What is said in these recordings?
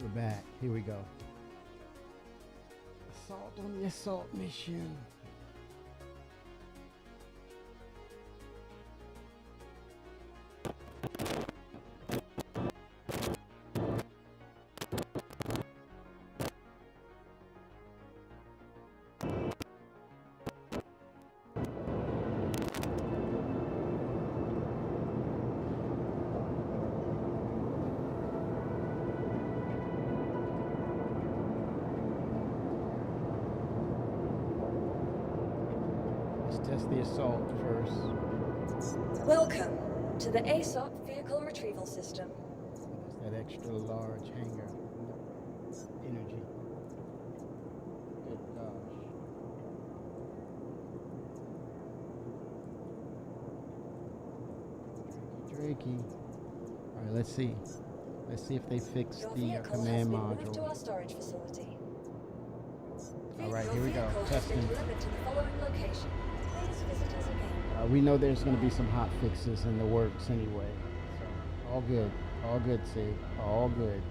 We're back. Here we go. Assault on the assault mission. Test the assault first. Welcome to the ASOP Vehicle Retrieval System. It's that extra large hangar. Energy. Good gosh. Drakey. Alright, let's see. Let's see if they fix Your the vehicle command has been moved to module. our storage facility. Alright, Your here we go. vehicle has been Testing. delivered to the following location. Please visit us again. We know there's going to be some hot fixes in the works anyway. So, all good. All good, see. All good.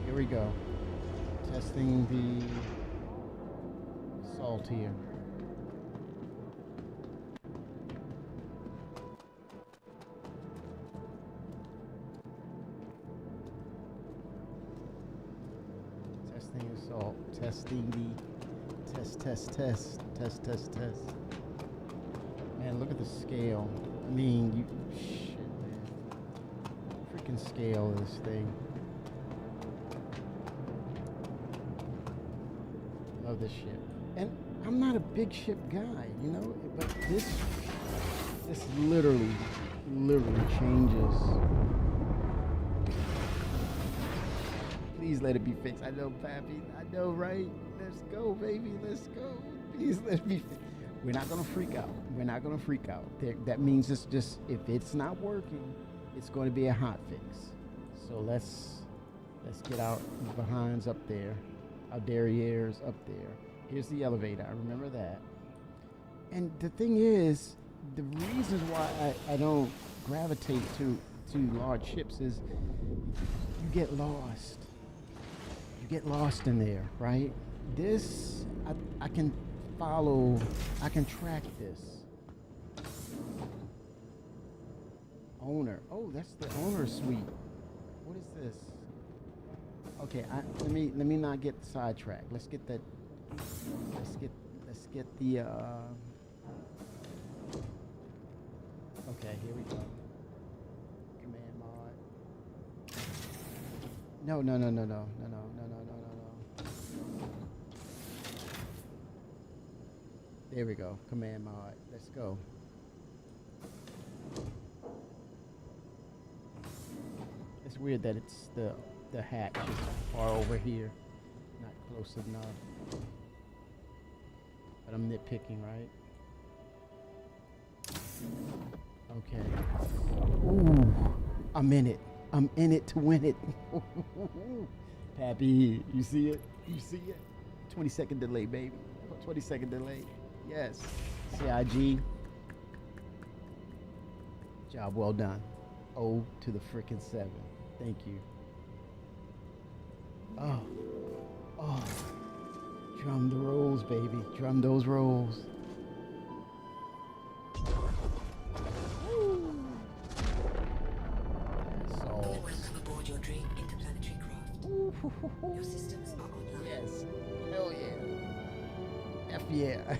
Here we go. Testing the salt here. Testing the salt. Testing the test. Man, look at the scale. I mean, shit, man. Freaking scale of this thing. Love this ship. And I'm not a big ship guy, you know, but this literally changes. Please let it be fixed. I know, Pappy. I know, right? Let's go, baby. Let's go. Please let it be fixed. We're not gonna freak out. We're not gonna freak out. That means it's just, if it's not working, it's going to be a hot fix. So let's get our behinds up there. Our derrieres up there. Here's the elevator. I remember that. And the thing is, the reasons why I don't gravitate to large ships is you get lost. You get lost in there, right? This, I can follow, I can track this. Owner. Oh, that's the owner suite. What is this? Okay, let me not get sidetracked. Let's get that. Let's get the. Okay, here we go. Command mod. No. There we go. Command mod. Let's go. It's weird that it's the hatch is far over here, not close enough. But I'm nitpicking, right? Okay. Ooh, I'm in it. I'm in it to win it. Pappy, you see it? You see it? 20-second delay, baby. 20-second delay. Yes. CIG. Job well done. O to the frickin' 7. Thank you. Oh. Drum the rolls, baby. Drum those rolls. Welcome aboard your Dream interplanetary craft. Your systems are online. Yes. Hell yeah. yeah.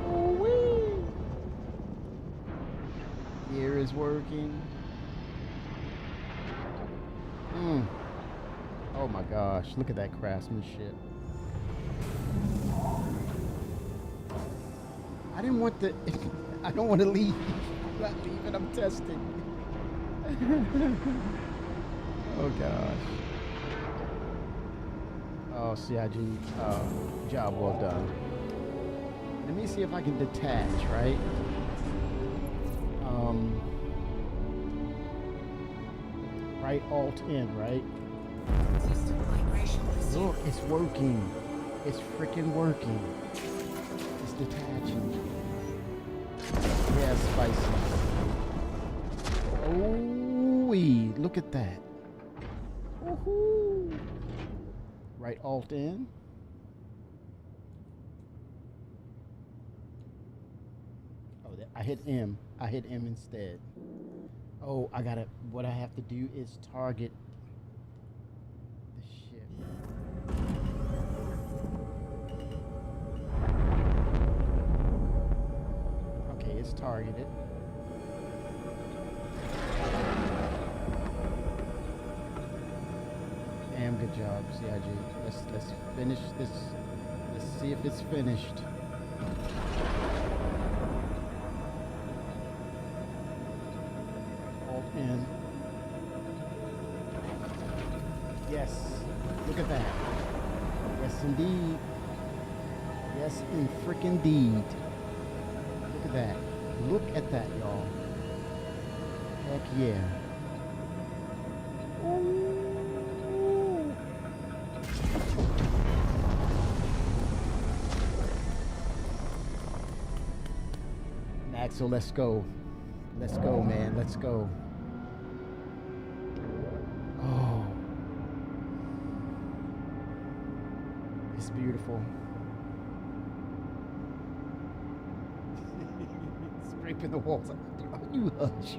Ooh-wee. Gear is working. Oh my gosh, look at that craftsmanship. I didn't want the. I don't want to leave. I'm not leaving. I'm testing. Oh gosh. Oh, CIG. Job well done. Let me see if I can detach. Right. Right. Alt in. Right. System migration was Look, it's working. It's freaking working. It's detaching. Yeah, spicy. Ooh-wee, look at that. Woohoo. Right alt in. Oh, I hit M. I hit M instead. Oh, what I have to do is target the ship. Okay, it's targeted. Damn good job, CIG. Let's finish this. Let's see if it's finished. Alt in. Yes. Look at that. Yes indeed. Yes in frickin' deed. Look at that. Look at that, y'all. Heck yeah. Ooh. Axel, let's go. Let's go, man. Let's go. Oh. It's beautiful. Scraping the walls. You hush.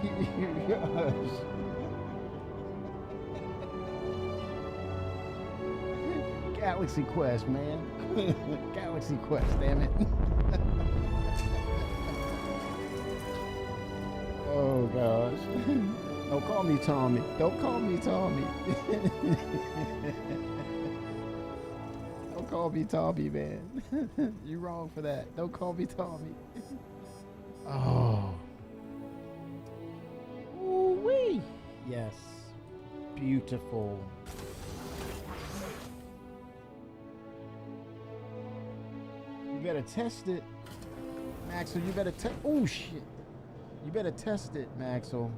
You hush. Galaxy Quest, man. Galaxy Quest, damn it. Oh gosh. Don't call me Tommy. Don't call me Tommy. Don't call me Tommy, man. You're wrong for that. Don't call me Tommy. Oh. Ooh-wee. Yes. Beautiful. You better test it. Maxwell, you better test. Oh, shit. You better test it, Maxwell.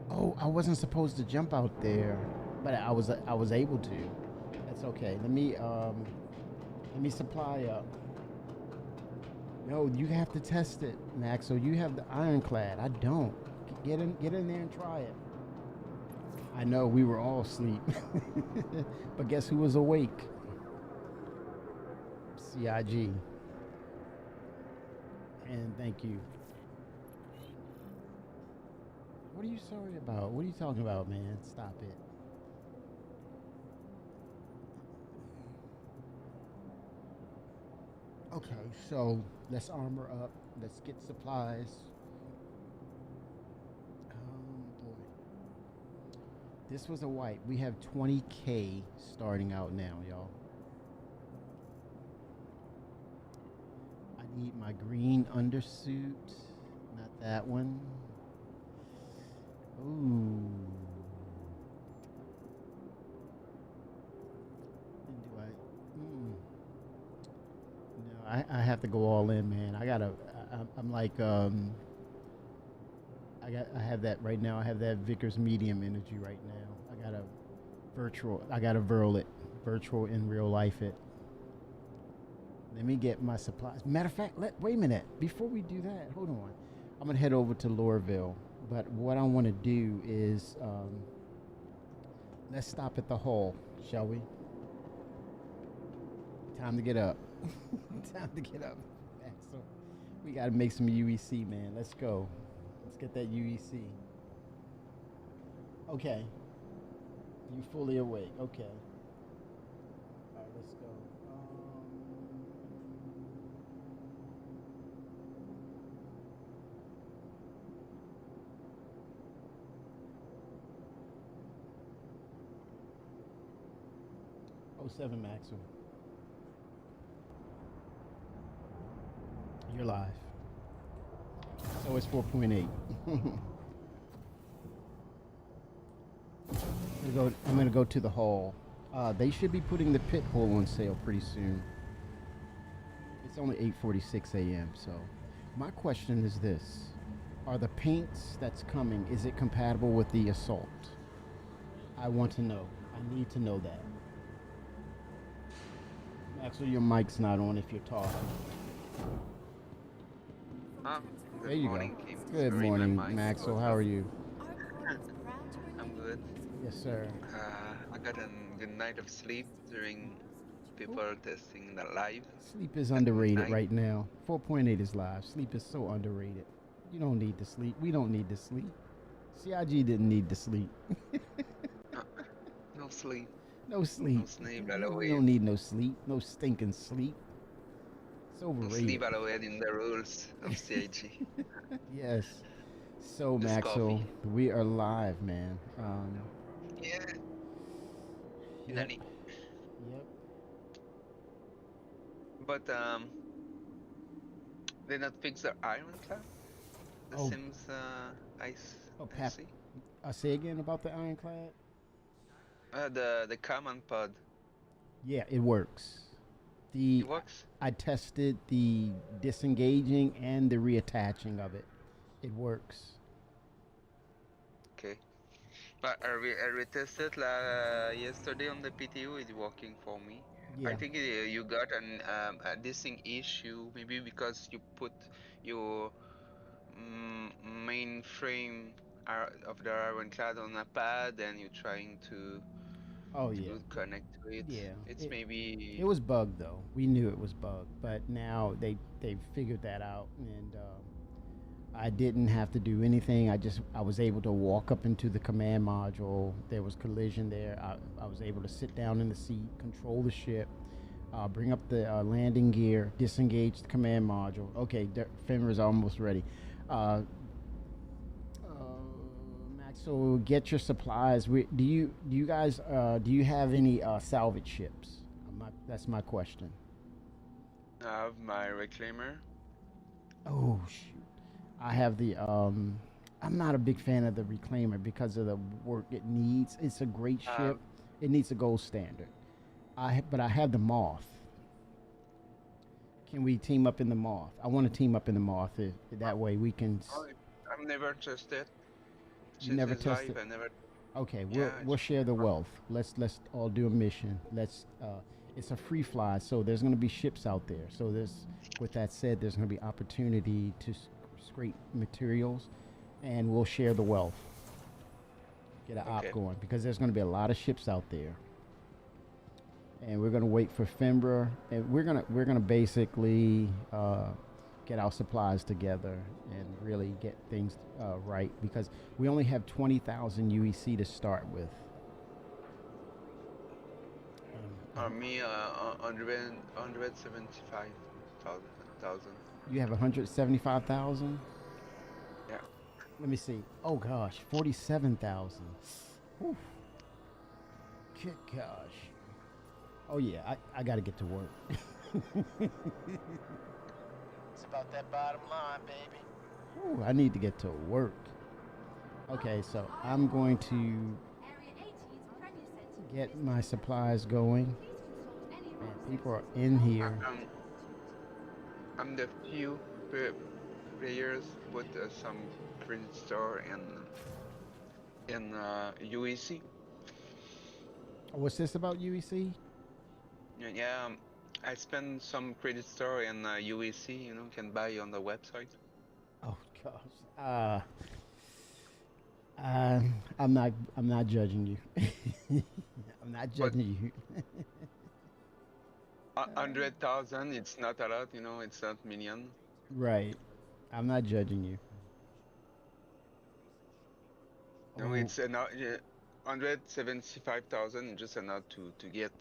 Oh, I wasn't supposed to jump out there, but I was able to. That's okay. Let me supply up. No, you have to test it, Maxwell. You have the ironclad. I don't. Get in there and try it. I know we were all asleep, but guess who was awake? CIG. And thank you. What are you sorry about? What are you talking about, man? Stop it. Okay, so let's armor up. Let's get supplies. Boy. This was a white. We have 20K starting out now, y'all. I need my green undersuit. Not that one. Ooh. And do I? No, I have to go all in, man. I'm like, I have that right now. I have that Vickers medium energy right now. I gotta virl it, virtual in real life it. Let me get my supplies. Matter of fact, wait a minute. Before we do that, hold on. I'm gonna head over to Lorville. But what I want to do is, let's stop at the hall, shall we? Time to get up. Time to get up. So we got to make some UEC, man. Let's go. Let's get that UEC. Okay. You fully awake. Okay. All right, let's go. 07 Maxwell. You're live. So it's 4.8. I'm gonna go to the hall. They should be putting the pit bull on sale pretty soon. It's only 8:46 a.m. So, my question is this: are the paints that's coming? Is it compatible with the assault? I want to know. I need to know that. Maxwell, your mic's not on if you're talking. Ah, There good you morning, go. Kim. Good Sorry, my morning, mic Maxwell. was How off. are you? I'm good. Yes, sir. I got a good night of sleep during Oh, people testing the live sleep is at underrated midnight. right now. 4.8 is live. Sleep is so underrated. You don't need to sleep. We don't need to sleep. CIG didn't need to sleep. Uh, no sleep, No no sleep. sleep We allowed, don't need no sleep. No stinking sleep. It's no overrated. sleep allowed in the rules of CIG. Yes. So Just Maxwell, coffee. we are live, man. Yeah, Yep. finally. Yep. But they not fix the ironclad. The Oh, Sims oh, I Pap. see. Say again about the ironclad. The command pod. Yeah, it works. The It works. I tested the disengaging and the reattaching of it. It works. Okay. But I retested yesterday on the PTU. It's working for me. I Yeah. think you got a dissing issue maybe because you put your mainframe of the ironclad on a pad and you're trying Oh yeah. to connect to it. Yeah. It's It maybe was bugged though. We knew it was bugged, but now they figured that out, and I didn't have to do anything. I was able to walk up into the command module. There was collision there. I was able to sit down in the seat, control the ship, bring up the landing gear, disengage the command module. Okay, Fenrir's almost ready. Uh, Max, so get your supplies. Do you guys do you have any salvage ships? That's my question. have my reclaimer. Oh shoot, I have the I'm not a big fan of the reclaimer because of the work it needs. It's a great Uh, ship. It needs a gold standard. But I have the moth. Can we team up in the moth? I want to team up in the moth. That way we can. oh, I've never tested. You Since never it's live, tested. I never. Okay, Yeah, we'll share the wealth. Let's all do a mission. It's a free fly, so there's going to be ships out there. So with that said, there's going to be opportunity to scrape materials, and we'll share the wealth. Get an op okay. going because there's going to be a lot of ships out there, and we're going to wait for Fimbra, and we're gonna basically get our supplies together and really get things right because we only have 20,000 UEC to start with. Me, 175,000. You have 175,000. Yeah. Let me see. Oh gosh, 47,000. Good gosh. Oh yeah, I got to get to work. It's about that bottom line, baby. Ooh, I need to get to work. Okay, so I'm going to get my supplies going. Man, people are in I, here. I'm the few players put some credit store in UEC. What's this about UEC? Yeah, I spend some credit store in UEC. You know, can buy on the website. Oh gosh. I'm not judging you. I'm not But judging you. 100,000, it's not a lot. You know, it's not million. Right. I'm not judging you. No, Oh, it's enough. Yeah, 175,000 just enough to get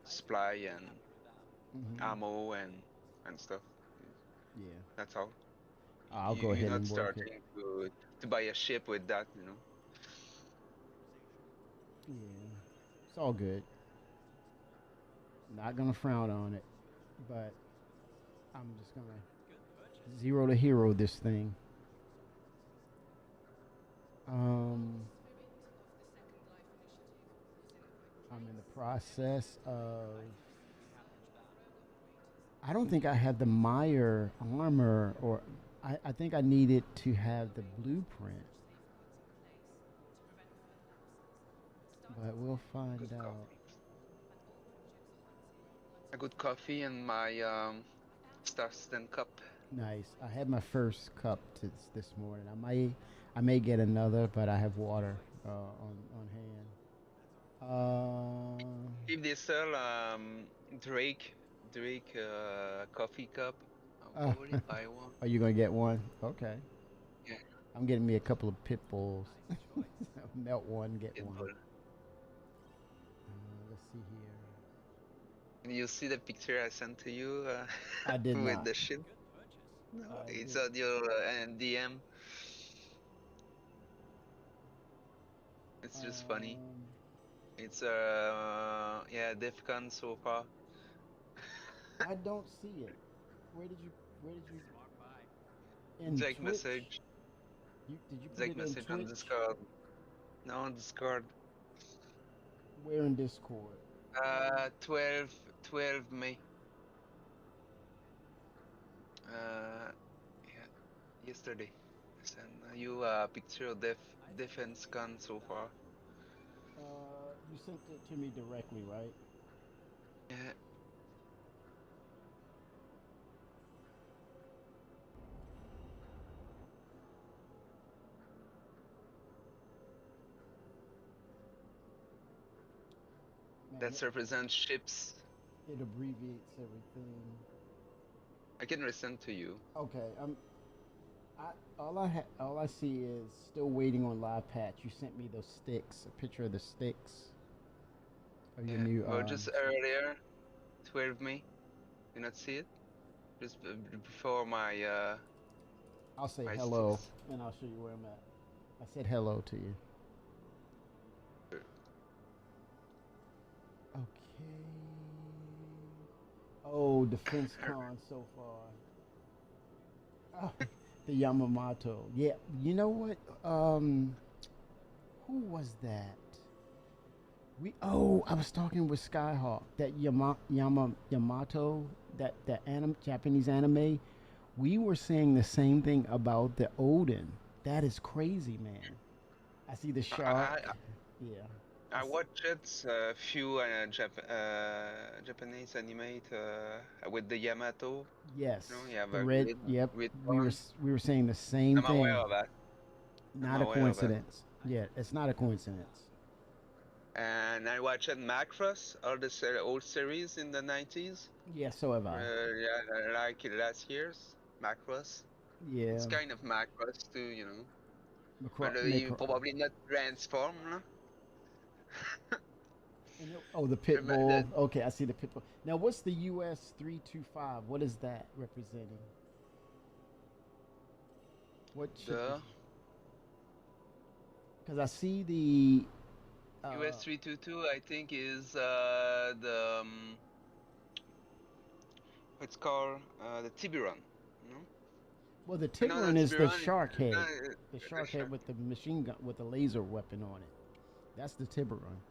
supply and mhm. ammo and stuff. Yeah. That's all. I'll go You're ahead not and work it. starting to buy a ship with that, you know. Yeah. It's all good. Not gonna frown on it, but I'm just gonna zero to hero this thing. Um, I'm in the process of. I don't think I have the Meyer armor, or I think I needed to have the blueprint, but we'll find Good out. coffee. A good coffee and my Star Citizen cup. Nice. I had my first cup this morning. I may get another, but I have water on hand. Uh, If they sell Drake coffee cup, I'll uh, probably buy one. are you gonna get one? Okay. Yeah, I'm getting me a couple of pit bulls. Melt one, get Red one. Bull. Let's see here. You see the picture I sent to you I did with not. the ship? No, I it's did. on your DM. It's just funny. Um, It's yeah, DEFCON so far. I don't see it. Where did you in Direct Twitch? message. Did you put Direct it in message on Twitch? Discord. No, on Discord. Where in Discord? 12 May. Uh, yeah, yesterday. I sent you a picture of defense gun so far. You sent it to me directly, right? Yeah, Man, that represents ships. it abbreviates everything. I can resend to you. Okay, I all I see is still waiting on live patch. You sent me those sticks, a picture of the sticks of your Yeah, new but just earlier, 12 May. You not see it? Just before I'll say my hello, sticks. and I'll show you where I'm at. I said hello to you. Okay. Oh, Defense Con so far. Oh, the Yamamoto. Yeah, you know what? Who was that? I was talking with Skyhawk. That Yamato, that Japanese anime. We were saying the same thing about the Odin. That is crazy, man. I see the shark. I Yeah. I I s- watched a few Japanese anime with the Yamato. yes. You know, you have The a red. Yep. red one. We were saying the same I'm aware thing. of that. I'm Not a aware of that. coincidence. Yeah, it's not a coincidence. And I watched Macross, all the old series in the 90s. Yeah, so have I. Yeah, like last year's Macross. It's Yeah. kind of Macross too, you know. But Make you probably not transform, no? Oh, the pit The bull. Okay, I see the pit bull. Now, what's the US 325? What is that representing? What ship is? the Because I see the. US 322, I think, is the what's called the Tiburon, you know? Well, the No, Tiburon not is the Tiburon. shark head. The The shark head shark. with the machine gun with the laser weapon on it. That's the Tiburon.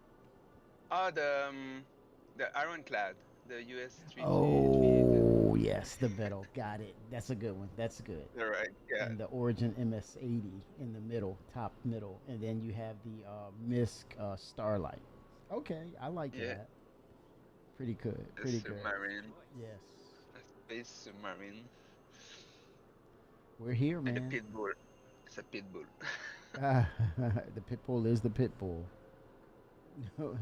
Ah, the Ironclad, the US 382. Oh yes, the Vettel. Got it. That's a good one. That's good. All right, yeah, And the Origin MS-80 in the middle, top middle, and then you have the Misk Starlight. Okay, I like yeah, that. Pretty good. the Pretty good. submarine, Yes, the space submarine, we're here, and the man. pit bull. It's a pit bull. The pit bull is the pit bull.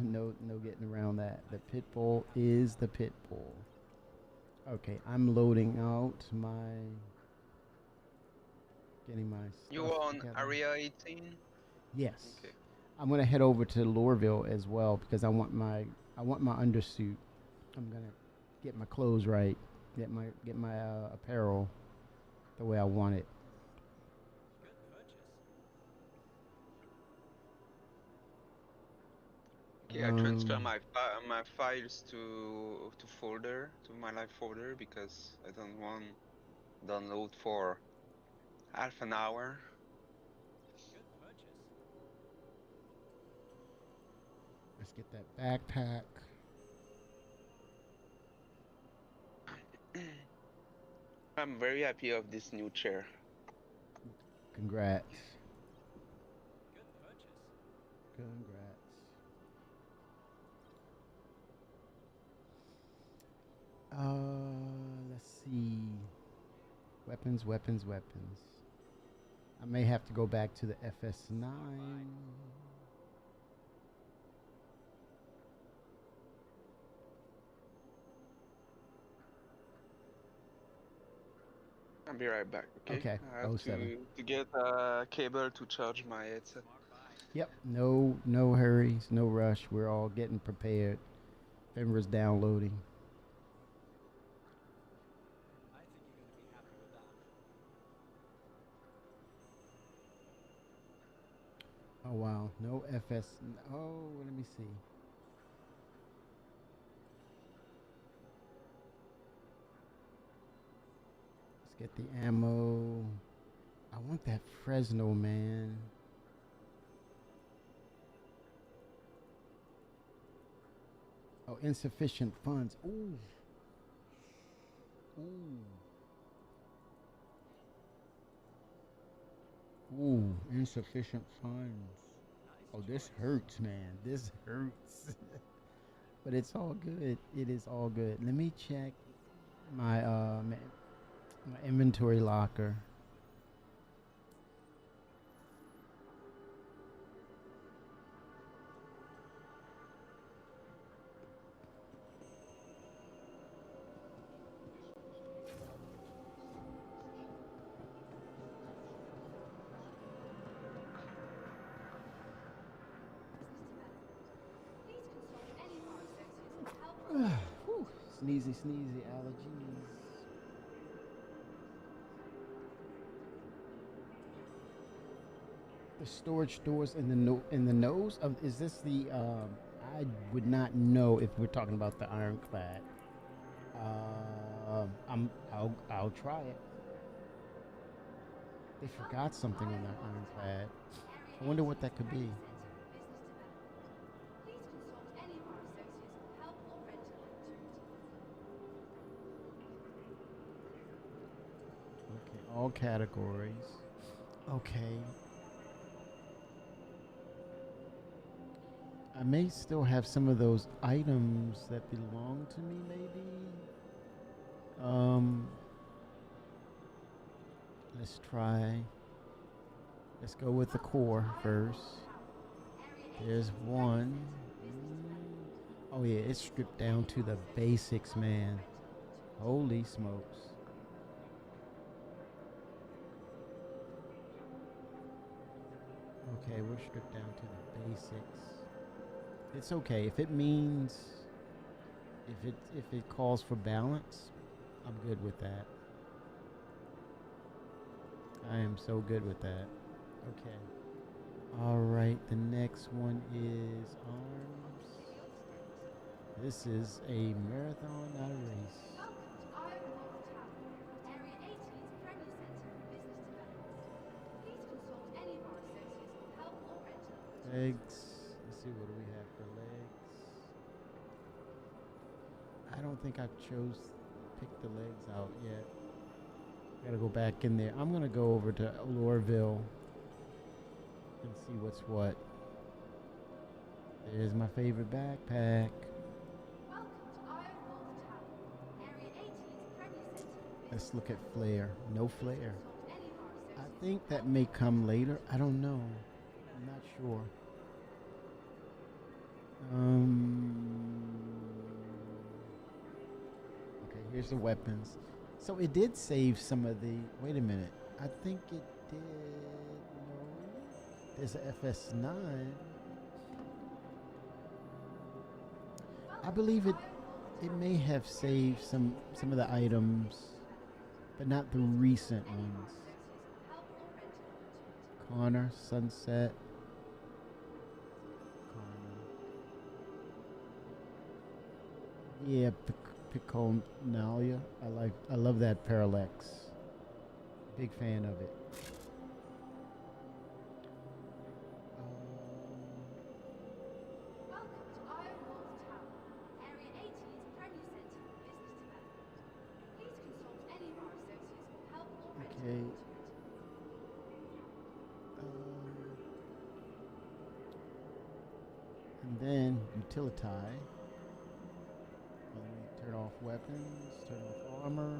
No getting around that. The pit bull is the pit bull. Okay, I'm loading out my, getting my You stuff were on together. Area 18. Yes. Okay. I'm gonna head over to Lorville as well because I want my undersuit. I'm gonna get my clothes right, get my apparel the way I want it. Okay, I transfer Um, my files to folder, to my live folder, because I don't want download for half an hour. let's get that backpack. I'm very happy of this new chair. Congrats. Congrats. Let's see. Weapons, weapons, weapons. I may have to go back to the FS9. I'll be right back, okay? Okay, I have oh 07. to get a cable to charge my headset. Yep, no hurries, no rush. We're all getting prepared. Fenrir's downloading. Oh wow, no FS. Oh, let me see. Let's get the ammo. I want that Fresno, man. Oh, insufficient funds. Ooh. Ooh. Ooh, insufficient funds. Oh, this hurts, man. This hurts. But it's all good. It is all good. Let me check my my inventory locker. Whew. Sneezy, sneezy allergies. The storage doors in the in the nose of is this the I would not know if we're talking about the ironclad. I'll try it. They forgot something on that ironclad. I wonder what that could be. Okay, all categories. Okay. I may still have some of those items that belong to me, maybe. Um, let's try. Let's go with the core first. There's one. Oh yeah, it's stripped down to the basics, man. Holy smokes. Okay, we're stripped down to the basics. It's okay if it means if it calls for balance, I'm good with that. I am so good with that. Okay. All right, the next one is arms. This is a marathon, not a race. Legs. Let's see, what do we have for legs? I don't think I've picked the legs out yet. Gotta go back in there. I'm gonna go over to Lorville and see what's what. There's my favorite backpack. Let's look at flare. No flare. I think that may come later. I don't know. I'm not sure. Okay, here's the weapons. So it did save some of the. Wait a minute. I think it did. No. There's a FS9. I believe it may have saved some of the items, but not the recent ones. Connor, Sunset. Connor. Yeah, Piconalia. I love that Parallax. Big fan of it. Welcome to Iron Wolf Tower, Area 18's Premier Centre for Business Development. Please consult any of our associates for help or Okay. rental. And then Utility. Turn off weapons, turn off armor.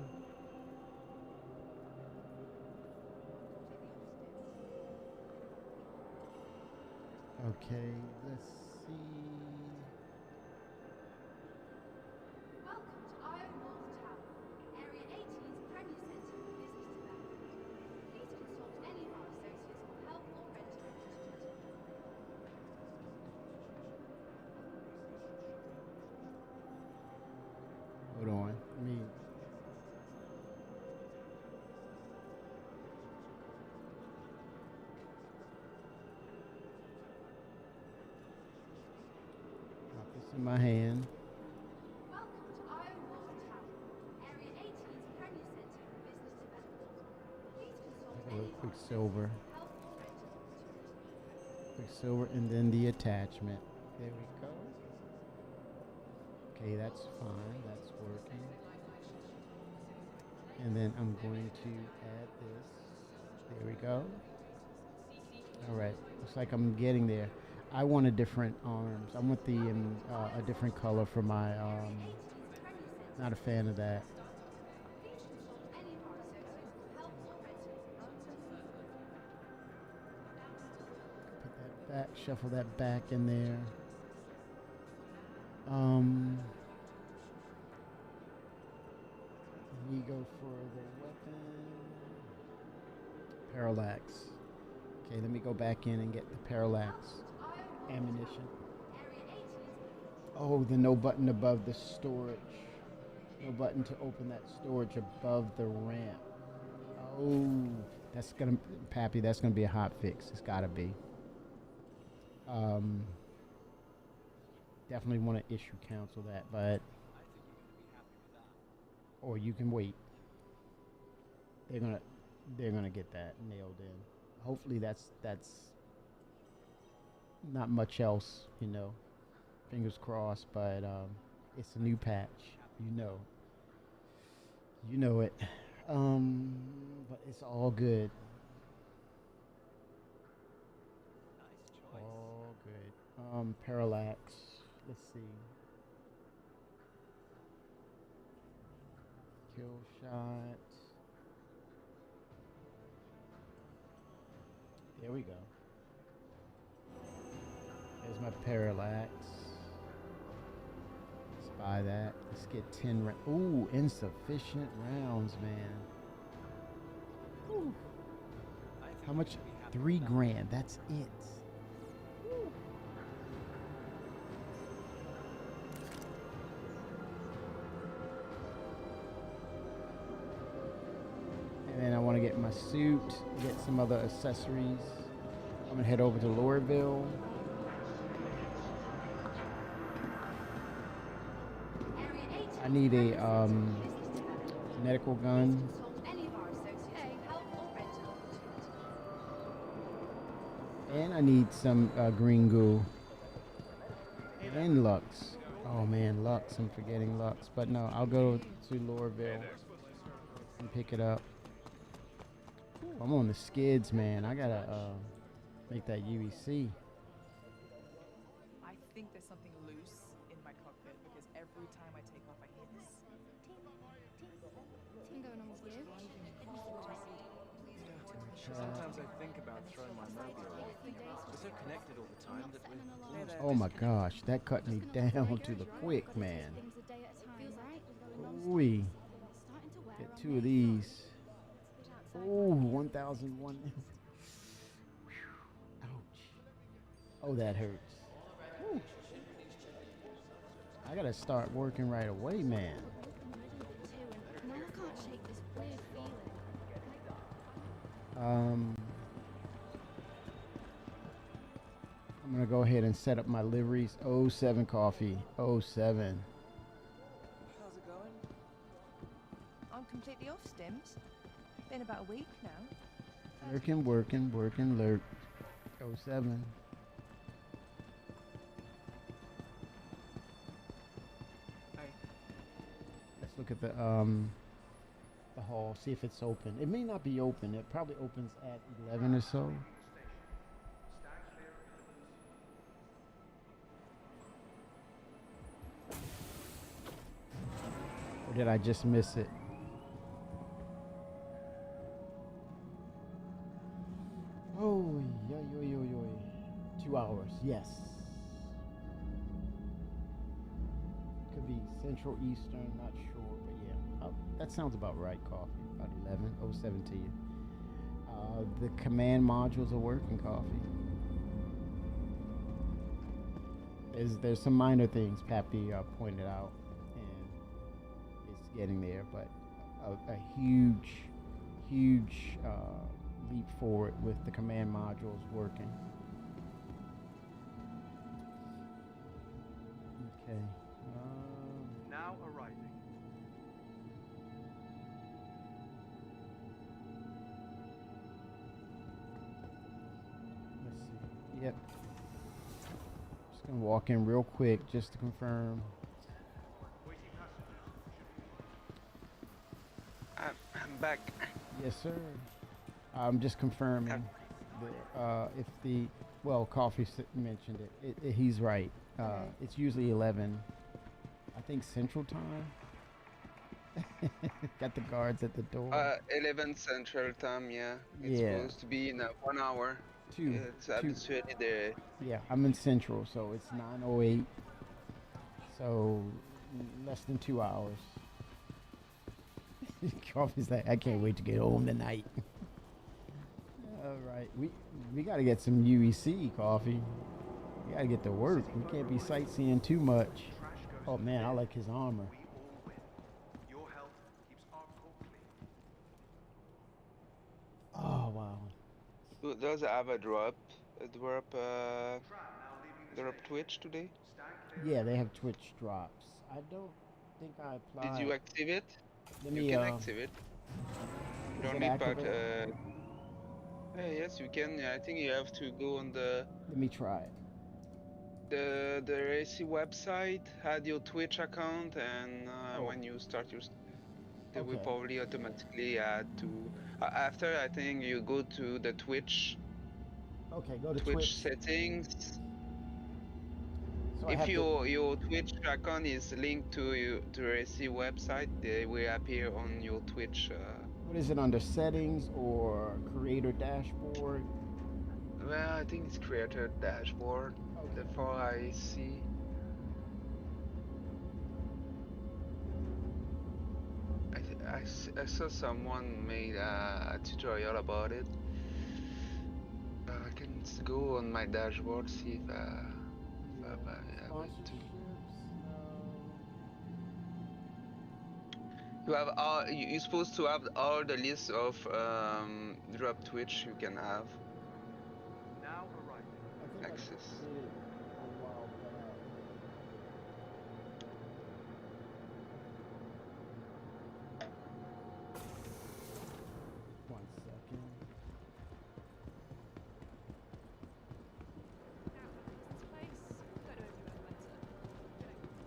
Okay, let's see. Welcome to Iron Wolf Tower, Area 18's Premier Centre for Business Development. Please consult any of our associates for help or rental. Hold on. Let me. Drop this in my hand. Welcome to Iron Wolf Tower, Area 18's Premier Centre for Business Development. Please consult Take a any little of our Quicksilver. associates for help or rental. Quicksilver, and then the attachment. There we go. Okay, that's fine. That's working. And then I'm going to add this. There we go. All right. Looks like I'm getting there. I want a different arms. I want the a different color for my. Not a fan of that. Please consult any of our associates for help or rental. Put that back. Shuffle that back in there. We go for the weapon. Parallax. Okay, let me go back in and get the parallax ammunition. Oh, the no button above the storage. No button to open that storage above the ramp. Oh, that's gonna, Pappy, that's gonna be a hot fix. It's gotta be. Definitely want to issue counsel that, but or you can wait. They're gonna get that nailed in. Hopefully that's not much else, you know. Fingers crossed, but it's a new patch, you know. You know it. But it's all good. All good. Parallax. Let's see. Kill shot. There we go. There's my parallax. Let's buy that. Let's get 10 rounds. Ooh, insufficient rounds, man. Ooh. How much? $3,000. That's it. Ooh. And then I want to get my suit, get some other accessories. I'm gonna head over to Lorville. I need a medical gun. And I need some green goo. And Lux. Oh man, Lux. I'm forgetting Lux. But no, I'll go to Lorville and pick it up. Ooh, I'm on the skids, man. I gotta make that UEC. I think there's something loose in my cockpit because every time I take off I hear this. What's been going on with you? Sometimes I think about throwing my mobile off. We're so connected all the time that we're Oh my gosh, that cut me down to the quick, man. Ooh, get 2 of these. Ooh, 1,001. Ouch. Oh, that hurts. Whew. I gotta start working right away, man. Now I can't shake this weird feeling. Um, I'm gonna go ahead and set up my liveries. '07 coffee. '07. How's it going? I'm completely off stims. Been about a week now. Working, lurk. '07. Hey, Let's look at the hall, see if it's open. It may not be open. It probably opens at 11 or so. Or did I just miss it? Oh, yo, yo, yo, yo. 2 hours, yes. Could be Central Eastern, not sure, but yeah. Oh, that sounds about right, coffee. About 11:07 to you. The command modules are working, coffee. There's some minor things Pappy pointed out, and it's getting there, but a huge leap forward with the command modules working. Okay. now arriving. Let's see. Yep. Just gonna walk in real quick just to confirm. I'm back. Yes, sir. I'm just confirming if the Coffee mentioned it. He's right. It's usually 11. I think Central Time. Got the guards at the door. 11 Central Time, yeah. It's Yeah. supposed to be in 1 hour. Two. It's actually there. Yeah, I'm in Central, so it's 9:08. So less than 2 hours. Coffee's like, I can't wait to get home tonight. All right, we got to get some UEC coffee. We got to get to work. We can't be sightseeing too much. Oh man, I like his armor. Your health keeps our court clean. Oh wow. Does it have a drop? Drop Twitch today? Yeah, they have Twitch drops. I don't think I applied. Did you active it? Let You me, can active it. is You don't it need but activate? yes, you can. I think you have to go on the Let me try it. AC website, add your Twitch account, and when you start your, they will Okay. probably automatically add to. After, I think you go to the Twitch Okay, go to Twitch Twitch. settings. So I If have to. your Twitch account is linked to your AC website, they will appear on your Twitch. What is it under settings or creator dashboard? Well, I think it's creator dashboard. Okay. Therefore, I see. I saw someone made a tutorial about it. I can go on my dashboard, see if I have it too. Sponsorships? You have all. You're supposed to have all the list of drop Twitch you can have Now arriving. I think I access. did it a while back. One second. This place. Don't know if you've ever met it.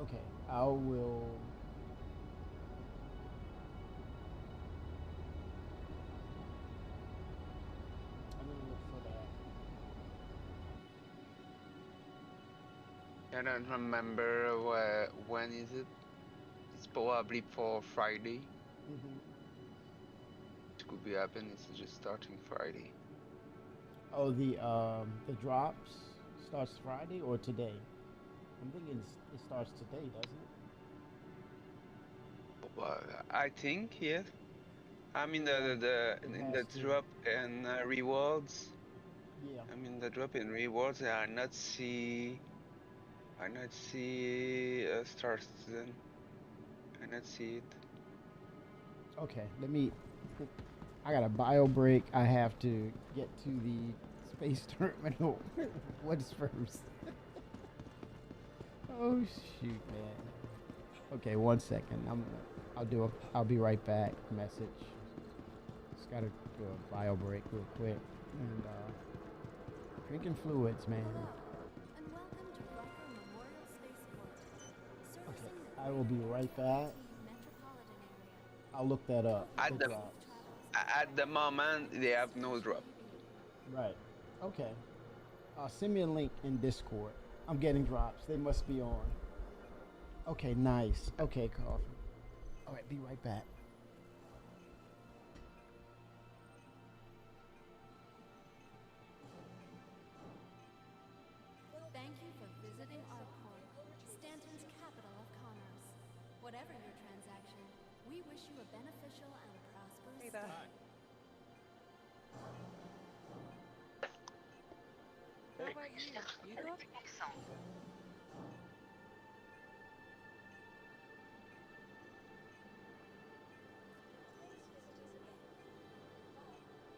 Okay, I will. I'm gonna look for that. I don't remember when is it. It's probably for Friday. Hmm. It could be happening. It's just starting Friday. Oh, the drops starts Friday or today? I'm thinking it starts today, doesn't Well, I think yes. I mean it? Yeah, it in has the to. drop and rewards. Yeah. I mean the drop in rewards. I not see Star Citizen. I not see it. Okay, let me. I got a bio break. I have to get to the space terminal. What's first? Oh shoot, man. Okay, 1 second. I'll be right back. Message. Just gotta do a bio break real quick. And drinking fluids, man. Hello, and welcome to Riker Memorial Spaceport, Okay, servicing the I will be greater right Area back. 18 metropolitan area. I'll look that up. We hope At The you the have drops. safe travels at the moment they have no drop. Right. Okay. Send me a link in Discord. I'm getting drops. They must be on. Okay, nice. Okay, coffee. All right, be right back. Thank you for visiting Arcor, Stanton's capital of commerce. Whatever your transaction, we wish you a beneficial and prosperous Hey there. stay. How about you? You good?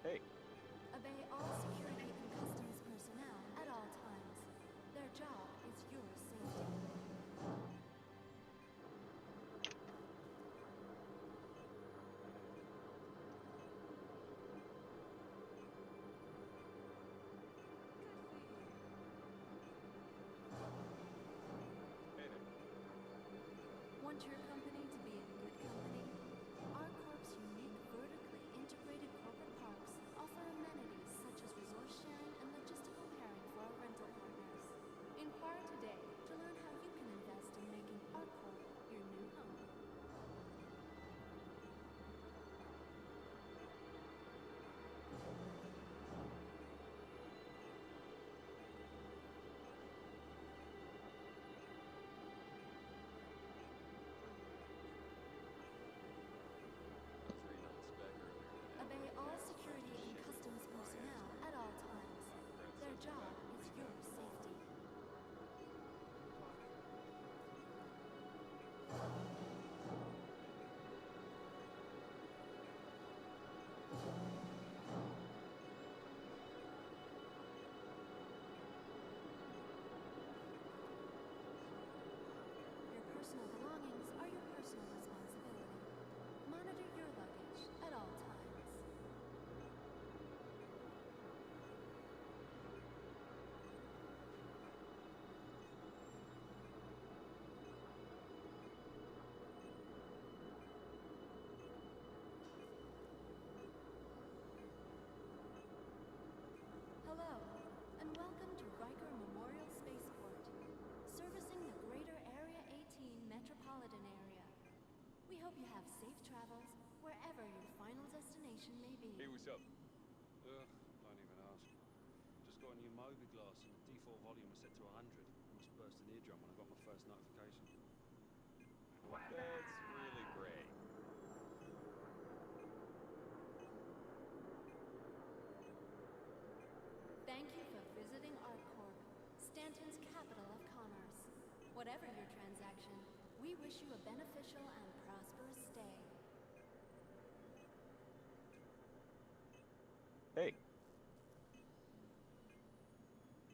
Hey, Obey all security and customs personnel at all times. Their job is your safety. hey there. Want your company to be in good company? ArcCorp's unique vertically integrated corporate parks offer amenities such as resource sharing and logistical pairing for our rental partners. Inquire today to learn how you can invest in making ArcCorp your new home. Obey all security and customs personnel at all times. Their job is your safety. Your personal belongings are your personal responsibility. Monitor your luggage at all times. Hello, and welcome to Riker Memorial Spaceport, servicing the greater Area 18 metropolitan area. We hope you have safe travels wherever your final destination may be. Hey, what's up? Ugh, don't even ask. Just got a new Mobi glass and the default volume was set to 100. Must burst an eardrum when I got my first notification. That's really great. Thank you for visiting ArcCorp, Stanton's capital of commerce. Whatever your transaction, we wish you a beneficial and prosperous stay. Hey.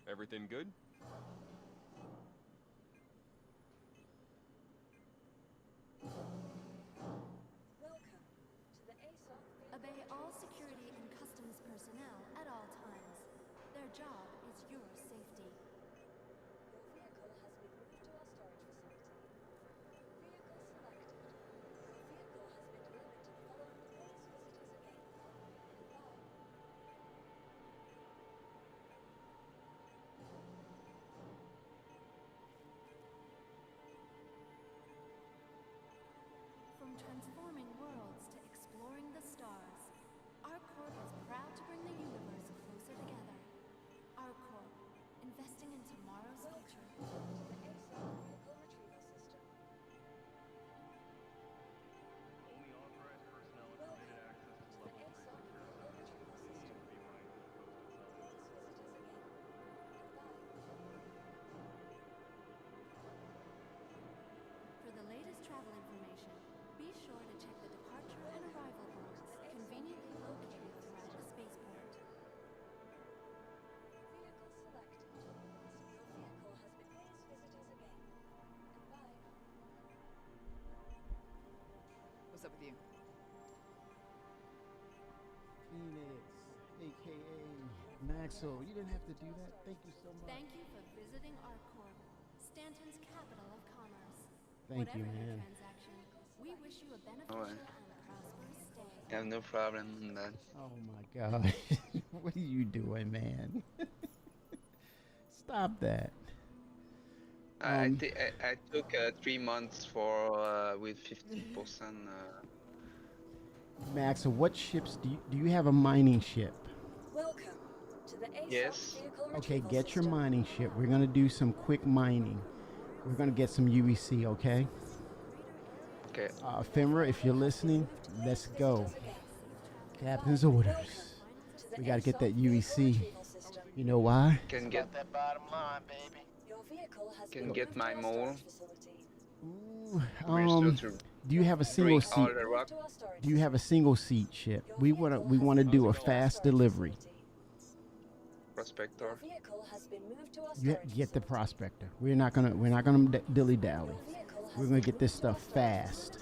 Everything good? Welcome to the ASOP Obey all security and customs personnel at all times. Their job is your safety. Your vehicle has been moved to our storage facility. with you. Phoenix, aka Maxwell. You didn't have to do that. Thank you so much. Thank you for visiting ArcCorp, Stanton's capital of commerce. Thank you, Whatever your man. transaction, we wish you a Alright. beneficial and prosperous day. I have no problem on that. Oh my God. What are you doing, man? Stop that. Um, I took 3 months for with 50%. Max, what ships do you have a mining ship? Welcome to the ASOP Yes. vehicle Okay, retrieval get your system. mining ship. We're gonna do some quick mining. We're gonna get some UEC, okay? Okay. Fimra, if you're listening, let's go. Captain's orders. To the We gotta get ASOP that vehicle UEC. retrieval system. You know why? Can get that bottom line, baby. Your vehicle has Can been get moved my to our mole. storage facility. Ooh, register to do you have a single bring all seat? the rock. To our storage Do you have a facility. single seat ship? Your We vehicle wanna has do been a moved to our fast storage delivery. facility. Your Prospector. vehicle has been moved to our You storage get the facility. prospector. We're not gonna dilly dally. Your vehicle has We're gonna been get this moved to our stuff storage fast.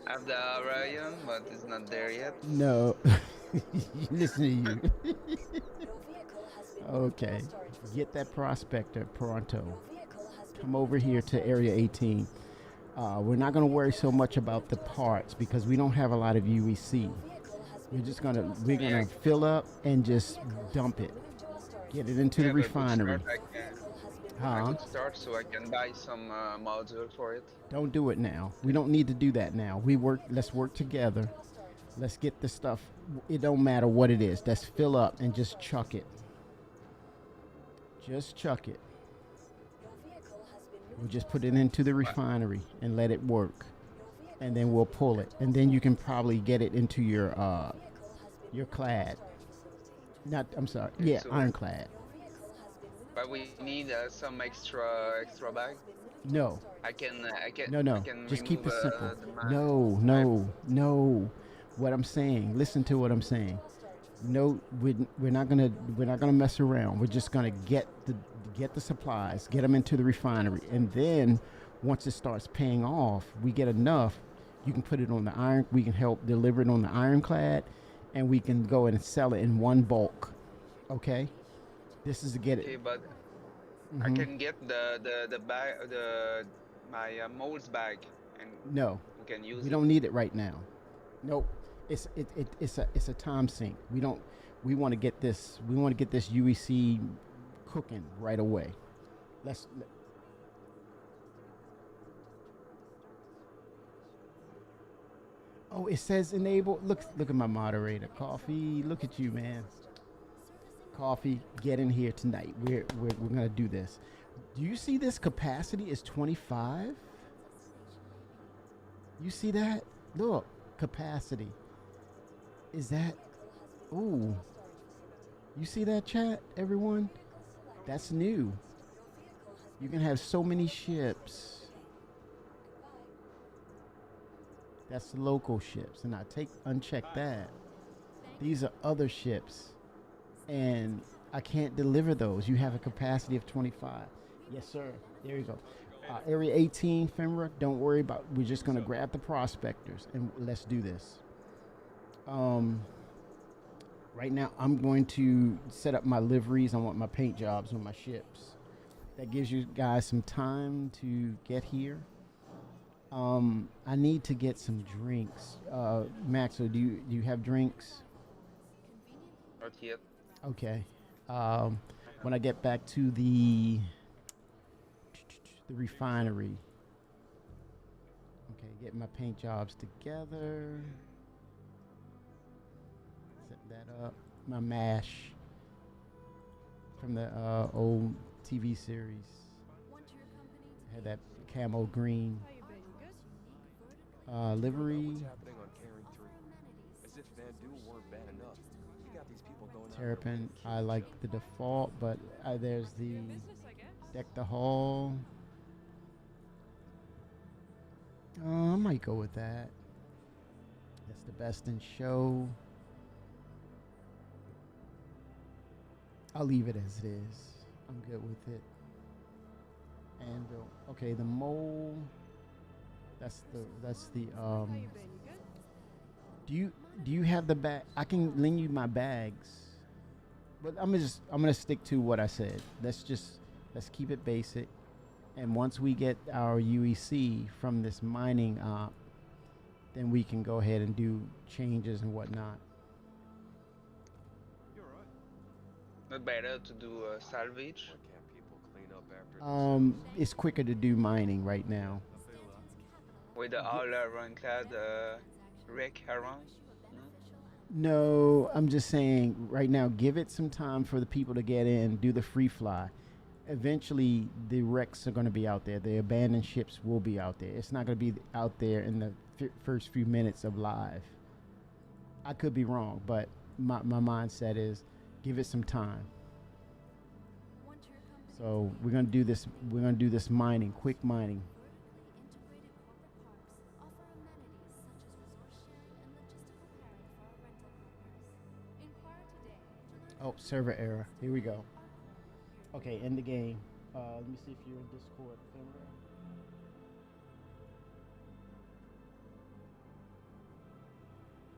I have the Orion, but it's not there yet. No, listen to you. Your vehicle has been moved to our Okay, storage facility. get that prospector pronto. Your vehicle has been Come moved over to our here to storage Area facility. 18. We're not gonna worry so much about the parts because we don't have a lot of UEC. Your vehicle has We're been just moved to gonna our we're storage gonna facility. fill up and Your just vehicle has dump been it. moved to our storage Get it facility. into the Yeah, but good refinery. start. Your vehicle has been I Huh? could start so I can buy some module for it. Don't do it now. We don't need to do that now. Let's work together. moved to our storage facility. Let's get the stuff. It don't matter what it is. Let's fill up and just chuck it. Just chuck it. Your vehicle has been moved We'll to just our put it storage into the facility. refinery and let it work. Your vehicle And then has we'll been pull moved it. to our And then you can storage probably get it into your vehicle has been your moved to our clad. storage facility. Not I'm sorry. Okay, Yeah, so- ironclad. Your vehicle has been moved But to we our storage need facility. some extra bag. No. I can No. I can Just keep it remove, simple. the map. No. What I'm saying. Listen to what I'm saying. No, we're not gonna mess around. We're just gonna get the supplies, get them into the refinery, and then once it starts paying off, we get enough. You can put it on the iron. We can help deliver it on the ironclad, and we can go and sell it in one bulk. Okay. This is to get Okay, it. but I Mhm. can get the bag my molds bag and No, we can use we it. don't need it right now. Nope. It's a time sink. We want to get this UEC cooking right away. Oh, it says enable. Look at my moderator. Coffee, look at you, man. Coffee, get in here tonight. We're gonna do this. Do you see this capacity is 25? You see that? Look, capacity. Is that? Ooh. You see that, chat, everyone? That's new. You can have so many ships. That's the local ships, and I uncheck that. These are other ships, and I can't deliver those. You have a capacity of 25. Yes, sir. There you go. Area 18, Fimra. Don't worry about. We're just gonna grab the prospectors and let's do this. Right now, I'm going to set up my liveries. I want my paint jobs on my ships. That gives you guys some time to get here. I need to get some drinks. Maxo, do you have drinks? Not yet. Okay. When I get back to the refinery. Okay, get my paint jobs together. Set that up. My mash from the old TV series. Want your company to Had that camo green. How you been? Good? Livery. What's happening on Caring 3? As if Vandu weren't bad enough. You got these people going out there Terrapin, with I like the default, but there's the Business, I guess. deck the hall. I might go with that. That's the best in show. I'll leave it as it is. I'm good with it. Anvil. Okay, the mole. That's the How you been? You good? Do you have the bag? I can lend you my bags. But I'm gonna stick to what I said. Let's keep it basic. And once we get our UEC from this mining op, then we can go ahead and do changes and whatnot. You're right. Not better to do salvage. Why can't people clean up after themselves? It's quicker to do mining right now. I feel that. With the all ironclad wreck around. No, I'm just saying right now, give it some time for the people to get in, do the free fly. Eventually, the wrecks are going to be out there. The abandoned ships will be out there. It's not going to be out there in the first few minutes of live. I could be wrong, but my mindset is give it some time. So we're going to do this. We're going to do this mining, quick mining. Oh, server error. Here we go. Okay, end the game. Let me see if you're in Discord.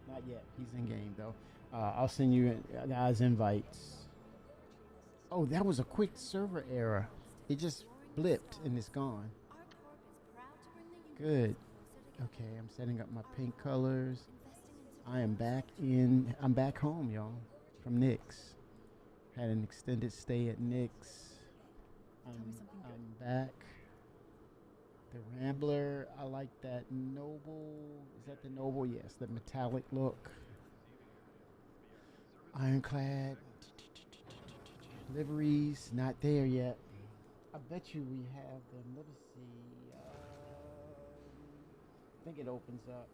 Not yet. He's in game though. I'll send you guys invites. Oh, that was a quick server error. It just blipped and it's gone. Good. Okay, I'm setting up my pink colors. I'm back home, y'all, from Nick's. Had an extended stay at Nick's. I'm back. The Rambler, I like that Noble. Is that the Noble? Yes, the metallic look. Ironclad. Liveries, not there yet. I bet you we have them. Let us see. I think it opens up.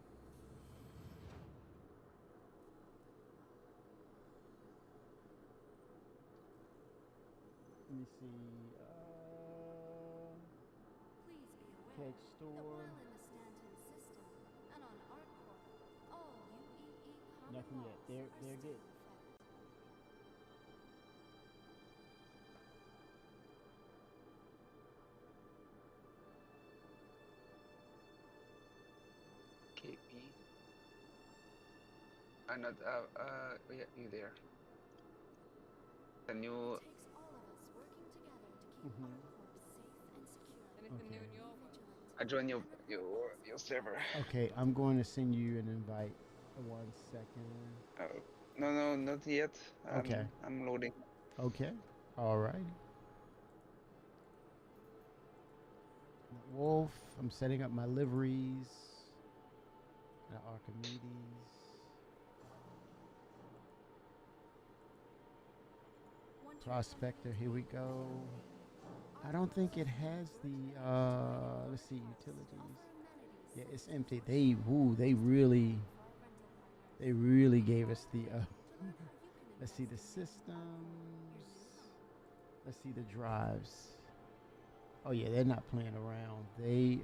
Let me see. Cake store. Nothing yet. They're good. KP. I'm not. Yeah, you there? Can you? I join your server. Okay, I'm going to send you an invite. 1 second. Oh, no, not yet. Okay. I'm loading. Okay. All right. Wolf. I'm setting up my liveries. Archimedes. Prospector. Here we go. I don't think it has the let's see, utilities. Yeah, it's empty. They really gave us the let's see the systems. Let's see the drives. Oh yeah, they're not playing around. They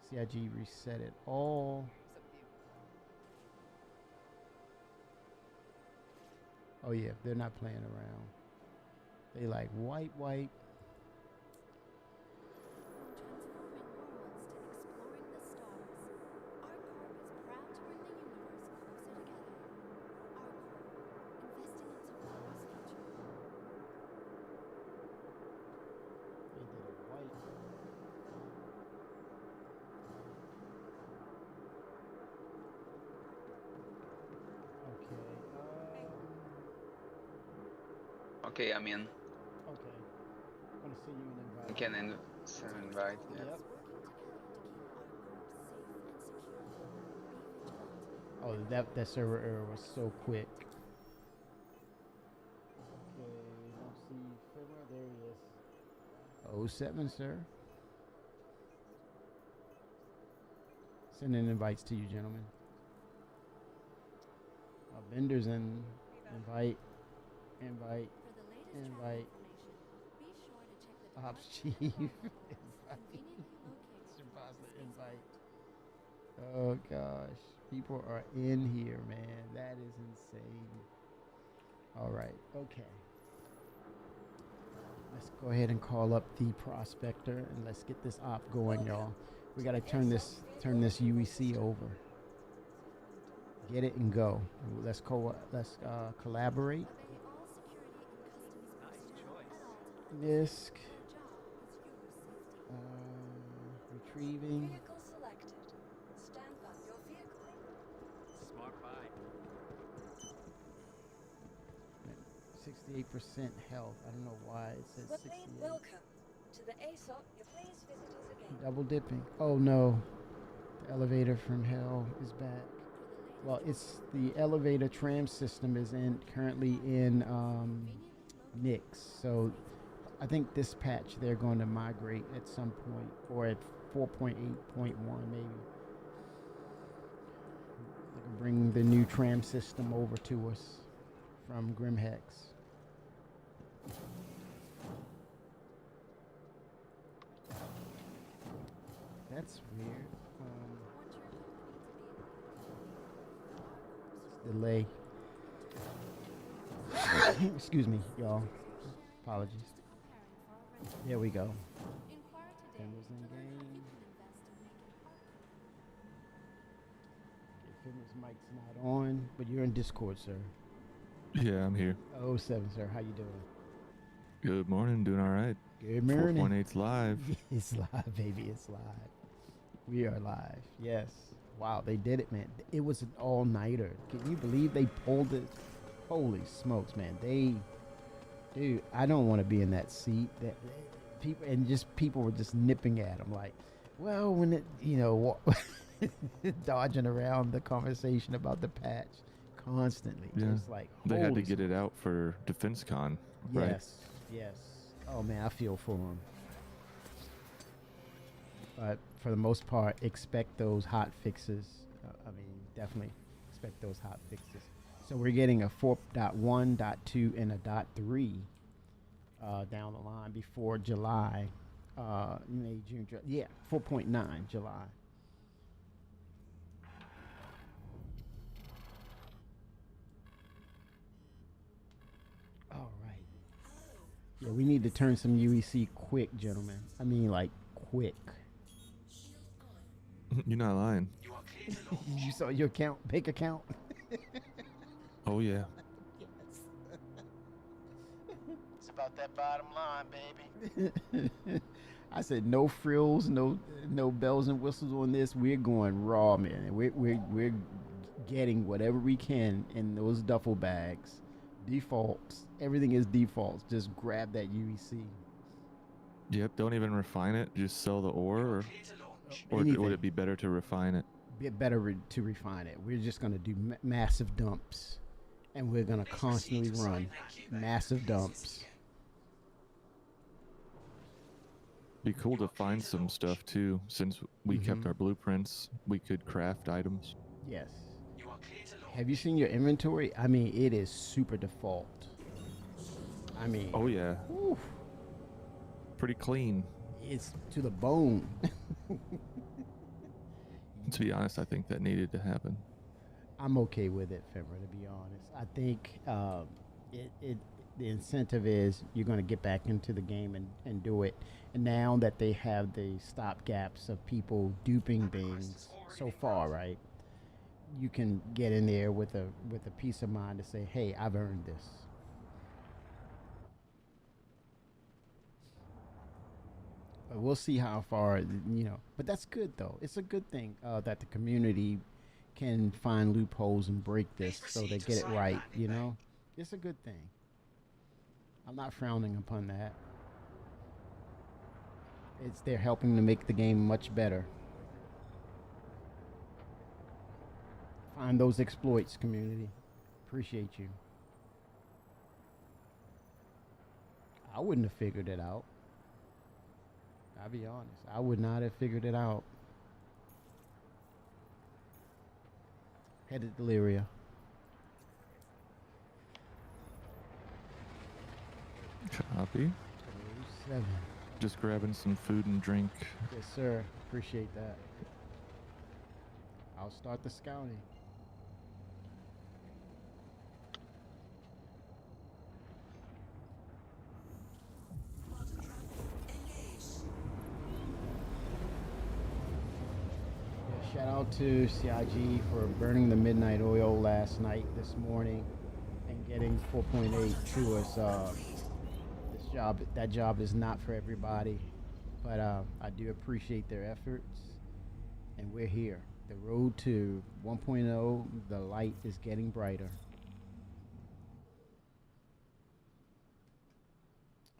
CIG reset it all. Oh yeah, they're not playing around. They like wipe. Okay, I'm in. Okay. I'm gonna send you an invite. You can send an invite. Yeah. Yep. Oh, that server error was so quick. Okay, don't see firmware. There he is. 07, sir. Sending invites to you, gentlemen. Vendors and invite. Ops chief. invite. Oh gosh. People are in here, man. That is insane. All right. Okay. Let's go ahead and call up the prospector and let's get this op going, y'all. We gotta turn this UEC over. Get it and go. Let's collaborate. Obey all security and customs Nice personnel choice. at all times. Disc. Your job is your safety. Retrieving. Vehicle selected. Stand by your vehicle. Smart buy. 68% health. I don't know why it says We're playing 68. welcome to the ASOP. Please visit us again. Double dipping. Oh no. The elevator from hell is back. Well, it's the elevator tram system is currently in Nix. So I think this patch they're going to migrate at some point, or at 4.8.1 maybe. They can bring the new tram system over to us from Grimhex. That's weird. Delay. Excuse me, y'all. Apologies. There we go. Inquire today Fitness in to learn how game. you can invest in making park. Fitness mic's not on, but you're in Discord, sir. Yeah, I'm here. 07, sir. How you doing? Good morning, doing all right. Good morning. 4.8's live. It's live, baby. It's live. We are live. Yes. Wow, they did it, man. It was an all-nighter. Can you believe they pulled it? Holy smokes, man. Dude, I don't want to be in that seat. That people were just nipping at them like, well, when it, dodging around the conversation about the patch constantly. Yeah. Just like, They had to holy get it out for DefenseCon, right? Yes. Oh man, I feel for them. But for the most part, expect those hot fixes. Definitely expect those hot fixes. So we're getting a 4.1.2 and a .3 down the line before July, May, June, July. Yeah, 4.9 July. All right. Yeah, we need to turn some UEC quick, gentlemen. I mean, like, quick. You're not lying. You saw your bank account? Oh, yeah. Yes. It's about that bottom line, baby. I said no frills, no bells and whistles on this. We're going raw, man. We're getting whatever we can in those duffel bags. Defaults. Everything is defaults. Just grab that UEC. Yep, don't even refine it. Just sell the ore, or Anything. would it be better to refine it? Bit better to refine it. We're just going to do massive dumps, and we're going to constantly run massive dumps. Be cool to find some stuff too. Since we kept our blueprints, we could craft items. Yes. Have you seen your inventory? I mean, it is super default. I mean, Oh yeah, whew, pretty clean. it's to the bone. To be honest, I think that needed to happen. I'm okay with it, Fimmer, to be honest. I think the incentive is you're going to get back into the game and do it. And now that they have the stopgaps of people duping things so far, right? You can get in there with a peace of mind to say, hey, I've earned this. But we'll see how far, But that's good, though. It's a good thing that the community can find loopholes and break this so they get it right, It's a good thing. I'm not frowning upon that. They're helping to make the game much better. Find those exploits, community. Appreciate you. I wouldn't have figured it out. I'll be honest. I would not have figured it out. Headed to Deliria. Copy. 7. Just grabbing some food and drink. Yes, sir. Appreciate that. I'll start the scouting. Yeah, shout out to CIG for burning the midnight oil last night, this morning, and getting 4.8 to us. That job is not for everybody, but I do appreciate their efforts, and we're here. The road to 1.0, the light is getting brighter.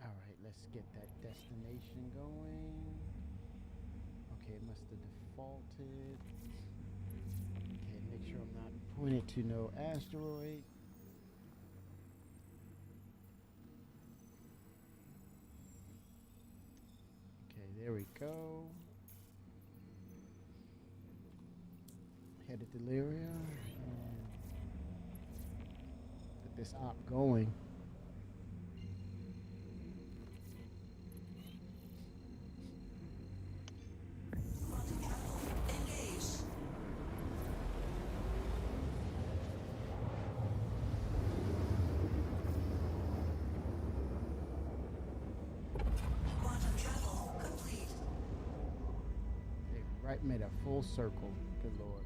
All right, let's get that destination going. Okay, it must have defaulted. Okay, make sure I'm not pointed to no asteroid. Okay, there we go. Headed to Lyria and get this op going. Right, made a full circle. Good Lord.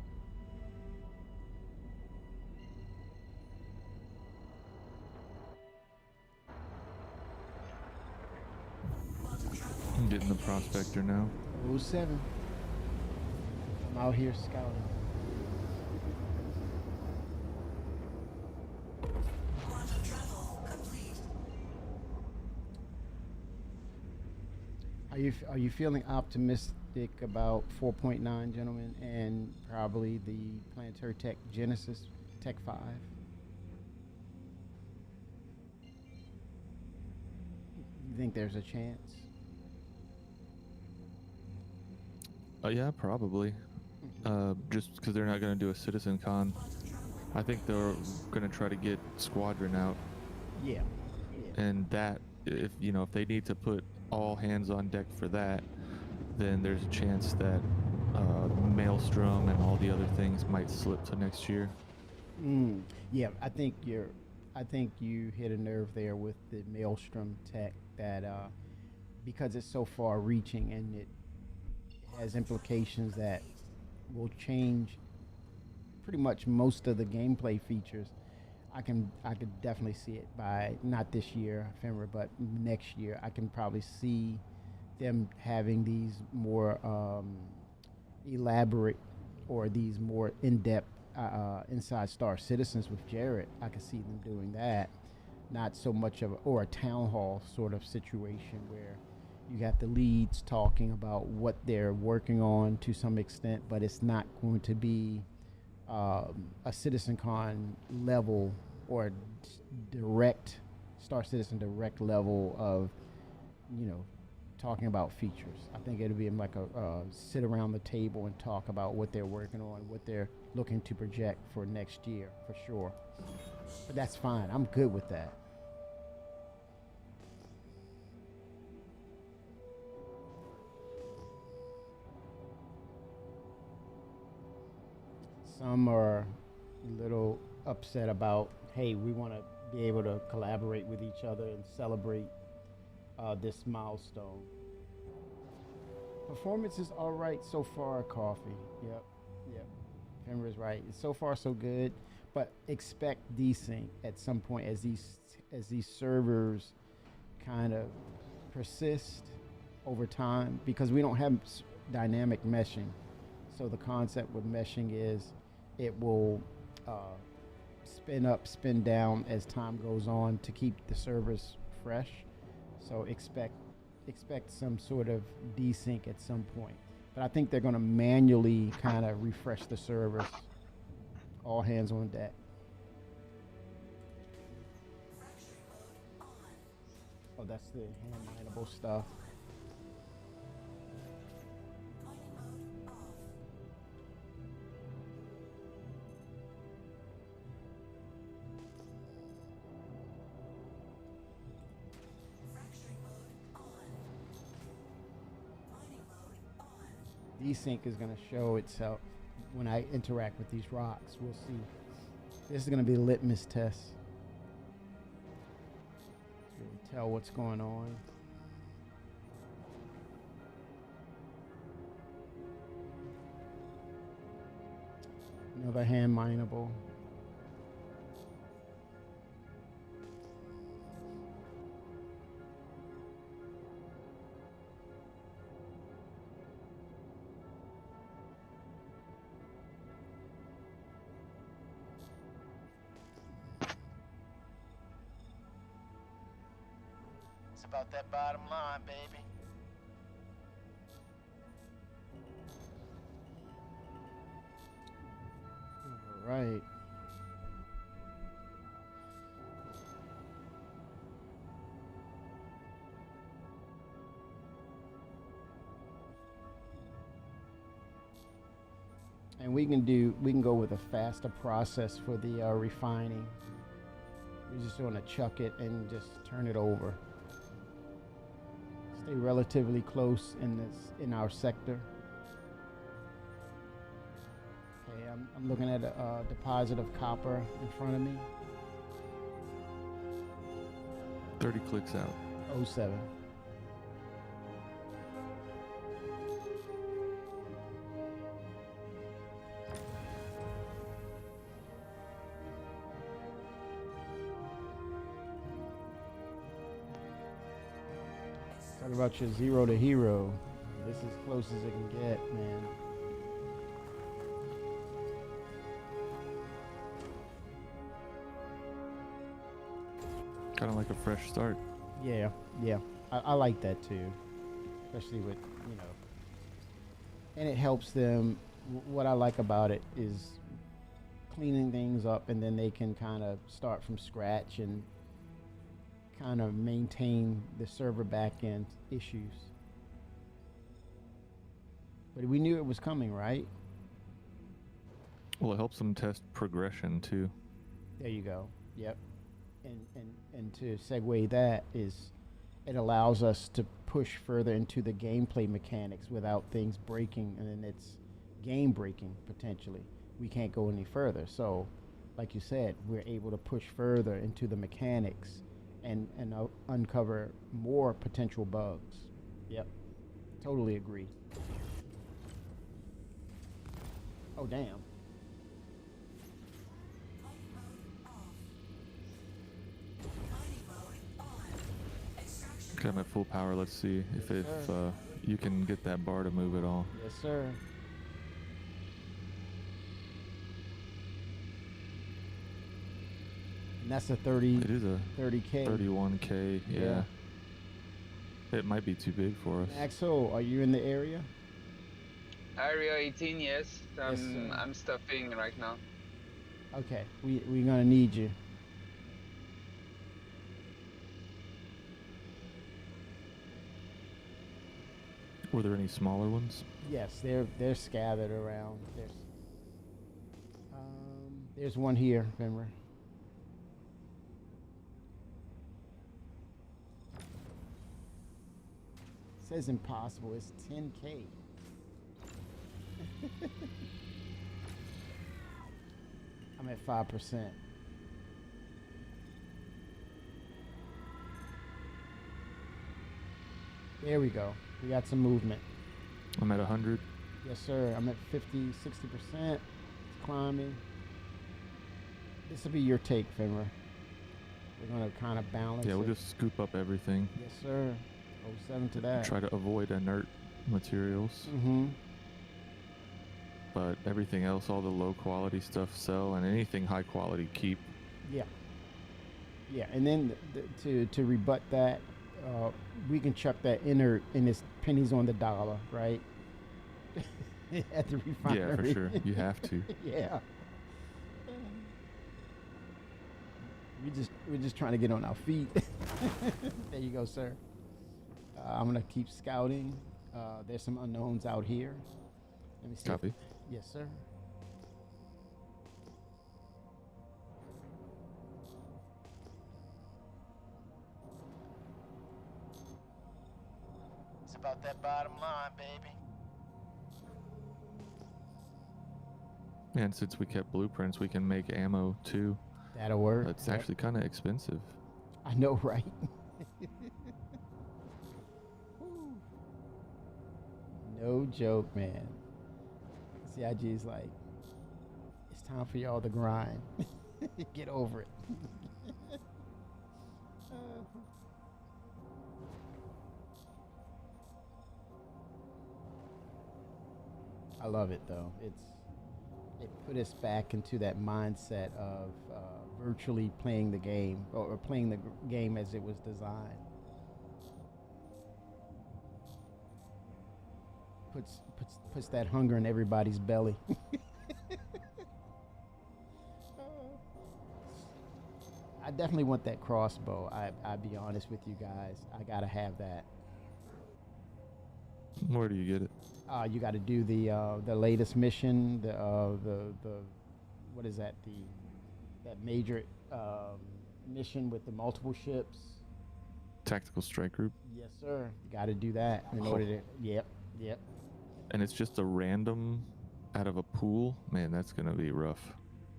I'm getting the prospector now. 07. I'm out here scouting. Are you feeling optimistic about 4.9, gentlemen, and probably the Planetary Tech Genesis Tech 5? You think there's a chance? Yeah, probably. Just because they're not going to do a Citizen Con. I think they're going to try to get Squadron out. Yeah. And that, if they need to put all hands on deck for that, then there's a chance that Maelstrom and all the other things might slip to next year. Yeah, I think you hit a nerve there with the Maelstrom tech, that because it's so far reaching and it has implications that will change pretty much most of the gameplay features. I could definitely see it by not this year, Fenrir, but next year. I can probably see them having these more elaborate or these more in-depth inside Star Citizens with Jared. I could see them doing that. Not so much of a town hall sort of situation where you got the leads talking about what they're working on to some extent, but it's not going to be a CitizenCon level or direct Star Citizen direct level of, talking about features. I think it'll be like a sit around the table and talk about what they're working on, what they're looking to project for next year, for sure. But that's fine. I'm good with that. Some are a little upset about, hey, we want to be able to collaborate with each other and celebrate this milestone. Performance is all right so far, Coffee. Yep. Fenrir is right. It's so far so good, but expect desync at some point as these servers kind of persist over time, because we don't have dynamic meshing. So the concept with meshing is it will spin up, spin down as time goes on to keep the servers fresh. So expect some sort of desync at some point. But I think they're going to manually kind of refresh the servers. All hands on deck. Oh, that's the hand mineable stuff. Desync is going to show itself when I interact with these rocks. We'll see. This is going to be a litmus test. Really tell what's going on. Another hand mineable. It's about that bottom line, baby. All right. And we can go with a faster process for the refining. We're just going to chuck it and just turn it over. Stay relatively close in our sector. Okay, I'm looking at a deposit of copper in front of me. 30 clicks out. 07. Talk about your 0 to hero. This is as close as it can get, man. Kind of like a fresh start. Yeah, yeah. I like that too. Especially with, you know. And it helps them. What I like about it is cleaning things up, and then they can kind of start from scratch and kind of maintain the server backend issues. But we knew it was coming, right? Well, it helps them test progression too. There you go. Yep. And to segue that is, it allows us to push further into the gameplay mechanics without things breaking, and then it's game breaking potentially. We can't go any further. So, like you said, we're able to push further into the mechanics and uncover more potential bugs. Yep. Totally agree. Oh, damn. Okay, I'm at full power. Let's see if you can get that bar to move at all. Yes, sir. And that's a 30. It is a 30K. 31K. Yeah. It might be too big for us. Axel, are you in the area? Area 18, yes. Yes, sir. I'm stuffing right now. Okay, we're gonna need you. Were there any smaller ones? Yes, they're scattered around. There's one here, remember? Says impossible. It's 10K. I'm at 5%. There we go. We got some movement. I'm at 100. Yes, sir. I'm at 50, 60%. It's climbing. This will be your take, Fenrir. We're going to kind of balance Yeah, it. we'll just scoop up everything. Yes, sir. 07 to that. Try to avoid inert materials. Mm-hmm. But everything else, all the low quality stuff, sell, and anything high quality, keep. Yeah. Yeah, and then to rebut that, we can chuck that inert in this pennies on the dollar, right? At the refinery. Yeah, for sure. You have to. Yeah. We're just trying to get on our feet. There you go, sir. I'm gonna keep scouting. There's some unknowns out here. Let me see. Copy. Yes, sir. It's about that bottom line, baby. And since we kept blueprints, we can make ammo too. That'll work. It's actually kind of expensive. I know, right? No joke, man. CIG is like, time for y'all to grind. Get over it. I love it though. It put us back into that mindset of virtually playing the game or playing the game as it was designed. Puts that hunger in everybody's belly. I definitely want that crossbow. I'll be honest with you guys. I gotta have that. Where do you get it? You got to do the latest mission. The what is that? That major mission with the multiple ships. Tactical strike group. Yes, sir. You got to do that in order to. Yep. And it's just a random out of a pool. Man, that's gonna be rough.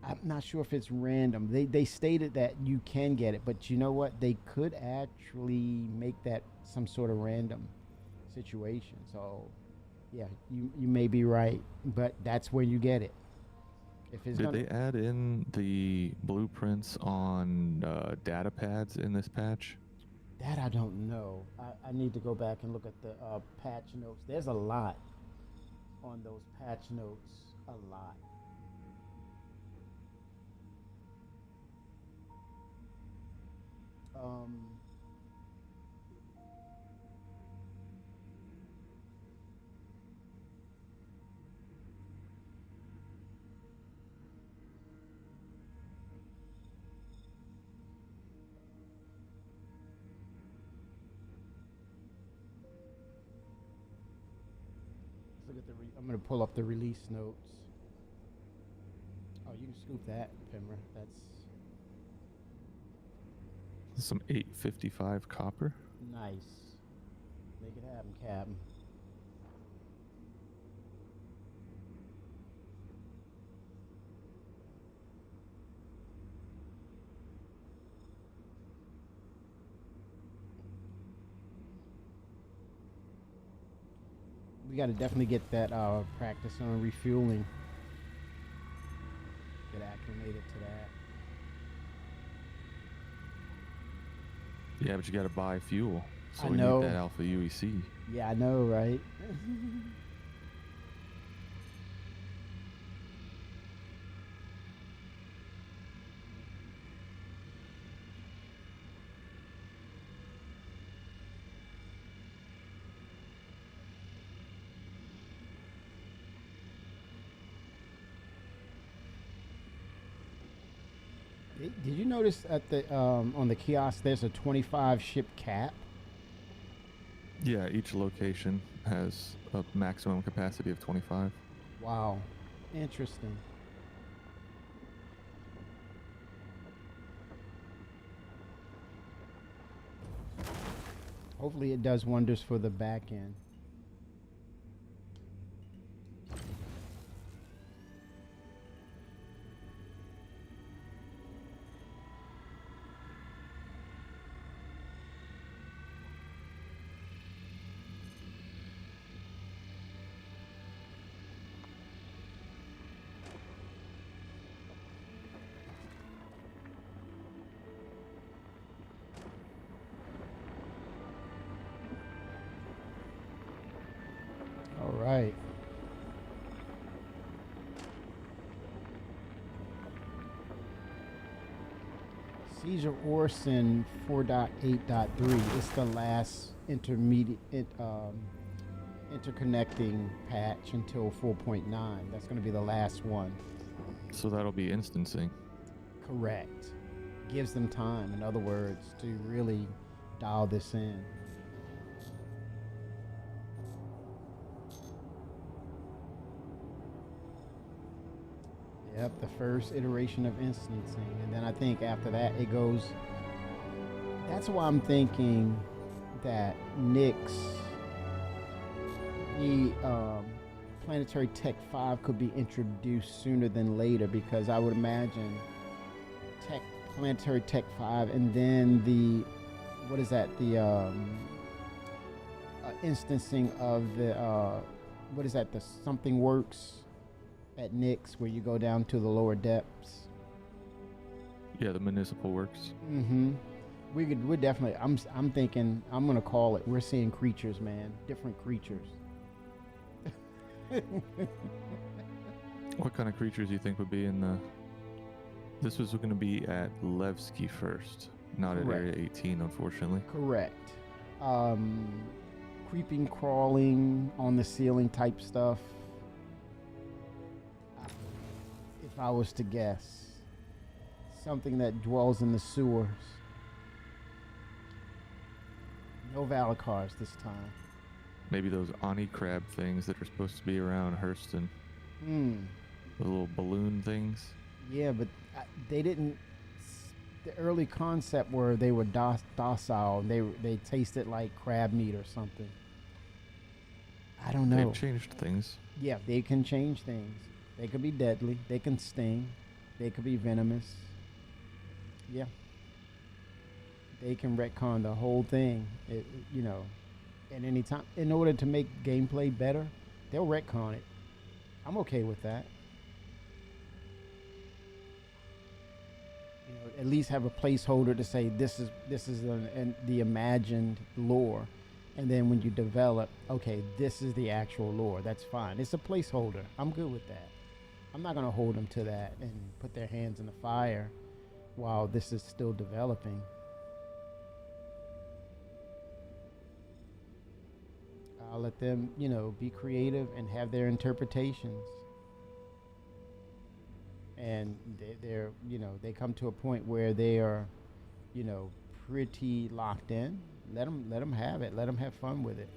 I'm not sure if it's random. They stated that you can get it, but you know what? They could actually make that some sort of random situation. So, yeah, you may be right, but that's where you get it. If it's Did they add in the blueprints on data pads in this patch? That I don't know. I need to go back and look at the patch notes. There's a lot on those patch notes. A lot. Look at I'm going to pull up the release notes. Oh, you can scoop that, Pimmer. That's Some 855 copper. nice. Make it happen, Captain. We got to definitely get that practice on refueling. Get acclimated to that. Yeah, but you got to buy fuel. So I we know. need that Alpha UEC. Yeah, I know, right? Did you notice at the on the kiosk there's a 25 ship cap? Yeah, each location has a maximum capacity of 25. Wow, interesting. Hopefully it does wonders for the back end. All right. Caesar Orson 4.8.3 is the last interconnecting patch until 4.9. That's going to be the last one. So that'll be instancing. Correct. Gives them time, in other words, to really dial this in. Yep, the first iteration of instancing. And then I think after that it goes. That's why I'm thinking that Nyx, the Planetary Tech 5 could be introduced sooner than later, because I would imagine Planetary Tech 5 and then the, what is that, the instancing of the, what is that, the Something Works at Nick's where you go down to the lower depths. Yeah, the municipal works. Mm-hmm. We're definitely. I'm thinking. I'm gonna call it. We're seeing creatures, man. Different creatures. What kind of creatures do you think would be in the? This was going to be at Levski first, not at Correct. Area 18, unfortunately. Correct. Creeping, crawling on the ceiling type stuff. If I was to guess, something that dwells in the sewers. No Valicars this time. Maybe those Ani crab things that are supposed to be around Hurston. The little balloon things. Yeah, but they didn't. The early concept where they were docile. They tasted like crab meat or something. I don't know. They've changed things. Yeah, they can change things. They could be deadly. They can sting. They could be venomous. Yeah. They can retcon the whole thing. At any time. In order to make gameplay better, they'll retcon it. I'm okay with that. At least have a placeholder to say this is the imagined lore, and then when you develop, okay, this is the actual lore. That's fine. It's a placeholder. I'm good with that. I'm not gonna hold them to that and put their hands in the fire while this is still developing. I'll let them, be creative and have their interpretations. And they come to a point where they are, pretty locked in. Let them have it. Let them have fun with it.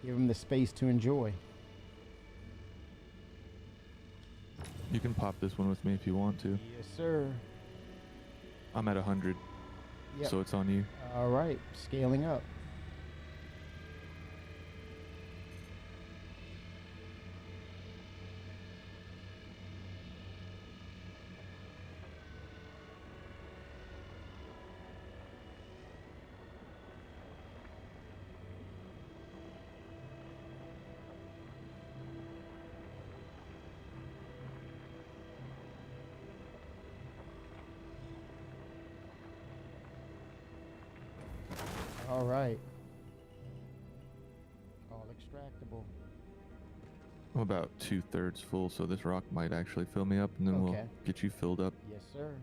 Give them the space to enjoy. You can pop this one with me if you want to. Yes, sir. I'm at 100, Yep. so it's on you. All right, scaling up. All right. All extractable. I'm about 2/3 full, so this rock might actually fill me up, and then Okay. we'll get you filled up. Yes, sir.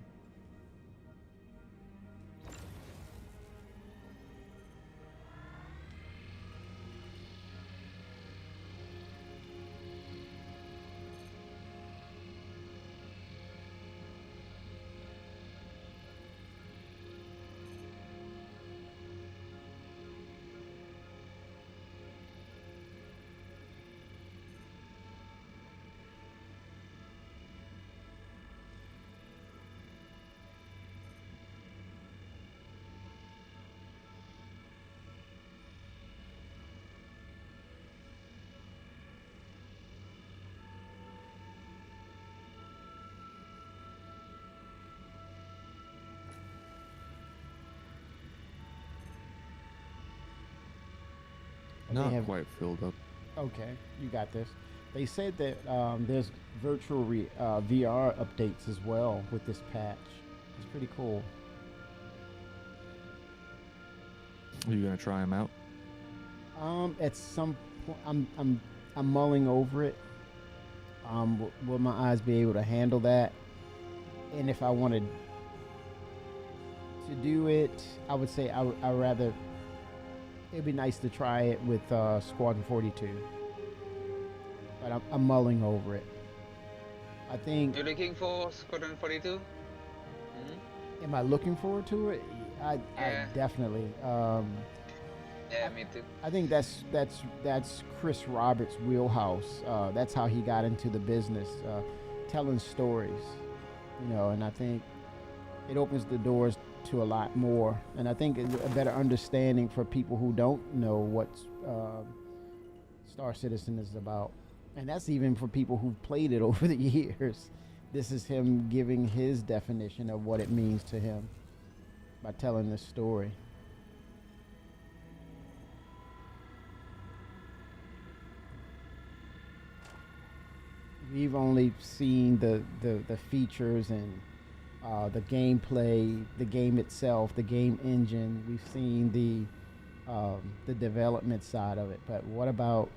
They Not have- quite filled up. Okay, you got this. They said that there's virtual VR updates as well with this patch. It's pretty cool. Are you gonna try them out? At some point, I'm mulling over it. Will my eyes be able to handle that? And if I wanted to do it, I would say I rather. It'd be nice to try it with Squadron 42, but I'm mulling over it. I think. You're looking for Squadron 42? Am I looking forward to it? I Yeah. definitely. Yeah, me too. I think that's Chris Roberts' wheelhouse. That's how he got into the business, telling stories, and I think it opens the doors to a lot more. And I think it's a better understanding for people who don't know what Star Citizen is about. And that's even for people who've played it over the years. This is him giving his definition of what it means to him by telling this story. we've only seen the features and the gameplay, the game itself, the game engine. We've seen the development side of it. But what about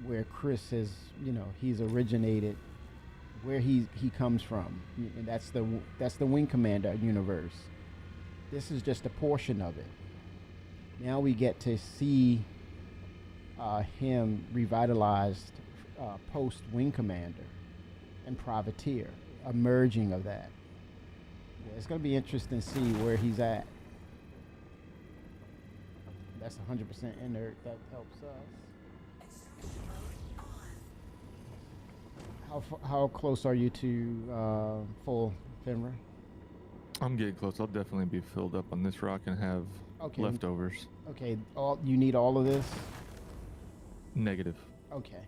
where Chris has, he's originated, where he comes from? And that's the Wing Commander universe. This is just a portion of it. Now we get to see him revitalized post Wing Commander and Privateer, a merging of that. Yeah, it's going to be interesting to see where he's at. That's 100% inert. That helps us. How close are you to full, Finra? I'm getting close. I'll definitely be filled up on this rock and have leftovers. Okay, you need all of this? Negative. Okay.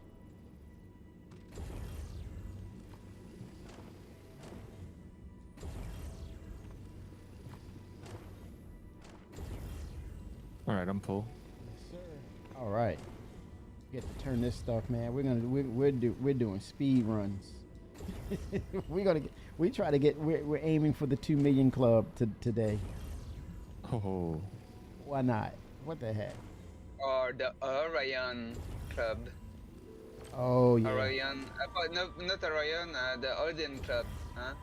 All right, I'm full. Yes, sir. All right. Get to turn this stuff, man. We're doing speed runs. We're aiming for the 2 million club today. Oh. Why not? What the heck? Or the Orion Club. Oh yeah. Orion, not Orion, the Odin Club, huh?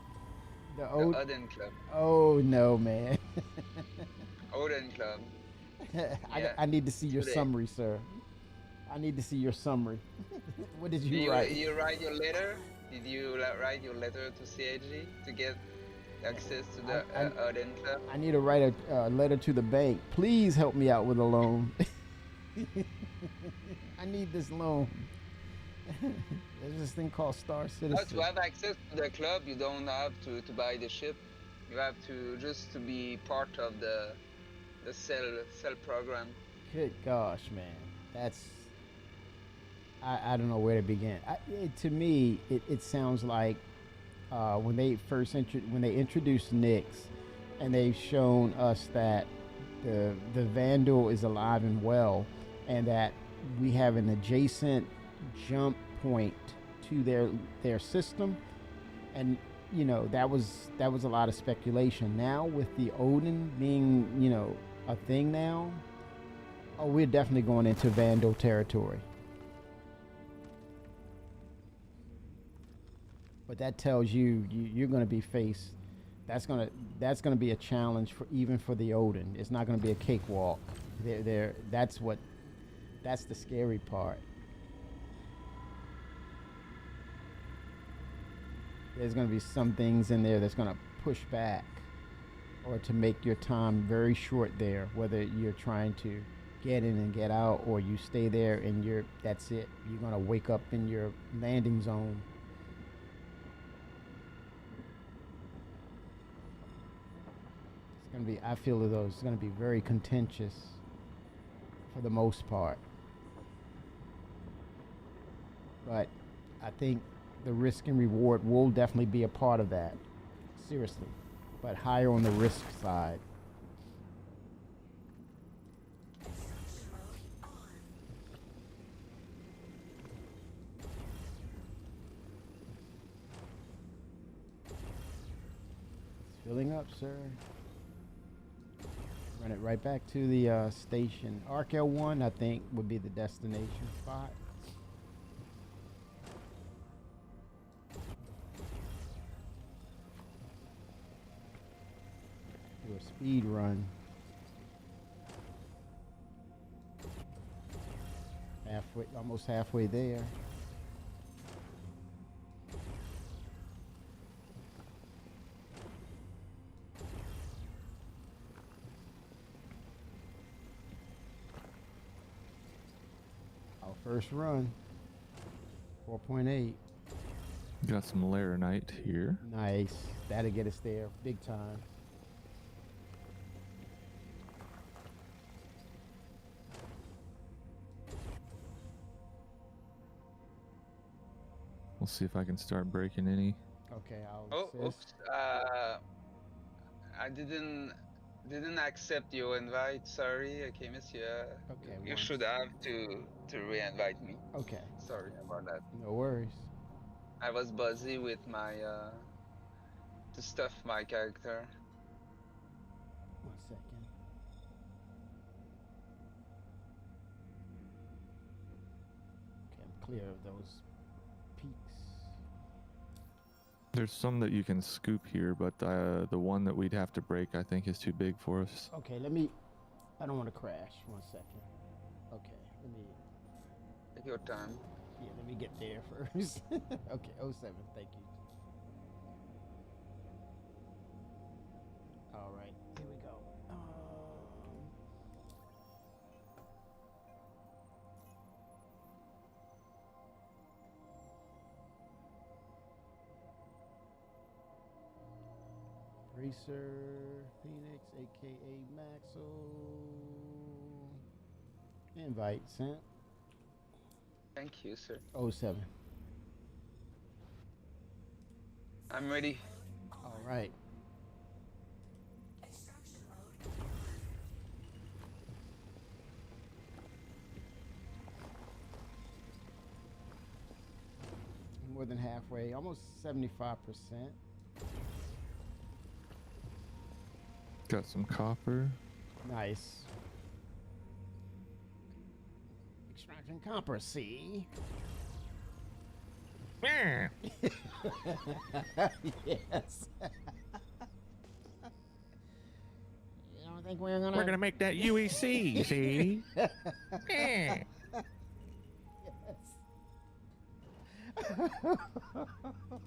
The Odin Club. Oh no, man. Odin Club. I need to see your summary, sir. I need to see your summary. What did you write? You write your letter? Did you write your letter to CHG to get access to the Odin Club? I need to write a letter to the bank. Please help me out with a loan. I need this loan. There's this thing called Star Citizen. To have access to the club, you don't have to buy the ship. You have to just to be part of the cell program. Good gosh, man. That's I don't know where to begin. To me, it sounds like when they introduced Nyx, and they've shown us that the Vandal is alive and well, and that we have an adjacent jump point to their system, and that was a lot of speculation. Now with the Odin being a thing now, we're definitely going into Vandal territory. But that tells you're going to be faced. That's going to be a challenge even for the Odin. It's not going to be a cakewalk. That's the scary part. There's going to be some things in there that's going to push back, or to make your time very short there. Whether you're trying to get in and get out, or you stay there and that's it. You're going to wake up in your landing zone. I feel as though it's going to be very contentious for the most part. But I think the risk and reward will definitely be a part of that. Seriously. But higher on the risk side. It's filling up, sir. Run it right back to the station. Arc L1, I think, would be the destination spot. Do a speed run. Almost halfway there. First run, 4.8. Got some Laranite here. Nice. That'll get us there big time. We'll see if I can start breaking any. Okay, I'll assist. Oops. I didn't accept your invite. Sorry, okay, monsieur. Okay. You should have to re-invite me. Okay. Sorry about that. No worries. I was busy with my to stuff my character. 1 second. Okay, I'm clear of those peaks. There's some that you can scoop here, but the one that we'd have to break, I think, is too big for us. Okay, let me. I don't want to crash. 1 second. Okay, let me. Take your time. Yeah, let me get there first. Okay, 07. Thank you. All right, here we go. Racer Phoenix, aka Maxo. Invite sent. Thank you, sir. 07. I'm ready. All right. More than halfway, almost 75%. Got some copper. Nice. Extraction copper, see? Yes. You don't think we're gonna make that UEC, see? Yes.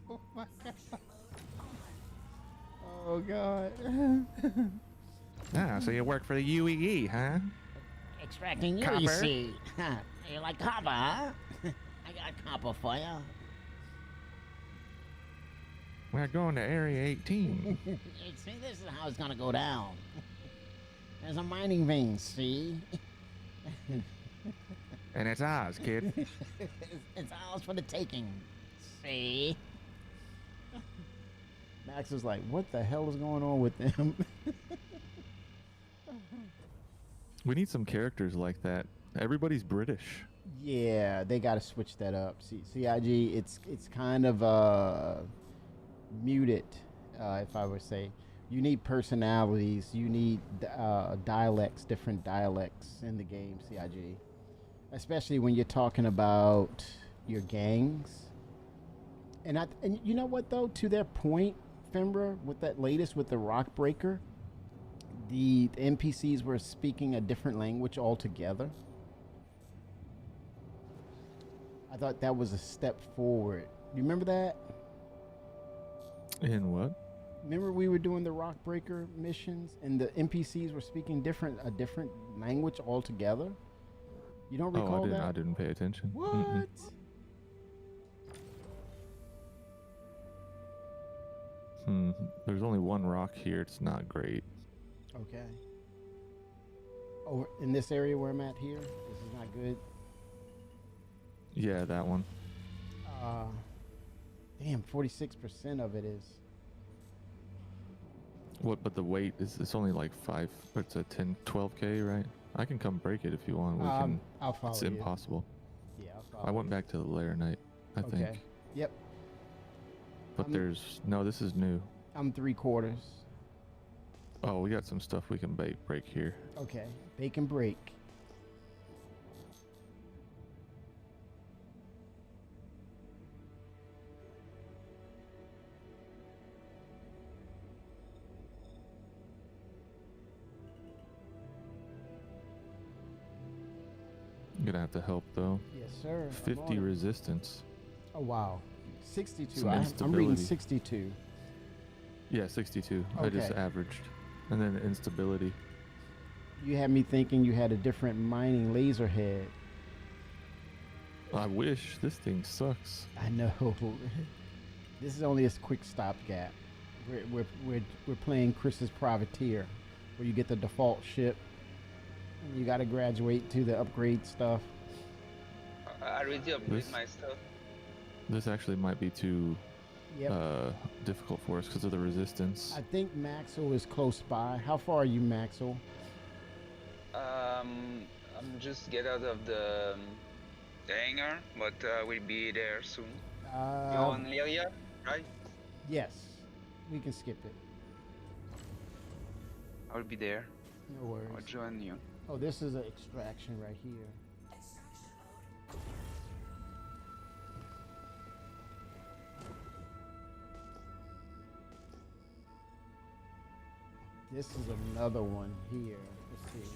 Oh my god. Oh god. Ah, so you work for the UEE, huh? Extracting you, Copper. you see. You like copper, huh? I got copper for you. We're going to Area 18. See, this is how it's gonna go down. There's a mining vein, see? And it's ours, kid. It's ours for the taking. See? Max was like, what the hell is going on with them? We need some characters like that. Everybody's British. Yeah, they gotta switch that up. See, CIG, it's kind of muted, if I would say. You need personalities, you need dialects, different dialects in the game, CIG. Especially when you're talking about your gangs. And you know what though, to their point, Fembra, with that latest with the Rock Breaker, the NPCs were speaking a different language altogether. I thought that was a step forward. You remember that? In what? Remember we were doing the Rock Breaker missions and the NPCs were speaking a different language altogether? You don't recall that? I didn't pay attention. What? Mm-mm. There's only one rock here. It's not great. Okay. Over in this area where I'm at here, this is not good. Yeah, that one. Damn, 46% of it is. What? But the weight is, it's only like 5. It's a 10, 12K, right? I can come break it if you want. We can. I'll follow It's you. impossible. Yeah, I'll follow I went you. back to the lair night, I think. Okay. Yep. But no, this is new. I'm 3/4. Oh, we got some stuff we can break here. Okay. Bacon break. I'm gonna have to help though. Yes, sir. I'm 50 on it. resistance. Oh wow. 62. Some I'm reading instability. 62. Yeah, 62. I just Okay. averaged. And then instability. You had me thinking you had a different mining laser head. I wish. This thing sucks. I know. This is only a quick stopgap. We're playing Chris's Privateer, where you get the default ship. And you got to graduate to the upgrade stuff. I already upgrade This- my stuff. This actually might be too Yep. difficult for us because of the resistance. I think Maxwell is close by. How far are you, Maxwell? I'm just get out of the hangar, but we'll be there soon. You on Lyria, right? Yes, we can skip it. I'll be there. No worries. I'll join you. Oh, this is an extraction right here. This is another one here. Let's see.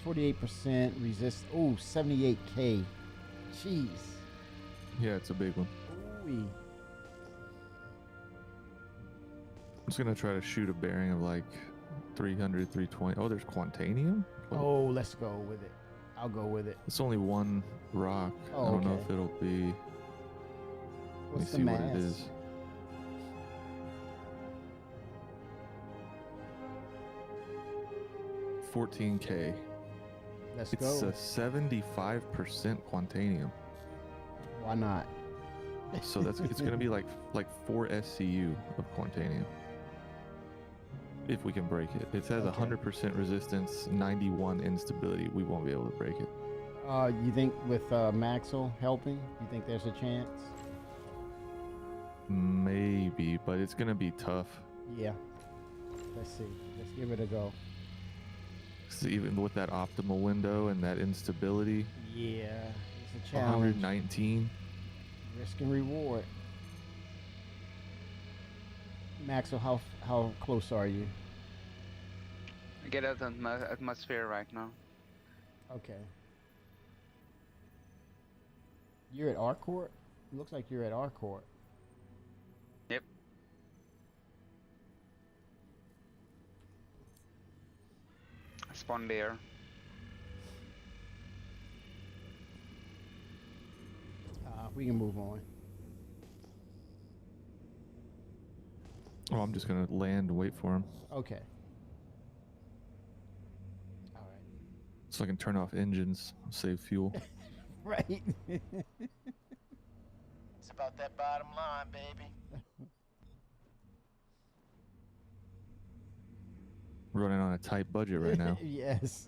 48% resist. Oh, 78K. Jeez. Yeah, it's a big one. Ooh. I'm just gonna try to shoot a bearing of like 300, 320. Oh, there's Quantanium? Oh, let's go with it. I'll go with it. It's only one rock. Oh, I don't know okay. if it'll be. What's Let me the see what it mass? is. $14K. Let's It's go. a 75% Quantanium. Why not? So that's it's gonna be like 4 SCU of Quantanium. If we can break it. It says Okay. 100% resistance, 91 instability. We won't be able to break it. You think with Maxwell helping, you think there's a chance? Maybe, but it's gonna be tough. Yeah. Let's see. Let's give it a go. 'Cause even with that optimal window and that instability, Yeah, it's a challenge. 119. Risk and reward. Maxwell, how close are you? I get out of my atmosphere right now. Okay. You're at Arcourt? Looks like you're at Arcourt. Yep. I spawned there. We can move on. Oh, I'm just gonna land and wait for him Okay. All right. so I can turn off engines, save fuel. Right. It's about that bottom line, baby. Running on a tight budget right now. Yes.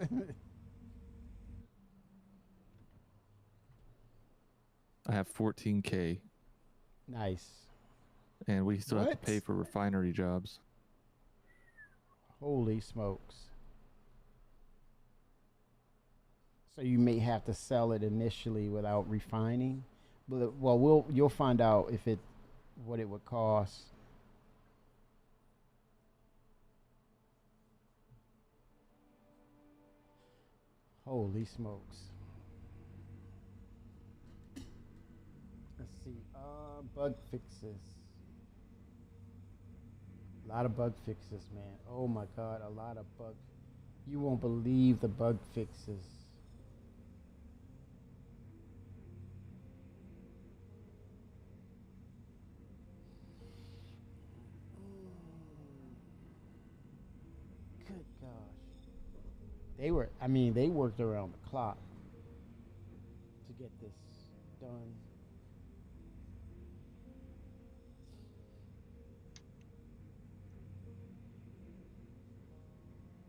I have 14K, Nice. and we still have to What? pay for refinery jobs. Holy smokes. So you may have to sell it initially without refining. But well, you'll find out if what it would cost. Holy smokes. Let's see. Bug fixes. A lot of bug fixes, man. Oh my god, a lot of bug. You won't believe the bug fixes. Good gosh. They worked around the clock to get this done.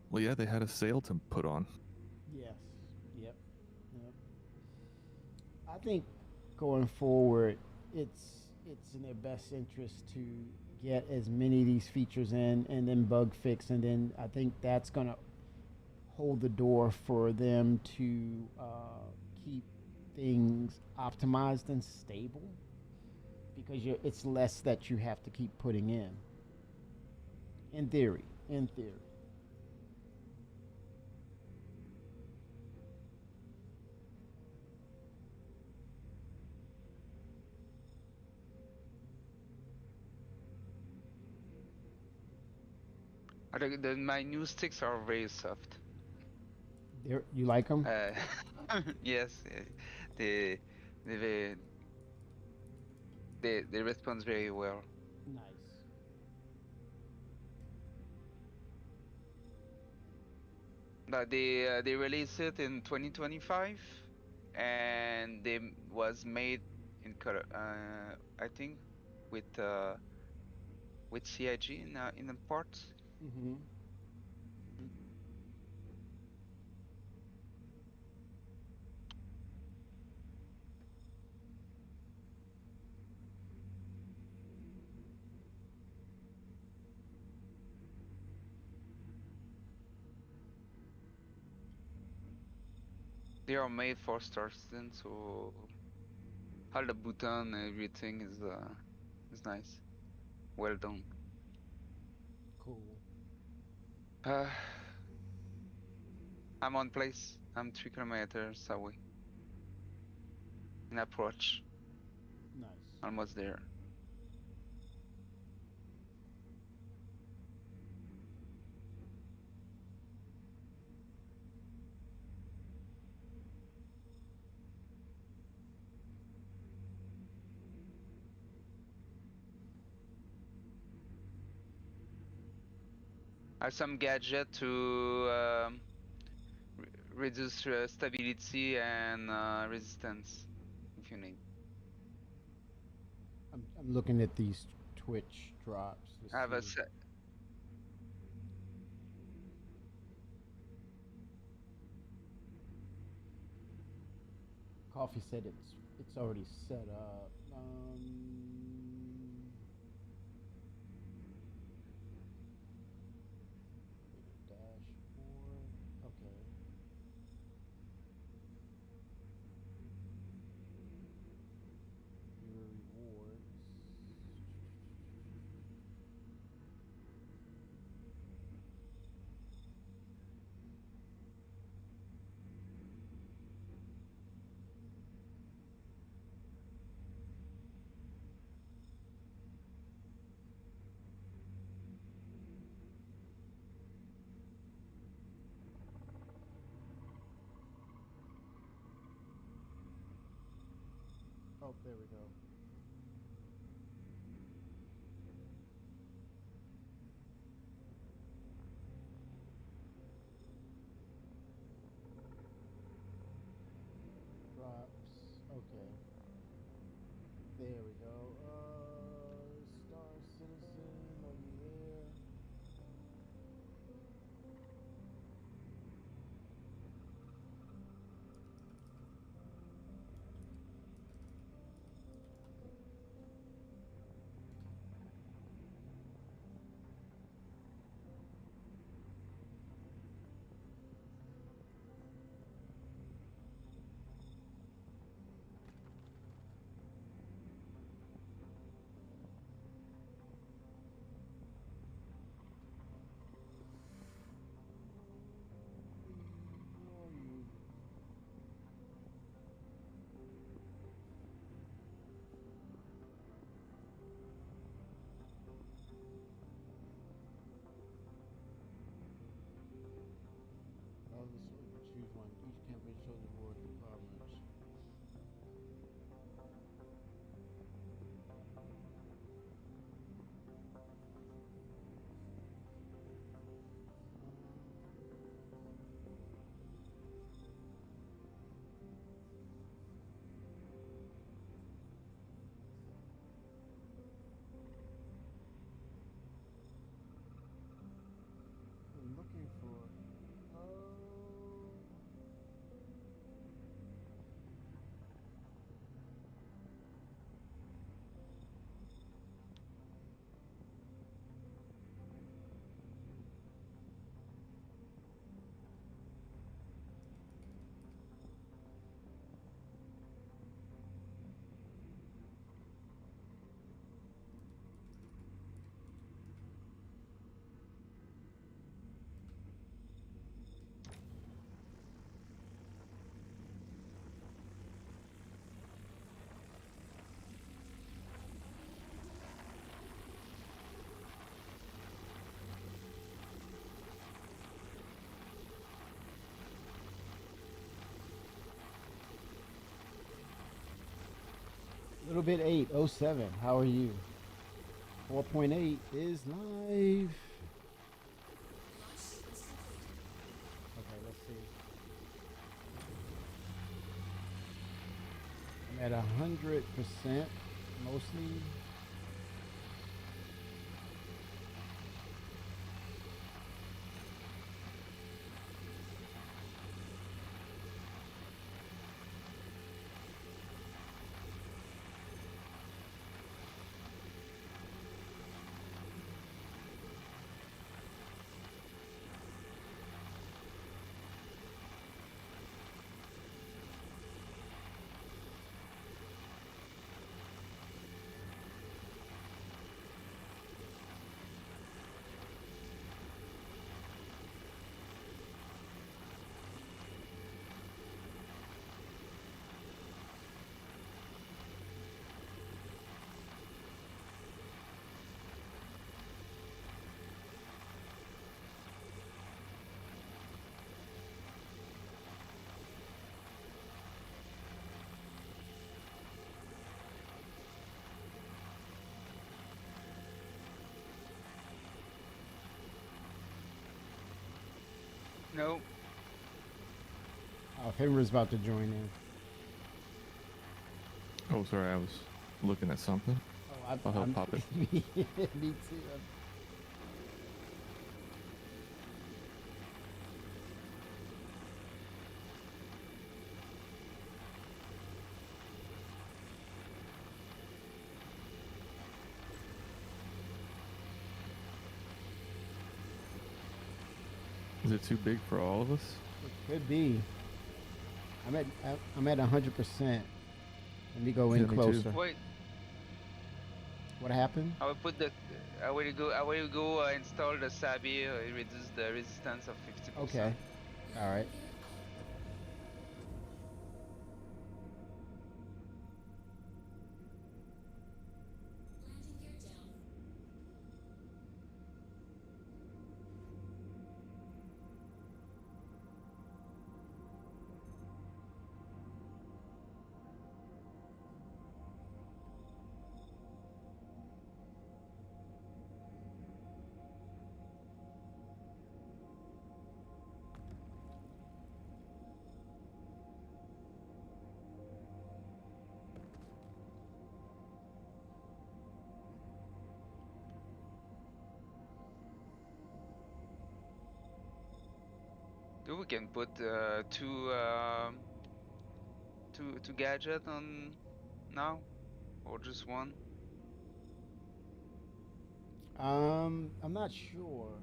Well, yeah, they had a sale to put on. Yes. Yep. I think going forward, it's in their best interest to get as many of these features in, and then bug fix, and then I think that's gonna hold the door for them to keep things optimized and stable, because it's less that you have to keep putting in. In theory. My new sticks are very soft. You like them? Yes, they they respond very well. Nice. But they released it in 2025, and they was made in I think with CIG in the parts. Mm-hmm. They are made for Star Citizen, so all the button, everything is nice. Well done. Cool. I'm on place. I'm 3 kilometers away. In approach. Nice. Almost there. Have some gadget to reduce stability and resistance if you need. I'm looking at these Twitch drops. To I have a see. set. Coffee said it's already set up. Dashboard. Okay. Your rewards. Oh, there we go. Drops. Okay. There we go. Star Citizen over there. Where are you? Oh, this one. Choose one. Each campaign shows the reward for power merge. I'm looking for. Oh. Little bit 807. How are you? 4.8 is live. Okay, let's see. I'm at 100% mostly. No. Oh, Fenrir's about to join in. Oh, sorry, I was looking at something. Oh, I'll help pop it. Me too. Is it too big for all of us? It could be. I'm at 100%. Let me go in Yeah, me too. closer. Wait, What happened? I will put the. I will go install the Sabi. Reduce the resistance of 50%. Okay. All right. Do we can put two gadget on now, or just one? I'm not sure.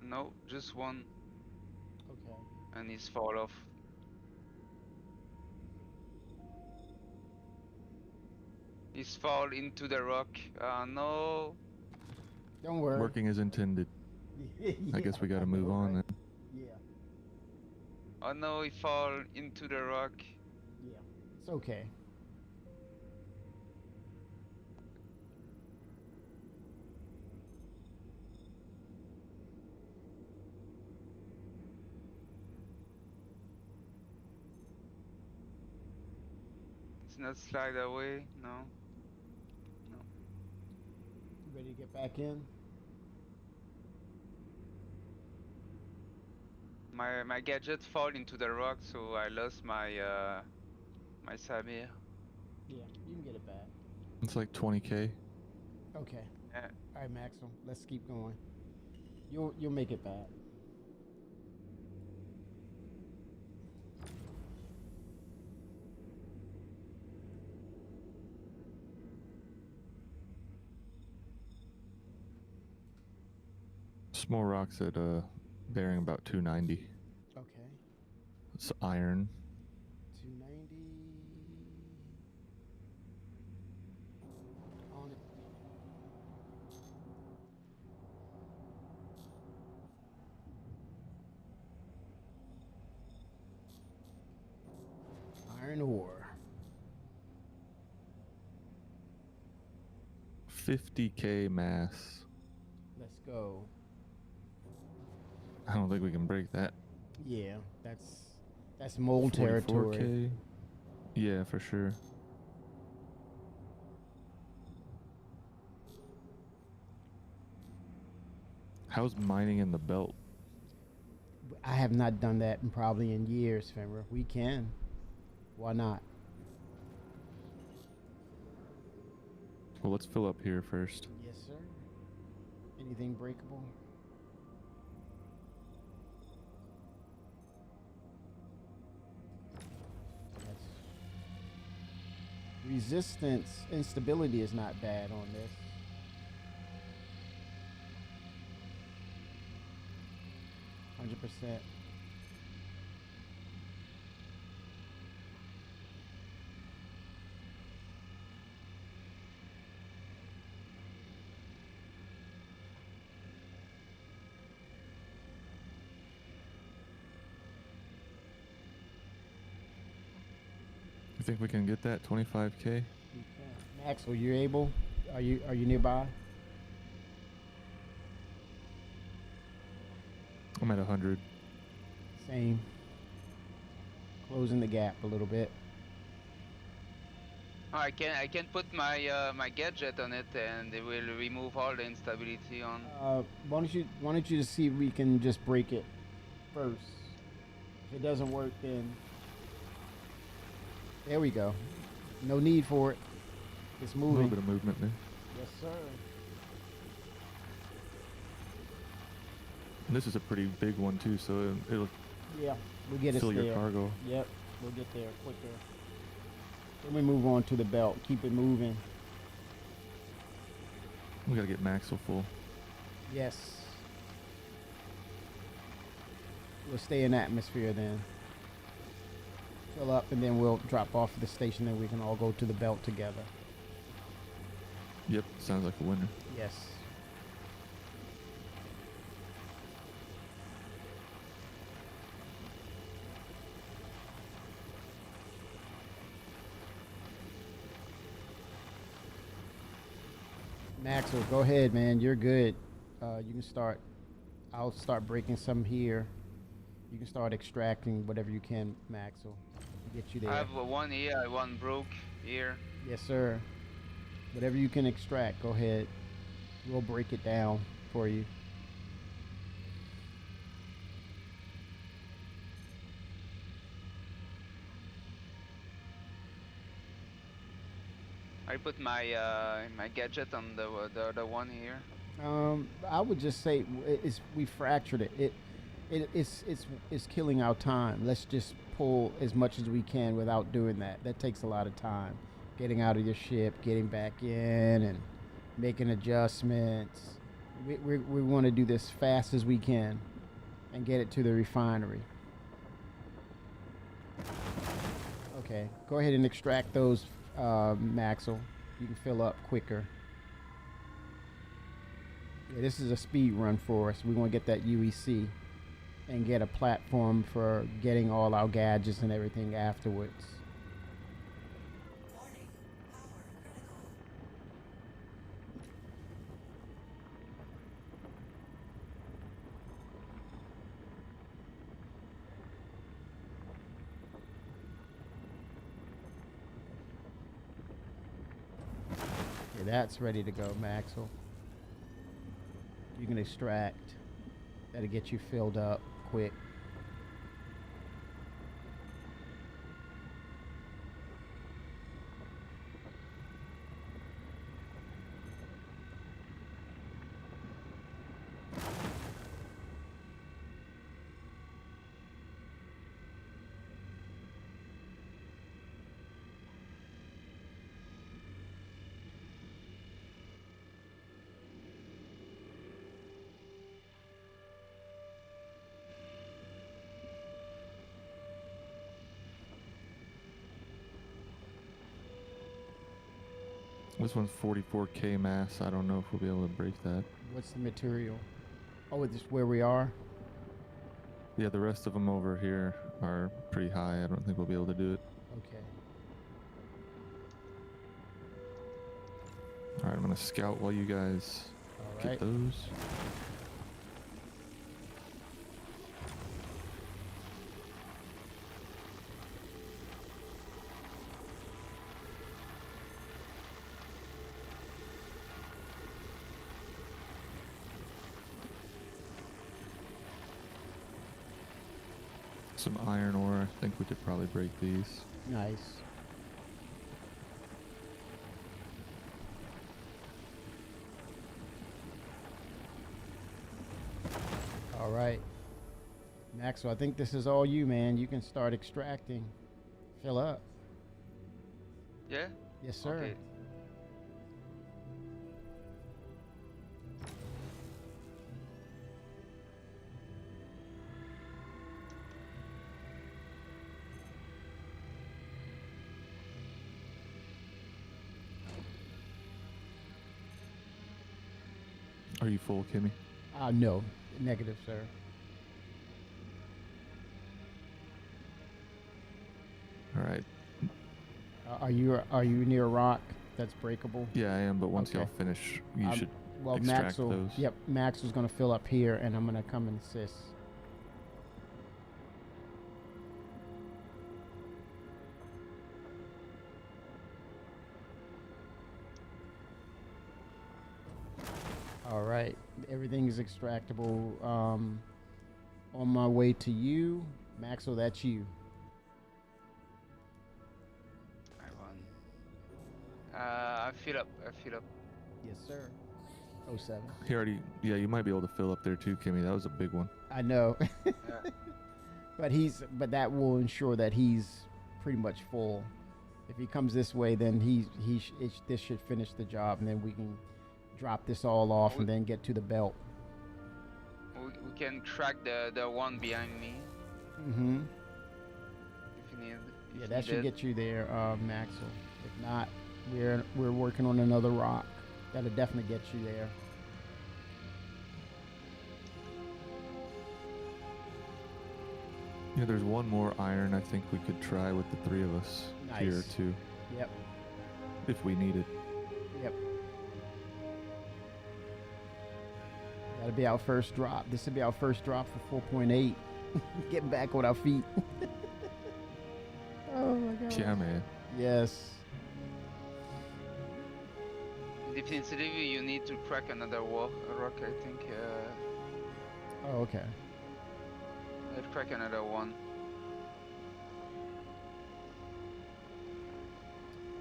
No, just one, Okay. and he's fall off. He's fall into the rock. No. Don't worry. Working as intended. I guess we got to move on then. Yeah. Oh no, he fall into the rock. Yeah. It's okay. It's not slide away. No. No. You ready to get back in? My gadget fall into the rock, so I lost my my Samir. Yeah. You can get it back. It's like 20K. Okay. Yeah. All right, Maxwell. Let's keep going. You'll make it back. Small rocks at bearing about 290. Okay. It's iron. 290. On it. Iron ore. 50K mass. Let's go. I don't think we can break that. Yeah, that's mold territory. 44K. Yeah, for sure. How's mining in the belt? I have not done that probably in years, Fenrir. We can. Why not? Well, let's fill up here first. Yes, sir. Anything breakable? That's resistance, instability is not bad on this. think we can get that 25K? Maxwell, you able? Are you nearby? I'm at 100. Same. Closing the gap a little bit. Oh, I can put my my gadget on it, and it will remove all the instability on. Why don't you just see if we can just break it first? If it doesn't work, then there we go. No need for it. It's A moving. little bit of movement there. Yes, sir. And this is a pretty big one too, so it'll Yeah, we'll get us fill there. your cargo. Yep, we'll get there quicker. Then we move on to the belt. Keep it moving. We gotta get Maxwell full. Yes. We'll stay in atmosphere then. Fill up, and then we'll drop off at the station, and we can all go to the belt together. Yep, sounds like a winner. Yes. Maxwell, go ahead, man. You're good. You can start. I'll start breaking some here. You can start extracting whatever you can, Maxwell. Get you there. I have one here, one broke here. Yes, sir. Whatever you can extract, go ahead. We'll break it down for you. I put my my gadget on the other one here. I would just say we fractured it. It's killing our time. Let's just pull as much as we can without doing that. That takes a lot of time. Getting out of your ship, getting back in, and making adjustments. We want to do this fast as we can and get it to the refinery. Okay, go ahead and extract those, Maxwell. You can fill up quicker. Yeah, this is a speed run for us. We want to get that UEC and get a platform for getting all our gadgets and everything afterwards. Okay, that's ready to go, Maxwell. You can extract. That'll get you filled up quick. This one's 44K mass. I don't know if we'll be able to break that. What's the material? Oh, is this where we are? Yeah, the rest of them over here are pretty high. I don't think we'll be able to do it. Okay. All right, I'm gonna scout while you guys All get right. those. Some iron ore. I think we could probably break these. Nice. All right. Maxwell, I think this is all you, man. You can start extracting. Fill up. Yeah? Yes, sir. Okay. Are you full, Kimmy? No. Negative, sir. All right. Are you near a rock that's breakable? Yeah, I am. But once Okay. y'all finish, you should Well, extract Max will. those. Yep, Max was gonna fill up here, and I'm gonna come and assist. All right, everything is extractable. On my way to you, Maxwell. That's you. I won. I fill up. Yes, sir. 07. He already. Yeah, you might be able to fill up there too, Kimmy. That was a big one. I know. Yeah. But that will ensure that he's pretty much full. If he comes this way, then this should finish the job, and then we can drop this all off and then get to the belt. We can track the one behind me Mm-hmm. if you need. Yeah, if that should needed. get you there, Maxwell. If not, we're working on another rock. That'll definitely get you there. Yeah, there's one more iron I think we could try with the three of us here Nice. too, Yep. if we need it. Yep. That'll be our first drop. This will be our first drop for 4.8. Getting back on our feet. Oh my god. Yeah, man. Yes. Definitively, you need to crack another rock. I think. Oh, okay. Let's crack another one.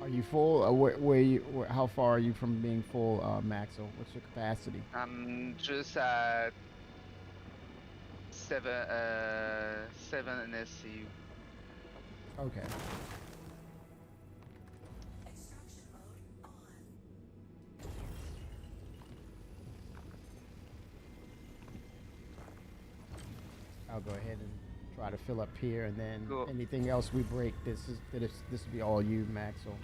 Are you full? How far are you from being full, Maxwell? What's your capacity? I'm just at 7 in SCU. Okay. I'll go ahead and try to fill up here, and then Cool. anything else we break, this will be all you, Maxwell.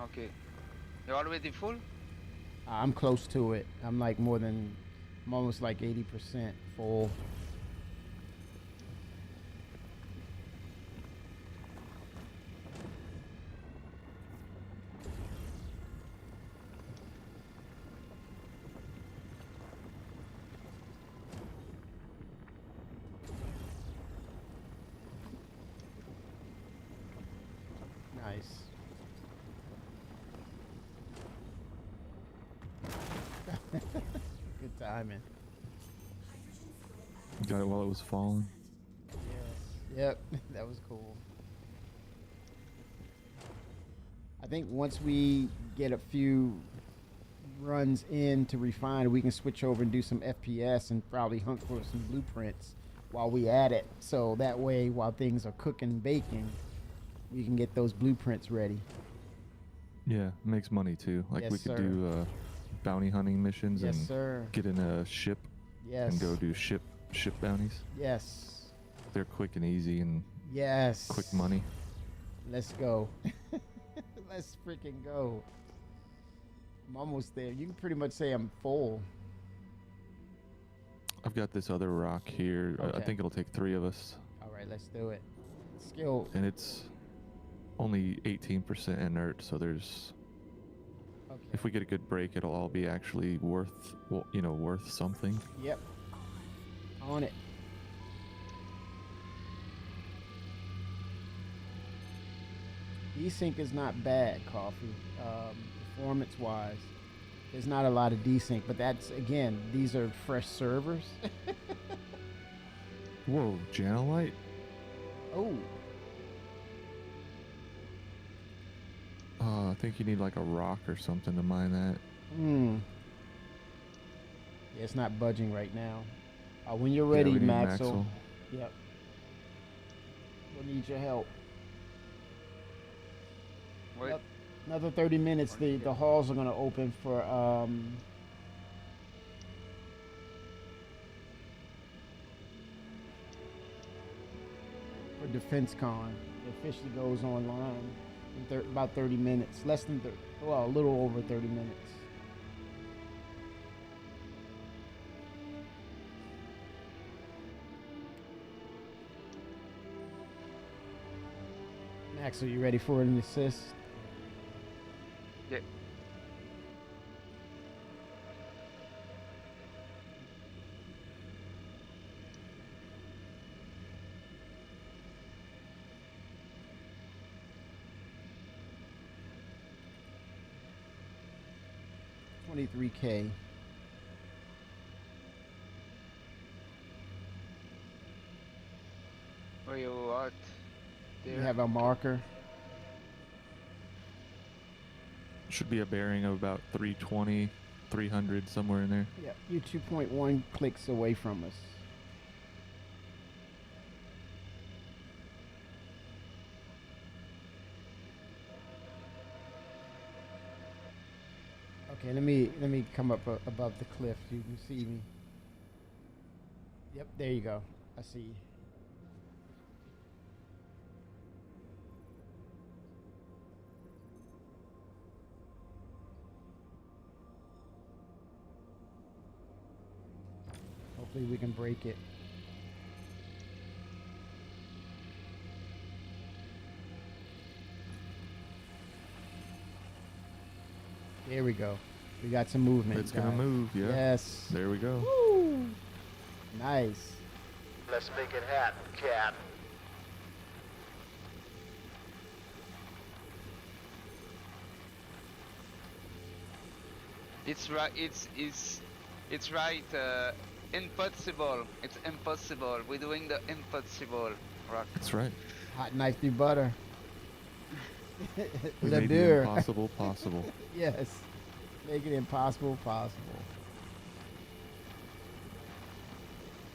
Okay. You're already full? I'm close to it. I'm almost like 80% full. Nice. Good timing. Got it while it was falling. Yes. Yep. That was cool. I think once we get a few runs in to refine, we can switch over and do some FPS and probably hunt for some blueprints while we at it. So that way, while things are cooking and baking, we can get those blueprints ready. Yeah, makes money too. Like Yes, we could sir. do bounty hunting missions Yes, and sir. get in a ship Yes. and go do ship bounties. Yes. They're quick and easy and Yes. quick money. Let's go. Let's freaking go. I'm almost there. You can pretty much say I'm full. I've got this other rock here. I Okay. think it'll take three of us, All right, let's do it. Skill. and it's only 18% inert. So there's, Okay. if we get a good break, it'll all be actually worth, worth something. Yep. On it. Desync is not bad, Coffee. Performance-wise, there's not a lot of desync, but that's, again, these are fresh servers. Whoa, Janolite? Oh, I think you need like a rock or something to mine that. Yeah, it's not budging right now. When you're ready, we need Maxwell. Yep. We'll need your help. Wait. Yep. Another 30 minutes. The halls are gonna open for Defense Con. It officially goes online in about 30 minutes. Less than 30. Well, a little over 30 minutes. Max, are you ready for an assist? Yeah. $23K. Where you at? You There. have a marker. Should be a bearing of about 320, 300, somewhere in there. Yep, you're 2.1 clicks away from us. Okay, let me come up above the cliff so you can see me. Yep, there you go. I see you. Hopefully we can break it. There we go. We got some movement. It's gonna guys. move, yeah. Yes. There we go. Woo! Nice. Let's make it happen, Cap. It's right. It's right. Impossible. It's impossible. We're doing the impossible, Rock. That's right. Hot knife through butter. We Le made the beer. impossible possible. Yes. Make it impossible possible.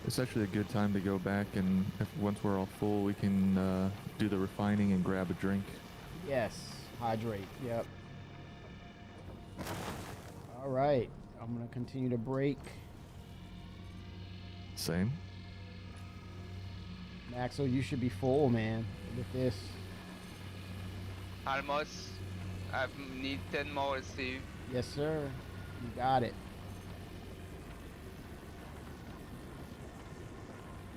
It's actually a good time to go back, and once we're all full, we can do the refining and grab a drink. Yes. Hydrate. Yep. All right. I'm going to continue to break. Same. Maxwell, you should be full, man. Look at this. Almost. I need 10 more, Steve. Yes, sir. You got it.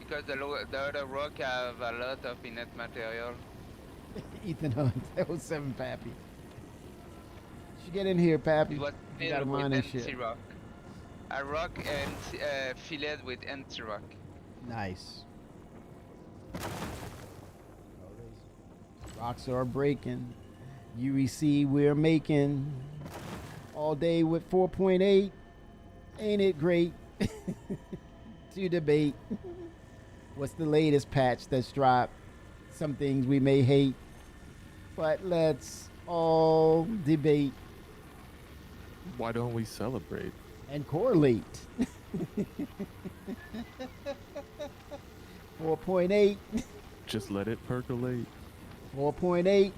Because the other rock have a lot of inert material. Ethan Hunt. 07 Pappy. You get in here, Pappy. It was You got a filled mine with and shit. anti-rock. A rock and filled with anti-rock. Nice. Rocks are breaking. UEC we're making. All day with 4.8. Ain't it great? To debate. What's the latest patch that's dropped? Some things we may hate. But let's all debate Why don't we celebrate? and correlate. 4.8. Just let it percolate. 4.8.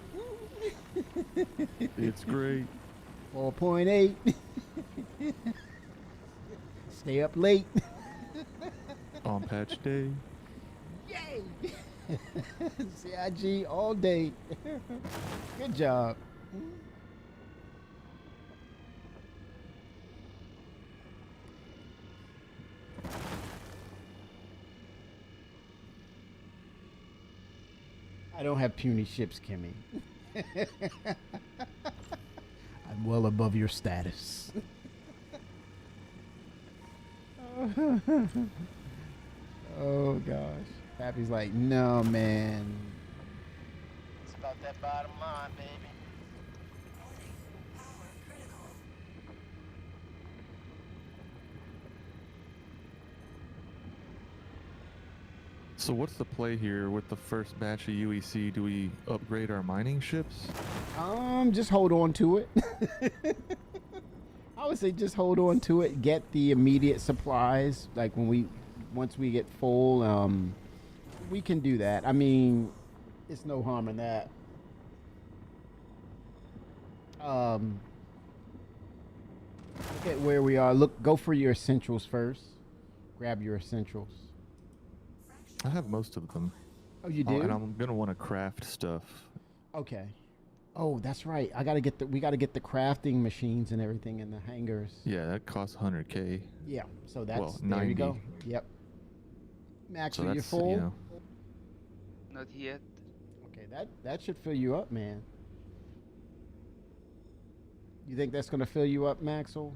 It's great. 4.8. Stay up late. On patch day. Yay! CIG all day. Good job. I don't have puny ships, Kimmy. I'm well above your status. Oh gosh. Pappy's like, no man. It's about that bottom line, baby. So what's the play here with the first batch of UEC? Do we upgrade our mining ships? Just hold on to it. I would say just hold on to it. Get the immediate supplies. Like once we get full, we can do that. I mean, it's no harm in that. Look at where we are. Go for your essentials first. Grab your essentials. I have most of them. Oh, you do? And I'm gonna want to craft stuff. Okay. Oh, that's right. We gotta get the crafting machines and everything in the hangars. Yeah, that costs 100K. Yeah. So that's Well, there you 90. go. Yep. Max, So are you that's, full? you know, Not yet. Okay, that should fill you up, man. You think that's gonna fill you up, Maxwell?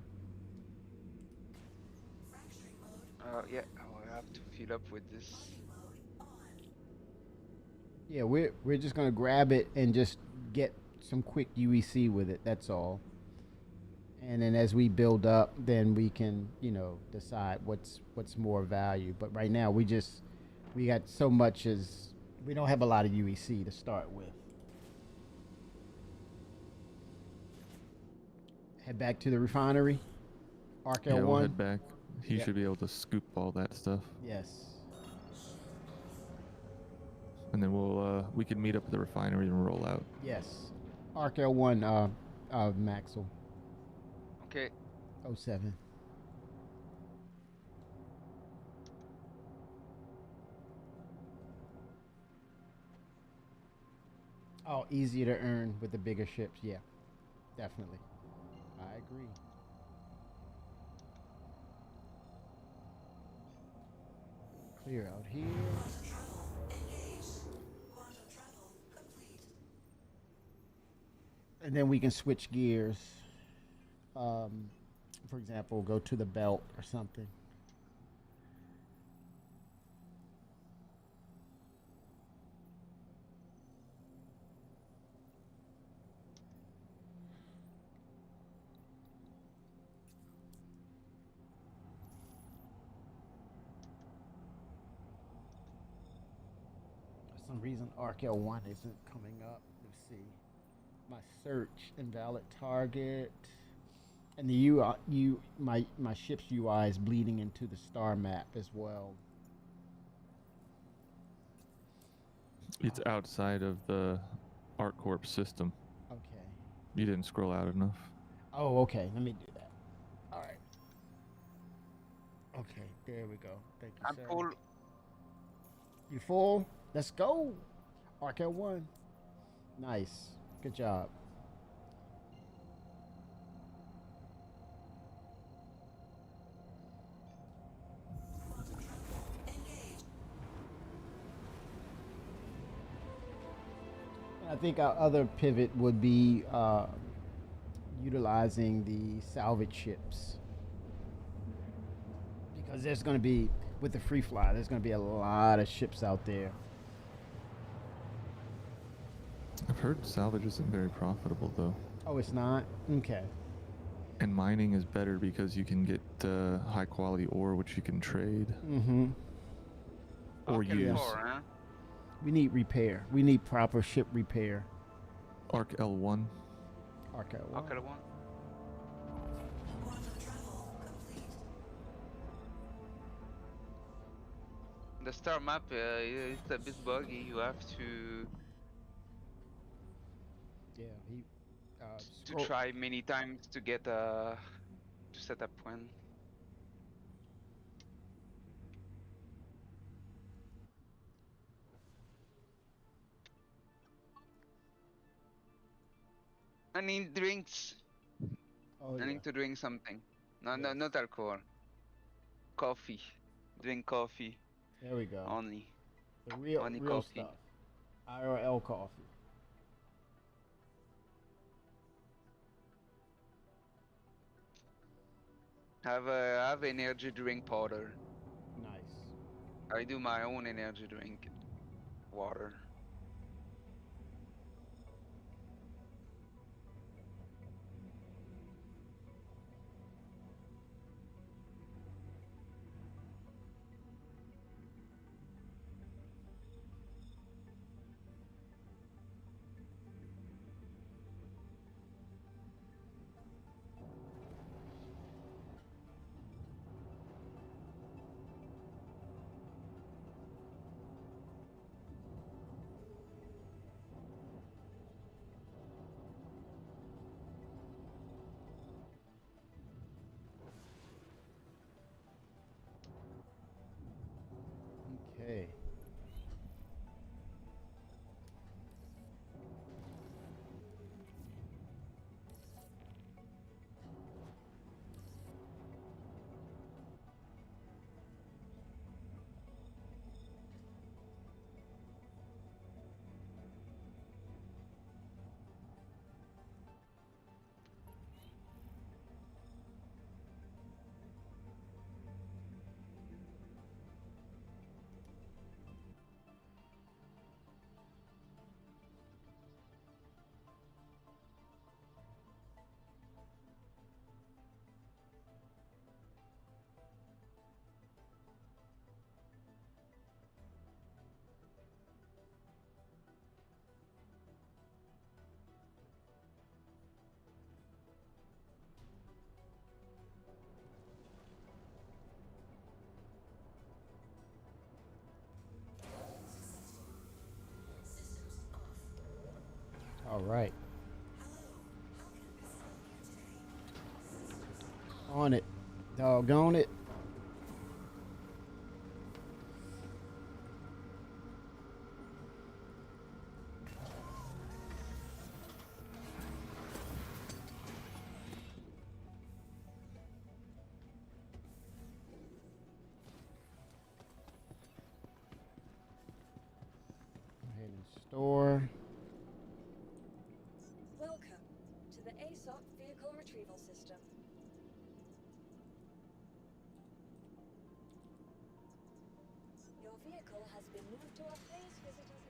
Yeah, I will have to fill up with this. Yeah, we're just gonna grab it and just get some quick UEC with it. That's all. And then as we build up, then we can, decide what's more value. But right now, we got so much as we don't have a lot of UEC to start with. Head back to the refinery. Arc Yeah, L1. we'll head back. He Yeah. should be able to scoop all that stuff, Yes. and then we can meet up at the refinery and roll out. Yes. Arc L1. Maxwell. Okay. 07. Oh, easier to earn with the bigger ships. Yeah, definitely. I agree. Clear out here. And then we can switch gears. For example, go to the belt or something. For some reason, Arc L1 isn't coming up. Let's see. My search, invalid target. And the UI, my ship's UI is bleeding into the star map as well. It's outside of the ArcCorp system. Okay. You didn't scroll out enough. Oh, okay. Let me do that. All right. Okay, there we go. Thank you, I'm sir. full. You full? Let's go. Arc L1. Nice. Good job. I think our other pivot would be utilizing the salvage ships. Because there's going to be, with the free fly, there's going to be a lot of ships out there. I've heard salvage isn't very profitable though. Oh, it's not? Okay. And mining is better because you can get high quality ore which you can trade Mm-hmm. or Okay, use. four, huh? We need repair. We need proper ship repair. Arc L1. Arc L1. Okay, one. The star map is a bit buggy. You have to Yeah, he. to try many times to get to set up one. I need drinks. Oh, I yeah. need to drink something. No, no, Yes. not alcohol. Coffee. Drink coffee There we go. only. The real, only real coffee. stuff. IRL coffee. Have energy drink powder. Nice. I do my own energy drink water. Okay. All right. On it. Doggone it. Go ahead and store. Welcome to the ASOP Vehicle Retrieval System. Your vehicle has been moved to our phase visitors.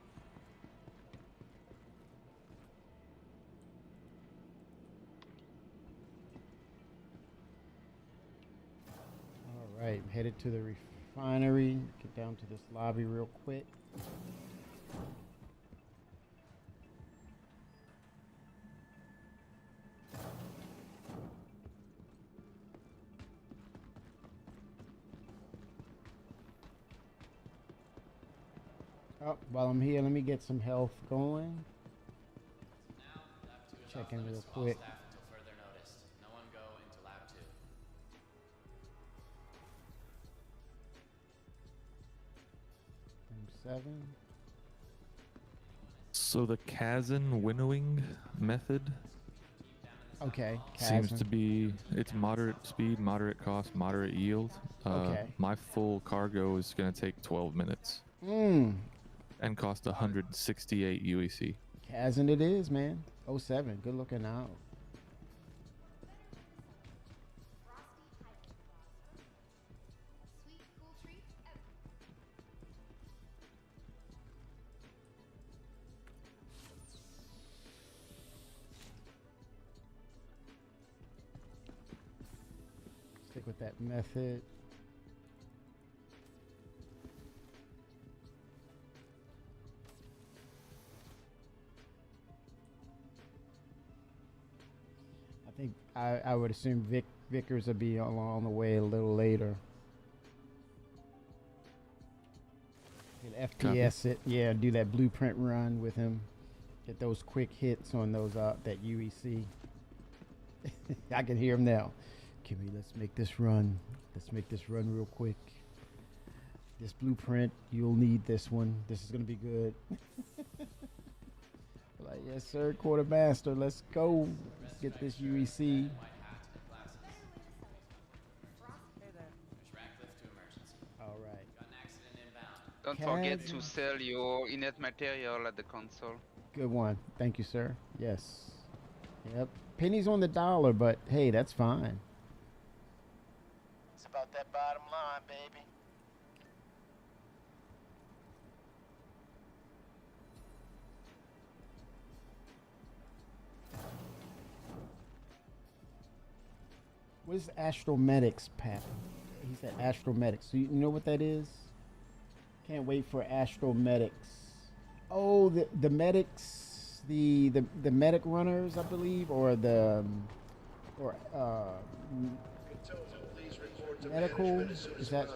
All right, headed to the refinery. Get down to this lobby real quick. Oh, while I'm here, let me get some health going. Check in real quick. Until further notice. No one go into lab 2. Room 7. So the Kazan winnowing method Okay. seems Kazan. to be it's moderate speed, moderate cost, moderate yield. Okay. My full cargo is going to take 12 minutes and cost 168 UEC. Kazan it is, man. 07. Good looking out. Sweet, cool treat. Stick with that method. I think I would assume Vickers will be along the way a little later. Get FPS it, yeah. Do that blueprint run with him. Get those quick hits on those that UEC. I can hear him now. Kimmy, let's make this run. Let's make this run real quick. This blueprint, you'll need this one. This is gonna be good. Like, yes, sir, quartermaster. Let's go. Let's get this UEC. All right. Don't forget Kazan. to sell your inert material at the console. Good one. Thank you, sir. Yes. Yep. Pennies on the dollar, but hey, that's fine. It's about that bottom line, baby. What is Astromedics, Pat? He said Astromedics. So you know what that is? Can't wait for Astromedics. Oh, the medics, the medic runners, I believe, or the medical. Is that?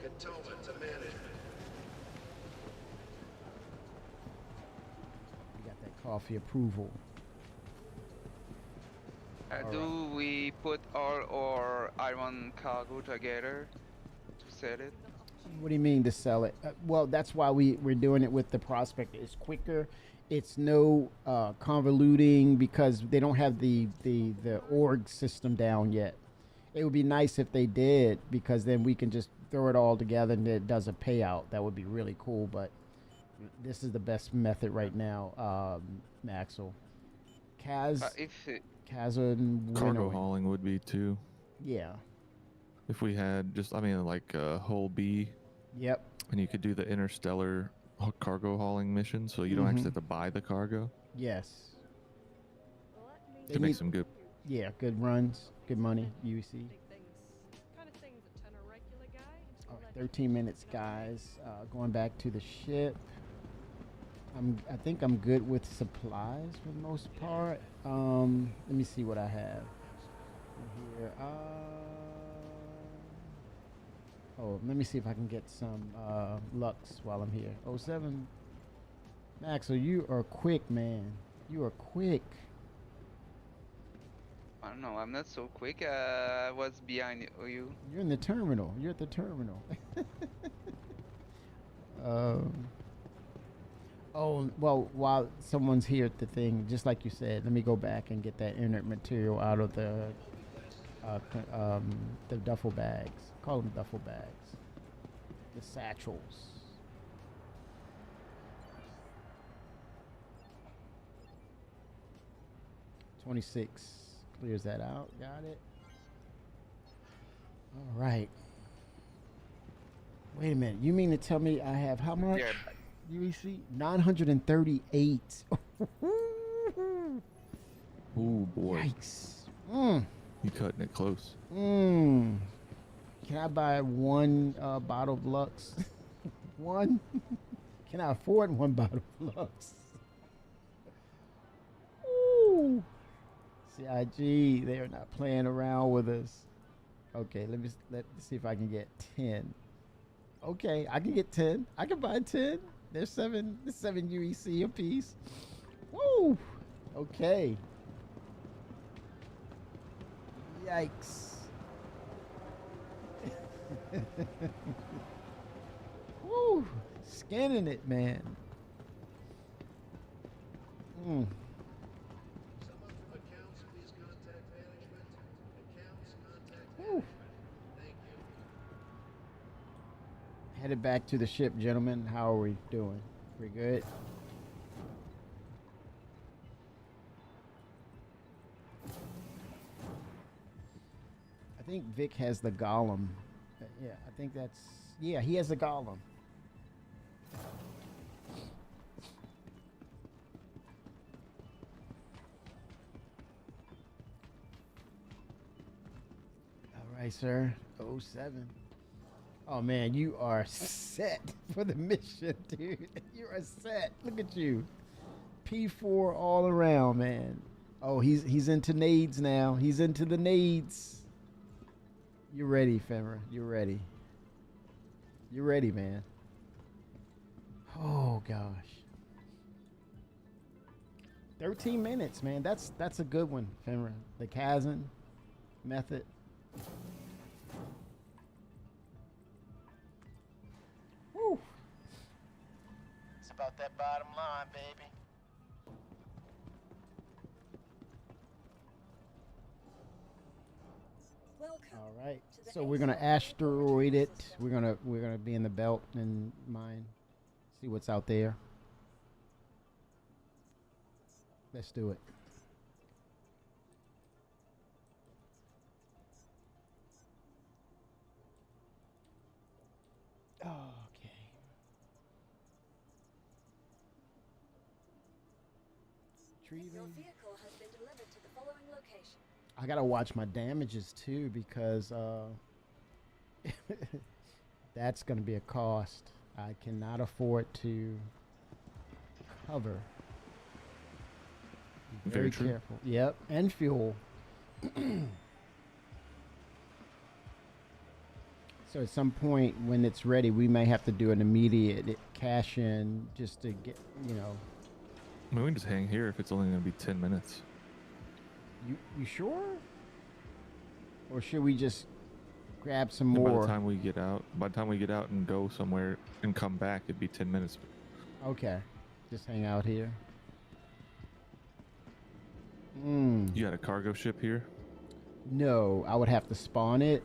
Cantonment to management. We got that coffee approval. Do we put all our iron cargo together to sell it? What do you mean to sell it? Well, that's why we're doing it with the prospect. It's quicker. It's no convoluting because they don't have the org system down yet. It would be nice if they did because then we can just throw it all together and it does a payout. That would be really cool. But this is the best method right now, Maxwell. Kazan Cargo winnowing. hauling would be too. Yeah. If we had just, I mean, like hull B. Yep. And you could do the interstellar cargo hauling mission, so you don't actually have to buy the cargo. Yes. To make some good. Yeah, good runs, good money, UEC. Kind of things that turn a regular guy into All right, 13 minutes, guys. Going back to the ship. I think I'm good with supplies for the most part. Let me see what I have here. Let me see if I can get some Lux while I'm here. 07. Maxwell, you are quick, man. You are quick. I don't know. I'm not so quick. I was behind you. You're in the terminal. You're at the terminal. Oh, well, while someone's here at the thing, just like you said, let me go back and get that inert material out of the duffel bags. Call them duffel bags. The satchels. $26 clears that out. Got it. All right. Wait a minute. You mean to tell me I have how much? Yeah. UEC 938. Oh boy. Yikes. Mm. You cutting it close. Mm. Can I buy one bottle of Lux? One? Can I afford one bottle of Lux? Ooh. CIG, they are not playing around with us. Okay, let's see if I can get 10. Okay, I can get 10. I can buy 10. There's seven UEC a piece. Woo! Okay. Yikes. Woo! Scanning it, man. Mm. Someone from accounts, please contact management. Accounts, contact Woo. management. Thank you. Headed back to the ship, gentlemen. How are we doing? We good? I think Vic has the golem. Yeah, I think that's... Yeah, he has the golem. All right, sir. 07. Oh, man, you are set for the mission, dude. You are set. Look at you. P4 all around, man. Oh, he's into nades now. He's into the nades. You're ready, Femra. You're ready. You're ready, man. Oh, gosh. 13 minutes, man. That's a good one, Femra. The Kazan method. Woo. It's about that bottom line, baby. Welcome. All right. to the So we're gonna Exo asteroid it. system. We're gonna be in the belt and mine. See what's out there. Let's do it. Okay. Your Retrieving. vehicle has been delivered to the following location. I gotta watch my damages too because that's gonna be a cost. I cannot afford to cover. Be Very very true. careful. Yep, and fuel. So at some point when it's ready, we may have to do an immediate cash in just to get, I mean, we can just hang here if it's only going to be 10 minutes. You sure? Or should we just grab some And by more? the time we get out and go somewhere and come back, it'd be 10 minutes. Okay. Just hang out here. You got a cargo ship here? No, I would have to spawn it.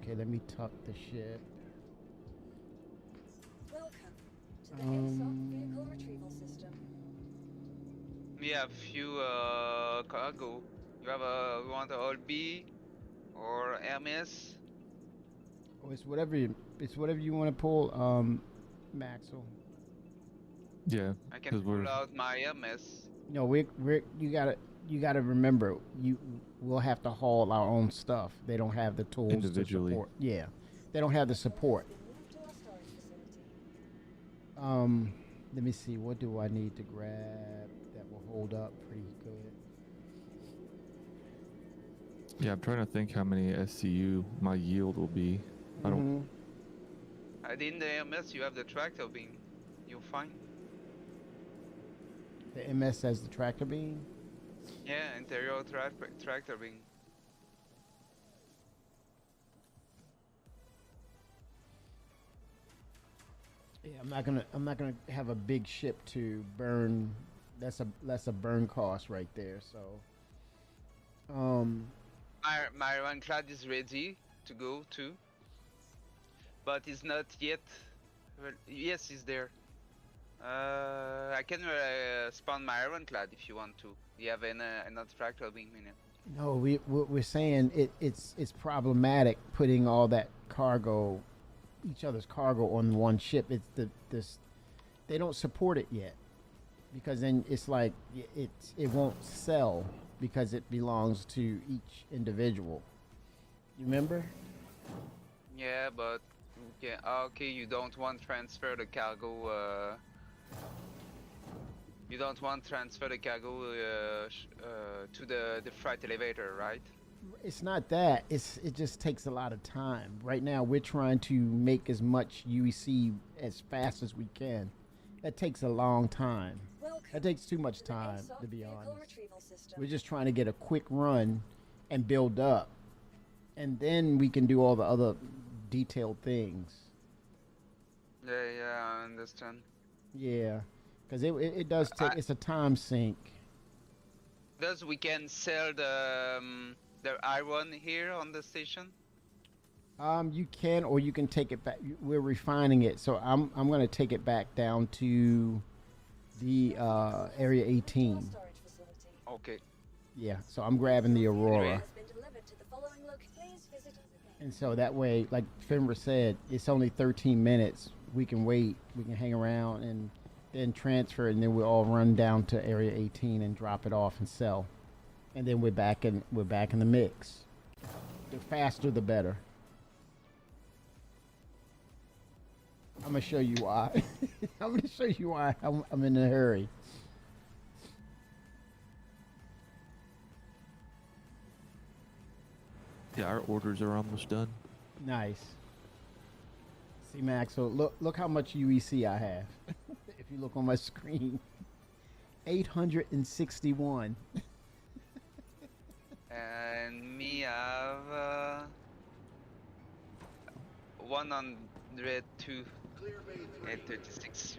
Okay, let me tuck the ship. Welcome to the Exo vehicle retrieval system. We have few cargo. You have you want a all B or Hermes? Oh, it's whatever you want to pull, Maxwell. Yeah, I can pull out my Hermes. No, you gotta remember, we'll have to haul our own stuff. They don't have the tools individually. to support. Yeah, they don't have the support. Moved to our storage facility. Let me see. What do I need to grab that will hold up pretty good? Yeah, I'm trying to think how many SCU my yield will be. I don't. In the MS, you have the tractor beam. You're fine. The MS has the tractor beam. Yeah, interior tractor beam. Yeah, I'm not gonna have a big ship to burn. That's a burn cost right there. So, My ironclad is ready to go too, but it's not yet. Well, yes, it's there. I can spawn my ironclad if you want to. You have another tractor beam in it. no, we're saying it's problematic putting all that cargo, each other's cargo on one ship. It's this they don't support it yet, because then it's like it won't sell because it belongs to each individual. You remember? Yeah, but okay, you don't want transfer the cargo. You don't want transfer the cargo to the freight elevator, right? It's not that. It just takes a lot of time. Right now, we're trying to make as much UEC as fast as we can. That takes a long time. That takes too much time, to be honest. We're just trying to get a quick run and build up, and then we can do all the other detailed things. Yeah, I understand. Yeah, because it does take. It's a time sink. Thus, we can sell the iron here on the station. You can, or you can take it back. We're refining it, so I'm gonna take it back down to the area 18. Okay. Yeah, so I'm grabbing the Aurora. And so that way, like Fimber said, it's only 13 minutes. We can wait, we can hang around and then transfer, and then we'll all run down to area 18 and drop it off and sell. And then we're back in the mix. The faster the better. I'm gonna show you why. I'm gonna show you why I'm in a hurry. Yeah, our orders are almost done. Nice. See, Max, so look how much UEC I have. If you look on my screen, 861. And me have 102 and 36.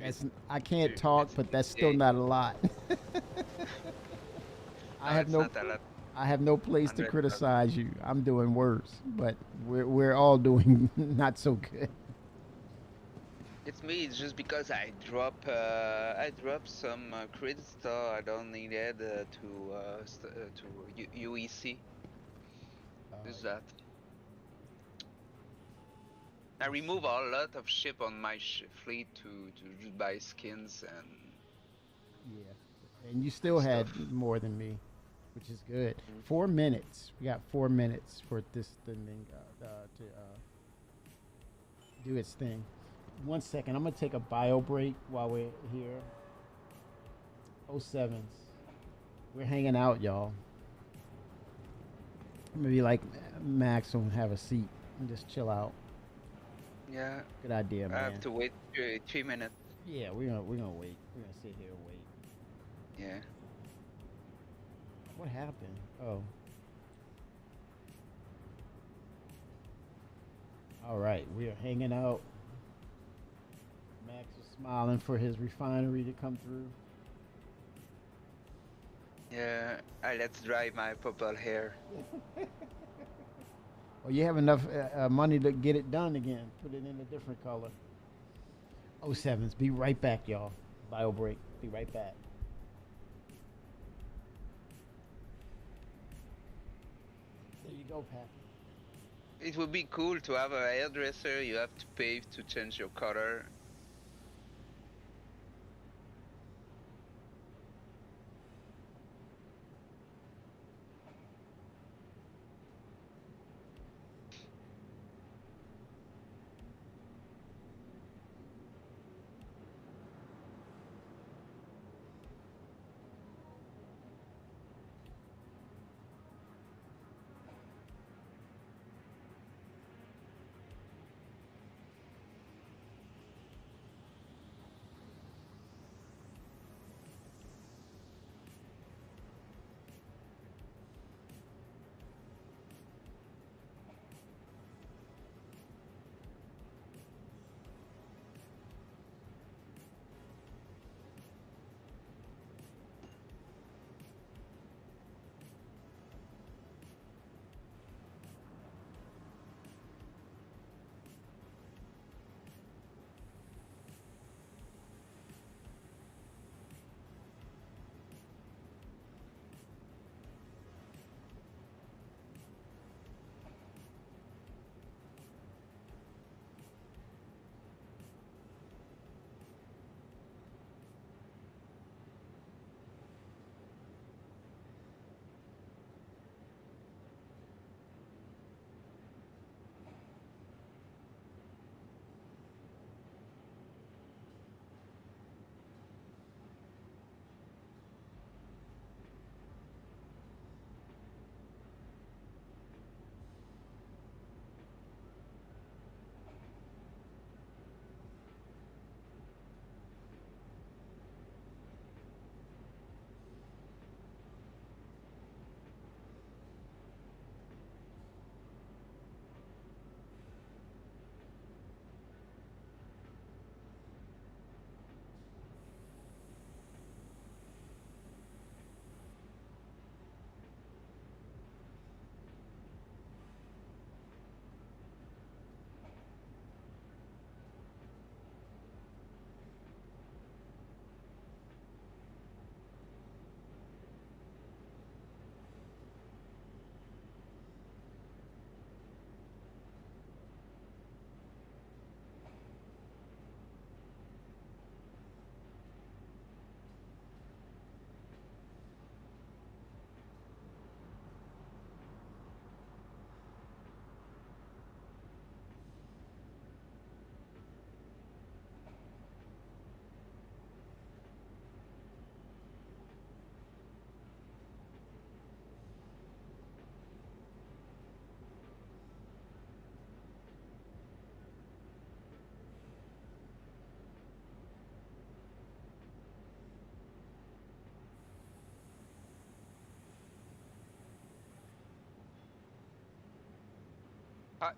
I can't talk, but that's still not a lot. I have no place to criticize you. I'm doing worse, but we're all doing not so good. It's me. It's just because I drop some credit star I don't need it to UEC. Is that? I remove a lot of ship on my fleet to buy skins and. Yeah, and you still had more than me, which is good. 4 minutes. We got 4 minutes for this thing to do its thing. 1 second. I'm gonna take a bio break while we're here. 07s. We're hanging out, y'all. Maybe like Max will have a seat and just chill out. Yeah. Good idea, man. I have to wait 3 minutes. Yeah, we're gonna wait. We're gonna sit here and wait. Yeah. What happened? Oh. All right, we are hanging out. Max is smiling for his refinery to come through. Yeah, let's dry my purple hair. Well, you have enough money to get it done again. Put it in a different color. 07s. Be right back, y'all. Bio break. Be right back. There you go, Pappy. It would be cool to have a hairdresser. You have to pay to change your color.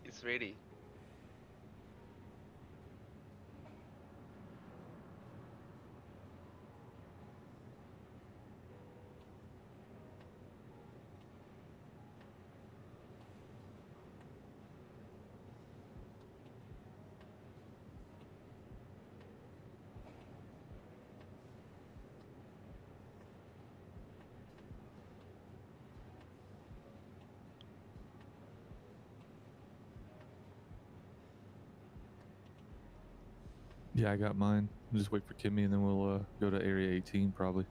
It's ready. Yeah, I got mine. Just wait for Kimmy, and then we'll go to Area 18 probably.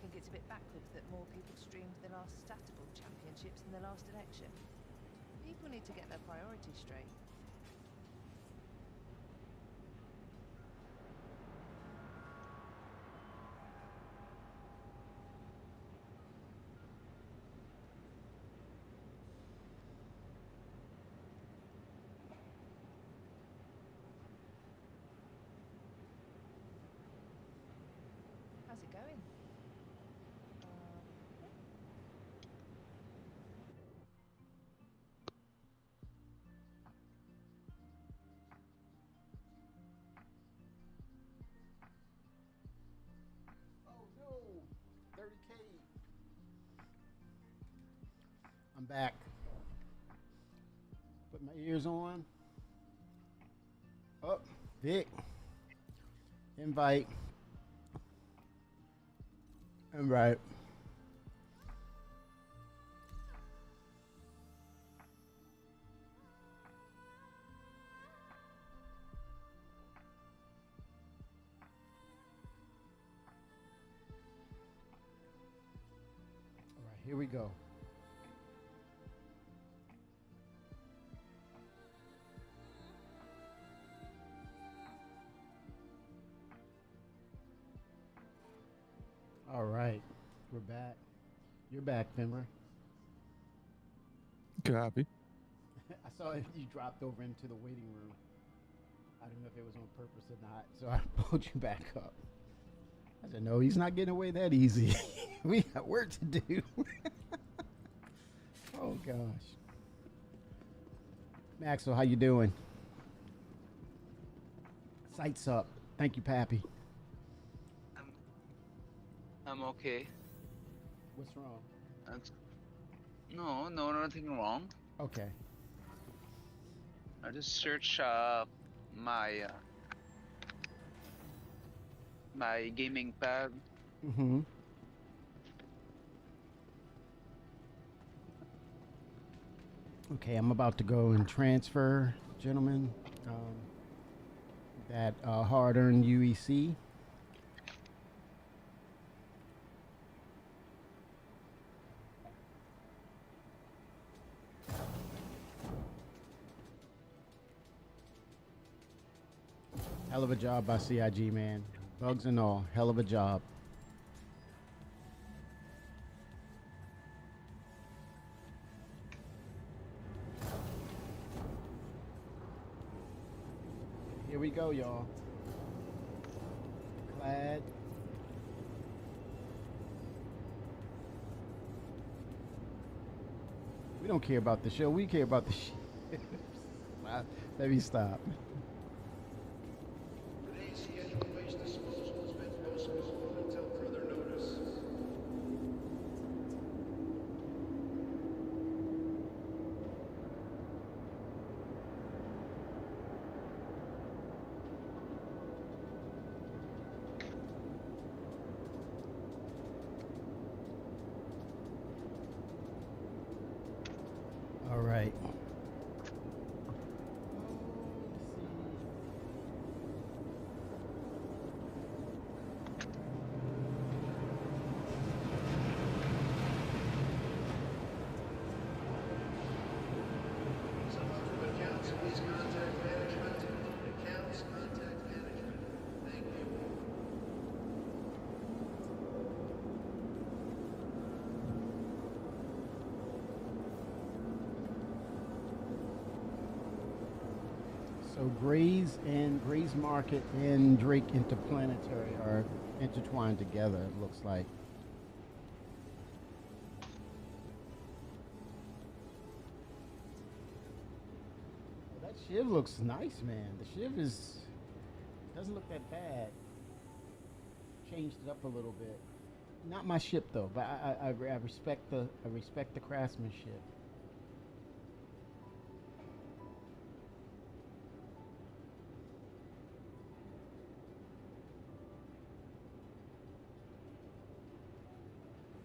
think it's a bit backwards that more people streamed the last Statable Championships than the last election. People need to get their priorities straight. How's it going? Oh no, 30K. I'm back. Put my ears on. Oh, Vic. Invite. Invite. All right, here we go. All right, we're back. You're back, Fimmer. Copy. I saw you dropped over into the waiting room. I don't know if it was on purpose or not, so I pulled you back up. I said, no, he's not getting away that easy. We got work to do. Oh, gosh. Maxwell, how you doing? Sights up. Thank you, Pappy. I'm okay. What's wrong? No, nothing wrong. Okay. I just search my my gaming pad. Mm-hmm. Okay, I'm about to go and transfer, gentlemen, that hard-earned UEC. Hell of a job by CIG, man. Bugs and all. Hell of a job. Here we go, y'all. Glad. We don't care about the show. We care about the shit. Let me stop. Today's scheduled waste disposal has been postponed until further notice. All right. Someone from accounts, please contact management. Accounts, contact management. Thank you. So Gray's Market and Drake Interplanetary are intertwined together, it looks like. Well, that Shiv looks nice, man. The Shiv doesn't look that bad. Changed it up a little bit. Not my ship though, but I respect the craftsmanship.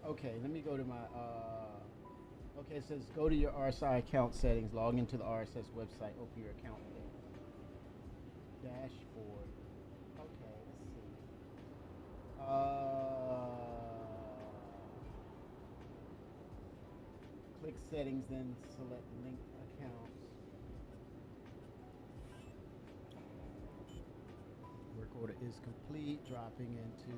Okay, let me go to my, okay, it says go to your RSI account settings, log into the RSS website, open your account there. Dashboard. Okay, let's see. Click settings, then select link accounts. Work order is complete. Dropping into.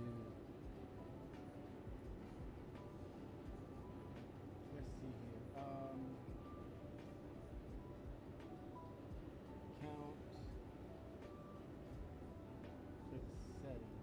Let's see here. Account. Click settings. Okay, settings.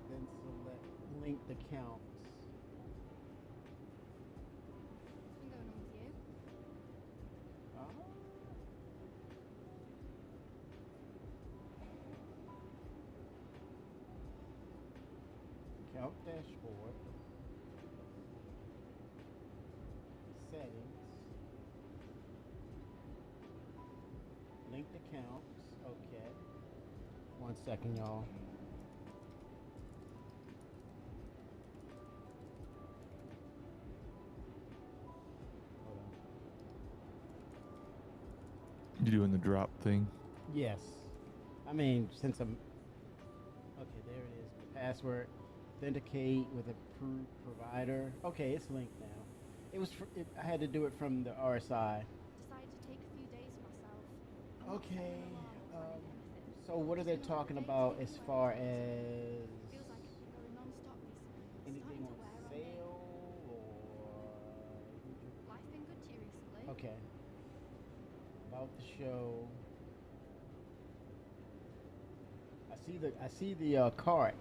Then select linked accounts. What's been going on with you? Account dashboard. Settings. Linked accounts. Okay. 1 second, y'all. Hold on. You doing the drop thing? Yes. I mean, since I'm. Okay, there it is. Password. Authenticate with a provider. Okay, it's linked now. It was. I had to do it from the RSI. Decided to take a few days for myself. I'm not Okay. setting an alarm or anything. So what are they talking about as far as Feels like I've been going non-stop recently. It's anything starting to on wear on me. sale Life been good to you recently? or? Okay. About the show. I see the cart.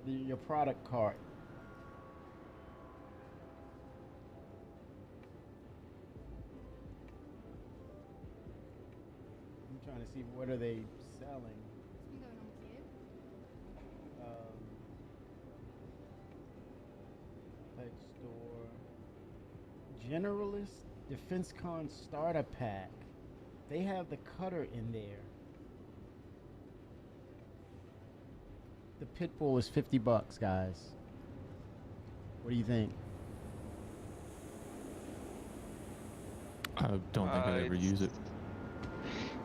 Your product cart. I'm trying to see what are they selling. What's been going on with you? Pet store. Generalist Defense Con Starter Pack. They have the cutter in there. The Pitbull is $50, guys. What do you think? I don't think I'd ever use it.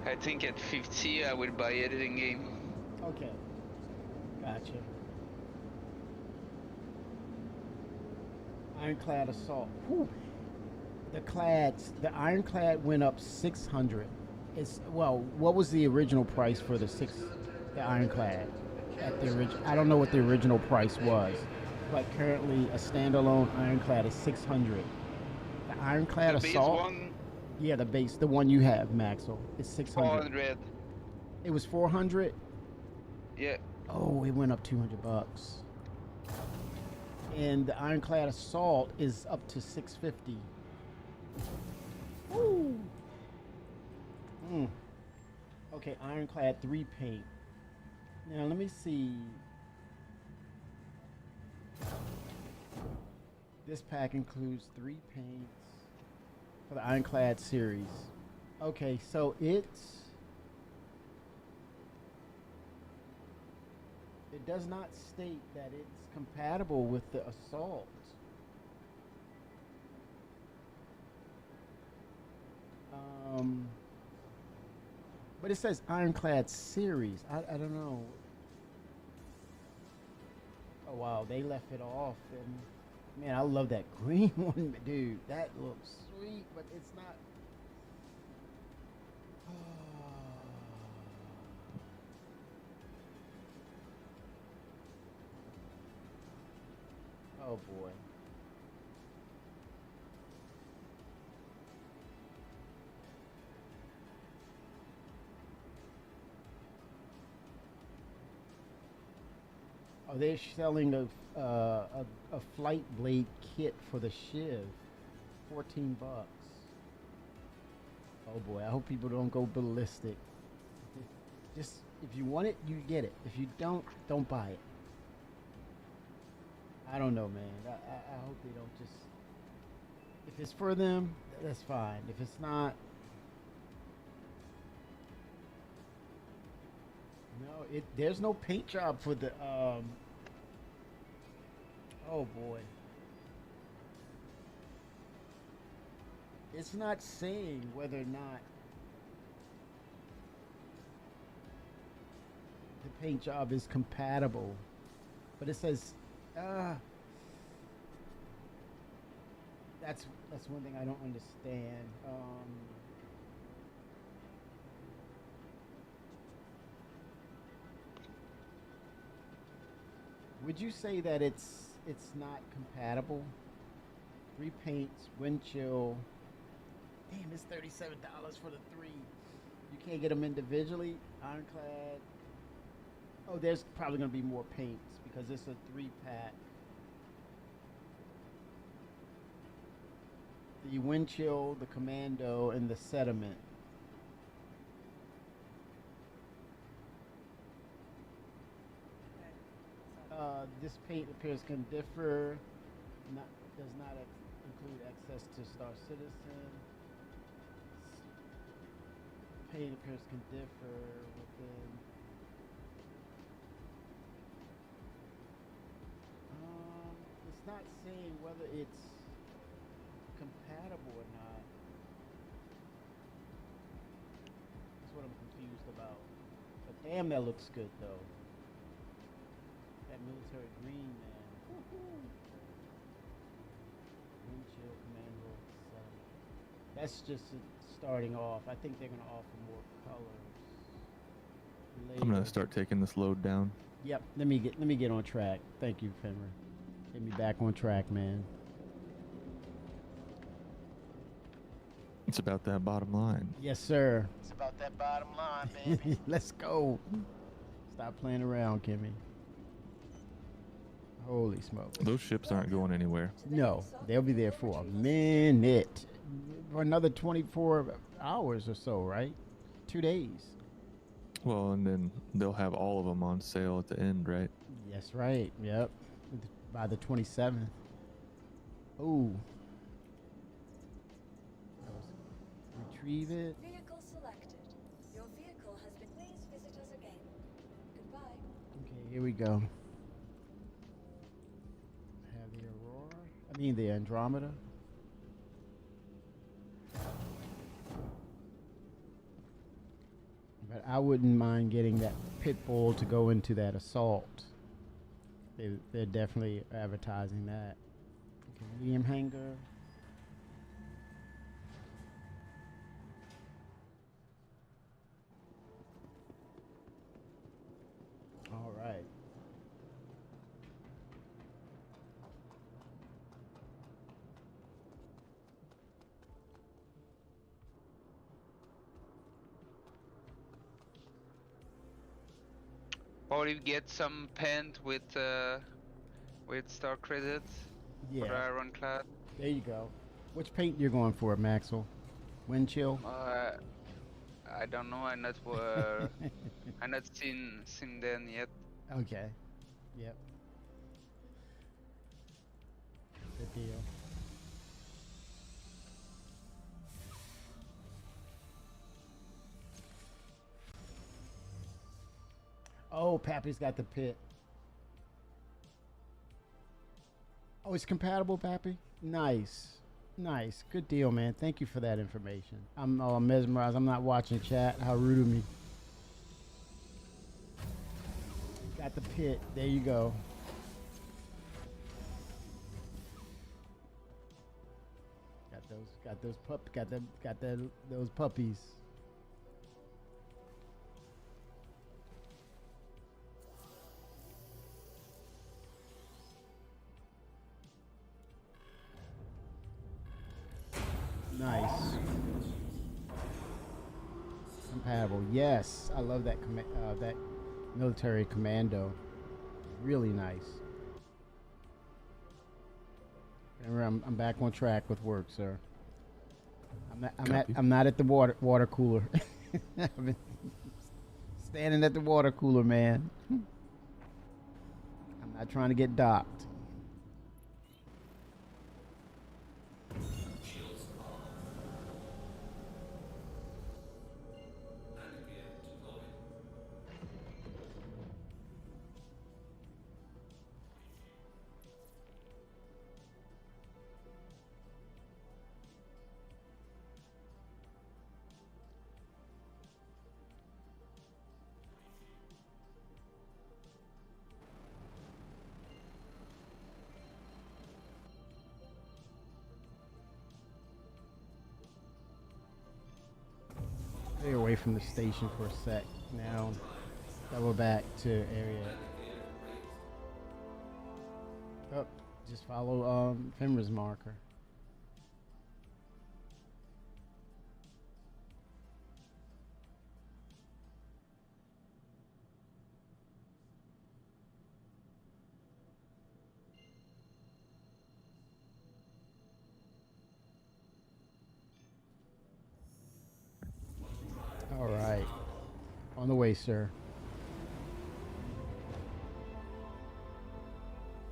I think at 50 I will buy it in game. Okay. Gotcha. Ironclad Assault. Whew. The Ironclad went up 600. It's what was the original price for the Ironclad? At the I don't know what the original price was, but currently a standalone Ironclad is 600. The Ironclad The base Assault. one, Yeah, the one you have, Maxwell, is 600. 400. It was 400. Yeah. Oh, it went up $200. And the Ironclad Assault is up to 650. Woo. Okay, Ironclad 3 paint. Now let me see. This pack includes 3 paints for the Ironclad series. Okay, so it does not state that it's compatible with the Assault. But it says Ironclad series. I don't know. Oh wow, they left it off, and man, I love that green one, dude. That looks sweet, but it's not. Oh boy. Oh, they're selling a flight blade kit for the Shiv, $14. Oh boy, I hope people don't go ballistic. Just if you want it, you get it. If you don't buy it. I don't know, man. I hope they don't just. If it's for them, that's fine. If it's not, no. There's no paint job for the. Oh boy. It's not saying whether or not the paint job is compatible, but it says, that's one thing I don't understand. Would you say that it's not compatible? Three paints, wind chill. Damn, it's $37 for the three. You can't get them individually. Ironclad. Oh, there's probably gonna be more paints because it's a 3-pack. The wind chill, the commando, and the sediment. This paint appears can differ. Does not include access to Star Citizen. Paint appears can differ within. It's not saying whether it's compatible or not. That's what I'm confused about. But damn, that looks good though. That military green, man. Woo-hoo. Wind chill, commando, that's just starting off. I think they're gonna offer more colors. I'm gonna start taking this load down. Yep. Let me get on track. Thank you, Fenrir. Get me back on track, man. It's about that bottom line. Yes, sir. It's about that bottom line, baby. Let's go. Stop playing around, Kimmy. Holy smokes. Those ships aren't going anywhere. No, they'll be there for a minute. For another 24 hours or so, right? 2 days. Well, and then they'll have all of them on sale at the end, right? Yes, right. Yep. By the 27th. Ooh. Retrieve it. Vehicle selected. Your vehicle has been. Please visit us again. Goodbye. Okay, here we go. Have the Aurora. I mean the Andromeda. But I wouldn't mind getting that Pitbull to go into that assault. They're definitely advertising that. Okay, medium hangar. All right. Or you get some paint with star credits for Yeah. Ironclad. There you go. Which paint you're going for, Maxwell? Wind chill? I don't know. I'm not I'm not seen them yet. Okay. Yep. Good deal. Oh, Pappy's got the pit. Oh, it's compatible, Pappy? Nice. Nice. Good deal, man. Thank you for that information. I'm mesmerized. I'm not watching chat. How rude of me. Got the pit. There you go. Got those puppies. Nice. Compatible. Yes, I love that that military commando. Really nice. Remember, I'm back on track with work, sir. I'm not at the water cooler. I've been standing at the water cooler, man. I'm not trying to get docked. Stay away from the station for a sec. Now, double back to area. Oh, just follow Fenrir's marker. All right. On the way, sir.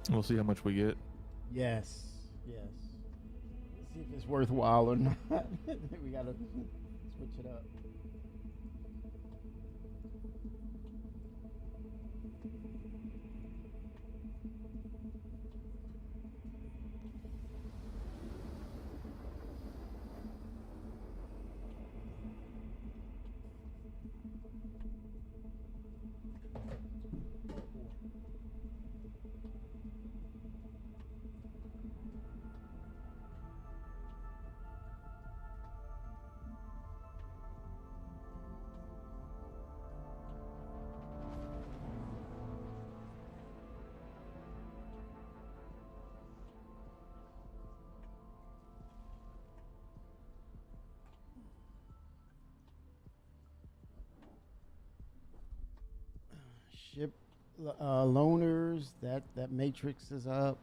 We'll see how much we get. Yes. Yes. See if it's worthwhile or not. We gotta switch it up. Ship loaners. That matrix is up.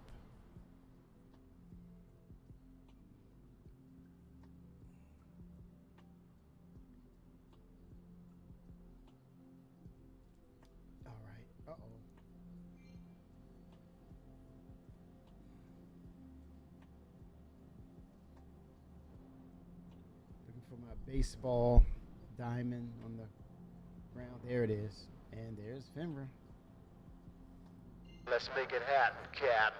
All right. Uh-oh. Looking for my baseball diamond on the ground. There it is. And there's Fenrir. Let's make it happen, Cap.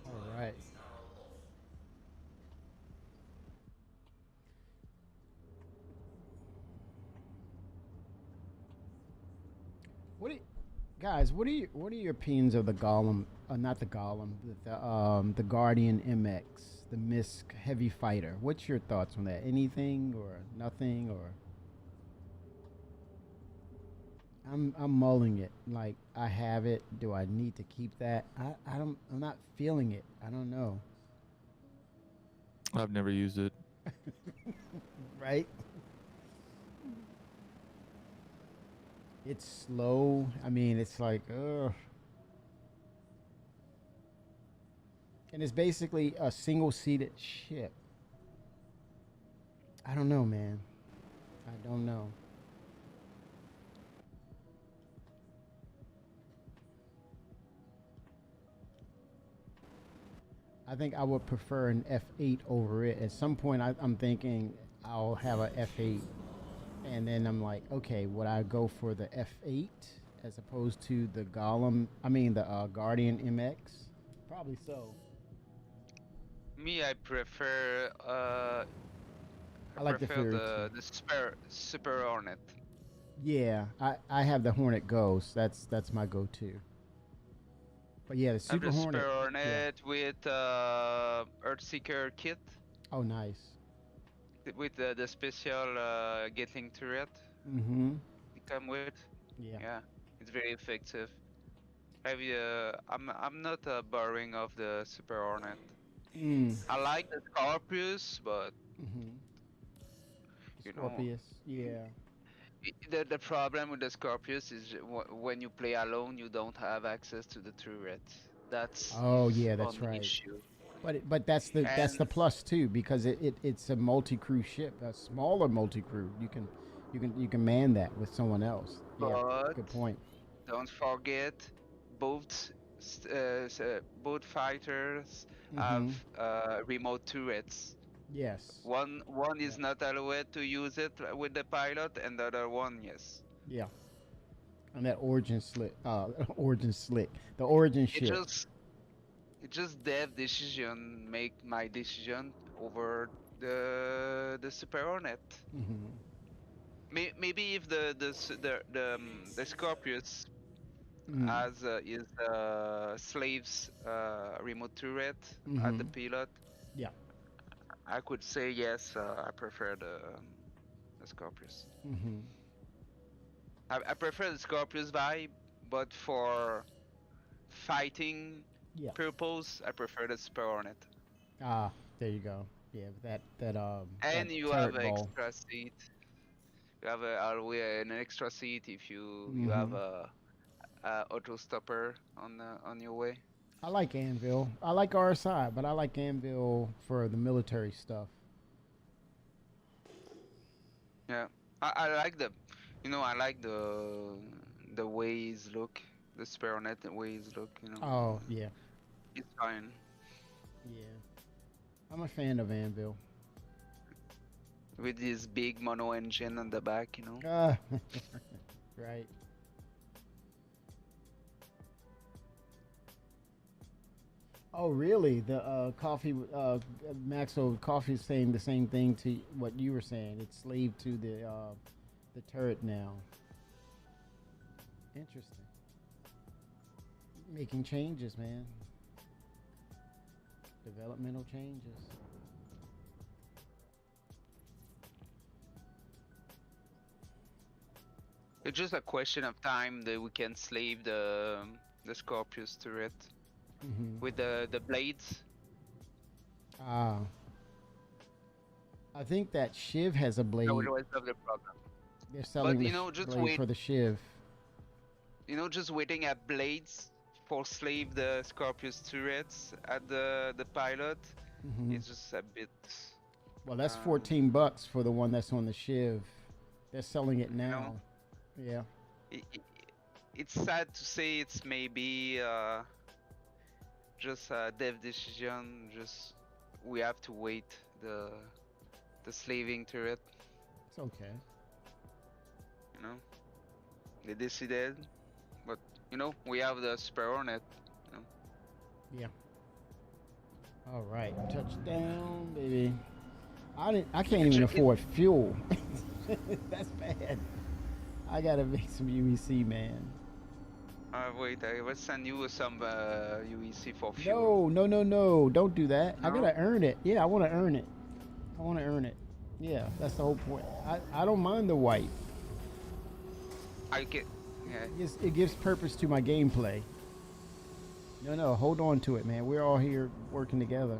All right. Guys, what are your opinions of the Golem? Not the Golem, the Guardian MX, the MISC heavy fighter. What's your thoughts on that? Anything or nothing or? I'm mulling it. Like, I have it. Do I need to keep that? I'm not feeling it. I don't know. I've never used it. Right? It's slow. I mean, it's like, ugh. And it's basically a single-seated ship. I don't know, man. I don't know. I think I would prefer an F8 over it. At some point, I'm thinking I'll have a F8. And then I'm like, okay, would I go for the F8 as opposed to the Golem? I mean, the Guardian MX? Probably so. Me, I prefer. I like the Fury the Super Hornet. Yeah, I have the Hornet Ghost. That's my go-to. But yeah, the Super Hornet. Super Hornet with Earthseeker kit. Oh, nice. With the special Gatling turret. Mm-hmm. It come with. Yeah. Yeah, it's very effective. I'm not borrowing of the Super Hornet. I like the Scorpius, but you Scorpius, yeah. The problem with the Scorpius is when you play alone, you don't have access to the turret. That's that's right. Issue. But that's the plus too, because it's a multi-crew ship, a smaller multi-crew. You can man that with someone else. Yeah, good point. Don't forget, both fighters have remote turrets. Yes. One is not allowed to use it with the pilot, and the other one, yes. Yeah. On that origin slick, origin slick, the origin It ship. just dev decision make my decision over the Super Hornet. Mm-hmm. Maybe if the Scorpius Mm. has is slaves remote turret at the Mhm. pilot, Yeah. I could say yes. I prefer the Scorpius. Mm-hmm. I prefer the Scorpius vibe, but for fighting Yeah. purpose, I prefer the Super Hornet. Ah, there you go. Yeah, that And that you turret have an ball. extra seat. You have always an extra seat if you have Mhm. a auto stopper on your way. I like Anvil. I like RSI, but I like Anvil for the military stuff. Yeah, I like I like the ways look, the Super Hornet ways look. Oh yeah, It's fine. yeah. I'm a fan of Anvil. With this big mono engine on the back. Ah, right. Oh really? The coffee, Maxwell Coffee is saying the same thing to what you were saying. It's slave to the turret now. Interesting. Making changes, man. Developmental changes. It's just a question of time that we can slave the Scorpius turret Mm-hmm. with the blades. Ah. I think that Shiv has a blade. That would always have the problem. They're selling the just blade wait. for the Shiv. Just waiting at blades for slave the Scorpius turrets at the pilot. Mhm. It's just a bit. Well, that's $14 for the one that's on the Shiv. They're selling it now. Yeah. It's sad to say it's maybe just a dev decision. Just we have to wait the slaving turret. It's okay. They decided, but we have the Super Hornet. Yeah. All right, touchdown, baby. I can't even afford fuel. That's bad. I gotta make some UEC, man. Wait, I will send you some UEC for fuel. No. Don't do that. I No? gotta earn it. Yeah, I want to earn it. Yeah, that's the whole point. I don't mind the white. I get. Yeah. It gives purpose to my gameplay. No, hold on to it, man. We're all here working together.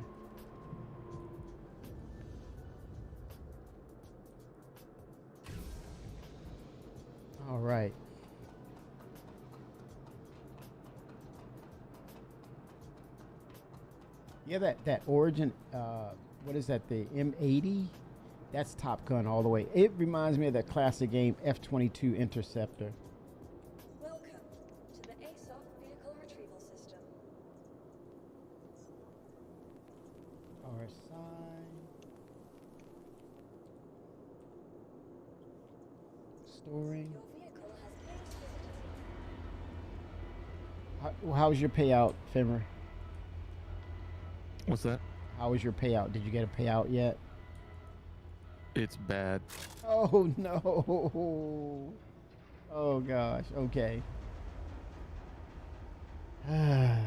All right. Yeah, that Origin, what is that, the M80? That's Top Gun all the way. It reminds me of that classic game F-22 Interceptor. Welcome to the ASOC Vehicle Retrieval System. RSI. Storing. Your vehicle has placed visitors. How's your payout, Fimmer? What's that? How was your payout? Did you get a payout yet? It's bad. Oh no. Oh gosh. Okay. Yeah,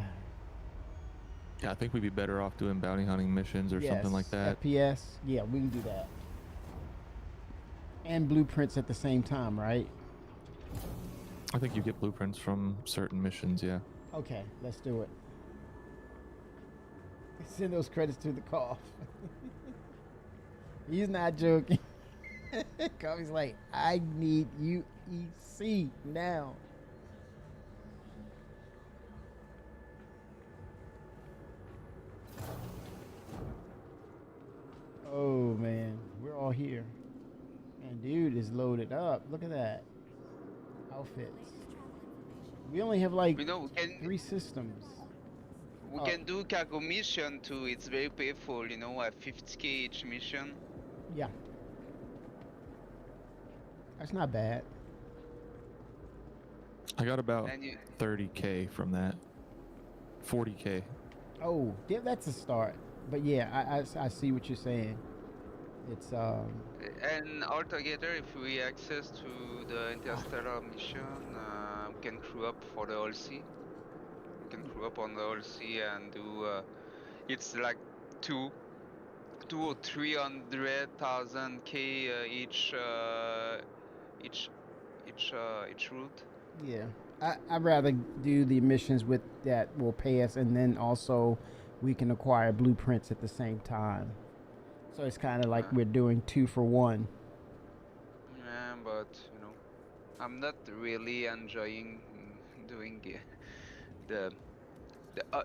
I think we'd be better off doing bounty hunting missions or something like that. FPS. Yeah, we can do that. And blueprints at the same time, right? I think you get blueprints from certain missions, yeah. Okay, let's do it. Send those credits to the cough. He's not joking. Coffee's like, I need UEC now. Oh man, we're all here. And dude is loaded up. Look at that. Outfits. We only have like We can 3 systems. we can do cargo mission too. It's very painful, a 50k each mission. Yeah. That's not bad. I got about And you, 30K from that. 40K. Oh, yeah, that's a start. But yeah, I see what you're saying. It's and altogether, if we access to the interstellar mission, we can crew up for the whole sea. We can crew up on the whole sea and do. It's like two or 300,000 K each route. yeah. I'd rather do the missions with that will pay us, and then also we can acquire blueprints at the same time. So it's kind of like we're doing 2 for 1. Yeah, but you know, I'm not really enjoying doing the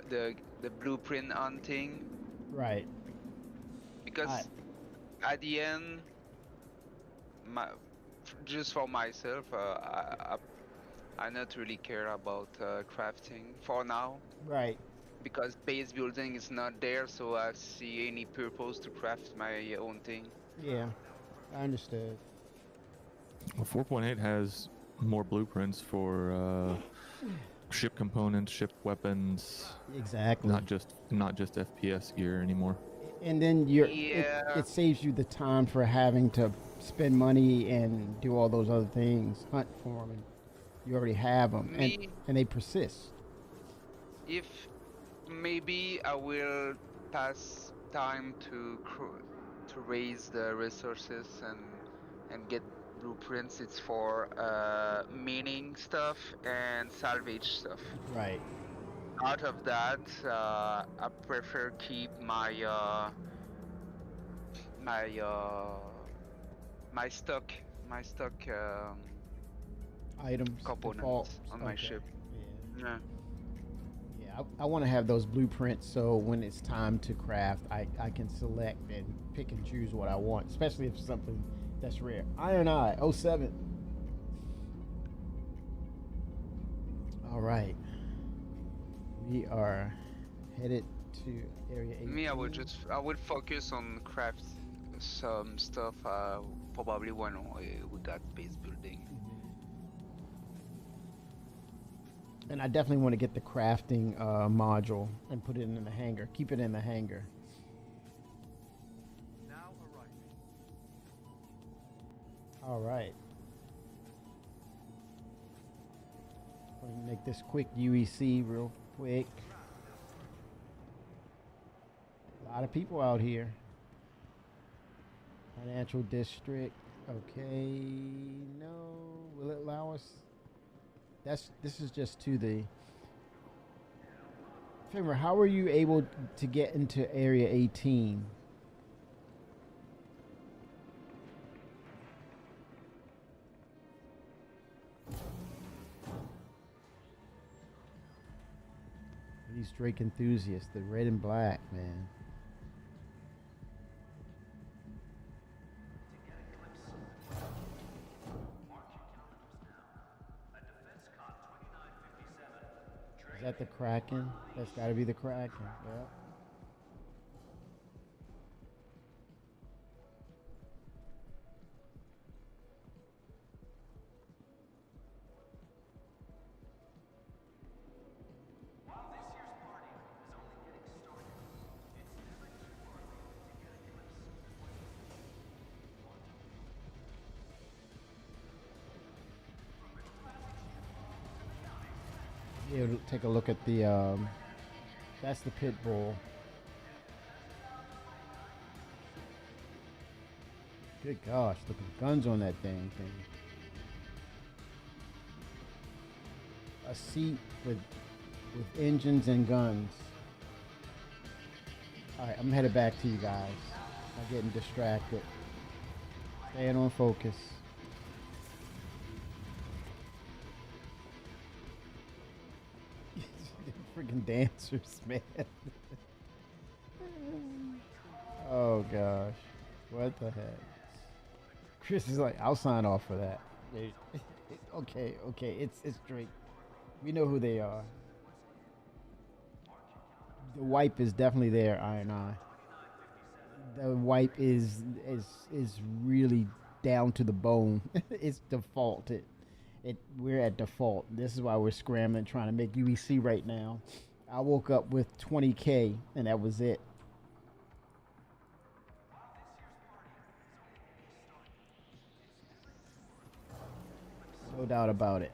the blueprint hunting Right. because at the end, just for myself, I not really care about crafting for now. Right. Because base building is not there, so I see any purpose to craft my own thing. Yeah, I understood. Well, 4.8 has more blueprints for ship components, ship weapons. Exactly. Not just FPS gear anymore. And then it saves you the time for having to spend money and do all those other things, hunt for them. And you already have them, and they persist. If maybe I will pass time to raise the resources and get blueprints. It's for mining stuff and salvage stuff. Right. Out of that, I prefer keep my stock items, components defaults. on my ship. Yeah. Yeah, I want to have those blueprints so when it's time to craft, I can select and pick and choose what I want, especially if it's something that's rare. Iron Eye 07. All right. We are headed to area 18. Me, I would focus on craft some stuff probably when we got base building. And I definitely want to get the crafting module and put it in the hangar. Keep it in the hangar. Now arriving. All right. Let me make this quick UEC real quick. A lot of people out here. Financial district. Okay. No. Will it allow us? This is just to the. Famer, how are you able to get into area 18? These Drake enthusiasts, the red and black, man. Is that the Kraken? That's got to be the Kraken. Yep. Yeah, take a look at the, that's the pit bull. Good gosh, look at the guns on that dang thing. A seat with engines and guns. Alright, I'm headed back to you guys. I'm getting distracted. Staying on focus. Freaking dancers, man. Oh gosh. What the heck? Chris is like, I'll sign off for that. Okay, it's Drake. We know who they are. The wipe is definitely there, Iron Eye. The wipe is really down to the bone. It's defaulted. We're at default. This is why we're scrambling trying to make UEC right now. I woke up with 20K and that was it. No doubt about it.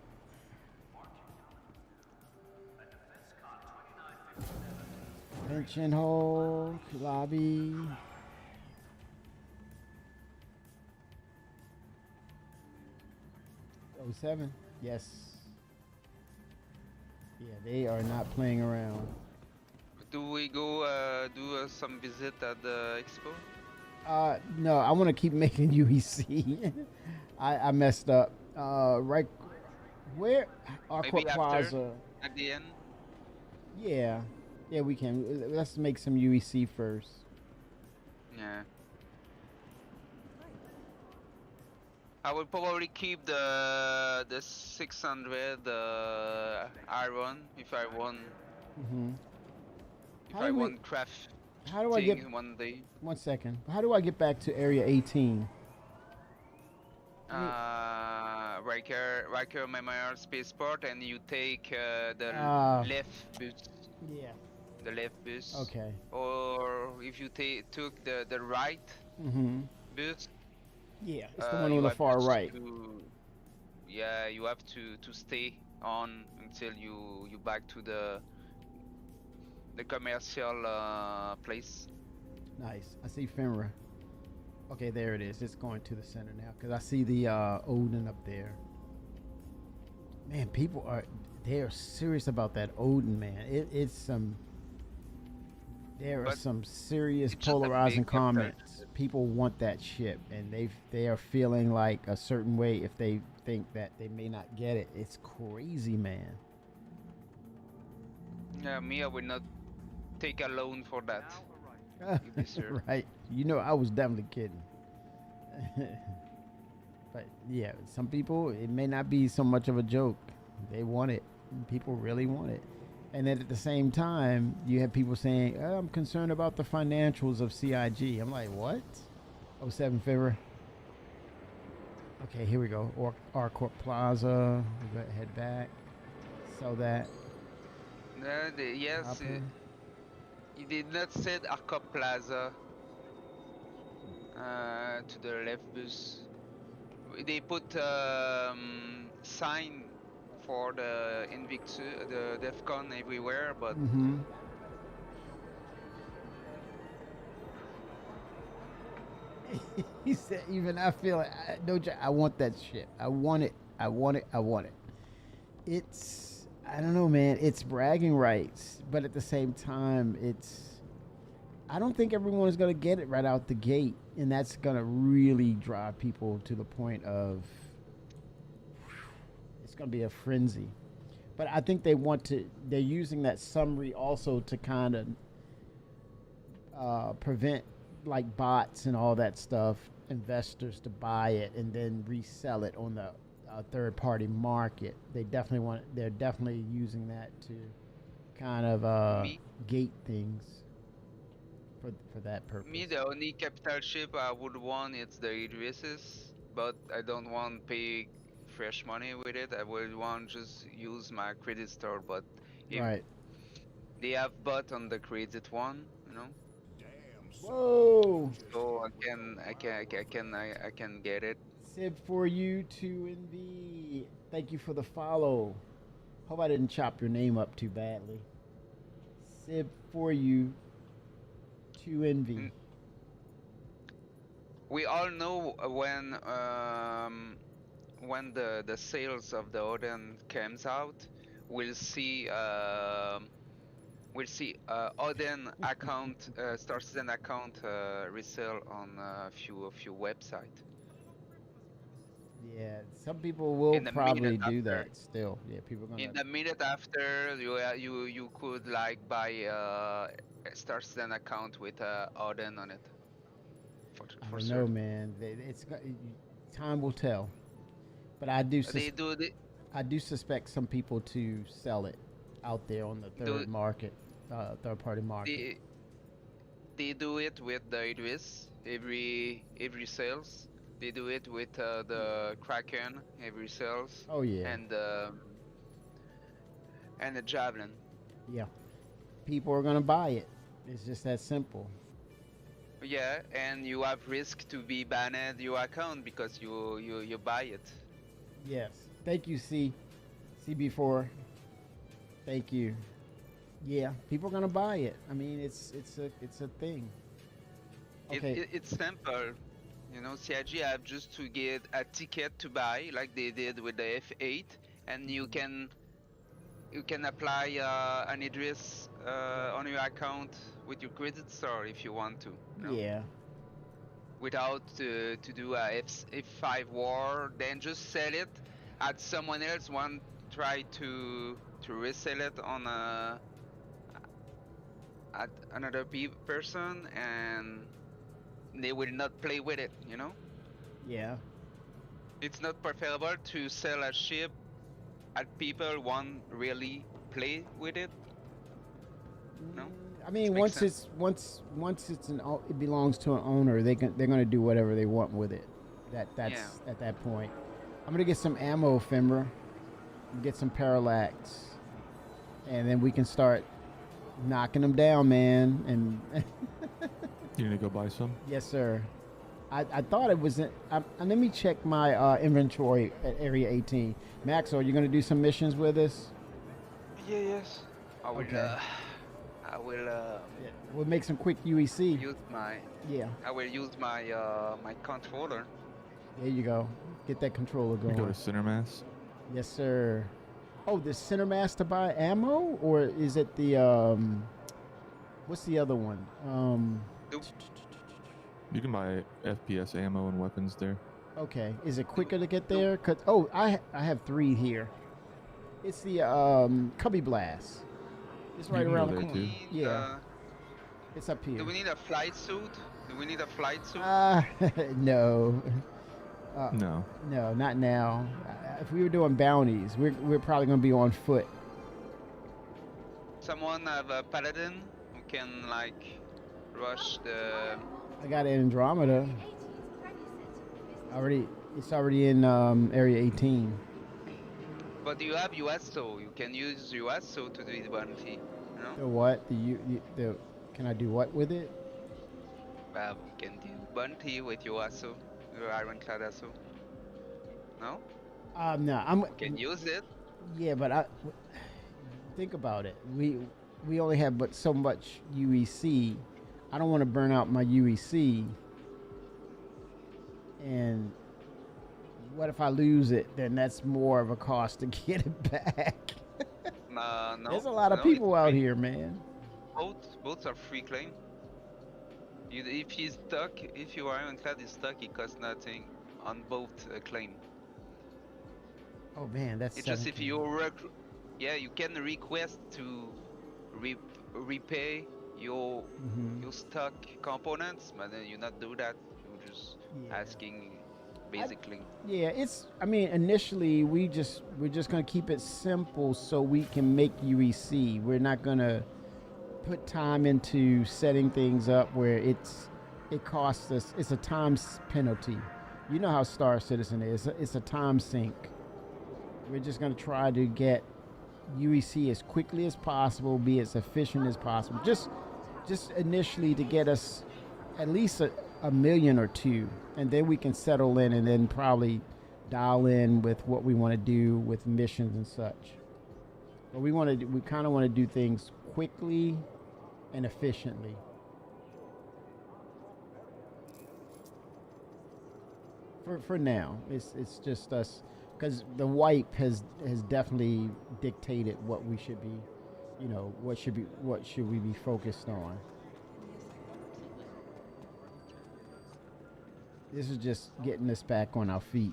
Pension hold, lobby. Oh 07, yes. Yeah, they are not playing around. Do we go do some visit at the expo? No, I want to keep making UEC. I messed up. Right, where? Maybe Arcourt after, Plaza. at the end. Yeah, yeah, we can. Let's make some UEC first. Yeah. I will probably keep the 600 iron if I want. Mm-hmm. If I want craft. How do I get one day? 1 second. How do I get back to area 18? Riker Memorial Spaceport, and you take the left bus. Yeah. The left bus. Okay. Or if you took the right bus. Yeah, it's the one on the far right. Yeah, you have to stay on until you back to the commercial place. Nice. I see Finra. Okay, there it is. It's going to the center now because I see the Odin up there. Man, people they are serious about that Odin, man. It's some. There are some serious polarizing comments. People want that ship, and they are feeling like a certain way if they think that they may not get it. It's crazy, man. Yeah, me, I will not take a loan for that. Right. You know, I was definitely kidding. But yeah, some people, it may not be so much of a joke. They want it. People really want it. And then at the same time, you have people saying, I'm concerned about the financials of CIG. I'm like, what? 07 February. Okay, here we go. Arcourt Plaza. We'll head back. Sell that. Yes, he did not say Arcourt Plaza to the left bus. They put sign for the Invictus, the DEFCON everywhere, but he said, even I feel it. I want that shit. I want it. I want it. I want it. It's, I don't know, man. It's bragging rights, but at the same time, I don't think everyone is going to get it right out the gate, and that's going to really drive people to the point of it's going to be a frenzy. But I think they're using that summary also to kind of prevent like bots and all that stuff, investors to buy it and then resell it on the third-party market. They're definitely using that to kind of gate things for that purpose. Me, the only capital ship I would want is the Idrises, but I don't want pay fresh money with it. I would want just use my credit store, but if they have bot on the credit one, you know. Whoa! So I can get it. Sib for you 2NV. Thank you for the follow. Hope I didn't chop your name up too badly. Sib for you 2NV. We all know when the sales of the Odin comes out, we'll see Odin account, Star Citizen account resell on a few websites. Yeah, some people will probably do that still. Yeah, people are gonna. In the minute after, you could like buy a Star Citizen account with Odin on it. I don't know, man. Time will tell. But I do. I do suspect some people to sell it out there on the third-party market. They do it with the Idris every sales. They do it with the Kraken, every cells, Oh yeah, and the Javelin. yeah. People are gonna buy it. It's just that simple. Yeah, and you have risk to be banned your account because you buy it. Yes. Thank you, CB4. Thank you. Yeah, people are gonna buy it. I mean, it's a thing. Okay. It's simple. You know, CIG have just to get a ticket to buy, like they did with the F8, and you can apply an address on your account with your credit score if you want to. You know? Yeah. Without to do a F5 war, then just sell it at someone else want try to resell it on at another person, and they will not play with it, you know? Yeah. It's not preferable to sell a ship at people want really play with it. No? I mean, Makes once it belongs to an owner, they're gonna do whatever they want with it. That's at that point. I'm gonna get some ammo, Fimra. Get some parallax, and then we can start knocking them down, man. And You need to go buy some? yes, sir. I thought it was. Let me check my inventory at Area 18. Max, are you gonna do some missions with us? Yes. I will. Okay. I will. Yeah. We'll make some quick UEC. Use my. Yeah. I will use my my controller. There you go. Get that controller You going. go to Cinemass. Yes, sir. Oh, the center mass to buy ammo, or is it the what's the other one? You can buy FPS ammo and weapons there. Okay. Is it quicker to get there? Cause I have 3 here. It's the Cubby Blast. It's right can go around the there, corner. too. Yeah. It's up here. Do we need a flight suit? Do we need a flight suit? No. No. No, not now. If we were doing bounties, we're probably gonna be on foot. Someone have a paladin who can like rush the. I got Andromeda. It's already in Area 18. But you have USO. You can use USO to do the bounty. You know? The what? Can I do what with it? You can do bounty with USO, your ironclad ASO. No? No. You can use it. Yeah, but think about it. We only have but so much UEC. I don't want to burn out my UEC. And what if I lose it? Then that's more of a cost to get it back. No. There's a lot of people out here, man. Boats are free claim. If he's stuck, if your ironclad is stuck, it costs nothing on boat claim. Oh man, that's. It's just if you you can request to repay your stock components, but then you not do that. You're just asking, basically. I mean, initially we're just gonna keep it simple so we can make UEC. We're not gonna put time into setting things up where it costs us. It's a time penalty. You know how Star Citizen is. It's a time sink. We're just gonna try to get UEC as quickly as possible, be as efficient as possible. Just initially to get us at least a million or 2, and then we can settle in and then probably dial in with what we want to do with missions and such. But we kind of want to do things quickly and efficiently. For now, it's just us, because the wipe has definitely dictated what we should be, what should we be focused on. This is just getting us back on our feet.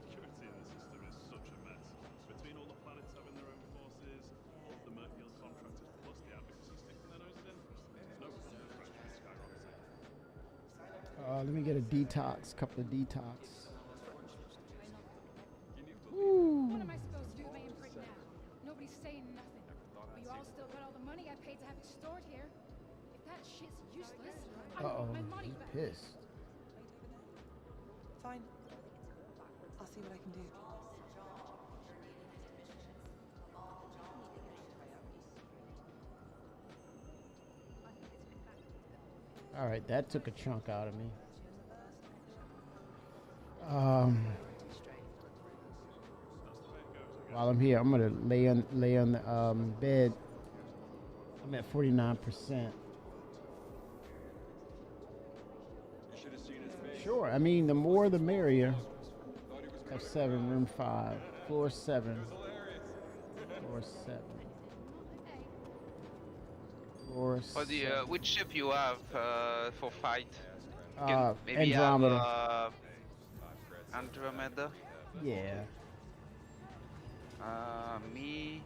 Security in the system is such a mess. Between all the planets having their own forces, all of the Merfield contractors plus the advocacy sticking their noses in, there's no wonder the price is skyrocketing. Let me get a detox, couple of detox. What am I supposed to do with my imprint now? Nobody's saying nothing. But you all still got all the money I paid to have it stored here. If that shit's useless, I want my money back. Pissed. see what I can do. All right, that took a chunk out of me. While I'm here, I'm gonna lay on the bed. I'm at 49%. Sure. I mean, the more the merrier. F7, room 5, floor 7. Floor 7. Floor What do you, 7. which ship you have for fight? You can maybe Andromeda. Have Andromeda. Yeah. Me.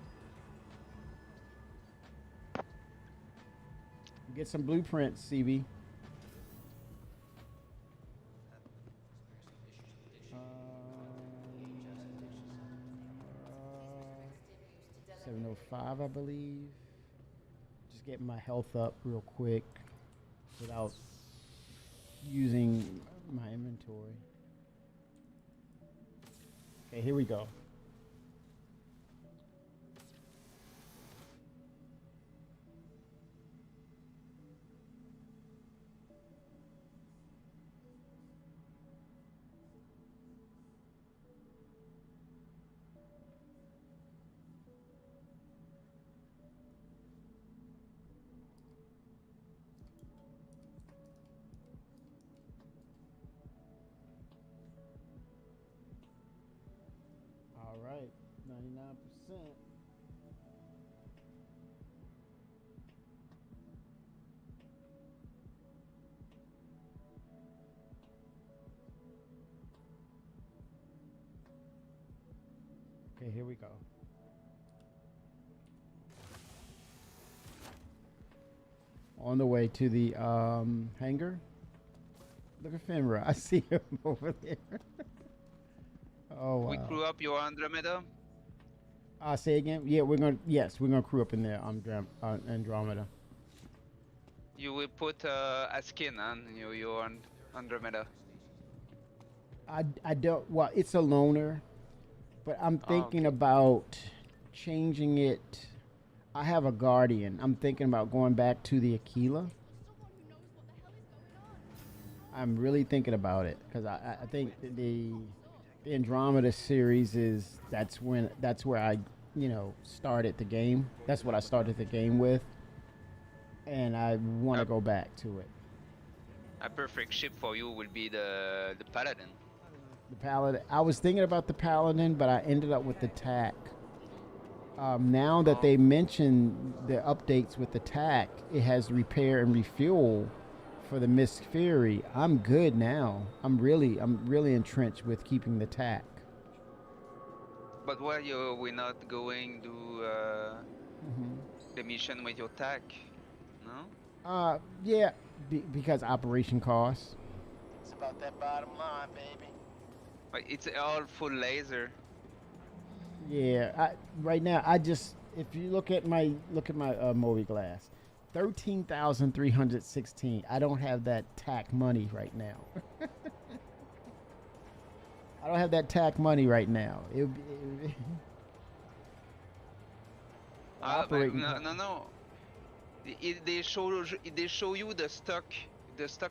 Get some blueprints, CB. 705, I believe. Just getting my health up real quick without using my inventory. Okay, here we go. All right, 99%. Okay, here we go. On the way to the hangar. Look at Finra. I see him over there. Oh wow. We crew up your Andromeda. Say again. Yeah, we're gonna crew up in there. Andromeda. You will put a skin on your Andromeda. I don't. Well, it's a loner, but I'm thinking about changing it. I have a Guardian. I'm thinking about going back to the Aquila. I'm really thinking about it because I think the Andromeda series that's where I started the game. That's what I started the game with, and I want to go back to it. A perfect ship for you will be the Paladin. The Paladin. I was thinking about the Paladin, but I ended up with the TAC. Now that they mentioned the updates with the TAC, it has repair and refuel for the Miss Fury. I'm good now. I'm really entrenched with keeping the TAC. But why we're not going to the mission with your TAC? No? Yeah, because operation costs. It's about that bottom line, baby. But it's all full laser. Yeah, right now if you look at my Moby glass, 13,316. I don't have that TAC money right now. I don't have that TAC money right now. No. They show you the stock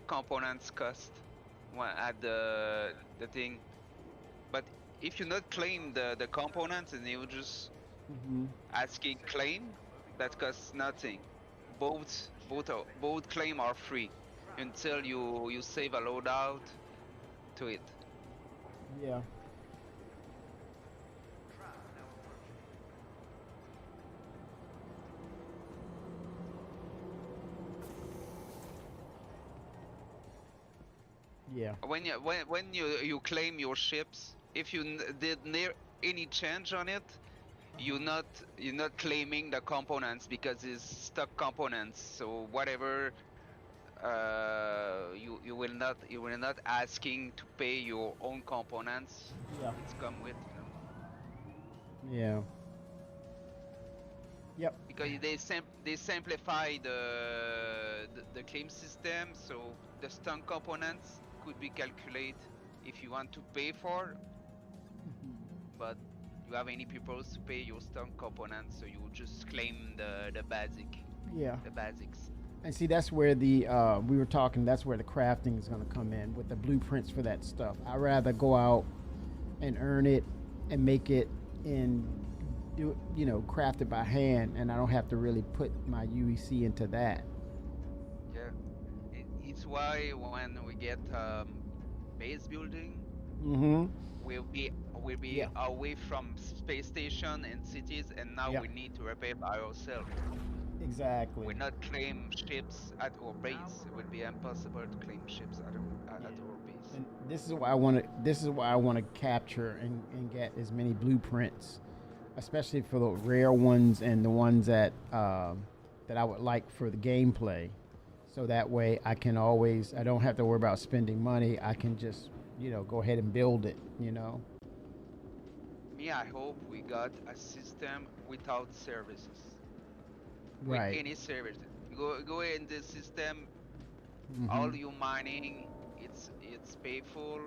components cost at the thing, but if you not claim the components and you just asking claim, that costs nothing. Both claim are free until you save a loadout to it. Yeah. Yeah. When you claim your ships, if you did any change on it, you're not claiming the components because it's stock components. So whatever you will not asking to pay your own components. Yeah. It's come with. Yeah. Yep. Because they simplify the claim system, so the stock components could be calculated if you want to pay for but you have any purpose to pay your stone components, so you just claim the basic, Yeah. the basics. And see, that's where the we were talking. That's where the crafting is going to come in with the blueprints for that stuff. I'd rather go out and earn it and make it and do it, you know, craft it by hand, and I don't have to really put my UEC into that. Yeah, it's why when we get base building, Mm-hmm. we'll be Yeah. away from space station and cities, and now Yeah. we need to repair by ourselves. Exactly. We not claim ships at our base. It would be impossible to claim ships at our base. And this is why I want to. This is why I want to capture and get as many blueprints, especially for the rare ones and the ones that that I would like for the gameplay. So that way I can always. I don't have to worry about spending money. I can just, you know, go ahead and build it. You know. Me, I hope we got a system without services. Right. With any service. Go in the system. Mhm. All you mining, it's painful,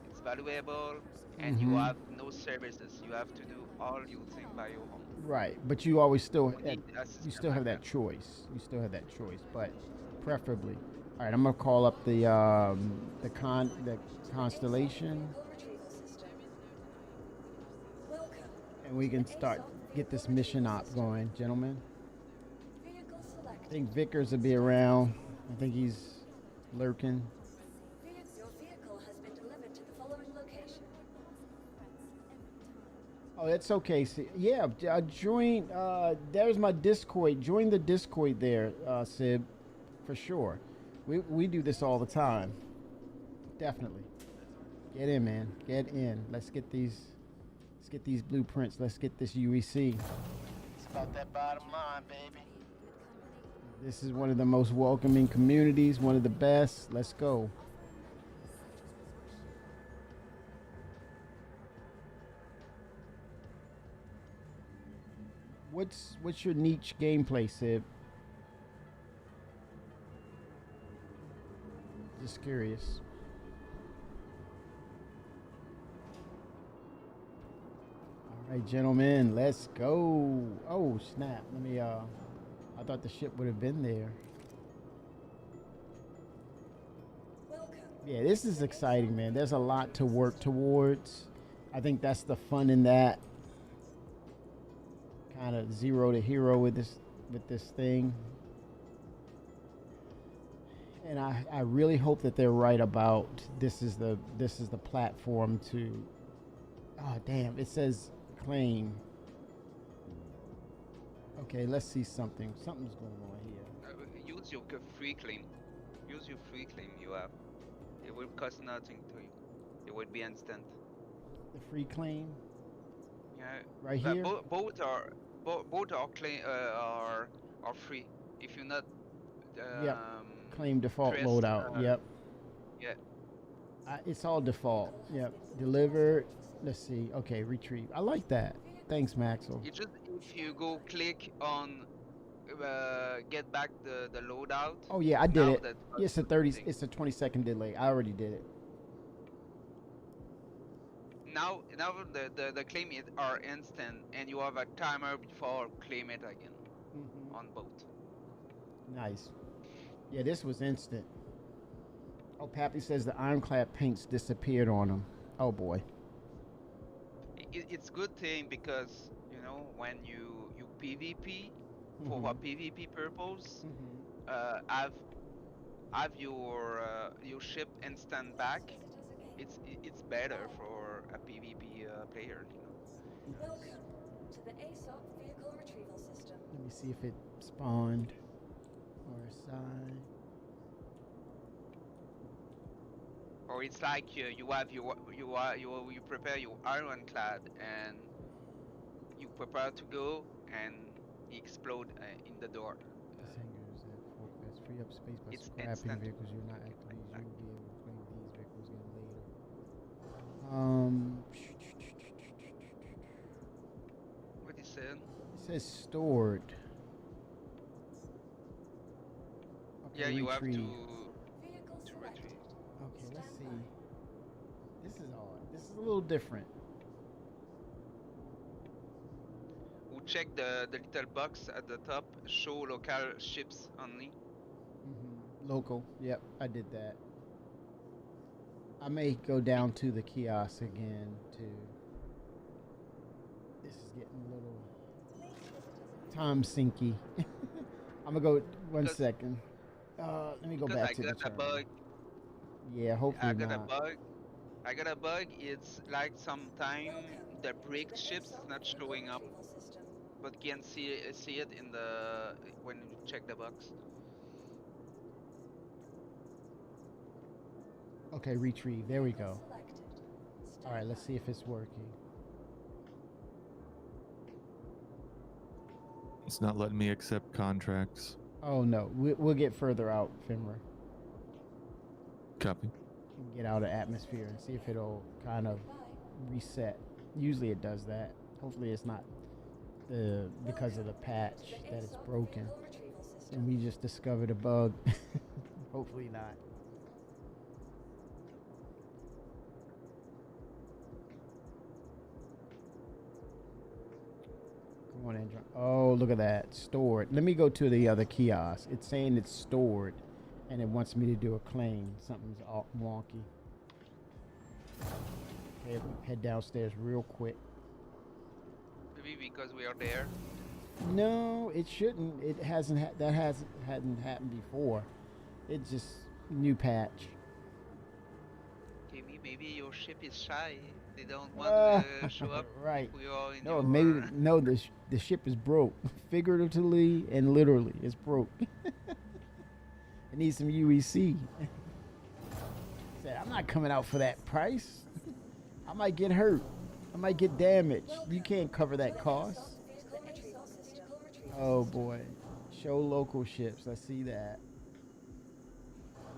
it's valuable, and Mhm. you have no services. You have to do all your thing by your own. Right, but you always still We need a you system still have like that choice. You still have that choice, but preferably. All right, I'm gonna call up the constellation, and we can start get this mission op going, gentlemen. Vehicle I selected. think Vickers will be around. I think he's lurking. Your vehicle has been delivered to the following location. Oh, that's okay. See, yeah, join. There's my Discord. Join the Discord there, Sib, for sure. We do this all the time. Definitely. Get in, man. Get in. Let's get these blueprints. Let's get this UEC. It's about that bottom line, baby. This is one of the most welcoming communities. One of the best. Let's go. What's your niche gameplay, Sib? Just curious. All right, gentlemen, let's go. Oh, snap. Let me I thought the ship would have been there. Yeah, this is exciting, man. There's a lot to work towards. I think that's the fun in that. Kind of zero to hero with this thing. And I really hope that they're right about this is the platform to. Oh damn! It says claim. Okay, let's see something. Something's going on here. Use your free claim. Use your free claim you have. It will cost nothing to you. It will be instant. The free claim. Yeah. Right here? Both are claim are free. If you're not. Yep. Claim default press, loadout. Yep. Yeah. It's all default. Yep. Delivered. Let's see. Okay, retrieve. I like that. Thanks, Maxwell. You just if you go click on get back the loadout. Oh yeah, I did now it. that- Yeah, it's a 30. It's a 20-second delay. I already did it. Now the claim it are instant, and you have a timer before claim it again on both. Nice. Yeah, this was instant. Oh, Pappy says the ironclad paints disappeared on him. Oh boy. It's good thing because you know when you PvP for a PvP purpose, have your ship instant back. It's better for a PvP player, you know. Welcome to the ASOP vehicle retrieval system. Let me see if it spawned or aside. Or it's like you prepare your ironclad and you prepare to go and explode in the door. This hangars that forecast free up space by It's scrapping instant. vehicles you're not actively using. You'll be able to claim these vehicles again later. What he said? It says stored. Okay, Yeah, you retrieve. have to retrieve. Okay, let's see. This is odd. This is a little different. check the little box at the top. Show local ships only. Local. Yep, I did that. I may go down to the kiosk again too. This is getting a little time sinky. I'm gonna go one second. Let me go back to the I got a terminal. bug. Yeah, hopefully I got a not. bug. I got a bug. It's like sometime the brick ships not showing up, but you can see it in the when you check the box. Okay, retrieve. There we go. All right, let's see if it's working. It's not letting me accept contracts. Oh no, we'll get further out, Fimra. Copy. Get out of atmosphere and see if it'll kind of reset. Usually it does that. Hopefully it's not because of the patch that it's broken and we just discovered a bug. Hopefully not. Come on, Andrew. Oh, look at that. Stored. Let me go to the other kiosk. It's saying it's stored and it wants me to do a claim. Something's all wonky. Okay, head downstairs real quick. Maybe because we are there. No, it shouldn't. It hasn't. Hadn't happened before. It's just new patch. Maybe your ship is shy. They don't want to show up. Right. We are in No, your... maybe no. The ship is broke, figuratively and literally. It's broke. It needs some UEC. Said, I'm not coming out for that price. I might get hurt. I might get damaged. You can't cover that cost. Oh boy. Show local ships. I see that.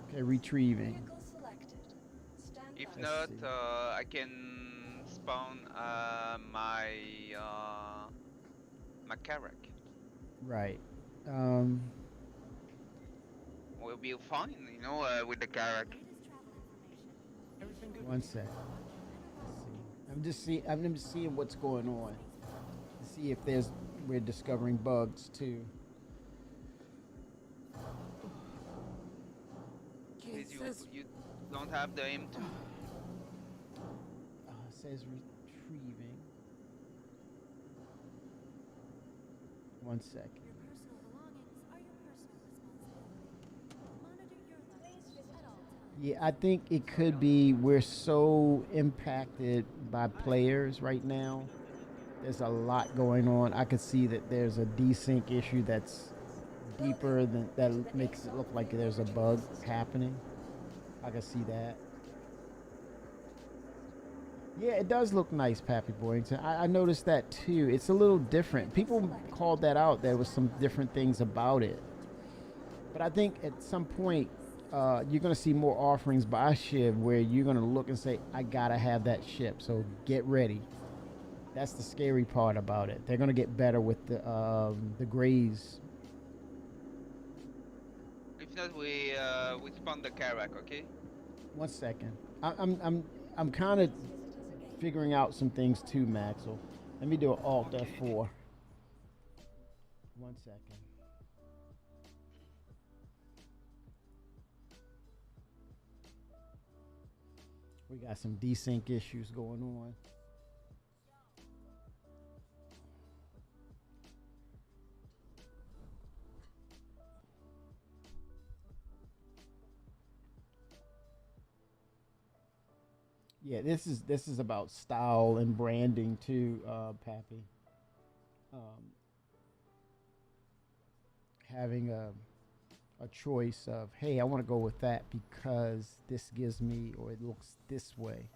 Okay, retrieving. If not, I can spawn my Carrack. Right. We'll be fine, you know, with the Carrack. One sec. Let's see. I'm just seeing what's going on. To see if we're discovering bugs too. You don't have the M2? It says retrieving. One sec. Yeah, I think it could be we're so impacted by players right now. There's a lot going on. I could see that there's a desync issue that's deeper than that makes it look like there's a bug happening. I can see that. Yeah, it does look nice, Pappy Boyington. I noticed that too. It's a little different. People called that out. There was some different things about it. But I think at some point, you're going to see more offerings by Shiv where you're going to look and say, I got to have that ship. So get ready. That's the scary part about it. They're going to get better with the grays. If not, we spawn the Carrack, okay? One second. I'm kind of figuring out some things too, Maxwell. Let me do an Alt F4. 1 second. We got some desync issues going on. Yeah, this is about style and branding too, Pappy. Having a choice of, hey, I want to go with that because this gives me, or it looks this way.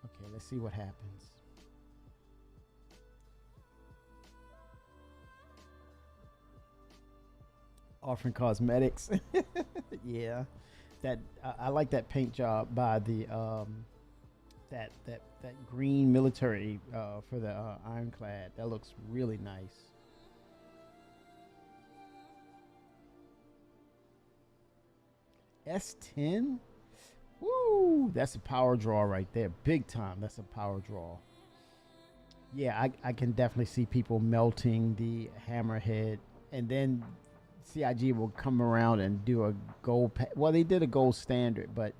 Okay, let's see what happens. Offering cosmetics. Yeah, that I like that paint job by the that green military for the ironclad. That looks really nice. S10? Woo! That's a power draw right there. Big time. That's a power draw. Yeah, I can definitely see people melting the hammerhead, and then CIG will come around and do a gold. Well, they did a gold standard, but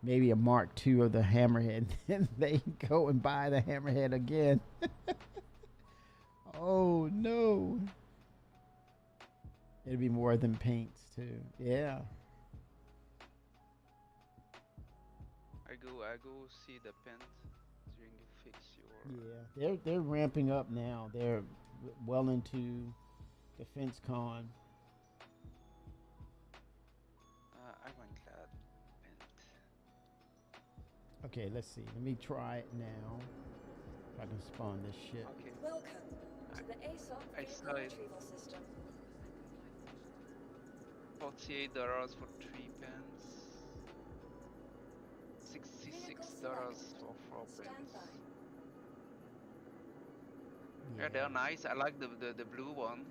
maybe a Mark II of the hammerhead. Then they go and buy the hammerhead again. Oh no! It'll be more than paints too. Yeah. I go see the paint during you fix your. Yeah, they're ramping up now. They're well into Defense Con. Ironclad paint. Okay, let's see. Let me try it now. If I can spawn this shit. Okay. Welcome to the ASOP I vehicle saw it. retrieval system. $48 for 3 pens. $66 for 4 Stand pens. by. Yeah, they're nice. I like the blue one.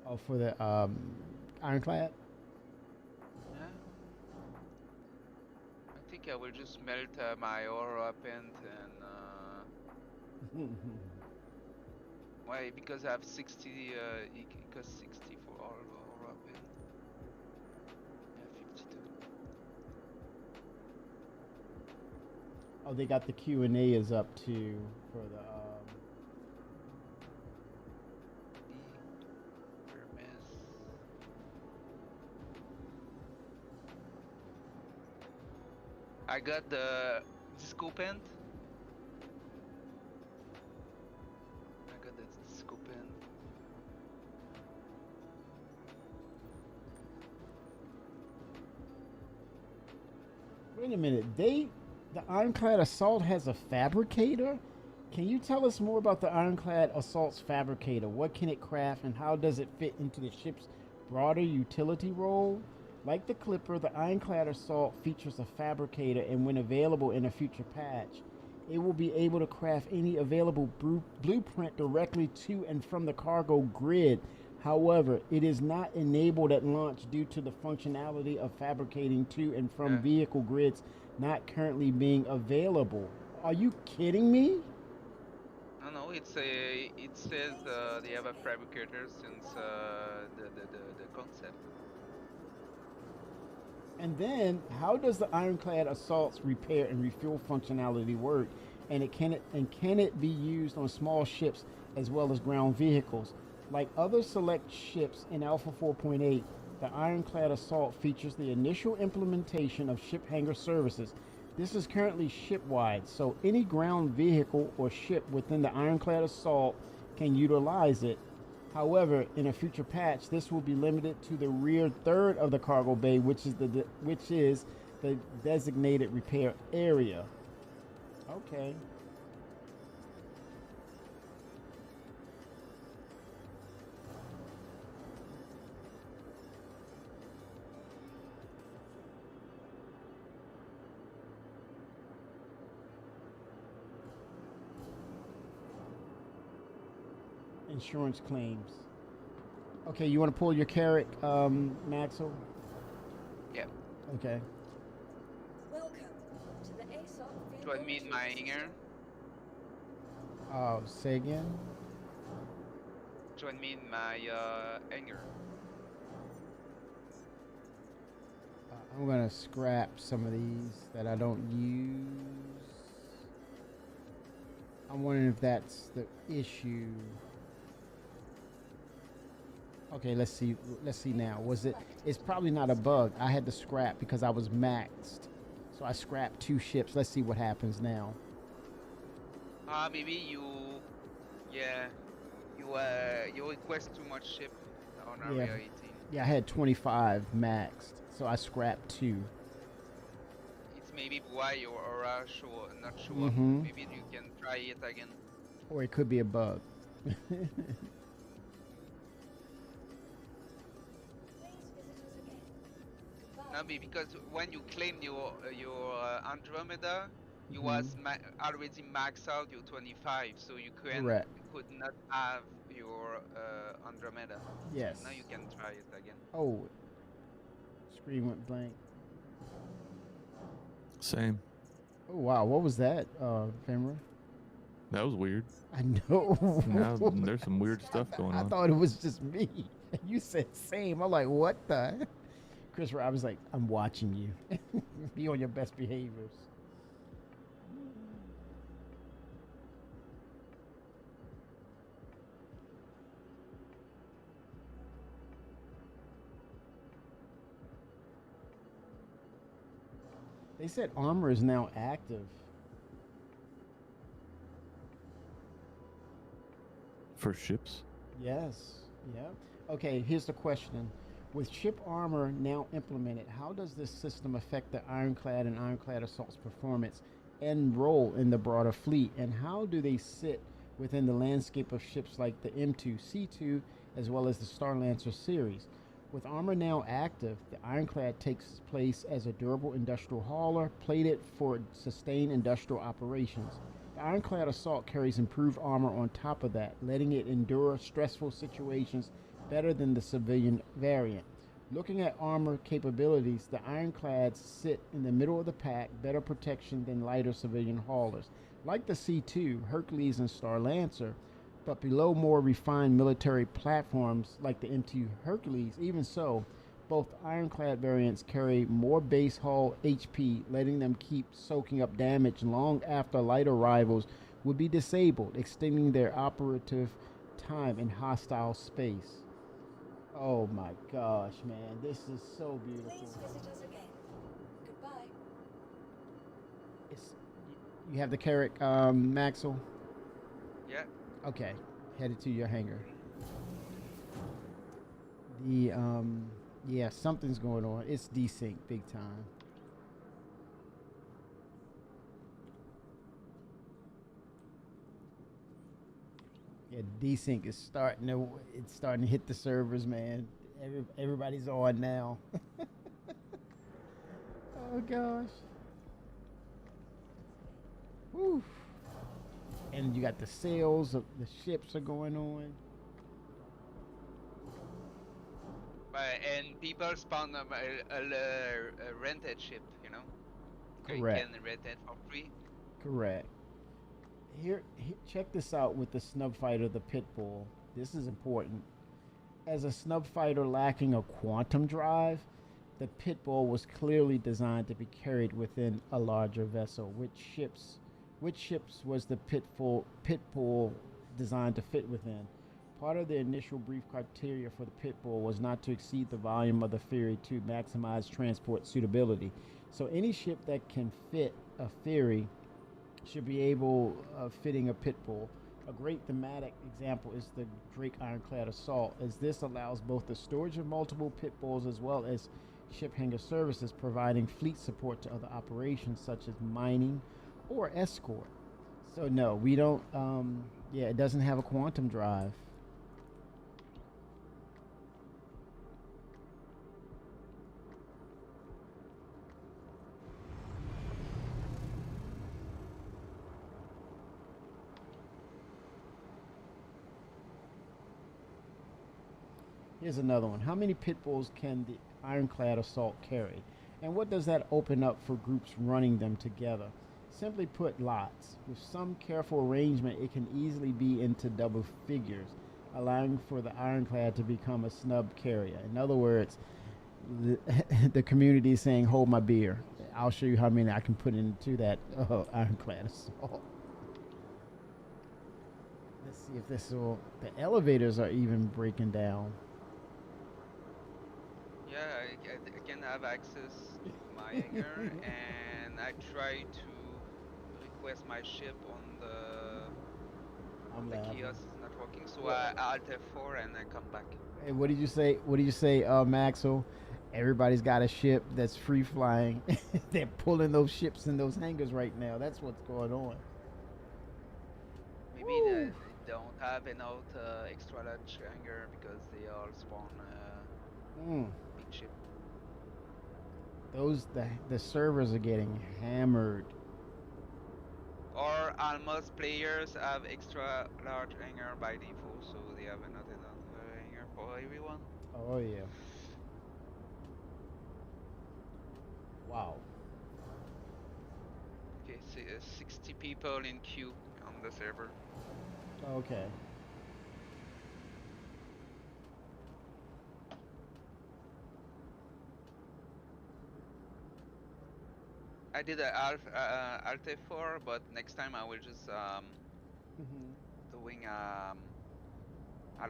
Oh, for the Ironclad? Yeah. I think I will just melt my aura paint and why? Because I have 60. It costs 60 for all aura paint. Yeah, 52. Oh, they got the Q&A is up too for the I got the disco paint. I got the disco paint. Wait a minute. The Ironclad Assault has a fabricator? Can you tell us more about the Ironclad Assault's fabricator? What can it craft and how does it fit into the ship's broader utility role? Like the Clipper, the Ironclad Assault features a fabricator, and when available in a future patch, it will be able to craft any available blueprint directly to and from the cargo grid. However, it is not enabled at launch due to the functionality of fabricating to and from vehicle grids not currently being available. Are you kidding me? No, it says they have a fabricator since the concept. And then, how does the Ironclad Assault's repair and refuel functionality work? And can it be used on small ships as well as ground vehicles? Like other select ships in Alpha 4.8, the Ironclad Assault features the initial implementation of ship hangar services. This is currently ship-wide, so any ground vehicle or ship within the Ironclad Assault can utilize it. However, in a future patch, this will be limited to the rear third of the cargo bay, which is the designated repair area. Okay. Insurance claims. Okay, you want to pull your carrot, Maxwell? Yeah. Okay. Welcome to the ASOP vehicle Do I mean my hanger? Say again? Do I mean my hanger? I'm gonna scrap some of these that I don't use. I'm wondering if that's the issue. Okay, let's see now. It's probably not a bug. I had to scrap because I was maxed. So I scrapped 2 ships. Let's see what happens now. Maybe you request too much ship on Area 18. Yeah, I had 25 maxed. So I scrapped 2. It's maybe why your aura not show up. Mhm. Maybe you can try it again. Or it could be a bug. No, because when you claimed your Andromeda, you was already maxed out your 25, so you Correct. could not have your Andromeda. Yes. Now you can try it again. Oh, screen went blank. Same. Oh wow, what was that, Femra? That was weird. I know. Now there's some weird stuff going I on. thought it was just me. You said same. I'm like, what the? Chris Rob was like, I'm watching you. Be on your best behaviors. They said armor is now active. For ships? Yes. Yep. Okay, here's the question. With ship armor now implemented, how does this system affect the Ironclad and Ironclad Assault's performance and role in the broader fleet? And how do they sit within the landscape of ships like the M2, C2, as well as the Star Lancer series? With armor now active, the Ironclad takes place as a durable industrial hauler, plated for sustained industrial operations. The Ironclad Assault carries improved armor on top of that, letting it endure stressful situations better than the civilian variant. Looking at armor capabilities, the Ironclads sit in the middle of the pack, better protection than lighter civilian haulers. Like the C2, Hercules, and Star Lancer, but below more refined military platforms like the M2 Hercules. Even so, both Ironclad variants carry more base hull HP, letting them keep soaking up damage long after lighter rivals would be disabled, extending their operative time in hostile space. Oh my gosh, man, this is so beautiful. Please visit us again. Goodbye. You have the Carrack, Maxwell? Yeah. Okay, headed to your hangar. Yeah, something's going on. It's desync big time. Yeah, desync is starting to hit the servers, man. Everybody's on now. Oh gosh. Woo. And you got the sales of the ships are going on. And people spawn a rented ship, you know? Correct. You can rent it for free. Correct. Here, check this out with the snub fighter, the Pitbull. This is important. As a snub fighter lacking a quantum drive, the Pitbull was clearly designed to be carried within a larger vessel. Which ships was the Pitbull designed to fit within? Part of the initial brief criteria for the Pitbull was not to exceed the volume of the Fury to maximize transport suitability. So any ship that can fit a Fury should be able of fitting a Pitbull. A great thematic example is the Drake Ironclad Assault, as this allows both the storage of multiple Pitbulls as well as ship hangar services, providing fleet support to other operations such as mining or escort. So no, we don't, yeah, it doesn't have a quantum drive. Here's another one. How many Pitbulls can the Ironclad Assault carry? And what does that open up for groups running them together? Simply put, lots. With some careful arrangement, it can easily be into double figures, allowing for the Ironclad to become a snub carrier. In other words, the community is saying, hold my beer. I'll show you how many I can put into that Ironclad Assault. Let's see if this will... The elevators are even breaking down. Yeah, I can have access to my hangar, and I try to request my ship on the kiosk is not working, so I alt F4 and I come back. Hey, what did you say? What did you say, Maxwell? Everybody's got a ship that's free flying. They're pulling those ships in those hangars right now. That's what's going on. Maybe they don't have enough extra large hangar because they all spawn big ship. The servers are getting hammered. Or almost players have extra large hangar by default, so they have not enough hangar for everyone. Oh yeah. Wow. 60 people in queue on the server. Okay. I did a Alt F4, but next time I will just doing a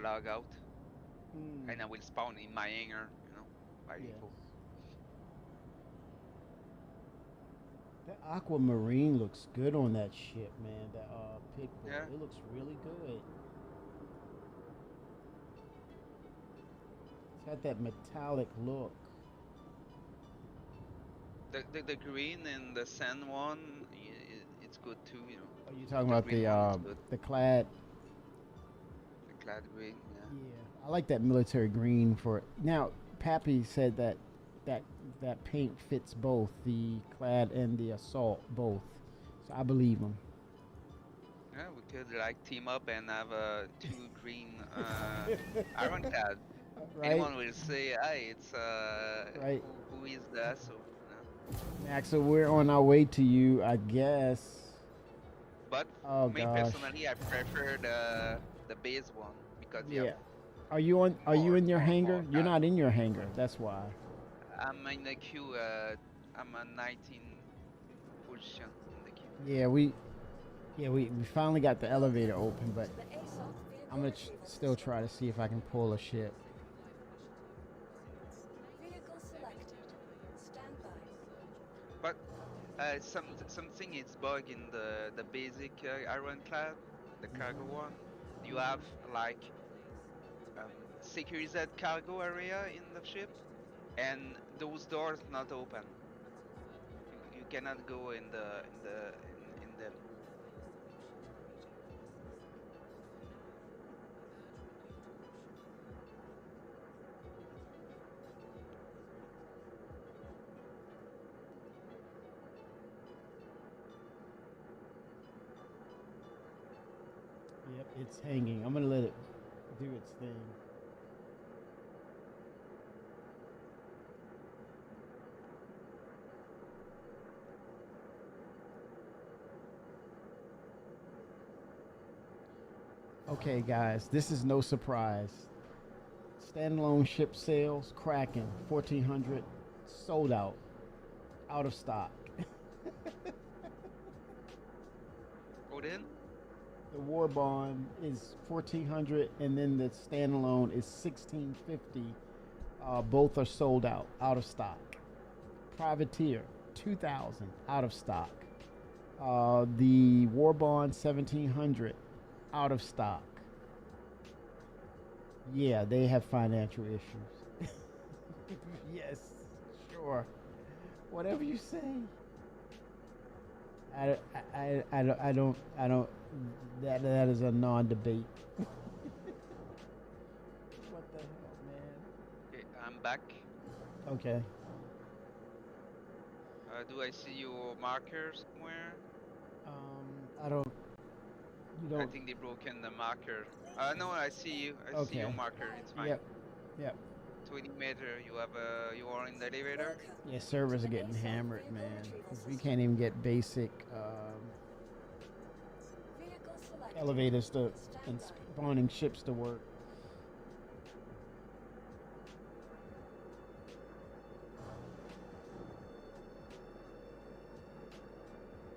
log out, and I will spawn in my hangar, by default. That aquamarine looks good on that ship, man. That Pitbull. Yeah. It looks really good. It's got that metallic look. The green and the sand one, it's good too, Are you talking about green one is good. the clad? The clad green, yeah. Yeah, I like that military green for it. Now, Pappy said that paint fits both the clad and the assault both, so I believe him. Yeah, we could like team up and have two green ironclad. Right. Anyone will say, "Hey, it's Right. who is that?" So, Max, so we're on our way to you, I guess. But me personally, I prefer the base one because yeah. Are you in your hangar? You're not in your hangar. That's why. I'm in the queue. I'm a 19 position in the queue. Yeah, we finally got the elevator open, but I'm gonna still try to see if I can pull a ship. Vehicle selected. Stand by. But something is bug in the basic ironclad, the cargo one. You have like securized cargo area in the ship, and those doors not open. You cannot go in them. Yep, it's hanging. I'm gonna let it do its thing. Okay, guys, this is no surprise. Standalone ship sales, Kraken, 1400, sold out of stock. Odin? The War Bond is 1400, and then the standalone is 1650. Both are sold out of stock. Privateer, 2000, out of stock. The War Bond 1700, out of stock. Yeah, they have financial issues. Yes, sure. Whatever you say. I don't. That is a non-debate. What the hell, man? Okay, I'm back. Okay. Do I see your marker somewhere? I don't. You don't. I think they broken the marker. No, I see you. I see your marker. It's fine. Yep. 20 meter. You are in the elevator. Yeah, servers are getting hammered, man. We can't even get basic elevators and spawning ships to work.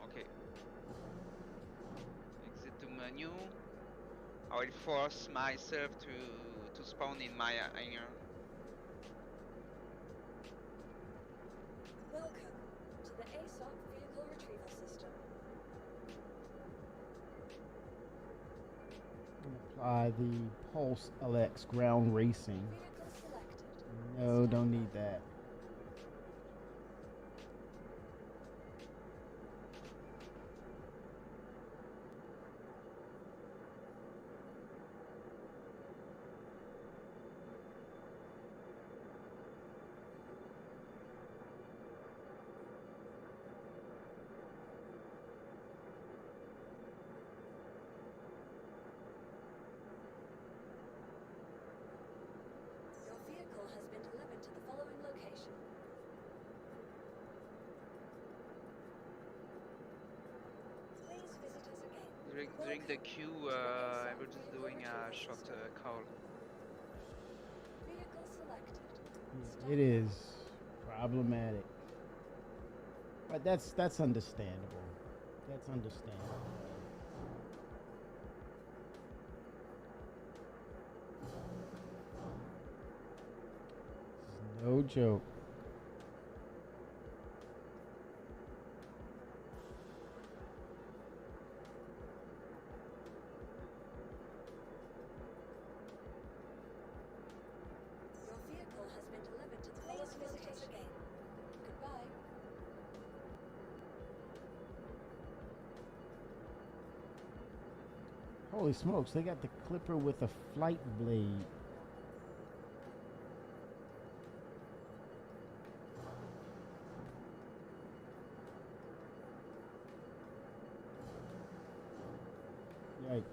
Okay. Exit to menu. I will force myself to spawn in my hangar. Welcome to the ASOC vehicle retrieval system. Apply the Pulse LX ground racing. Vehicle selected. No, don't need that. Your vehicle has been delivered to the following location. during the queue, everyone's doing a short call. Vehicle selected. Yeah, it is problematic, but that's understandable. That's understandable. This is no joke. Your vehicle has been delivered to the phase visitation. Goodbye. Holy smokes, they got the Clipper with a flight blade. Yikes.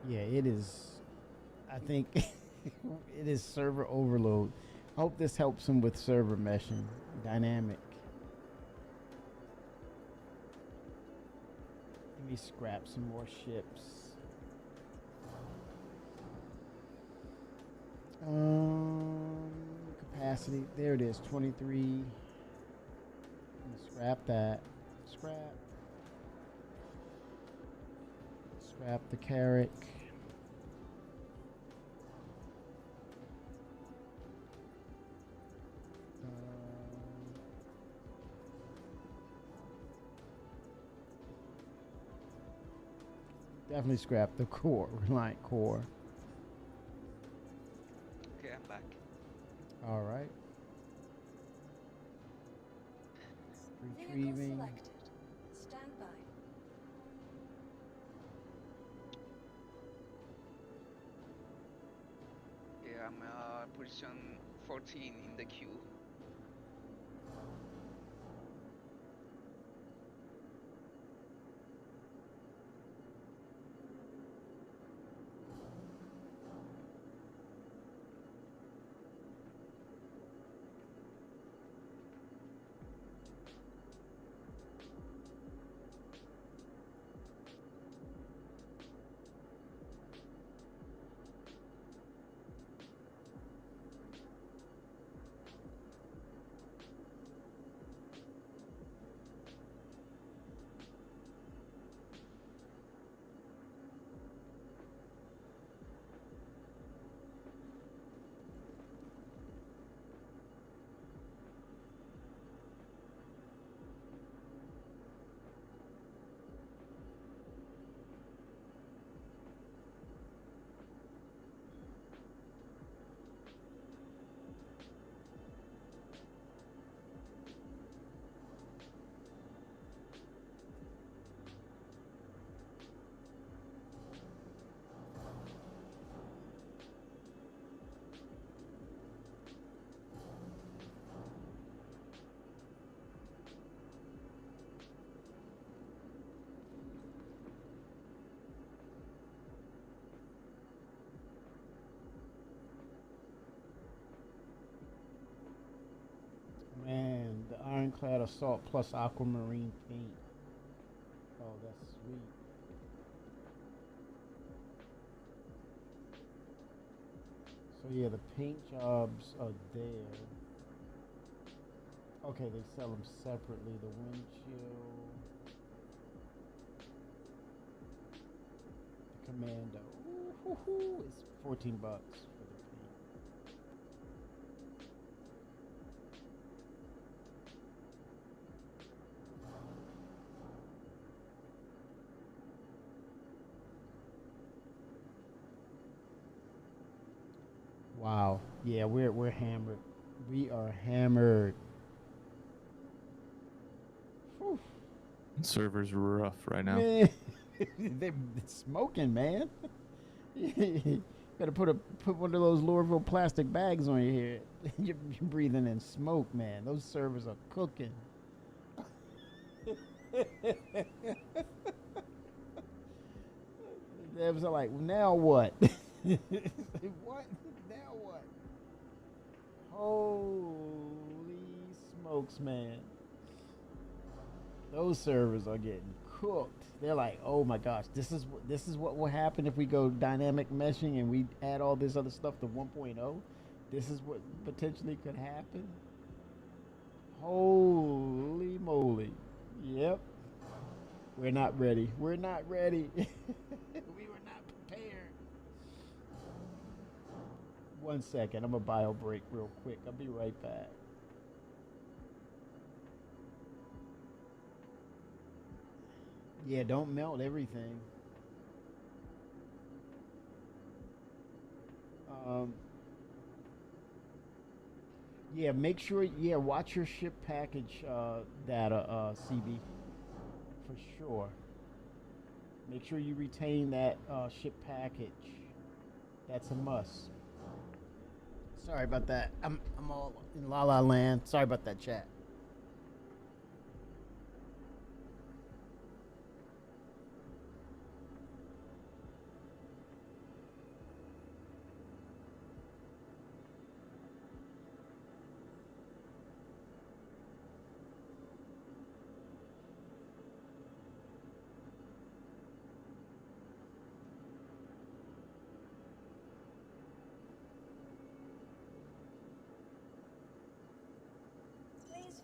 Yeah, it is. I think it is server overload. I hope this helps him with server meshing. Dynamic. Let me scrap some more ships. Capacity. There it is. 23. I'm gonna scrap that. Scrap. Scrap the Carrack. Definitely scrap the core, Reliant core. Okay, I'm back. All right. Vehicle Retrieving. selected. Stand by. Yeah, I'm position 14 in the queue. Man, the Ironclad Assault plus Aquamarine paint. Oh, that's sweet. So yeah, the paint jobs are there. Okay, they sell them separately. The wind chill, the Commando. Ooh, it's $14 for the paint. Wow. Yeah, we're hammered. We are hammered. Whew. Server's rough right now. Man, they're smoking, man. You gotta put one of those Louisville plastic bags on your head. You're breathing in smoke, man. Those servers are cooking. Devs are like, now what? What? Now what? Holy smokes, man. Those servers are getting cooked. They're like, oh my gosh, this is what will happen if we go dynamic meshing and we add all this other stuff to 1.0. This is what potentially could happen. Holy moly. Yep. We're not ready. We're not ready. We were not prepared. 1 second. I'm a bio break real quick. I'll be right back. Yeah, don't melt everything. Yeah, make sure. Yeah, watch your ship package data, CB, for sure. Make sure you retain that ship package. That's a must. Sorry about that. I'm all in La La Land. Sorry about that, chat. Please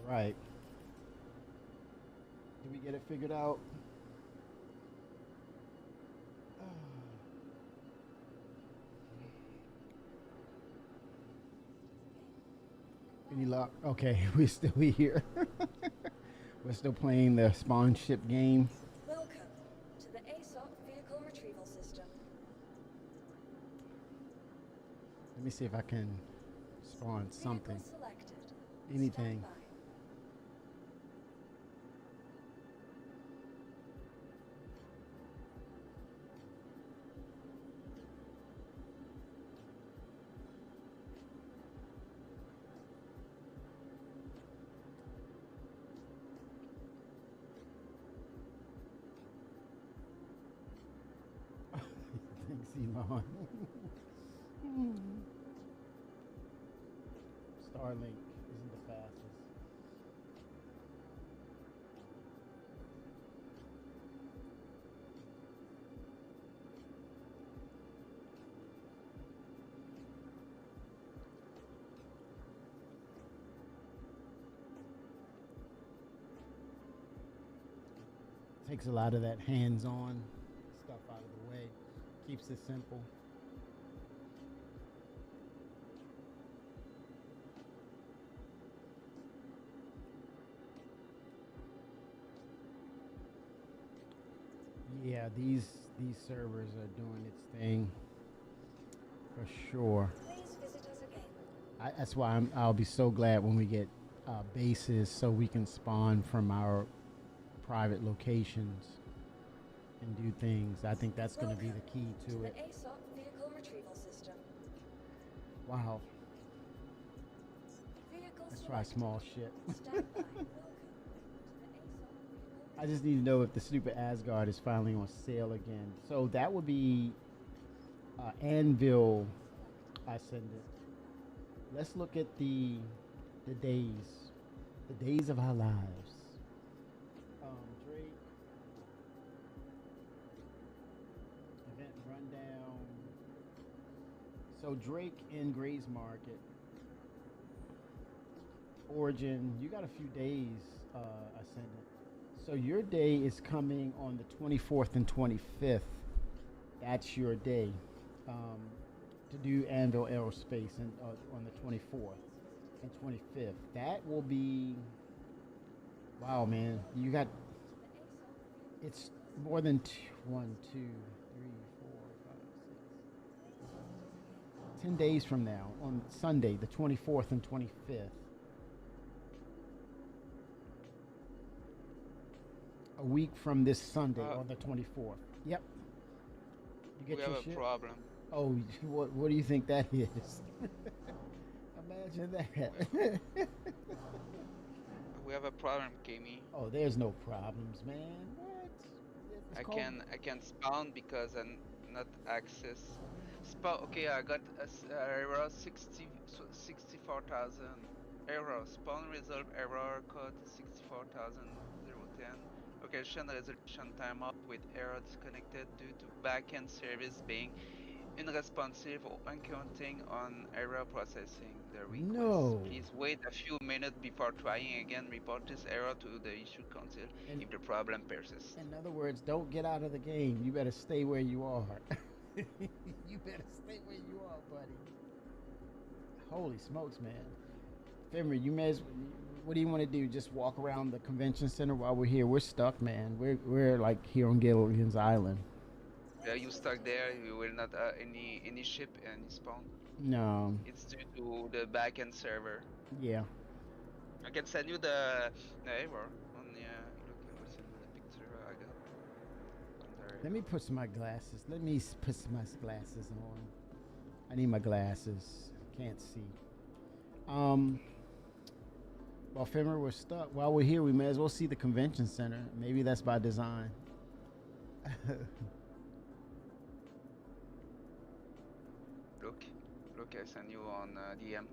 Right. Did we get it figured out? Any luck? Okay, we're still here. We're still playing the spawn ship game. Welcome to the ASOP vehicle retrieval system. Let me see if I can spawn something. Vehicle selected. Anything. Stand by. Thanks, Elon. Starlink isn't the fastest. Takes a lot of that hands-on stuff out of the way. Keeps it simple. Yeah, these servers are doing its thing for sure. Please visit us again. That's why I'll be so glad when we get bases so we can spawn from our private locations and do things. I think that's going to be the key to it. The ASOP vehicle retrieval system. Wow. Vehicle Let's try small shit. Stand by. I just need to know if the stupid Asgard is finally on sale again. So that would be Anvil Ascendant. Let's look at the days of our lives. Drake. Event rundown. So Drake in Gray's Market. Origin. You got a few days, Ascendant. So your day is coming on the 24th and 25th. That's your day to do Anvil Aerospace on the 24th and 25th. That will be, wow, man. You got, it's more than 10 days from now on Sunday, the 24th and 25th. A week from this Sunday on the 24th. Yep. You get we your have shit? a problem. Oh, what do you think that is? Imagine that. We have a problem, Kimmy. Oh, there's no problems, man. What? I can spawn because I'm not access. Spawn. Okay, I got error 64,000 error. Spawn result error code 64,010. Location resolution time up with error disconnected due to backend service being unresponsive or uncounting on error processing the request. No. Please wait a few minutes before trying again. Report this error to the issue council if the problem persists. In other words, don't get out of the game. You better stay where you are. You better stay where you are, buddy. Holy smokes, man. Fimmer, you may as what do you want to do? Just walk around the convention center while we're here? We're stuck, man. We're like here on Gilligan's Island. Yeah, you stuck there. You will not any ship and spawn. No. It's due to the backend server. Yeah. I can send you the error on the look. I will send you the picture I got. Let me put my glasses. Let me put my glasses on. I need my glasses. Can't see. Well, Fimmer, we're stuck. While we're here, we may as well see the convention center. Maybe that's by design. Look, I send you on DM.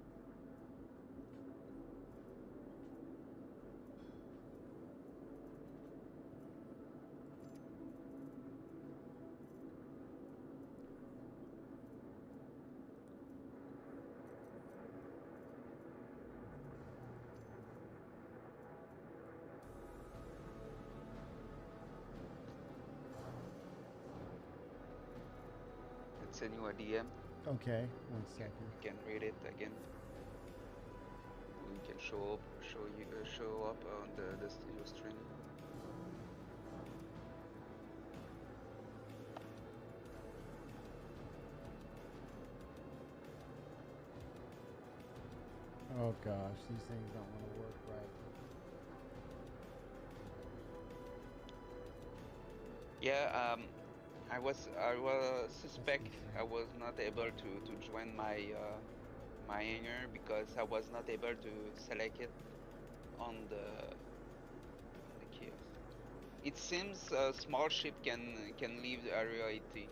send you a DM. Okay, 1 second. You can read it again. We can show up on the studio stream. Oh gosh, these things don't want to work right. Yeah, I was suspect I was not able to join my my hangar because I was not able to select it on the kiosk. It seems a small ship can leave the area 80.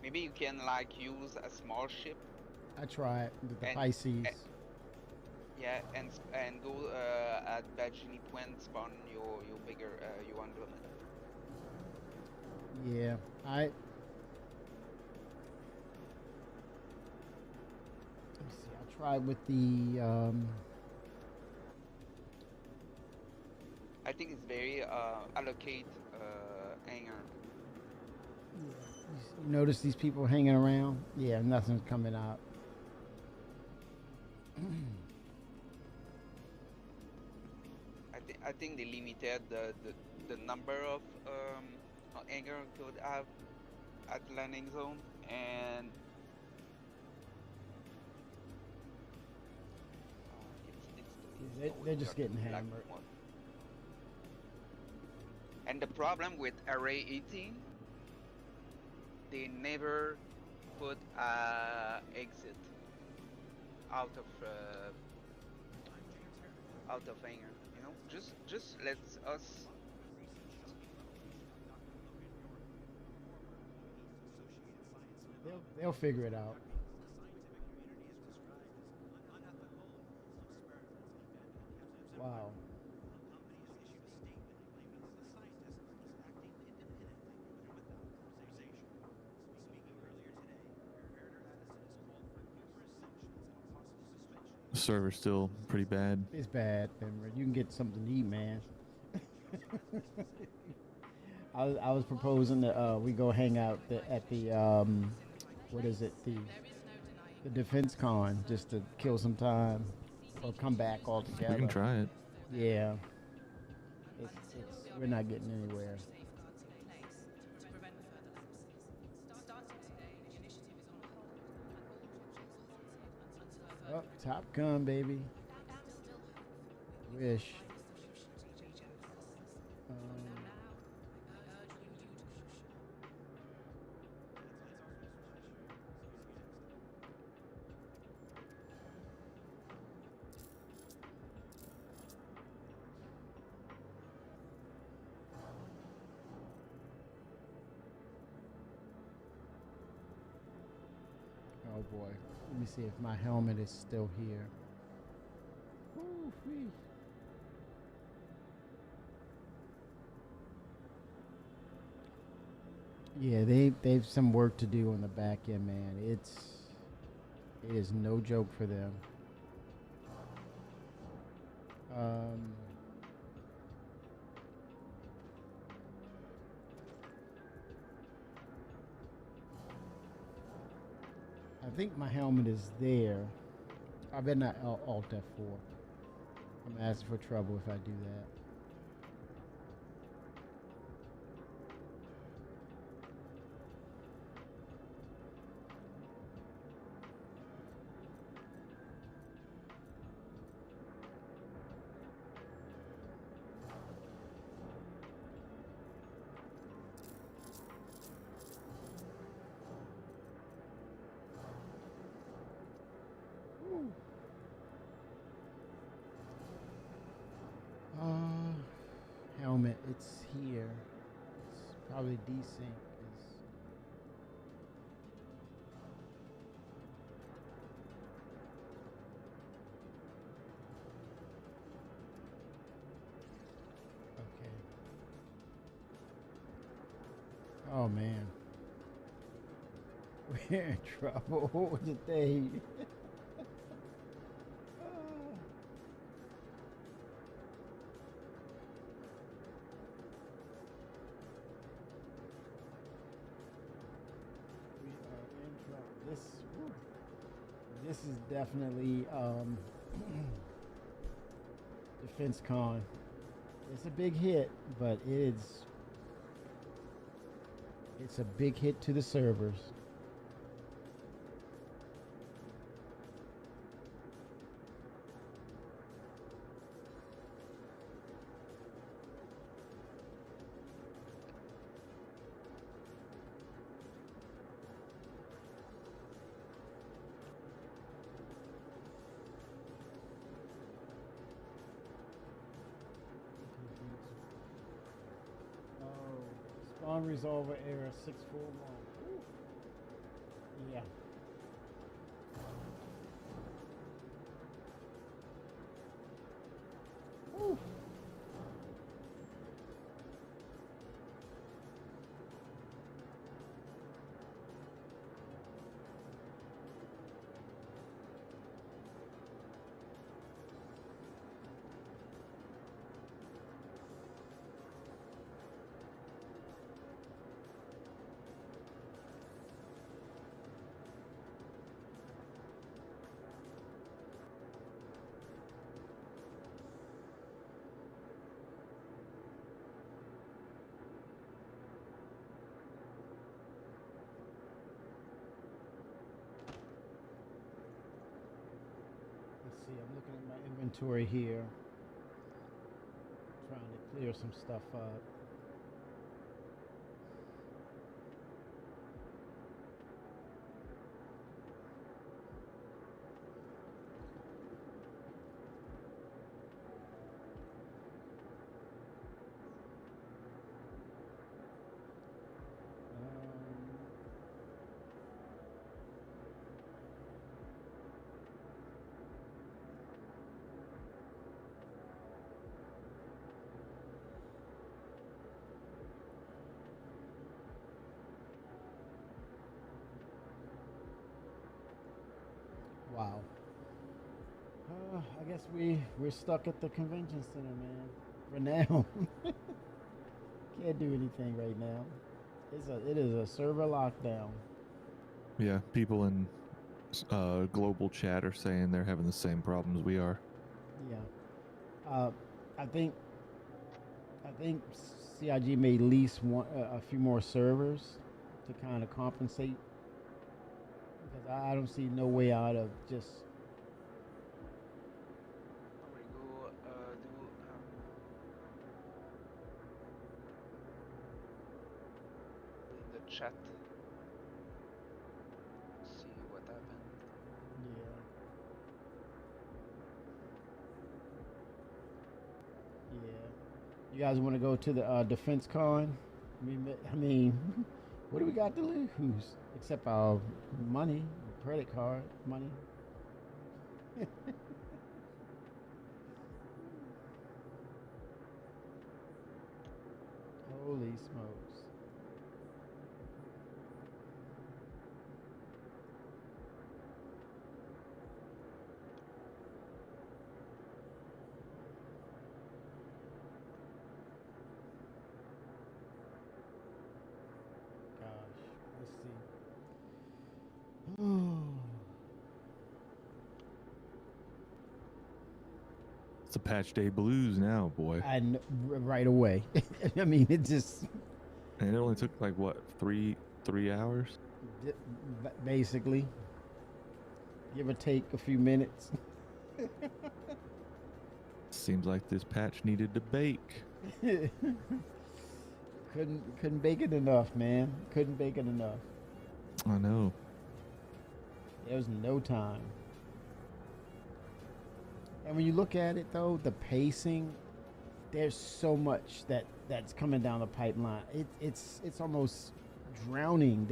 Maybe you can like use a small ship. I tried with the And- Pisces. Yeah, and go at Bajini Point, spawn your bigger your Andromeda. Yeah, let me see. I tried with the I think it's very allocate hangar. You notice these people hanging around? Yeah, nothing's coming out. I think they limited the number of hangar could have at landing zone, and They're just getting black hammered. one. And the problem with Array 18, they never put exit out of hangar. You know, just let us. They'll figure it out. Wow. The server's still pretty bad. It's bad, Benver. You can get something to eat, man. I was proposing that we go hang out at the what is it, the Defense Con, just to kill some time or come back all together. We can try it. Yeah. We're not getting anywhere. Oh, Top Gun, baby. Wish. Oh boy. Let me see if my helmet is still here. Woo-wee. Yeah, they've some work to do on the back end, man. It is no joke for them. I think my helmet is there. I better not Alt F4. I'm asking for trouble if I do that. Helmet, it's here. It's probably desync. Okay. Oh man. We're in trouble today. This is definitely Defense Con. It's a big hit, but it's a big hit to the servers. Spawn resolver error 641. Yeah. Ooh. See, I'm looking at my inventory here, trying to clear some stuff up. Wow. I guess we're stuck at the convention center, man. For now. Can't do anything right now. It is a server lockdown. Yeah, people in global chat are saying they're having the same problems we are. Yeah. I think CIG may lease a few more servers to kind of compensate. Because I don't see no way out of just. We go do in the chat. See what happened. Yeah. You guys want to go to the Defense Con? I mean, what do we got to lose? Except our money, credit card money. Holy smokes. Let's see. It's a patch day blues now, boy. And right away. I mean, it just. And it only took like what, three hours? Basically. Give or take a few minutes. Seems like this patch needed to bake. Couldn't bake it enough, man. Couldn't bake it enough. I know. There was no time. And when you look at it, though, the pacing, there's so much that's coming down the pipeline. It's almost drowning.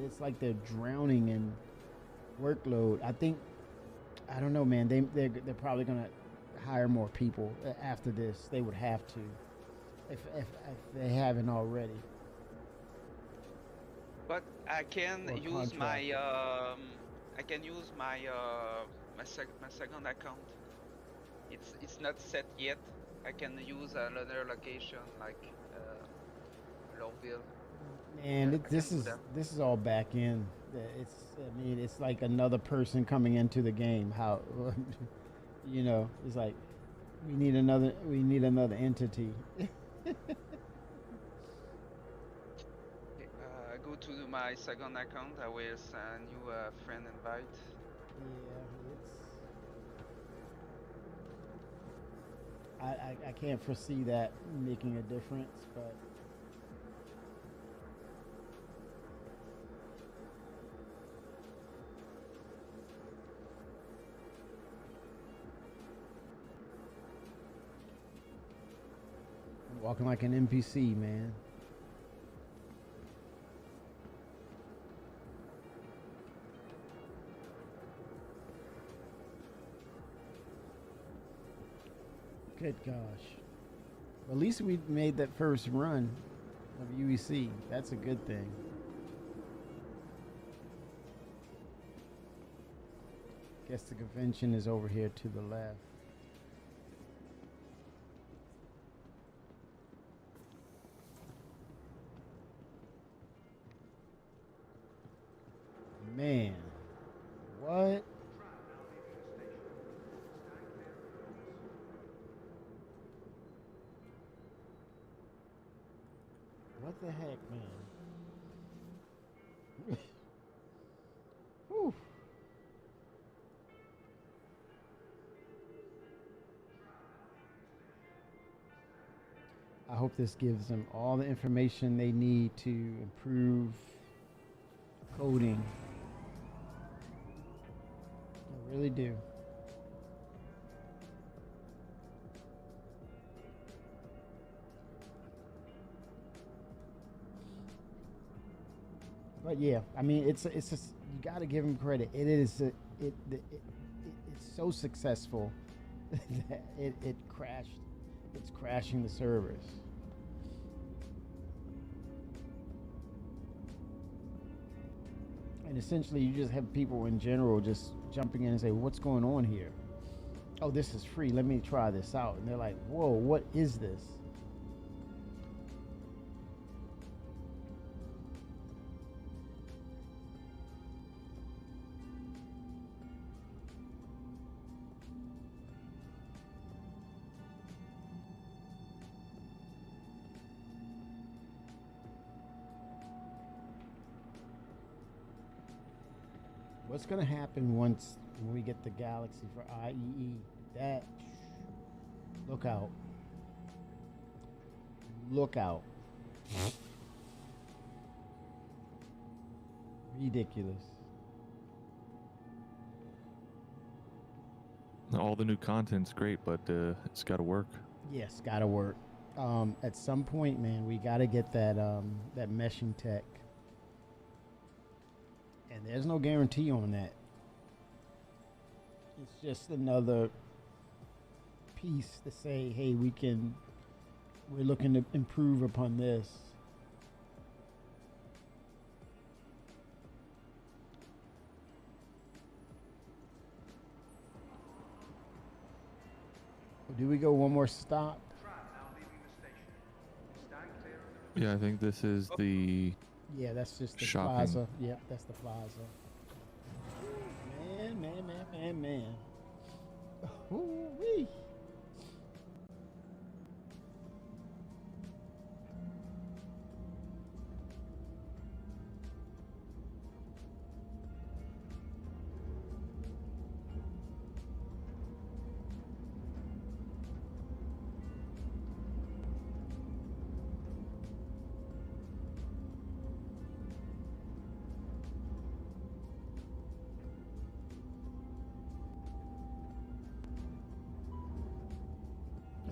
It's like they're drowning in workload. I don't know, man. They're probably gonna hire more people after this. They would have to, if they haven't already. But I can use my my second account. It's not set yet. I can use another location like Longville. Man, this is all back end. It's, I mean, it's like another person coming into the game. How, you know, it's like we need another entity. Go to my second account. I will send you a friend invite. Yeah, I can't foresee that making a difference, but I'm walking like an NPC, man. Good gosh. Well, at least we made that first run of UEC. That's a good thing. Guess the convention is over here to the left. Man, what? What the heck, man? Whew. I hope this gives them all the information they need to improve coding. I really do. But yeah, I mean, it's just, you got to give them credit. It is it's so successful that it crashed. It's crashing the servers. And essentially, you just have people in general just jumping in and say, "What's going on here? Oh, this is free. Let me try this out." And they're like, "Whoa, what is this?" What's going to happen when we get the Galaxy for IEE? That, look out. Look out. Ridiculous. All the new content's great, but it's got to work. Yes, got to work. At some point, man, we got to get that that meshing tech. And there's no guarantee on that. It's just another piece to say, hey, we're looking to improve upon this. Do we go one more stop? Yeah, I think this is the Yeah, that's just the shopping. plaza. Yep, that's the plaza. Man. Ooh-wee.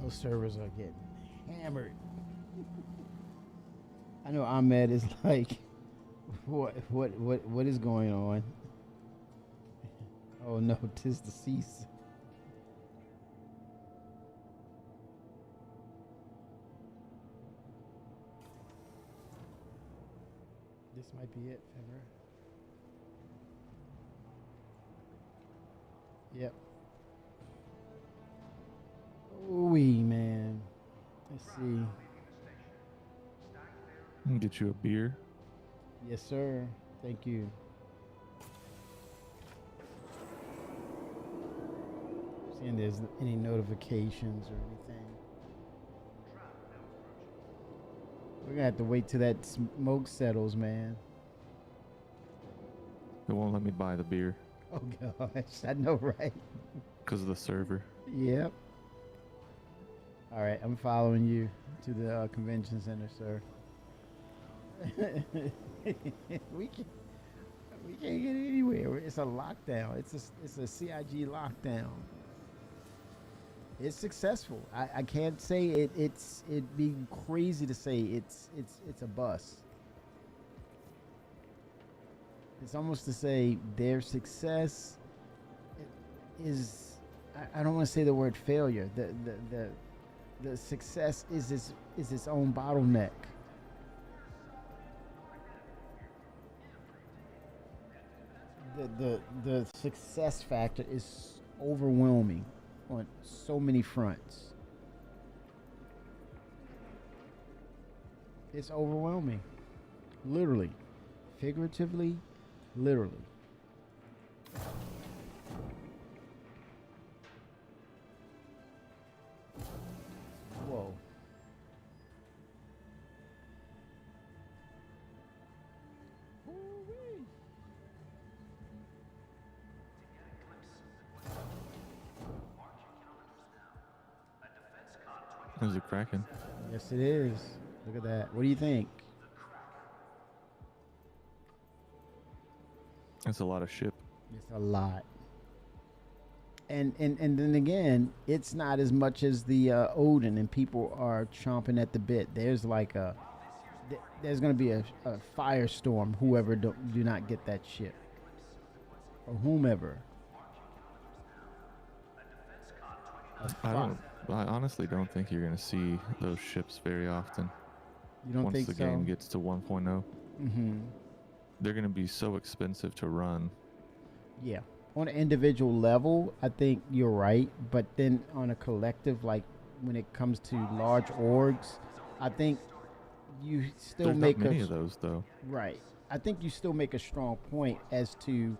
Those servers are getting hammered. I know Ahmed is like, what is going on? Oh no, 'tis the cease. This might be it, Fenrir. Yep. Ooh-wee, man. Let's see. I can get you a beer. Yes, sir. Thank you. Seeing there's any notifications or anything. We're gonna have to wait till that smoke settles, man. It won't let me buy the beer Oh gosh, I know, right? because of the server. Yep. All right, I'm following you to the convention center, sir. we can't get anywhere. It's a lockdown. It's a CIG lockdown. It's successful. I can't say it'd be crazy to say it's a bust. It's almost to say their success is, I don't want to say the word failure. The success is its own bottleneck. The success factor is overwhelming on so many fronts. It's overwhelming. Literally. Figuratively, literally. Whoa. Is it cracking? Yes, it is. Look at that. What do you think? That's a lot of ship. It's a lot. And then again, it's not as much as the Odin, and people are chomping at the bit. There's like there's going to be a firestorm. Whoever do not get that ship, or whomever. I honestly don't think you're going to see those ships very often. You don't think so? Once the game gets to 1.0. Mm-hmm. They're going to be so expensive to run. Yeah. On an individual level, I think you're right. But then on a collective, like when it comes to large orgs, I think you still There's make not many of those, though. Right. I think you still make a strong point as to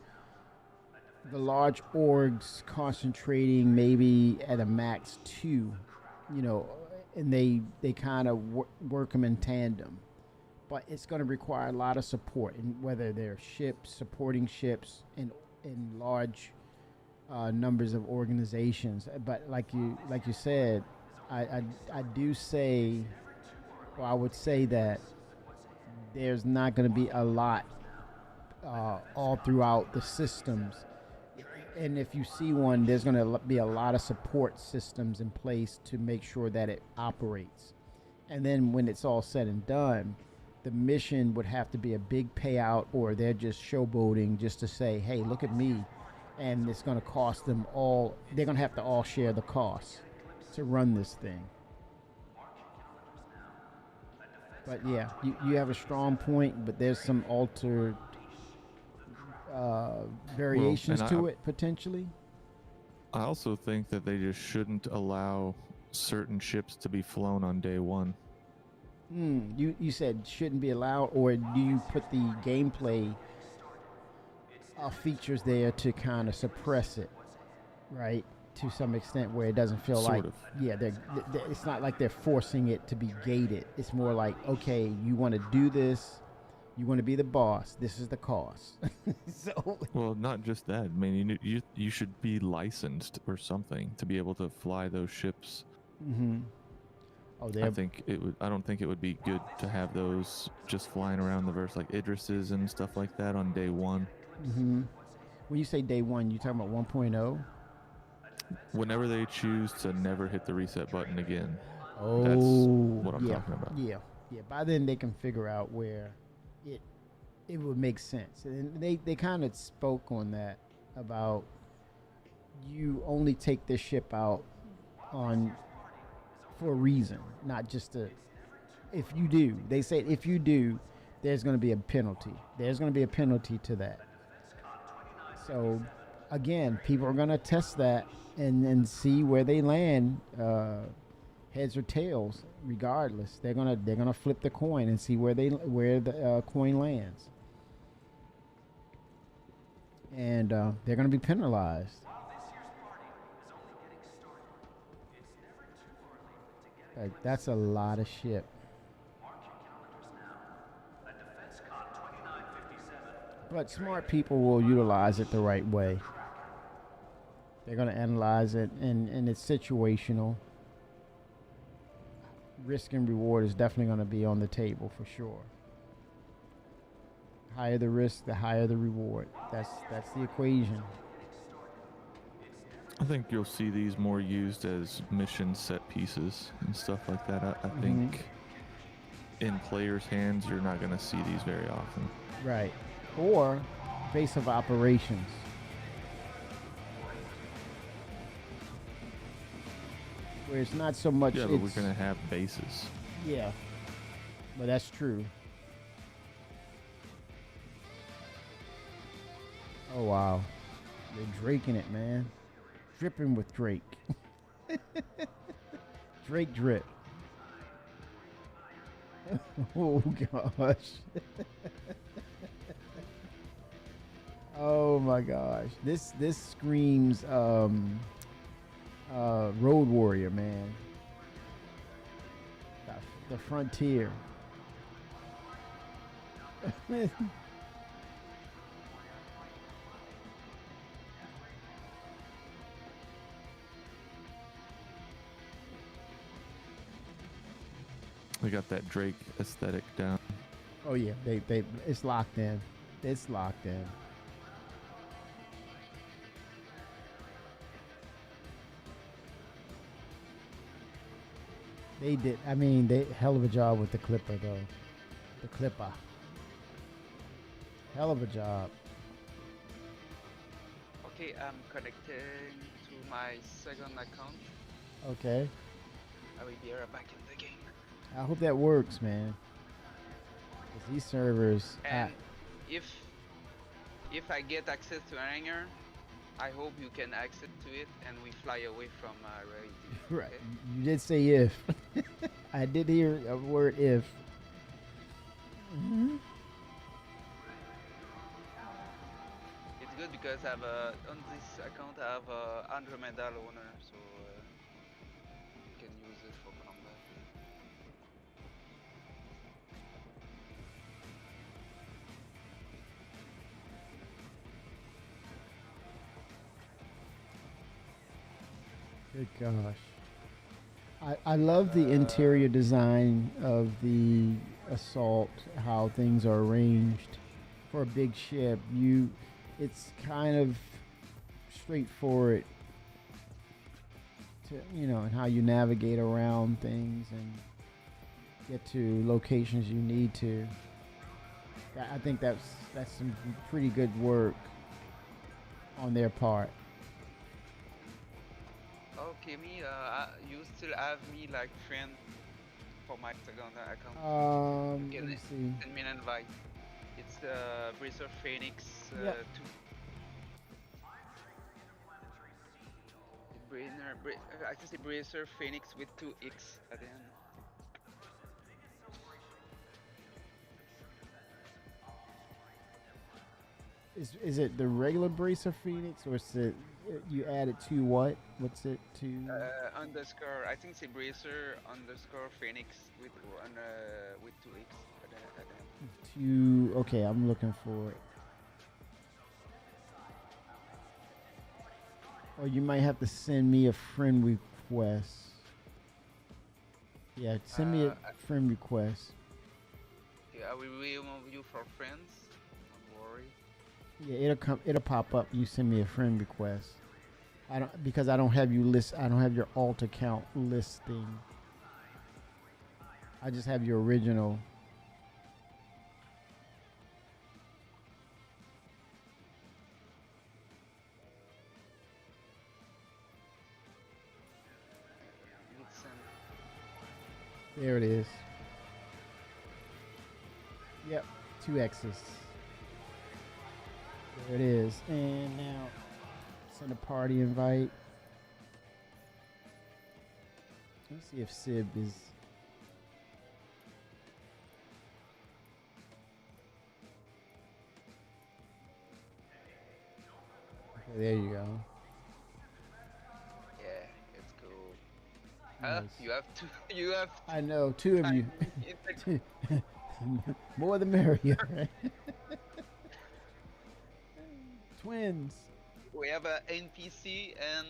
the large orgs concentrating maybe at a max 2, and they kind of work them in tandem. But it's going to require a lot of support, and whether they're ships, supporting ships, and in large numbers of organizations. But like you said, I do say, or I would say that there's not going to be a lot all throughout the systems. And if you see one, there's going to be a lot of support systems in place to make sure that it operates. And then when it's all said and done, the mission would have to be a big payout, or they're just showboating just to say, hey, look at me. And it's going to cost them all. They're going to have to all share the cost to run this thing. But yeah, you have a strong point, but there's some altered variations to it potentially. I also think that they just shouldn't allow certain ships to be flown on day one. You said shouldn't be allowed, or do you put the gameplay features there to kind of suppress it, right? To some extent, where it doesn't feel Sort like, of. yeah, it's not like they're forcing it to be gated. It's more like, okay, you want to do this, you want to be the boss. This is the cost. So, well, not just that. I mean, you should be licensed or something to be able to fly those ships. Mm-hmm. Oh, I think it would. I don't think it would be good to have those just flying around the verse like Idris's and stuff like that on day one. Mm-hmm. When you say day one, you talking about 1.0? Whenever they choose to never hit the reset button again. Oh, that's what I'm yeah, talking about. Yeah. By then they can figure out where it would make sense, and they kind of spoke on that about you only take this ship out for a reason, not just if you do. They say if you do, there's going to be a penalty. There's going to be a penalty to that. So again, people are going to test that and see where they land, heads or tails. Regardless, they're gonna flip the coin and see where the coin lands, and they're gonna be penalized. That's a lot of ship. But smart people will utilize it the right way. They're going to analyze it, and it's situational. Risk and reward is definitely going to be on the table for sure. Higher the risk, the higher the reward. That's the equation. I think you'll see these more used as mission set pieces and stuff like that. I think in players' hands, you're not going to see these very often. Right. Or base of operations. Where it's not so much. Yeah, but we're going to have bases. Yeah. But that's true. Oh, wow. They're draking it, man. Dripping with Drake. Drake drip. Oh, gosh. Oh, my gosh. This screams Road Warrior, man. The frontier. We got that Drake aesthetic down. Oh yeah, they it's locked in. It's locked in. They did. I mean, they hell of a job with the Clipper though. The Clipper. Hell of a job. Okay, I'm connecting to my second account. Okay. I will be right back in the game. I hope that works, man. 'Cause these servers. And if I get access to an hangar, I hope you can access to it and we fly away from reality. Right. Okay? You did say if. I did hear a word if. It's good because I have on this account I have Andromeda owner, so you can use it for combat. Good gosh. I love the interior design of the Assault, how things are arranged for a big ship. It's kind of straightforward to, and how you navigate around things and get to locations you need to. I think that's some pretty good work on their part. Okay, you still have me like friend for my second account. Let me see. Send me an invite. It's Bracer Phoenix 2. I can say Bracer Phoenix with 2x at the end. Is it the regular Bracer Phoenix, or is it you added to what? What's it to? Underscore. I think it's a Bracer underscore Phoenix with 2x at the end. Okay, I'm looking for it. Or you might have to send me a friend request. Yeah, send me a friend request. Yeah, I will remove you for friends. Don't worry. Yeah, it'll pop up. You send me a friend request. Because I don't have you list. I don't have your alt account listing. I just have your original. There it is. Yep, 2 X's. There it is. And now send a party invite. Let's see if Sib is. Okay, there you go. Yeah, it's cool. Nice. You have two. You have. I know, two of you. More the merrier. Right? Twins. We have a NPC and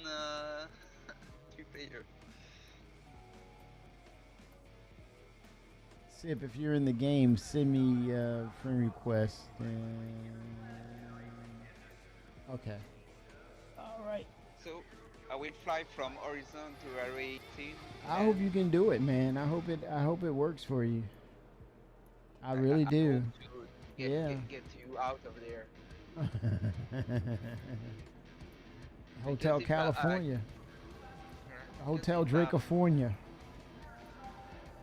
2-player. Sip, if you're in the game, send me friend request. Okay. All right. So I will fly from Horizon to Area 18. I hope you can do it, man. I hope it works for you. I really do. Get you out of there. Hotel Because if, California. Hotel Dracofornia.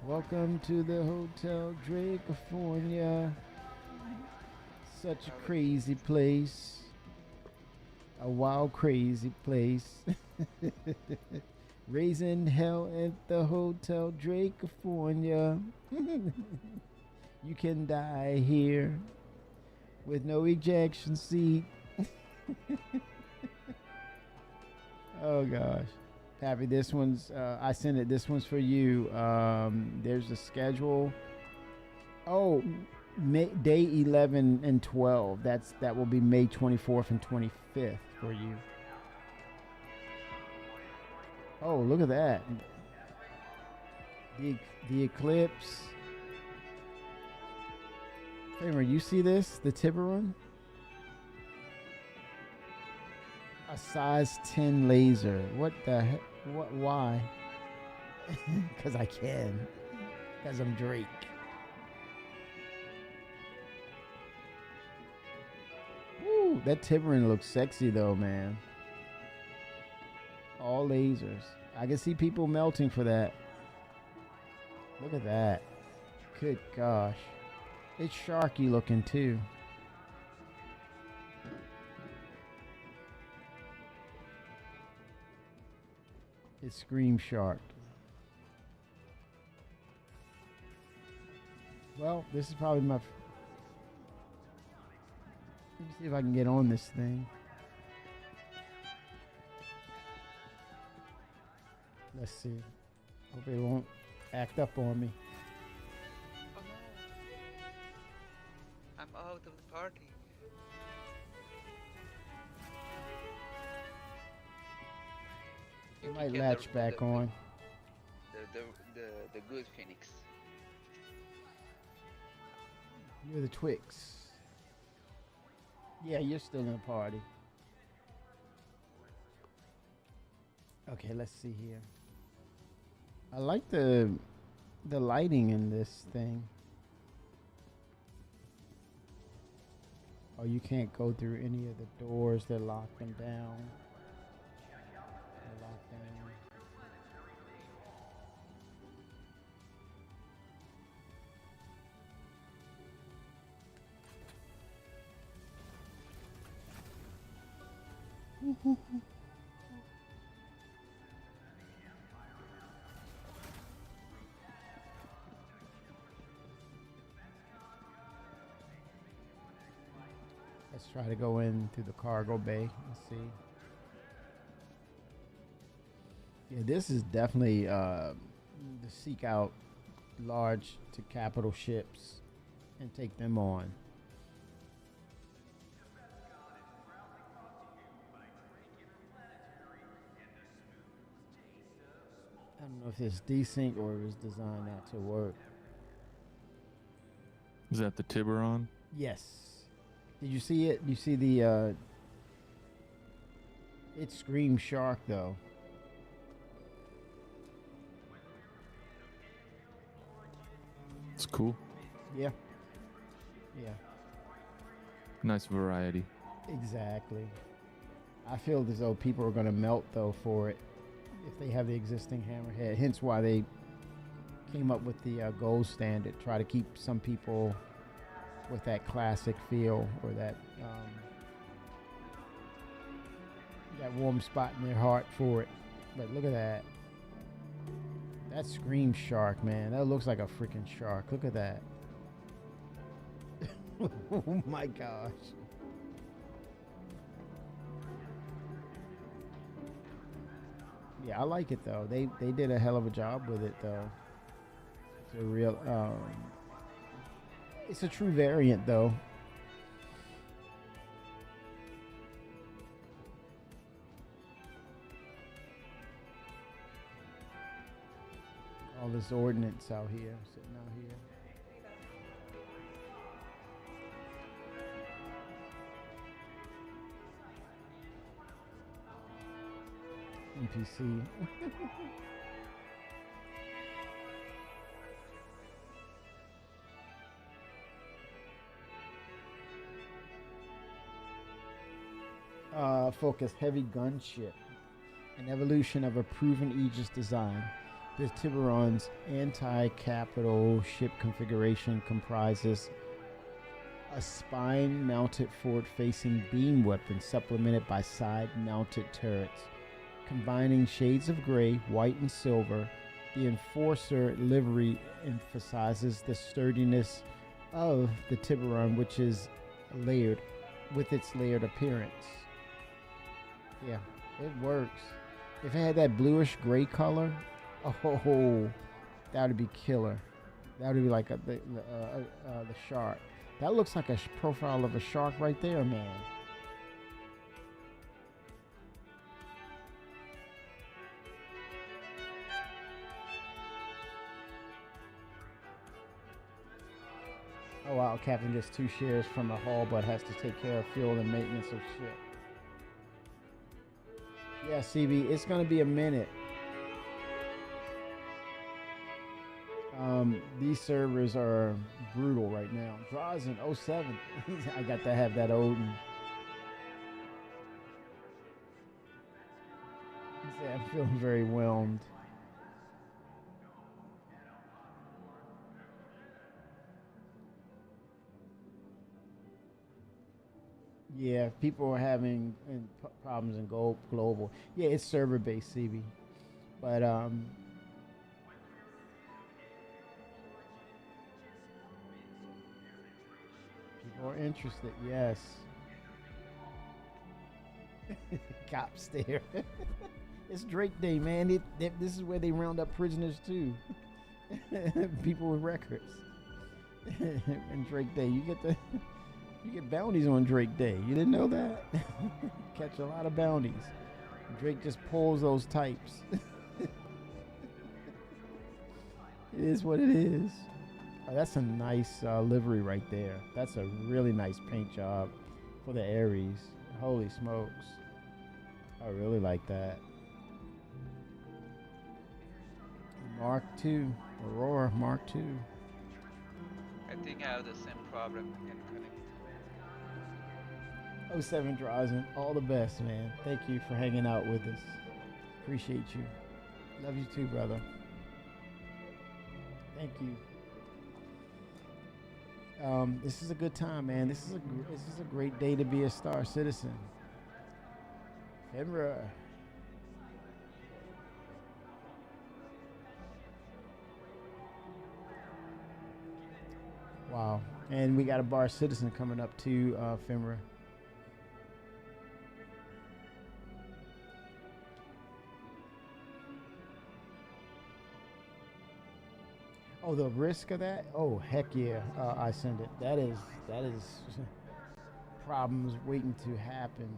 Welcome to the Hotel Dracofornia. Such a crazy place. A wild, crazy place. Raising hell at the Hotel Dracofornia. You can die here with no ejection seat. Oh gosh. Pappy, this one's I sent it. This one's for you. There's a schedule. Oh, day 11 and 12. That will be May 24th and 25th for you. Oh, look at that. The eclipse. Famer, you see this? The Tiburon? A size 10 laser. What the heck? What? Why? Because I can. Because I'm Drake. Woo! That Tiburon looks sexy though, man. All lasers. I can see people melting for that. Look at that. Good gosh. It's sharky looking too. It's Scream Shark. Well, this is probably my... Let me see if I can get on this thing. Let's see. Hope it won't act up on me. Oh no. I'm out of the party. It might latch back on. The good Phoenix. You're the Twix. Yeah, you're still in the party. Okay, let's see here. I like the lighting in this thing. Oh, you can't go through any of the doors. They lock them down. They lock them. Let's try to go in through the cargo bay. Let's see. Yeah, this is definitely to seek out large to capital ships and take them on. I don't know if it's desync or it was designed not to work. Is that the Tiburon? Yes. Did you see it? You see the it screams shark though. It's cool. Yeah. Yeah. Nice variety. Exactly. I feel as though people are going to melt though for it if they have the existing hammerhead. Hence why they came up with the gold standard. Try to keep some people with that classic feel or that that warm spot in their heart for it. But look at that. That screams shark, man. That looks like a freaking shark. Look at that. Oh my gosh. Yeah, I like it though. They did a hell of a job with it though. It's a real it's a true variant though. All this ordnance out here, sitting out here. NPC. Focus heavy gunship, an evolution of a proven Aegis design. The Tiburon's anti-capital ship configuration comprises a spine-mounted forward-facing beam weapon supplemented by side-mounted turrets. Combining shades of gray, white, and silver, the Enforcer livery emphasizes the sturdiness of the Tiburon, which is layered with its layered appearance. Yeah, it works. If it had that bluish gray color, oh, that would be killer. That would be like the shark. That looks like a profile of a shark right there, man. Oh wow, Captain gets 2 shares from the hull but has to take care of fuel and maintenance of ship. Yeah, CB, it's gonna be a minute. These servers are brutal right now. Draws in 07. I got to have that Odin. He said, I'm feeling very whelmed. Yeah, people are having problems in global. Yeah, it's server based, CB, but people are interested. Yes. Cop stare. It's Drake Day, man. This is where they round up prisoners too. People with records. And Drake Day, you get bounties on Drake Day. You didn't know that? Catch a lot of bounties. Drake just pulls those types. It is what it is. Oh, that's a nice livery right there. That's a really nice paint job for the Ares. Holy smokes. I really like that. Mark II. Aurora Mark II. I think I have the same problem. Can connect. 07 Drazen, all the best, man. Thank you for hanging out with us. Appreciate you. Love you too, brother. Thank you. This is a good time, man. This is a great day to be a Star Citizen. Fenrir. Wow. And we got a Bar Citizen coming up too, Fenrir. Oh, the risk of that? Oh, heck yeah! I send it. That is problems waiting to happen.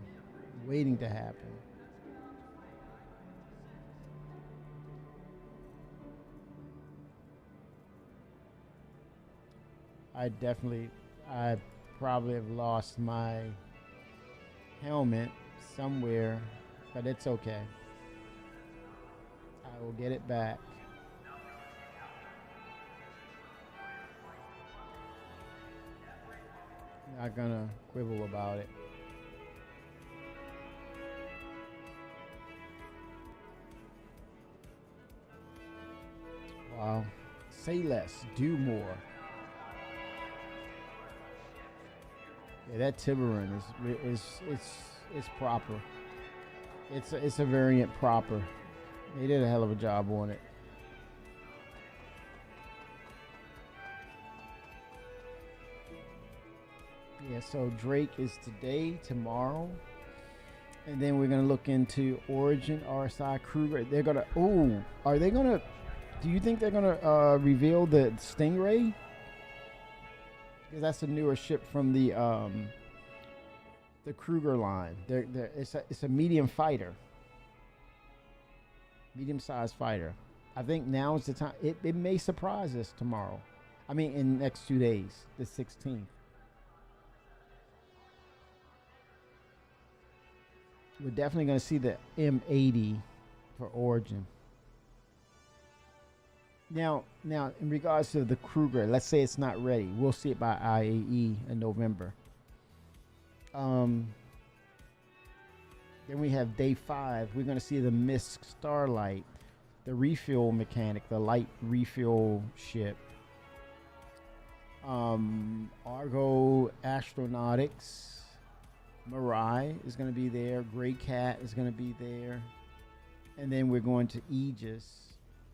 I probably have lost my helmet somewhere, but it's okay. I will get it back. Not gonna quibble about it. Wow. Say less, do more. Yeah, that Tiburon is proper. It's a variant proper. They did a hell of a job on it. Yeah, so Drake is today, tomorrow, And then we're gonna look into Origin, RSI, Kruger. They're gonna. Oh, are they gonna? Do you think they're gonna reveal the Stingray? Because that's a newer ship from the Kruger line. It's a medium fighter, medium-sized fighter. I think now is the time. It may surprise us tomorrow. I mean, in the next 2 days, the 16th. We're definitely going to see the M80 for Origin. Now, in regards to the Kruger, let's say it's not ready. We'll see it by IAE in November. Then we have day 5. We're going to see the Misk Starlight, the refuel mechanic, the light refuel ship. Argo Astronautics. Mirai is going to be there. Grey Cat is going to be there. And then we're going to Aegis,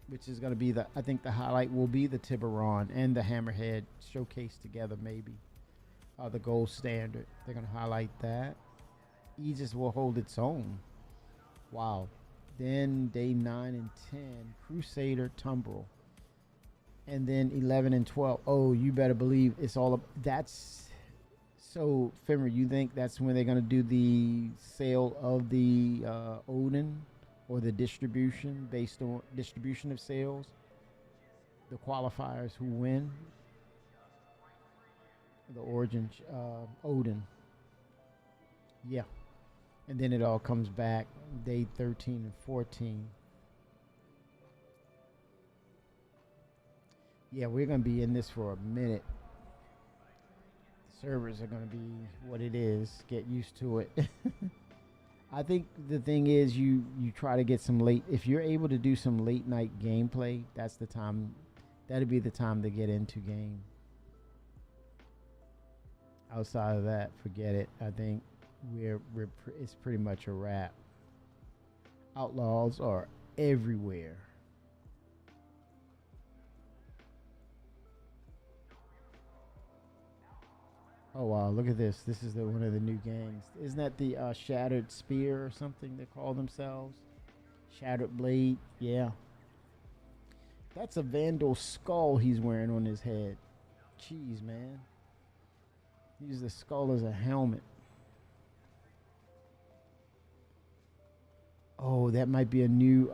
which is going to be I think the highlight will be the Tiburon and the Hammerhead showcased together, maybe. The gold standard. They're going to highlight that. Aegis will hold its own. Wow. Then day 9 and 10, Crusader Tumbrel. And then 11 and 12. Oh, you better believe it's all that's. So, Fimmer, you think that's when they're going to do the sale of the Odin, or the distribution based on distribution of sales? The qualifiers who win? The Origin Odin. Yeah. And then it all comes back day 13 and 14. Yeah, we're going to be in this for a minute. Servers are going to be what it is. Get used to it. I think the thing is you try to get some late. If you're able to do some late night gameplay, that's the time. That'd be the time to get into game. Outside of that, forget it. I think it's pretty much a wrap. Outlaws are everywhere. Oh wow, look at this. This is one of the new gangs. Isn't that the Shattered Spear or something they call themselves? Shattered Blade, yeah. That's a Vandal skull he's wearing on his head. Jeez, man. He used the skull as a helmet. Oh, that might be a new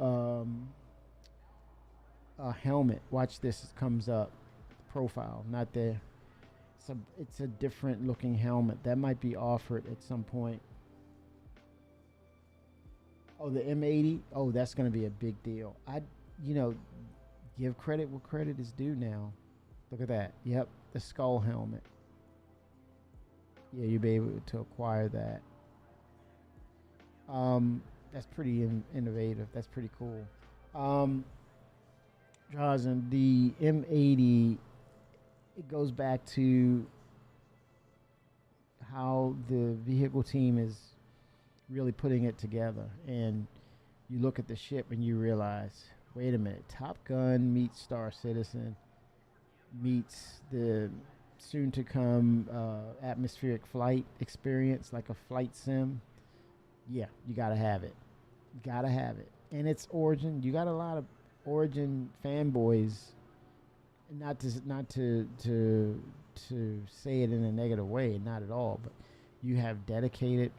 helmet. Watch this, it comes up. Profile, not there. It's a different looking helmet that might be offered at some point. Oh, the M80. Oh, that's going to be a big deal. Give credit where credit is due now. Look at that. Yep, the skull helmet. Yeah, you'll be able to acquire that. That's pretty innovative. That's pretty cool. Drazen, the M80. It goes back to how the vehicle team is really putting it together. And you look at the ship and you realize, wait a minute, Top Gun meets Star Citizen meets the soon-to-come atmospheric flight experience, like a flight sim. Yeah, you got to have it. You got to have it. And it's Origin. You got a lot of Origin fanboys. Not to say it in a negative way, not at all, but you have dedicated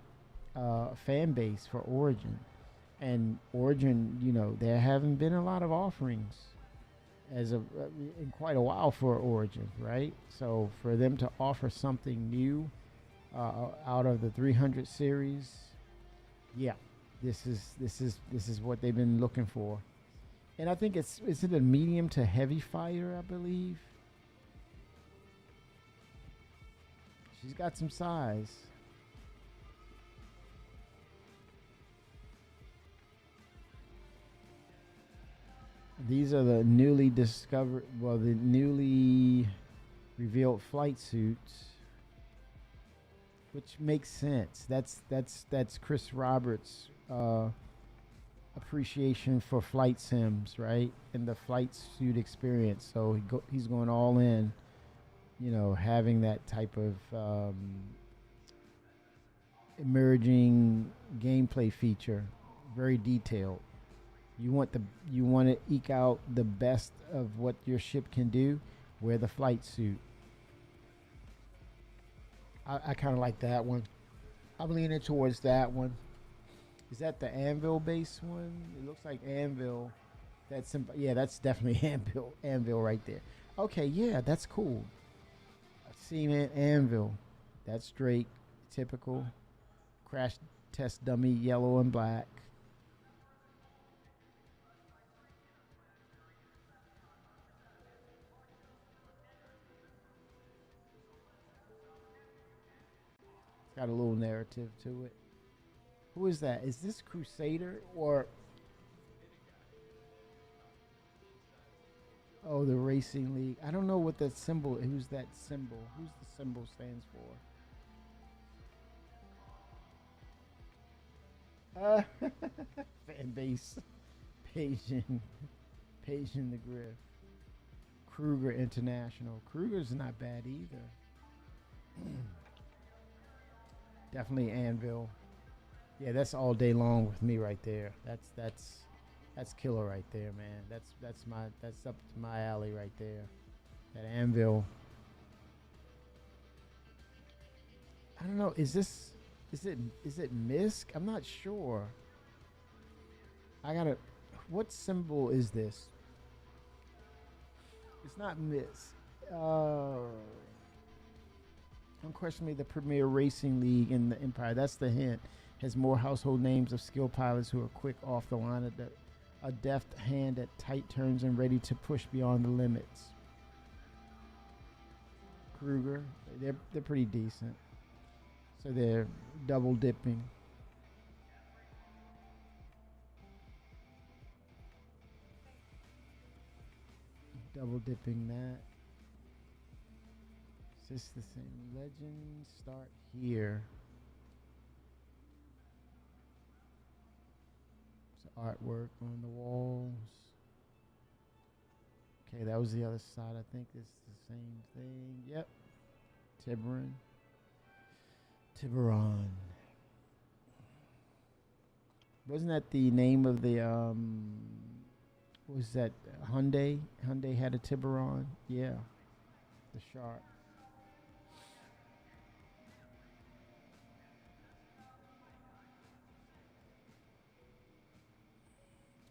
fan base for Origin, and Origin, there haven't been a lot of offerings in quite a while for Origin, right? So for them to offer something new out of the 300 series, yeah, this is what they've been looking for. And I think is it a medium to heavy fighter, I believe. She's got some size. These are the newly revealed flight suits, which makes sense. That's Chris Roberts' appreciation for flight sims, right? And the flight suit experience. So he's going all in, having that type of emerging gameplay feature, very detailed. You want to eke out the best of what your ship can do. Wear the flight suit. I kind of like that one. I'm leaning towards that one. Is that the Anvil base one? It looks like Anvil. Yeah, that's definitely Anvil right there. Okay, yeah, that's cool. Cement Anvil. That's Drake. Typical. Crash test dummy, yellow and black. It's got a little narrative to it. Who is that? Is this Crusader or... Oh, the Racing League. I don't know what that symbol... Who's that symbol? Who's the symbol stands for? Fan base. Paging the Griff. Kruger International. Kruger's not bad either. Definitely Anvil. Yeah, that's all day long with me right there. That's killer right there, man. That's up to my alley right there. That Anvil. I don't know. Is it MISC? I'm not sure. What symbol is this? It's not MISC. Unquestionably the premier racing league in the Empire. That's the hint. Has more household names of skilled pilots who are quick off the line, a deft hand at tight turns and ready to push beyond the limits. Kruger, they're pretty decent. So they're double dipping. Double dipping that. Is this the same legend? Start here. Artwork on the walls. Okay, that was the other side. I think it's the same thing. Yep. Tiburon. Wasn't that the name of the was that Hyundai? Hyundai had a Tiburon. Yeah. The shark.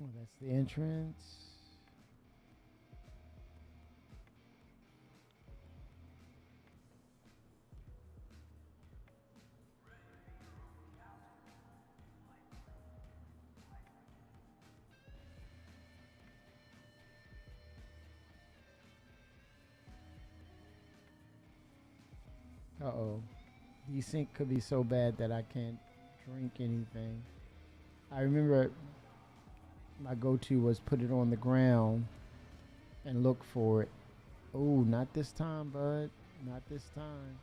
Oh, that's the entrance. Uh-oh. Desync could be so bad that I can't drink anything. I remember my go-to was put it on the ground and look for it. Oh, not this time, bud. Not this time.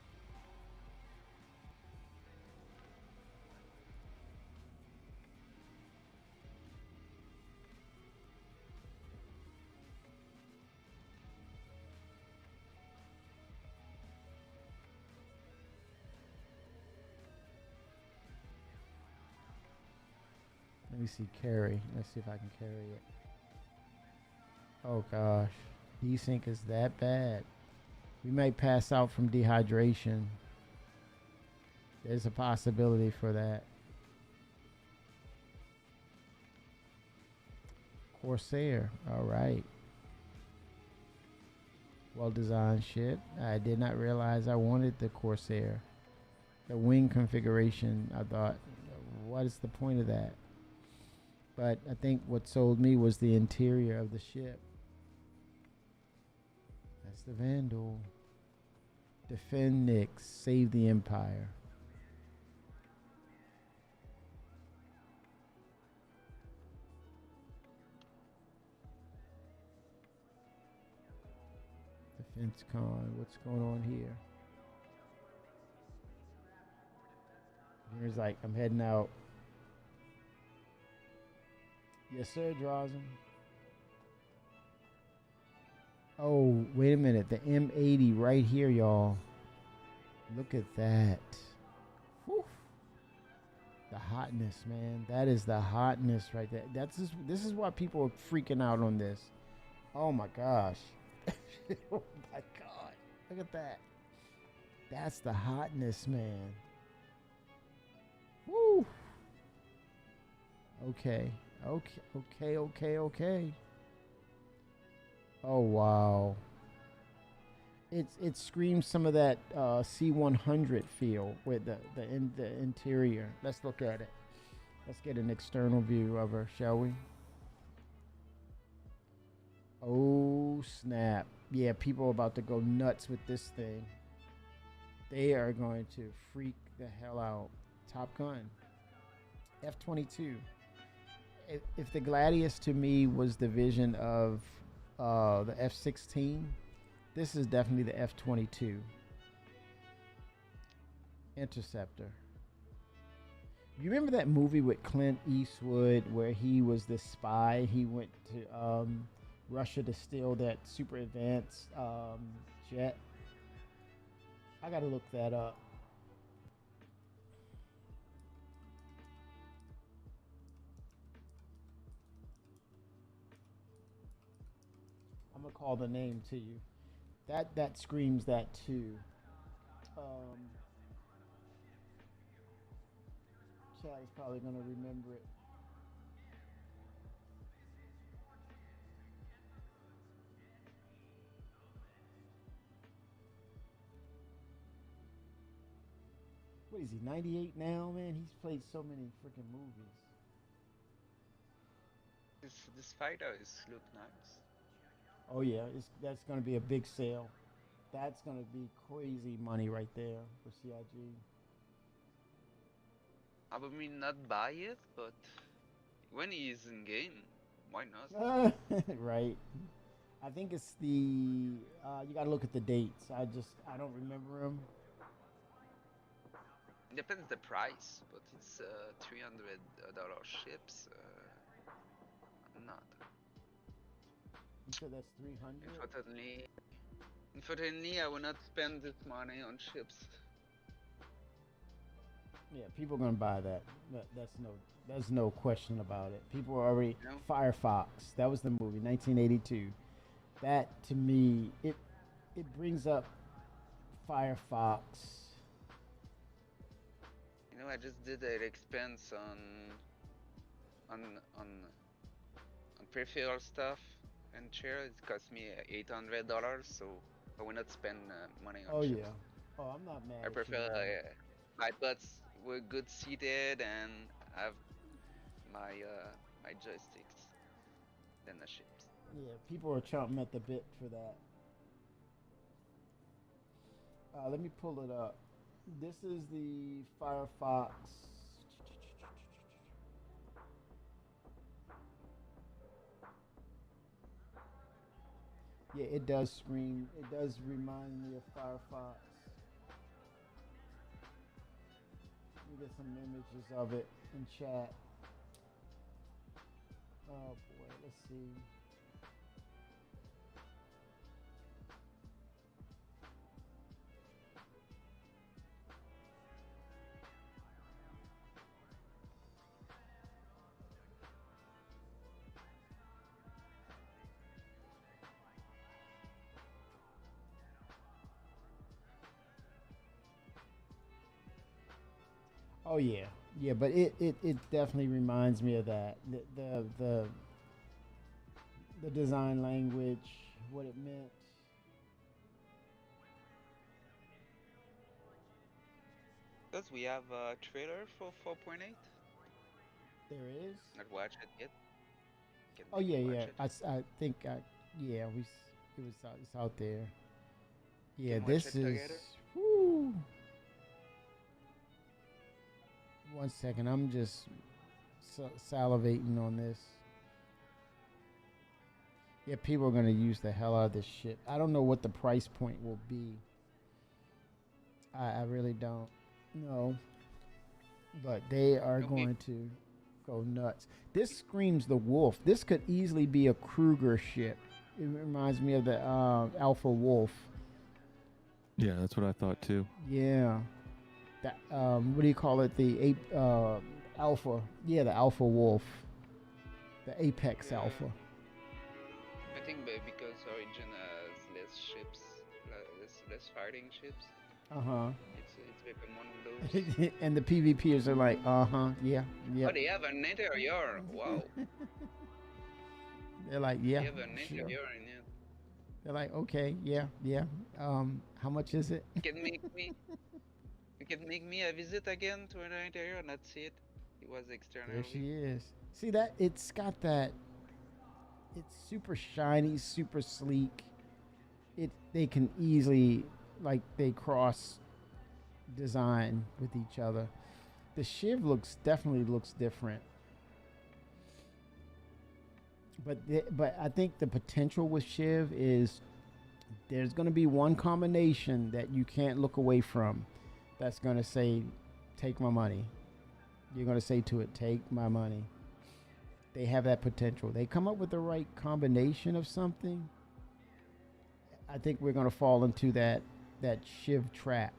Let me see carry. Let's see if I can carry it. Oh gosh. Desync is that bad. We might pass out from dehydration. There's a possibility for that. Corsair. Alright. Well designed ship. I did not realize I wanted the Corsair. The wing configuration, I thought, what is the point of that? But I think what sold me was the interior of the ship. That's the Vandal. Defend Nyx, save the Empire. Defense Con, what's going on here? Here's like, I'm heading out. Yes, sir, Drazen. Oh, wait a minute. The M80 right here, y'all. Look at that. Whew. The hotness, man. That is the hotness right there. This is why people are freaking out on this. Oh my gosh. Oh my god. Look at that. That's the hotness, man. Woo. Okay. Okay. Oh wow. It screams some of that C100 feel with the interior. Let's look at it. Let's get an external view of her, shall we? Oh snap. Yeah, people are about to go nuts with this thing. They are going to freak the hell out. Top Gun. F-22. If the Gladius to me was the vision of the F-16, this is definitely the F-22. Interceptor. You remember that movie with Clint Eastwood where he was the spy? He went to Russia to steal that super advanced jet. I gotta look that up. I'm gonna call the name to you. That screams that too. Chad is probably gonna remember it. What is he, 98 now, man? He's played so many freaking movies. This fighter is look nice. Oh yeah, that's gonna be a big sale. That's gonna be crazy money right there for CIG. I mean, not buy it, but when he is in game, why not? Right. I think it's the you gotta look at the dates. I don't remember them. Depends the price, but it's $300 ships. Not. You said that's 300. Unfortunately, I will not spend this money on ships. Yeah, people are gonna buy that. There's no question about it. People are already Firefox. That was the movie, 1982. That to me, it brings up Firefox. You know, I just did an expense on peripheral stuff and chair. It cost me $800, so I will not spend money on ships. Yeah. Oh, I'm not mad. I prefer my butts were good seated and have my my joysticks than the ships. Yeah, people are chomping at the bit for that. Let me pull it up. This is the Firefox. Yeah, it does scream. It does remind me of Firefox. Let me get some images of it in chat. Oh boy, let's see. Oh yeah, but it definitely reminds me of that. The design language, what it meant. Does we have a trailer for 4.8? There is. Not watched it yet. Oh yeah. I think yeah, it's out there. Yeah, this is. Whoo. One second, I'm just salivating on this. Yeah, people are gonna use the hell out of this shit. I don't know what the price point will be. I really don't know. But they are going to go nuts. This screams the Wolf. This could easily be a Kruger ship. It reminds me of the Alpha Wolf. Yeah, that's what I thought too. Yeah. That what do you call it? The Alpha. Yeah, the Alpha Wolf. The Apex Yeah. Alpha. I think because Origin has less ships, less fighting ships. Uh-huh. It's become one of those. And the PvPers are like, uh-huh, yeah, yeah. Oh, they have an interior. Wow. They're like, yeah, They have an sure. interior in it. They're like, okay, yeah, yeah. How much is it? You can make me. You can make me a visit again to an interior and not see it. It was external. There she is. See that? It's got that. It's super shiny, super sleek. They can easily, like, they cross design with each other. The Shiv definitely looks different. But I think the potential with Shiv is there's going to be one combination that you can't look away from. That's going to say, take my money. You're going to say to it, take my money. They have that potential. They come up with the right combination of something. I think we're going to fall into that Shiv trap.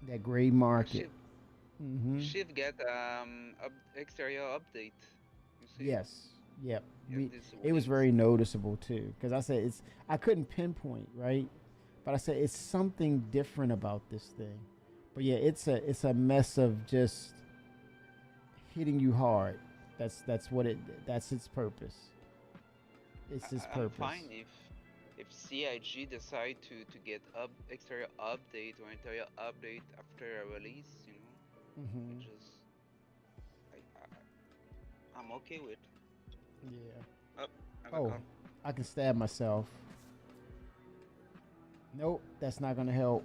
That gray market. Shiv get exterior update. You see? Yes. Yep. Yeah, It was very noticeable too, because I said I couldn't pinpoint, right? But I said it's something different about this thing. But yeah, it's a mess of just hitting you hard. That's its purpose. It's its purpose. I'm fine if CIG decide to get exterior update or interior update after a release, you know. Which is I'm okay with. Yeah. Oh, I can stab myself. Nope, that's not gonna help.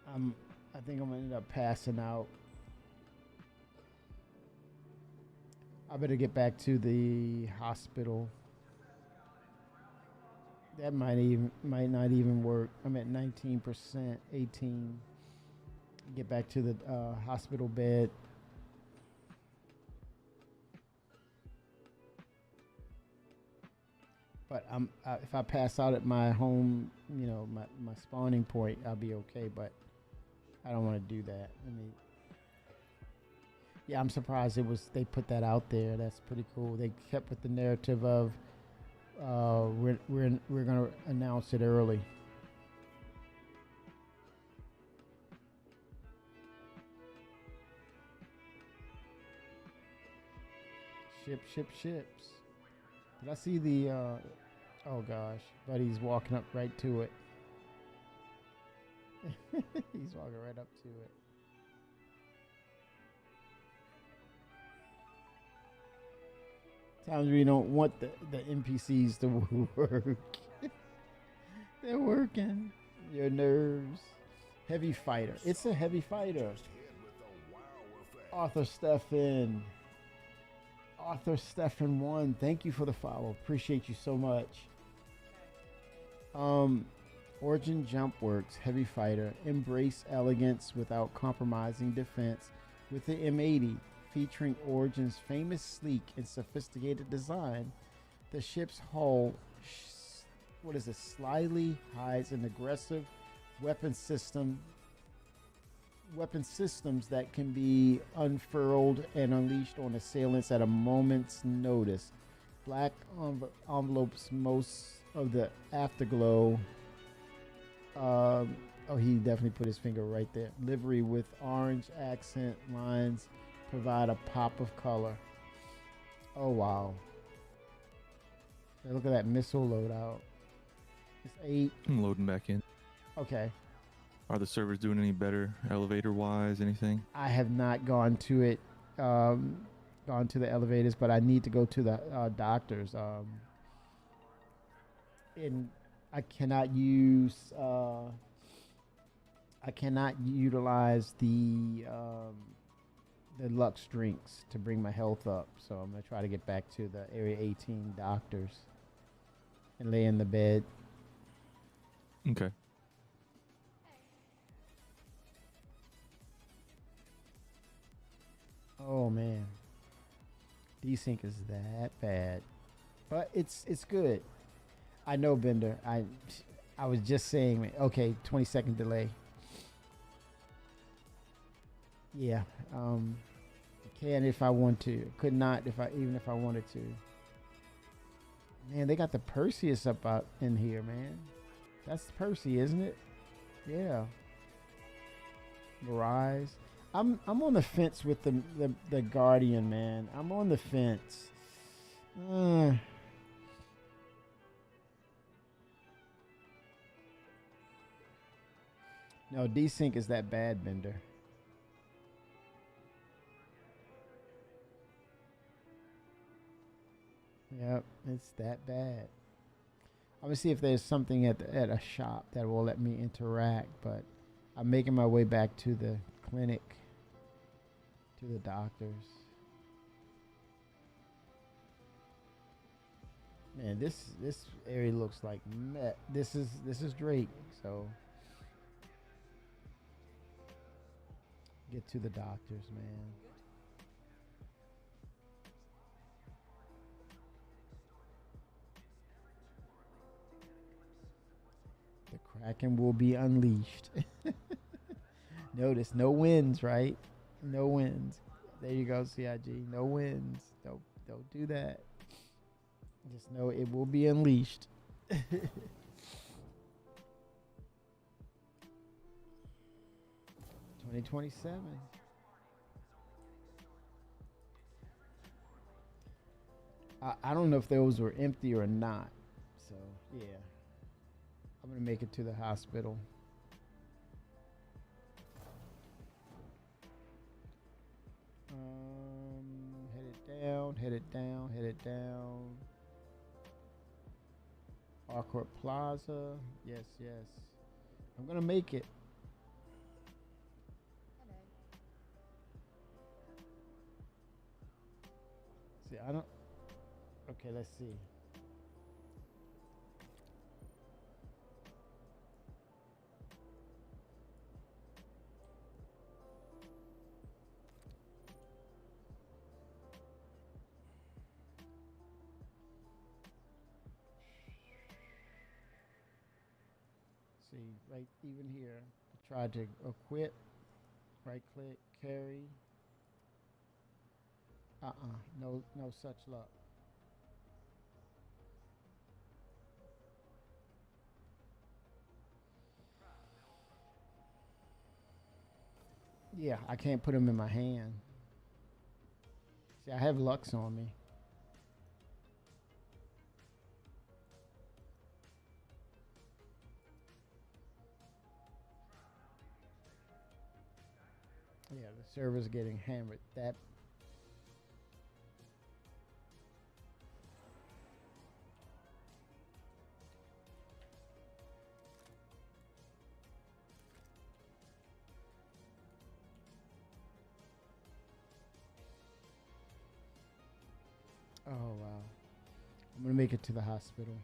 I think I'm gonna end up passing out. I better get back to the hospital. That might not even work. I'm at 19%, 18. Get back to the hospital bed. But if I pass out at my home, you know, my spawning point, I'll be okay. But I don't want to do that. Yeah, I'm surprised they put that out there. That's pretty cool. They kept with the narrative of we're gonna announce it early. Ships. Did I see the oh gosh, buddy's walking up right to it. He's walking right up to it. Times we don't want the NPCs to work. They're working. Your nerves. Heavy fighter. It's a heavy fighter. Arthur Stefan 1. Thank you for the follow. Appreciate you so much. Origin Jump Works. Heavy fighter. Embrace elegance without compromising defense with the M80. Featuring Origin's famous sleek and sophisticated design, the ship's hull, slyly hides an aggressive weapon systems that can be unfurled and unleashed on assailants at a moment's notice. Black envelopes most of the afterglow. He definitely put his finger right there. Livery with orange accent lines provide a pop of color. Oh wow. Hey, look at that missile loadout. It's 8. I'm loading back in. Okay. Are the servers doing any better elevator wise, anything? I have not gone to it, gone to the elevators, but I need to go to the doctors. And I cannot utilize the Lux drinks to bring my health up. So I'm going to try to get back to the Area 18 doctors and lay in the bed. Okay. Oh man. Desync is that bad. But it's good. I know, Bender. I was just saying. Okay, 20-second delay. Yeah. Can if I want to. Could not even if I wanted to. Man, they got the Perseus up out in here, man. That's Percy, isn't it? Yeah. Mirage. I'm on the fence with the Guardian, man. I'm on the fence. No, Desync is that bad, Bender. Yep, it's that bad. I'm gonna see if there's something at a shop that will let me interact, but I'm making my way back to the clinic, to the doctors. Man, this area looks like Met. This is Drake, so get to the doctors, man. The Kraken will be unleashed. Notice no wins, right? No wins. There you go, CIG. No wins. Don't do that. Just know it will be unleashed. 2027. I don't know if those were empty or not. So yeah. I'm gonna make it to the hospital. Head it down. Harcourt Plaza. Yes. I'm gonna make it. Hello. See, I don't. Okay, let's see. See, right even here, I tried to quit, right click, carry. No such luck. Yeah, I can't put them in my hand. See, I have Lux on me. Yeah, the server's getting hammered. That. Oh, wow. I'm going to make it to the hospital.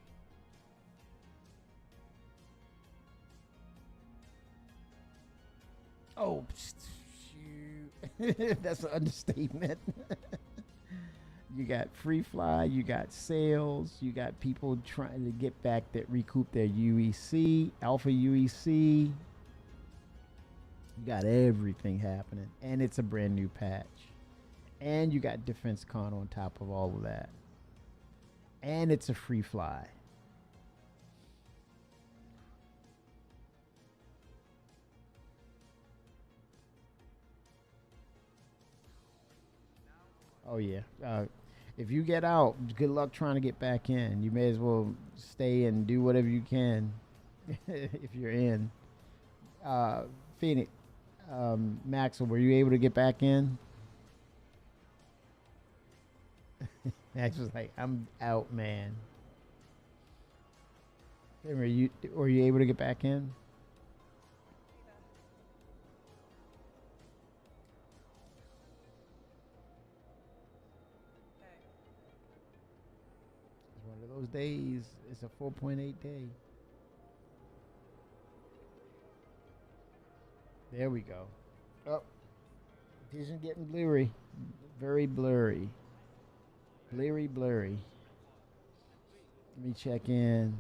Oh, shoot. That's an understatement. You got Free Fly, you got sales, you got people trying to get back that recoup their UEC, Alpha UEC. You got everything happening. And it's a brand new patch. And you got Defense Con on top of all of that. And it's a Free Fly. Oh, yeah. If you get out, good luck trying to get back in. You may as well stay and do whatever you can if you're in. Phoenix, Maxwell, were you able to get back in? Max was like, I'm out, man. Were you able to get back in? It's one of those days. It's a 4.8 day. There we go. Oh, vision getting blurry. Very blurry. Blurry. Let me check in.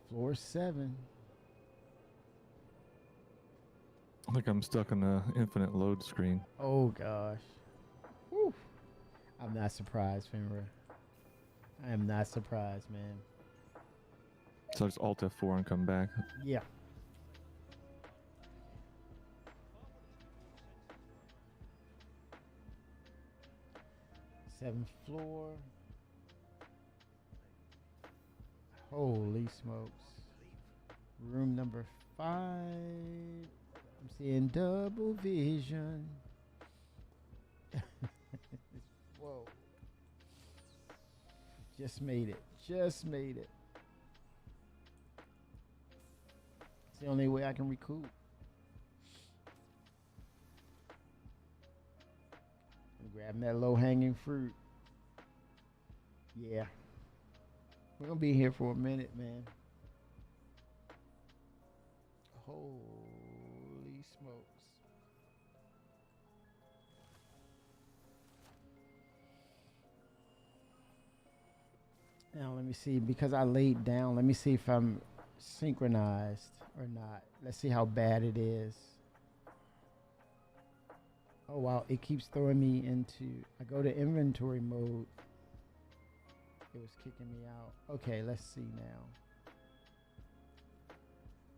Floor 7. Like I'm stuck on the infinite load screen. Oh gosh. Whew. I'm not surprised, Finra. I am not surprised, man. So I just Alt F4 and come back. Yeah. Seventh floor. Holy smokes. Room number 5. I'm seeing double vision. Whoa. Just made it. Just made it. It's the only way I can recoup. I'm grabbing that low hanging fruit. Yeah. We're gonna be here for a minute, man. Holy smokes. Now let me see, because I laid down, let me see if I'm synchronized or not. Let's see how bad it is. Oh wow, it keeps throwing me into, I go to inventory mode. It was kicking me out. Okay, let's see now.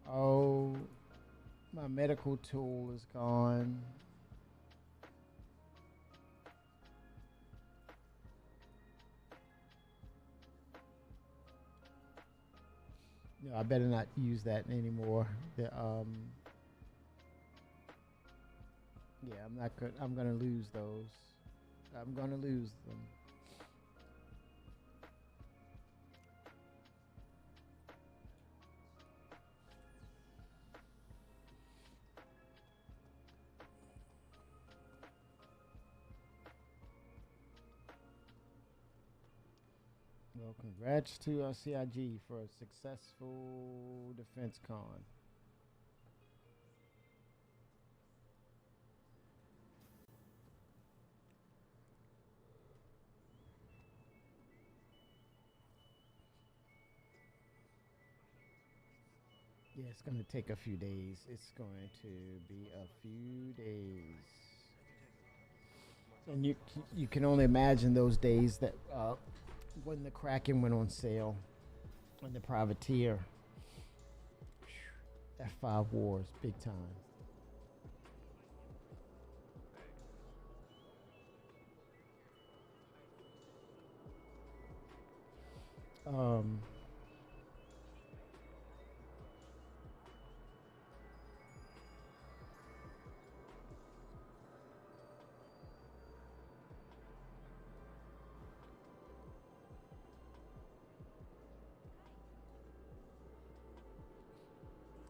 Oh, my medical tool is gone. No, I better not use that anymore. Yeah, I'm not good. I'm gonna lose those. I'm gonna lose them. Well, congrats to CIG for a successful defense con. Yeah, it's going to take a few days. It's going to be a few days. And you can only imagine those days that when the Kraken went on sale and the Privateer. F5 Wars, big time.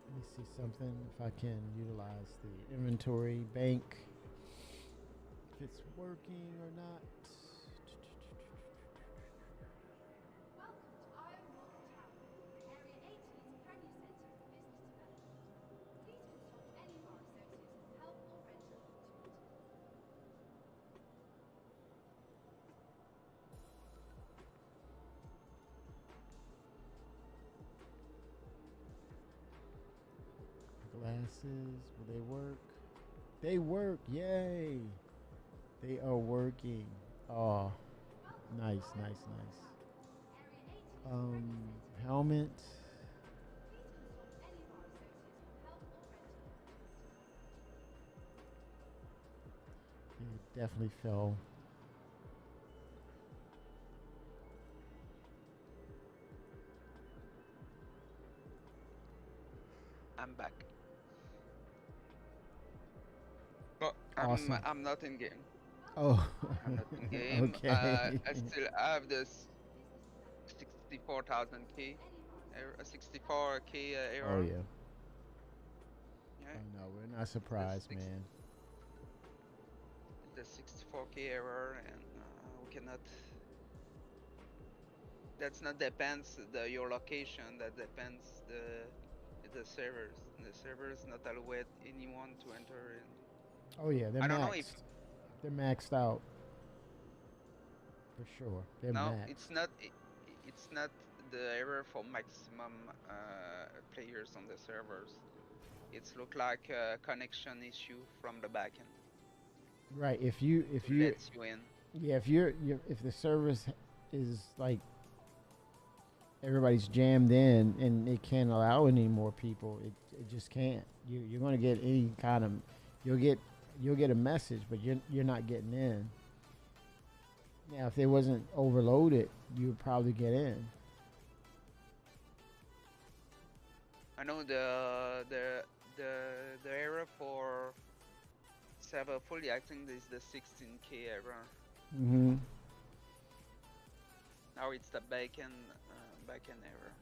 Let me see something, if I can utilize the inventory bank, if it's working or not. Glasses, will they work? They work, yay! They are working. Oh, nice, nice, nice. Helmet. It definitely fell. I'm back. Awesome. I'm not in game. Oh, I'm not in game. okay. I still have this 64,000 key, 64k error. Oh yeah. Yeah. Oh no, we're not surprised, man. The 64k error, and we cannot. That's not depends your location. That depends the servers. The servers not allowed anyone to enter in. Oh yeah, they're I don't maxed. know if They're maxed out. For sure. They're no, maxed. it's not. It's not the error for maximum players on the servers. It's look like a connection issue from the backend. Right. If you Lets you in. yeah, if the service is like everybody's jammed in and it can't allow any more people, it just can't. You're going to get any kind of you'll get a message, but you're not getting in. Now, if it wasn't overloaded, you would probably get in. I know the error for server fully, I think is the 16K error. Mm-hmm. Now it's the backend error.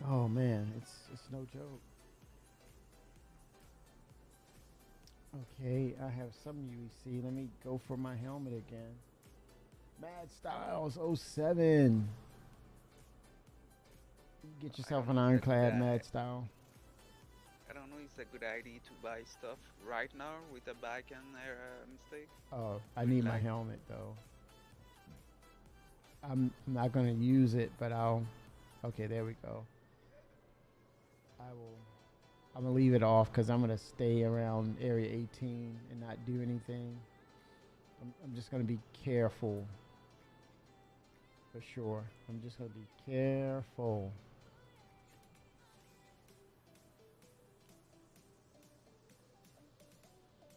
Oh man, it's no joke. Okay, I have some UEC. Let me go for my helmet again. Mad Styles 07. Get yourself an ironclad Mad Style. I don't know if it's a good idea to buy stuff right now with a backend error mistake. Oh, I need my helmet though. I'm not gonna use it, but I'll. Okay, there we go. I'm gonna leave it off because I'm gonna stay around area 18 and not do anything. I'm just gonna be careful. For sure, I'm just gonna be careful.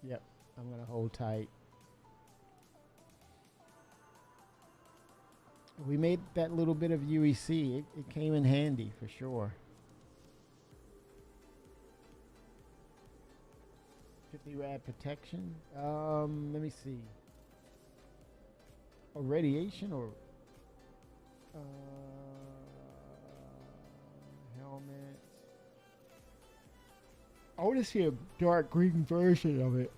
Yep, I'm gonna hold tight. We made that little bit of UEC. It came in handy for sure. 50 rad protection. Let me see. Oh, radiation or helmet. I want to see a dark green version of it.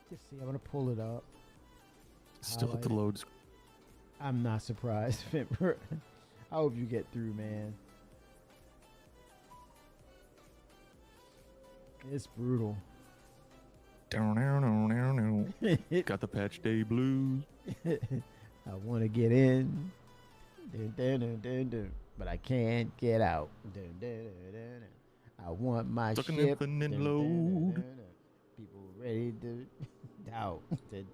Just see. I'm gonna pull it up. Still at the load screen. I'm not surprised, Fimper. I hope you get through, man. It's brutal. Got the patch day blues. I want to get in, but I can't get out. I want my Stuck ship. an infinite load. People ready to out. They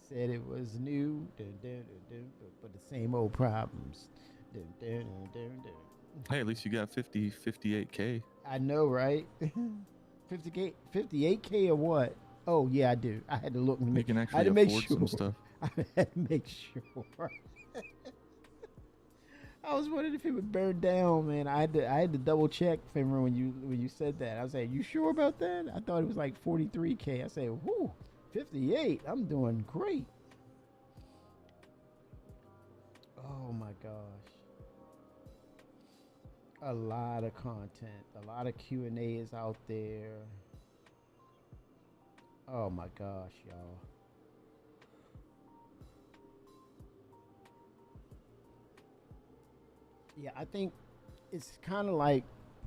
said it was new, but the same old problems. Hey, at least you got 58K. I know, right? 58K or what? Oh yeah, I do. I had to look. You can I actually had to make afford sure. some stuff. I had to make sure. I was wondering if it would burn down, man. I had to double check, Fimmer, when you said that. I was like, "You sure about that?" I thought it was like 43K. I said, "Whoo, 58. I'm doing great." Oh my gosh. A lot of content, a lot of Q&A is out there. Oh my gosh, y'all. Yeah, I think it's kind of like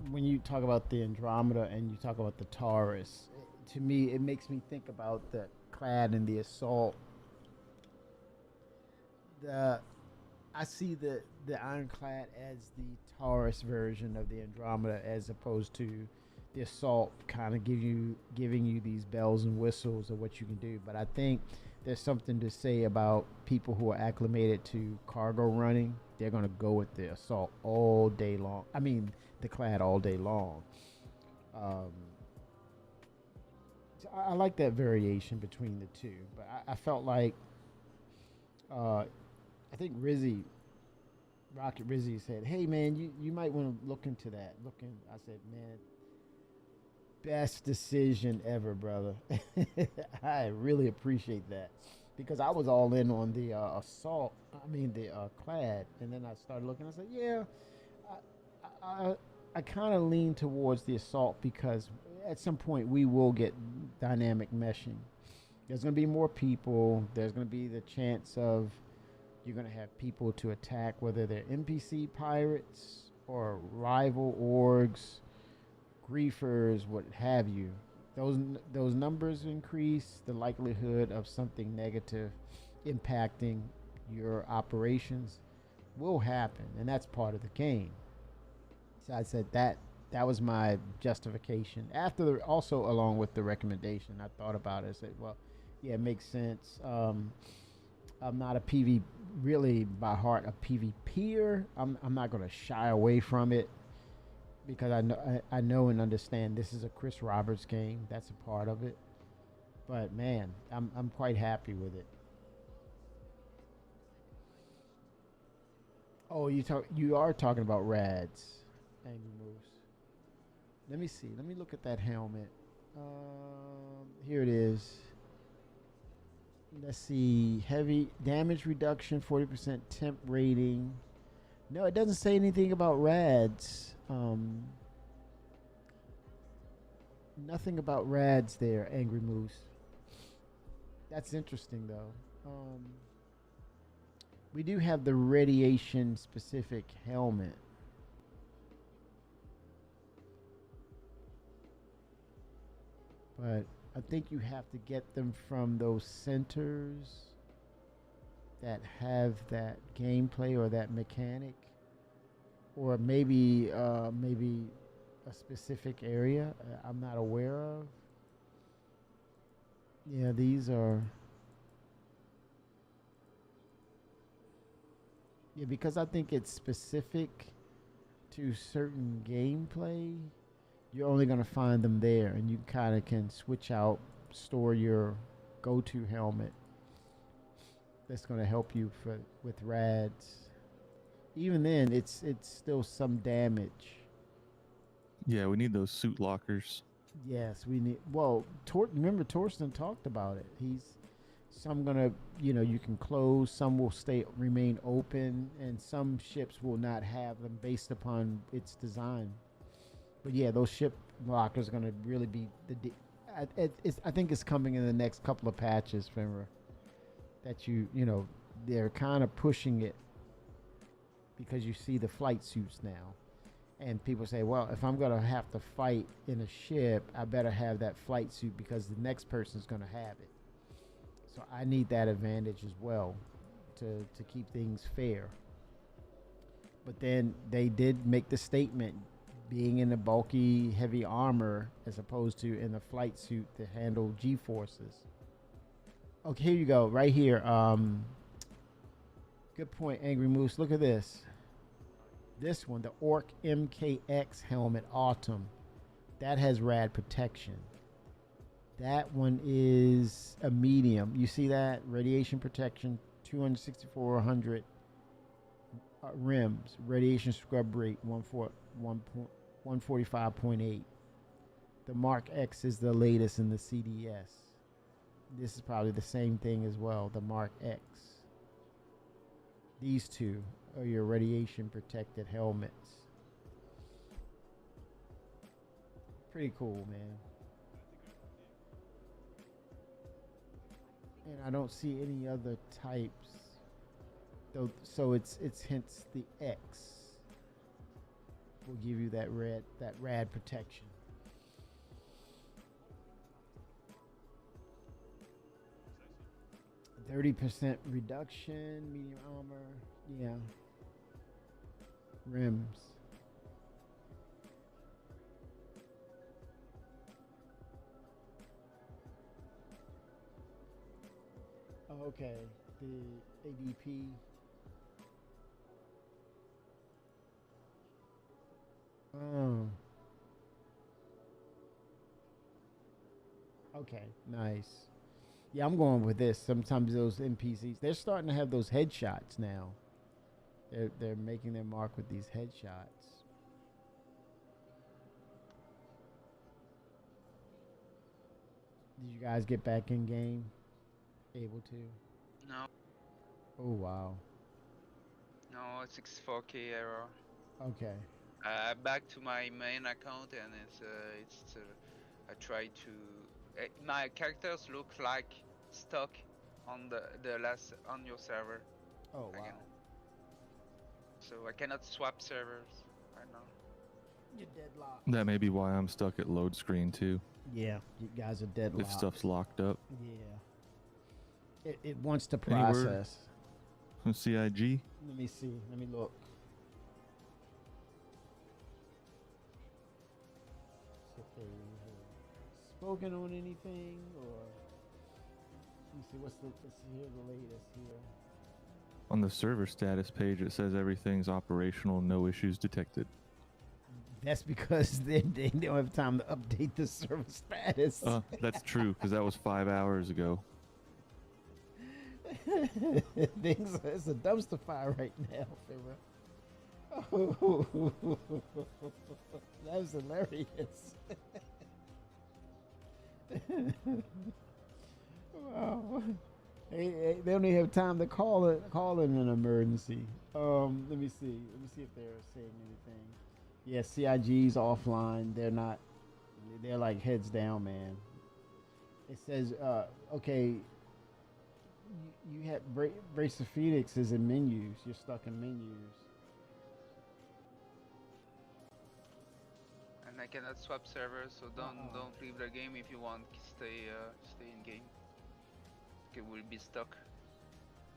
when you talk about the Andromeda and you talk about the Taurus. To me, it makes me think about the Clad and the Assault. I see the Ironclad as the Taurus version of the Andromeda, as opposed to the Assault kind of giving you these bells and whistles of what you can do. But I think there's something to say about people who are acclimated to cargo running. They're going to go with the Assault all day long. I mean, the Clad all day long. So I like that variation between the two. But I felt like, I think Rocket Rizzy said, "Hey man, you might want to look into that." I said, "Man, best decision ever, brother." I really appreciate that, because I was all in on the Assault. I mean the Clad, and then I started looking. I said, "Yeah, I kind of lean towards the Assault, because at some point we will get dynamic meshing. There's going to be more people. There's going to be the chance of you're going to have people to attack, whether they're NPC pirates or rival orgs griefers, what have you. Those numbers increase, the likelihood of something negative impacting your operations will happen, and that's part of the game. So I said that was my justification. Also along with the recommendation, I thought about it. I said, well, yeah, it makes sense. I'm not a really by heart a PvPer. I'm not going to shy away from it because I know and understand this is a Chris Roberts game. That's a part of it. But man, I'm quite happy with it. Oh, you are talking about Rads, Angry Moose. Let me see. Let me look at that helmet. Here it is. Let's see. Heavy damage reduction, 40% temp rating. No, it doesn't say anything about Rads. Nothing about Rads there, Angry Moose. That's interesting though. We do have the radiation specific helmet. But I think you have to get them from those centers that have that gameplay or that mechanic, or maybe a specific area I'm not aware of. Yeah, these are. Yeah, because I think it's specific to certain gameplay. You're only going to find them there, and you kind of can switch out, store your go-to helmet. That's going to help you with Rads. Even then, it's still some damage. Yeah, we need those suit lockers. Yes, we need. Well, remember Torsten talked about it. Some gonna, you can close. Some will remain open, and some ships will not have them based upon its design. But yeah, those ship lockers are going to really be I think it's coming in the next couple of patches, Fenrir. That they're kind of pushing it because you see the flight suits now. And people say, well, if I'm going to have to fight in a ship, I better have that flight suit because the next person's going to have it. So I need that advantage as well to keep things fair. But then they did make the statement, being in the bulky, heavy armor as opposed to in a flight suit to handle G-forces. Okay, here you go, right here. Good point, Angry Moose. Look at this. This one, the Orc MKX helmet Autumn, that has rad protection. That one is a medium. You see that? Radiation protection, 26400 rims. Radiation scrub rate, 145.8. The Mark X is the latest in the CDS. This is probably the same thing as well, the Mark X. These two are your radiation protected helmets. Pretty cool, man. And I don't see any other types. Though, so it's hence the X will give you that rad protection. %30 reduction, medium armor, yeah. Rims. Oh, okay, the ADP. Oh. Okay, nice. Yeah, I'm going with this. Sometimes those NPCs, they're starting to have those headshots now. They're making their mark with these headshots. Did you guys get back in game? Able to? No. Oh wow. No, it's 4K error. Okay. Back to my main account, and I try to. My characters look like stuck on the last on your server. Oh wow. So I cannot swap servers right now. You're deadlocked. That may be why I'm stuck at load screen too. Yeah, you guys are deadlocked. If stuff's locked up. Yeah. It wants to Any word process. from CIG? Let me see. Let me look. See if they have spoken on anything, or let me see. Let's see here the latest here. On the server status page, it says everything's operational, no issues detected. That's because they don't have time to update the server status. That's true, because that was 5 hours ago. It's a dumpster fire right now, Farrah. Oh, that was hilarious. Wow. They don't even have time to call it an emergency. Let me see. Let me see if they're saying anything. Yeah, CIG's offline. They're not. They're like heads down, man. It says, okay. You have Brace of Phoenix is in menus. You're stuck in menus. And I cannot swap servers, so don't leave the game if you want. Stay in game. It will be stuck.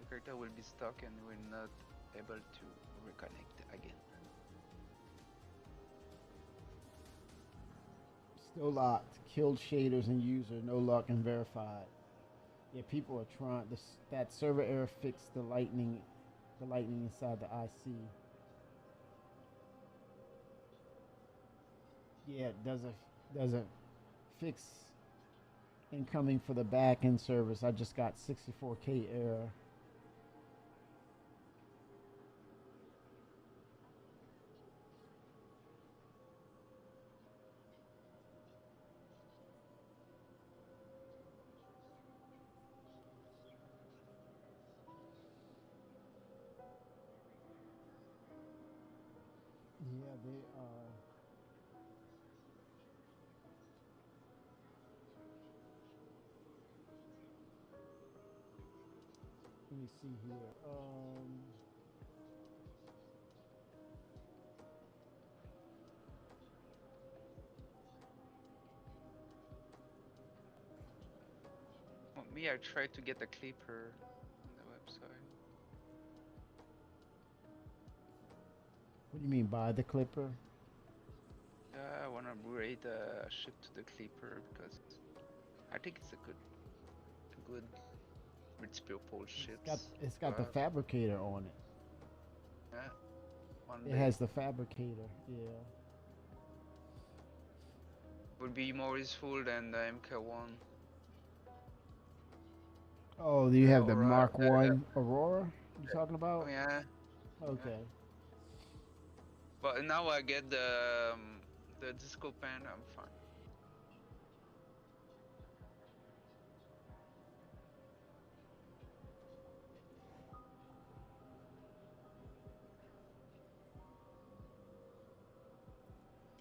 The character will be stuck, and we're not able to reconnect again. Still locked. Killed shaders and user. No luck and verified. Yeah, people are trying. That server error fixed the lightning inside the IC. Yeah, it doesn't fix incoming for the back end service. I just got 64K error. Yeah, they are. Let me see here. Well, me, I tried to get a clipper on the website. What do you mean buy the clipper? I wanna upgrade a ship to the clipper because I think it's a good multiple ships. It's got the fabricator on it. Yeah. It has the fabricator. Yeah. Would be more useful than the MK1. Oh, do you have the Aurora, Mark 1 Aurora you're talking about? Oh yeah. Okay. Yeah. But now I get the disco pen. I'm fine.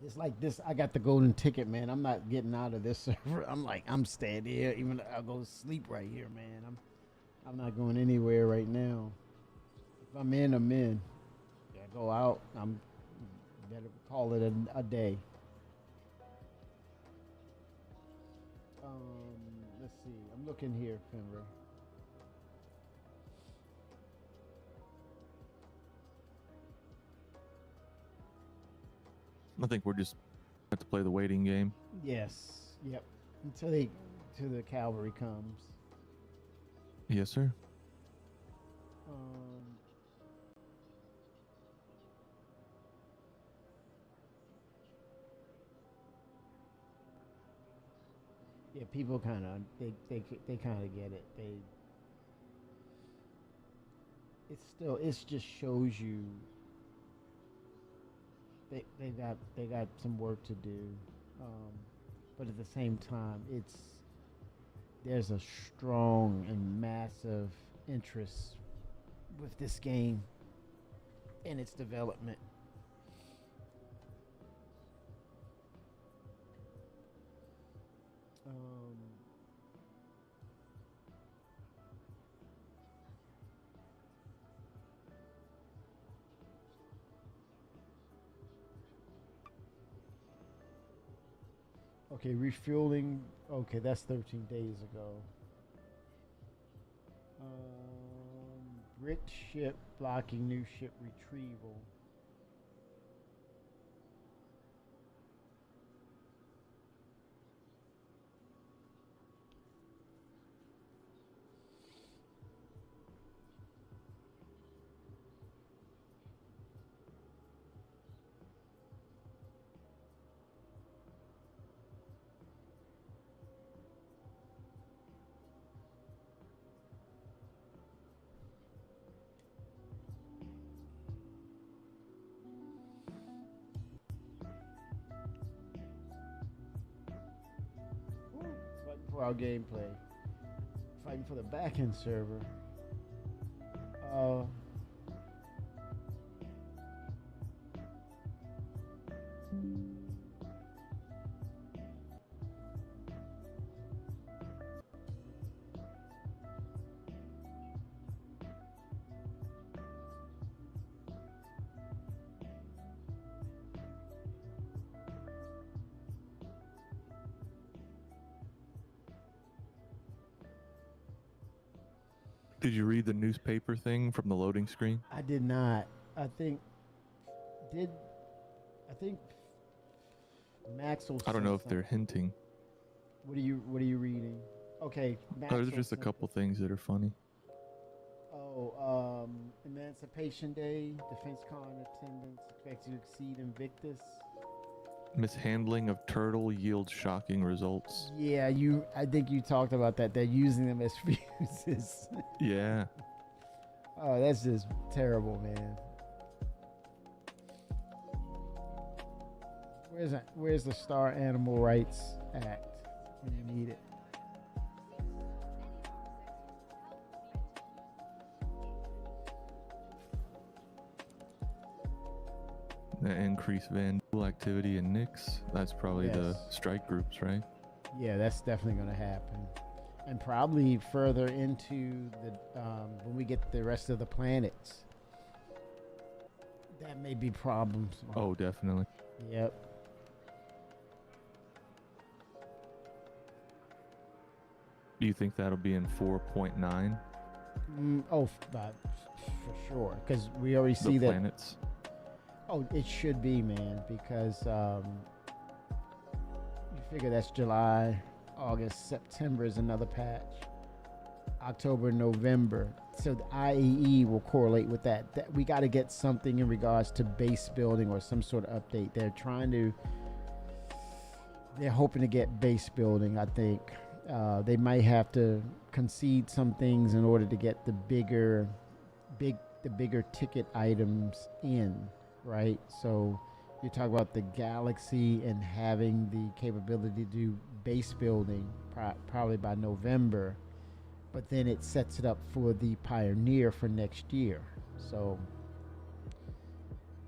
It's like this. I got the golden ticket, man. I'm not getting out of this server. I'm staying here. Even I'll go to sleep right here, man. I'm not going anywhere right now. If I'm in, I'm in. If I go out, I'm better call it a day. Let's see. I'm looking here, Finra. I think we're just have to play the waiting game. Yes. Yep. Until the cavalry comes. Yes, sir. Yeah, people kind of they kind of get it. It just shows you they got some work to do, but at the same time there's a strong and massive interest with this game and its development. Okay, refueling. Okay, that's 13 days ago. Brit ship blocking new ship retrieval. Fighting for our gameplay. Fighting for the backend server. Did you read the newspaper thing from the loading screen? I did not. I think Maxwell. I don't know if they're hinting. What are you reading? Okay, There's just a couple things that are funny. Oh, Emancipation Day, Defense Con attendance expected to exceed Invictus. Mishandling of turtle yields shocking results. Yeah, I think you talked about that. They're using them as fuses. Yeah. Oh, that's just terrible, man. Where's the Star Animal Rights Act when you need it? The increased vandal activity in Nix. That's probably the strike groups, right? Yeah, that's definitely going to happen. And probably further into the when we get the rest of the planets. That may be problems. Oh, definitely. Yep. Do you think that'll be in 4.9? For sure. Because we already see the that. Planets. Oh, it should be, man, because you figure that's July, August, September is another patch, October, November. So the IAE will correlate with that. We got to get something in regards to base building or some sort of update. They're hoping to get base building, I think. They might have to concede some things in order to get the bigger ticket items in. Right, so you talk about the Galaxy and having the capability to do base building probably by November, but then it sets it up for the Pioneer for next year. So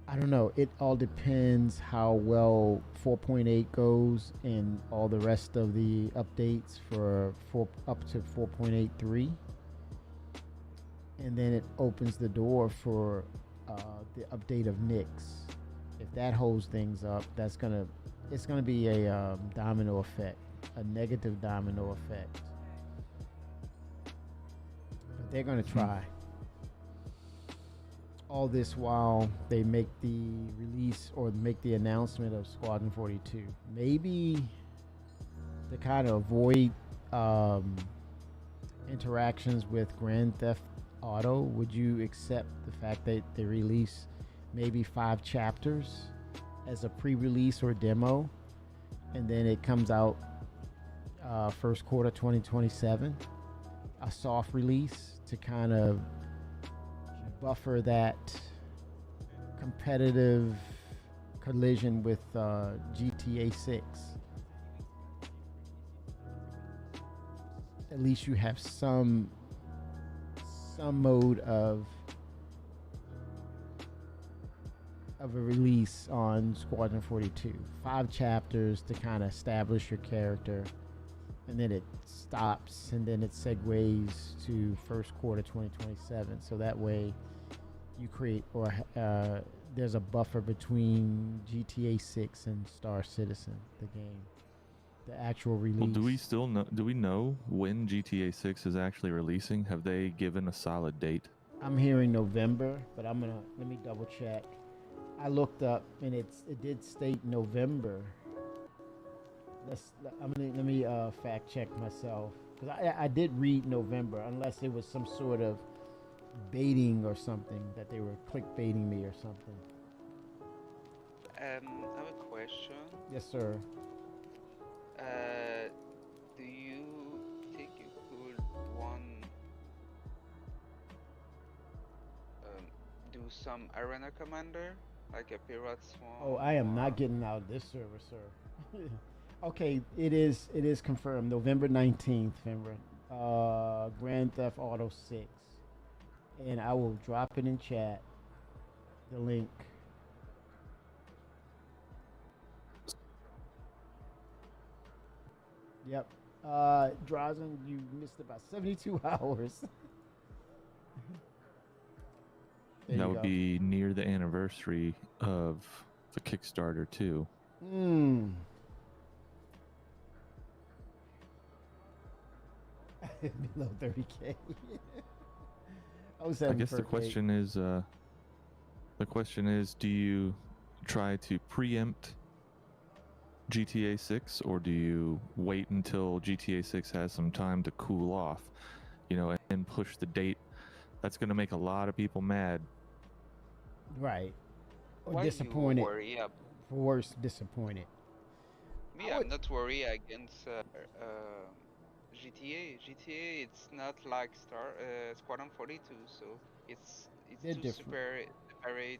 I don't know. It all depends how well 4.8 goes and all the rest of the updates for up to 4.83, and then it opens the door for the update of Nix. If that holds things up, it's gonna be a domino effect, a negative domino effect. But they're gonna try. All this while they make the release or make the announcement of Squadron 42. Maybe to kind of avoid interactions with Grand Theft Auto, would you accept the fact that they release maybe 5 chapters as a pre-release or demo, and then it comes out first quarter 2027, a soft release to kind of buffer that competitive collision with GTA 6? At least you have some mode of a release on Squadron 42. 5 chapters to kind of establish your character, and then it stops, and then it segues to first quarter 2027. So that way you create, or there's a buffer between GTA 6 and Star Citizen, the game. the actual release. Well, do we still know? Do we know when GTA 6 is actually releasing? Have they given a solid date? I'm hearing November, but let me double check. I looked up and it did state November. Let me fact check myself, because I did read November, unless it was some sort of baiting or something, that they were clickbaiting me or something. I have a question. Yes, sir. Do you think you could do some arena commander, like a pirate swarm? Oh, I am not getting out of this server, sir. Okay, it is confirmed. November 19th, Finra. Grand Theft Auto 6. And I will drop it in chat. The link. Yep. Drazen, you missed about 72 hours. That would be near the anniversary of the Kickstarter too. Below 30K. I guess the question is, do you try to preempt GTA 6, or do you wait until GTA 6 has some time to cool off, and push the date? That's going to make a lot of people mad. Right. Or Why disappointed. You worry For worse, disappointed. Me, I'm not worried against GTA. GTA, it's not like Squadron 42, so it's They're two different. separate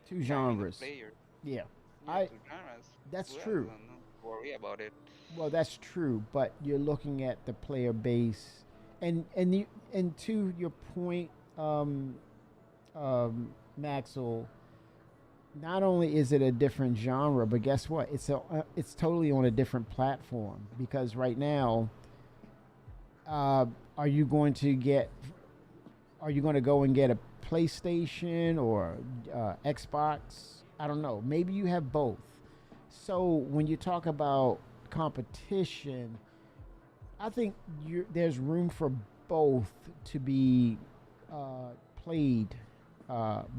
Two genres. Player. Yeah. Two genres. That's Well, true. I'm not worry about it. Well, that's true, but you're looking at the player base, and to your point, Maxwell. Not only is it a different genre, but guess what? It's totally on a different platform, because right now, are you going to go and get a PlayStation or Xbox? I don't know. Maybe you have both. So when you talk about competition, I think there's room for both to be played.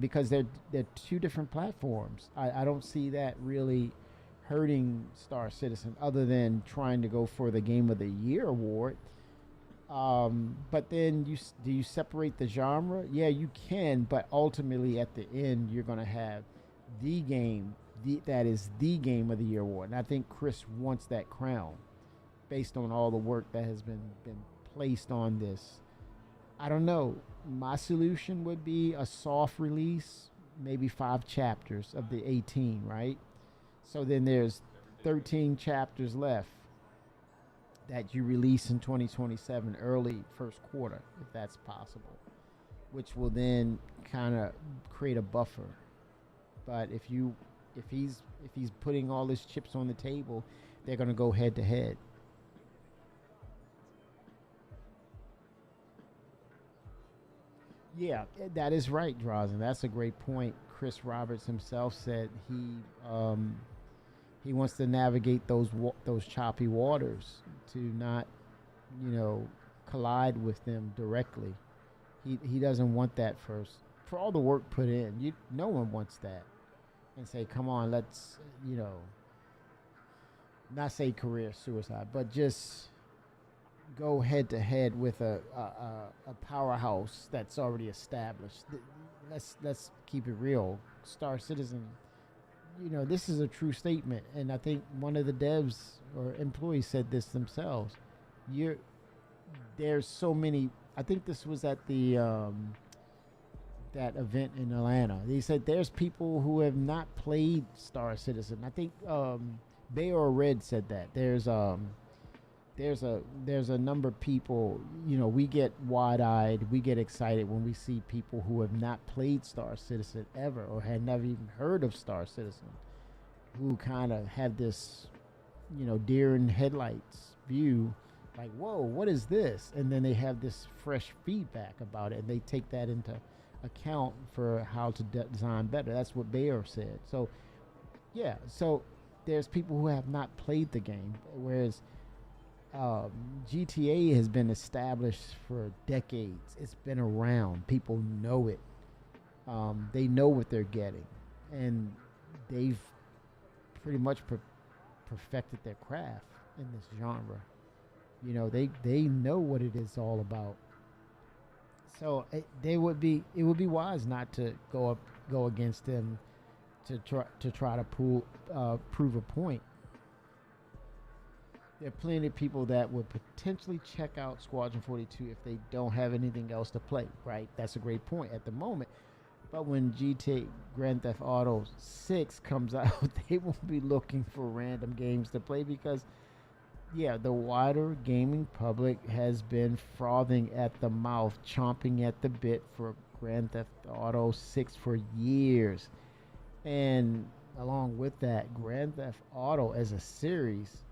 Because they're two different platforms. I don't see that really hurting Star Citizen, other than trying to go for the Game of the Year award. But then do you separate the genre? Yeah, you can, but ultimately at the end you're going to have the game that is the Game of the Year award. And I think Chris wants that crown based on all the work that has been placed on this. I don't know. My solution would be a soft release, maybe 5 chapters of the 18, right? So then there's 13 chapters left that you release in 2027, early first quarter, if that's possible, which will then kind of create a buffer. But if he's putting all his chips on the table, they're going to go head to head. Yeah, that is right, Drazen. That's a great point. Chris Roberts himself said he wants to navigate those choppy waters to not, collide with them directly. He doesn't want that first. For all the work put in, no one wants that. And say, come on, let's, not say career suicide, but just go head to head with a powerhouse that's already established. Let's keep it real. Star Citizen, this is a true statement, and I think one of the devs or employees said this themselves. There's so many. I think this was at the that event in Atlanta. They said there's people who have not played Star Citizen. I think Bayor Red said that. There's a number of people, we get wide-eyed, we get excited when we see people who have not played Star Citizen ever, or had never even heard of Star Citizen, who kind of have this, deer in headlights view, like, whoa, what is this? And then they have this fresh feedback about it, and they take that into account for how to design better. That's what Bayer said. So, yeah, so there's people who have not played the game, whereas GTA has been established for decades. It's been around. People know it. They know what they're getting, and they've pretty much perfected their craft in this genre. You know, they know what it is all about. So it would be wise not to go against them to try to prove a point. There are plenty of people that would potentially check out Squadron 42 if they don't have anything else to play, right? That's a great point at the moment. But when GTA Grand Theft Auto 6 comes out, they won't be looking for random games to play because, yeah, the wider gaming public has been frothing at the mouth, chomping at the bit for Grand Theft Auto 6 for years. And along with that, Grand Theft Auto as a series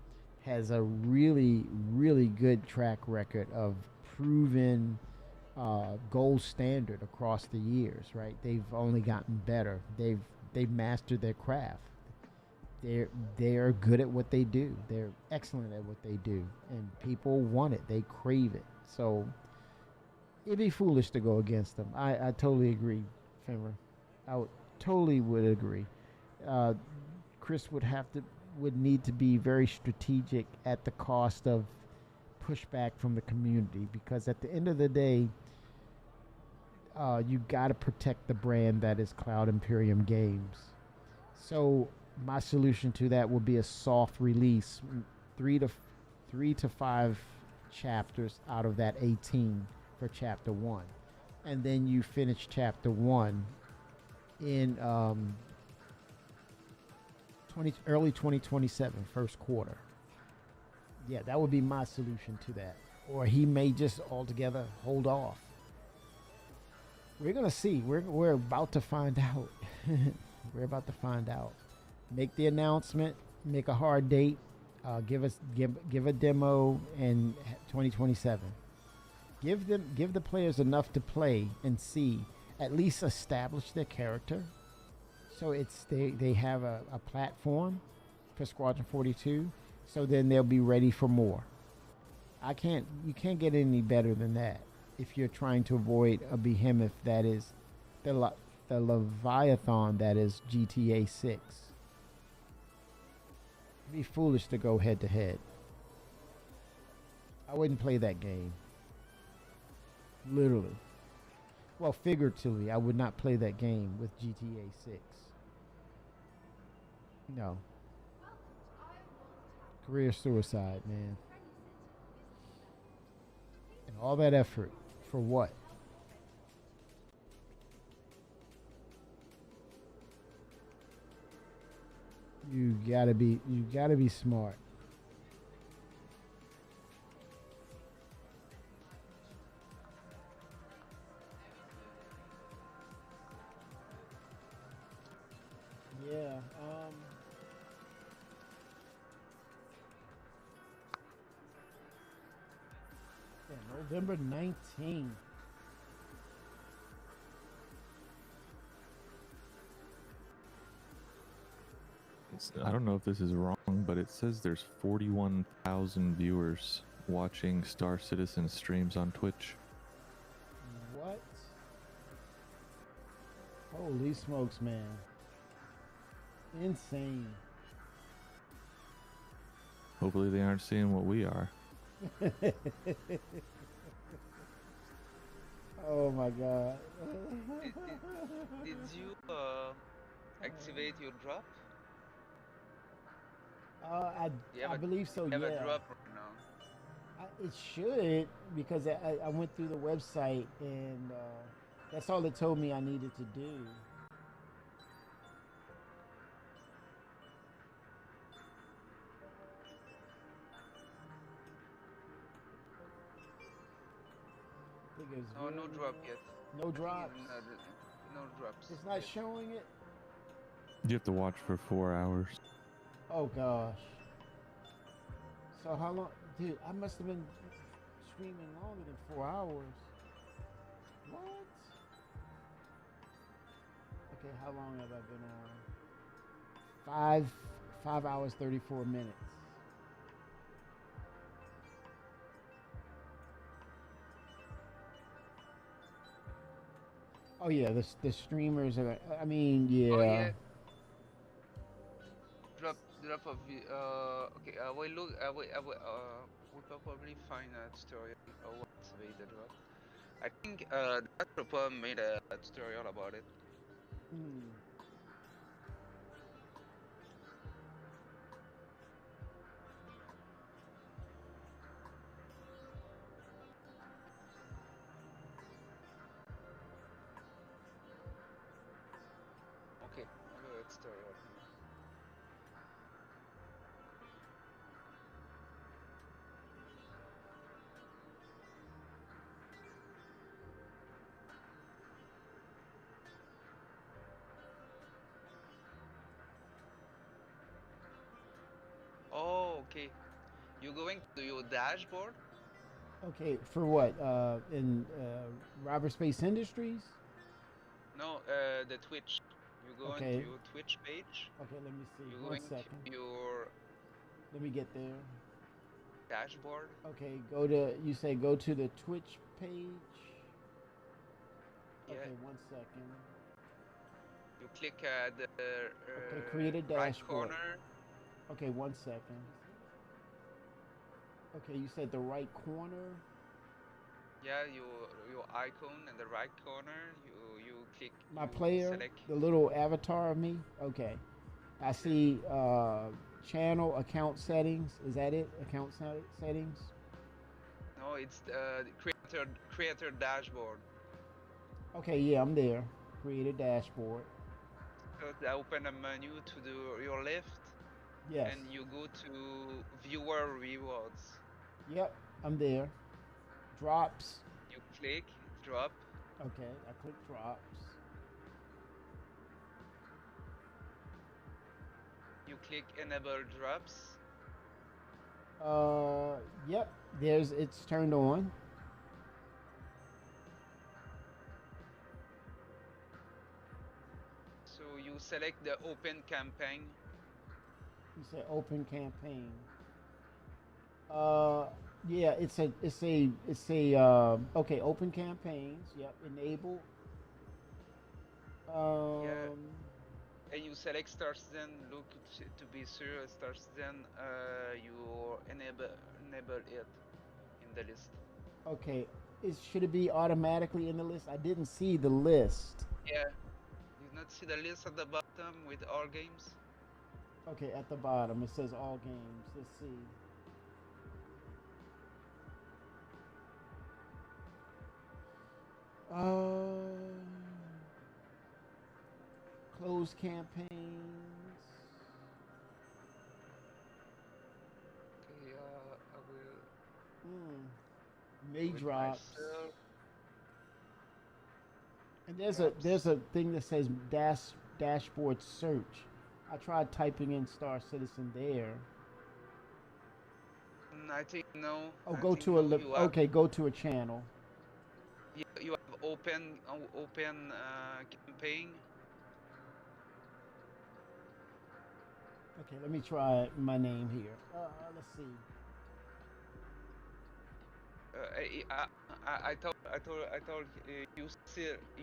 has a really, really good track record of proven gold standard across the years, right? They've only gotten better. They've mastered their craft. They're good at what they do. They're excellent at what they do, and people want it. They crave it. So it'd be foolish to go against them. I totally agree, Fenrir. I totally would agree. Chris would need to be very strategic at the cost of pushback from the community, because at the end of the day, you got to protect the brand that is Cloud Imperium Games. So my solution to that would be a soft release, 3 to 5 chapters out of that 18 for chapter 1, and then you finish chapter 1 in early 2027, first quarter. Yeah, that would be my solution to that. Or he may just altogether hold off. We're gonna see. We're about to find out. We're about to find out. Make the announcement. Make a hard date. Give a demo in 2027. Give the players enough to play and see. At least establish their character. So they have a platform for Squadron 42. So then they'll be ready for more. You can't get any better than that if you're trying to avoid a behemoth that is the Leviathan that is GTA 6. It'd be foolish to go head to head. I wouldn't play that game. Literally. Well, figuratively, I would not play that game with GTA 6. No. Career suicide, man. And all that effort for what? You gotta be smart. Yeah, November 19th. I don't know if this is wrong, but it says there's 41,000 viewers watching Star Citizen streams on Twitch. What? Holy smokes, man. Insane. Hopefully they aren't seeing what we are. Oh my god. Did you activate your drop? I believe so, you have yeah. a drop right now. It should, because I went through the website and that's all it told me I needed to do. Oh, no drop yet. No drops? No drops. It's not showing it? You have to watch for 4 hours. Oh gosh. So how long? Dude, I must have been streaming longer than 4 hours. What? Okay, how long have I been on? 5 hours 34 minutes. Oh yeah, the streamers are. I mean, yeah. Oh yeah. Drop of okay. We look. We probably find a tutorial or what's the drop. I think that Dropper made a tutorial about it. Hmm. Okay, let's tutorial. Oh, okay. You're going to your dashboard? Okay, for what? In Robert Space Industries? No, the Twitch. You go Okay. into your Twitch page. Okay, let me see. You're One going second. to your Let me get there. dashboard. Okay, go to. You say go to the Twitch page. Yeah. Okay, 1 second. You click the Okay, create a right dashboard. corner. Okay, 1 second. Okay, you said the right corner. Yeah, your icon in the right corner. You click. My you player, Select. the little avatar of me. Okay, I see channel account settings. Is that it? Account settings. No, it's the creator dashboard. Okay, yeah, I'm there. Create a dashboard. So they open a menu to your left. Yes. And you go to viewer rewards. Yep, I'm there. Drops. You click drop. Okay, I click drops. You click enable drops. Yep. It's turned on. So you select the open campaign. You say open campaign. Yeah, it's a okay, open campaigns. Yep, enable. Yeah. And you select Star Citizen. Look to be sure Star Citizen. You enable it in the list. Okay, should it be automatically in the list? I didn't see the list. Yeah. You not see the list at the bottom with all games? Okay, at the bottom it says all games. Let's see. Closed campaigns. Okay, I will. May with drops. myself. And there's a thing that says dashboard search. I tried typing in Star Citizen there. I think no. Oh, I go think to a no, you have- okay. Go to a channel. You have open campaign. Okay, let me try my name here. Let's see. I told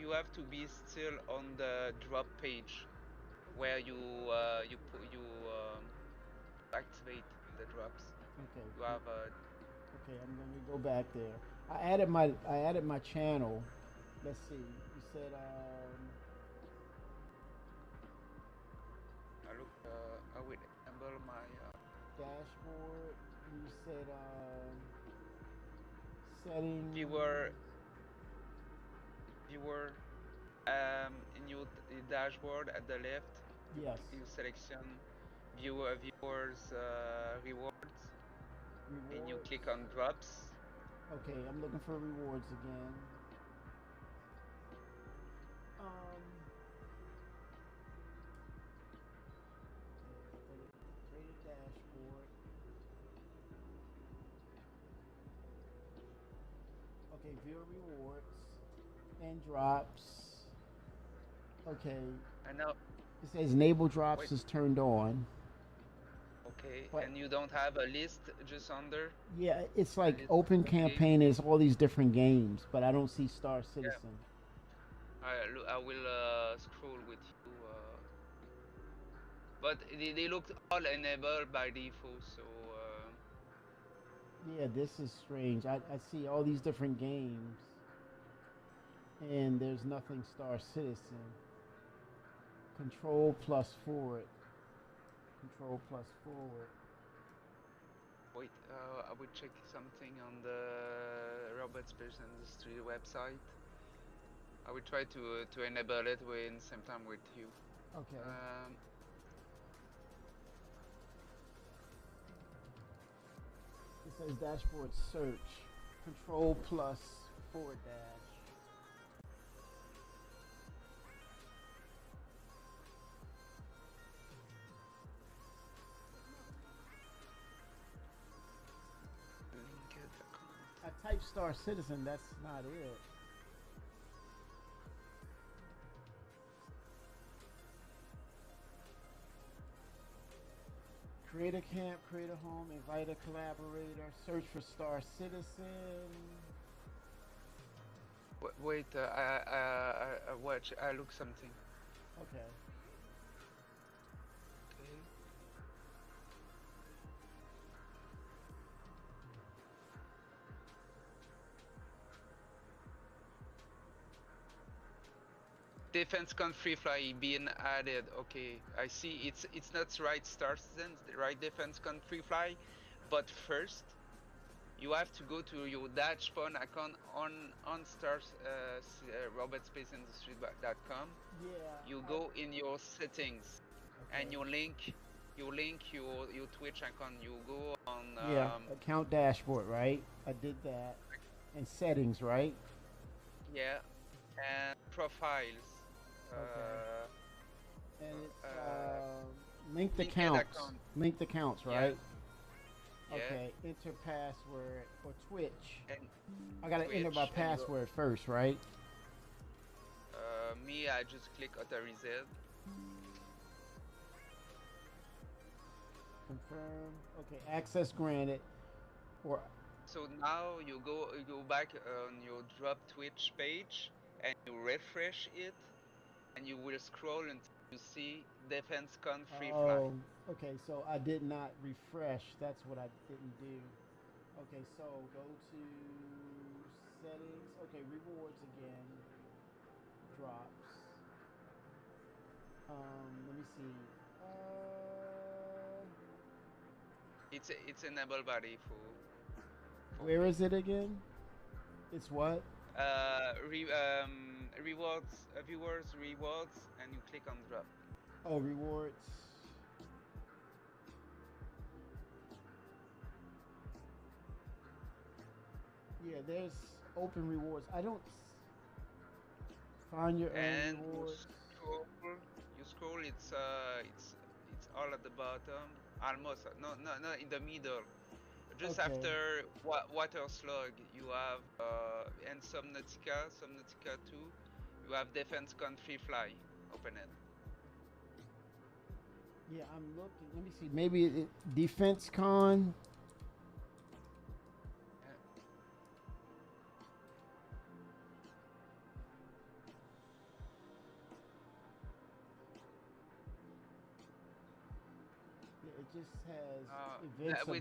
you have to be still on the drop page where you activate the drops. Okay. You have Okay, I'm gonna go back there. I added my channel. Let's see. You said I will enable my dashboard. You said settings. viewer in your dashboard at the left. Yes. You selection viewers rewards. And you click on drops. Okay, I'm looking for rewards again. Create a dashboard. Okay, view rewards and drops. Okay. And now it says enable drops is turned on. Okay, But- and you don't have a list just under? Yeah, it's like List open of campaign is all these different games, but I don't see Star Citizen. I will scroll with you. But they looked all enabled by default, so Yeah, this is strange. I see all these different games, and there's nothing Star Citizen. Control plus forward. Control plus forward. wait, I will check something on the Robot Space Industry website. I will try to enable it in same time with you. Okay. It says dashboard search. Control plus forward dash. I typed Star Citizen, that's not it. Create a camp, create a home, invite a collaborator, search for Star Citizen. Wait, I watch. I look something. Okay. Okay. Defense Con Free Fly being added. Okay, I see. It's not right Star Citizen, the right Defense Con Free Fly, but first you have to go to your Dashpon account on robotspaceindustry.com. Yeah. You go in your settings, and you link your Twitch account. You go on Yeah, account dashboard, right? I did that. And settings, right? yeah, and profiles. And it's linked linked accounts. account. Linked accounts, Yeah. right? Yeah. Okay, enter password or Twitch. And I gotta enter Twitch, my and you- password first, right? Me, I just click authorize. Confirm. Okay, access granted. Or So now you go back on your drop Twitch page and you refresh it, and you will scroll until you see Defense Con Free Fly. oh, okay. So I did not refresh. That's what I didn't do. Okay, so go to settings. Okay, rewards again. Drops. Let me see. It's enabled by default. Where is it again? It's what? Rewards, viewers, rewards, and you click on drop. Oh, rewards. Yeah, there's open rewards. I don't find your own And rewards. you scroll. It's all at the bottom, almost. No, in the middle. Just Okay. after Water Slug, you have and Subnautica 2. You have Defense Con Free Fly. Open it. Yeah, I'm looking. Let me see. Maybe Defense Con. Yeah, it just has Invincible.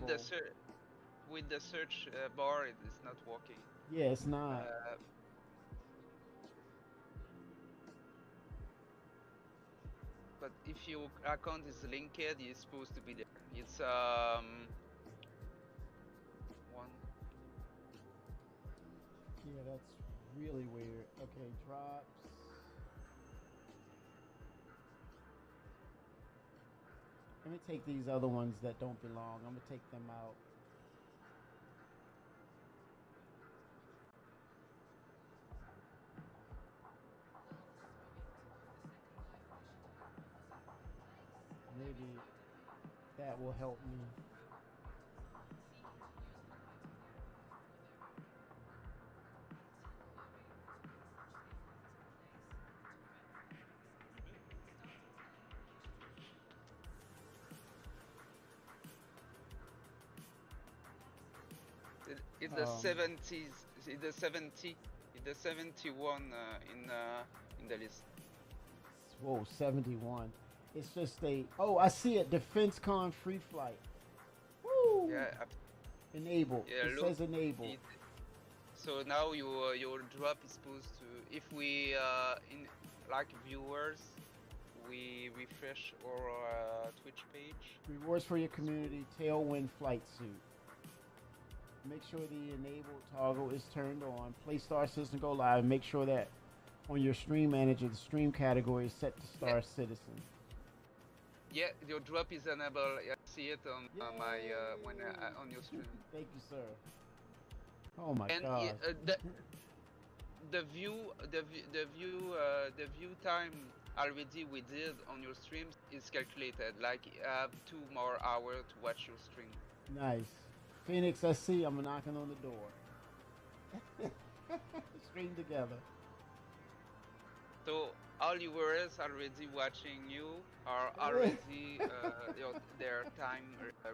With the search bar, it is not working. Yeah, it's not. But if your account is linked, it's supposed to be there. It's one. Yeah, that's really weird. Okay, drops. Let me take these other ones that don't belong. I'm gonna take them out. Maybe that will help me. it's the Um, 70s, it's the 70, it's the 71 in the list. Whoa, 71. It's just a. Oh, I see it. Defense Con Free Flight. Woo! Yeah. Enable. Yeah, It look, says enable. So now your drop is supposed to, if we in like viewers, we refresh our Twitch page. Rewards for your community. Tailwind flight suit. Make sure the enable toggle is turned on. Play Star Citizen Go Live. Make sure that on your stream manager, the stream category is set to Star Citizen. Yeah, your drop is enabled. I see it on my on your stream. Thank you, sir. Oh my And god. the view time already we did on your streams is calculated. Like you have 2 more hours to watch your stream. Nice. Phoenix, I see. I'm knocking on the door. Stream together. So all viewers already watching you are already their time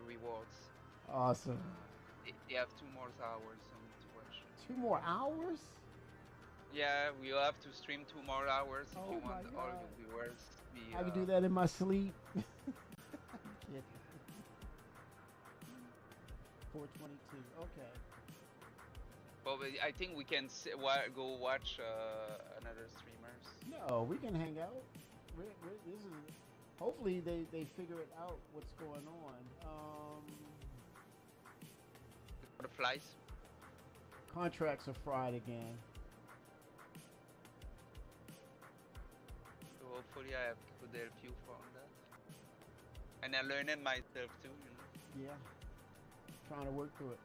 rewards. Awesome. They have 2 more hours to watch. 2 more hours? Yeah, we have to stream 2 more hours if Oh you my want all God. the viewers to be. I can do that in my sleep. I'm kidding. 422. Okay. But I think we can go watch another streamers. No, we can hang out. This is. Hopefully they figure it out what's going on. For the flies. Contracts are fried again. So hopefully I could help you from that. And I learned it myself too. You know? Yeah. Trying to work through it.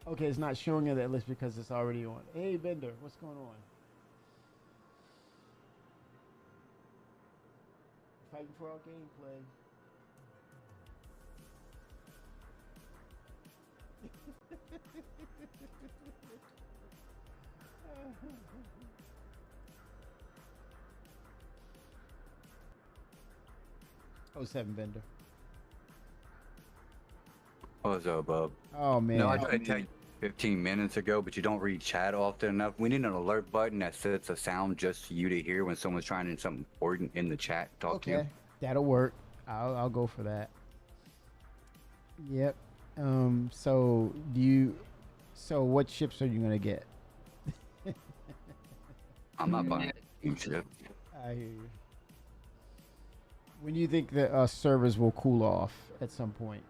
Okay, it's not showing you that list because it's already on. Hey, Bender, what's going on? Fighting for our gameplay. Oh, 7 Bender. What's up, bub? Oh man. No, I tried to tell you 15 minutes ago, but you don't read chat often enough. We need an alert button that sets a sound just for you to hear when someone's trying to do something important in the chat. Talk to you. Okay, that'll work. I'll go for that. Yep. So what ships are you gonna get? I'm not buying a ship. I hear you. When do you think the servers will cool off at some point?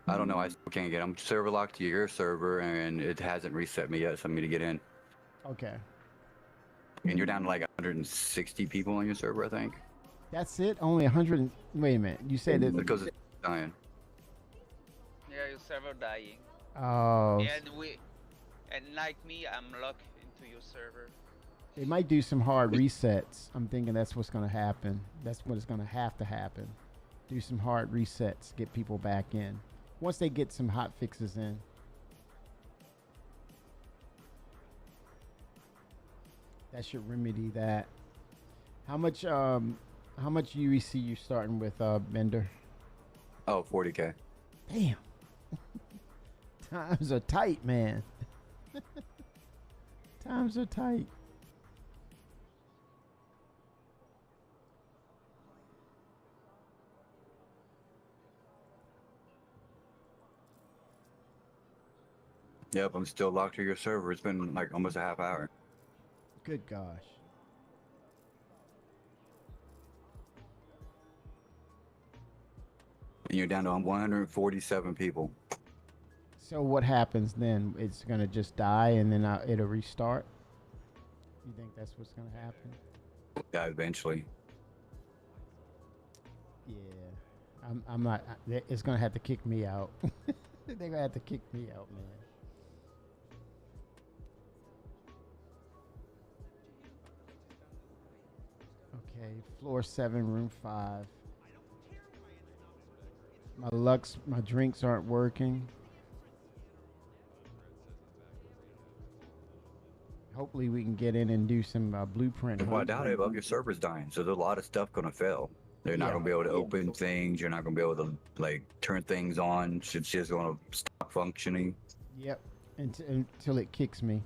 I don't know. I still can't get. I'm server locked to your server, and it hasn't reset me yet, so I'm going to get in. Okay. And you're down to like 160 people on your server, I think. That's it? Only 100? Wait a minute. You said it. Because it's dying. Yeah, your server dying. Oh. And like me, I'm locked into your server. They might do some hard resets. I'm thinking that's what's going to happen. That's what is going to have to happen. Do some hard resets. Get people back in. Once they get some hot fixes in. That should remedy that. How much UEC you starting with, Bender? Oh, 40K. Damn. Times are tight, man. Times are tight. Yep, I'm still locked to your server. It's been like almost a half hour. Good gosh. And you're down to 147 people. So what happens then? It's gonna just die and then it'll restart? You think that's what's gonna happen? Yeah, eventually. Yeah. I'm not. It's gonna have to kick me out. They're gonna have to kick me out, man. Okay, floor 7, room 5. My drinks aren't working. Hopefully we can get in and do some blueprint. Well, I doubt it. Well, your server's dying, so there's a lot of stuff gonna fail. They're not Yeah. gonna be able to open things. You're not gonna be able to like turn things on. It's just gonna stop functioning. Yep. Until it kicks me.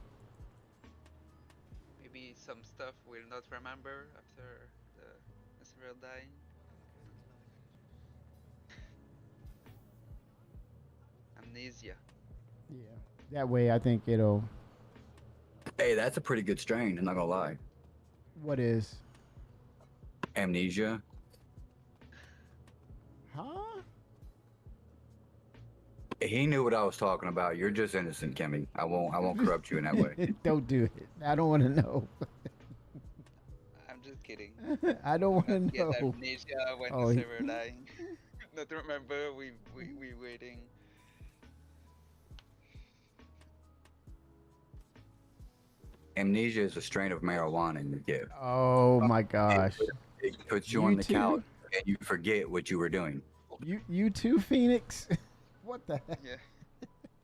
Maybe some stuff we'll not remember after the server dying. Amnesia. Yeah. That way, I think it'll. Hey, that's a pretty good strain. I'm not gonna lie. What is? Amnesia. Huh? He knew what I was talking about. You're just innocent, Kimmy. I won't corrupt you in that way. Don't do it. I don't want to know. I'm just kidding. I don't want to Get know. amnesia when Oh, the he- server dying. Not remember. We waiting. Amnesia is a strain of marijuana you get. Oh my gosh. It puts you You on the too? couch and you forget what you were doing. You too, Phoenix? What the heck? Yeah.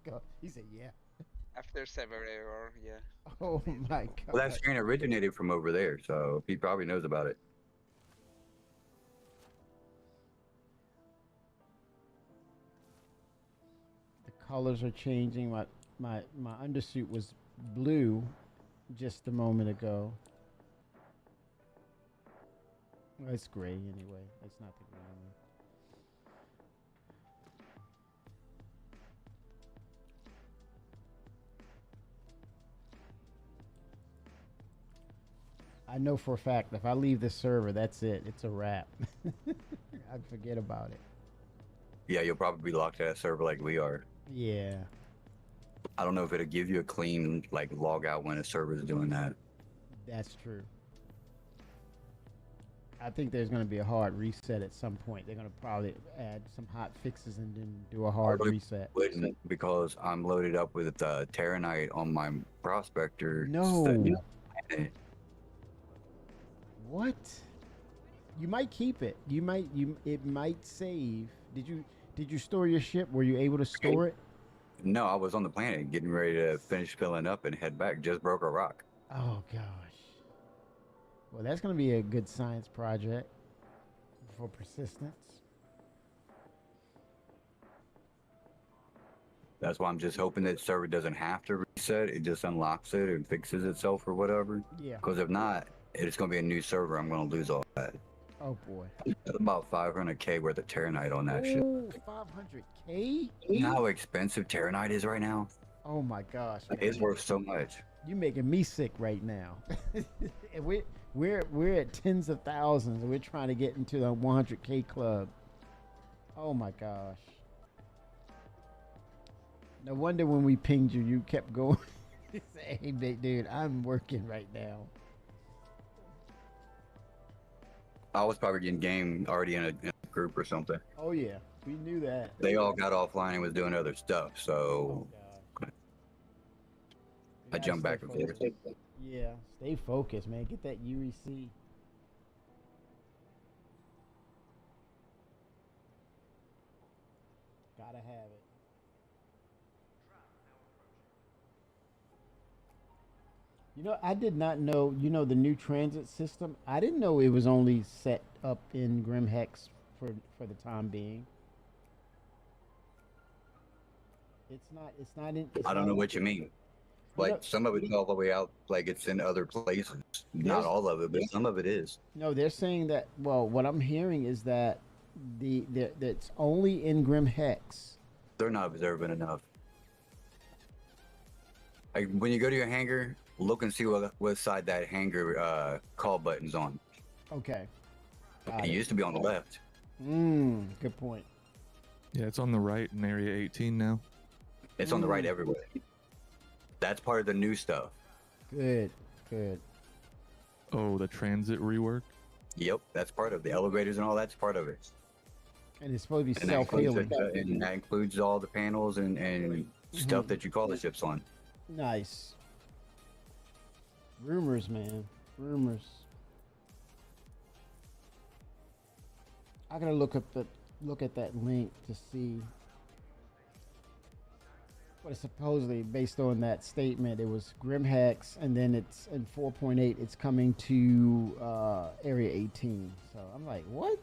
God. He said, yeah. After server error, yeah. Oh my God. Well, that strain originated from over there, so he probably knows about it. The colors are changing. My undersuit was blue just a moment ago. Well, it's gray anyway. It's not the green one. I know for a fact if I leave this server, that's it. It's a wrap. I'd forget about it. Yeah, you'll probably be locked at a server like we are. Yeah. I don't know if it'll give you a clean like log out when a server is doing that. That's true. I think there's going to be a hard reset at some point. They're going to probably add some hot fixes and then do a hard Probably reset. Wouldn't, because I'm loaded up with Terranite on my prospector. No. What? You might keep it. It might save. Did you store your ship? Were you able to store it? No, I was on the planet getting ready to finish filling up and head back. Just broke a rock. Oh gosh. Well, that's going to be a good science project for persistence. That's why I'm just hoping that server doesn't have to reset. It just unlocks it and fixes itself or whatever. Yeah. Because if not, it's going to be a new server. I'm going to lose all that. Oh boy. That's about 500k worth of Terranite on that shit. Oh, 500K? You know how expensive Terranite is right now? Oh my gosh. It's worth so much. You're making me sick right now. And we're at tens of thousands and we're trying to get into the 100K club. Oh my gosh. No wonder when we pinged you, you kept going. Say, hey, big dude, I'm working right now. I was probably getting game already in a group or something. Oh yeah, we knew that. They all got offline and was doing other stuff, so I jumped back and forth. Yeah, stay focused, man. Get that UEC. Gotta have it. You know, I did not know, the new transit system, I didn't know it was only set up in Grim Hex for the time being. It's not in. I don't know what you mean. Like some of it's all the way out, like it's in other places. Not all of it, but some of it is. No, they're saying that. Well, what I'm hearing is that that's only in Grim Hex. They're not observant enough. Like when you go to your hangar, look and see what side that hangar call button's on. Okay. It used to be on the left. Good point. Yeah, it's on the right in Area 18 now. It's on the right everywhere. That's part of the new stuff. Good. Oh, the transit rework? Yep, that's part of the elevators and all that's part of it. And it's supposed to be And that includes self-healing. and that includes all the panels and stuff that you call the ships on. Nice. Rumors, man. Rumors. I gotta look at that link to see. But supposedly, based on that statement, it was Grimhex, and then it's in 4.8. It's coming to Area 18. So I'm like, what?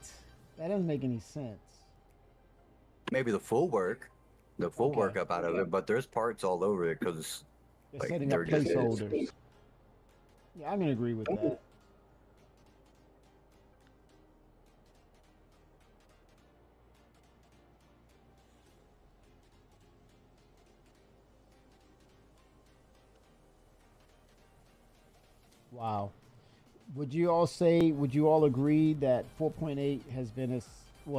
That doesn't make any sense. Maybe the full work up out of it, but there's parts all over it because They're setting up placeholders. Yeah, I'm gonna agree with that. Wow. Would you all agree that 4.8 has been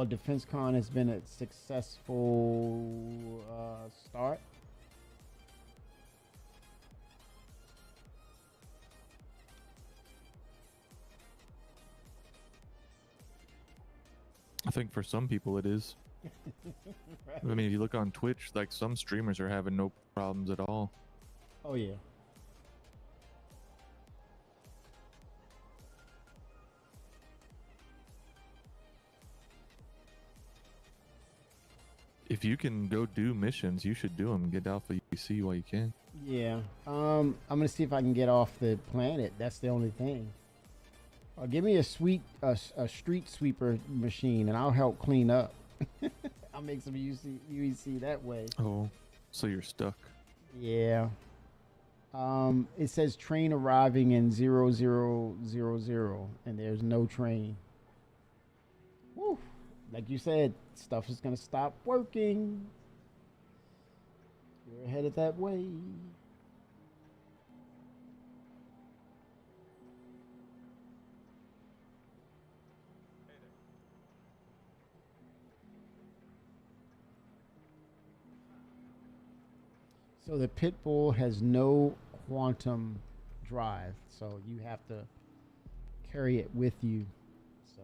Defense Con has been a successful start? I think for some people it is. Right. I mean, if you look on Twitch, like some streamers are having no problems at all. Oh yeah. If you can go do missions, you should do them. Get Alpha UC while you can. Yeah. I'm gonna see if I can get off the planet. That's the only thing. Give me a street sweeper machine, and I'll help clean up. I'll make some UEC that way. Oh, so you're stuck. Yeah. It says train arriving in 0000, and there's no train. Woo. Like you said, stuff is gonna stop working. You're headed that way. So the Pitbull has no quantum drive, so you have to carry it with you. So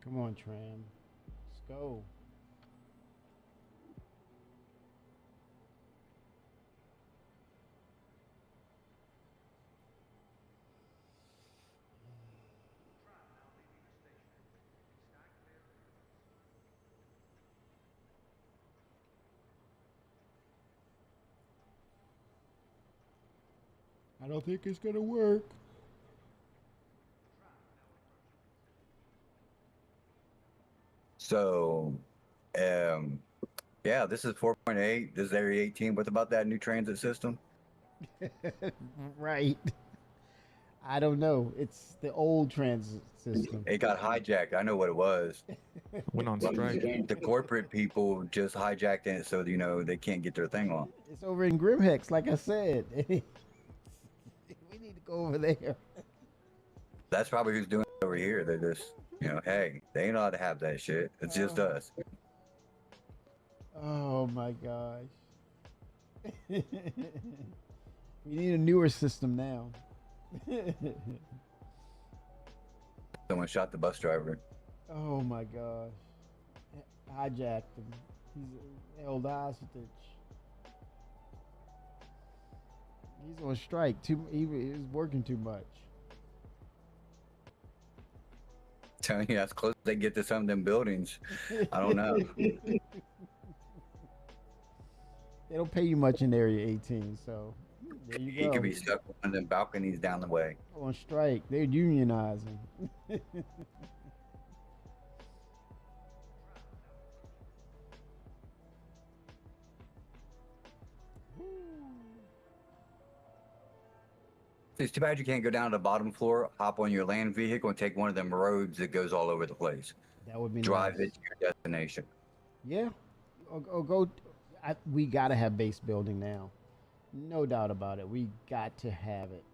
come on, Tram. Let's go. I don't think it's gonna work. So, yeah, this is 4.8. This is Area 18. What about that new transit system? Right. I don't know. It's the old transit system. It got hijacked. I know what it was. Went on strike. The corporate people just hijacked it so, they can't get their thing on. It's over in Grimhex, like I said. We need to go over there. That's probably who's doing it over here. They're just, hey, they ain't allowed to have that shit. It's just us. Oh my gosh. We need a newer system now. Someone shot the bus driver. Oh my gosh. Hijacked him. He's held hostage. He's on strike. He was working too much. Telling you, that's close they get to some of them buildings. I don't know. They don't pay you much in Area 18, so there you He go. could be stuck on one of them balconies down the way. On strike. They're unionizing. It's too bad you can't go down to the bottom floor, hop on your land vehicle, and take one of them roads that goes all over the place. That would be Drive nice. it to your destination. Yeah. Or go. We got to have base building now. No doubt about it. We got to have it.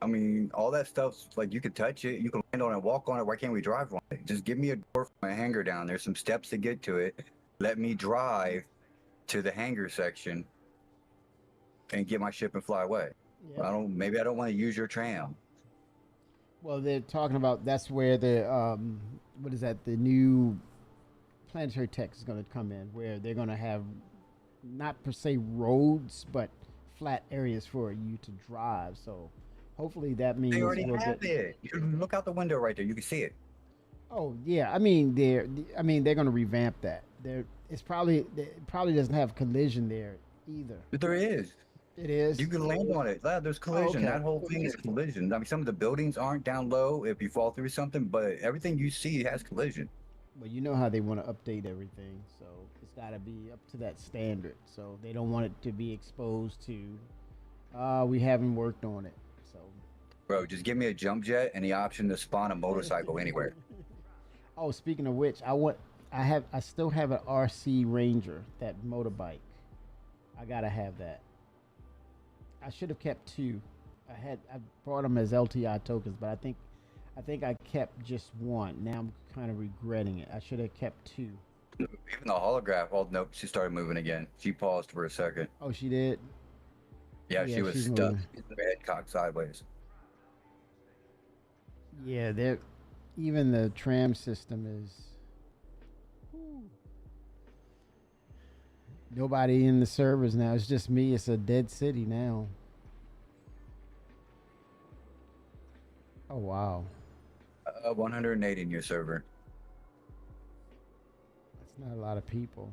I mean, all that stuff's like you could touch it, you can land on it, walk on it. Why can't we drive on it? Just give me a door from my hangar down. There's some steps to get to it. Let me drive to the hangar section and get my ship and fly away. Yeah. Maybe I don't want to use your tram. Well, they're talking about that's where the what is that? The new planetary tech is going to come in, where they're going to have not per se roads, but flat areas for you to drive. So hopefully that means They already we'll have get. it. You can look out the window right there. You can see it. Oh yeah, I mean they're going to revamp that. It probably doesn't have collision there either. But there is. It is. You can land on it. Yeah, there's collision. okay. That whole thing is collision. I mean, some of the buildings aren't down low if you fall through something, but everything you see has collision. But you know how they want to update everything, so it's got to be up to that standard. So they don't want it to be exposed to. We haven't worked on it, so. Bro, just give me a jump jet and the option to spawn a motorcycle anywhere. Oh, speaking of which, I still have an RC Ranger, that motorbike. I gotta have that. I should have kept two. I brought them as LTI tokens, but I think I kept just one. Now I'm kind of regretting it. I should have kept two. Even the holograph. Oh nope, she started moving again. She paused for a second. Oh, she did. Yeah, Yeah, she was she's stuck. moving. Her head cocked sideways. Yeah, even the tram system is. Nobody in the servers now. It's just me. It's a dead city now. Oh wow. 108 in your server. That's not a lot of people.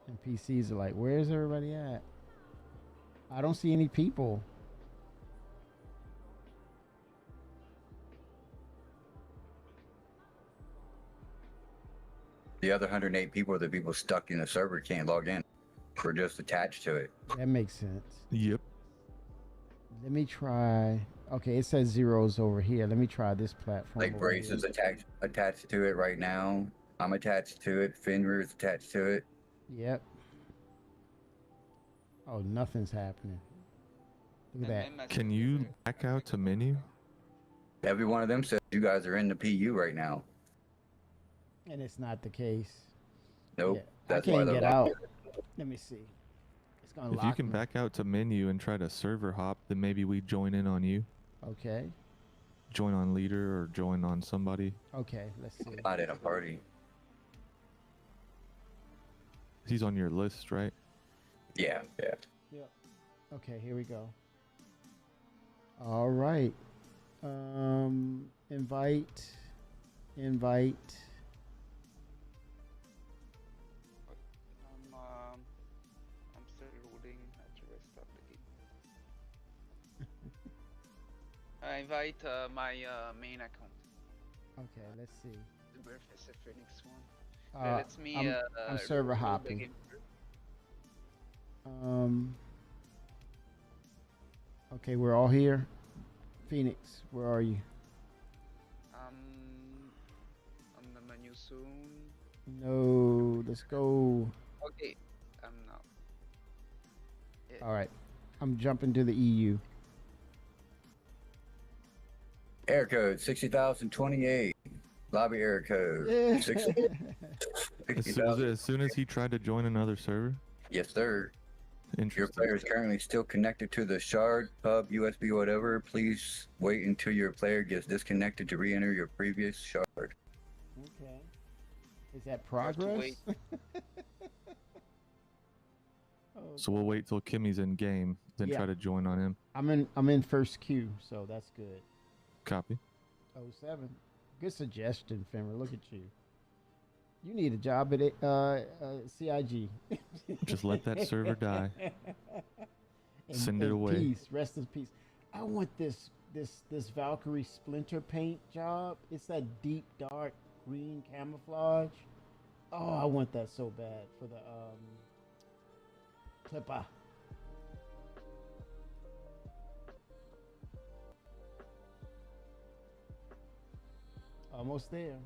And PCs are like, where's everybody at? I don't see any people. The other 108 people are the people stuck in the server can't log in. We're just attached to it. That makes sense. Yep. Let me try. Okay, it says zeros over here. Let me try this platform. Like over Brace here. is attached to it right now. I'm attached to it. Fenrir is attached to it. Yep. Oh, nothing's happening. Look at that. Can you back out to menu? Every one of them says you guys are in the PU right now. And it's not the case. Nope. Yeah, That's I why can't they're get out. locked. Let me see. It's gonna If lock you can me. back out to menu and try to server hop, then maybe we join in on you. Okay. Join on leader or join on somebody. Okay. Let's see. Not in a party. He's on your list, right? Yeah, yeah. Yep. Okay, here we go. All right. Invite. I'm still loading. I have to restart the game. I invite my main account. Okay, let's see. The Birth of Phoenix one. Uh, Let me. I'm server load the hopping. game first. Okay, we're all here. Phoenix, where are you? On the menu soon. No, let's go. Okay, I'm now. Yeah. All right, I'm jumping to the EU. Air code 60,028. Lobby air code 60. As soon as he tried to join another server? Yes, sir. Your Interesting. player is currently still connected to the shard, hub, USB, whatever. Please wait until your player gets disconnected to re-enter your previous shard. Okay. Is that progress? wait. So we'll wait till Kimmy's in game, then Yeah. try to join on him. I'm in first queue, so that's good. Copy. 07. Good suggestion, Fenrir. Look at you. You need a job at CIG. Just let that server die. Send it away. Peace. Rest in peace. I want this Valkyrie Splinter paint job. It's that deep dark green camouflage. Oh, I want that so bad for the Clipper. Almost there.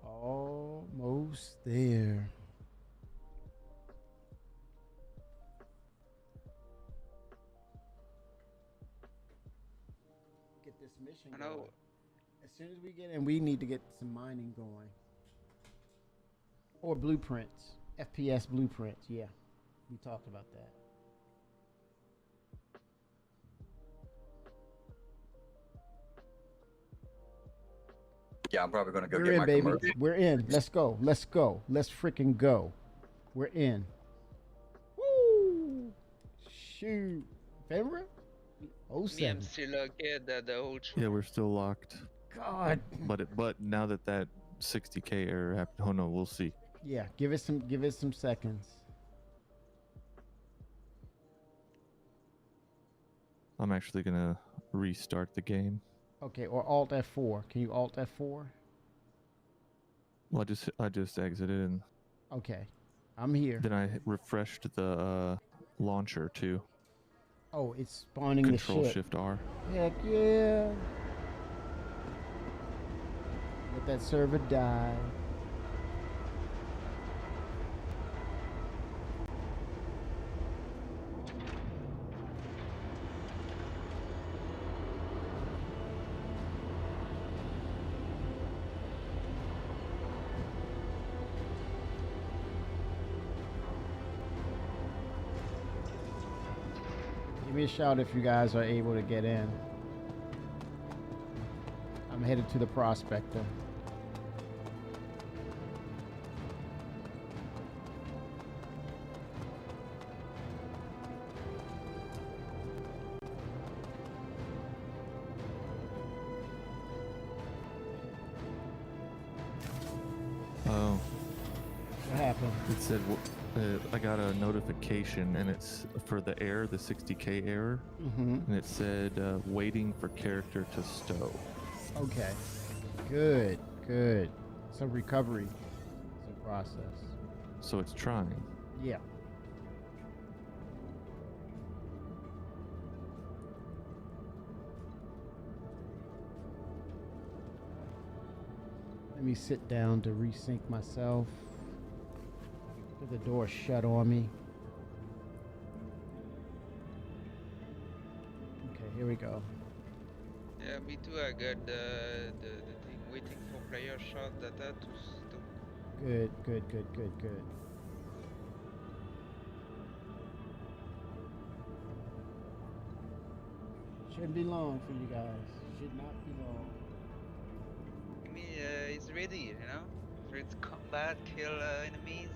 Almost there. Get this mission I know. going. As soon as we get in, we need to get some mining going. Or blueprints. FPS blueprints, yeah. We talked about that. Yeah, I'm probably gonna go We're get in, my baby. commercial. We're in. Let's go. Let's go. Let's freaking go. We're in. Woo! Shoot. Fenrir? Me, 07. I'm still located at the old tree. Yeah, we're still locked. God. But now that 60K error happened, oh no, we'll see. Yeah, give it some seconds. I'm actually gonna restart the game. Okay, or Alt F4. Can you Alt F4? Well, I just exited and Okay. I'm here. then I refreshed the launcher too. Oh, it's spawning Control the ship. Shift R. Heck yeah. Let that server die. Give me a shout if you guys are able to get in. I'm headed to the Prospector. Oh. What happened? It said I got a notification and it's for the error, the 60K error, Mhm. and it said waiting for character to stow. Okay. Good, good. It's a recovery. It's a process. So it's trying. Yeah. Let me sit down to resync myself. Get the door shut on me. Okay, here we go. Yeah, me too. I got the thing waiting for player shot data to stop. Good, good, good, good, good. Shouldn't be long for you guys. Should not be long. I mean, it's ready, you know, for its combat, kill enemies.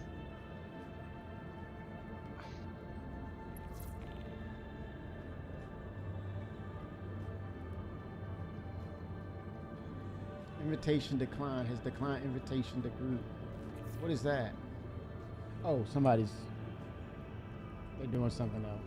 Invitation decline. Has declined invitation to group. What is that? Oh, they're doing something else.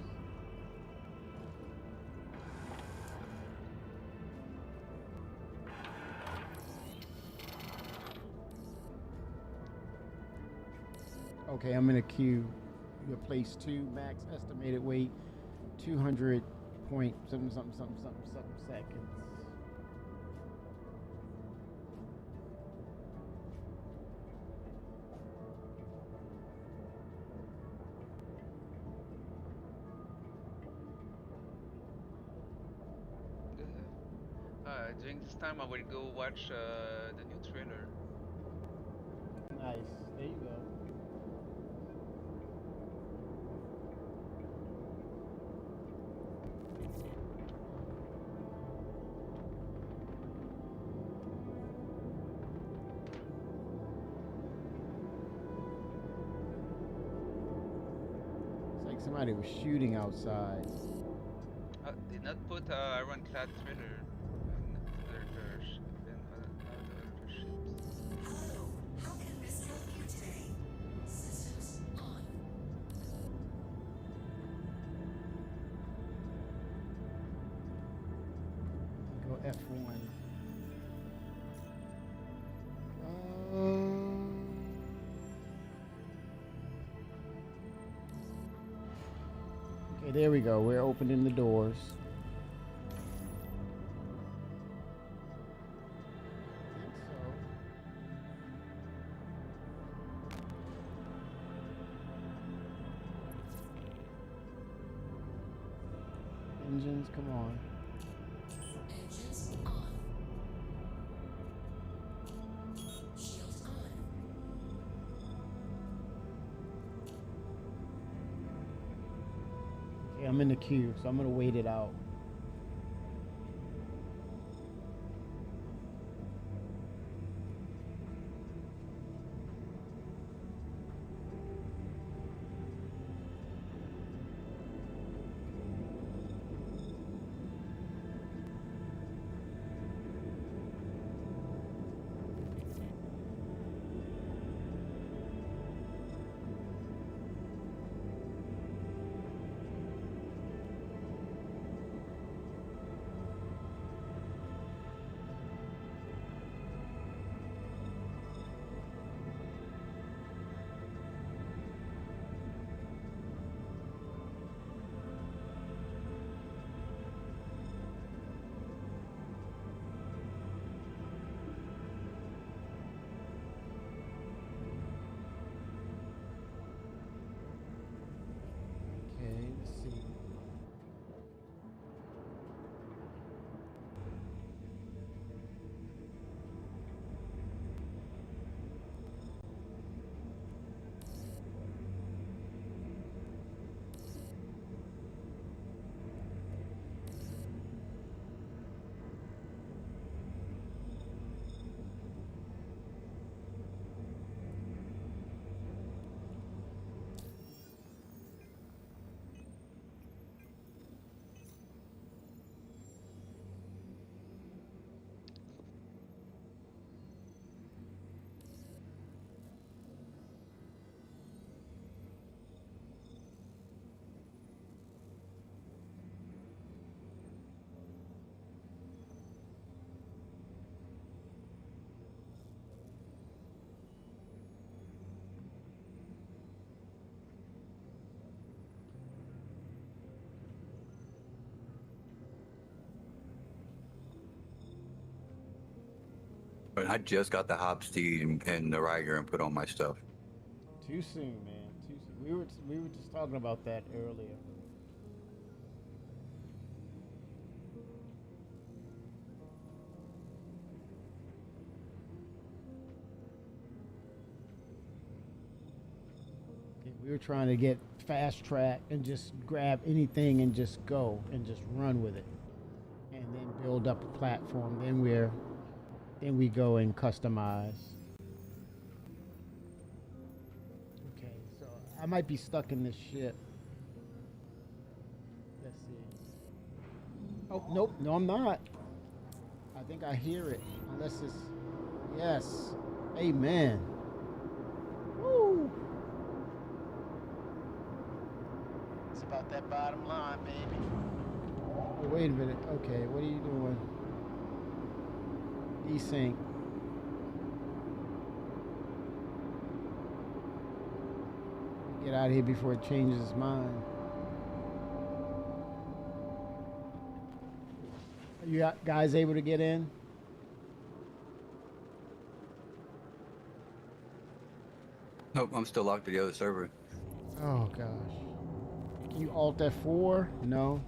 Okay, I'm in a queue. Your place 2, max estimated wait 200 point something seconds. During this time, I will go watch the new trailer. Nice. There you go. It's like somebody was shooting outside. Not put ironclad trailer in other ships. Hello, how can Miss help you today? Systems on. Go F1. Okay, there we go. We're opening the doors. I think so. Engines, come on. Engines on. Shields on. Okay, I'm in the queue, so I'm gonna wait it out. Okay, let's see. But I just got the hop steed and the Riger and put on my stuff. Too soon, man. Too soon. We were just talking about that earlier. We were trying to get fast track and just grab anything and just go and just run with it, and then build up a platform. Then we go and customize. Okay, so I might be stuck in this ship. Let's see. Oh, nope, no, I'm not. I think I hear it, unless it's yes. Amen. Woo. It's about that bottom line, baby. Oh, wait a minute. Okay, what are you doing? Desync. Get out of here before it changes its mind. Are you guys able to get in? Nope, I'm still locked to the other server. Oh gosh. Can you Alt F4? No.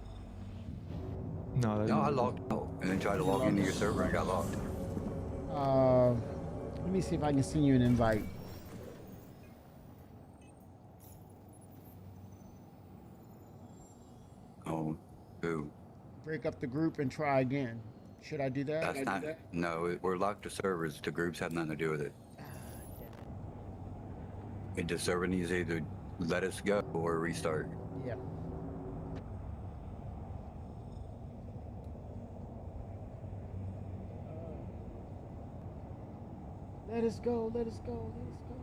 No, No, I logged out and then tried to log into your server and got locked. Let me see if I can send you an invite. Oh, who? Break up the group and try again. Should I do that? That's not. No, we're locked to servers. The groups have nothing to do with it. The server needs to either let us go or restart. Yeah. Let us go. Let us go. Let us go.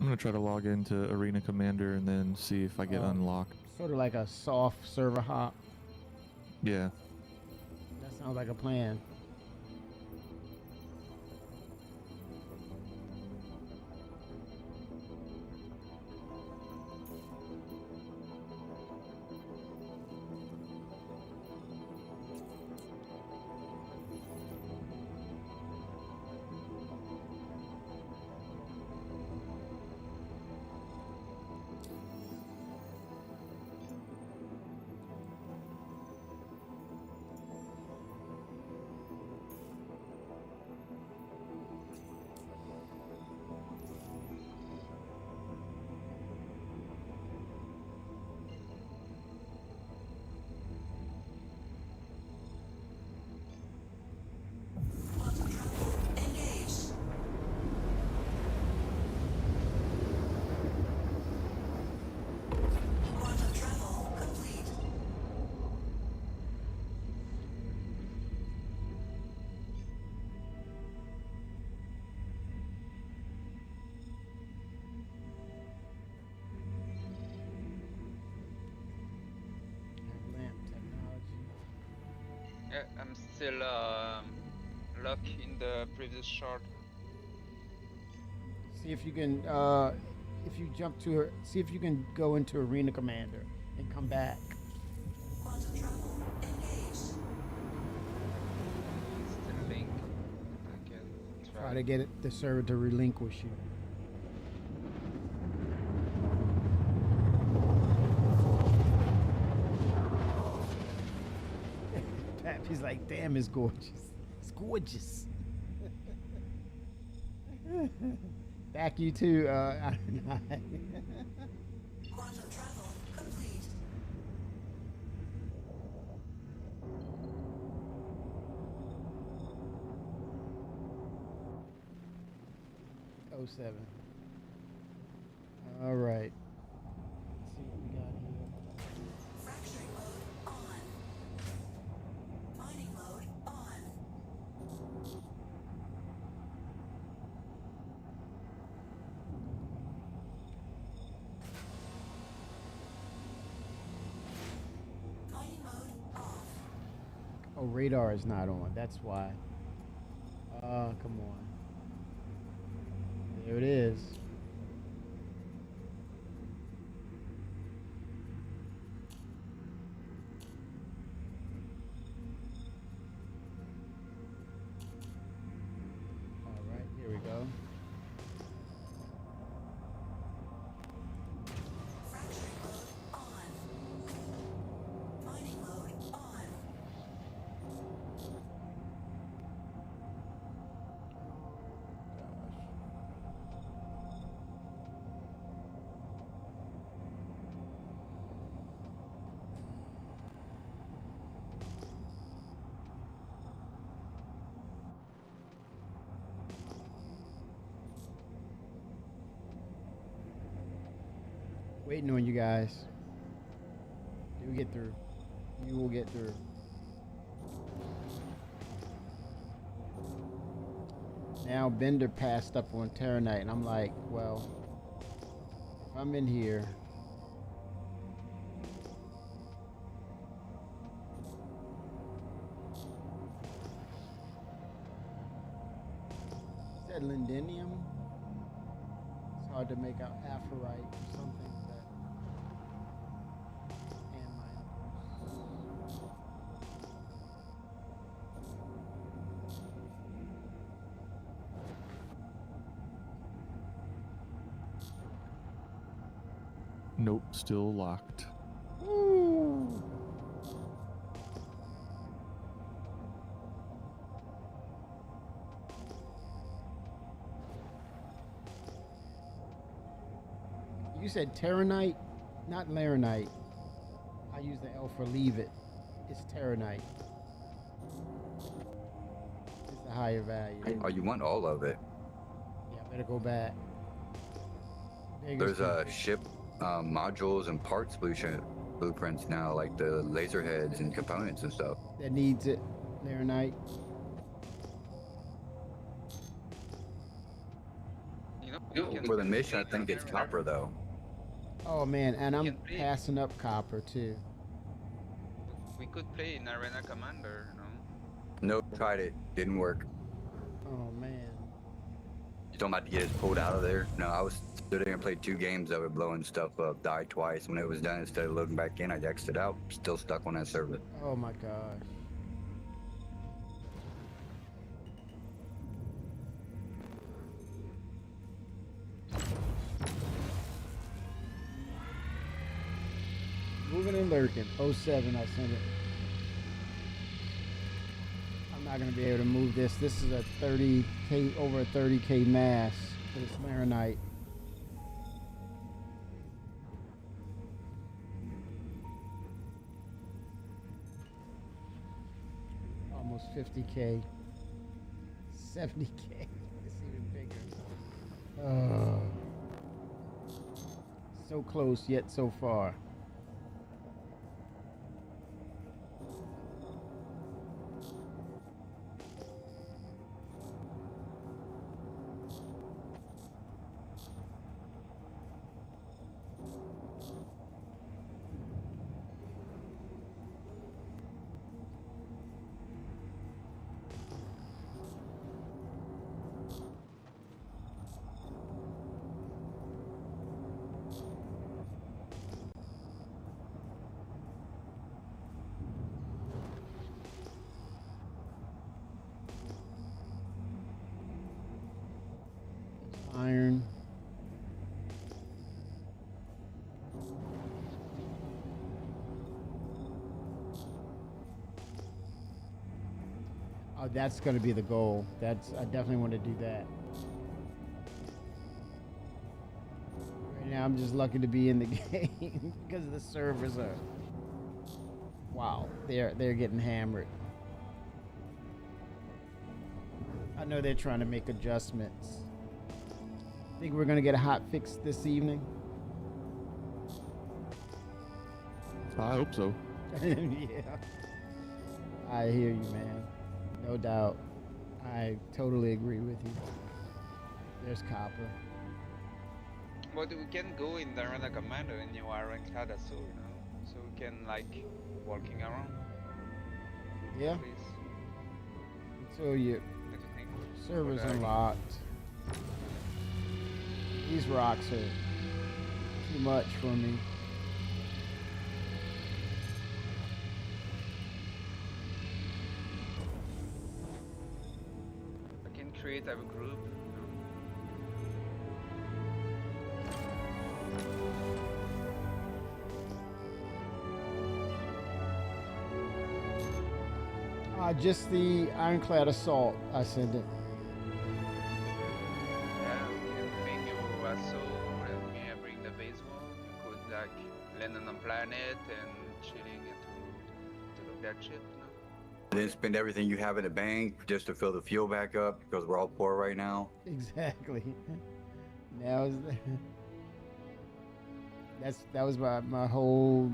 I'm gonna try to log into Arena Commander and then see if I get unlocked. Sort of like a soft server hop. Yeah. That sounds like a plan. Yeah, I'm still locked in the previous shard. See if you can, if you jump to her, see if you can go into Arena Commander and come back. Still link. I can Try to get the server to relinquish you. Pappy's like, damn, it's gorgeous. It's gorgeous. Back you too, Adonai. Quantum travel complete. Oh, 07. All right. Let's see what we got here. Fracturing mode on. Mining mode on. Mining mode off. Oh, radar is not on. That's why. Come on. There it is. All right, here we go. Fracturing mode on. Mining mode on. Waiting on you guys. You'll get through. You will get through. Now Bender passed up on Terranite, and I'm like, well, if I'm in here, is that Lindenium? It's hard to make out Aphorite or something. Nope, still locked. Woo. You said Terranite, not Laranite. I use the L for leave it. It's Terranite. It's the higher value. Oh, you want all of it? Yeah, I better go back. There's ship modules and parts blueprints now, like the laser heads and components and stuff. That needs it. Laranite. You know, For the mission, I think it's copper though. Oh man, and I'm passing up copper too. we could play in Arena Commander, you know. Nope, tried it, didn't work. Oh man. You talking about to get us pulled out of there? No, I was stood there and played 2 games of it, blowing stuff up, died twice. When it was done, instead of loading back in, I exited out, still stuck on that server. Oh my gosh. Moving and lurking. 07, I sent it. I'm not gonna be able to move this. This is a 30K, over a 30K mass for this Laranite. Almost 50K. 70K. It's even bigger. So close yet so far. Iron. Oh, that's going to be the goal. I definitely want to do that. Right now, I'm just lucky to be in the game because the servers are. Wow, they're getting hammered. I know they're trying to make adjustments. Think we're gonna get a hot fix this evening? I hope so. Yeah. I hear you, man. No doubt. I totally agree with you. There's copper. But we can go in the Arena Commander and you are ironclad as well, you know. So we can like walking around. Yeah. Please. So your server's unlocked. These rocks are too much for me. I can create a group. Just the Ironclad Assault. I sent it. Land on a planet and chilling to look that shit, you know? And then spend everything you have in the bank just to fill the fuel back up because we're all poor right now. Exactly. Now is that was my whole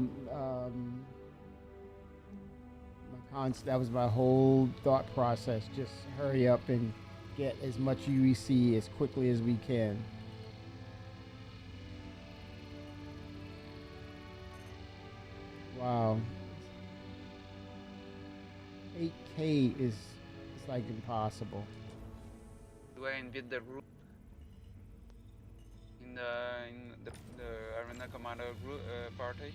that was my whole thought process. Just hurry up and get as much UEC as quickly as we can. Wow. 8K is like impossible. Do I invade the group? In the Arena Commander group party?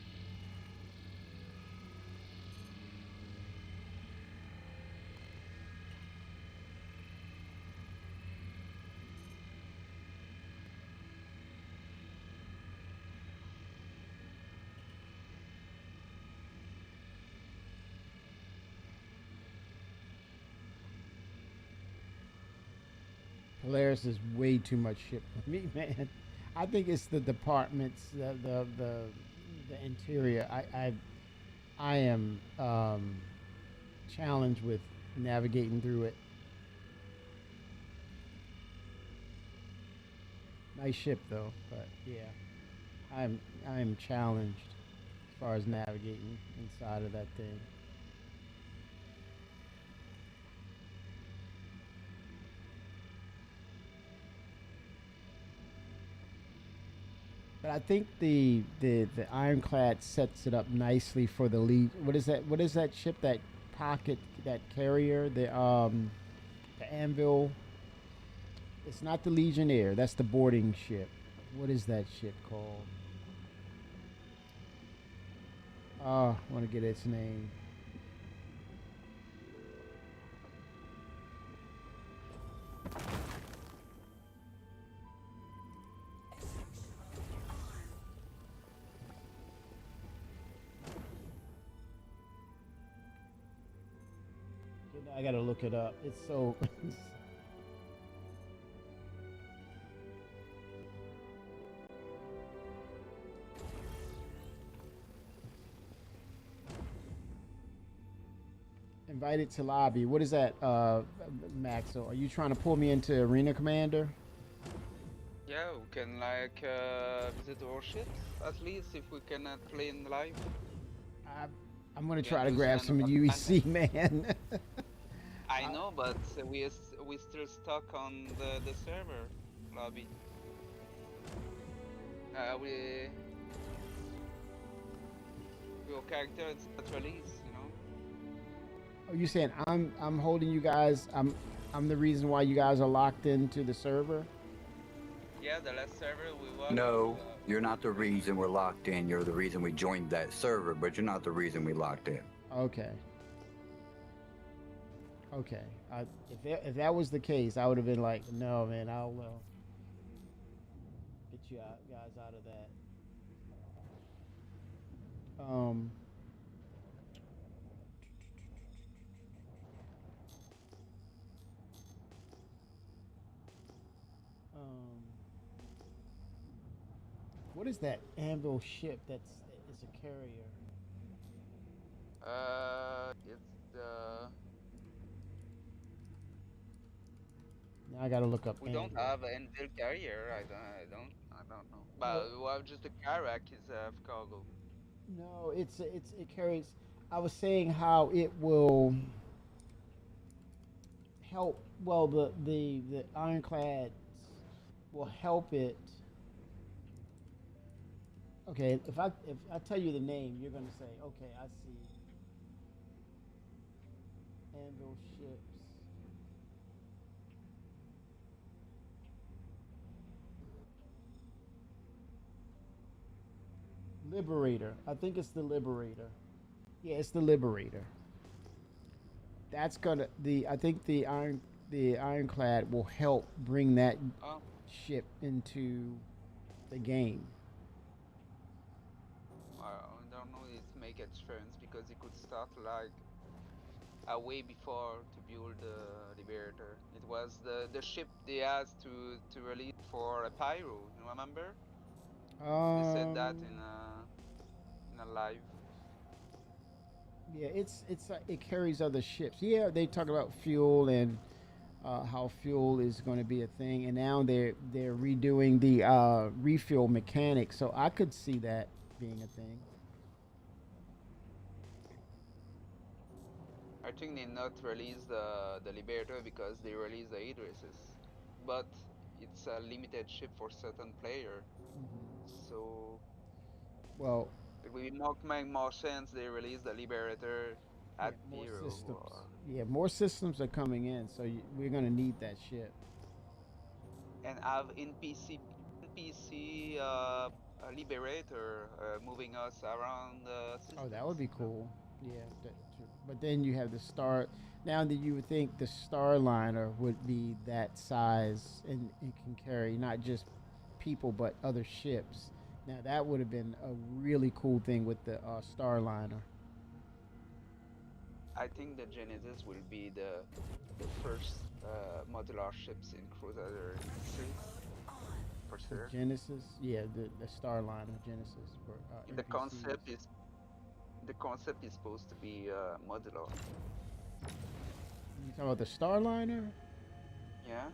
Polaris is way too much shit for me, man. I think it's the departments, the interior. I am challenged with navigating through it. Nice ship though, but yeah, I am challenged as far as navigating inside of that thing. But I think the ironclad sets it up nicely for the lead. What is that? What is that ship? That pocket, that carrier, the Anvil. It's not the Legionnaire. That's the boarding ship. What is that ship called? I want to get its name. I gotta look it up. It's so. Invited to lobby. What is that, Maxo? Are you trying to pull me into Arena Commander? Yeah, we can like visit our ships at least if we cannot play in live. I'm gonna try to grab some UEC, man. I know, but we still stuck on the server lobby. Your character is not released, you know. Oh, you saying I'm holding you guys? I'm the reason why you guys are locked into the server? Yeah, the last server we won. No, you're not the reason we're locked in. You're the reason we joined that server, but you're not the reason we locked in. Okay. Okay. If that was the case, I would have been like, no, man, I'll get you guys out of that. What is that Anvil ship is a carrier? It's the. Now I gotta look up. We don't have an Anvil carrier. I don't know. But we have just a Karak is of cargo. No, it carries. I was saying how it will help. Well, the ironclad will help it. Okay, if I tell you the name, you're gonna say, okay, I see. Anvil ships. Liberator. I think it's the Liberator. Yeah, it's the Liberator. That's gonna I think the ironclad will help bring that ship into the game. I don't know if it make a difference because it could start like a way before to build the Liberator. It was the ship they asked to release for a Pyro. You remember? They said that in a live. Yeah, it carries other ships. Yeah, they talk about fuel and how fuel is going to be a thing, and now they're redoing the refuel mechanics. So I could see that being a thing. I think they not release the Liberator because they release the Idrises, but it's a limited ship for certain player. So, well, it will make more sense they release the Liberator at Hero. Yeah, more systems are coming in, so we're gonna need that ship. And have NPC Liberator moving us around the system. Oh, that would be cool. Yeah, but then you have the star. Now that you would think the Starliner would be that size and it can carry not just people but other ships. Now that would have been a really cool thing with the Starliner. I think the Genesis will be the first modular ships in Crusader history, for The sure. Genesis, yeah, the Starliner Genesis for The NPCs. concept is supposed to be modular. You talking about the Starliner? Yeah.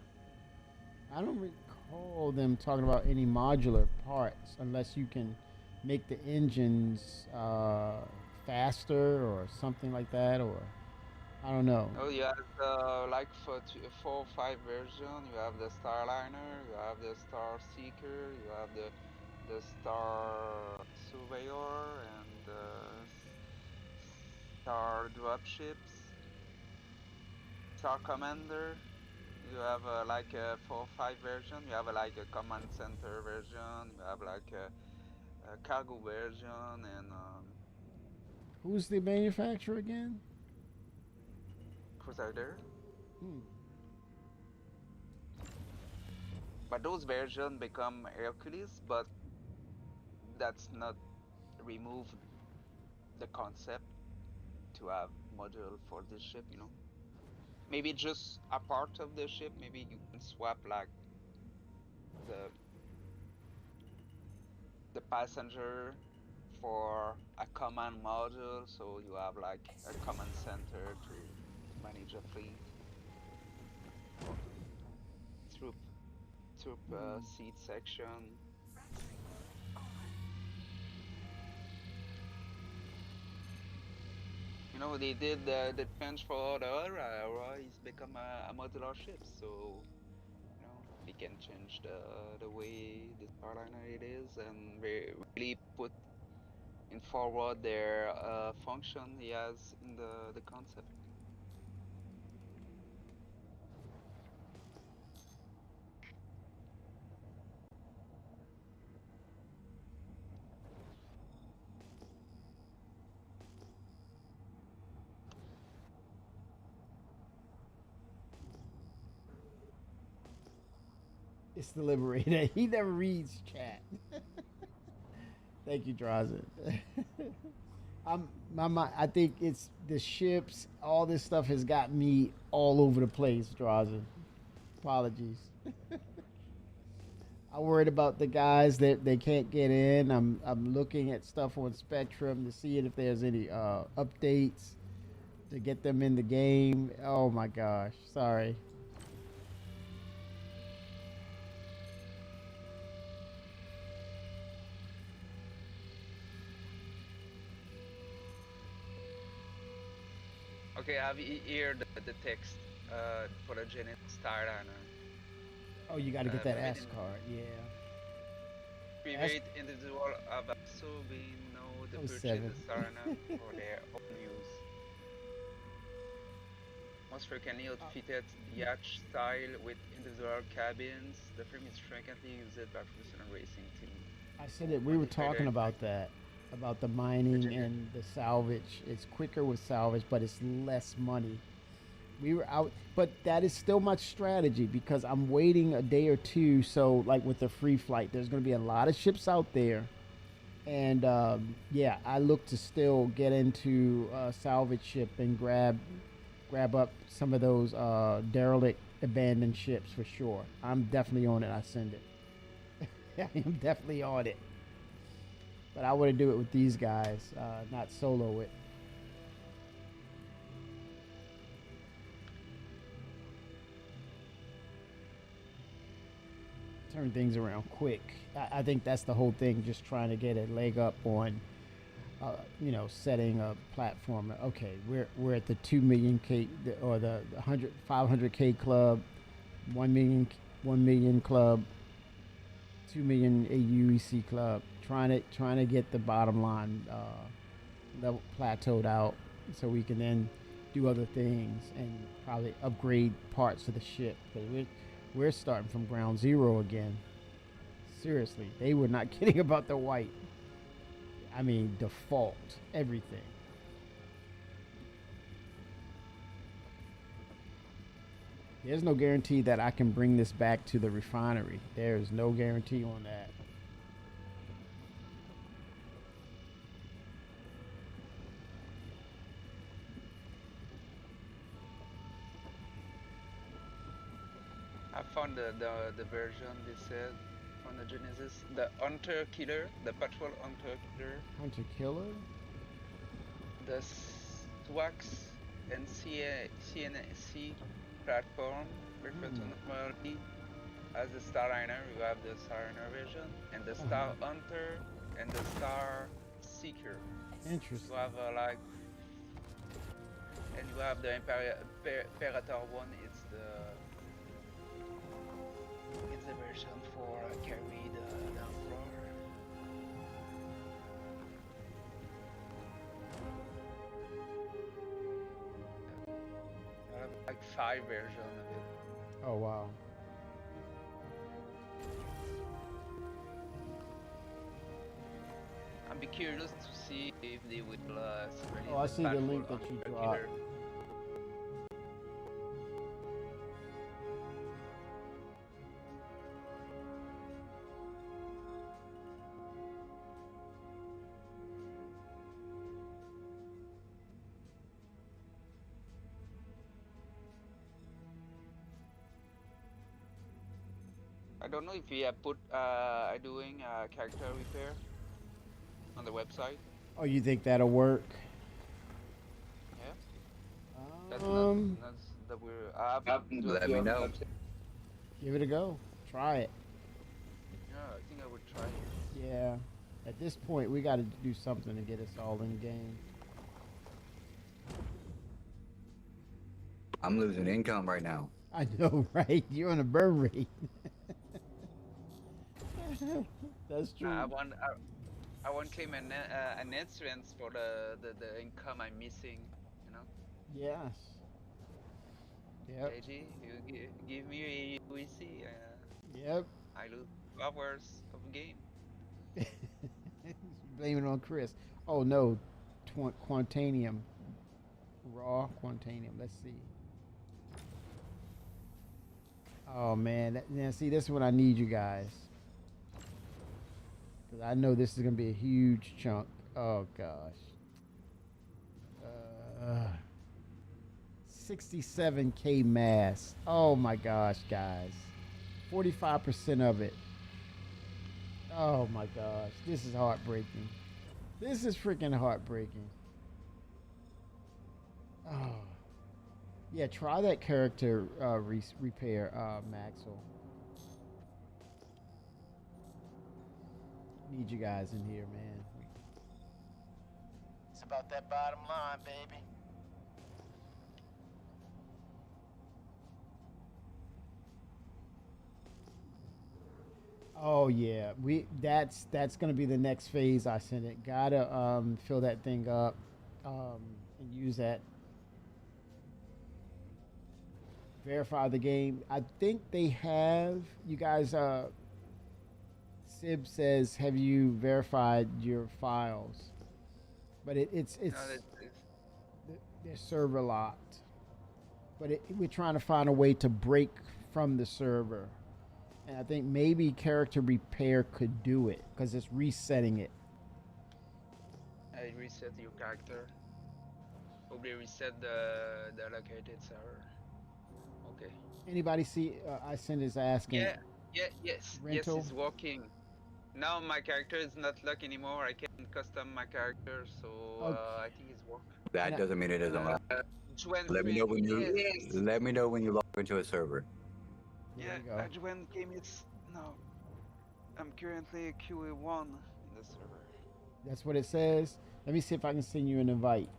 I don't recall them talking about any modular parts unless you can make the engines faster or something like that, or I don't know. Oh, you have like for 4 or 5 version. You have the Starliner, you have the Star Seeker, you have the Star Surveyor, and the Star Dropships, Star Commander. You have like a 4 or 5 version. You have like a command center version. You have like a cargo version, and Who's the manufacturer again? Crusader. Hmm. But those versions become Hercules, but that's not remove the concept to have module for this ship, you know. Maybe just a part of the ship. Maybe you can swap like the passenger for a command module, so you have like a command center to manage a fleet. Troop seat section. You know, they did the change for the Aura. Aura is become a modular ship, so you know they can change the way the Starliner it is, and really put in forward their function he has in the concept. It's the Liberator. He never reads chat. Thank you, Drazen. I think it's the ships. All this stuff has got me all over the place, Drazen. Apologies. I'm worried about the guys that they can't get in. I'm looking at stuff on Spectrum to see if there's any updates to get them in the game. Oh my gosh, sorry. Okay, I have here the text for the Genesis Starliner. Oh, you got to get that private S card, yeah. Private individual have also been known to purchase 07. the Starliner for their own use. Most frequently outfitted yacht style with individual cabins, the frame is frequently used by professional racing teams. I said that we were talking about that, about the mining and the salvage. It's quicker with salvage, but it's less money. We were out, but that is still my strategy because I'm waiting a day or two. So, like with the free flight, there's going to be a lot of ships out there, and yeah, I look to still get into a salvage ship and grab up some of those derelict, abandoned ships for sure. I'm definitely on it. I send it. I am definitely on it. But I want to do it with these guys, not solo it. Turn things around quick. I think that's the whole thing, just trying to get a leg up on, you know, setting a platform. Okay, we're at the 2 million K or the 500K club, 1 million club, 2 million AUEC club. Trying to get the bottom line level plateaued out, so we can then do other things and probably upgrade parts of the ship. Because we're starting from ground zero again. Seriously, they were not kidding about the white. I mean, default everything. There's no guarantee that I can bring this back to the refinery. There's no guarantee on that. I found the version they said on the Genesis. The Hunter Killer, the Patrol Hunter Killer, Hunter Killer? the Swax and CNC platform personally as the Starliner. You have the Starliner version and the Star Hunter and the Star Seeker. Interesting. You have like, and you have the Imperator one. It's the version for carry the Emperor. I have like 5 versions of it. Oh wow. I'd be curious to see if they will release Oh, I see the Patrol link that you Hunter dropped. Killer. I don't know if we have put doing character repair on the website. Oh, you think that'll work? Yeah. That's that we're. Let me know. Give it a go. Try it. Yeah, I think I would try it. Yeah. At this point, we got to do something to get us all in game. I'm losing income right now. I know, right? You're on a burn rate. That's true. I want to claim an insurance for the income I'm missing. You know. Yes. Yep. AG, you give me a UEC. Yep. I lose hours of game. Blame it on Chris. Oh no, Quantanium. Raw Quantanium. Let's see. Oh man, now see, this is what I need, you guys. Because I know this is gonna be a huge chunk. Oh gosh. 67K mass. Oh my gosh, guys. 45% of it. Oh my gosh, this is heartbreaking. This is freaking heartbreaking. Oh. Yeah, try that character repair, Maxwell. Need you guys in here, man. It's about that bottom line, baby. Oh yeah, that's gonna be the next phase. I sent it. Gotta fill that thing up, and use that. Verify the game. I think they have. You guys, Sib says, have you verified your files? But it's they're server locked. But we're trying to find a way to break from the server. And I think maybe character repair could do it because it's resetting it. I reset your character. Probably reset the allocated server. Okay. Anybody see? I sent is asking. Yes, Rental? it's working. Now my character is not locked anymore. I can custom my character, so I think it's working. That doesn't mean it doesn't work. Let me know when Yes. Let me know when you log into a server. Yeah, I joined game. It's no. I'm currently a QA1 in the server. That's what it says. Let me see if I can send you an invite.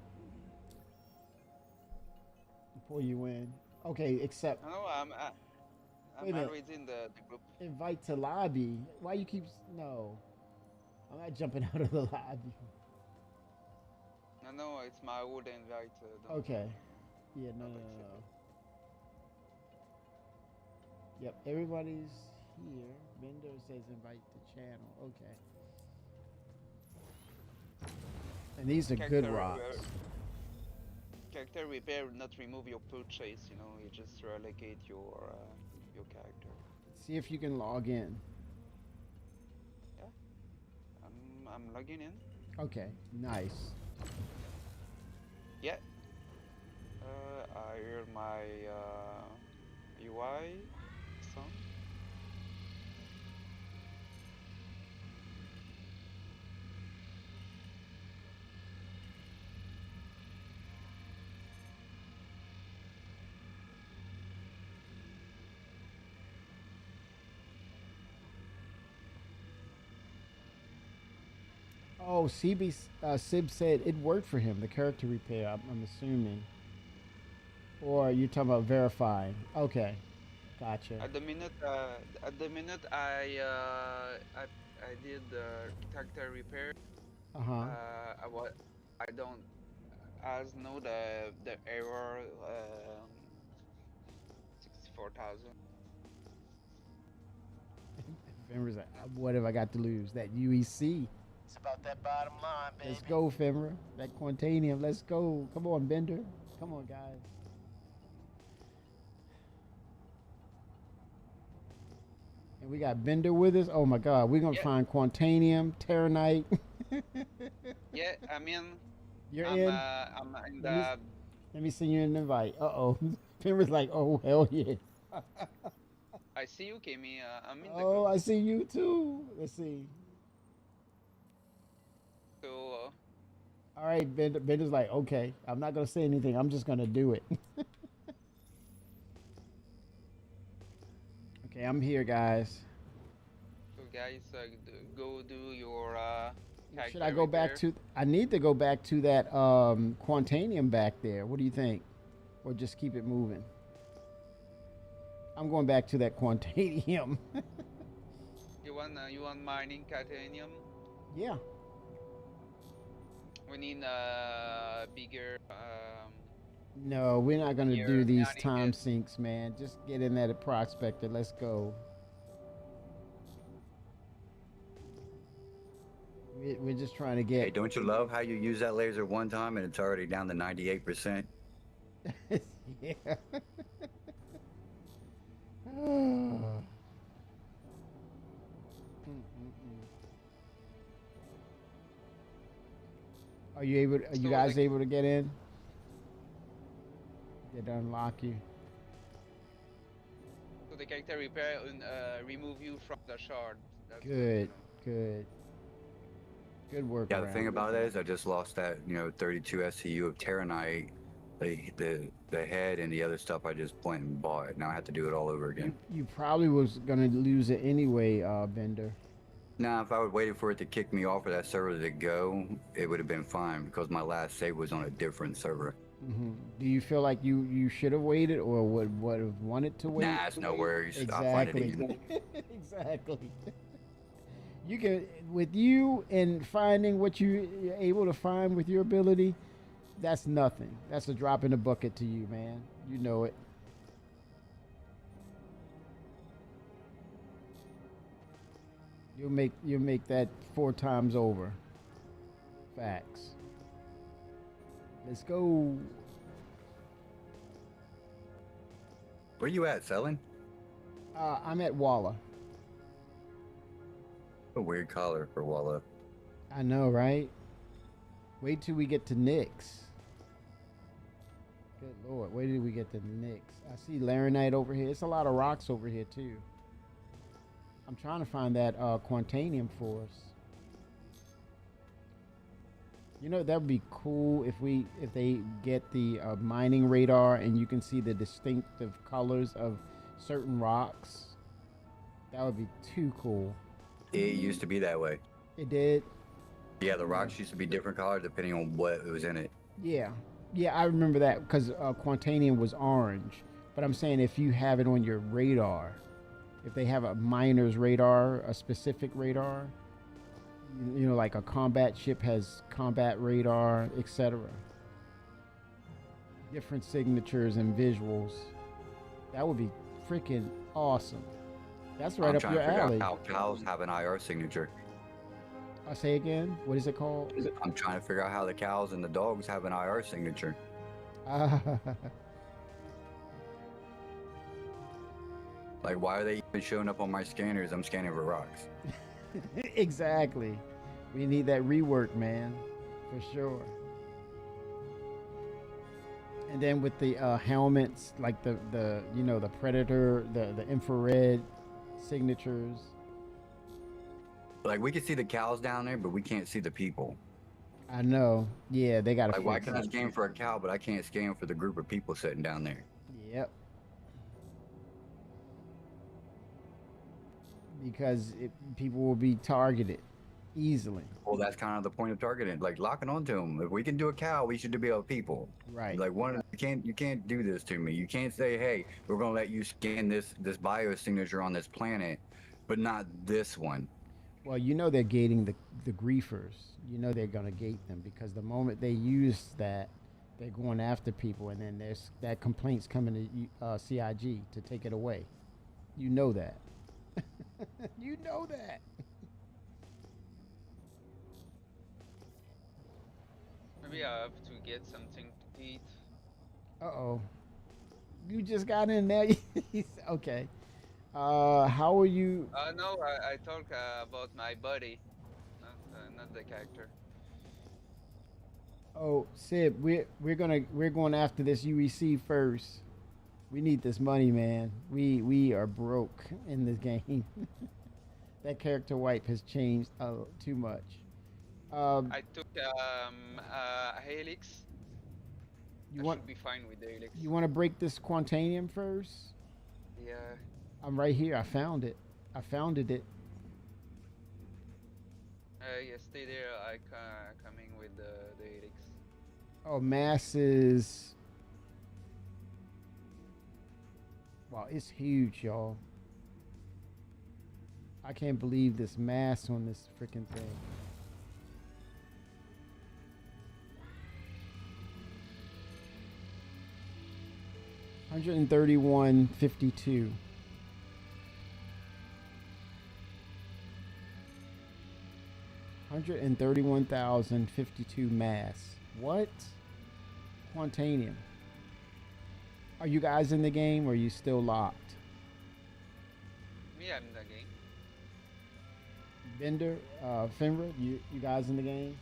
Pull you in. Okay, accept. No, I'm Wait a minute. always in the group. Invite to lobby. Why you keep? No, I'm not jumping out of the lobby. No, it's my old invite. Don't- Okay. Yeah, no. Yep, everybody's here. Vendor says invite to channel. Okay. And these are good Character rocks. repair- Character repair will not remove your purchase. You know, you just reallocate your character. See if you can log in. Yeah, I'm logging in. Okay, nice. Yeah. I hear my UI. phone. Oh, Sib said it worked for him. The character repair. I'm assuming. Or you're talking about verifying. Okay, gotcha. At the minute, I did the character repair. I don't as know the error 64,000. Femra's like, what have I got to lose? That UEC. It's about that bottom line, baby. Let's go, Femra. That Quantanium. Let's go. Come on, Bender. Come on, guys. And we got Bender with us. Oh my God, we're gonna find Quantanium, Terranite. Yeah, I mean, You're I'm in. in the. Let me send you an invite. Femra's like, oh hell yeah. I see you, Kimmy. I'm in the Oh, I see you too. Let's see. So, All right, Bender's like, okay, I'm not gonna say anything. I'm just gonna do it. Okay, I'm here, guys. so guys, go do your. Should I go back to? I need to go back to that Quantanium back there. What do you think? Or just keep it moving? I'm going back to that Quantanium. You want mining titanium? Yeah. We need bigger. No, we're not gonna do these mining time sinks, man. Just get in there at Prospector. Let's go. We're just trying to get. Hey, don't you love how you use that laser one time and it's already down to 98%? Yeah. Are you able? Are you guys able to get in? Did it unlock you? So the character repair remove you from the shard. That's Good, good. Good work. Yeah, the thing about that is I just lost that, 32 SCU of Terranite, the head and the other stuff I just went and bought. Now I have to do it all over again. You probably was gonna lose it anyway, Bender. Now, if I would waited for it to kick me off of that server to go, it would have been fine because my last save was on a different server. Do you feel like you should have waited or would have wanted to wait? Nah, it's no worries. I'll find it Exactly. again. Exactly. You can, with you and finding what you're able to find with your ability, that's nothing. That's a drop in the bucket to you, man. You know it. You'll make that 4 times over. Facts. Let's go. Where you at, selling? I'm at Walla. A weird collar for Walla. I know, right? Wait till we get to Nyx. Good lord, wait till we get to Nyx. I see Laranite over here. It's a lot of rocks over here too. I'm trying to find that Quantanium for us. You know, that would be cool if they get the mining radar and you can see the distinctive colors of certain rocks. That would be too cool. It used to be that way. It did? Yeah, the rocks used to be different colors depending on what was in it. Yeah. Yeah, I remember that because Quantanium was orange. But I'm saying if you have it on your radar, if they have a miner's radar, a specific radar, you know, like a combat ship has combat radar, etc. Different signatures and visuals. That would be freaking awesome. That's right I'm up trying your to figure alley. out how cows have an IR signature. I'll say again. What is it called? I'm trying to figure out how the cows and the dogs have an IR signature. Like, why are they even showing up on my scanners? I'm scanning for rocks. Exactly. We need that rework, man, for sure. And then with the helmets, like the you know the Predator, the infrared signatures. Like we can see the cows down there, but we can't see the people. I know. Yeah, they gotta Like why fix can I it. scan for a cow, but I can't scan for the group of people sitting down there? Yep. Because people will be targeted easily. Well, that's kind of the point of targeting, like locking onto them. If we can do a cow, we should be able people. Right. Like you can't do this to me. You can't say, hey, we're gonna let you scan this biosignature on this planet, but not this one. Well, you know they're gating the griefers. You know they're gonna gate them because the moment they use that, they're going after people, and then there's that complaint's coming to CIG to take it away. You know that. You know that. Maybe I have to get something to eat. Uh-oh. You just got in there. Okay. How are you? No, I talk about my body, not the character. Oh, Sib, we're going after this UEC first. We need this money, man. We are broke in this game. That character wipe has changed too much. I took Helix. I should be fine with the Helix. You want to break this Quantanium first? Yeah. I'm right here. I found it. I founded it. Yeah, stay there. I coming with the Helix. Oh, masses. Wow, it's huge, y'all. I can't believe this mass on this freaking thing. $131.52. $131,052 mass. What? Quantanium. Are you guys in the game or are you still locked? Me, I'm in the game. Bender, Finra, you guys in the game?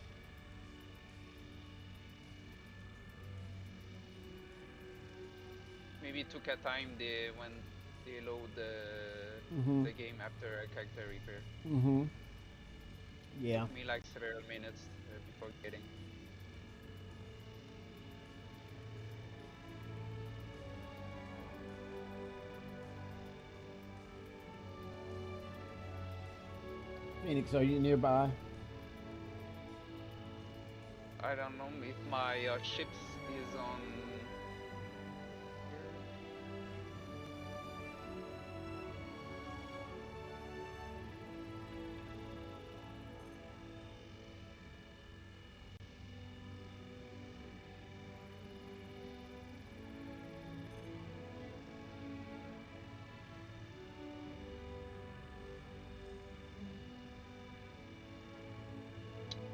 Maybe it took a time when they load the game after a character repair. Mm-hmm. Yeah. Took me like several minutes before getting. Phoenix, are you nearby? I don't know if my ships is on.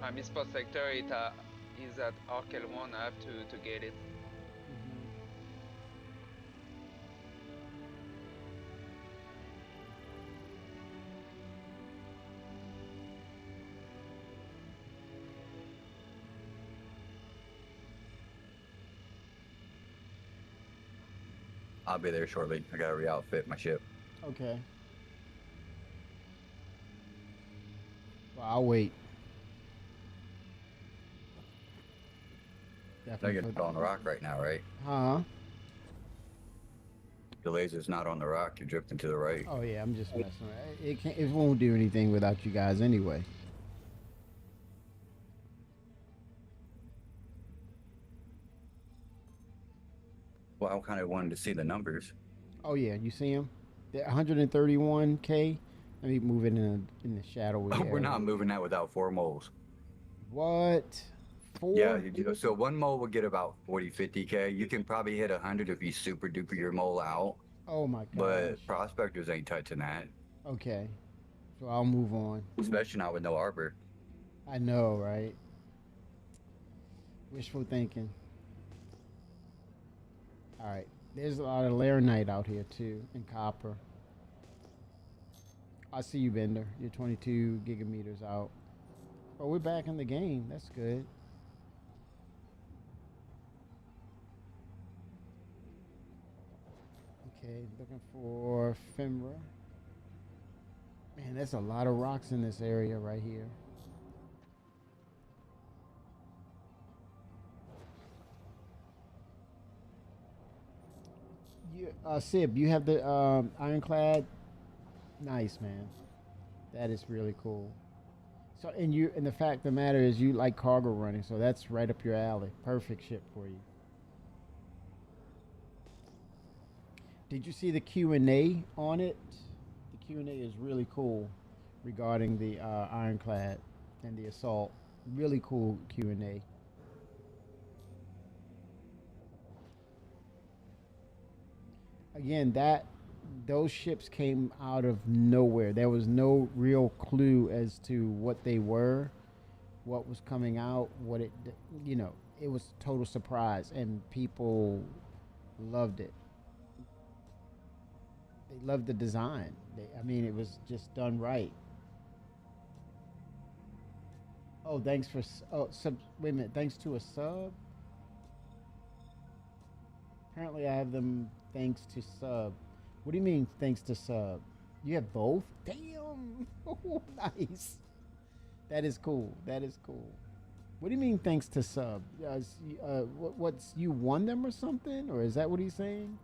My missile sector is at Arkel 1. I have to get it. I'll be there shortly. I gotta re-outfit my ship. Okay. Well, I'll wait. Now you're not on the rock right now, right? Huh? The laser's not on the rock. You're drifting to the right. Oh yeah, I'm just messing with it. It won't do anything without you guys anyway. Well, I kind of wanted to see the numbers. Oh yeah, you see them? They're 131K. Let me move it in the shadowy We're area. not moving that without 4 moles. What? 4? Yeah, so 1 mole will get about 40, 50K. You can probably hit 100 if you super duper your mole out. Oh my god. But prospectors ain't touching that. Okay. So I'll move on. Especially not with no arbor. I know, right? Wishful thinking. Alright. There's a lot of Laranite out here too, and copper. I see you, Bender. You're 22 gigameters out. Oh, we're back in the game. That's good. Okay, looking for Fimra. Man, there's a lot of rocks in this area right here. Sib, you have the ironclad. Nice, man. That is really cool. So, and the fact of the matter is, you like cargo running, so that's right up your alley. Perfect ship for you. Did you see the Q&A on it? The Q&A is really cool regarding the ironclad and the assault. Really cool Q&A. Again, those ships came out of nowhere. There was no real clue as to what they were, what was coming out, it was total surprise, and people loved it. They loved the design. It was just done right. Oh, thanks for wait a minute. Thanks to a sub. Apparently, I have them thanks to sub. What do you mean thanks to sub? You have both? Damn. Oh, nice. That is cool. That is cool. What do you mean thanks to sub? What's you won them or something? Or is that what he's saying?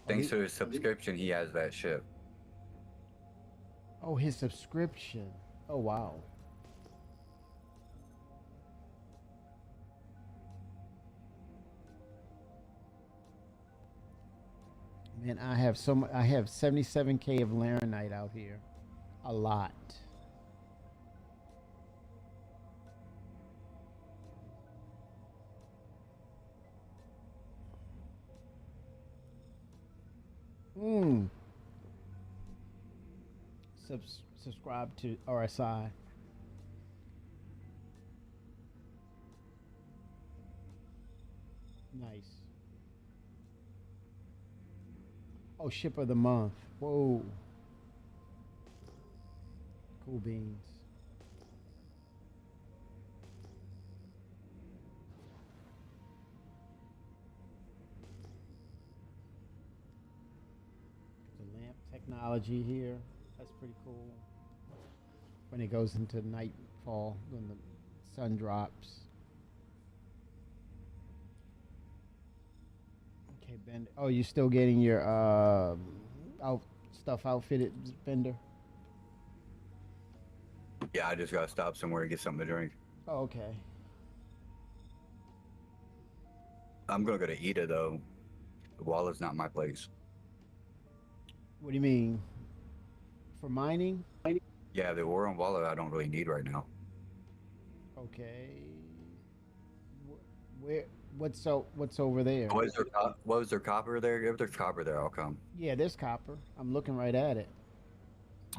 Thanks to his subscription, he has that ship. Oh, his subscription. Oh, wow. Man, I have 77K of Laranite out here. A lot. Subscribe to RSI. Nice. Oh, ship of the month. Whoa. Cool beans. The lamp technology here. That's pretty cool. When it goes into nightfall, when the sun drops. Okay, Ben. Oh, you still getting your stuff outfitted, Bender? Yeah, I just gotta stop somewhere to get something to drink. Oh, okay. I'm gonna go to Ida though. Walla's not my place. What do you mean? For mining? Yeah, the ore on Walla I don't really need right now. Okay. What's over there? Was there copper there? If there's copper there, I'll come. Yeah, there's copper. I'm looking right at it.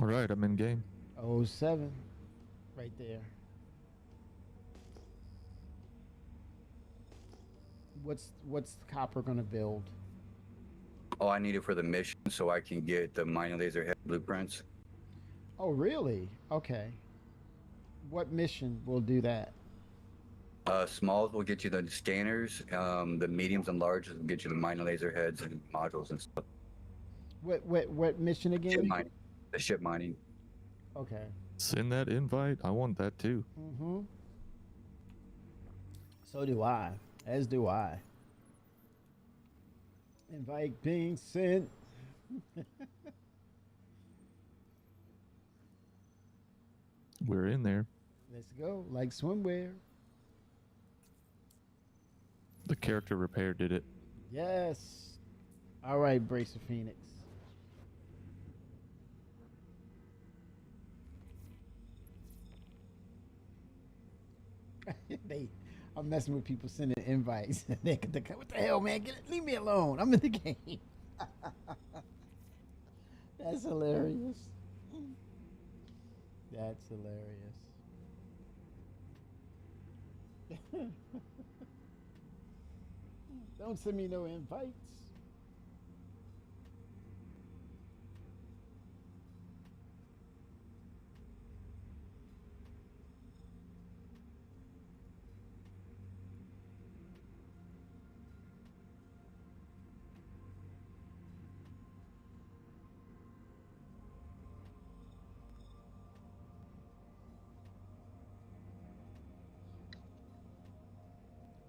All right, I'm in game. 07. Right there. What's copper gonna build? Oh, I need it for the mission so I can get the mining laser head blueprints. Oh, really? Okay. What mission will do that? Smalls will get you the scanners. The mediums and larges will get you the mining laser heads and modules and stuff. What mission again? Ship mining. The ship mining. Okay. Send that invite. I want that too. Mm-hmm. So do I. As do I. Invite being sent. We're in there. Let's go. Like swimwear. The character repair did it. Yes. All right, Bracer Phoenix. I'm messing with people sending invites. What the hell, man? Leave me alone. I'm in the game. That's hilarious. That's hilarious. Don't send me no invites.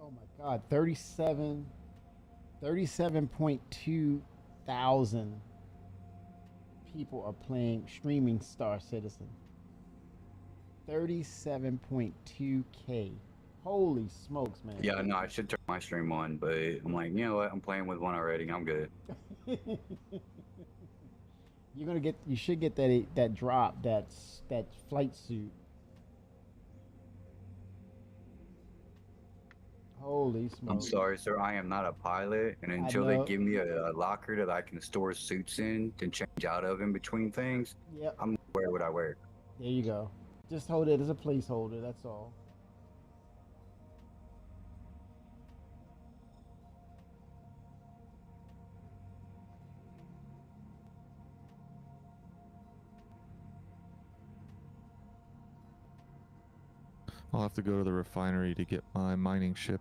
Oh my God, 37.2 thousand people are playing streaming Star Citizen. 37.2K. Holy smokes, man. Yeah, no, I should turn my stream on, but I'm like, you know what? I'm playing with one already. I'm good. You should get that drop, that flight suit. Holy smokes. I'm sorry, sir. I am not a pilot, and until they give me a locker that I can store suits in and change out of in between things, Yep. I'm gonna wear what I wear. There you go. Just hold it as a placeholder, that's all. I'll have to go to the refinery to get my mining ship.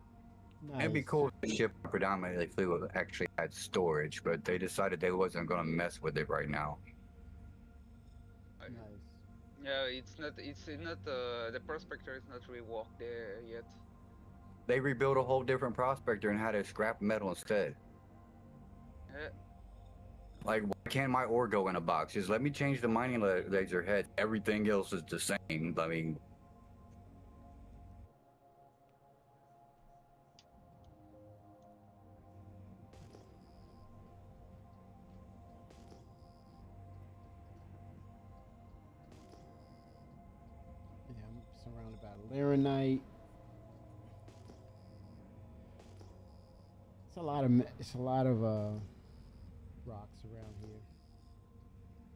It'd be cool if the ship predominantly flew actually had storage, but they decided they wasn't gonna mess with it right now. Yeah, it's not. The prospector is not really walked there yet. They rebuilt a whole different prospector and had a scrap metal instead. Yeah. Like, why can't my ore go in a box? Just let me change the mining laser head. Everything else is the same. I mean, Yeah, I'm surrounded by Laranite. It's a lot of rocks around here.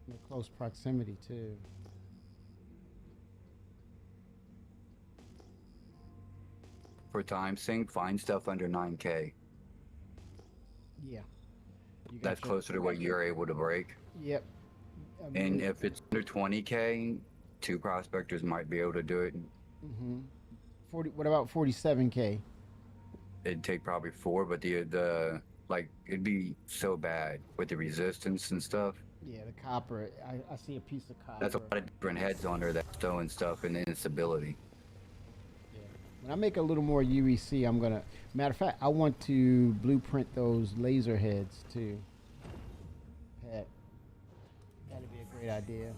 In close proximity too. for time sync, find stuff under 9K. Yeah. That's closer to what you're able to break. Yep. And if it's under 20K, 2 prospectors might be able to do it. Mm-hmm. What about 47K? It'd take probably 4, but the like it'd be so bad with the resistance and stuff. Yeah, the copper. I see a piece of copper. That's a lot of different heads on there, that stone stuff, and the instability. When I make a little more UEC, I'm gonna. Matter of fact, I want to blueprint those laser heads too. Heck, that'd be a great idea.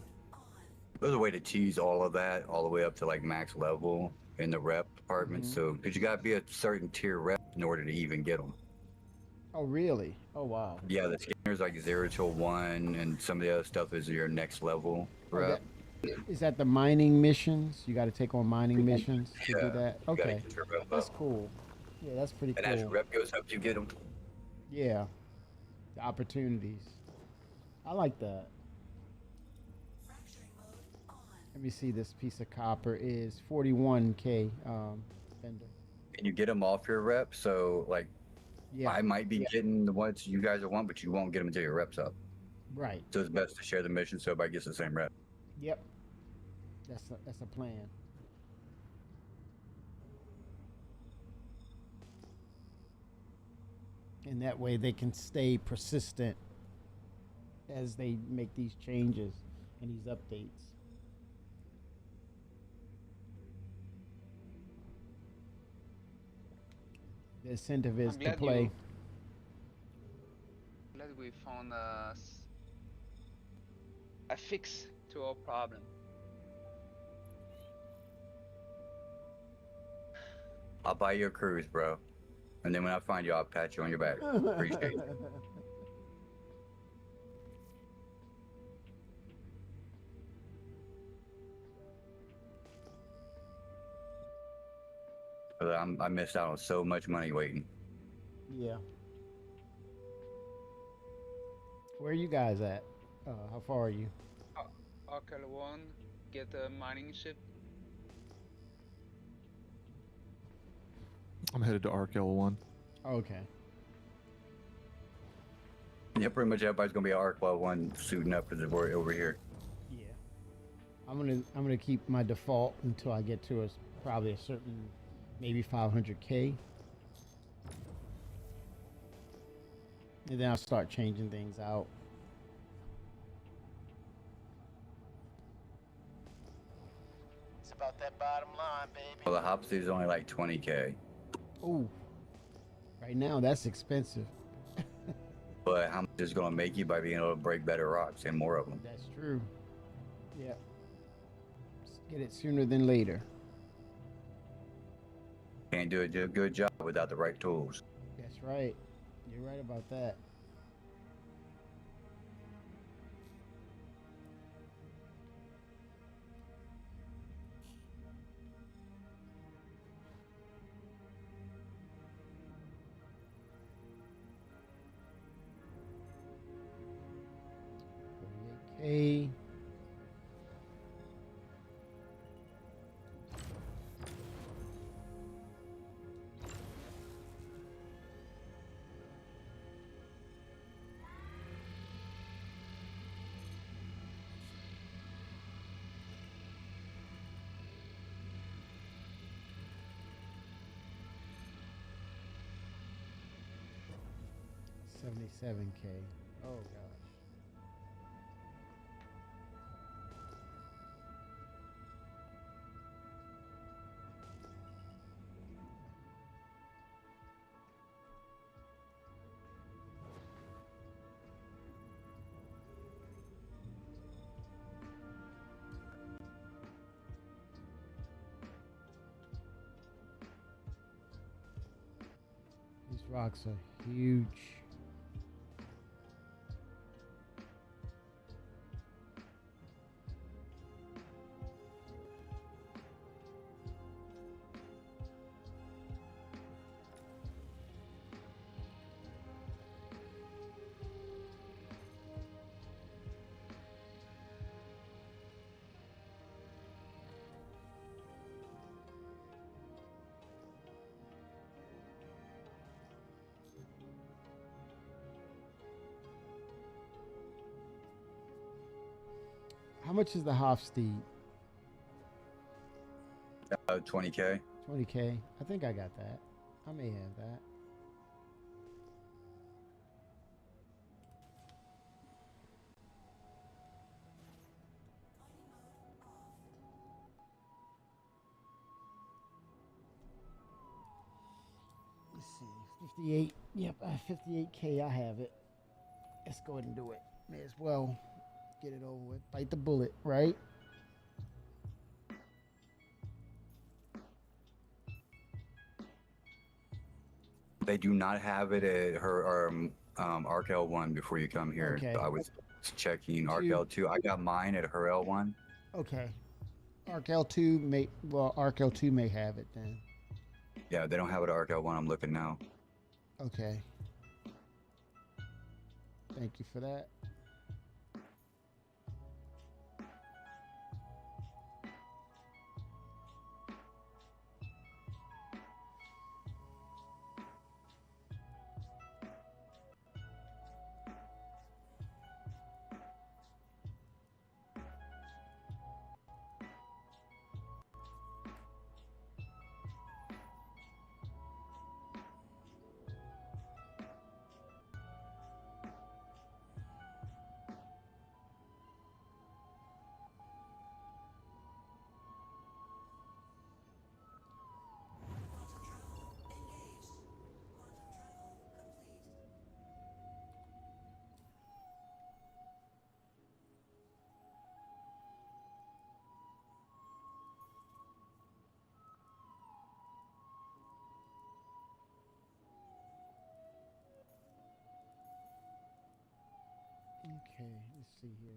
There's a way to cheese all of that all the way up to like max level in the rep department. So, because you gotta be a certain tier rep in order to even get them. Oh really? Oh wow. Yeah, the scanners like 0 to 1, and some of the other stuff is your next level rep. Is that the mining missions? You got to take on mining missions to do that? you gotta Okay. get your rep That's up. cool. Yeah, that's pretty And as your cool. rep goes up, you get them. Yeah. The opportunities. I like that. Let me see. This piece of copper is 41K vendor. And you get them off your rep, so like, Yeah. I might be getting the ones you guys want, but you won't get them until your rep's up. Right. So it's best to share the mission so everybody gets the same rep. Yep. That's a plan. And that way they can stay persistent as they make these changes and these updates. The incentive is I'm to glad play. Glad we found a fix to our problem. I'll buy you a cruise, bro. And then when I find you, I'll pat you on your back. Appreciate it. But I missed out on so much money waiting. Yeah. Where are you guys at? How far are you? Arcal 1, get a mining ship. I'm headed to Arc L1. Okay. Yeah, pretty much everybody's gonna be Arc Level 1 suiting up because we're over here. Yeah. I'm gonna keep my default until I get to probably a certain, maybe 500K. And then I'll start changing things out. It's about that bottom line, baby. Well, the Hopsy is only like 20K. Oh, right now that's expensive. But how much is going to make you by being able to break better rocks and more of them? That's true. Yeah. Just get it sooner than later. Can't do a good job without the right tools. That's right. You're right about that. Okay. $77K. Oh gosh. These rocks are huge. How much is the Hofstede? 20K. 20K. I think I got that. I may have that. Let's see. 58. Yep, 58K. I have it. Let's go ahead and do it. May as well get it over with. Bite the bullet, right? They do not have it at her ARC L1 before you come here. Okay. I was checking ARC L2. I got mine at her L1. Okay. ARC L2 may ARC L2 may have it then. Yeah, they don't have it at ARC L1. I'm looking now. Okay. Thank you for that. Okay, let's see here.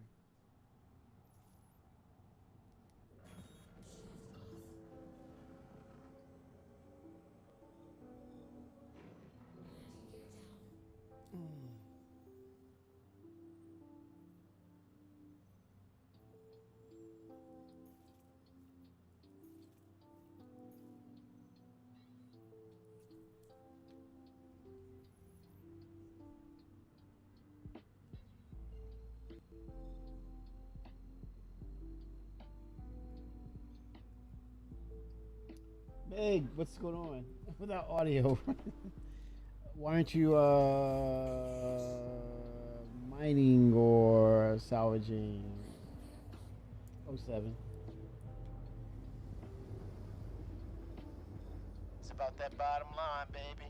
Meg, what's going on without audio? Why aren't you mining or salvaging? 07. It's about that bottom line, baby.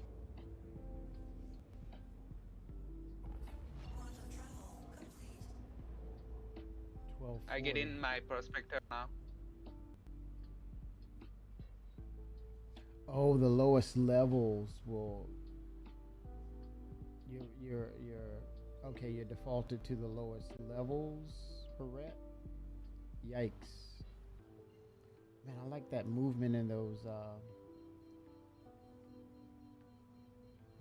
I get in my prospector now. Oh, the lowest levels will. You're okay. You're defaulted to the lowest levels per rep. Yikes! Man, I like that movement in those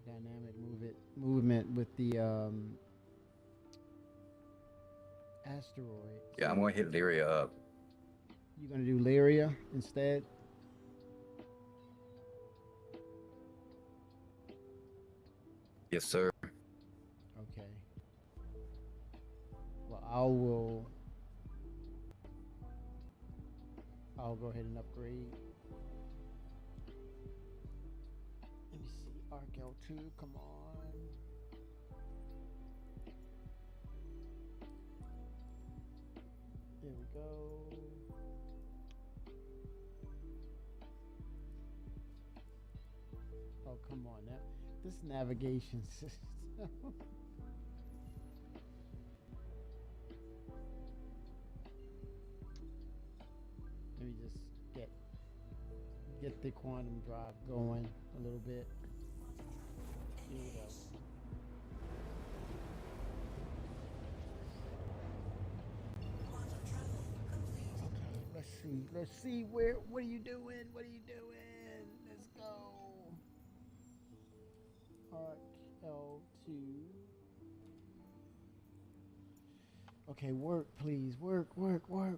dynamic movement with the asteroid. Yeah, I'm gonna hit Lyria up. You gonna do Lyria instead? Yes, sir. Okay. Well, I'll go ahead and upgrade. Let me see. Arc L2, come on. There we go. Oh, come on now. This navigation system. Let me just get the quantum drive going a little bit. Here we go. Okay, let's see what are you doing? What are you doing? Let's go. Arc L2. Okay, work please. Work. Oh gosh.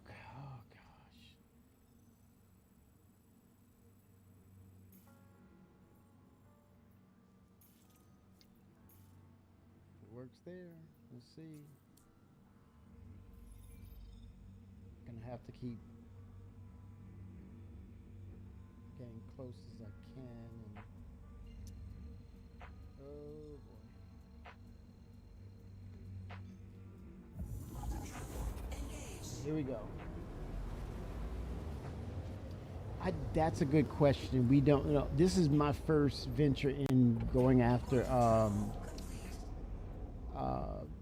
It works there. Let's see. Gonna have to keep getting close as I can. And oh boy. Here we go. That's a good question. We don't know. This is my first venture in going after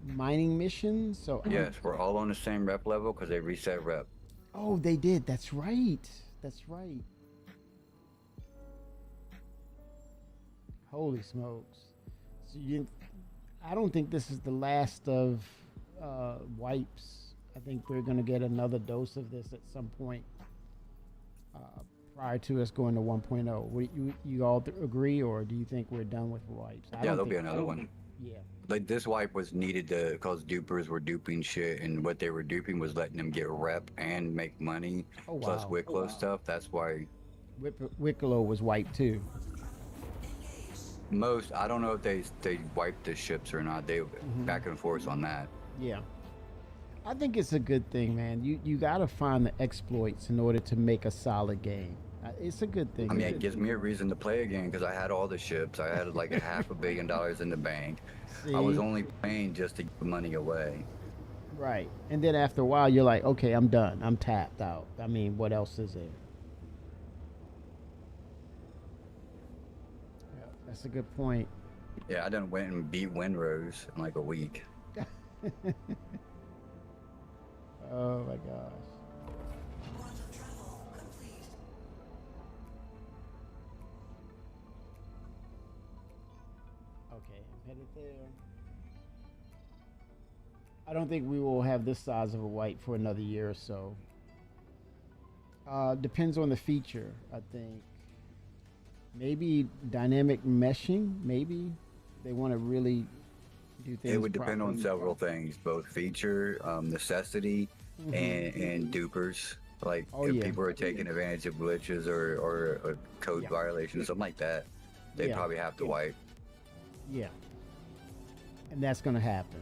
mining missions. So yes, we're all on the same rep level because they reset rep. Oh, they did. That's right. Holy smokes. So I don't think this is the last of wipes. I think we're going to get another dose of this at some point prior to us going to 1.0. You all agree, or do you think we're done with wipes? Yeah, there'll be another one. Yeah. Like this wipe was needed because dupers were duping shit, and what they were duping was letting them get rep and make money, plus Wicklow stuff. That's why Wicklow was wiped too. I don't know if they wiped the ships or not. They back and forth on that. Yeah. I think it's a good thing, man. You got to find the exploits in order to make a solid game. It's a good thing. I mean, it gives me a reason to play again because I had all the ships. I had like $500 million in the bank. See? I was only playing just to give money away. Right. And then after a while, you're like, okay, I'm done. I'm tapped out. I mean, what else is there? Yeah, that's a good point. Yeah, I done went and beat Windrose in like a week. Oh my gosh. Okay, I'm headed there. I don't think we will have this size of a wipe for another year or so. Depends on the feature, I think. Maybe dynamic meshing, maybe. They want to really do things. It would depend on properly. several things, both feature, necessity, and dupers. Like if people are taking advantage of glitches or code violations, something like that, they probably have to wipe. Yeah. And that's going to happen.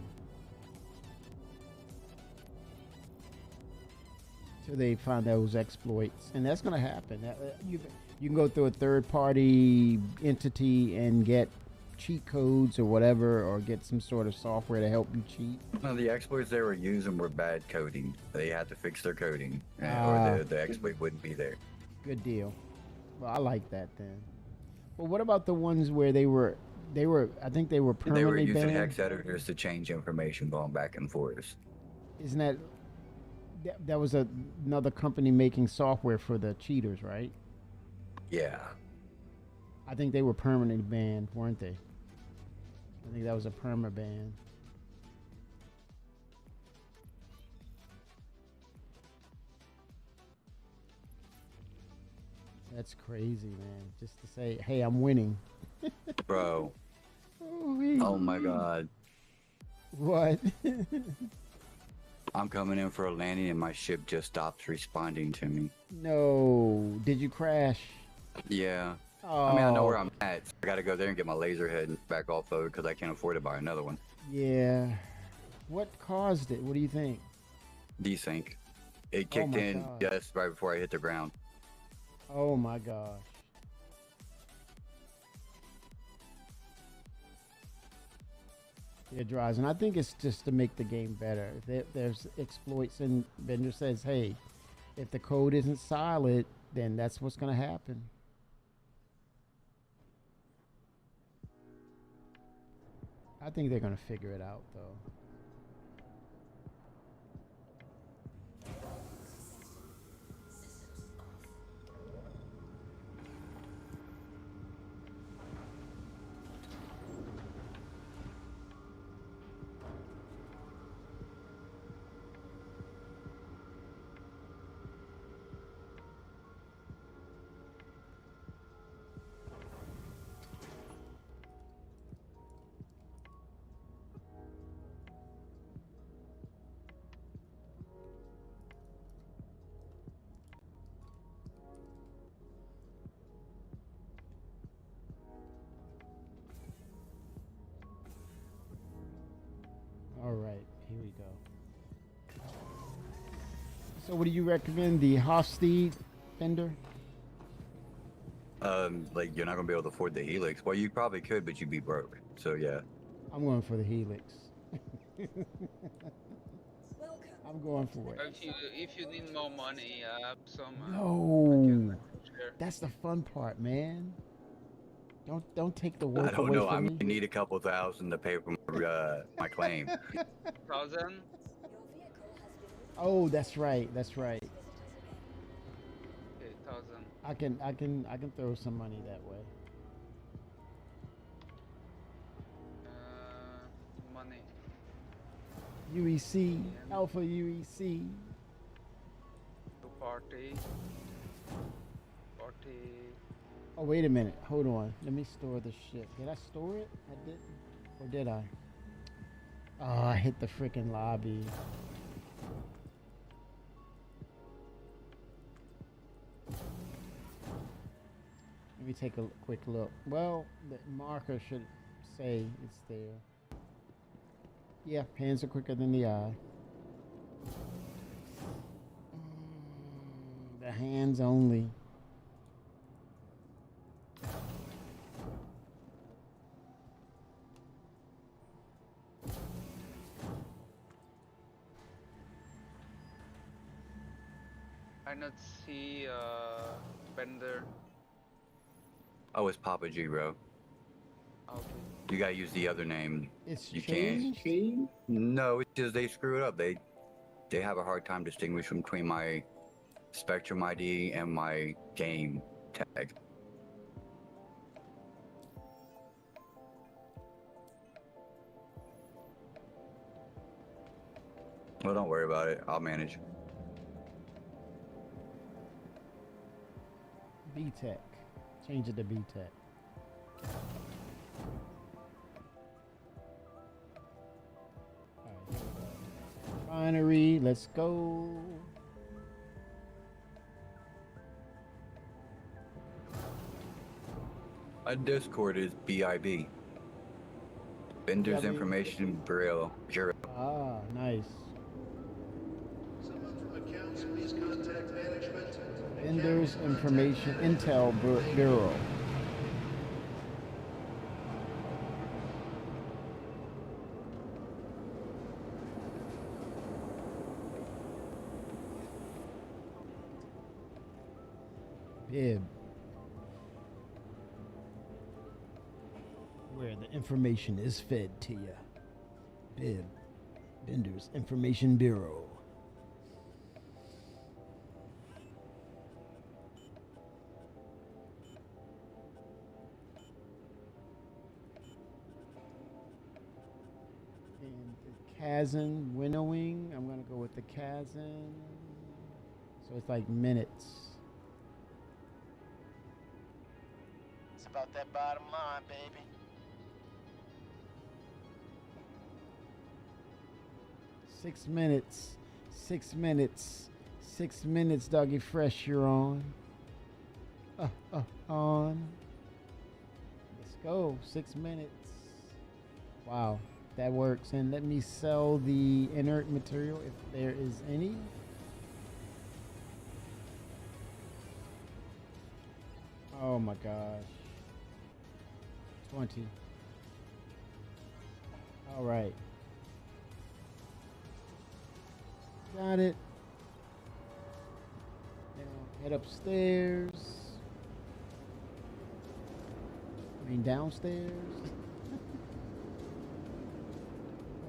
So they find those exploits. And that's going to happen. You can go through a third-party entity and get cheat codes or whatever, or get some sort of software to help you cheat. No, the exploits they were using were bad coding. They had to fix their coding, or the exploit wouldn't be there. Good deal. Well, I like that then. Well, what about the ones where they were? I think they were They were permanently using banned. hex editors to change information going back and forth. Isn't that was another company making software for the cheaters, right? Yeah. I think they were permanently banned, weren't they? I think that was a perma ban. That's crazy, man. Just to say, hey, I'm winning. Bro. Ooh-wee. Oh my god. What? I'm coming in for a landing and my ship just stops responding to me. No. Did you crash? Yeah. Oh. I mean, I know where I'm at. So I gotta go there and get my laser head back off of it because I can't afford to buy another one. Yeah. What caused it? What do you think? Desync. It kicked my in God. just right before I hit the ground. Oh my gosh. Yeah, Dries, and I think it's just to make the game better. If there's exploits and vendor says, hey, if the code isn't solid, then that's what's going to happen. I think they're going to figure it out, though. All right, here we go. So what do you recommend? The Hofstede fender? Like you're not gonna be able to afford the Helix. Well, you probably could, but you'd be broke. So yeah. I'm going for the Helix. I'm going for it. If you need more money, I have some. No, that's the fun part, man. Don't take the work I don't away know. I from may me. need a couple thousand to pay for my claim. 1,000. Oh, that's right. That's right. Okay, 1,000. I can throw some money that way. Money. UEC, Alpha UEC. To party. Oh, wait a minute. Hold on. Let me store the shit. Did I store it? I didn't. Or did I? Oh, I hit the freaking lobby. Let me take a quick look. Well, the marker should say it's there. Yeah, hands are quicker than the eye. The hands only. I not see Bender. Oh, it's Papa G, bro. Okay. You gotta use the other name. It's you changed? can't. No, it's just they screw it up. They have a hard time distinguishing between my Spectrum ID and my game tag. Well, don't worry about it. I'll manage. B-Tech. Change it to B-Tech. Refinery, let's go. My Discord is BIB. Vendors BIB. Information Bureau. Ah, nice. Someone from accounts, please contact management. Vendors Information Intel Bureau. Bib. where the information is fed to you. BIB, Bender's Information Bureau. And the Kazan winnowing, I'm gonna go with the Kazan. So it's like minutes. It's about that bottom line, baby. 6 minutes. 6 minutes. 6 minutes, Doggy Fresh, you're on. On. Let's go. 6 minutes. Wow, that works. And let me sell the inert material if there is any. Oh my gosh. 20. All right. Got it. Now head upstairs. I mean downstairs.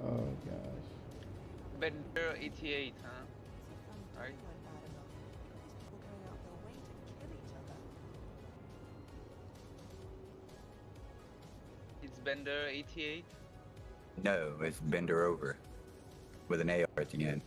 Oh gosh. Bender 88, huh? Right? It's Bender 88? No, it's Bender over with an AR at the end.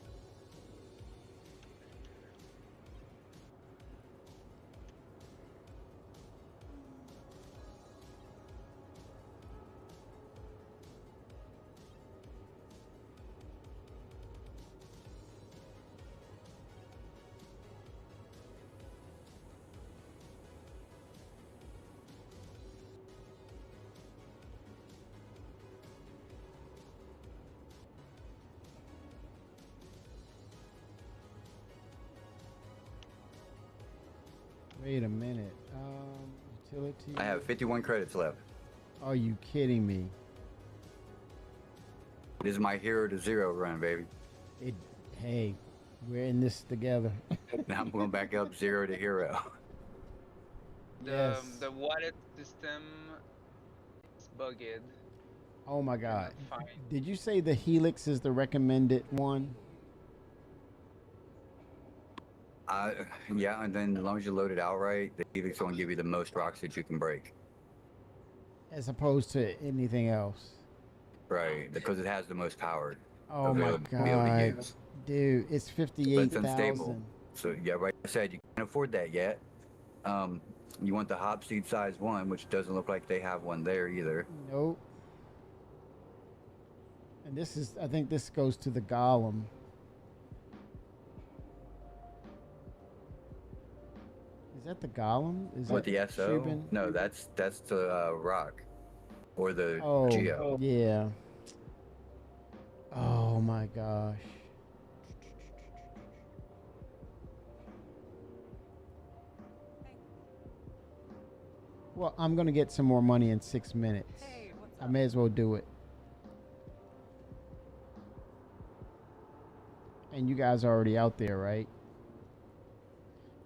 Wait a minute. Utility. I have 51 credits left. Are you kidding me? This is my 0 to 0 run, baby. Hey, we're in this together. Now I'm going back up 0 to hero. The wallet system is bugged. Oh my God. Fine. Did you say the Helix is the recommended one? Yeah, and then as long as you load it outright, the Helix will give you the most rocks that you can break. As opposed to anything else. Right, because it has the most power. Oh my to be able to God. use. Dude, it's But it's 58,000. unstable. So yeah, like I said, you can't afford that yet. You want the hop seed size one, which doesn't look like they have one there either. Nope. And this is, I think this goes to the Golem. Is that the Golem? Is With that the SO? Shubin? No, that's the rock. Or the Oh, Geo. yeah. Oh my gosh. Well, I'm gonna get some more money in 6 minutes. I may as well do it. And you guys are already out there, right?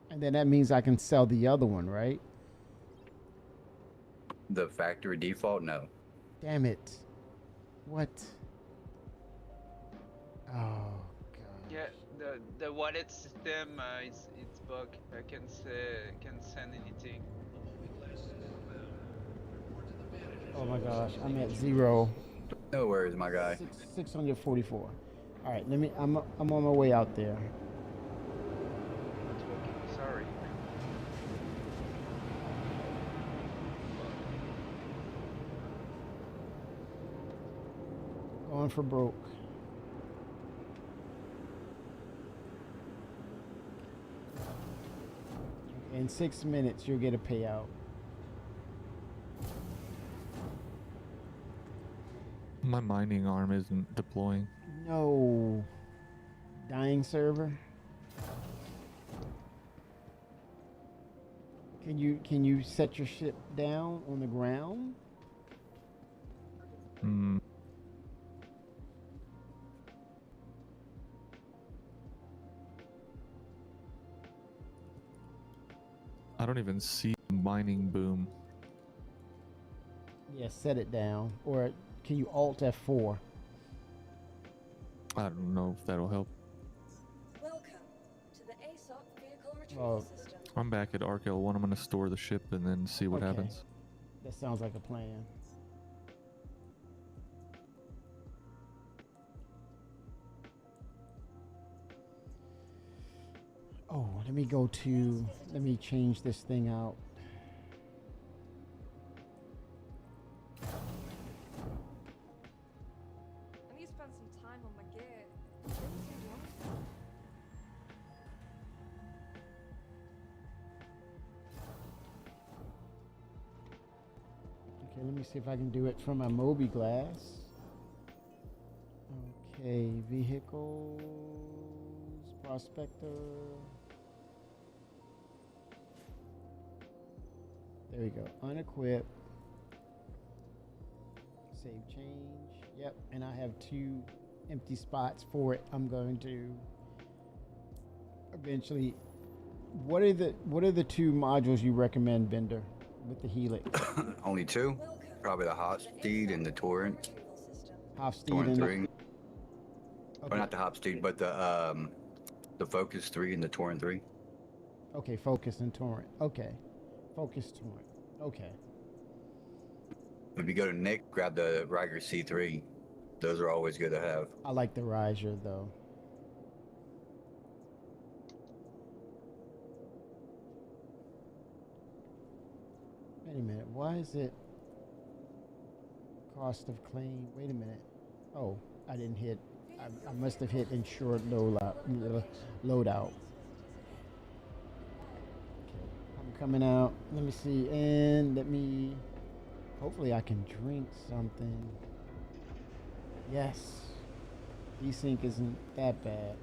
And then that means I can sell the other one, right? The factory default? No. Damn it. What? Oh, Yeah, the wallet system it's bugged. I can send anything. oh my gosh. I'm at 0. No worries, my guy. 644. All right, let me. I'm on my way out there. Sorry. Going for broke. In 6 minutes, you'll get a payout. My mining arm isn't deploying. No. Dying server. Can you set your ship down on the ground? Hmm. I don't even see the mining boom. Yeah, set it down. Or can you Alt F4? I don't know if that'll help. Welcome to the ASOP vehicle retrieval system. I'm back at Arc L1. I'm going to store the ship and then see what Okay. happens. That sounds like a plan. Oh, let me change this thing out. I need to spend some time on my gear. It's been too long. Okay, let me see if I can do it from my Moby glass. Okay, vehicles, prospector. There we go. Unequip. Save change. Yep, and I have 2 empty spots for it. I'm going to eventually. What are the 2 modules you recommend, Bender, with the Helix? Only 2? Probably the Hot Steed and the Torrent. Hot Steed Torrent and 3. Or not the Hot Steed, but the Focus 3 and the Torrent 3. Okay, Focus and Torrent. Okay. Focus Torrent. Okay. If you go to Nick, grab the Riker C3. Those are always good to have. I like the Riser though. Wait a minute. Why is it cost of claim? Wait a minute. Oh, I didn't hit. I must have hit insured loadout. I'm coming out. Let me see. And let me. Hopefully I can drink something. Yes. Desync isn't that bad.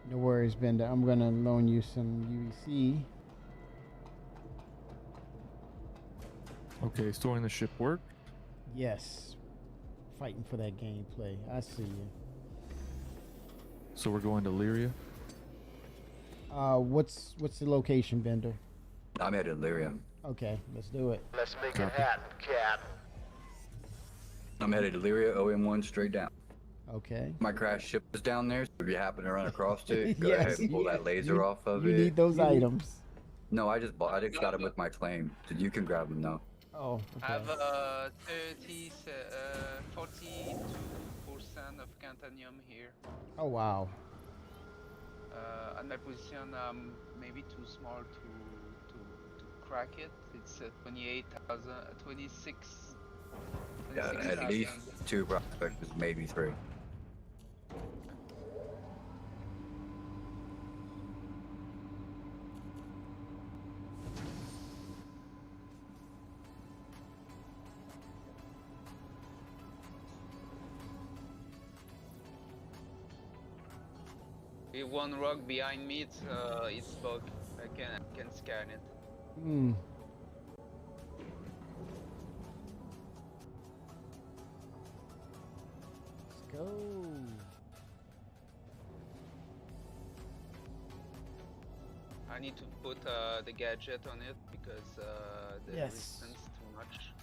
No worries, Bender. I'm gonna loan you some UEC. Okay, storing the ship work. Yes. Fighting for that gameplay. I see you. So we're going to Lyria. What's the location, Bender? I'm at Illyria. Okay, let's do it. Let's make it happen, Cap. I'm headed to Illyria, OM1 straight down. Okay. My crash ship is down there, so if you happen to run across it, go Yes, ahead and pull that laser off of You it. need those items. No, I just got them with my claim. So you can grab them though. Oh, I have 42% of Cantanium here. Oh wow. At my position, maybe too small to crack it. It's 28,000, 26. Yeah, at least 2 prospectors, maybe 3. If one rock behind me, it's bug. I can scan it. Hmm. Let's go. I need to put the gadget on it because the Yes. resistance too much.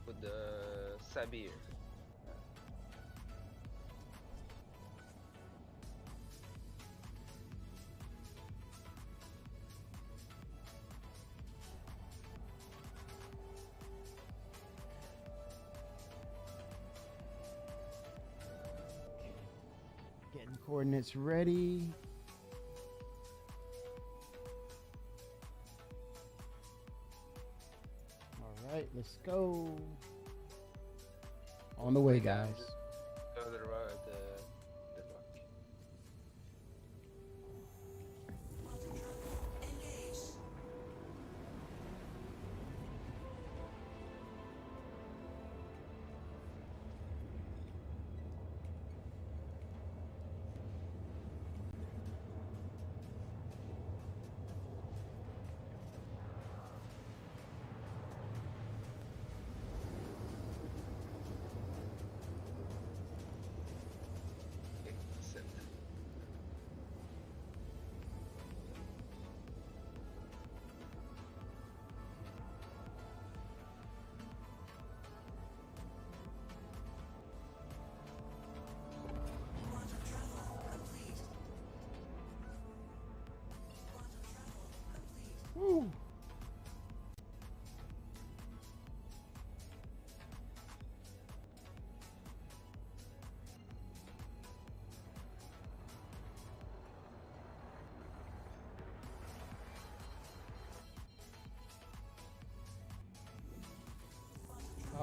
Put the Sabir. Getting coordinates ready. All right, let's go. On the way, guys. The rock.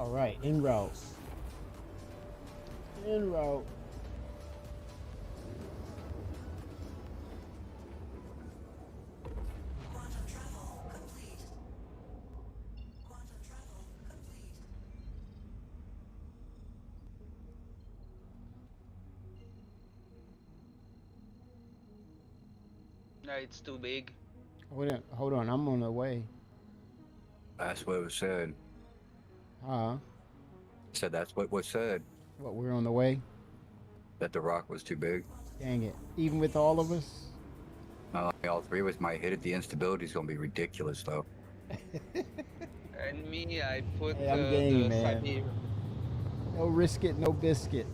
All right, en route. En route. No, it's too big. Hold on, I'm on the way. That's what was said. Huh? Said that's what was said. What, we're on the way? That the rock was too big. Dang it. Even with all of us? All three of us might hit it. The instability is gonna be ridiculous, though. And me, I put Hey, I'm game, the man. Sabir. No risk it, no biscuit.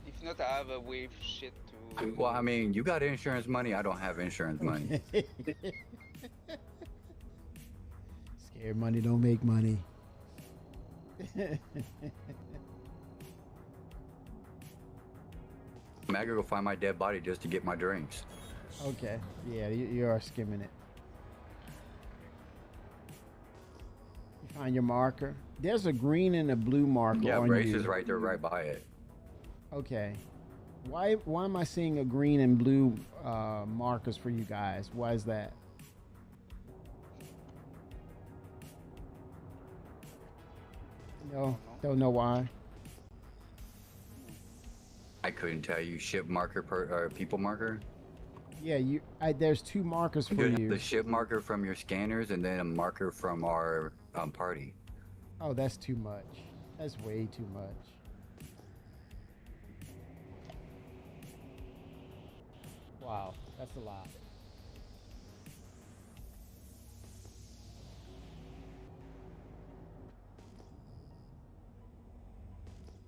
If not, I have a wave shit to. Well, I mean, you got insurance money. I don't have insurance money. Scared money don't make money. I'm gonna go find my dead body just to get my drinks. Okay. Yeah, you are skimming it. You find your marker. There's a green and a blue marker Yeah, on Brace you. is right there, right by it. Okay. Why am I seeing a green and blue markers for you guys? Why is that? No, don't know why. I couldn't tell you. Ship marker or people marker. Yeah, there's two markers for you. The ship marker from your scanners, and then a marker from our party. Oh, that's too much. That's way too much. Wow, that's a lot.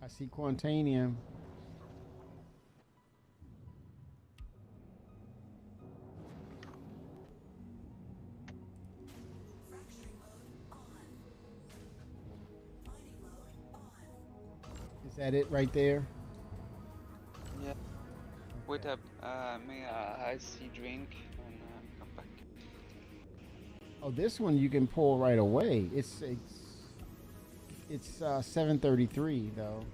I see Quantanium. Is that it right there? Yeah. Wait up. May I see drink and come back. Oh, this one you can pull right away. It's 733 though.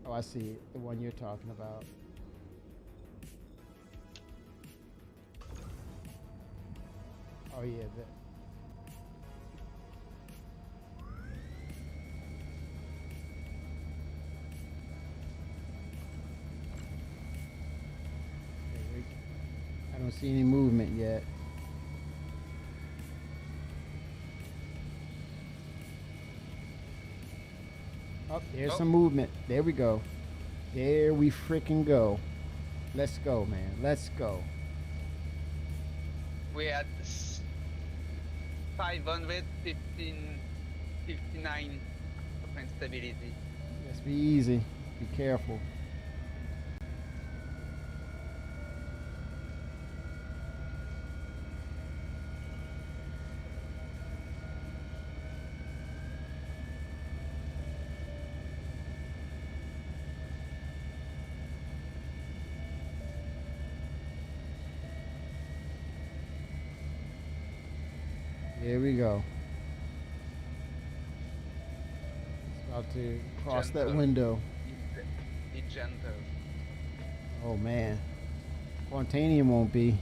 Oh, I see it. The one you're talking about. Oh yeah. I don't see any movement yet. Oh, there's some movement. There we go. There we freaking go. Let's go, man. Let's go. We had 559 of instability. Let's be easy. Be careful. Here we go. It's about to cross that window. Be gentle. Oh man. Quantanium won't be.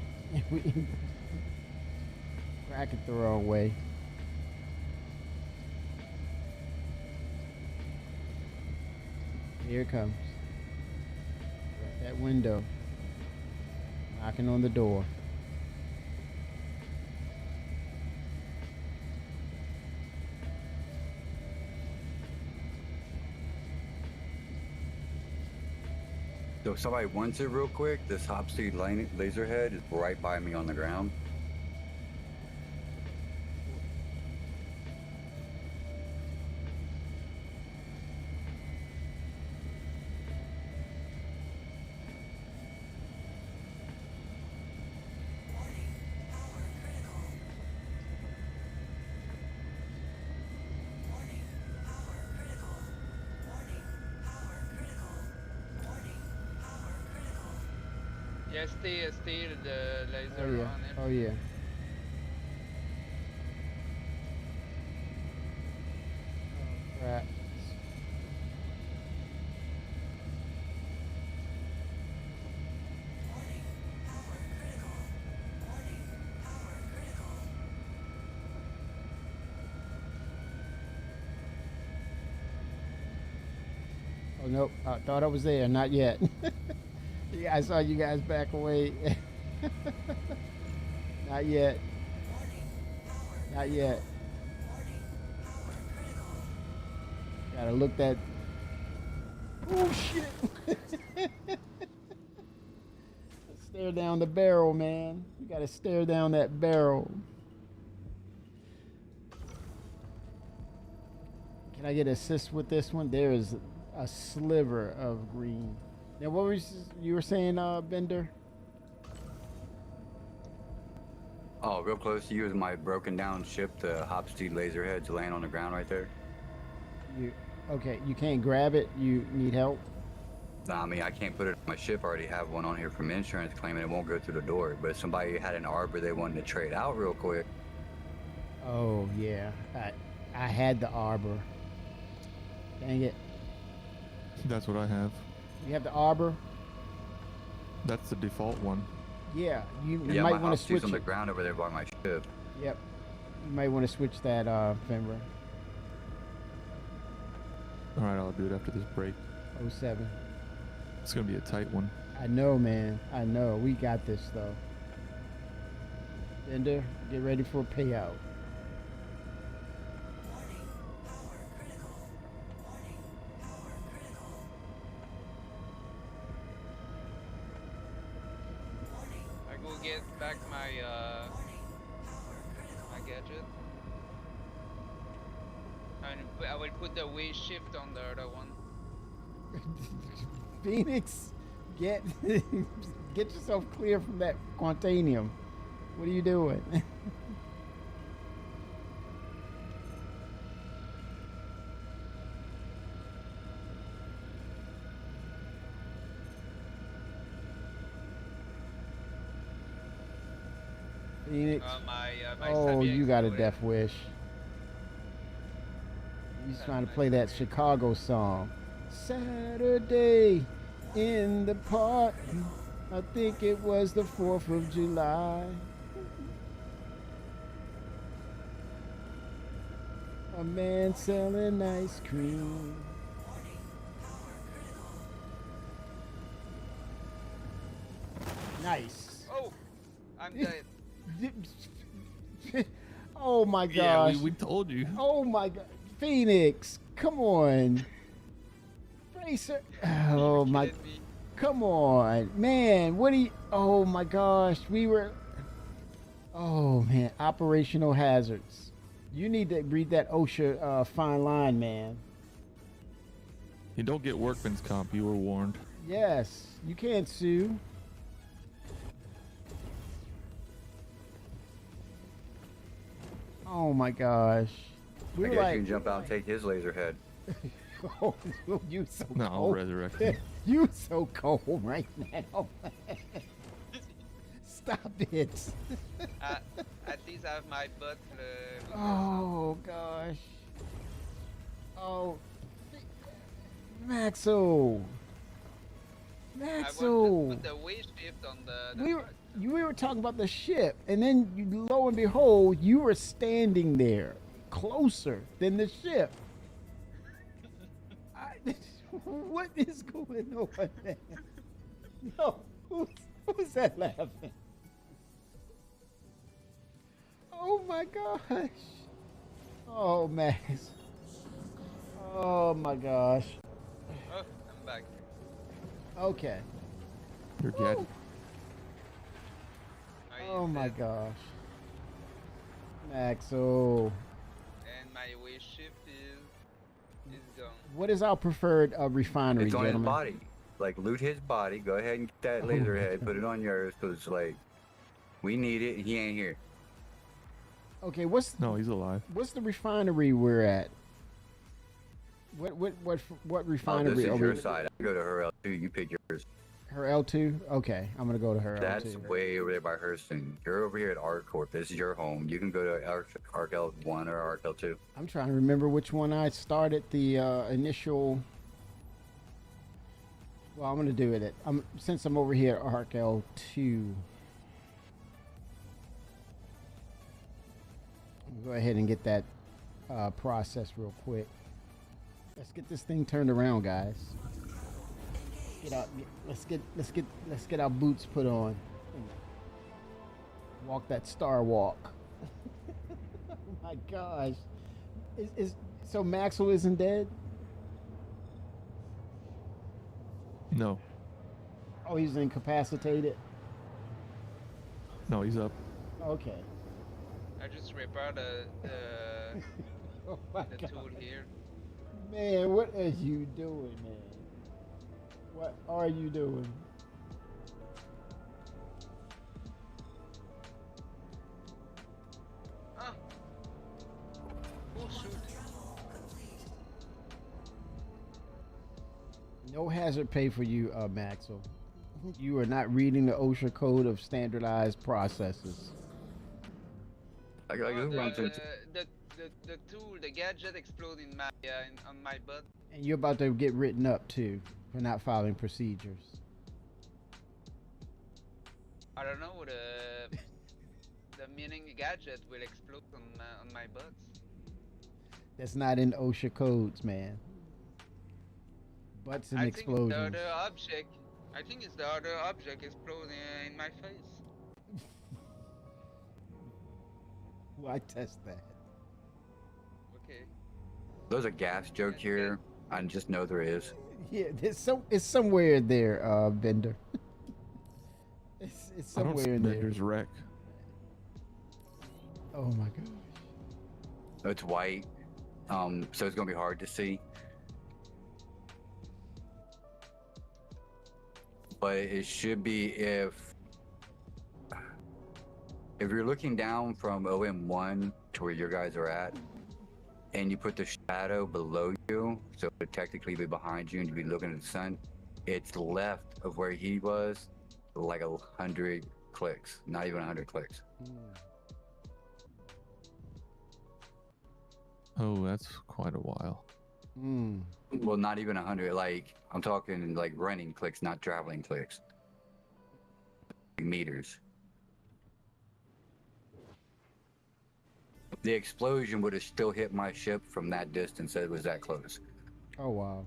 Crack it the wrong way. Here it comes. That window. Knocking on the door. So if somebody wants it real quick, this hop speed laser head is right by me on the ground. Yeah, stay the laser Oh yeah. on it. Oh yeah. nope. I thought I was there. Not yet. Yeah, I saw you guys back away. Not yet. Not yet. Gotta look that. Oh shit! Stare down the barrel, man. You gotta stare down that barrel. Can I get assist with this one? There is a sliver of green. Now, what was you were saying, Bender? Oh, real close to you is my broken down ship, the Hopsteed Laserheads, laying on the ground right there. Okay, you can't grab it. You need help. Nah, I mean, I can't put it on my ship. I already have one on here from insurance claiming it won't go through the door. But if somebody had an arbor they wanted to trade out real quick. Oh yeah, I had the arbor. Dang it. That's what I have. You have the arbor? That's the default one. Yeah, you Yeah, might my want to switch Hopsteed's on the it. ground over there by my ship. Yep. You might want to switch that, Fenrir. All right, I'll do it after this break. 07. It's gonna be a tight one. I know, man. I know. We got this, though. Bender, get ready for a payout. I go get back my my gadget. And I will put the way shift on the other one. Phoenix, get yourself clear from that Quantanium. What are you doing? Phoenix. My Oh, Sabian you got a Zoe. death wish. He's trying to play that Chicago song. Saturday in the park. I think it was the 4th of July. A man selling ice cream. Nice. Oh, I'm dead. Oh my Yeah, gosh. we told you. Oh my god. Phoenix, come on. Bracer. Oh my. Come on. Man, what do you. Oh my gosh. We were. Oh man. Operational hazards. You need to read that OSHA fine line, man. You don't get workman's comp. You were warned. Yes. You can't sue. Oh my gosh. We I were guess like, you can jump out and take his laser head. oh, you so No, I'll cold. resurrect him. You so cold right now. Stop it. At least I have my butt. Oh gosh. Oh, Maxo. I want to Maxo. put the way shift on the We were talking about the ship, and then lo and behold, you were standing there, closer than the ship. What is going on there? No, who's that laughing? Oh my gosh. Oh, Max. Oh my gosh. Oh, I'm back. Okay. You're dead. Oh my gosh. Maxo. And my way shift is gone. What is our preferred refinery, It's on his gentlemen? body. Like, loot his body. Go ahead and get that laser head. Put it on yours, because, like, we need it, and he ain't here. Okay, what's No, he's alive. what's the refinery we're at? What Oh, refinery this is are your we? side. I go to her L2. You pick yours. Her L2? Okay, I'm gonna go to her That's L2. way over there by Hurston. You're over here at Arc Corp. This is your home. You can go to Arc L1 or Arc L2. I'm trying to remember which one I started the initial. Well, I'm gonna do it at since I'm over here at Arc L2. Go ahead and get that process real quick. Let's get this thing turned around, guys. Get out. Let's get our boots put on. Walk that star walk. Oh my gosh. So Maxwell isn't dead? No. Oh, he's incapacitated? No, he's up. Okay. I just repaired the Oh my the God. tool here. Man, what are you doing, man? What are you doing? Ah. Oh shoot. No hazard pay for you, Maxwell. You are not reading the OSHA code of standardized processes. I got Oh, good ones. the tool, the gadget exploded in my on my butt. And you're about to get written up too for not following procedures. I don't know, the meaning gadget will explode on my butt. That's not in OSHA codes, man. Butts and I think it's the explosions. other object. I think it's the other object exploding in my face. Why test that? Okay. There's a gas joke here. I just know there is. Yeah, it's somewhere there, Bender. it's I don't somewhere see in there. Bender's wreck. Oh my gosh. It's white, so it's gonna be hard to see. But it should be if you're looking down from OM1 to where your guys are at, and you put the shadow below you, so it would technically be behind you, and you'd be looking at the sun. It's left of where he was, like 100 clicks, not even 100 clicks. Oh, that's quite a while. Well, not even 100. Like I'm talking like running clicks, not traveling clicks. Meters. The explosion would have still hit my ship from that distance. It was that close. Oh wow.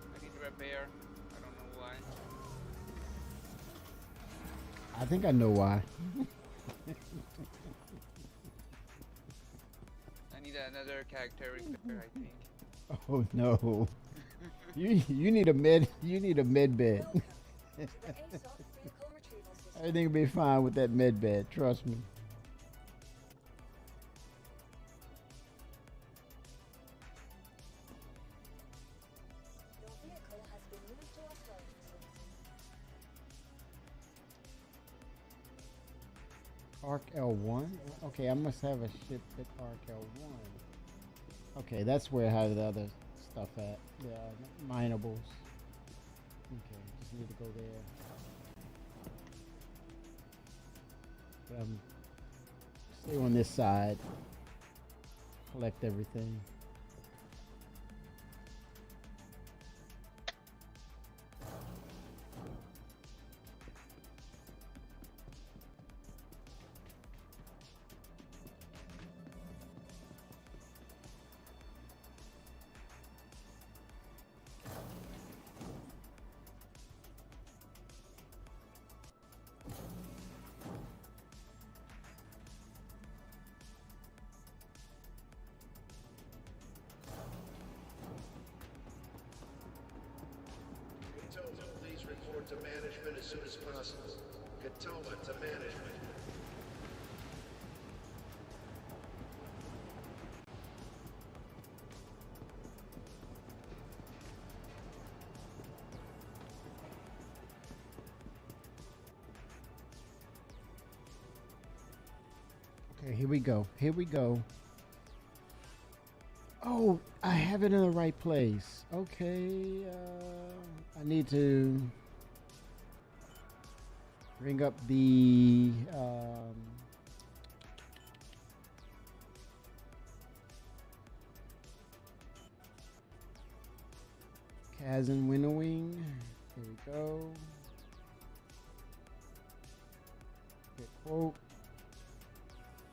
I need to repair. I don't know why. I think I know why. I need another character repair, I think. Oh no. you need a med bed. Everything will be fine with that med bed, trust me. Your vehicle has been moved to a Arc L1? Okay, I must have a ship at Arc L1. Okay, that's where I have the other stuff at. The minables. Okay, just need to go there. Stay on this side. Collect everything. Katoma, please report to management as soon as possible. Katoma to management. Okay, here we go. Here we go. Oh, have it in the right place. Okay, I need to bring up the Kazan winnowing. Here we go. Get quote.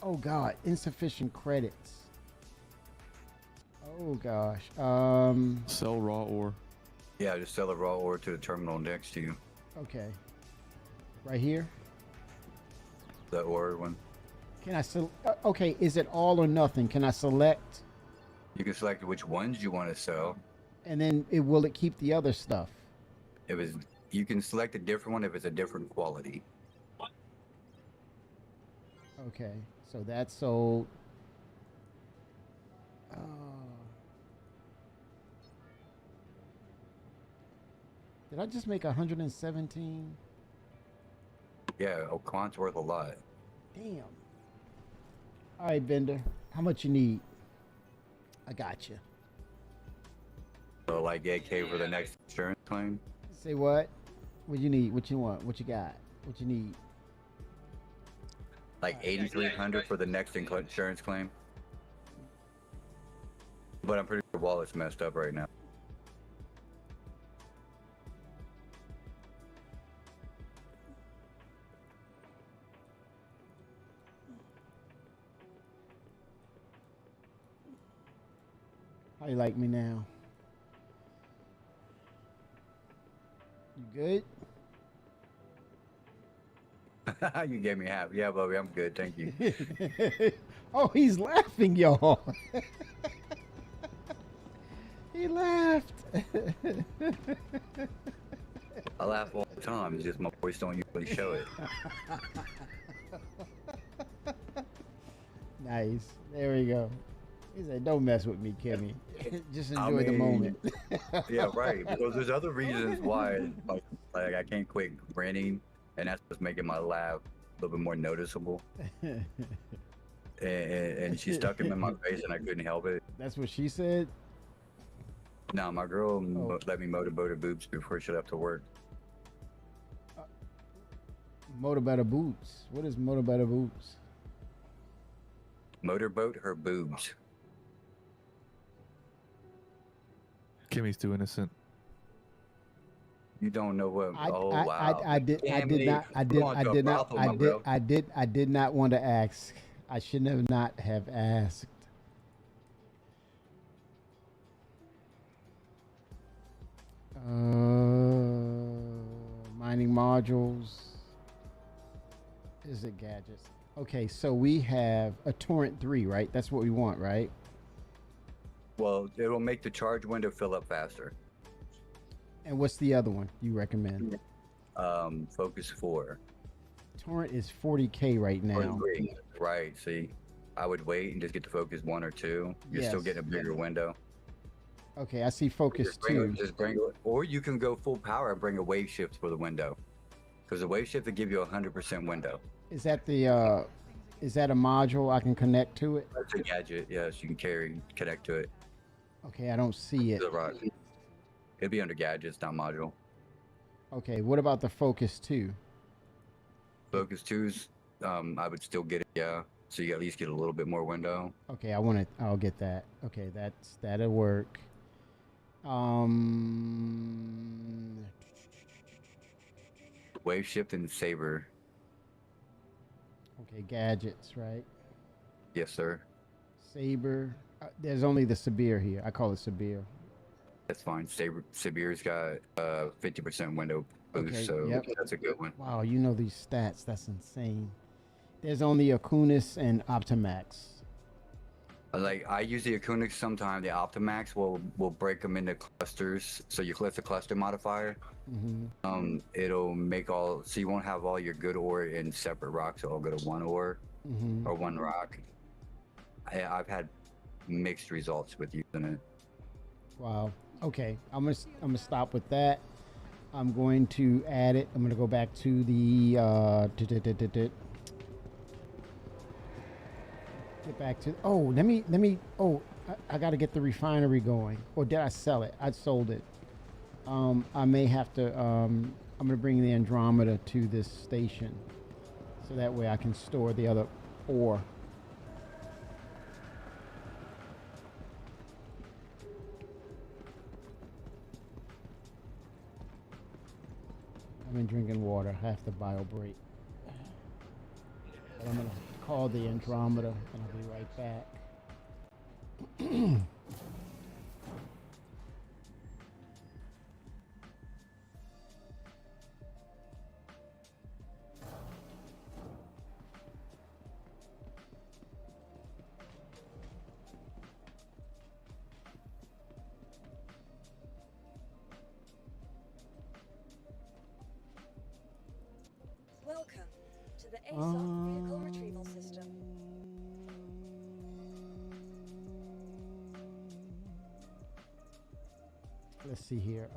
Oh God, insufficient credits. Oh gosh. Sell raw ore. Yeah, just sell the raw ore to the terminal next to you. Okay. Right here. The ore one. Can I okay, is it all or nothing? Can I select? You can select which ones you want to sell. And then will it keep the other stuff? You can select a different one if it's a different quality. Okay, so that's sold. Did I just make 117? Yeah, Quant's worth a lot. Damn. All right, vendor. How much you need? I got you. So like 8K for the next insurance claim? Say what? What you need? What you want? What you got? What you need? Like 8,300 for the next insurance claim? But I'm pretty sure wallet's messed up right now. How you like me now? You good? You gave me half. Yeah, Bobby, I'm good. Thank you. Oh, he's laughing, y'all. He laughed. I laugh all the time. It's just my voice don't usually show it. Nice. There we go. He said, "Don't mess with me, Kimmy. Just enjoy the moment." Yeah, right. Because there's other reasons why, like I can't quit grinning, and that's what's making my laugh a little bit more noticeable. and she stuck him in my face, and I couldn't help it. That's what she said. No, my girl let me motorboat her boobs before she left to work. Motorboat her boobs. What is motorboat her boobs? Motorboat her boobs. Kimmy's too innocent. You don't know what? I did not want to ask. I should have not have asked. Mining modules. Is it gadgets? Okay, so we have a Torrent 3, right? That's what we want, right? Well, it'll make the charge window fill up faster. And what's the other one you recommend? Focus 4. Torrent is 40K right now. Right, see, I would wait and just get the Focus 1 or 2. You're still getting a bigger window. Okay, I see Focus 2. Or you can go full power and bring a wave shift for the window. Because the wave shift will give you a 100% window. Is that the is that a module I can connect to it? That's a gadget, yes, you can connect to it. Okay, I don't see it. It'd be under gadgets, not module. Okay, what about the Focus 2? Focus 2's, I would still get it, yeah. So you at least get a little bit more window. Okay, I'll get that. Okay, that'll work. Wave shift and saber. Okay, gadgets, right? Yes, sir. Saber. There's only the Sabir here. I call it Sabir. That's fine. Sabir's got 50% window boost, so that's a good one. Wow, you know these stats. That's insane. There's only Akunis and Optimax. Like, I use the Akunix sometimes. The Optimax will break them into clusters. So you click the cluster modifier. Mm-hmm. It'll make so you won't have all your good ore in separate rocks. It'll go to one ore or one rock. I've had mixed results with using it. Wow. Okay, I'm gonna stop with that. I'm going to add it. I'm gonna go back to the Get back to. Oh, let me. Oh, I got to get the refinery going. Or did I sell it? I sold it. I may have to. I'm gonna bring the Andromeda to this station, so that way I can store the other ore. I've been drinking water. I have to bio break. But I'm gonna call the Andromeda, and I'll be right back. Welcome to the ASOC vehicle retrieval system. Let's see here.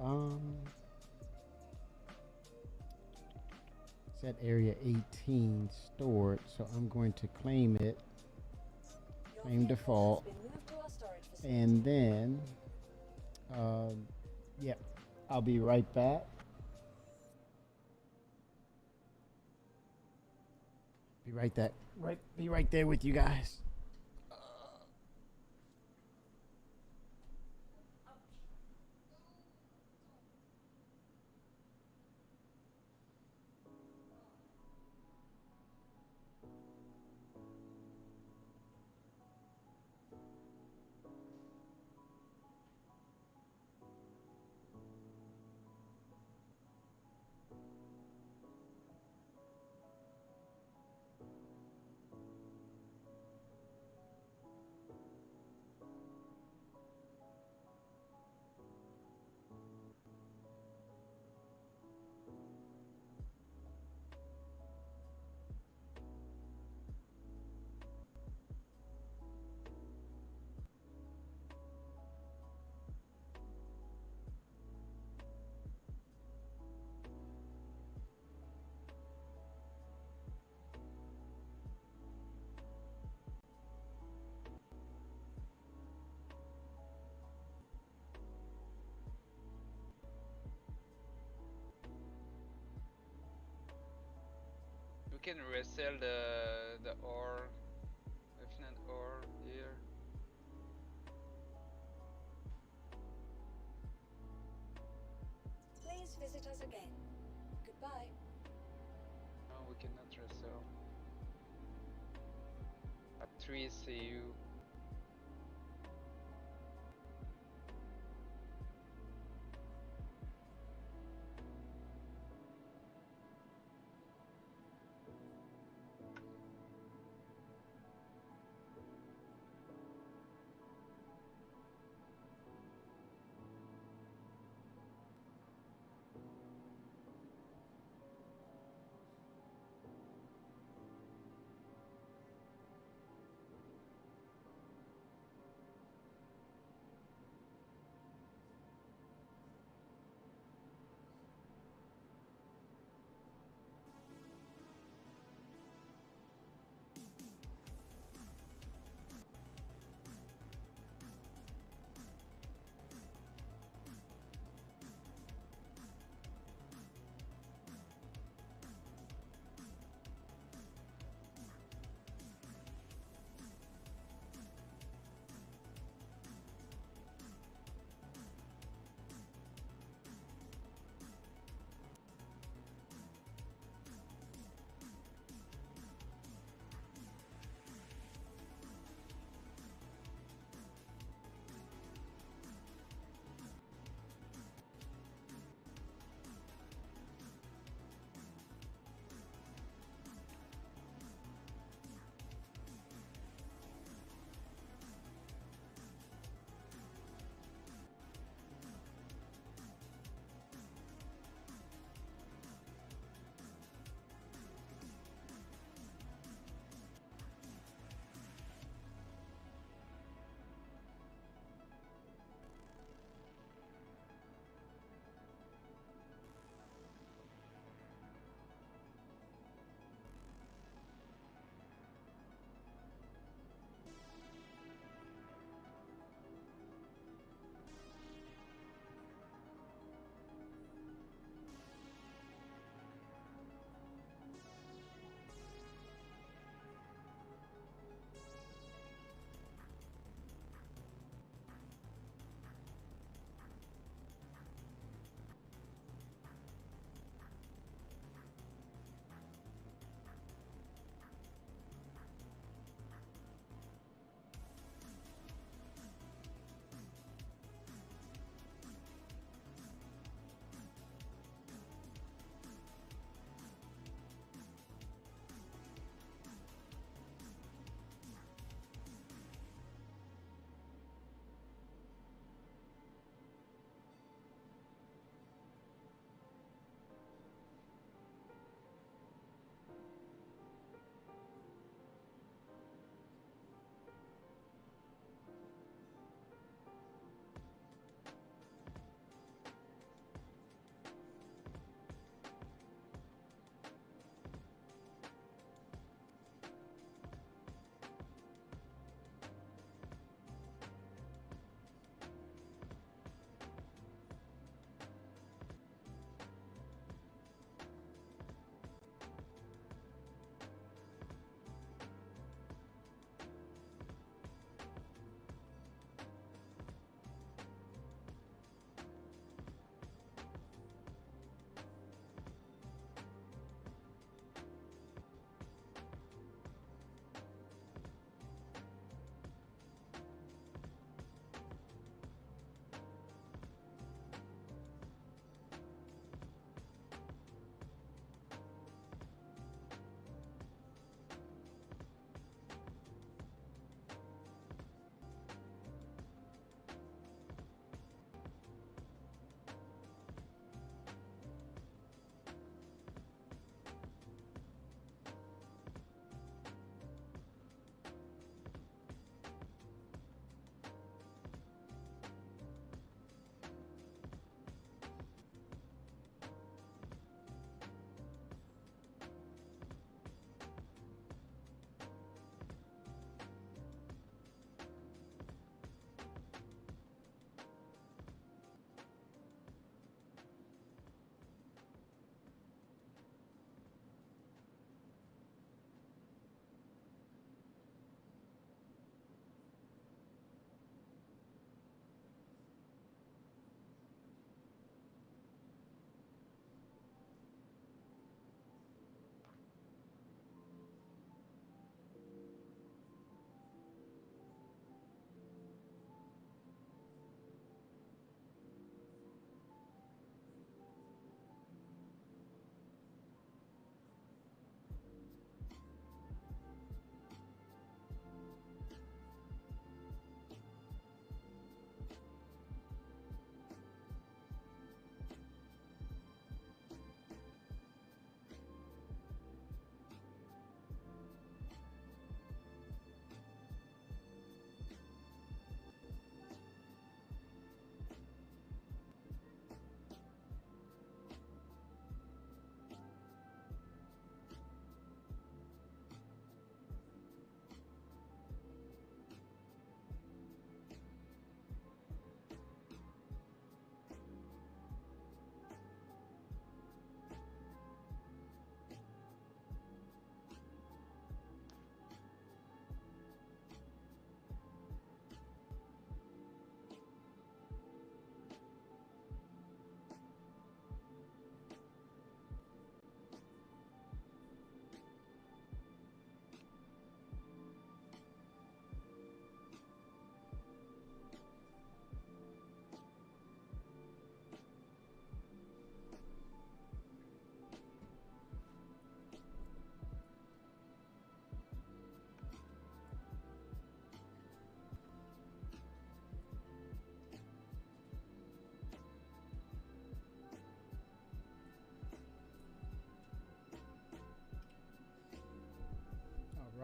It's at area 18 stored, so I'm going to claim it. Claim default. And then, yep, I'll be right back. Be right there with you guys. We can resell the ore, refined ore here. Please visit us again. Goodbye. No, we cannot resell. At 3 CU.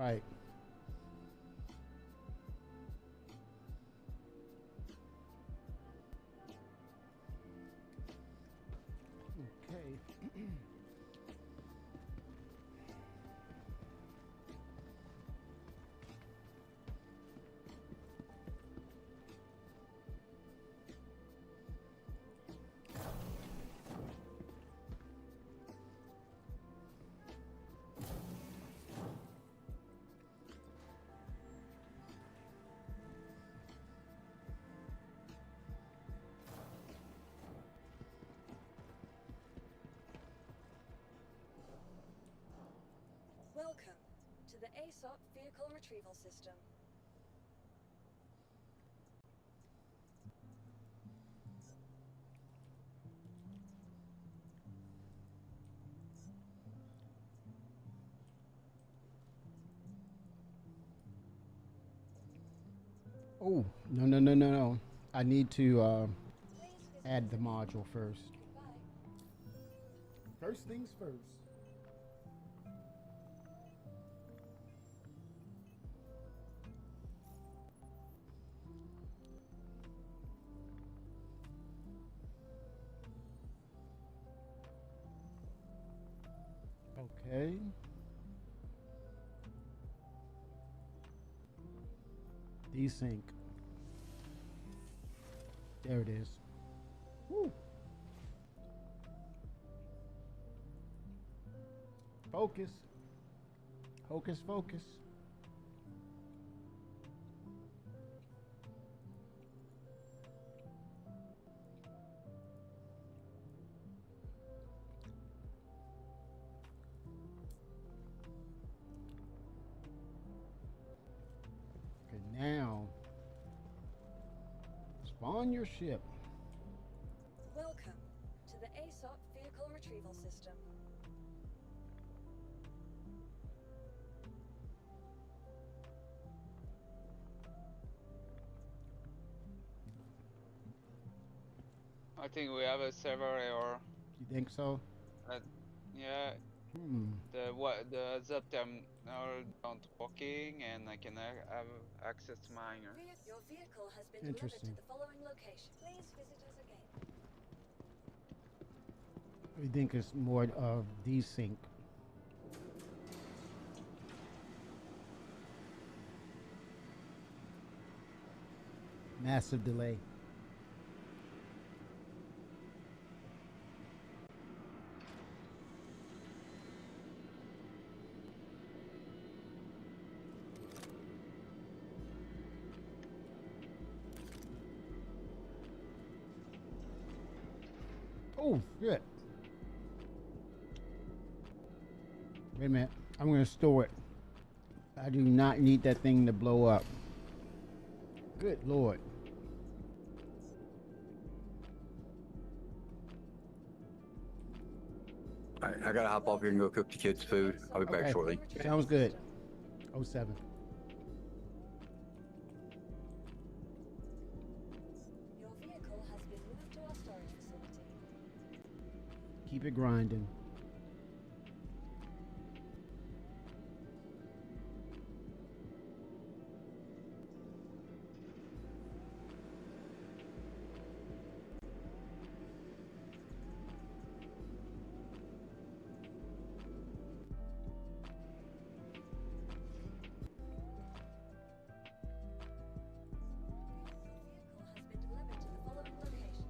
Right. Okay. Welcome to the ASOP Vehicle Retrieval System. Oh, no. I need to add the module first. First things first. Okay. Desync. There it is. Woo. Focus. Hocus focus. Okay, now spawn your ship. Welcome to the ASOP Vehicle Retrieval System. I think we have a server error. You think so? Yeah. The ZUP terminal not working, and I can have access to miner. Your vehicle has been delivered to Interesting. the following location. Please visit us again. We think it's more of desync. Massive delay. Oh, shit. Wait a minute. I'm going to store it. I do not need that thing to blow up. Good Lord. Alright, I gotta hop off here and go cook the kids' food. I'll be back Okay. shortly. Sounds good. 07. Your vehicle has been moved to our storage facility. Keep it grinding. Has been delivered to the following location.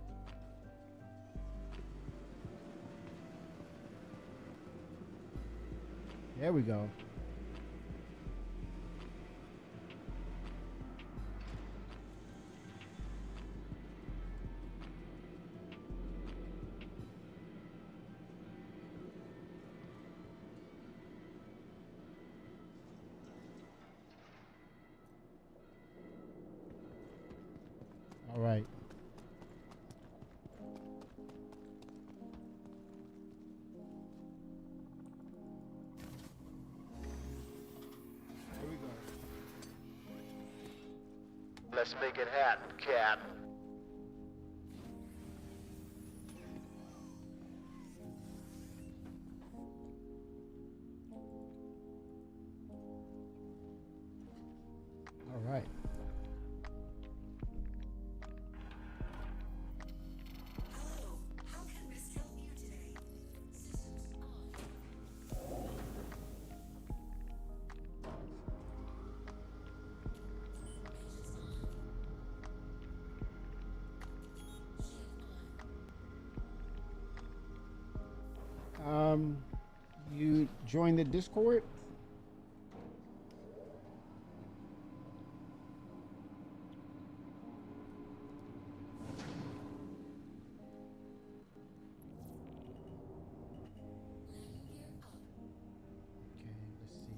There we go. All right. Here we go. Let's make it happen, Cap. You join the Discord? Okay, let's see.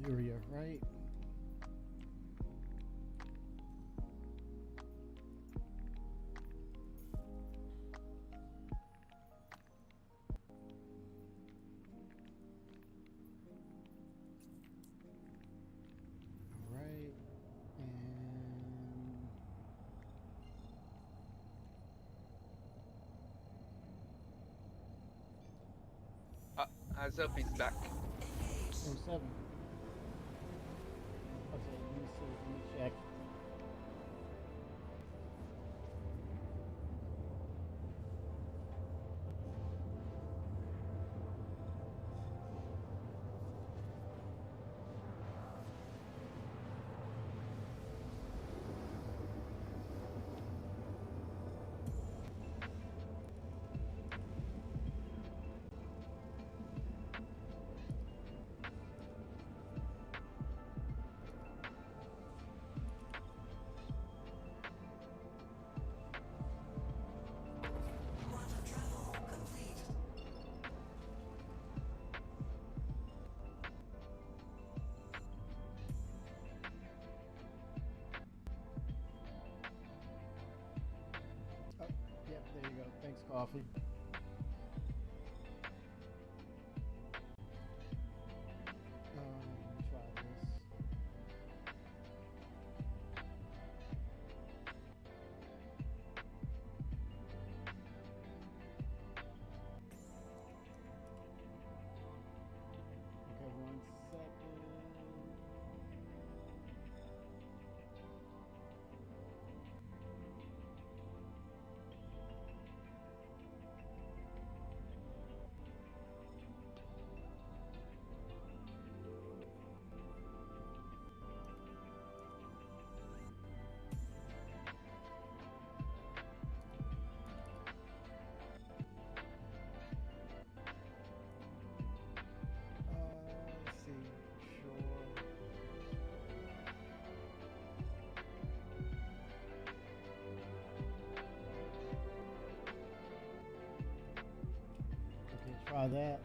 Lyria, right? All right, and Azop is back. 07. Okay, let me see. Let me check. Oh, yep, there you go. Thanks, coffee. Try this. Okay, 1 second. Let's see. Sure. Okay, try that.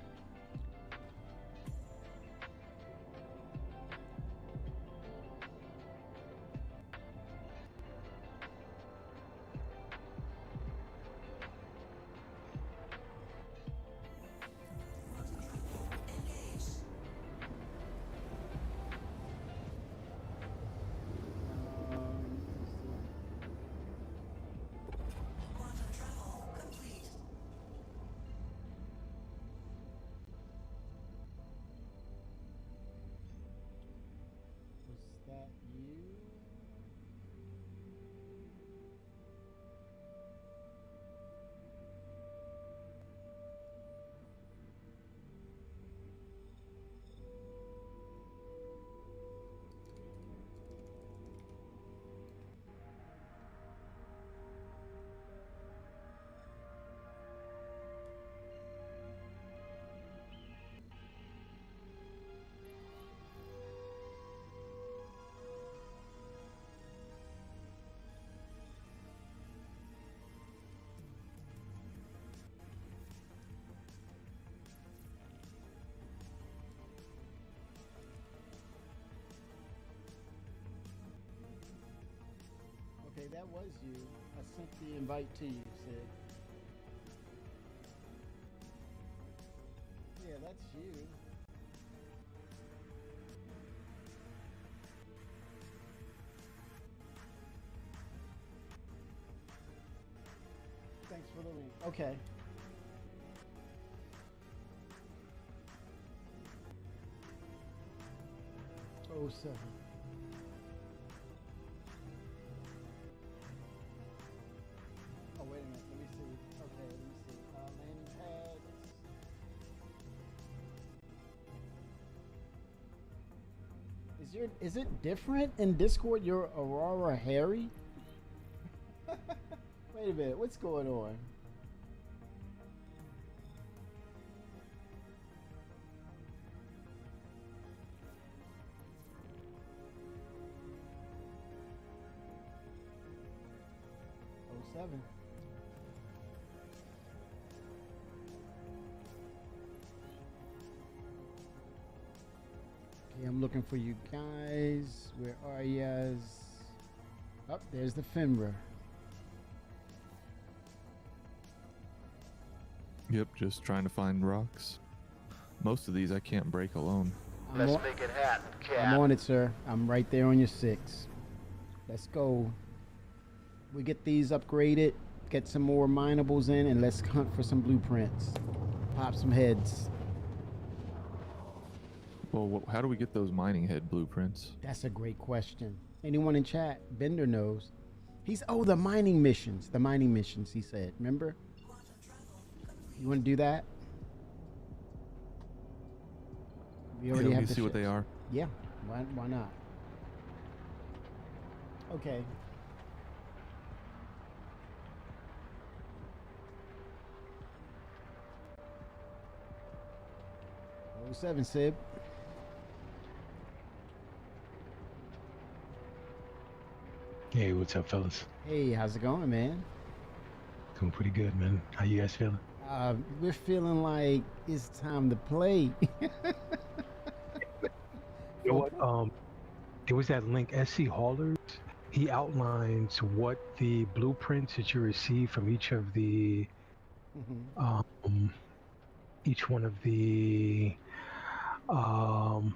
Was that you? Okay, that was you. I sent the invite to you, Sid. Yeah, that's you. Thanks for the link. Okay. Oh, 07. Is it different in Discord? You're Aurora Harry? Wait a minute, what's going on? Oh, 07. Okay, I'm looking for you guys. Where are yas? Oh, there's the Finra. Yep, just trying to find rocks. Most of these I can't break alone. Let's make it happen, Cap. I'm on it, sir. I'm right there on your 6. Let's go. We get these upgraded, get some more minables in, and let's hunt for some blueprints. Pop some heads. Well, how do we get those mining head blueprints? That's a great question. Anyone in chat? Bender knows. The mining missions. The mining missions, he said. Remember? You want to do that? We already Yeah, have let me the see what they ships. are. Yeah. Why not? Okay. Oh, 07, Sib. Hey, what's up, fellas? Hey, how's it going, man? Doing pretty good, man. How you guys feeling? We're feeling like it's time to play. You know what? There was that link, SC Haulers. He outlines what the blueprints that you receive from each of the, each one of the, hang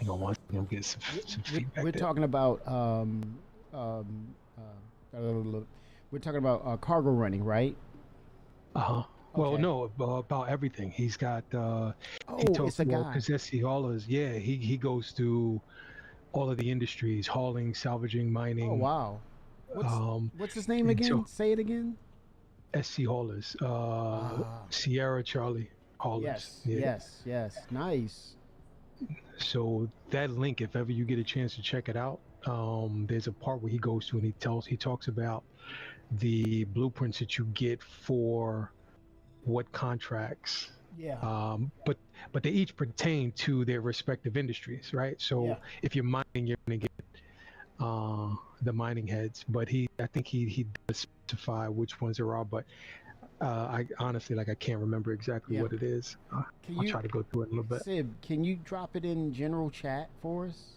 on one second, I'm getting some feedback. We're there. talking about we're talking about cargo running, right? Well, no, about everything. He's got. He it's talks a about guy. because SC Haulers. Yeah, he goes through all of the industries: hauling, salvaging, mining. Oh wow. What's his name and again? Say it again. SC Haulers. Sierra Charlie Haulers. Yes, yes. Nice. So that link, if ever you get a chance to check it out, there's a part where he goes to and he talks about the blueprints that you get for what contracts. Yeah. But they each pertain to their respective industries, right? So if you're mining, you're gonna get the mining heads. But I think he does specify which ones there are. But I honestly, I can't remember exactly what it is. I'll try to go through it a little bit. Sib, can you drop it in general chat for us?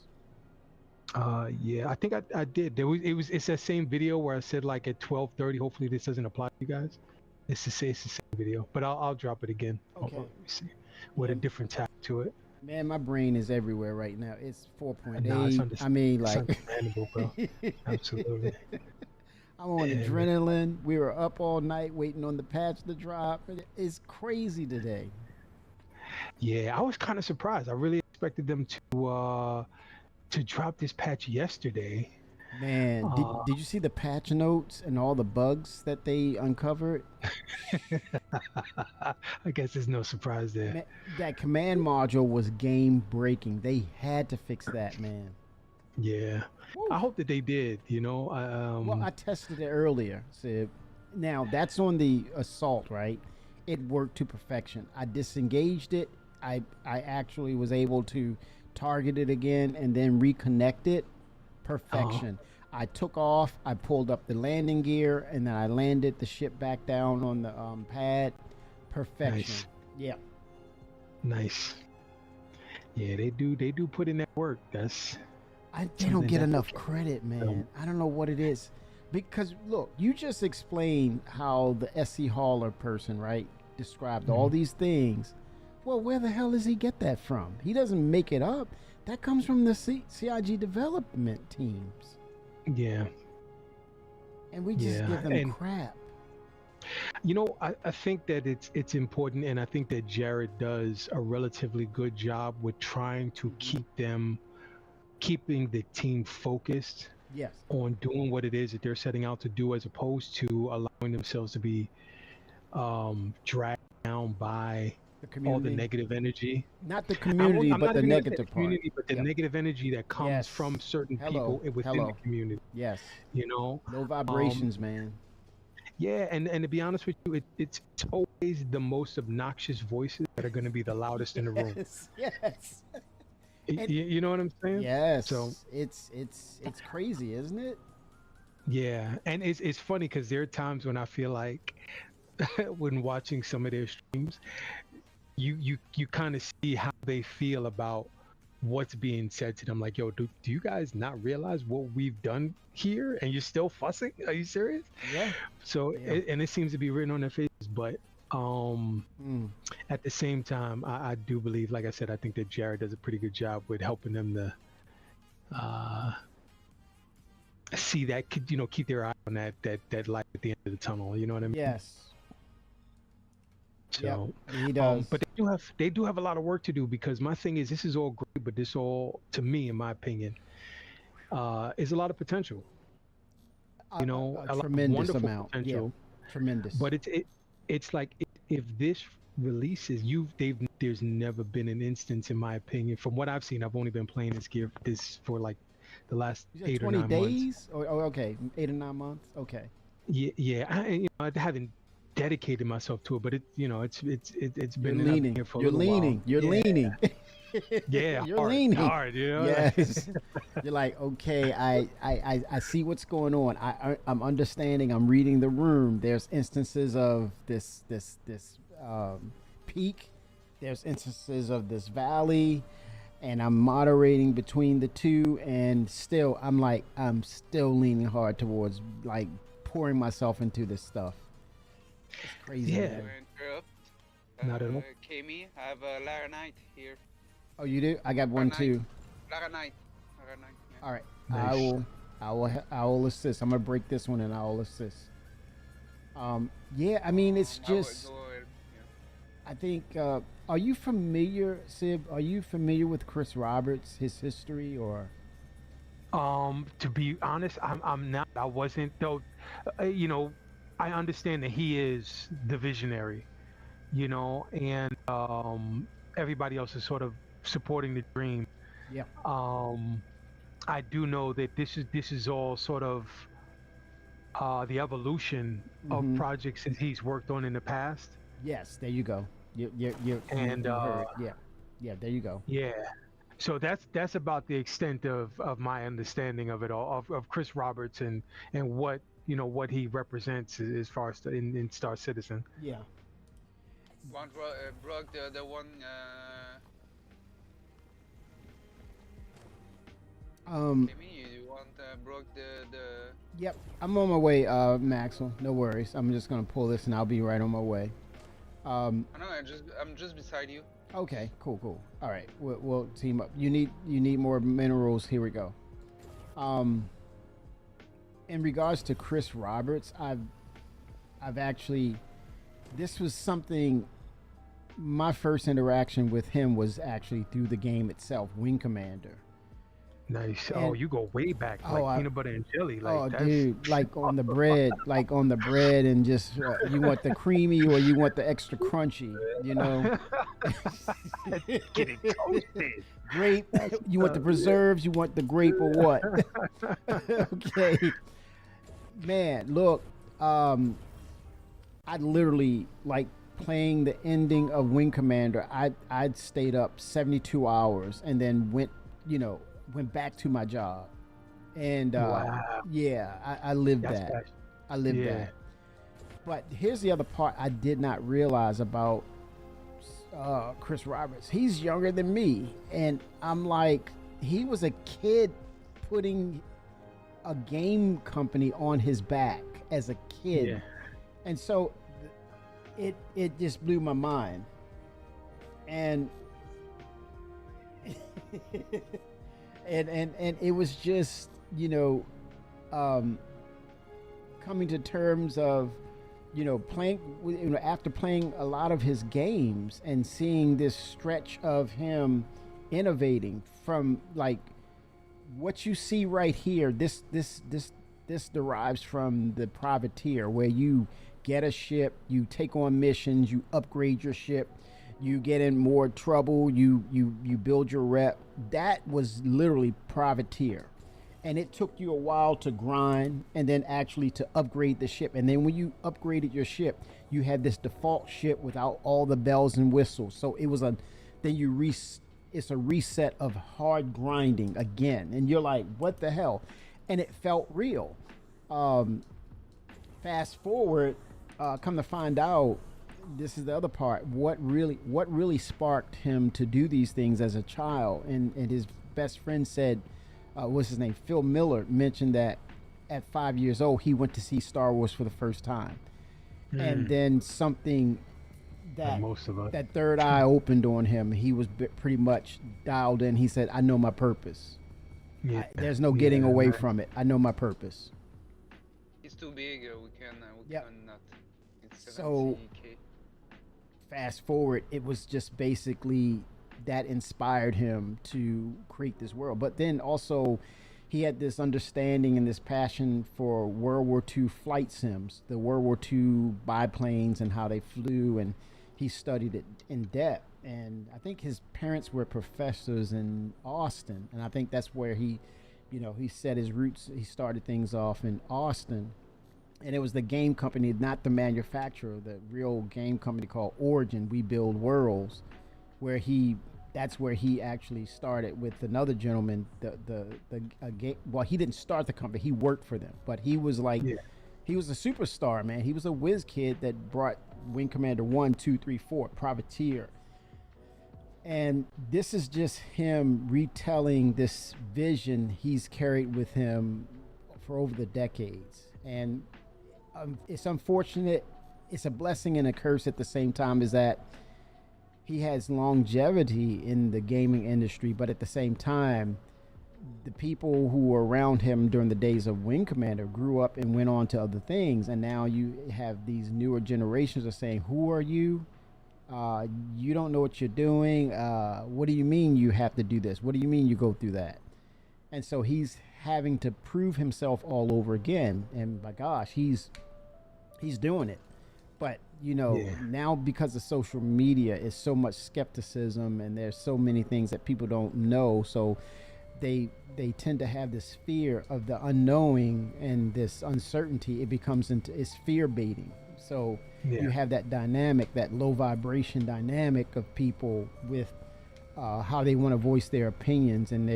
Yeah, I think I did. It's that same video where I said like at 12:30. Hopefully this doesn't apply to you guys. It's the same video, but I'll drop it again. Okay. Let me see. With a different tag to it. Man, my brain is everywhere right now. It's 4.8. No, it's I mean, it's like, understandable, bro. Absolutely. I'm on Yeah, adrenaline. We were up all night waiting on the patch to drop. It's crazy today. Yeah, I was kind of surprised. I really expected them to drop this patch yesterday. Man, did you see the patch notes and all the bugs that they uncovered? I guess there's no surprise there. Man, that command module was game breaking. They had to fix that, man. Yeah, I hope that they did. Well, I tested it earlier, Sib. Now that's on the assault, right? It worked to perfection. I disengaged it. I actually was able to target it again and then reconnect it. Perfection. I took off. I pulled up the landing gear and then I landed the ship back down on the pad. Perfection. Nice. Yeah. Nice. Yeah, they do put in that work. They don't get enough credit, man. I don't know what it is. Because look, you just explained how the SC Hauler person, right, described all these things. Well, where the hell does he get that from? He doesn't make it up. That comes from the CIG development teams. Yeah. And we just give them crap. I think that it's important, and I think that Jared does a relatively good job with trying to keeping the team focused on doing what it is that they're setting out to do, as opposed to allowing themselves to be dragged down by all the negative energy. Not the community, I'm but not the even gonna say negative part. community, but the negative energy that comes Yes. from certain Hello. people within Hello. the community. Yes. You know, Low vibrations, man. Yeah, and to be honest with you, it's always the most obnoxious voices that are going to be the loudest in the room. Yes. You know what I'm saying? Yes. So it's crazy, isn't it? yeah, and it's funny because there are times when I feel like when watching some of their streams, you kind of see how they feel about what's being said to them. Like, yo, do you guys not realize what we've done here, and you're still fussing? Are you serious? Yeah. So Yeah. and it seems to be written on their faces, but at the same time, I do believe, like I said, I think that Jared does a pretty good job with helping them to see that, keep their eye on that light at the end of the tunnel. You know what I mean? Yes. So He does. but they do have a lot of work to do, because my thing is, this is all great, but this all, to me, in my opinion, is a lot of potential. You know, a lot of tremendous wonderful amount. potential. Yeah. Tremendous. But it's like, if this releases, there's never been an instance, in my opinion, from what I've seen. I've only been playing this for like the last You said 8 or 20 9 days? months. Oh, okay. 8 or 9 months. Okay. Yeah. I haven't dedicated myself to it, but it's been You're I've leaning. here for a You're little while. leaning. You're Yeah. leaning. Yeah, You're hard, leaning. hard, you know? Yes. You're like, okay, I see what's going on. I'm understanding. I'm reading the room. There's instances of this peak. There's instances of this valley, and I'm moderating between the two. And still, I'm still leaning hard towards like pouring myself into this stuff. It's crazy. Yeah. Man. Interrupt. Not at all. Kami, I have a Laranite here. Oh, you do? I got one too. Laranite. Yeah. All right. Nice. I will assist. I'm gonna break this one and I will assist. Yeah, I mean, it's just. Go ahead. I think. Are you familiar, Sib? Are you familiar with Chris Roberts, his history, or? To be honest, I'm not. I wasn't, though. I understand that he is the visionary, and everybody else is sort of supporting the dream. Yeah. I do know that this is all sort of the evolution of projects that he's worked on in the past. Yes, there you go. You And, heard. Yeah, there you go. Yeah. So that's about the extent of my understanding of it all, of Chris Roberts and what what he represents as far as in Star Citizen. Yeah. One Brock, the other one. Maybe you want Brock the. Yep, I'm on my way, Maxwell. No worries. I'm just gonna pull this and I'll be right on my way. I know. I'm just beside you. Okay, cool. All right, we'll team up. You need more minerals. Here we go. In regards to Chris Roberts, I've actually, this was something. My first interaction with him was actually through the game itself, Wing Commander. Nice. And- you go way back, like peanut butter and jelly. Like, Dude, like on the bread, and just you want the creamy or you want the extra crunchy, Get it toasted. Grape, you want the preserves, you want the grape or what? Okay, man, look, I literally like playing the ending of Wing Commander. I'd stayed up 72 hours and then went back to my job, and Wow. yeah, I lived That's that. passion. I lived Yeah. that. But here's the other part I did not realize about Chris Roberts. He's younger than me, and I'm like, he was a kid putting a game company on his back as a kid, Yeah. and so it just blew my mind, and. And it was just coming to terms of playing after playing a lot of his games and seeing this stretch of him innovating from like what you see right here. This derives from the Privateer, where you get a ship, you take on missions, you upgrade your ship, You get in more trouble. You build your rep. That was literally privateer, and it took you a while to grind and then actually to upgrade the ship. And then when you upgraded your ship, you had this default ship without all the bells and whistles. So it was it's a reset of hard grinding again, and you're like, what the hell? And it felt real. Fast forward, come to find out, this is the other part. What really sparked him to do these things as a child? And his best friend said, what's his name? Phil Miller mentioned that at 5 years old, he went to see Star Wars for the first time. And then something that third eye opened on him. He was pretty much dialed in. He said, I know my purpose. Yeah. There's no getting away from it. I know my purpose. It's too big. We cannot. It's So 70K. fast forward, it was just basically that inspired him to create this world. But then also he had this understanding and this passion for World War II flight sims, the World War II biplanes and how they flew, and he studied it in depth. And I think his parents were professors in Austin, and I think that's where he set his roots. He started things off in Austin, and it was the game company, not the manufacturer, the real game company called Origin. We Build Worlds, that's where he actually started with another gentleman. Well, he didn't start the company; he worked for them. But he was he was a superstar, man. He was a whiz kid that brought Wing Commander 1, 2, 3, 4, Privateer. And this is just him retelling this vision he's carried with him for over the decades. And it's unfortunate. It's a blessing and a curse at the same time, is that he has longevity in the gaming industry, but at the same time, the people who were around him during the days of Wing Commander grew up and went on to other things. And now you have these newer generations are saying, who are you? You don't know what you're doing. What do you mean you have to do this? What do you mean you go through that? And so he's having to prove himself all over again. And my gosh, he's doing it. But now because of social media, is so much skepticism, and there's so many things that people don't know. So they tend to have this fear of the unknowing and this uncertainty. It becomes it's fear baiting. So you have that dynamic, that low vibration dynamic of people with how they want to voice their opinions, and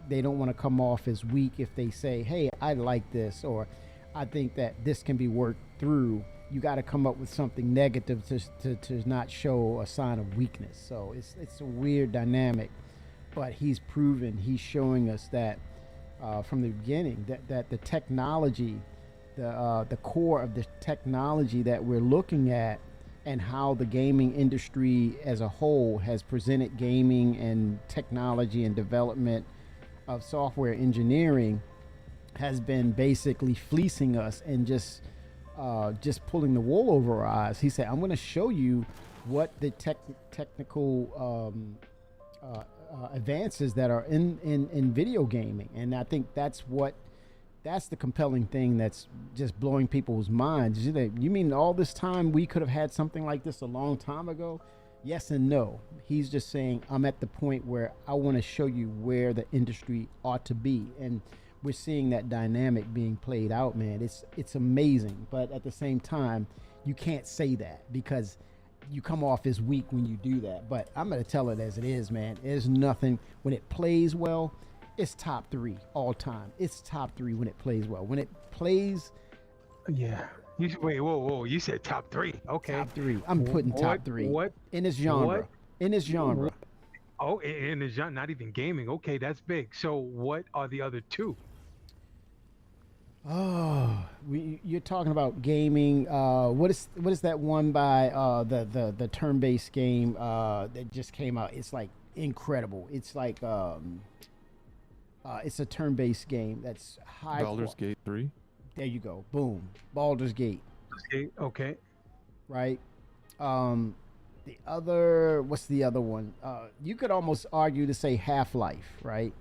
they don't want to come off as weak if they say, hey, I like this, or I think that this can be worked through. You got to come up with something negative to not show a sign of weakness. So it's a weird dynamic, but he's showing us that from the beginning that the technology, the core of the technology that we're looking at, and how the gaming industry as a whole has presented gaming and technology and development of software engineering, has been basically fleecing us and just pulling the wool over our eyes. He said, I'm going to show you what the technical advances that are in video gaming. And I think that's the compelling thing that's just blowing people's minds. You mean all this time we could have had something like this a long time ago? Yes and no. He's just saying, I'm at the point where I want to show you where the industry ought to be. And we're seeing that dynamic being played out, man. It's amazing. But at the same time, you can't say that because you come off as weak when you do that. But I'm going to tell it as it is, man. There's nothing, when it plays well, it's top 3 all time. It's top 3 when it plays well. When it plays... Yeah. Wait, whoa. You said top 3. Okay. Top 3. I'm putting top 3. What? In this genre. What? In this genre. What? Oh, in the genre, not even gaming. Okay, that's big. So what are the other 2? Oh, you're talking about gaming. What is that one by the turn-based game that just came out? It's like incredible. It's like it's a turn-based game that's high. Baldur's Gate 3. There you go. Boom. Baldur's Gate. Okay. Right. The other, what's the other one? You could almost argue to say Half-Life, right?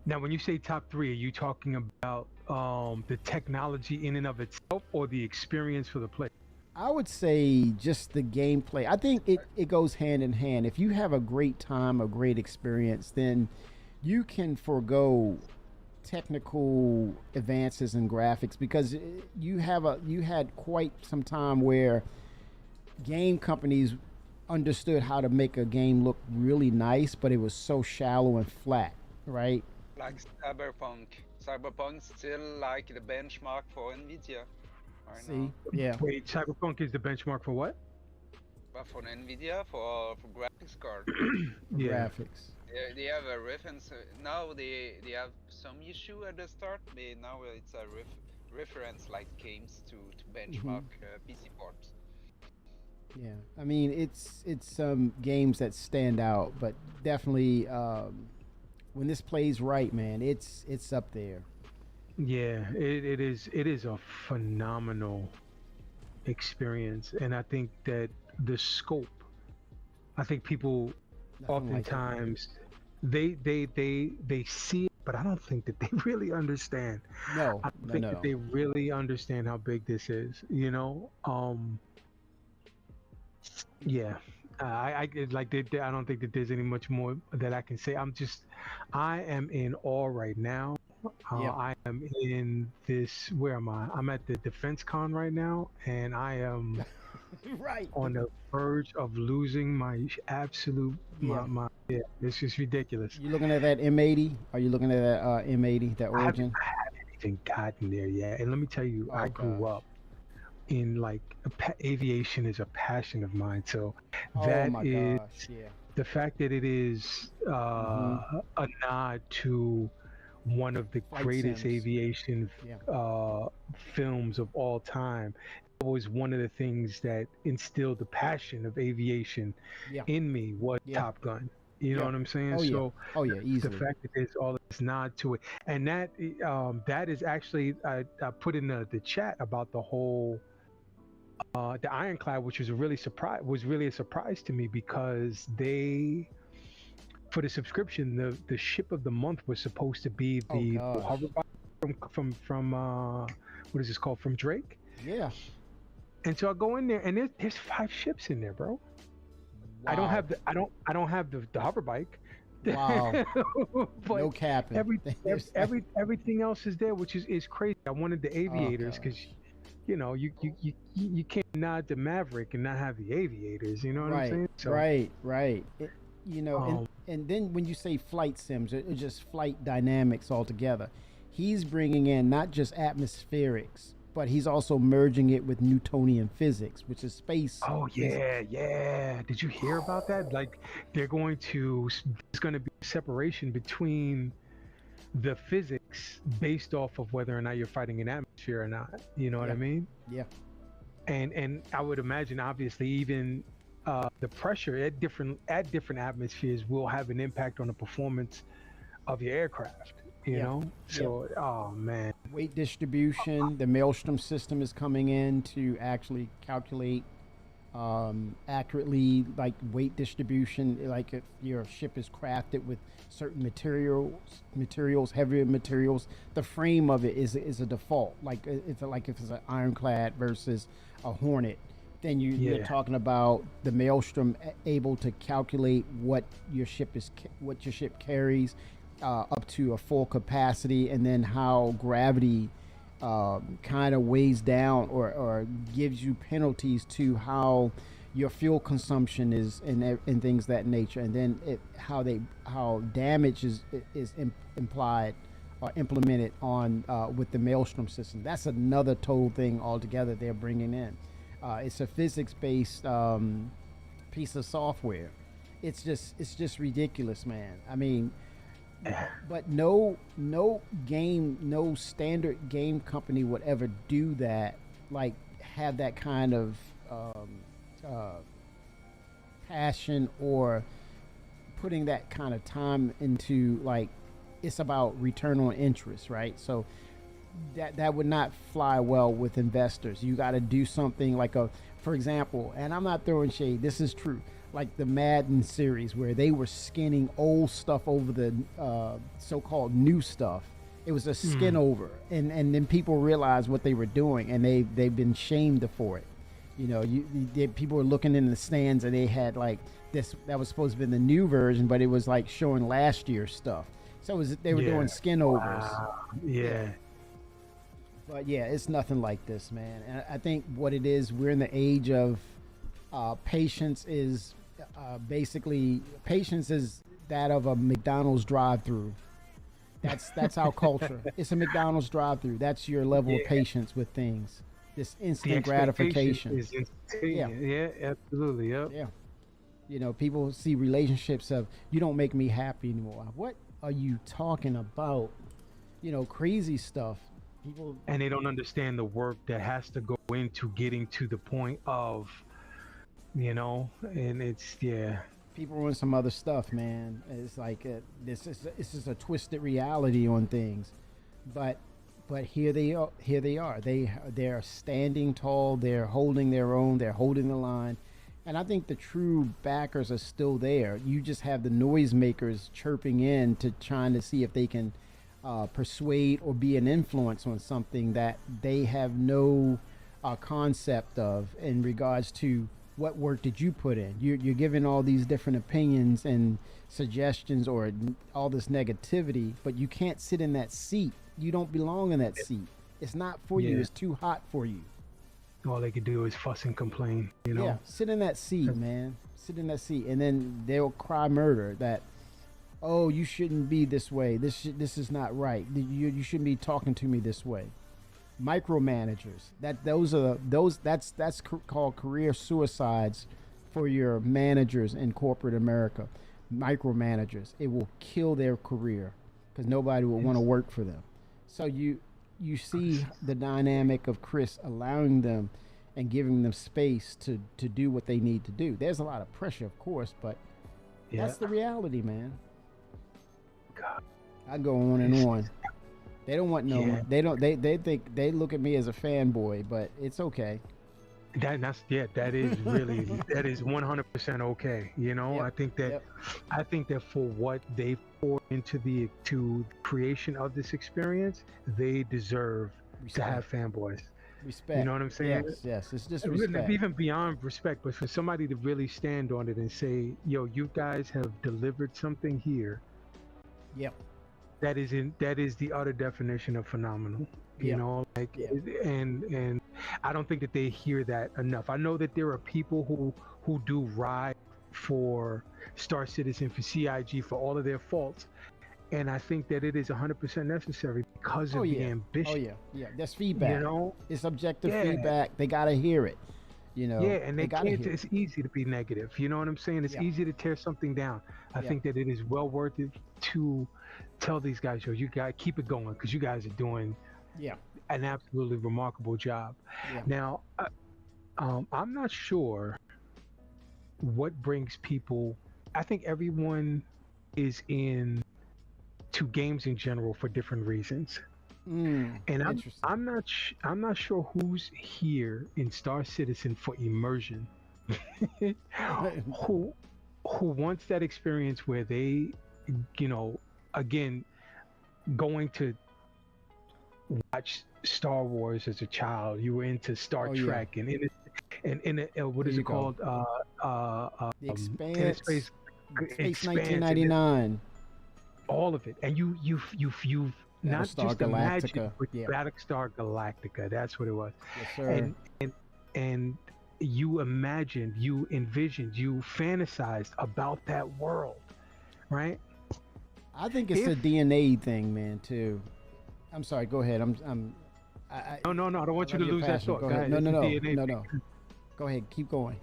Now, when you say top 3, are you talking about the technology in and of itself, or the experience for the player? I would say just the gameplay. I think it goes hand in hand. If you have a great time, a great experience, then you can forego technical advances in graphics because you had quite some time where game companies understood how to make a game look really nice, but it was so shallow and flat, right? Like Cyberpunk. Cyberpunk's still like the benchmark for Nvidia. Right See, now. yeah. Wait, Cyberpunk is the benchmark for what? But for Nvidia, for graphics card. Yeah. Graphics. They have a reference. Now they have some issue at the start, but now it's a reference like games to benchmark PC ports. Yeah, I mean it's some games that stand out, but definitely when this plays right, man, it's up there. Yeah, it is a phenomenal experience, and I think that the scope. I think people oftentimes they see it, but I don't think that they really understand. No, I don't think that they really understand how big this is. You know, yeah. I like I don't think that there's any much more that I can say. I am in awe right now. I am in this. Where am I? I'm at the Defense Con right now, and I am right on the verge of losing my absolute. Yeah, this is ridiculous. You looking at that M80? Are you looking at that M80, that Origin? I haven't even gotten there yet, and let me tell you, I grew up in like aviation is a passion of mine. So that is the fact that it is a nod to one of the greatest aviation films of all time. It was one of the things that instilled the passion of aviation in me was Top Gun. You know what I'm saying? Easily. The fact that there's all this nod to it, and that is actually I put in the chat about the whole the Ironclad, which was really a surprise to me because for the subscription, the ship of the month was supposed to be the hoverboard from what is this called, from Drake? Yeah. And so I go in there, and there's 5 ships in there, bro. Wow. I don't have the hover bike. Wow. But no capping. Everything else is there, which is crazy. I wanted the aviators because you know you can't nod the Maverick and not have the aviators. You know what I'm saying? So, right. You know, and then when you say flight sims, it's just flight dynamics altogether. He's bringing in not just atmospherics, but he's also merging it with Newtonian physics, which is space. Oh yeah. Did you hear about that? Like there's going to be a separation between the physics based off of whether or not you're fighting an atmosphere or not. You know what I mean? Yeah. And I would imagine, obviously, even the pressure at different atmospheres will have an impact on the performance of your aircraft. You know? So, oh man. Weight distribution. The Maelstrom system is coming in to actually calculate accurately, like weight distribution. Like if your ship is crafted with certain materials, heavier materials, the frame of it is a default. Like it's like if it's an Ironclad versus a Hornet, then you're talking about the Maelstrom able to calculate what your ship carries up to a full capacity, and then how gravity kind of weighs down or gives you penalties to how your fuel consumption is and things of that nature, and then how damage is implied or implemented on with the Maelstrom system. That's another total thing altogether they're bringing in. It's a physics-based piece of software. It's just ridiculous, man. I mean, but no standard game company would ever do that. Like have that kind of passion or putting that kind of time into, like, it's about return on interest, right? So that would not fly well with investors. You got to do something like for example, and I'm not throwing shade, this is true, like the Madden series where they were skinning old stuff over the so-called new stuff. It was a skin over, and then people realized what they were doing, and they've been shamed for it. You know, people were looking in the stands and they had like this that was supposed to be the new version, but it was like showing last year's stuff. So they were doing skin overs. Yeah. But yeah, it's nothing like this, man. And I think what it is, we're in the age of patience is basically patience is that of a McDonald's drive-through. That's our culture. It's a McDonald's drive-through. That's your level of patience with things. This instant gratification. Is yeah, absolutely. Yep. Yeah. You know, people see relationships of, you don't make me happy anymore. What are you talking about? You know, crazy stuff. People, and they don't understand the work that has to go into getting to the point of, you know, and it's people are on some other stuff, man. It's like this is a twisted reality on things, but here they are. They're standing tall. They're holding their own. They're holding the line, and I think the true backers are still there. You just have the noisemakers chirping in to trying to see if they can persuade or be an influence on something that they have no concept of in regards to what work did you put in. You're giving all these different opinions and suggestions or all this negativity, but you can't sit in that seat. You don't belong in that seat. It's not for you. It's too hot for you. All they can do is fuss and complain, you know? Yeah, sit in that seat, man. Sit in that seat. And then they'll cry murder that, oh, you shouldn't be this way. This is not right. You shouldn't be talking to me this way. Micromanagers. That's called career suicides for your managers in corporate America. Micromanagers. It will kill their career because nobody will want to work for them. So you see the dynamic of Chris allowing them and giving them space to do what they need to do. There's a lot of pressure, of course, but that's the reality, man. God. I go on and on. They don't want no one. They don't. They think they look at me as a fanboy, but it's okay. That is really that is 100% okay. You know, I think that for what they poured into the creation of this experience, they deserve to have fanboys. Respect. You know what I'm saying? Yes. It's just respect. Even beyond respect, but for somebody to really stand on it and say, "Yo, you guys have delivered something here." Yep. That is the utter definition of phenomenal. You know, like, and I don't think that they hear that enough. I know that there are people who do ride for Star Citizen, for CIG, for all of their faults, and I think that it is 100% necessary because of the ambition. Oh yeah. That's feedback. You know, it's objective feedback. They gotta hear it. You know. Yeah, and they can't. It's easy to be negative. You know what I'm saying? It's easy to tear something down. I think that it is well worth it to tell these guys, yo, you guys keep it going because you guys are doing an absolutely remarkable job. Now, I'm not sure what brings people. I think everyone is in to games in general for different reasons. And I'm not sure who's here in Star Citizen for immersion. who wants that experience where they, you know, again, going to watch Star Wars as a child, you were into Star Trek and what is it called? The Expanse, Space 1999. All of it, and you've not just imagined, but Battlestar Galactica. That's what it was. Yes, sir. And you imagined, you envisioned, you fantasized about that world, right? I think it's a DNA thing, man, too. I'm sorry. Go ahead. No. I don't want you to lose that thought. Go ahead. No. Go ahead. Keep going.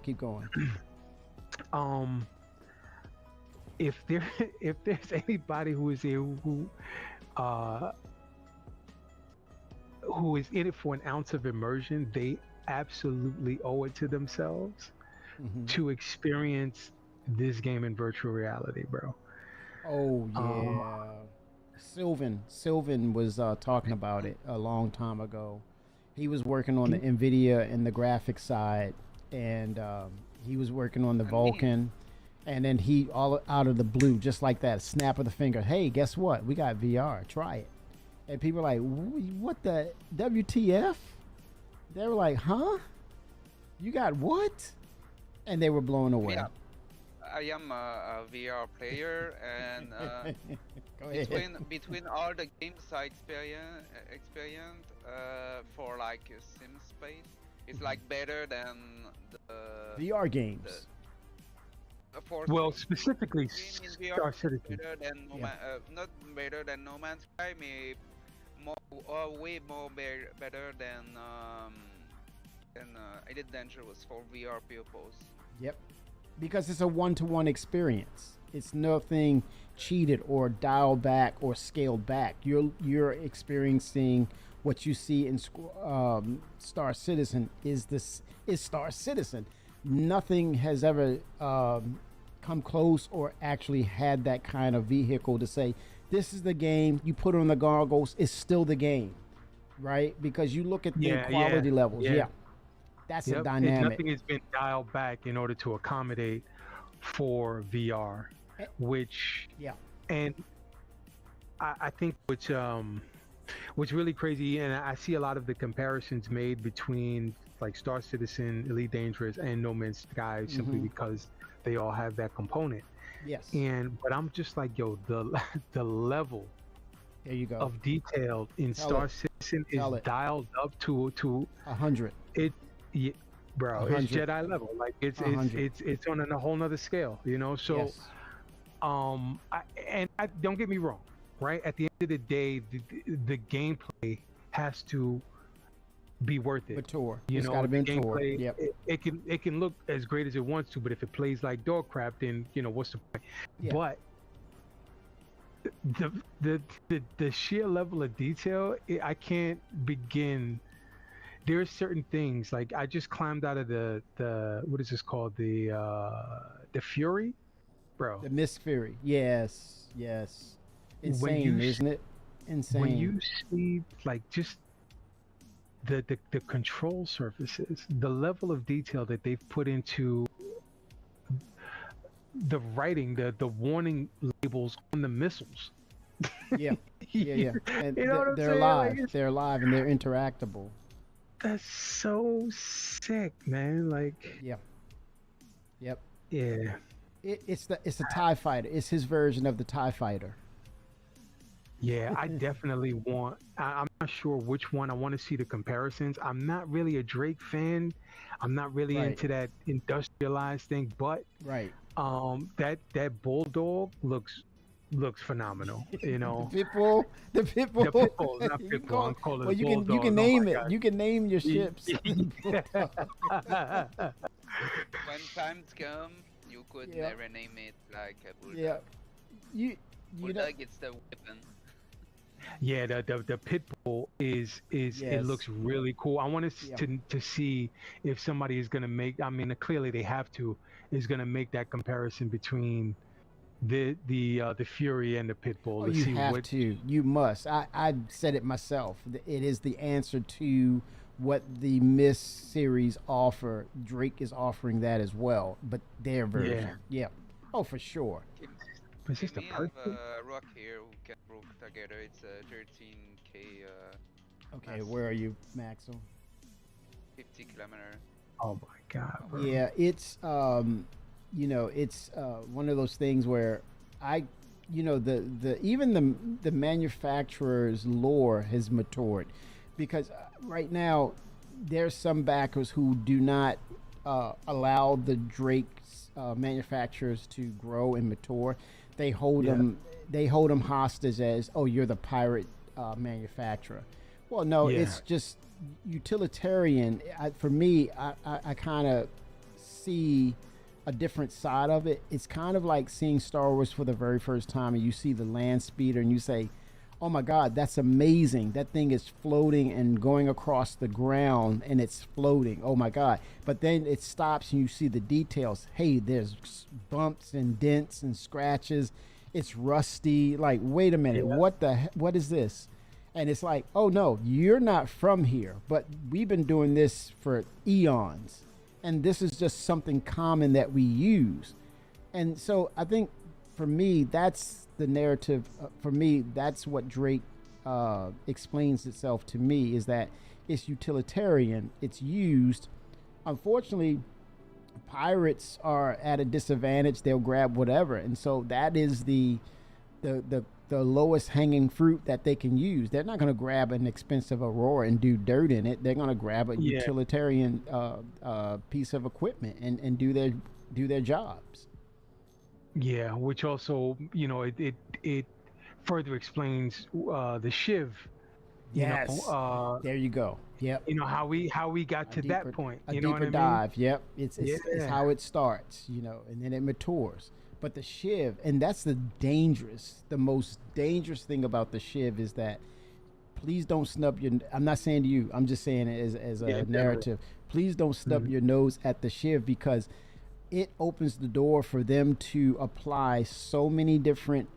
If there's anybody who is here who is in it for an ounce of immersion, they absolutely owe it to themselves to experience this game in virtual reality, bro. Oh yeah. Sylvan was talking about it a long time ago. He was working on the NVIDIA and the graphics side, and he was working on the Vulkan, and then he, all out of the blue, just like that, snap of the finger, hey, guess what? We got VR. Try it. And people are like, what the WTF? They were like, huh? You got what? And they were blown away. Yeah, I am a VR player, and Go ahead. between all the games I experienced for like Sim Space, it's like better than the VR games. Well, specifically game in VR Star Citizen. better than not better than No Man's Sky, maybe way more better than Elite Dangerous for VR pupils. Yep. Because it's a one-to-one experience. It's nothing cheated or dialed back or scaled back. You're experiencing what you see in Star Citizen is Star Citizen. Nothing has ever come close or actually had that kind of vehicle to say, this is the game, you put on the goggles, it's still the game, right? Because you look at the quality levels. Yeah. That's a dynamic. Nothing has been dialed back in order to accommodate for VR, which and I think what's really crazy, and I see a lot of the comparisons made between like Star Citizen, Elite Dangerous, and No Man's Sky simply because they all have that component. Yes. But I'm just like, yo, the level there you go of detail in Star Citizen is dialed up to 100. Yeah, bro, 100. it's Jedi level. Like it's on a whole nother scale, you know. So, Yes. I don't get me wrong, right? At the end of the day, the gameplay has to be worth it. Mature. You It's know, gotta be the mature. gameplay, Yep. it can look as great as it wants to, but if it plays like dog crap, then you know what's the point? Yeah. But the sheer level of detail, I can't begin. There are certain things like I just climbed out of the what is this called, the Fury, bro. The Mist Fury. Yes. Insane, isn't it? Insane. When you see like just the control surfaces, the level of detail that they've put into the writing, the warning labels on the missiles. Yeah. And You know what I'm they're saying? live. Like, it's- They're live and they're interactable. That's so sick, man. Like, Yep. yeah. It's a TIE fighter. It's his version of the TIE fighter. Yeah, I definitely want. I'm not sure which one. I want to see the comparisons. I'm not really a Drake fan. I'm not really Right. into that industrialized thing. But Right. that bulldog looks phenomenal. You know, The Pitbull. the pitbull, not You pitbull. call- I'm calling well, it you bulldog. can Oh name my it. God. You can name your ships. When times come, you could Yeah. never name it like a bulldog. Yeah. You know. Bulldog, it's the weapon. Yeah, the pitbull is Yes. it looks really cool. I want Yeah. to see if somebody is gonna make. I mean, clearly they have to. Is gonna make that comparison between the Fury and the pitbull. Oh, to you see have what, to. You must. I said it myself. It is the answer to what the Mist series offer. Drake is offering that as well, but their version. Yeah. Oh, for sure. Is this the We have person? Rock here who can work together. It's a 13k. Okay, where are you, Maxwell? 50 kilometer. Oh my God. Bro. Yeah, it's it's one of those things where the manufacturer's lore has matured, because right now there's some backers who do not allow the Drake's manufacturers to grow and mature. They hold them hostage as, oh, you're the pirate manufacturer. Well, no, it's just utilitarian. For me, I kind of see a different side of it. It's kind of like seeing Star Wars for the very first time, and you see the land speeder and you say, oh my God, that's amazing. That thing is floating and going across the ground, and it's floating. Oh my God. But then it stops and you see the details. Hey, there's bumps and dents and scratches. It's rusty. Like, wait a minute. What is this? And it's like, oh no, you're not from here, but we've been doing this for eons. And this is just something common that we use. And so I think for me, that's the narrative. For me, that's what Drake explains itself to me, is that it's utilitarian. It's used unfortunately, pirates are at a disadvantage. They'll grab whatever, and so that is the lowest hanging fruit that they can use. They're not going to grab an expensive Aurora and do dirt in it. They're going to grab a utilitarian piece of equipment and do their jobs. Yeah, which also, you know, it further explains the Shiv. Yes. There you go. Yep. You know how we got to that point. A You know deeper what I mean? dive. Yep. It's how it starts, you know, and then it matures. But the Shiv, and that's the most dangerous thing about the Shiv is that please don't snub your. I'm not saying to you. I'm just saying it as a narrative. Please don't snub your nose at the Shiv, because it opens the door for them to apply so many different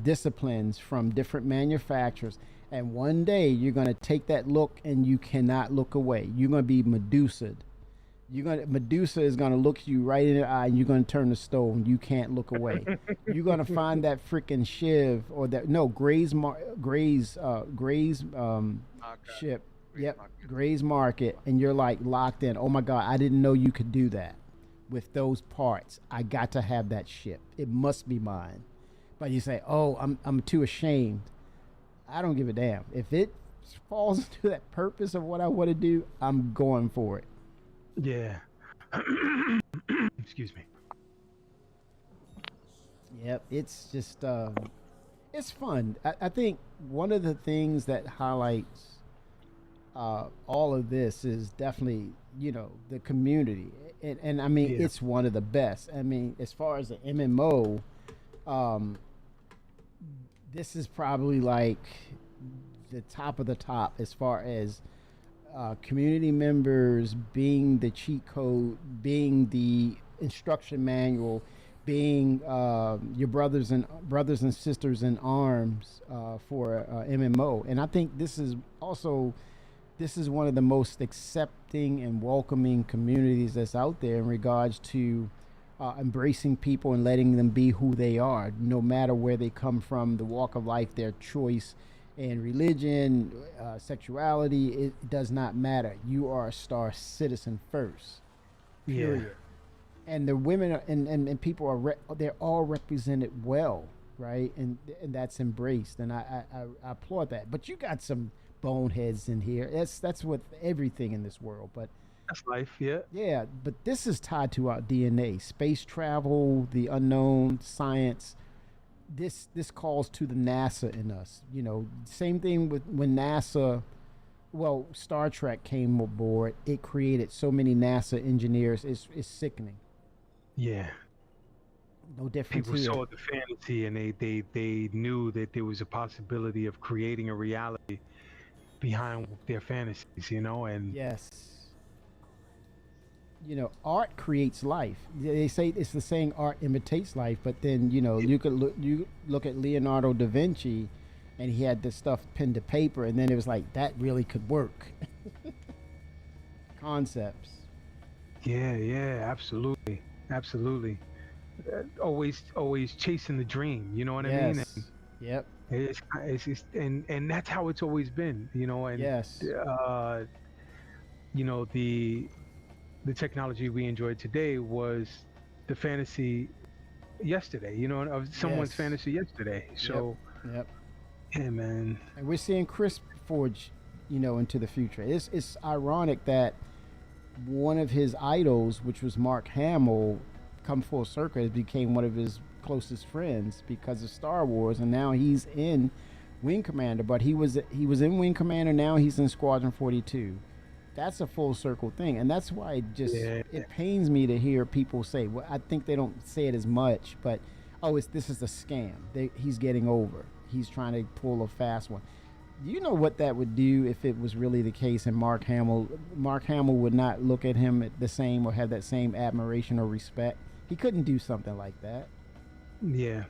disciplines from different manufacturers. And one day you're going to take that look and you cannot look away. You're going to be Medusa'd. Medusa is going to look you right in the eye and you're going to turn to stone. You can't look away. You're going to find that freaking Shiv or Gray's ship. Yep. Gray's Market. And you're like locked in. Oh my God, I didn't know you could do that with those parts. I got to have that ship. It must be mine. But you say, oh, I'm too ashamed. I don't give a damn. If it falls into that purpose of what I want to do, I'm going for it. Yeah. Excuse me. Yep. It's just, it's fun. I think one of the things that highlights all of this is definitely, you know, the community. And I mean, it's one of the best. I mean, as far as the MMO, this is probably like the top of the top as far as community members being the cheat code, being the instruction manual, being your brothers and sisters in arms for MMO. And I think this is one of the most accepting and welcoming communities that's out there in regards to embracing people and letting them be who they are, no matter where they come from, the walk of life, their choice, and religion, sexuality. It does not matter. You are a star citizen first. Period. Yeah. And the women and people are they're all represented well, right? And that's embraced, and I applaud that. But you got some boneheads in here. That's with everything in this world, but. That's life, yeah. Yeah, but this is tied to our DNA. Space travel, the unknown, science. This calls to the NASA in us. You know, same thing with when Star Trek came aboard. It created so many NASA engineers. It's sickening. Yeah. No difference. People here. saw the fantasy and they knew that there was a possibility of creating a reality behind their fantasies, you know, and yes. You know, art creates life. They say it's the saying, art imitates life. But then, you know, you look at Leonardo da Vinci, and he had this stuff pen to paper, and then it was like that really could work. Concepts. Yeah, absolutely. Always chasing the dream. You know what I mean? And yep. It's just, and that's how it's always been. You know, and you know, the technology we enjoyed today was the fantasy yesterday, you know, of someone's fantasy yesterday. So, yep. Yeah, man. And we're seeing Crisp forge, you know, into the future. It's ironic that one of his idols, which was Mark Hamill, come full circle, became one of his closest friends because of Star Wars, and now he's in Wing Commander. But he was in Wing Commander. Now he's in Squadron 42. That's a full circle thing, and that's why it pains me to hear people say, well, I think they don't say it as much, but this is a scam. He's getting over. He's trying to pull a fast one. Do you know what that would do if it was really the case? And Mark Hamill would not look at him the same or have that same admiration or respect. He couldn't do something like that. Yeah,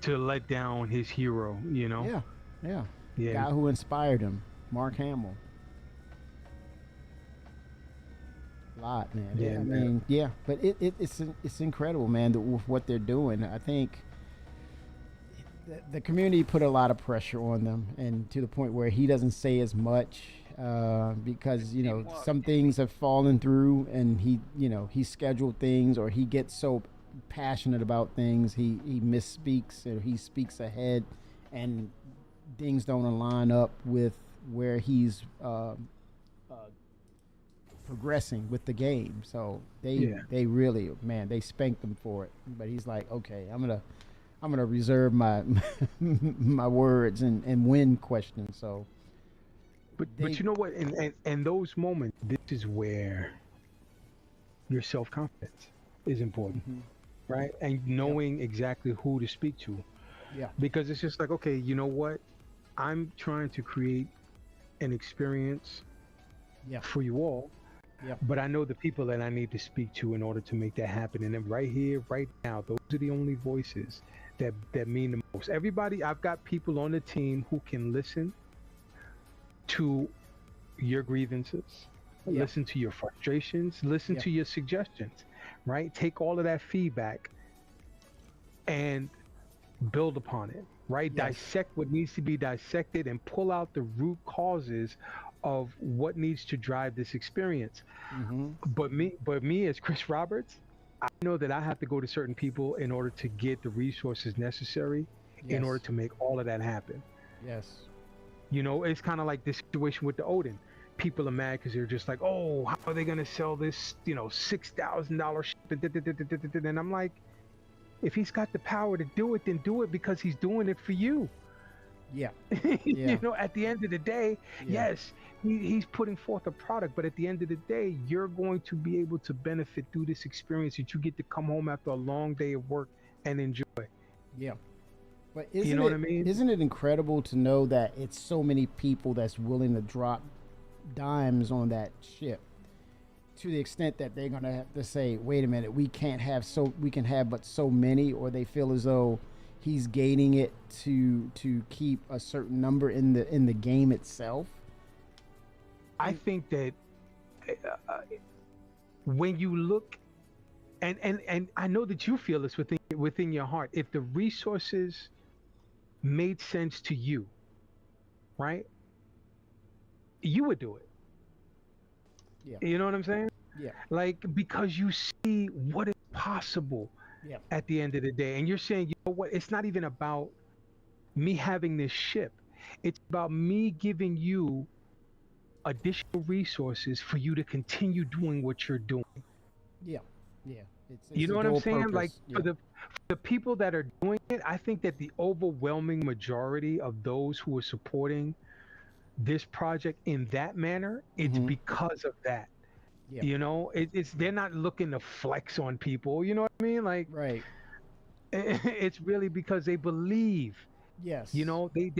to let down his hero, you know. Yeah. The guy who inspired him, Mark Hamill. Lot, man. Yeah, I mean, but it's incredible, man, with what they're doing. I think the community put a lot of pressure on them, and to the point where he doesn't say as much because some things have fallen through, and he scheduled things, or he gets so passionate about things he misspeaks, or he speaks ahead, and things don't align up with where he's progressing with the game. So they really, man, they spanked him for it. But he's like, okay, I'm gonna reserve my my words and win questions. So, but you know what? In those moments, this is where your self-confidence is important, right? And knowing exactly who to speak to. Yeah. Because it's just like, okay, you know what? I'm trying to create an experience for you all. Yeah. But I know the people that I need to speak to in order to make that happen. And then right here, right now, those are the only voices that mean the most. Everybody, I've got people on the team who can listen to your grievances, listen to your frustrations, listen to your suggestions, right? Take all of that feedback and build upon it, right? Dissect what needs to be dissected and pull out the root causes of what needs to drive this experience. But me as Chris Roberts, I know that I have to go to certain people in order to get the resources necessary in order to make all of that happen. Yes. It's kind of like this situation with the Odin. People are mad because they're just like, oh, how are they going to sell this, $6,000 ship? And I'm like, if he's got the power to do it, then do it, because he's doing it for you. Yeah. At the end of the day, yes, he's putting forth a product, but at the end of the day, you're going to be able to benefit through this experience that you get to come home after a long day of work and enjoy. Yeah. But what I mean? Isn't it incredible to know that it's so many people that's willing to drop dimes on that ship, to the extent that they're going to have to say, wait a minute, we can have but so many, or they feel as though he's gating it to keep a certain number in the game itself. I think that when you look, and I know that you feel this within your heart, if the resources made sense to you, right, you would do it. Yeah. You know what I'm saying? Yeah. Like, because you see what is possible at the end of the day. And you're saying, you know what, it's not even about me having this ship. It's about me giving you additional resources for you to continue doing what you're doing. Yeah. Yeah. It's you know what I'm saying? purpose. Like, for the people that are doing it, I think that the overwhelming majority of those who are supporting this project in that manner, it's because of that. Yeah. It's they're not looking to flex on people. You know what I mean? Like, right. It's really because they believe. Yes. They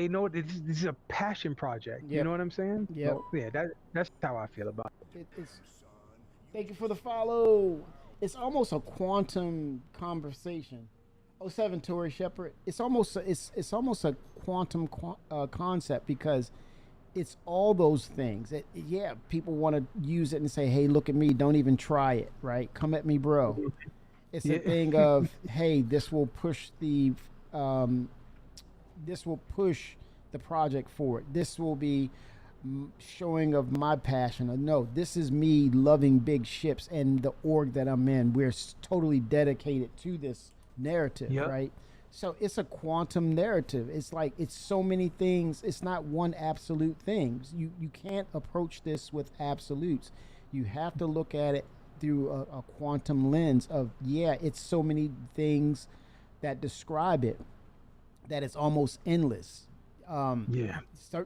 know this is a passion project. You know what I'm saying? Yeah. So, yeah. That's how I feel about it. Thank you for the follow. It's almost a quantum conversation. 07 Tory Shepherd. It's almost a quantum concept, because it's all those things. People want to use it and say, hey, look at me, don't even try it, right? Come at me, bro. It's a thing of, hey, this will push the project forward. This will be showing of my passion. No, this is me loving big ships and the org that I'm in. We're totally dedicated to this narrative, right? So it's a quantum narrative. It's like, it's so many things. It's not one absolute thing. You can't approach this with absolutes. You have to look at it through a quantum lens of, it's so many things that describe it that it's almost endless.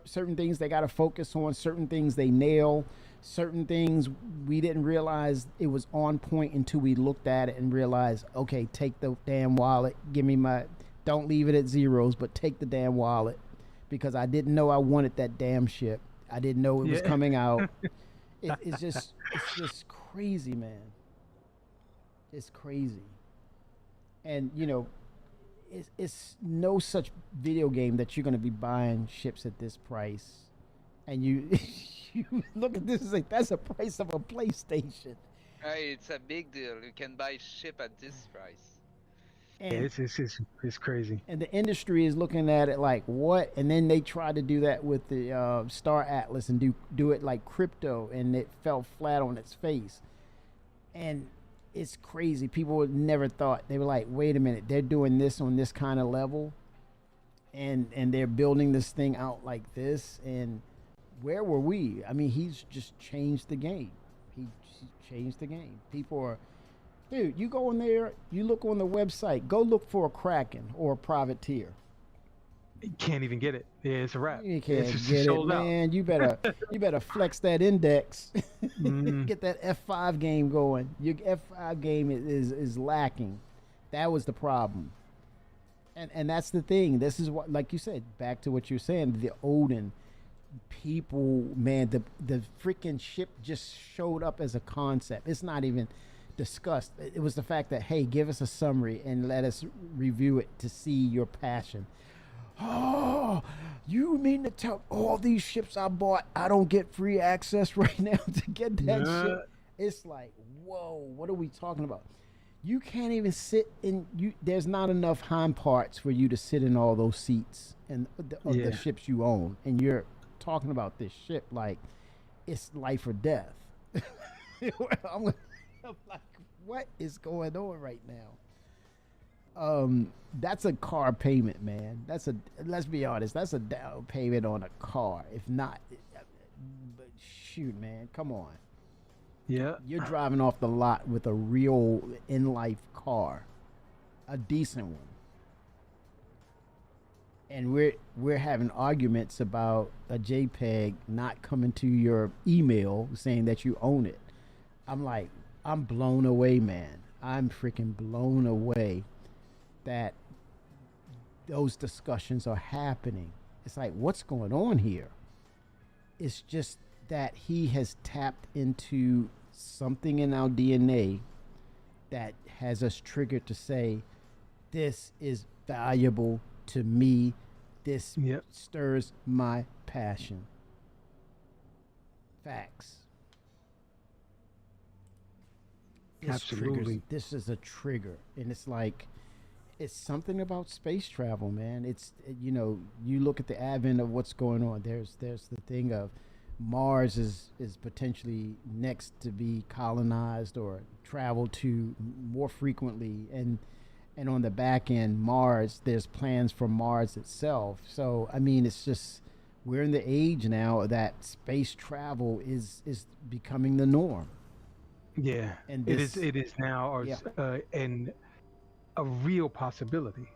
Certain things they got to focus on, certain things they nail, certain things we didn't realize it was on point until we looked at it and realized, okay, take the damn wallet, don't leave it at zeros, but take the damn wallet, because I didn't know I wanted that damn ship. I didn't know it was coming out. It's just crazy, man. It's crazy. And it's no such video game that you're going to be buying ships at this price, and you look at this and say, that's the price of a PlayStation. Hey, it's a big deal. You can buy ship at this price. Yeah, it's crazy. And the industry is looking at it like what, and then they tried to do that with the Star Atlas and do it like crypto, and it fell flat on its face. And it's crazy. People would never thought, they were like, wait a minute, they're doing this on this kind of level, and they're building this thing out like this, and where were we? I mean, he's just changed the game. He changed the game. People are, dude, you go in there, you look on the website, go look for a Kraken or a privateer. You can't even get it. Yeah, it's a wrap. You can't It's just get it, sold out. man. You better flex that index. Get that F5 game going. Your F5 game is lacking. That was the problem. And that's the thing. This is what, like you said, back to what you're saying, the Odin people, man, the freaking ship just showed up as a concept. It's not even discussed. It was the fact that, hey, give us a summary and let us review it to see your passion. Oh, you mean to tell all these ships I bought, I don't get free access right now to get that ship? It's like, whoa, what are we talking about? You can't even sit in, there's not enough hind parts for you to sit in all those seats and of the ships you own, and you're talking about this ship like it's life or death. I'm like, what is going on right now? That's a car payment, man. Let's be honest, that's a down payment on a car. If not, but shoot, man, come on. Yeah. You're driving off the lot with a real in-life car, a decent one. And we're having arguments about a JPEG not coming to your email saying that you own it. I'm like, I'm blown away, man. I'm freaking blown away that those discussions are happening. It's like, what's going on here? It's just that he has tapped into something in our DNA that has us triggered to say, this is valuable to me. This stirs my passion. Facts. Absolutely. This is a trigger. And it's like, it's something about space travel, man. It's, you know, you look at the advent of what's going on. There's the thing of Mars is potentially next to be colonized or traveled to more frequently, and on the back end, Mars, there's plans for Mars itself. So I mean, it's just, we're in the age now that space travel is becoming the norm. Yeah, and it is now a real possibility.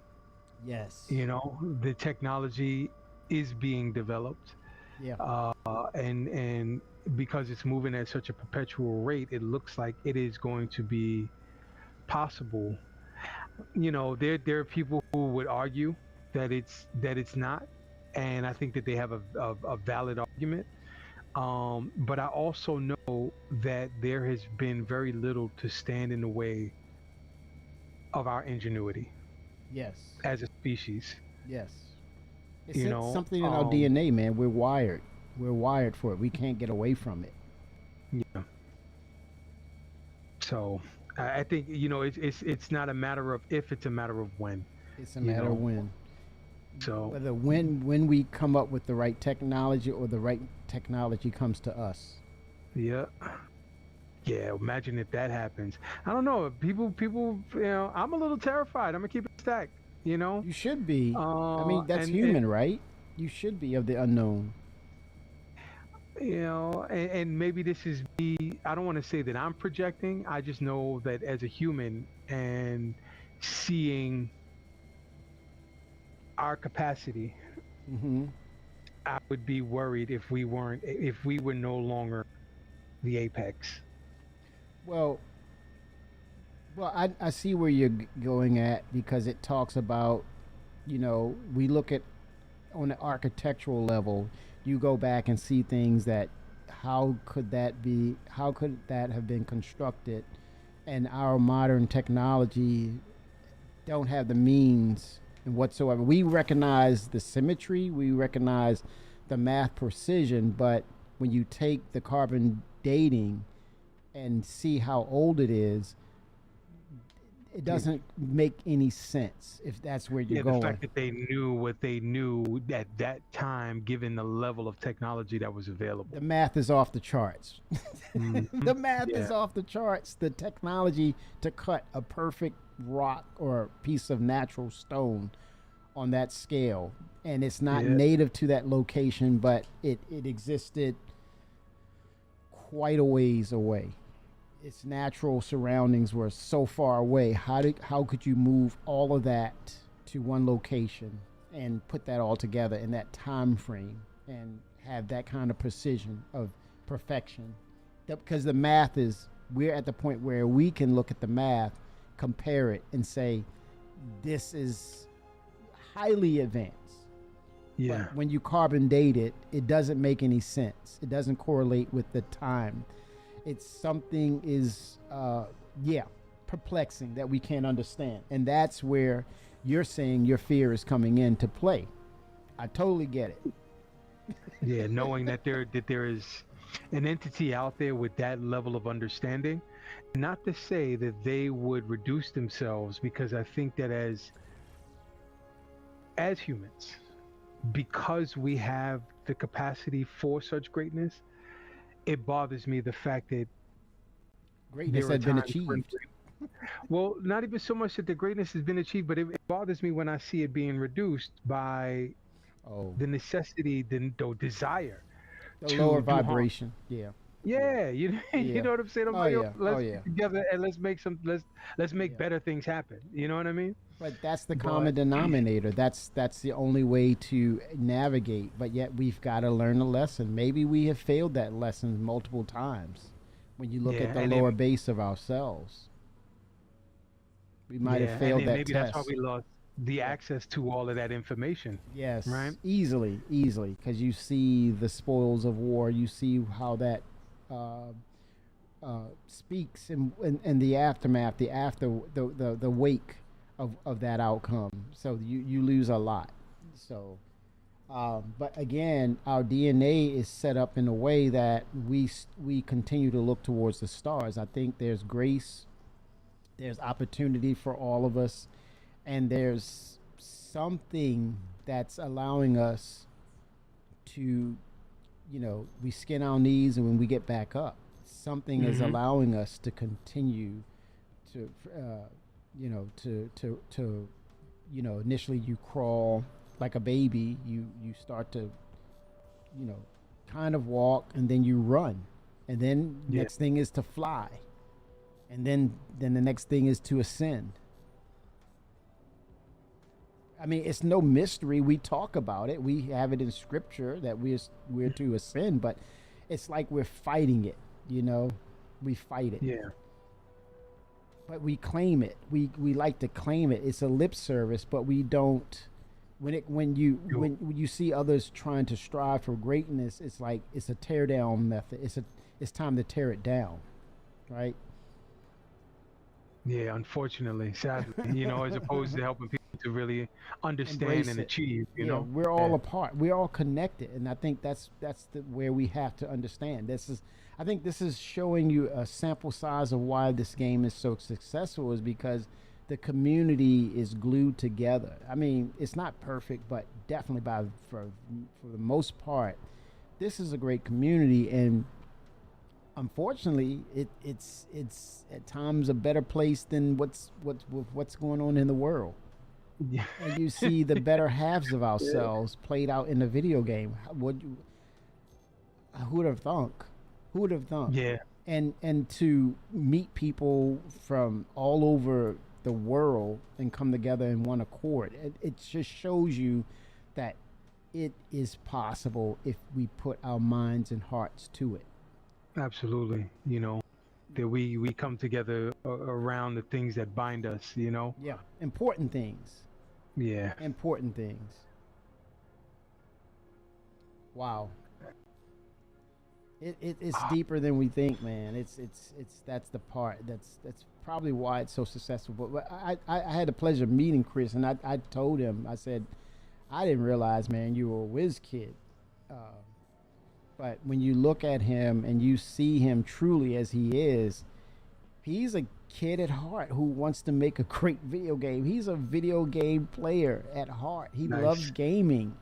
Yes, you know, the technology is being developed. Yeah. And because it's moving at such a perpetual rate, it looks like it is going to be possible. You know, there are people who would argue that it's not, and I think that they have a valid argument. But I also know that there has been very little to stand in the way of our ingenuity. Yes. As a species. Yes. It's something in our DNA, man. We're wired for it. We can't get away from it. Yeah. So I think, you know, it's not a matter of if, it's a matter of when. It's a matter of when. So whether when we come up with the right technology or the right technology comes to us. Yeah. Yeah, imagine if that happens. I don't know. People, you know, I'm a little terrified. I'm gonna keep it stacked. You know, you should be. I mean, that's human, right? You should be of the unknown. You know, and maybe this is me. I don't want to say that I'm projecting. I just know that as a human and seeing our capacity, I would be worried if we were no longer the apex. Well, I see where you're going at, because it talks about, you know, we look at on the architectural level, you go back and see things that how could that have been constructed, and our modern technology don't have the means whatsoever. We recognize the symmetry, we recognize the math precision, but when you take the carbon dating and see how old it is, it doesn't make any sense if that's where you're the going. fact that they knew what they knew at that time, given the level of technology that was available. The math is off the charts. Mhm. The math is Yeah. off the charts. The technology to cut a perfect rock or piece of natural stone on that scale, and it's not Yeah. native to that location, but it existed quite a ways away. Its natural surroundings were so far away. How could you move all of that to one location and put that all together in that time frame and have that kind of precision of perfection? Because the math is, we're at the point where we can look at the math, compare it, and say this is highly advanced. Yeah. But when you carbon date it, it doesn't make any sense. It doesn't correlate with the time. It's something is, perplexing that we can't understand. And that's where you're saying your fear is coming into play. I totally get it. Yeah, knowing that there is an entity out there with that level of understanding. Not to say that they would reduce themselves, because I think that as humans, because we have the capacity for such greatness, it bothers me the fact that Greatness there are had been times when- achieved. well, not even so much that the greatness has been achieved, but it bothers me when I see it being reduced by the necessity, the desire, The to lower do harm. vibration. Yeah. Yeah, you Yeah. know what I'm saying? I'm Oh, like, yo, yeah. let's Oh, yeah. get together and let's make better things happen. You know what I mean? But that's the common denominator. That's the only way to navigate. But yet we've got to learn a lesson. Maybe we have failed that lesson multiple times. When you look Yeah, at the and lower then- base of ourselves, we might have failed and then that maybe test. that's why we lost the access to all of that information. Yes, Right? easily, because you see the spoils of war. You see how that speaks in the aftermath, the wake of that outcome. So you lose a lot. So, but again, our DNA is set up in a way that we continue to look towards the stars. I think there's grace, there's opportunity for all of us, and there's something that's allowing us to, we skin our knees, and when we get back up, something is Mhm. allowing us to continue to, initially you crawl like a baby, you start to, kind of walk, and then you run, and then Yeah. next thing is to fly, and then the next thing is to ascend. I mean, it's no mystery. We talk about it. We have it in scripture that we're to ascend, but it's like we're fighting it. We fight it. Yeah. But we claim it. We like to claim it. It's a lip service, but we don't. When you see others trying to strive for greatness, it's like it's a tear down method. It's time to tear it down, right? Yeah, unfortunately, sadly, as opposed to helping people to really understand Embrace and it. achieve, Yeah, we're all apart. We're all connected, and I think that's where we have to understand. I think this is showing you a sample size of why this game is so successful, is because the community is glued together. I mean, it's not perfect, but definitely for the most part, this is a great community, and unfortunately, it's at times a better place than what's going on in the world. Yeah. And you see the better halves of ourselves played out in the video game. Who would have thunk? Who would have thunk? Yeah. And to meet people from all over the world and come together in one accord, it just shows you that it is possible if we put our minds and hearts to it. Absolutely. That we come together around the things that bind us. Yeah, important things. Yeah. Important things. Wow. It's deeper than we think, man. It's that's the part that's probably why it's so successful. But I had the pleasure of meeting Chris, and I told him, I said, I didn't realize, man, you were a whiz kid. But when you look at him and you see him truly as he is, he's a kid at heart who wants to make a great video game. He's a video game player at heart. He Nice. loves gaming.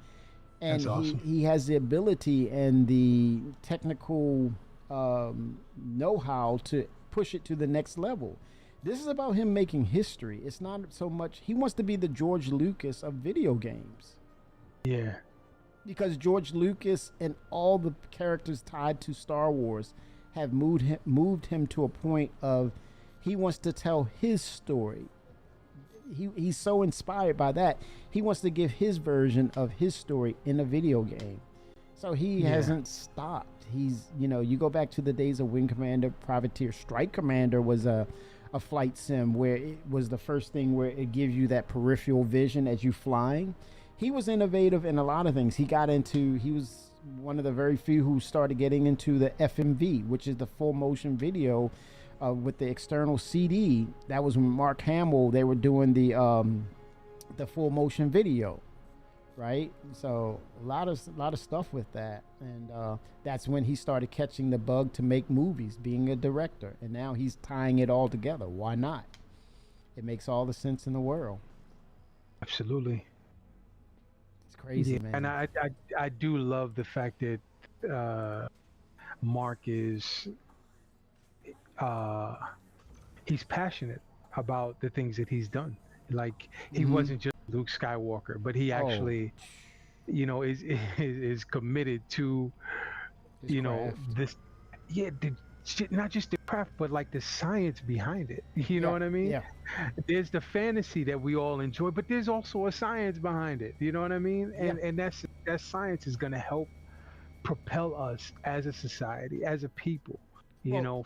And That's awesome. he has the ability and the technical know-how to push it to the next level. This is about him making history. It's not so much he wants to be the George Lucas of video games. Yeah. Because George Lucas and all the characters tied to Star Wars have moved him to a point of he wants to tell his story. He's so inspired by that. He wants to give his version of his story in a video game. So he hasn't stopped. He's, you go back to the days of Wing Commander, Privateer. Strike Commander was a flight sim where it was the first thing where it gives you that peripheral vision as you flying. He was innovative in a lot of things. He was one of the very few who started getting into the FMV, which is the full motion video with the external CD. That was when Mark Hamill, they were doing the full motion video, right? So a lot of stuff with that, and that's when he started catching the bug to make movies, being a director, and now he's tying it all together. Why not? It makes all the sense in the world. Absolutely. It's crazy, Yeah, man. and I do love the fact that Mark is he's passionate about the things that he's done. Like he Mhm. wasn't just Luke Skywalker, but he actually, is committed to, His craft. this, not just the craft, but like the science behind it. You know Yeah, what I mean? yeah. There's the fantasy that we all enjoy, but there's also a science behind it. You know what I mean? And that science is going to help propel us as a society, as a people,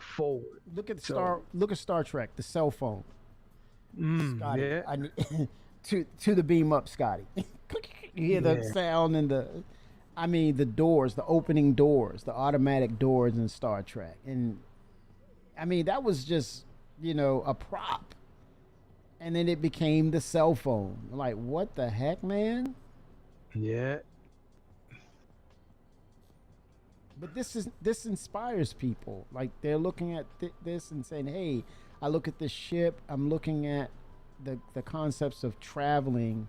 forward. Look at So- Star Trek, the cell phone. Scotty, yeah. I need to the beam up, Scotty. You hear the Yeah. sound and the doors, the opening doors, the automatic doors in Star Trek, and that was just a prop, and then it became the cell phone. Like, what the heck, man? Yeah. But this inspires people. Like, they're looking at this and saying, "Hey, I look at this ship. I'm looking at the concepts of traveling."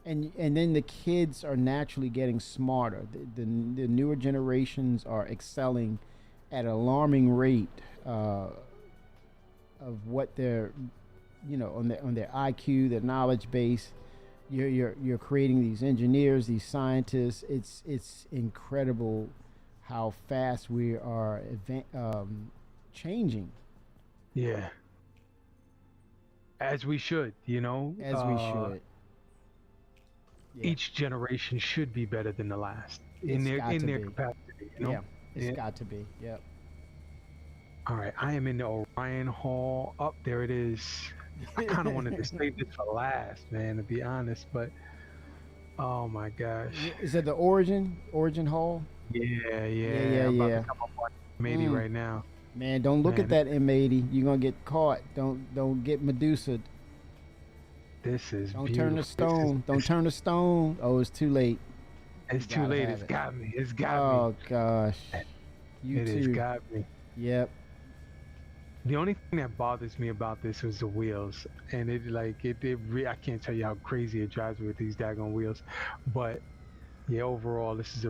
And then the kids are naturally getting smarter. The newer generations are excelling at an alarming rate of what they're, on their IQ, their knowledge base. You're creating these engineers, these scientists. It's incredible how fast we are changing. Yeah. As we should, As we should. Yeah. Each generation should be better than the last in It's got to their be. capacity. Yeah, it's got to be. Yep. All right, I am in the Orion Hall. Up there it is. I kind of wanted to save this for last, man, to be honest, but oh my gosh. Is it the Origin Hall? Yeah. Yeah. I'm about to come up on M80 right now. Man, don't look Man, at that M80. You're gonna get caught. Don't get Medusa. This is Don't beautiful. turn the stone. Don't turn the stone. Oh, it's too late. It's You too gotta late. have It's it. got me. It's got me. Oh gosh. You It too. has got me. Yep. The only thing that bothers me about this was the wheels, and I can't tell you how crazy it drives me with these daggone wheels, but yeah, overall it's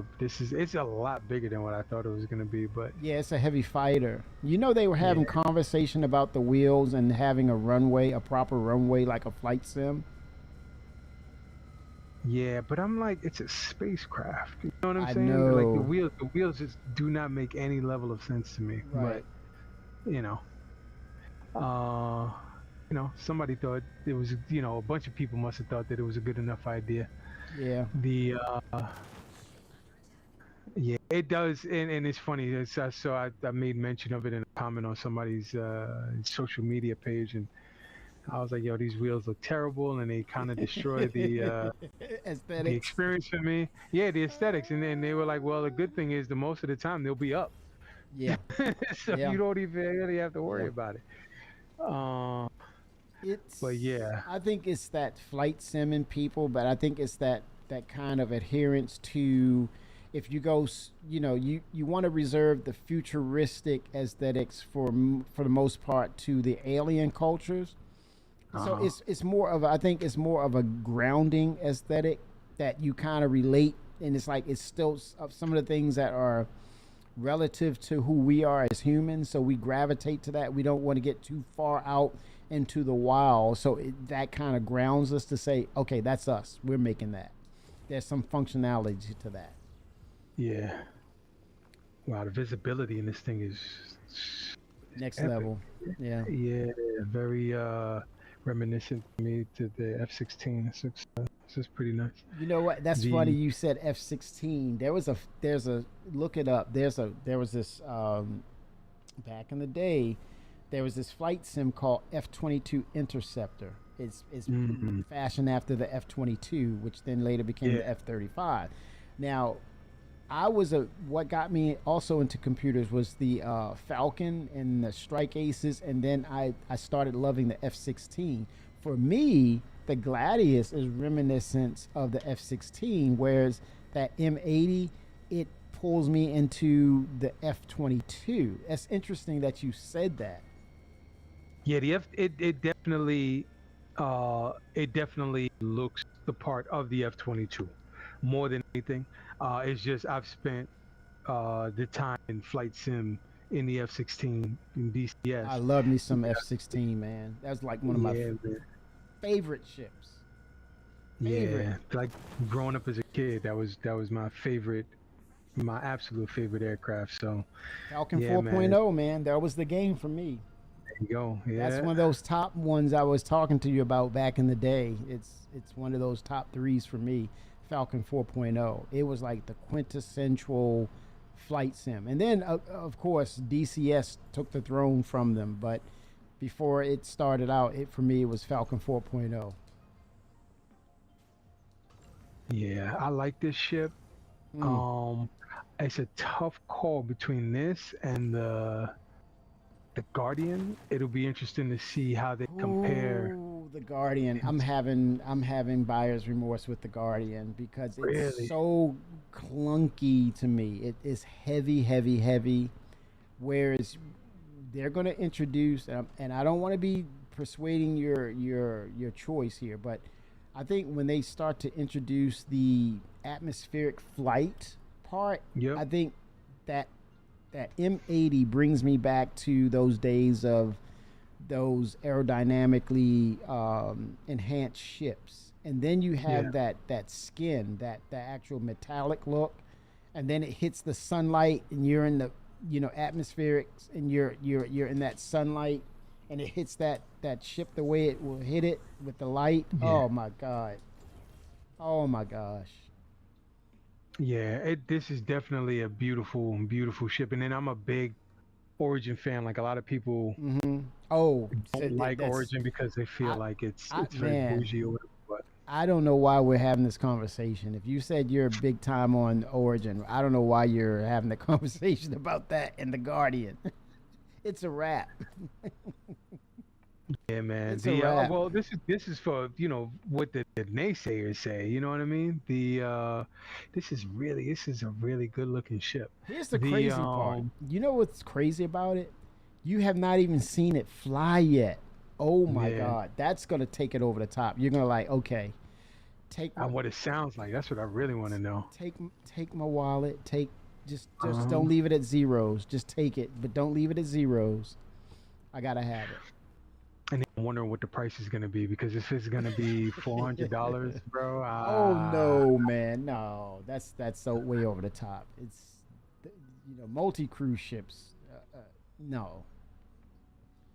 a lot bigger than what I thought it was gonna be, but Yeah, it's a heavy fighter. They were having conversation about the wheels and having a proper runway like a flight sim. yeah, but I'm like, it's a spacecraft. You know what I'm I saying? know. Like the wheels just do not make any level of sense to me. Right. But somebody thought it was, a bunch of people must have thought that it was a good enough idea. Yeah. Yeah, it does, and it's funny. So I made mention of it in a comment on somebody's social media page, and I was like, "Yo, these wheels look terrible," and they kind of destroy the aesthetics. experience for me. Yeah, the aesthetics, and then they were like, "Well, the good thing is, most of the time they'll be up, Yeah. so Yeah. you don't even really have to worry Yeah. about it." But yeah, I think it's that flight sim in people, but I think it's that kind of adherence to if you go, you want to reserve the futuristic aesthetics for the most part to the alien cultures. So it's more of I think it's more of a grounding aesthetic that you kind of relate, and it's like it's still some of the things that are relative to who we are as humans. So we gravitate to that. We don't want to get too far out into the wild. So that kind of grounds us to say, okay, that's us. We're making that. There's some functionality to that. Yeah. Wow, the visibility in this thing is next epic. level. Yeah. Yeah, very reminiscent to me to the F-16. This is pretty nice. You know what? That's funny. You said F-16. There's a look it up. There was this back in the day. There was this flight sim called F-22 Interceptor. It's fashioned after the F-22, which then later became the F-35. Now, what got me also into computers was the Falcon and the Strike Aces, and then I started loving the F-16. For me, the Gladius is reminiscent of the F-16, whereas that M80, it pulls me into the F-22. That's interesting that you said that. Yeah, it definitely looks the part of the F-22 more than anything. It's just I've spent the time in flight sim in the F-16 in DCS. I love me some F-16, man. That's like one of my favorite ships. Yeah, like growing up as a kid, that was my favorite, my absolute favorite aircraft. So Falcon 4.0, man, that was the game for me. There you go. Yeah, that's one of those top ones I was talking to you about back in the day. It's one of those top threes for me. Falcon 4.0. It was like the quintessential flight sim, and then of course DCS took the throne from them. But before it started out, for me it was Falcon 4.0. Yeah, I like this ship. It's a tough call between this and the Guardian. It'll be interesting to see how they compare. Ooh, the Guardian. I'm having buyer's remorse with the Guardian because it's so clunky to me. It is heavy. Whereas they're going to introduce, and I don't want to be persuading your choice here, but I think when they start to introduce the atmospheric flight part, I think that M80 brings me back to those days of those aerodynamically enhanced ships. And then you have that skin, that actual metallic look, and then it hits the sunlight and you're in the atmospherics, and you're in that sunlight, and it hits that ship the way it will hit it with the light. Oh my god. Oh my gosh. Yeah, this is definitely a beautiful ship. And then I'm a big Origin fan. Like a lot of people don't like Origin because they feel like it's very bougie or whatever. But I don't know why we're having this conversation. If you said you're big time on Origin, I don't know why you're having a conversation about that and the Guardian. It's a wrap. Yeah, man. It's a wrap. Well, this is for what the naysayers say. You know what I mean? This is a really good looking ship. Here's the crazy part. You know what's crazy about it? You have not even seen it fly yet. Oh my god, that's gonna take it over the top. You're gonna like, okay, take what it sounds like. That's what I really want to know. Take my wallet. Just don't leave it at zeros. Just take it, but don't leave it at zeros. I gotta have it. And I'm wondering what the price is going to be, because if it's going to be $400, bro. Oh no, man, no, that's so way over the top. It's multi-cruise ships. No.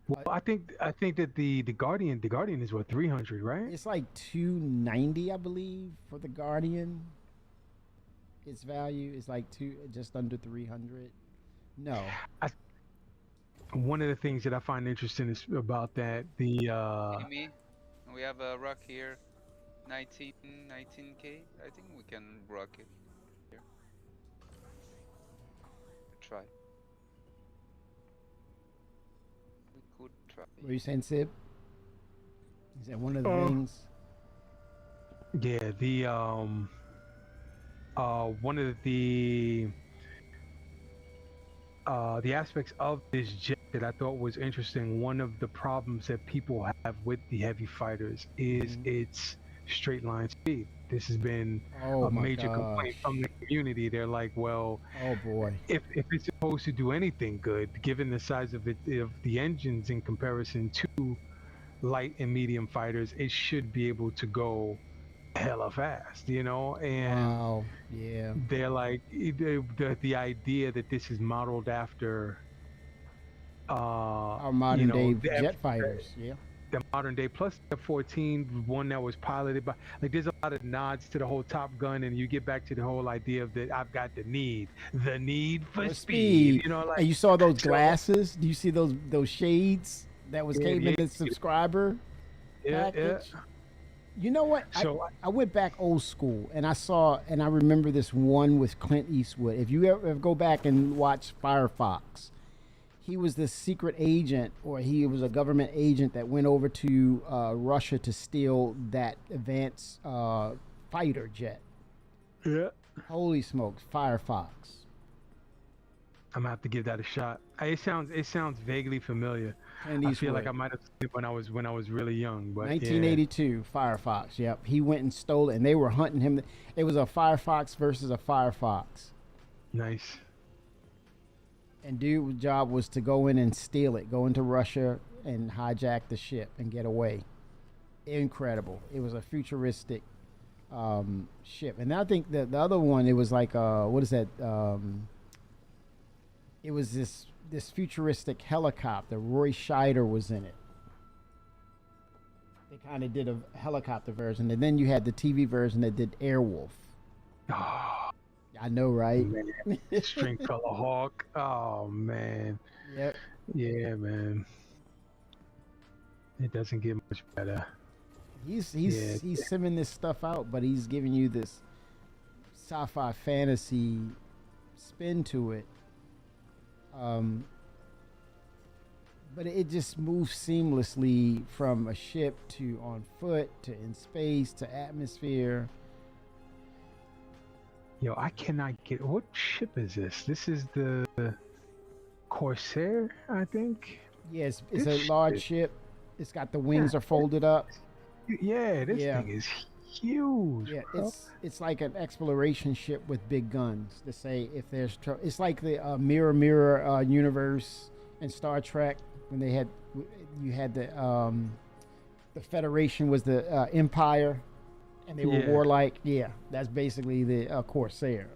Well, I think that the Guardian is what, 300, right? It's like 290, I believe, for the Guardian. Its value is like just under 300. No. One of the things that I find interesting is about that Amy, we have a rock here, 19k. I think we can rock it here. Try. We could try. What are you saying, Sib? Is that one of the things? Yeah, one of the aspects of this jet that I thought was interesting, one of the problems that people have with the heavy fighters is its straight line speed. This has been a major complaint from the community. They're like, well, oh boy, if it's supposed to do anything good, given the size of the engines in comparison to light and medium fighters, it should be able to go hella fast, you know. And wow, yeah, they're like the idea that this is modeled after our modern day jet fighters, yeah. The modern day, plus the F-14, one that was piloted by, like, there's a lot of nods to the whole Top Gun, and you get back to the whole idea of that I've got the need for speed, you know, like. And you saw those glasses? Do you see those shades that came in the subscriber package? You know what? So I went back old school, and I remember this one with Clint Eastwood. If you ever go back and watch Firefox, he was this secret agent, or he was a government agent that went over to Russia to steal that advanced fighter jet. Yeah. Holy smokes, Firefox. I'm gonna have to give that a shot. It sounds vaguely familiar. I feel like I might have seen it when I was really young. But 1982, Firefox. Yep, he went and stole it, and they were hunting him. It was a Firefox versus a Firefox. Nice. And dude's job was to go in and steal it, go into Russia and hijack the ship and get away. Incredible. It was a futuristic ship. And I think that the other one, it was like, what is that? It was this futuristic helicopter. Roy Scheider was in it. They kind of did a helicopter version. And then you had the TV version that did Airwolf. Oh. I know, right? Man, String Color Hawk. Oh man. Yep. Yeah, man. It doesn't get much better. He's simming this stuff out, but he's giving you this sci-fi fantasy spin to it. But it just moves seamlessly from a ship to on foot to in space to atmosphere. Yo, I cannot get, what ship is this? This is the Corsair, I think. Yes, it's a large ship. It's got the wings are folded up. Yeah, this thing is huge. Yeah, bro. it's like an exploration ship with big guns. To say if there's trouble, it's like the Mirror universe in Star Trek when they had the Federation was the Empire. And they were warlike. Yeah, that's basically the Corsair.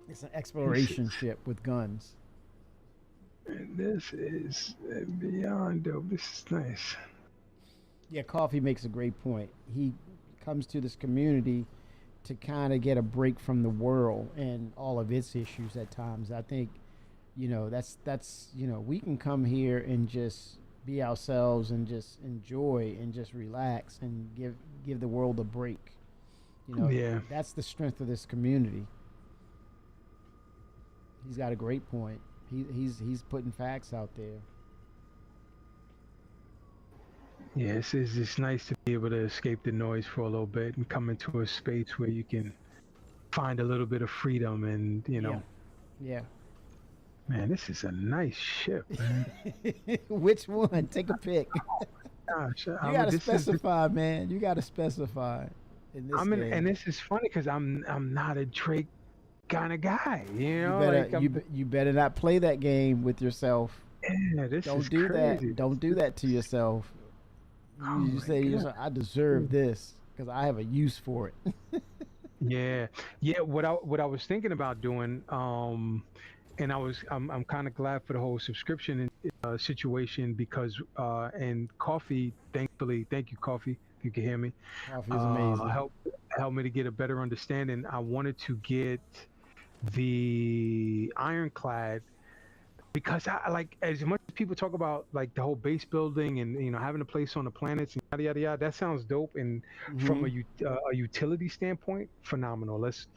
It's an exploration ship with guns. This is beyond dope. This is nice. Yeah, Coffee makes a great point. He comes to this community to kind of get a break from the world and all of its issues at times. I think, that's we can come here and just be ourselves and just enjoy and just relax and give the world a break. That's the strength of this community. He's got a great point. He's putting facts out there. Yeah, it's nice to be able to escape the noise for a little bit and come into a space where you can find a little bit of freedom and Yeah. Man, this is a nice ship, man. Which one? Take a pick. Gosh, you gotta specify, man. You gotta specify. In this game. And this is funny because I'm not a Drake kind of guy, you know. You better not play that game with yourself. Yeah, Don't do that. Don't do that to yourself. You say to yourself, I deserve this because I have a use for it. Yeah. What I was thinking about doing, and I'm kind of glad for the whole subscription situation because and Coffee, thankfully, thank you, Coffee, if you can hear me. Coffee is amazing. Help me to get a better understanding. I wanted to get the Ironclad because I like, as much as people talk about like the whole base building and having a place on the planets and yada yada yada, that sounds dope. And from a utility standpoint, phenomenal. Let's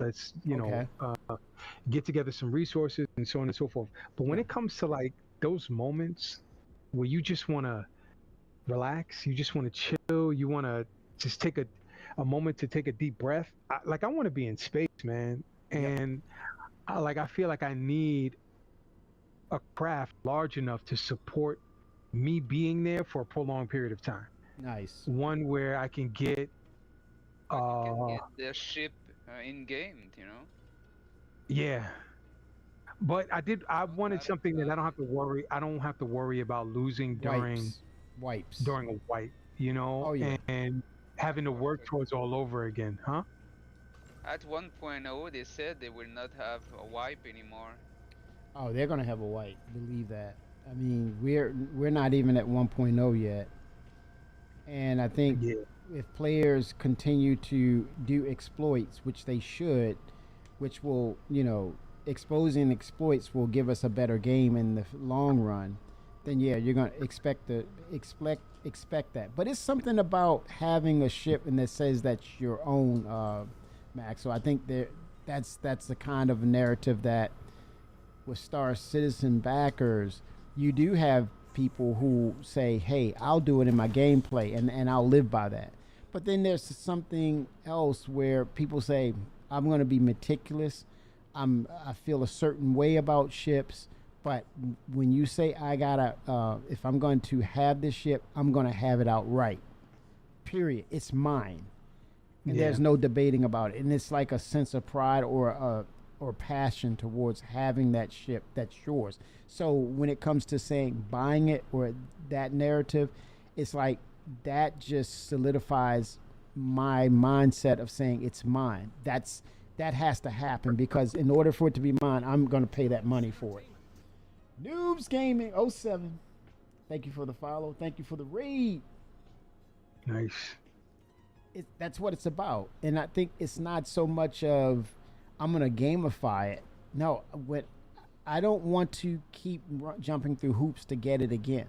get together some resources and so on and so forth. But when it comes to like those moments where you just want to relax, you just want to chill, you want to just take a moment to take a deep breath. I want to be in space. man. And I feel like I need a craft large enough to support me being there for a prolonged period of time. Nice. One where I can get Get the ship in game, you know. yeah. But I wanted something that I don't have to worry about losing during Wipes. during a wipe, you know, Oh, yeah. and having to work towards all over again, huh? At 1.0, they said they will not have a wipe anymore. Oh, they're gonna have a wipe. Believe that. I mean, we're not even at 1.0 yet, and I think if players continue to do exploits, which they should, which will, exposing exploits will give us a better game in the long run, then yeah, you're gonna expect that. But it's something about having a ship and that says that's your own, Max. So I think that's the kind of narrative that with Star Citizen backers, you do have people who say, hey, I'll do it in my gameplay and I'll live by that. But then there's something else where people say, I'm going to be meticulous. I feel a certain way about ships. But when you say if I'm going to have this ship, I'm going to have it outright. Period. It's mine. And there's no debating about it. And it's like a sense of pride or passion towards having that ship that's yours. So when it comes to saying buying it or that narrative, it's like that just solidifies my mindset of saying it's mine. That has to happen, because in order for it to be mine, I'm going to pay that money for it. Noobs Gaming 07. Thank you for the follow. Thank you for the raid. Nice. That's what it's about. And I think it's not so much of I'm going to gamify it. No, I don't want to keep jumping through hoops to get it again.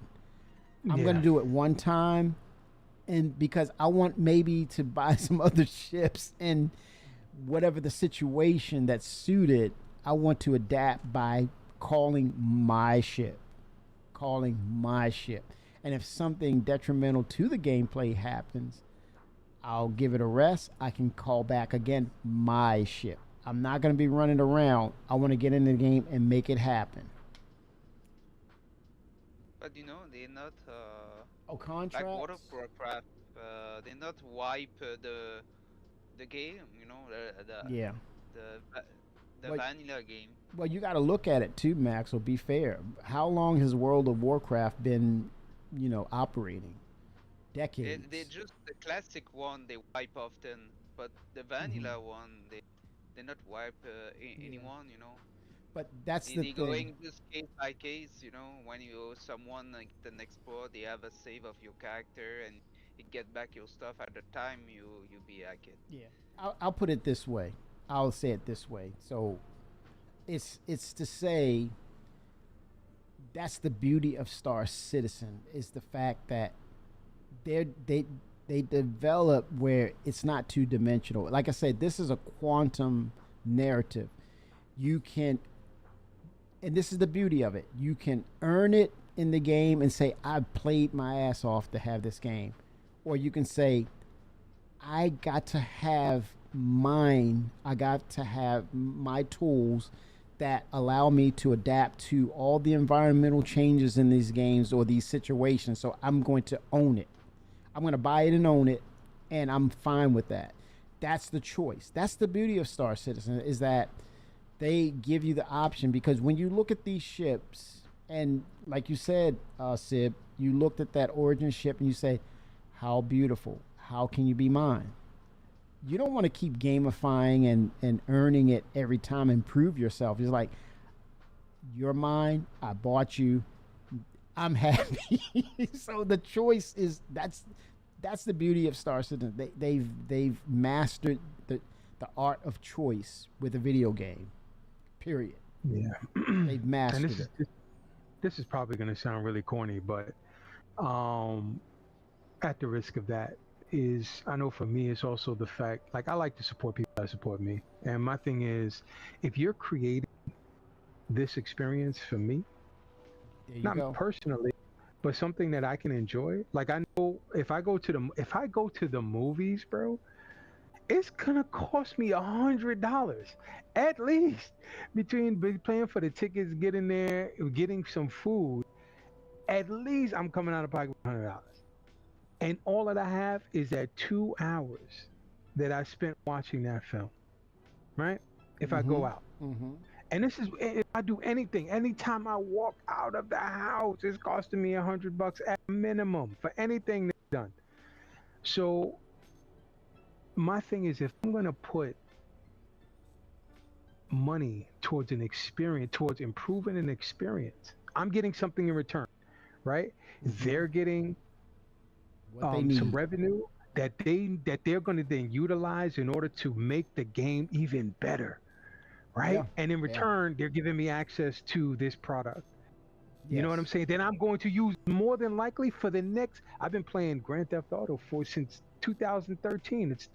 I'm going to do it one time, and because I want maybe to buy some other ships, and whatever the situation that's suited, I want to adapt by calling my ship. And if something detrimental to the gameplay happens, I'll give it a rest. I can call back again my ship. I'm not going to be running around. I want to get in the game and make it happen. But they're not. Contracts? Like World of Warcraft, they not wipe the game. The vanilla game. Well, you got to look at it too, Max. Or be fair. How long has World of Warcraft been, operating? Decades. They just the classic one they wipe often, but the vanilla one they not wipe anyone. But that's they're the going thing. just case by case. When someone like the next export, they have a save of your character and you get back your stuff at the time you be hacked. Yeah, I'll put it this way. I'll say it this way. So, it's to say that's the beauty of Star Citizen, is the fact that they develop where it's not two dimensional. Like I said, this is a quantum narrative. You can, and this is the beauty of it, you can earn it in the game and say, I played my ass off to have this game. Or you can say, I got to have mine. I got to have my tools that allow me to adapt to all the environmental changes in these games or these situations. So I'm going to own it. I'm going to buy it and own it, and I'm fine with that. That's the choice. That's the beauty of Star Citizen, is that they give you the option, because when you look at these ships, and like you said, Sib, you looked at that Origin ship and you say, how beautiful. How can you be mine? You don't want to keep gamifying and earning it every time and prove yourself. It's like, you're mine. I bought you. I'm happy. So the choice is that's the beauty of Star Citizen. They've mastered the art of choice with a video game. Period. Yeah. They've mastered it. This is probably going to sound really corny, but at the risk of that, is I know for me it's also the fact, like, I like to support people that support me, and my thing is, if you're creating this experience for me, not me personally, but something that I can enjoy, like, I know if I go to the movies, bro, it's gonna cost me $100 at least between paying for the tickets, getting there, getting some food. At least I'm coming out of pocket with $100, and all that I have is that 2 hours that I spent watching that film. Right? If I go out. Mm-hmm. And this is if I do anything, anytime I walk out of the house, it's costing me $100 at minimum for anything that's done. So my thing is, if I'm gonna put money towards an experience, towards improving an experience, I'm getting something in return, right? They're getting What they need. some revenue that they're going to then utilize in order to make the game even better, right? Yeah, And in yeah. return, they're giving me access to this product. You know what Yes. I'm saying? Then I'm going to use more than likely for the next. I've been playing Grand Theft Auto since 2013. It's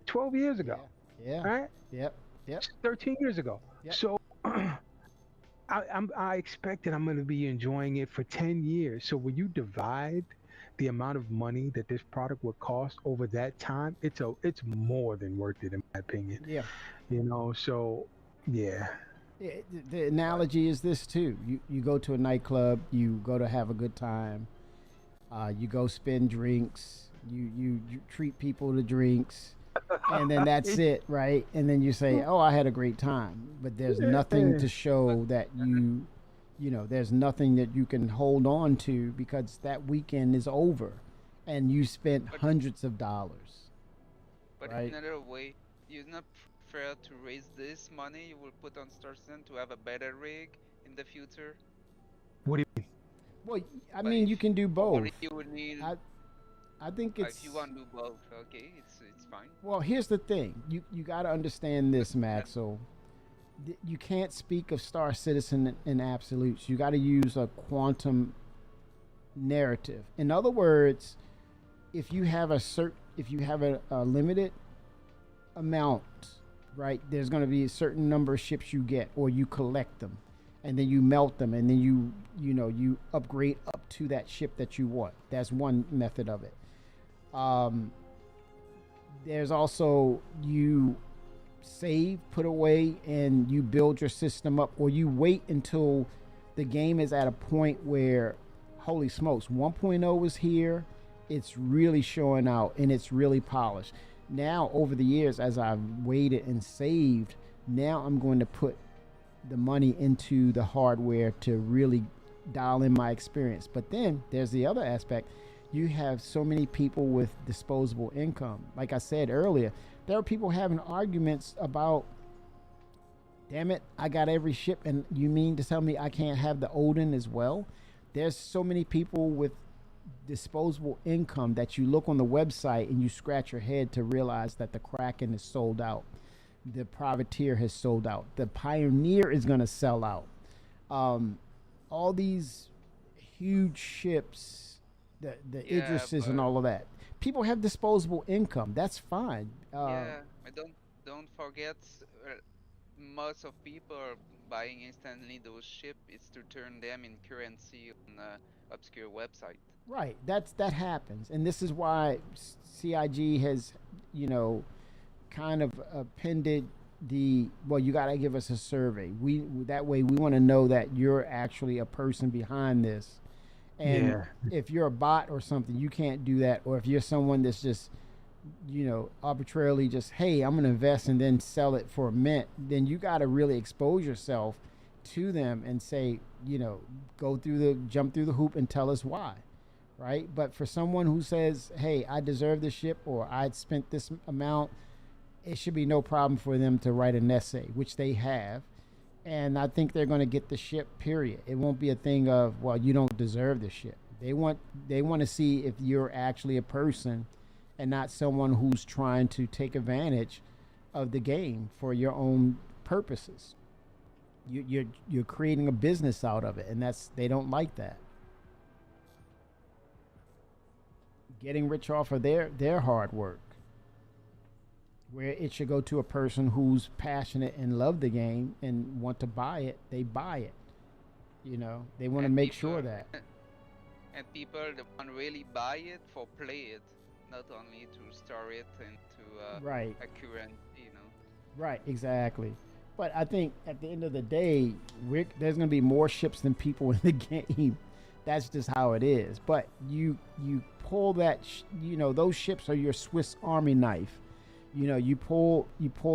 12 years ago, Yeah. right? Yep. 13 years ago. Yep. So I expect that I'm going to be enjoying it for 10 years. So when you divide the amount of money that this product would cost over that time, it's more than worth it in my opinion. Yeah. You know, so yeah. Yeah, the analogy is this too. You go to a nightclub, you go to have a good time, you go spend drinks, you treat people to drinks, and then that's it, right? And then you say, "Oh, I had a great time," but there's nothing to show that there's nothing that you can hold on to because that weekend is over, and you spent hundreds of dollars. But right? another way, you not prefer to raise this money you will put on Star Citizen to have a better rig in the future? What do you mean? Well, I mean, you can do both. Or you would need. I think it's. If you want to do both, okay, it's fine. Well, here's the thing. You got to understand this, Maxwell. You can't speak of Star Citizen in absolutes. You got to use a quantum narrative. In other words, if you have a limited amount, right? There's going to be a certain number of ships you get, or you collect them, and then you melt them, and then you upgrade up to that ship that you want. That's one method of it. There's also you save, put away, and you build your system up, or you wait until the game is at a point where, holy smokes, 1.0 is here. It's really showing out and it's really polished. Now, over the years, as I've waited and saved, now I'm going to put the money into the hardware to really dial in my experience. But then there's the other aspect. You have so many people with disposable income. Like I said earlier, there are people having arguments about, damn it, I got every ship, and you mean to tell me I can't have the Odin as well? There's so many people with disposable income that you look on the website and you scratch your head to realize that the Kraken is sold out. The Privateer has sold out. The Pioneer is going to sell out. All these huge ships, the Idrises and all of that. People have disposable income. That's fine. But don't forget, most of people are buying instantly those ships. It's to turn them in currency on obscure website. Right. That happens, and this is why CIG has, kind of appended you got to give us a survey. That way we want to know that you're actually a person behind this. And if you're a bot or something, you can't do that. Or if you're someone that's just, arbitrarily just, hey, I'm going to invest and then sell it for a mint, then you got to really expose yourself to them and say, jump through the hoop and tell us why. Right. But for someone who says, hey, I deserve this ship, or I spent this amount, it should be no problem for them to write an essay, which they have. And I think they're going to get the ship, period. It won't be a thing of, well, you don't deserve the ship. They want to see if you're actually a person and not someone who's trying to take advantage of the game for your own purposes. You're creating a business out of it, and they don't like that. Getting rich off of their hard work. Where it should go to a person who's passionate and love the game and want to buy it, they buy it. They want to make sure that. And people that want to really buy it for play it, not only to store it and to Right. accuracy, you know. Right, exactly. But I think at the end of the day, there's going to be more ships than people in the game. That's just how it is. But you pull that, those ships are your Swiss Army knife. You pull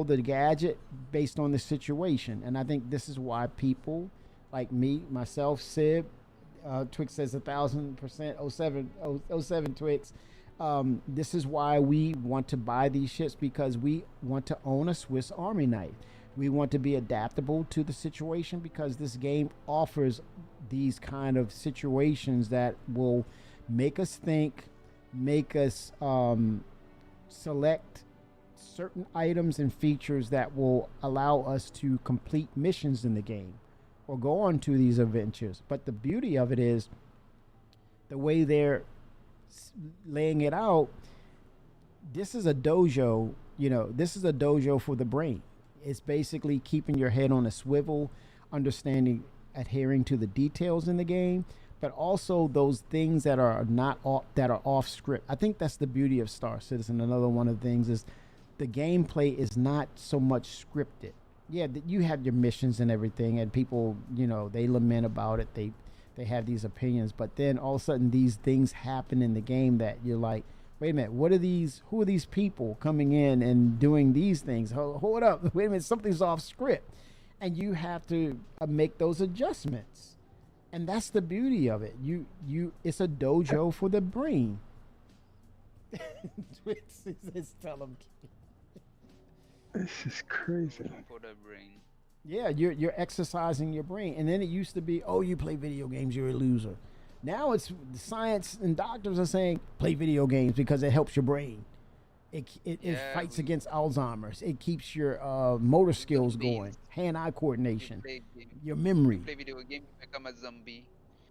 the gadget based on the situation, and I think this is why people like me, myself, Sib, Twix says 1,000%. 07 Twix. This is why we want to buy these ships, because we want to own a Swiss Army knife. We want to be adaptable to the situation, because this game offers these kind of situations that will make us think, make us select certain items and features that will allow us to complete missions in the game or go on to these adventures. But the beauty of it is the way they're laying it out. This is a dojo, this is a dojo for the brain. It's basically keeping your head on a swivel, understanding, adhering to the details in the game, but also those things that are not off, that are off script. I think that's the beauty of Star Citizen. Another one of the things is the gameplay is not so much scripted. Yeah, you have your missions and everything, and people, they lament about it. They have these opinions, but then all of a sudden these things happen in the game that you're like, wait a minute, who are these people coming in and doing these things? Hold up, wait a minute, something's off script. And you have to make those adjustments. And that's the beauty of it. It's a dojo for the brain. Twix says, tell them. This is crazy. For the brain. Yeah, you're exercising your brain. And then it used to be, oh, you play video games, you're a loser. Now it's science and doctors are saying play video games because it helps your brain. It fights against Alzheimer's. It keeps your motor skills going, hand-eye coordination, your memory. Play video game, you become a zombie.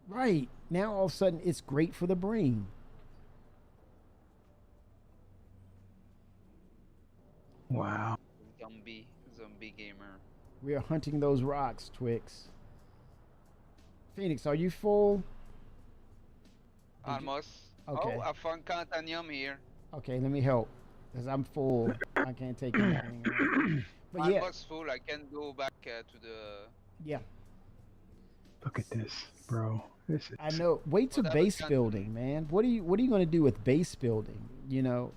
Right. Now all of a sudden it's great for the brain. Wow. Zombie gamer. We are hunting those rocks, Twix. Phoenix, are you full? Almost. Okay. Oh, I found Cantanium here. Okay, let me help, because I'm full. I can't take anything. But yeah. Almost full. I can go back to the... Yeah. Look at this, bro. This is... I know. Wait till base building, man. What are you going to do with base building?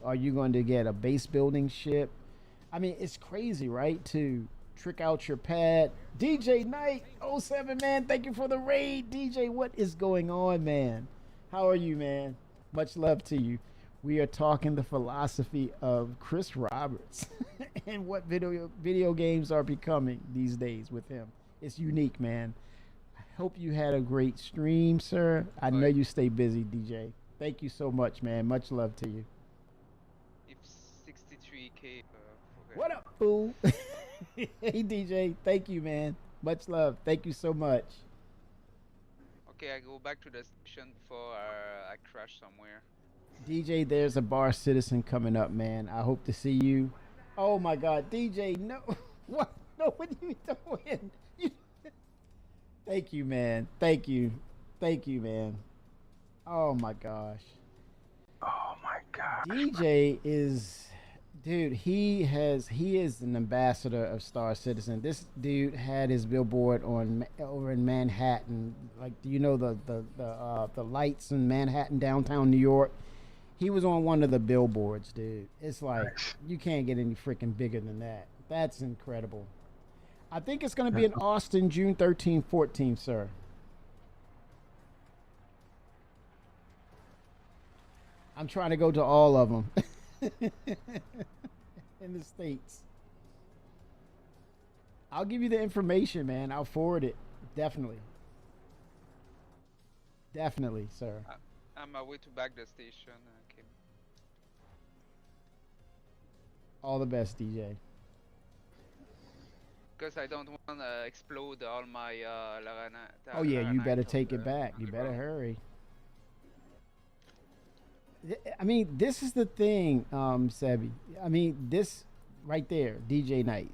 Are you going to get a base building ship? I mean, it's crazy, right? To trick out your pad. DJ Knight 07, man. Thank you for the raid, DJ. What is going on, man? How are you, man? Much love to you. We are talking the philosophy of Chris Roberts and what video games are becoming these days with him. It's unique, man. I hope you had a great stream, sir. I know you stay busy, DJ. Thank you so much, man. Much love to you. If 63K. What up, fool? Hey, DJ. Thank you, man. Much love. Thank you so much. Okay, I go back to the station before I crash somewhere. DJ, there's a bar citizen coming up, man. I hope to see you. Oh my God, DJ, no. What? No, what are you doing? Thank you, man. Thank you. Thank you, man. Oh my gosh. Oh my gosh. DJ is, dude, he is an ambassador of Star Citizen. This dude had his billboard over in Manhattan. Like, do you know the lights in Manhattan, downtown New York? He was on one of the billboards, dude. It's like, you can't get any freaking bigger than that. That's incredible. I think it's going to be in Austin, June 13th, 14th, sir. I'm trying to go to all of them in the States. I'll give you the information, man. I'll forward it. Definitely. Definitely, sir. I'm on my way to back the station. Okay. All the best, DJ. Because I don't want to explode all my oh yeah, you better take it back. You better hurry. I mean, this is the thing, Sebby. I mean, this right there, DJ Knight,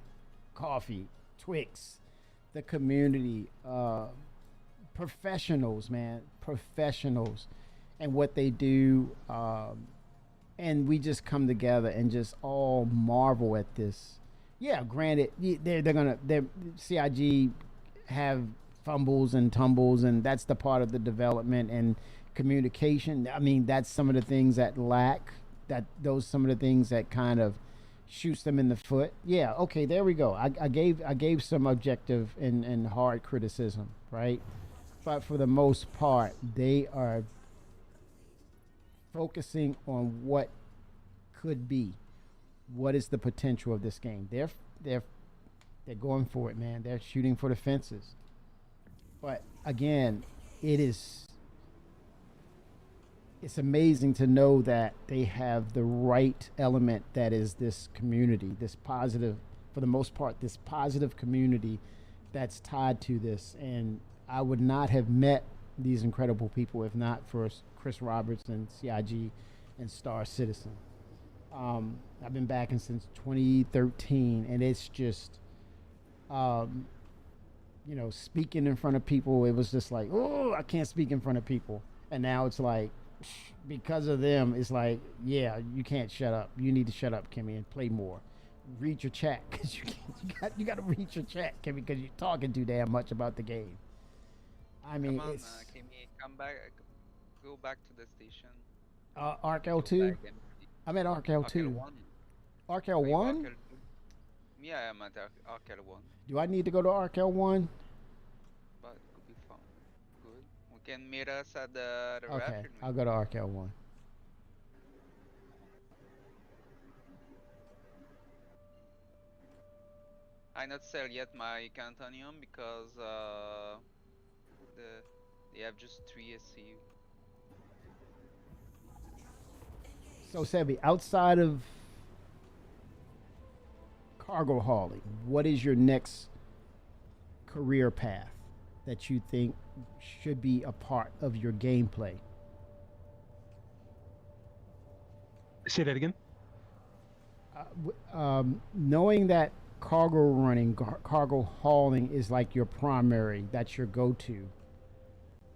Coffee, Twix, the community, professionals, man, professionals, and what they do. and we just come together and just all marvel at this. Yeah, granted, they're CIG have fumbles and tumbles, and that's the part of the development and communication. I mean, that's some of the things that lack. Some of the things that kind of shoots them in the foot. Yeah, okay, there we go. I gave some objective and hard criticism, right? But for the most part, they are focusing on what could be. What is the potential of this game? They're going for it, man. They're shooting for the fences. But again, it's amazing to know that they have the right element that is this community, this positive, for the most part, this positive community that's tied to this. And I would not have met these incredible people if not for Chris Roberts and CIG and Star Citizen. I've been backing since 2013, and it's just, speaking in front of people, it was just like, oh, I can't speak in front of people. And now it's like, because of them, it's like, yeah, you can't shut up. You need to shut up, Kimmy, and play more. Read your chat, because you got to read your chat, Kimmy, because you're talking too damn much about the game. I mean, come on, Kimmy, come back, go back to the station. Arc L2? I'm at Arc L2. Arc L1? Me, I am at Arc L1. Do I need to go to Arc L1? But it could be fun. Good. We can meet us at the Okay, refuge. I'll go to Arc L1. I not sell yet my Cantonium because they have just 3 SCU. So, Sebi, outside of cargo hauling, what is your next career path that you think should be a part of your gameplay? Say that again. Knowing that cargo running, cargo hauling is like your primary, that's your go-to.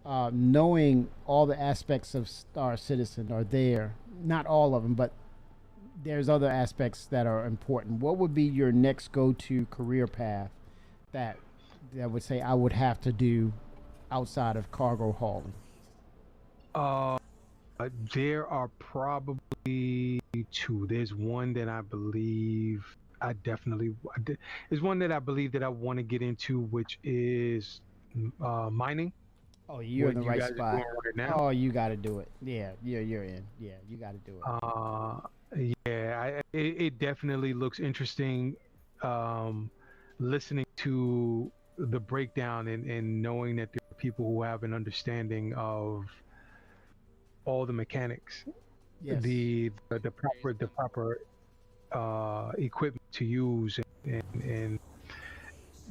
Knowing all the aspects of Star Citizen are there, not all of them, but there's other aspects that are important. What would be your next go-to career path that would say I would have to do outside of cargo hauling? There are probably two. There's one that I believe there's one that I believe that I want to get into, which is mining. Oh, you're in the right spot. Right now. Oh, you got to do it. Yeah, you're in. Yeah, you got to do it. Yeah, it definitely looks interesting. Listening to the breakdown and knowing that there are people who have an understanding of all the mechanics, yes. the proper equipment to use, and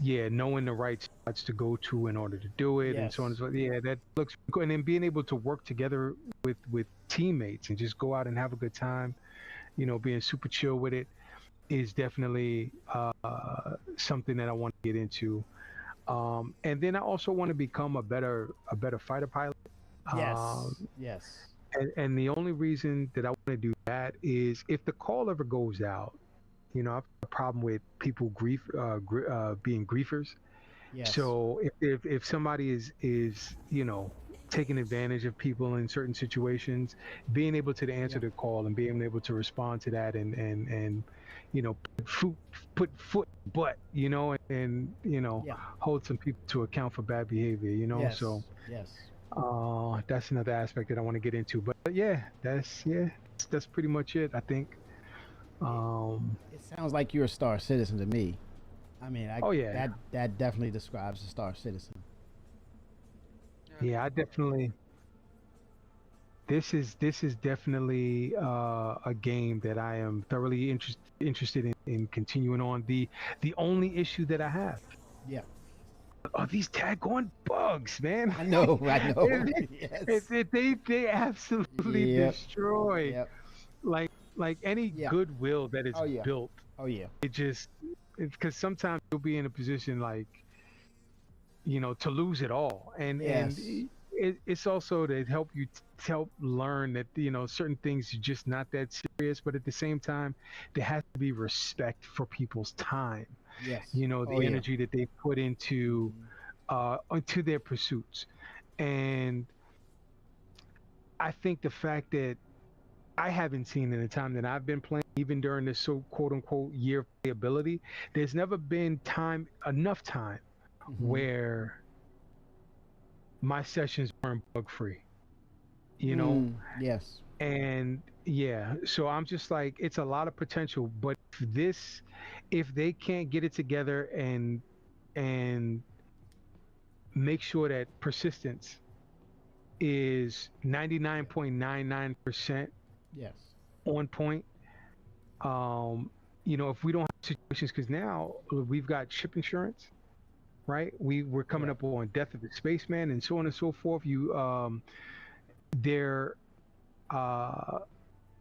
yeah, knowing the right spots to go to in order to do it, and so on and so forth. Yeah, that looks good. And then being able to work together with teammates and just go out and have a good time, being super chill with it is definitely something that I want to get into. And then I also want to become a better fighter pilot. Yes. And the only reason that I want to do that is if the call ever goes out, I've got a problem with people being griefers. Yes. So if somebody is taking advantage of people in certain situations, being able to answer the call and being able to respond to that and put foot in butt, and hold some people to account for bad behavior, Yes. So yes. That's another aspect that I want to get into. But that's pretty much it, I think. It sounds like you're a Star Citizen to me. I mean, that definitely describes a Star Citizen. Yeah, I definitely. This is definitely a game that I am thoroughly interested in continuing on. The only issue that I have, are these tag-on bugs, man. I know. Yes. They absolutely destroy. Yep. Like any goodwill that is built. Oh yeah. Because sometimes you'll be in a position like, to lose it all, and it's also to help you help learn that certain things are just not that serious, but at the same time, there has to be respect for people's time. Yes. The Oh, yeah. energy that they put into their pursuits, and I think the fact that I haven't seen in the time that I've been playing, even during this so quote unquote year of playability, there's never been enough time where my sessions weren't bug free. Yes. And yeah, so I'm just like, it's a lot of potential, but if they can't get it together and make sure that persistence is 99.99% yes on point. If we don't have situations, because now we've got ship insurance, right? We're coming up on death of the spaceman and so on and so forth. They're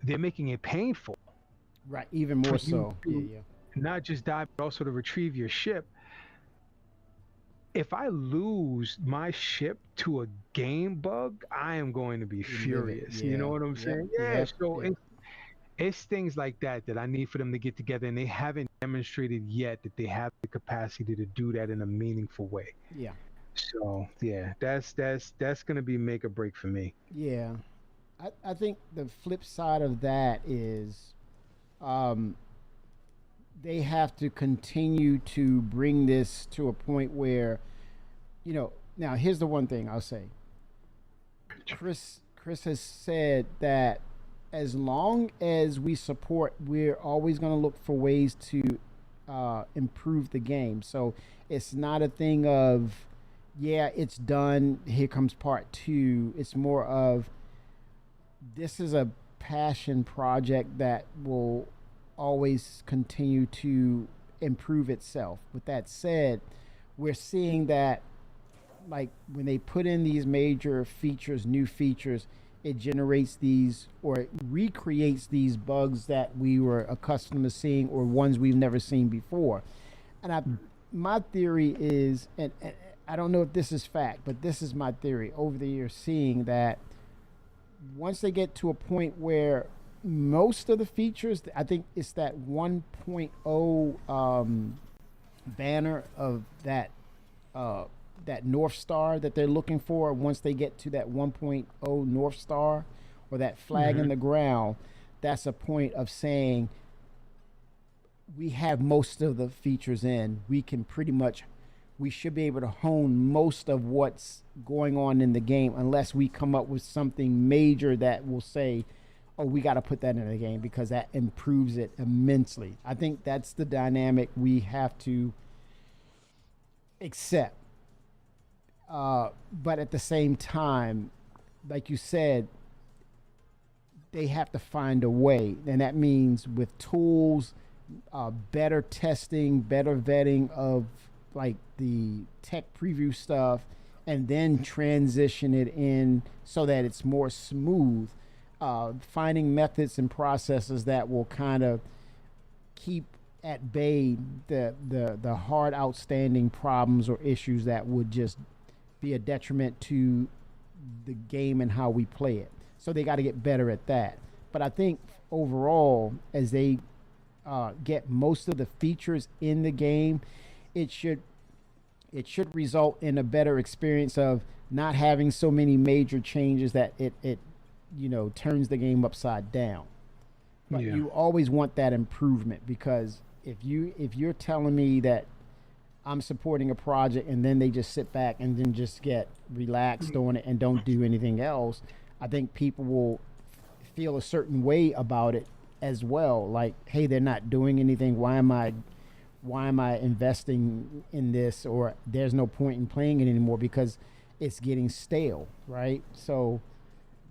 making it painful, right? Even more for you so. to Yeah. not just die, but also to retrieve your ship. If I lose my ship to a game bug, I am going to be furious. You know what I'm saying? Yeah. So it's things like that I need for them to get together, and they haven't demonstrated yet that they have the capacity to do that in a meaningful way. Yeah. So yeah, that's going to be make or break for me. Yeah. I think the flip side of that is they have to continue to bring this to a point where, now here's the one thing I'll say. Chris has said that as long as we support, we're always going to look for ways to improve the game. So it's not a thing of, yeah, it's done, here comes part 2. It's more of, this is a passion project that will always continue to improve itself. With that said, we're seeing that, like, when they put in these major features, new features, it generates these, or it recreates these bugs that we were accustomed to seeing, or ones we've never seen before. And my theory is, and I don't know if this is fact, but this is my theory over the years, seeing that once they get to a point where most of the features, I think it's that 1.0 banner of that North Star that they're looking for. Once they get to that 1.0 North Star, or that flag in the ground, that's a point of saying we have most of the features in. We should be able to hone most of what's going on in the game, unless we come up with something major that will say, oh, we got to put that in the game, because that improves it immensely. I think that's the dynamic we have to accept. But at the same time, like you said, they have to find a way. And that means with tools, better testing, better vetting of like the tech preview stuff, and then transition it in so that it's more smooth. Finding methods and processes that will kind of keep at bay the hard outstanding problems or issues that would just be a detriment to the game and how we play it. So they got to get better at that. But I think overall, as they get most of the features in the game, it should result in a better experience of not having so many major changes that it turns the game upside down. But you always want that improvement, because if you're telling me that I'm supporting a project and then they just sit back and then just get relaxed on it and don't do anything else, I think people will feel a certain way about it as well. Like, hey, they're not doing anything. Why am I investing in this? Or there's no point in playing it anymore because it's getting stale, right? So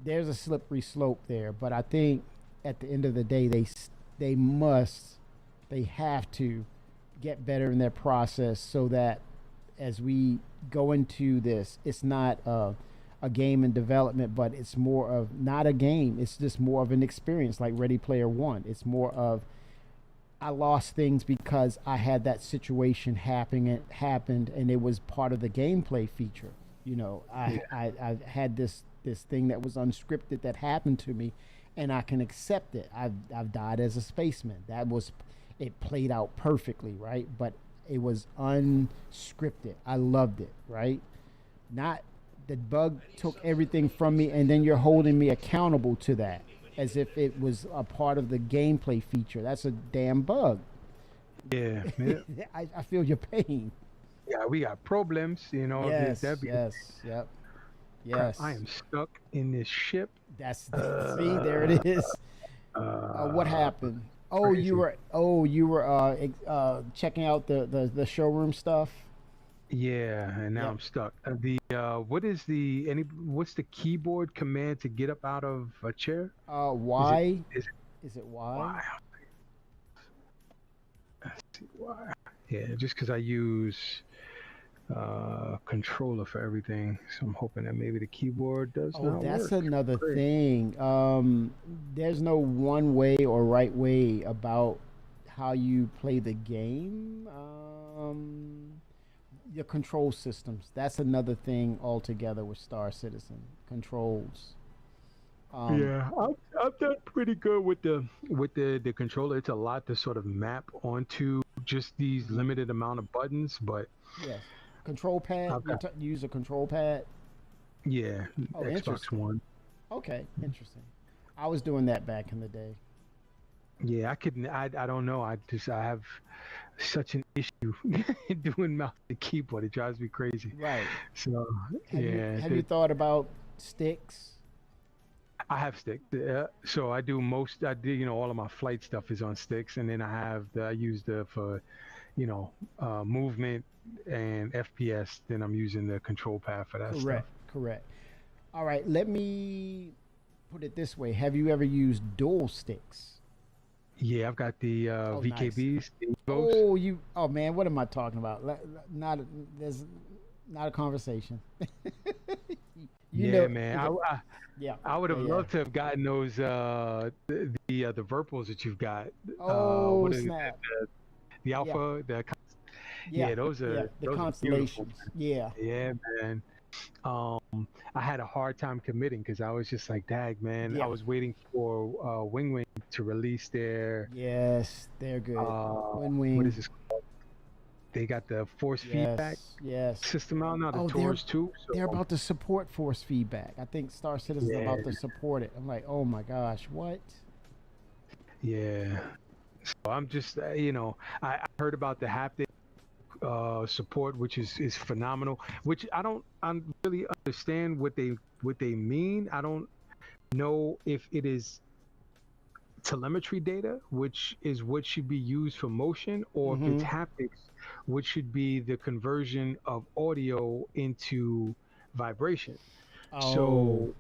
there's a slippery slope there. But I think at the end of the day, they have to get better in their process, so that as we go into this, it's not a game in development, but it's more of not a game. It's just more of an experience, like Ready Player One. It's more of, I lost things because I had that situation happened, and it was part of the gameplay feature. You know, I had this thing that was unscripted that happened to me, and I can accept it. I've died as a spaceman. That was, it played out perfectly, right? But it was unscripted. I loved it, right? Not the bug took everything from me, and then you're holding me accountable to that as if it was a part of the gameplay feature. That's a damn bug. Yeah. I feel your pain. Yeah, we got problems, you know. Yes, yes, yep. Yes. I am stuck in this ship. That's see, there it is. What happened? Oh, crazy. you were checking out the showroom stuff. Yeah, and now I'm stuck. What's the keyboard command to get up out of a chair? Y. Is it Y? Y? Let's see, Y. Yeah, just because I use controller for everything, so I'm hoping that maybe the keyboard does not work. That's another thing. There's no one way or right way about how you play the game. Your control systems. That's another thing altogether with Star Citizen controls. Yeah, I've done pretty good with the controller. It's a lot to sort of map onto just these limited amount of buttons, but yes, control pad. You use a control pad. Yeah, Xbox One. Okay, interesting. I was doing that back in the day. Yeah, I couldn't. I don't know. I have such an issue doing mouse and keyboard. It drives me crazy. Right. So have you thought about sticks? I have sticks. So I do all of my flight stuff is on sticks, and then I use for, movement and FPS. Then I'm using the control pad for that stuff. Correct. All right. Let me put it this way. Have you ever used dual sticks? Yeah, I've got the VKBs. Nice. Oh man, what am I talking about? There's not a conversation. Man. I would have Yeah. loved to have gotten those the Virpils that you've got. Snap! The Alpha, those are the those constellations. Are yeah, man. I had a hard time committing because I was just like, dag, man. I was waiting for Wing to release their. Yes, they're good. Wing. What is this called? They got the force feedback system out now, the Taurus too. So they're about to support force feedback. I think Star Citizen is about to support it. I'm like, oh my gosh, what? Yeah. So I'm just, I heard about the haptic support, which is phenomenal. Which I don't really understand what they mean. I don't know if it is telemetry data, which is what should be used for motion, or if it's haptics, which should be the conversion of audio into vibration. So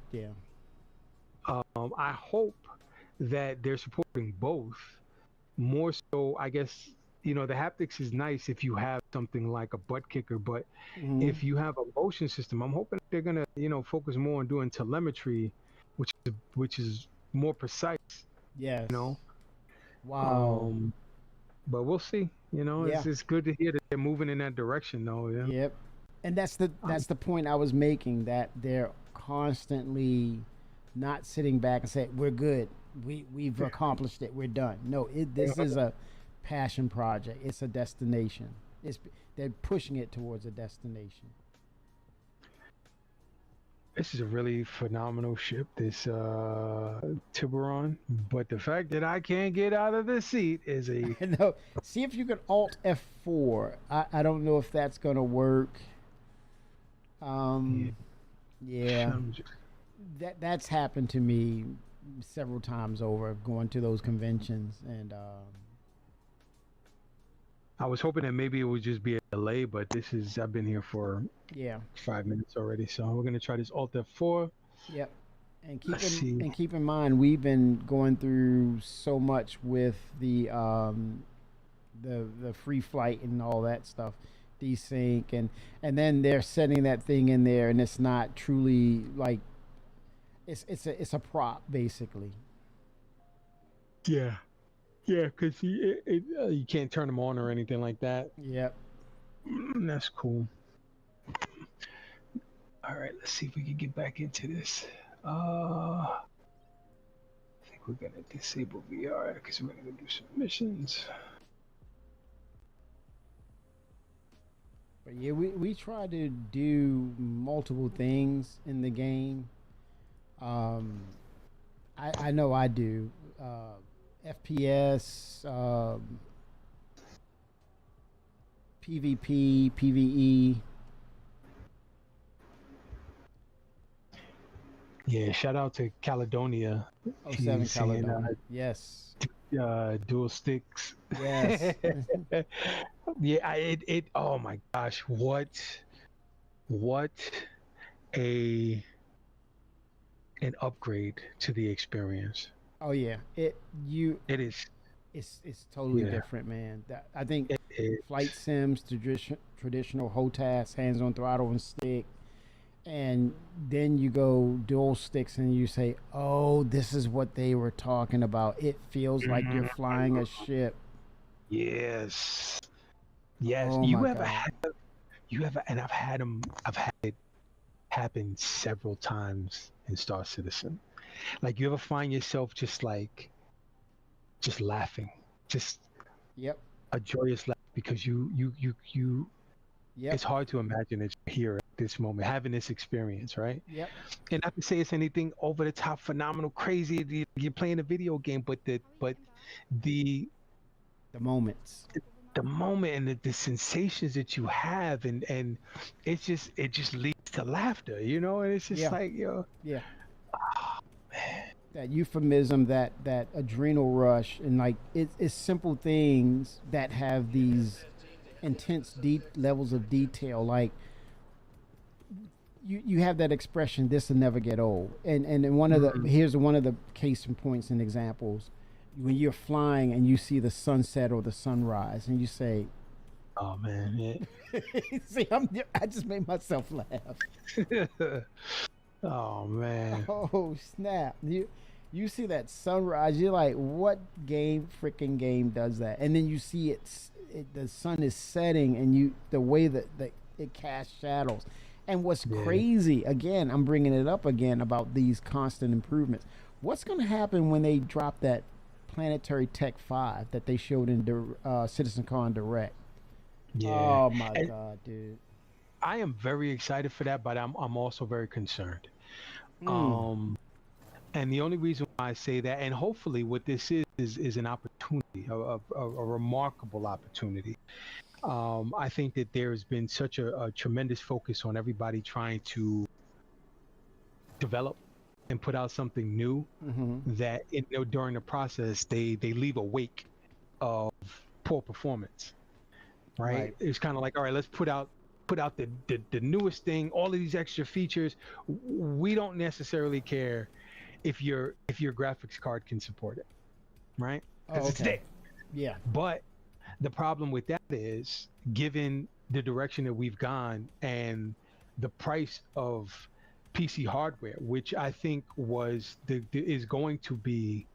I hope that they're supporting both. More so, I guess, the haptics is nice if you have something like a butt kicker, but if you have a motion system, I'm hoping they're gonna, focus more on doing telemetry, which is more precise. Yes. Wow. But we'll see. It's good to hear that they're moving in that direction, though. Yeah. Yep. And that's the point I was making, that they're constantly not sitting back and saying, we're good. We've accomplished it. We're done. No, this is a passion project. It's a destination. They're pushing it towards a destination. This is a really phenomenal ship, this Tiburon. But the fact that I can't get out of the seat is a... No. See if you can Alt F4. I don't know if that's going to work. Yeah. That's happened to me several times over, going to those conventions. And I was hoping that maybe it would just be a delay, but I've been here for 5 minutes already, so we're gonna try this Alt F4. Yep. And keep in mind, we've been going through so much with the free flight and all that stuff, desync, and then they're setting that thing in there, and it's not truly like it's a prop basically. Yeah, because you can't turn them on or anything like that. Yep. That's cool. All right, let's see if we can get back into this. I think we're gonna disable VR because we're gonna do some missions. But yeah, we try to do multiple things in the game. I know I do. FPS, PvP, PvE. Yeah, shout out to Caledonia. Oh, 7 He's saying, Caledonia. Yes. Dual sticks. Yes. Yeah, it oh my gosh, what an upgrade to the experience. Oh yeah. It is. It's totally Yeah. different, man. I think It is. flight sims, traditional HOTAS, hands on throttle and stick, and then you go dual sticks and you say, "Oh, this is what they were talking about." It feels like you're flying a ship. Yes. Yes. Oh you my ever God. had and I've had it happen several times in Star Citizen. Like you ever find yourself just laughing, just Yep. a joyous laugh because you Yep. it's hard to imagine that you're here at this moment having this experience, right? Yep. And not to say it's anything over the top, phenomenal, crazy. You're playing a video game, but the moments, the moment and the sensations that you have, and it just leads to laughter, you know. And it's just Yeah. like, yo, Yeah. That euphemism, that adrenal rush, and like it's simple things that have these intense levels of detail. Like you have that expression, "This will never get old," and one of the here's one of the case in points and examples. When you're flying and you see the sunset or the sunrise, and you say, "Oh man, yeah." See, I just made myself laugh. Oh man. Oh snap! You see that sunrise, you're like, what freaking game does that? And then you see the sun is setting, and the way that it casts shadows. And what's crazy, again, I'm bringing it up again about these constant improvements. What's going to happen when they drop that Planetary Tech 5 that they showed in CitizenCon Direct? Yeah. Oh my God, dude! I am very excited for that, but I'm also very concerned. And the only reason why I say that, and hopefully what this is an opportunity, a remarkable opportunity. I think that there's been such a tremendous focus on everybody trying to develop and put out something new that during the process they leave a wake of poor performance. Right? It's kind of like, all right, let's put out the newest thing, all of these extra features. We don't necessarily care if your graphics card can support it, right? Because it's there. Yeah. But the problem with that is, given the direction that we've gone and the price of PC hardware, which I think is going to be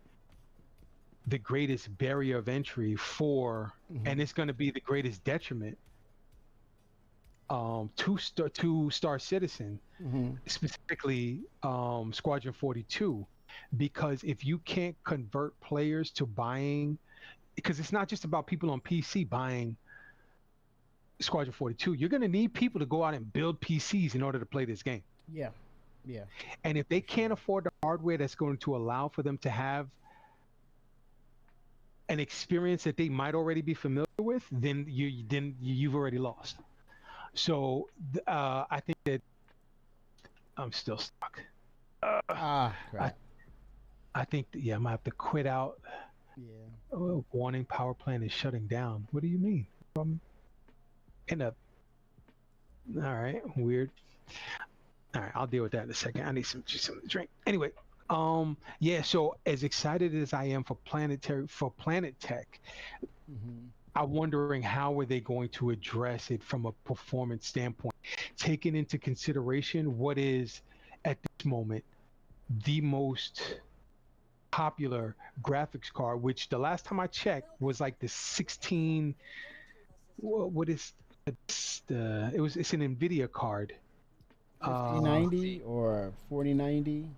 the greatest barrier of entry for, and it's going to be the greatest detriment to Star Citizen, specifically Squadron 42, because if you can't convert players to buying, because it's not just about people on PC buying Squadron 42, you're going to need people to go out and build PCs in order to play this game. Yeah. Yeah. And if they can't afford the hardware that's going to allow for them to have an experience that they might already be familiar with, then you've already lost. So I think that I'm still stuck. Crap. I think that, I'm gonna have to quit out. Yeah. Oh, warning, power plant is shutting down. What do you mean? All right, weird. All right, I'll deal with that in a second. I need something to drink. Anyway, so as excited as I am for Planet Tech, I'm wondering how are they going to address it from a performance standpoint, taking into consideration what is at this moment the most popular graphics card, which the last time I checked was like the 16. What is it's an NVIDIA card. 5090 or 4090?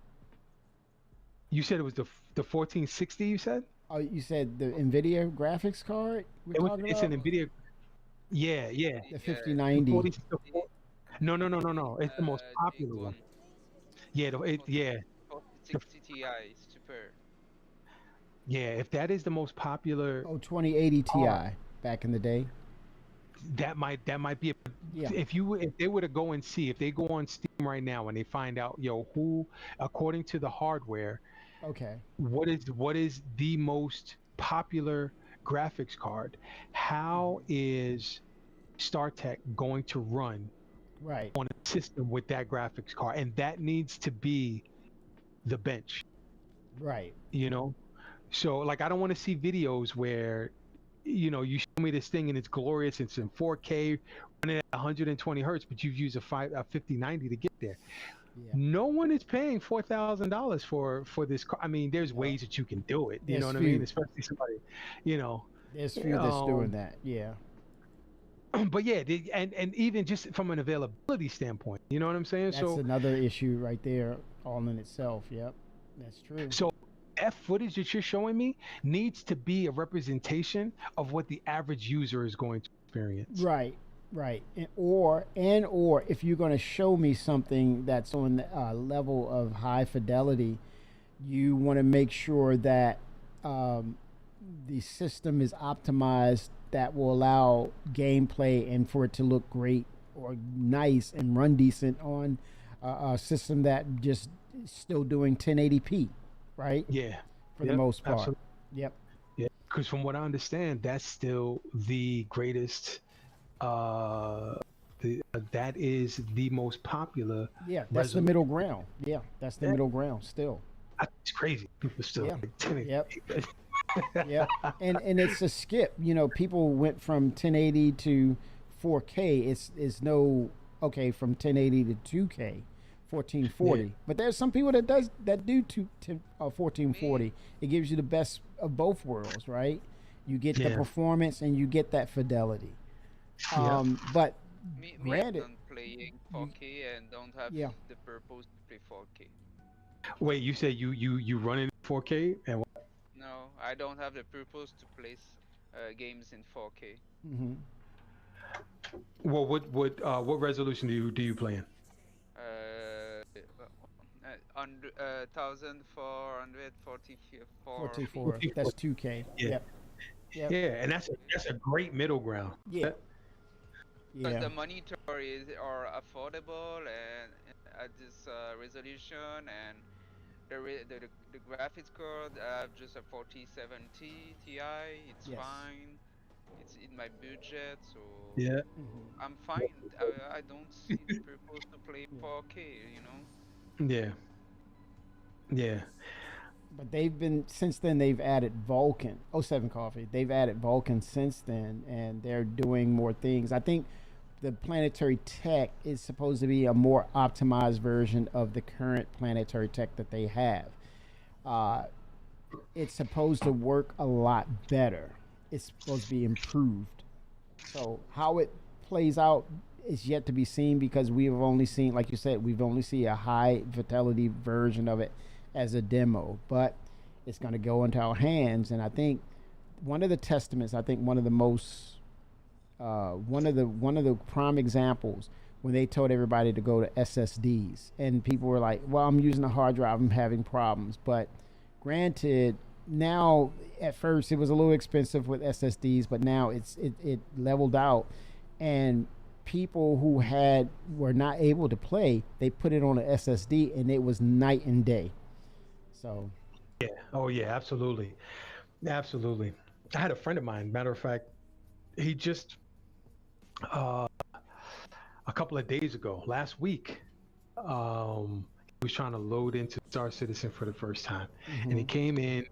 You said it was the 1460. You said? Oh, you said the NVIDIA graphics card we're talking It's about? an NVIDIA. Yeah. The 5090. No. It's the most popular one. Yeah. Yeah. 4060 Ti is super. Yeah. If that is the most popular. Oh, 2080 Ti back in the day. That might be. If they were to go and see, if they go on Steam right now and they find out, who, according to the hardware, okay, what is the most popular graphics card? How is StarTech going to run right on a system with that graphics card? And that needs to be the bench. Right. So like I don't want to see videos where you show me this thing and it's glorious, it's in 4K running at 120 hertz, but you've used a 5090 to get there. Yeah. No one is paying $4,000 for this car. I mean, there's ways that you can do it. You know what I mean? Especially somebody, There's few that's doing that. Yeah. But yeah, and even just from an availability standpoint, you know what I'm saying? That's another issue right there, all in itself. Yep, that's true. So that footage that you're showing me needs to be a representation of what the average user is going to experience. Right. Or if you're going to show me something that's on the level of high fidelity, you want to make sure that the system is optimized that will allow gameplay and for it to look great or nice and run decent on a system that just is still doing 1080p, right? Yeah. For the most part. Absolutely. Yep. Yeah. Because from what I understand, that's still the greatest. That is the most popular. Yeah, that's the middle ground. Yeah, that's the middle ground still. It's crazy. People still. Yep. Yeah, and it's a skip. People went from 1080 to 4K. It's no from 1080 to 2K, 1440. Yeah. But there's some people that do 1440. It gives you the best of both worlds, right? You get the performance and you get that fidelity. But granted, I'm playing 4K and don't have the purpose to play 4K. Wait, you say you run in 4K and what? No, I don't have the purpose to play games in 4K. Mm-hmm. Well, what resolution do you play in? 1444. That's 2K. Yeah. Yep. Yeah, and that's a great middle ground. Yeah. Because the monitors are affordable and at this resolution, and the graphics card I have just a 4070 Ti. It's fine. It's in my budget, so I'm fine. I don't see the purpose to play 4K. Yeah. But since then they've added Vulkan. 07 Coffee. They've added Vulkan since then, and they're doing more things. I think the Planetary Tech is supposed to be a more optimized version of the current Planetary Tech that they have. It's supposed to work a lot better. It's supposed to be improved. So how it plays out is yet to be seen, because we have only seen, like you said, we've only seen a high fidelity version of it as a demo, but it's going to go into our hands. And I think one of the testaments, one of the most one of the prime examples, when they told everybody to go to SSDs, and people were like, well, I'm using a hard drive, I'm having problems. But granted, now at first it was a little expensive with SSDs, but now it leveled out, and people who were not able to play, they put it on an SSD and it was night and day. So absolutely. I had a friend of mine, matter of fact, he just a couple of days ago, last week, he was trying to load into Star Citizen for the first time. And he came in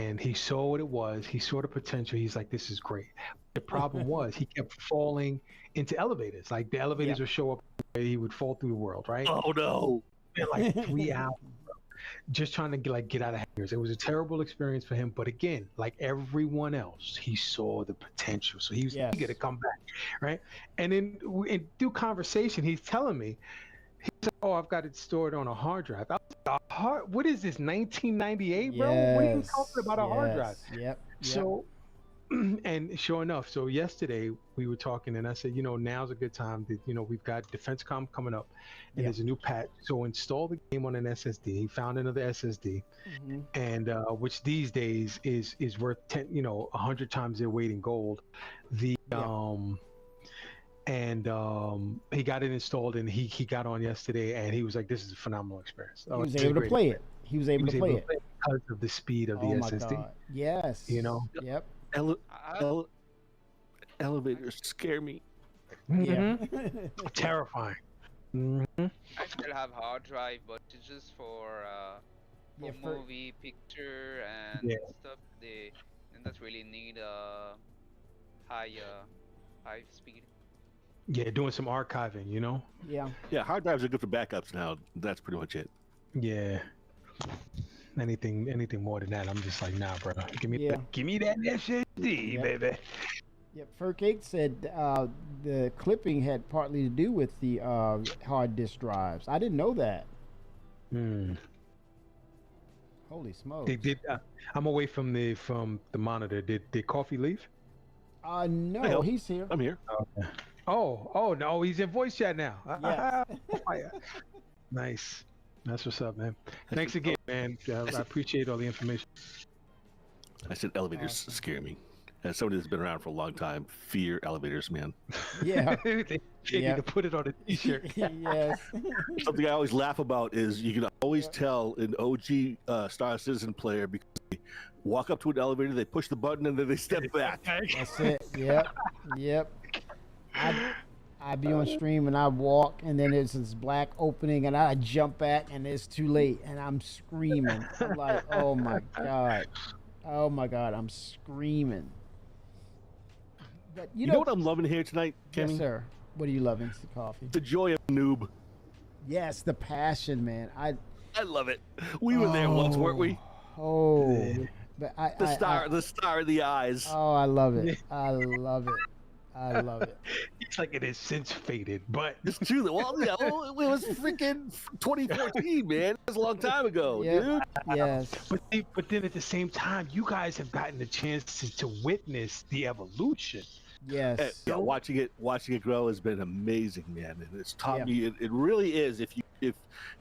and he saw what it was. He saw the potential. He's like, this is great. The problem was he kept falling into elevators. Like the elevators would show up and he would fall through the world, right? Oh no. In like 3 hours. just trying to get out of hangars. It was a terrible experience for him, but again, like everyone else, he saw the potential, so he was eager to come back, right? And then through conversation, he's telling me, he said, "Oh, I've got it stored on a hard drive." I was like, what is this, 1998, bro? What are you talking about, a hard drive? Yep. So, and sure enough, so yesterday we were talking, and I said, now's a good time. That, we've got DefenseCom coming up, and there's a new patch. So install the game on an SSD. He found another SSD, and which these days is worth 100 times their weight in gold. He got it installed, and he got on yesterday, and he was like, "This is a phenomenal experience." He was able to play it. He was able to play it because of the speed of the SSD. God. Yes. Yep. Elevators scare me. Yeah. Terrifying. I still have hard drive, but it's just for movie, picture, and stuff. They not really need high speed. Yeah, doing some archiving, Yeah. Yeah, hard drives are good for backups now. That's pretty much it. Yeah. Anything more than that, I'm just like, nah, bro. Give me that SSD, baby. Yep. Furcake said the clipping had partly to do with the hard disk drives. I didn't know that. Holy smokes! I'm away from the monitor. Did Coffee leave? No, he's here. I'm here. Okay. Oh no, he's in voice chat now. Yes. Nice. That's what's up, man. Thanks again, man. I appreciate all the information. I said elevators scare me. As somebody that's been around for a long time, fear elevators, man. Yeah. They need to put it on a t-shirt. Yes. Something I always laugh about is you can always tell an OG Star Citizen player because they walk up to an elevator, they push the button, and then they step back. That's it. Yep. I'd be on stream and I walk, and then there's this black opening, and I jump back, and it's too late, and I'm screaming. I'm like, oh my god, I'm screaming. But you know what I'm loving here tonight, Kenny? Yes, sir. What are you loving? The coffee. The joy of noob. Yes, the passion, man. I love it. We were there once, weren't we? Oh, but the star of the eyes. Oh, I love it. I love it. I love it. It's like it has since faded, but it's true. Well, yeah, it was freaking 2014, man. It was a long time ago, dude. Yes. But then at the same time, you guys have gotten the chance to witness the evolution. Yes. Yeah, watching it grow has been amazing, man. And it's taught me. It really is. If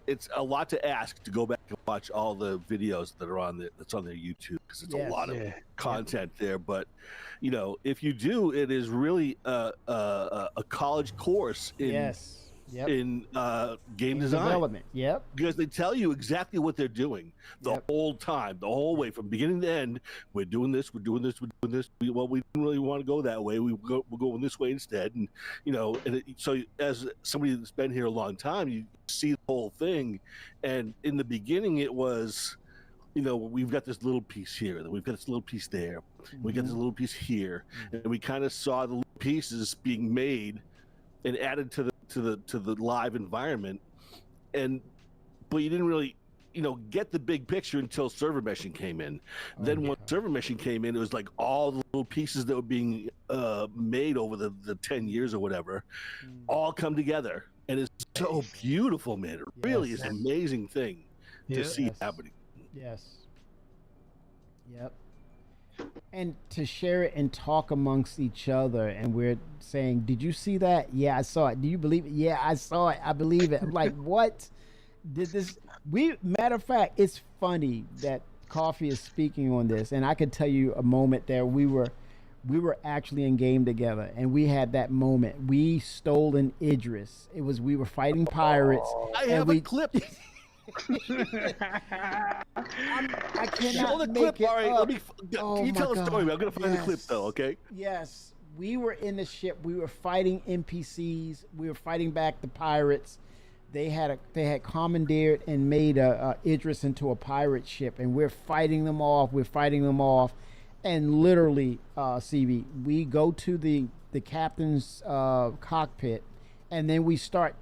it's a lot to ask to go back and watch all the videos that are on that's on their YouTube, because it's a lot of content there. But if you do, it is really a college course in in game design development. Yep. Because they tell you exactly what they're doing the whole time, the whole way from beginning to end. We're doing this. We're doing this. We're doing this. We didn't really want to go that way. We're going this way instead. And so as somebody that's been here a long time, you see the whole thing. And in the beginning, it was, we've got this little piece here, then we've got this little piece there, we got this little piece here, and we kind of saw the little pieces being made and added to the live environment, but you didn't really get the big picture until server meshing came in. Then when server meshing came in, it was like all the little pieces that were being made over the 10 years or whatever all come together, and it's so beautiful, man. It really is an amazing thing to see happening. Yes. Yep. And to share it and talk amongst each other, and we're saying, did you see that? Yeah, I saw it. Do you believe it? Yeah, I saw it. I believe it. I'm like, what? Did this? Matter of fact, it's funny that Coffee is speaking on this, and I could tell you a moment there. We were actually in game together, and we had that moment. We stole an Idris. We were fighting pirates. I have a clip. I cannot the make clip. it All right, up. can you tell a story? I'm gonna find the clip though. Okay. Yes, we were in the ship. We were fighting NPCs. We were fighting back the pirates. They had commandeered and made a Idris into a pirate ship, and we're fighting them off. And literally, CB, we go to the captain's cockpit, and then we start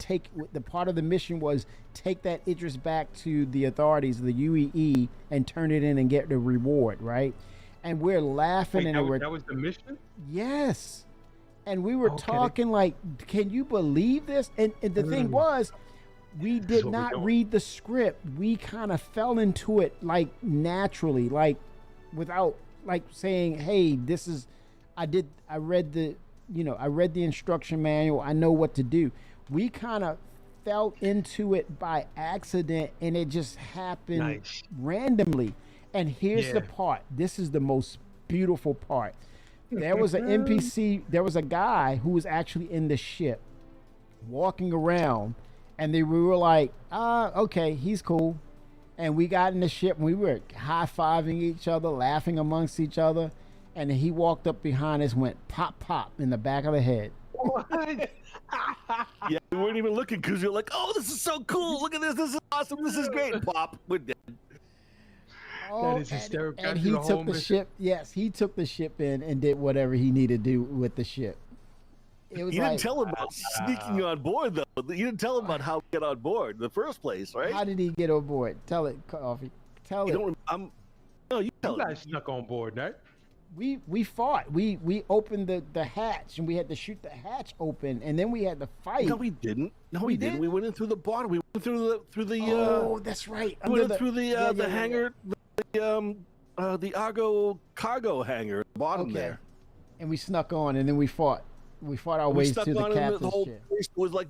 the part of the mission was take that Idris back to the authorities, the UEE, and turn it in and get the reward, right? And we're laughing. Wait, and that was the mission? Yes. And we were talking like, can you believe this? And the thing was, we did not read the script. We kind of fell into it like naturally, like without like saying, hey, this is, I read the instruction manual. I know what to do. We kind of fell into it by accident, and it just happened randomly. And here's the part. This is the most beautiful part. There was an NPC. There was a guy who was actually in the ship, walking around, and we were like, okay, he's cool. And we got in the ship, and we were high-fiving each other, laughing amongst each other. And then he walked up behind us, went pop, pop in the back of the head. What? Yeah, we weren't even looking because you're like, oh, this is so cool. Look at this. This is awesome. This is great. Pop, we're dead. Oh, that is hysterical. And he took the ship. Yes, he took the ship in and did whatever he needed to do with the ship. It was You didn't tell him about sneaking on board, though. You didn't tell him about how to get on board in the first place, right? How did he get on board? Tell it, Coffee. Tell it. No, you tell You guys snuck on board, right? We fought. We opened the hatch, and we had to shoot the hatch open, and then we had to fight. No, we didn't. No, we didn't. We went in through the bottom. We went through the. Oh, that's right. We went through the hangar, the Argo cargo hangar, at the bottom there. And we snuck on, and then we fought. We fought our ways to the captain's the whole ship. place was like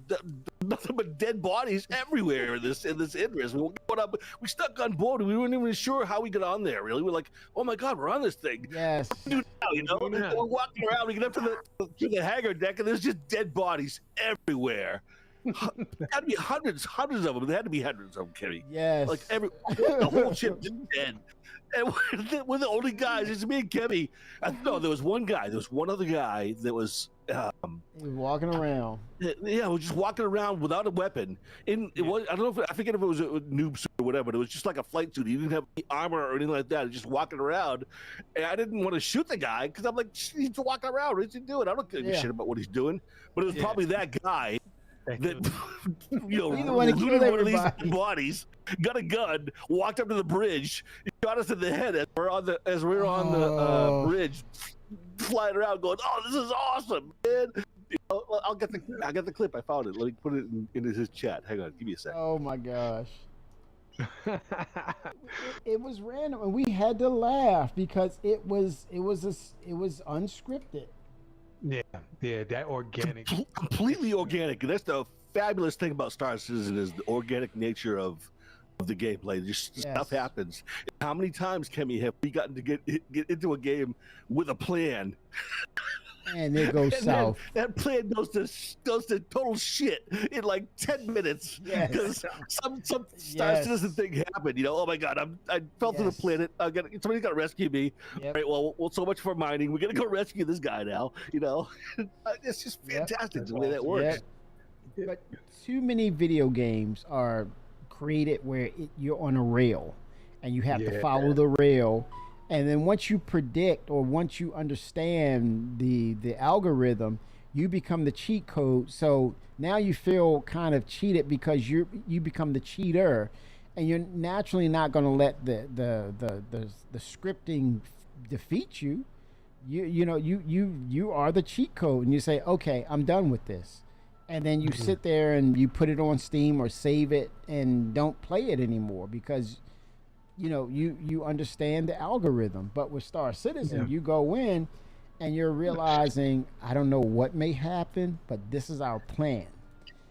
nothing but dead bodies everywhere in this Idris. We stuck on board. We weren't even sure how we got on there. Really, we're like, oh my god, we're on this thing. Yes. What do we do now, you know, we're walking around. We get up to the hangar deck, and there's just dead bodies everywhere. There had to be hundreds of them. There had to be hundreds of them, Kimmy. Yes. Like the whole ship just dead. And we're the only guys. It's me and Kimmy. No, there was one guy. There was one other guy that was. He was walking around. Yeah, we're just walking around without a weapon. I don't know I forget if it was a noob suit or whatever, but it was just like a flight suit. He didn't have any armor or anything like that. He's just walking around. And I didn't want to shoot the guy because I'm like, he's walking around. What's he doing? I don't give a shit about what he's doing. But it was probably that guy that looted one of these bodies, got a gun, walked up to the bridge, shot us in the head as we're on the bridge, flying around, going, "Oh, this is awesome, man!" I'll get the clip. I found it. Let me put it into his chat. Hang on, give me a second. Oh my gosh. It was random, and we had to laugh because it was unscripted. Yeah, that organic, completely organic. And that's the fabulous thing about Star Citizen is the organic nature of the gameplay. Just stuff happens. How many times, Kimmy, have we gotten to get into a game with a plan? And it goes south. That plan goes to total shit in like 10 minutes because some Star Citizen thing happened. You know, oh my god, I fell to the planet. Somebody's got to rescue me. All right, well, so much for mining. We're gonna go rescue this guy now. You know, it's just fantastic the way that works. But too many video games are created where you're on a rail, and you have to follow the rail. And then once you predict or once you understand the algorithm, you become the cheat code. So now you feel kind of cheated because you become the cheater, and you're naturally not going to let the scripting defeat you. You are the cheat code, and you say, okay, I'm done with this. And then you sit there and you put it on Steam or save it and don't play it anymore because you understand the algorithm. But with Star Citizen, you go in and you're realizing, I don't know what may happen, but this is our plan.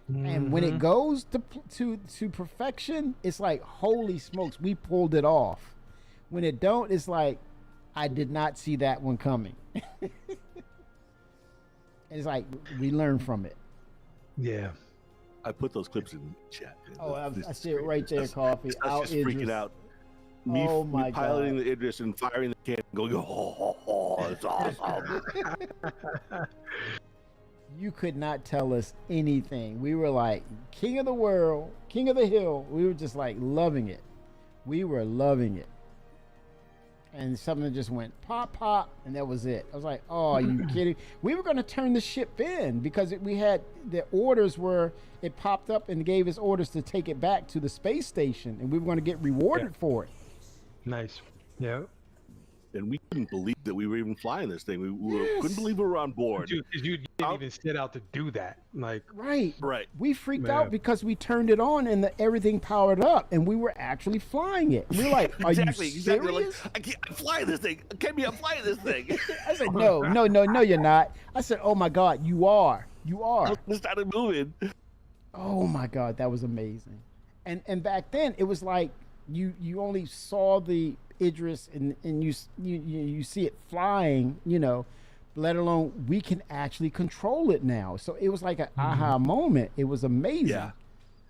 And when it goes to perfection, it's like, holy smokes, we pulled it off. When it don't, it's like, I did not see that one coming. It's like, we learn from it. Yeah. I put those clips in chat. Oh, I see it right there, Coffee. I was just freaking out. Me piloting the Idris and firing the cannon, going, oh, it's awesome. You could not tell us anything. We were like, king of the world, king of the hill. We were just like loving it. We were loving it. and something just went pop, pop, and that was it. I was like, oh, are you kidding? We were going to turn the ship in because we had the orders were, it popped up and gave us orders to take it back to the space station, and we were going to get rewarded for it. Nice. Yeah. And we couldn't believe that we were even flying this thing. Couldn't believe we were on board. Dude, you didn't even set out to do that. Like, right. We freaked Man. out because we turned it on and everything powered up, and we were actually flying it. We were like, "Are exactly. you serious?" Like, I'm flying this thing. Kenny, I'm flying this thing. I said, "No, you're not." I said, "Oh my God, you are. You are." We started moving. Oh my God, that was amazing. And back then it was like you only saw the Idris and you see it flying, let alone we can actually control it now. So it was like an aha moment. It was amazing. Yeah.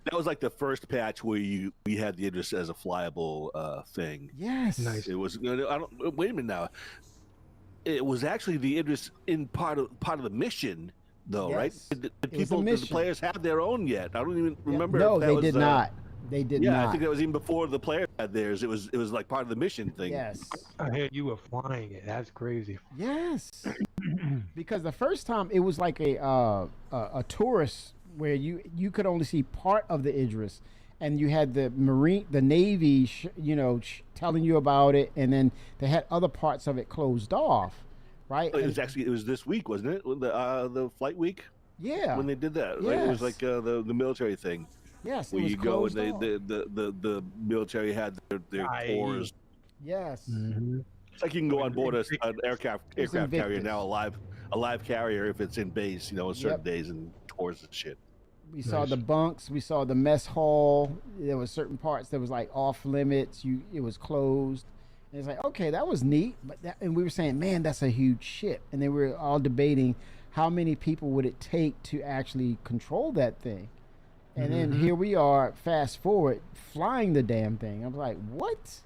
That was like the first patch where we had the Idris as a flyable thing. Yes. Nice. It was. Wait a minute now. It was actually the Idris in part of the mission, though, Yes. right? It was a The mission. players had their own yet. I don't even remember. No, if that they was, did not. They did yeah, not. I think that was even before the players had theirs. It was like part of the mission thing. Yes. I heard you were flying it. That's crazy. Yes. Because the first time it was like a tourist where you could only see part of the Idris, and you had the Navy, telling you about it, and then they had other parts of it closed off, right? It was this week, wasn't it? The flight week. Yeah. When they did that, right? It was Yes. like the military thing. Yes, it where was you go and closed the military had their tours. Yes. It's like you can go on board an aircraft was carrier Invictus. now, a live carrier if it's in base, on certain Yep. days and tours and shit. We saw the bunks. We saw the mess hall. There were certain parts that was like off limits. It was closed. And it's like, okay, that was neat. And we were saying, man, that's a huge ship. And then we were all debating how many people would it take to actually control that thing. And then here we are, fast forward, flying the damn thing. I'm like, what?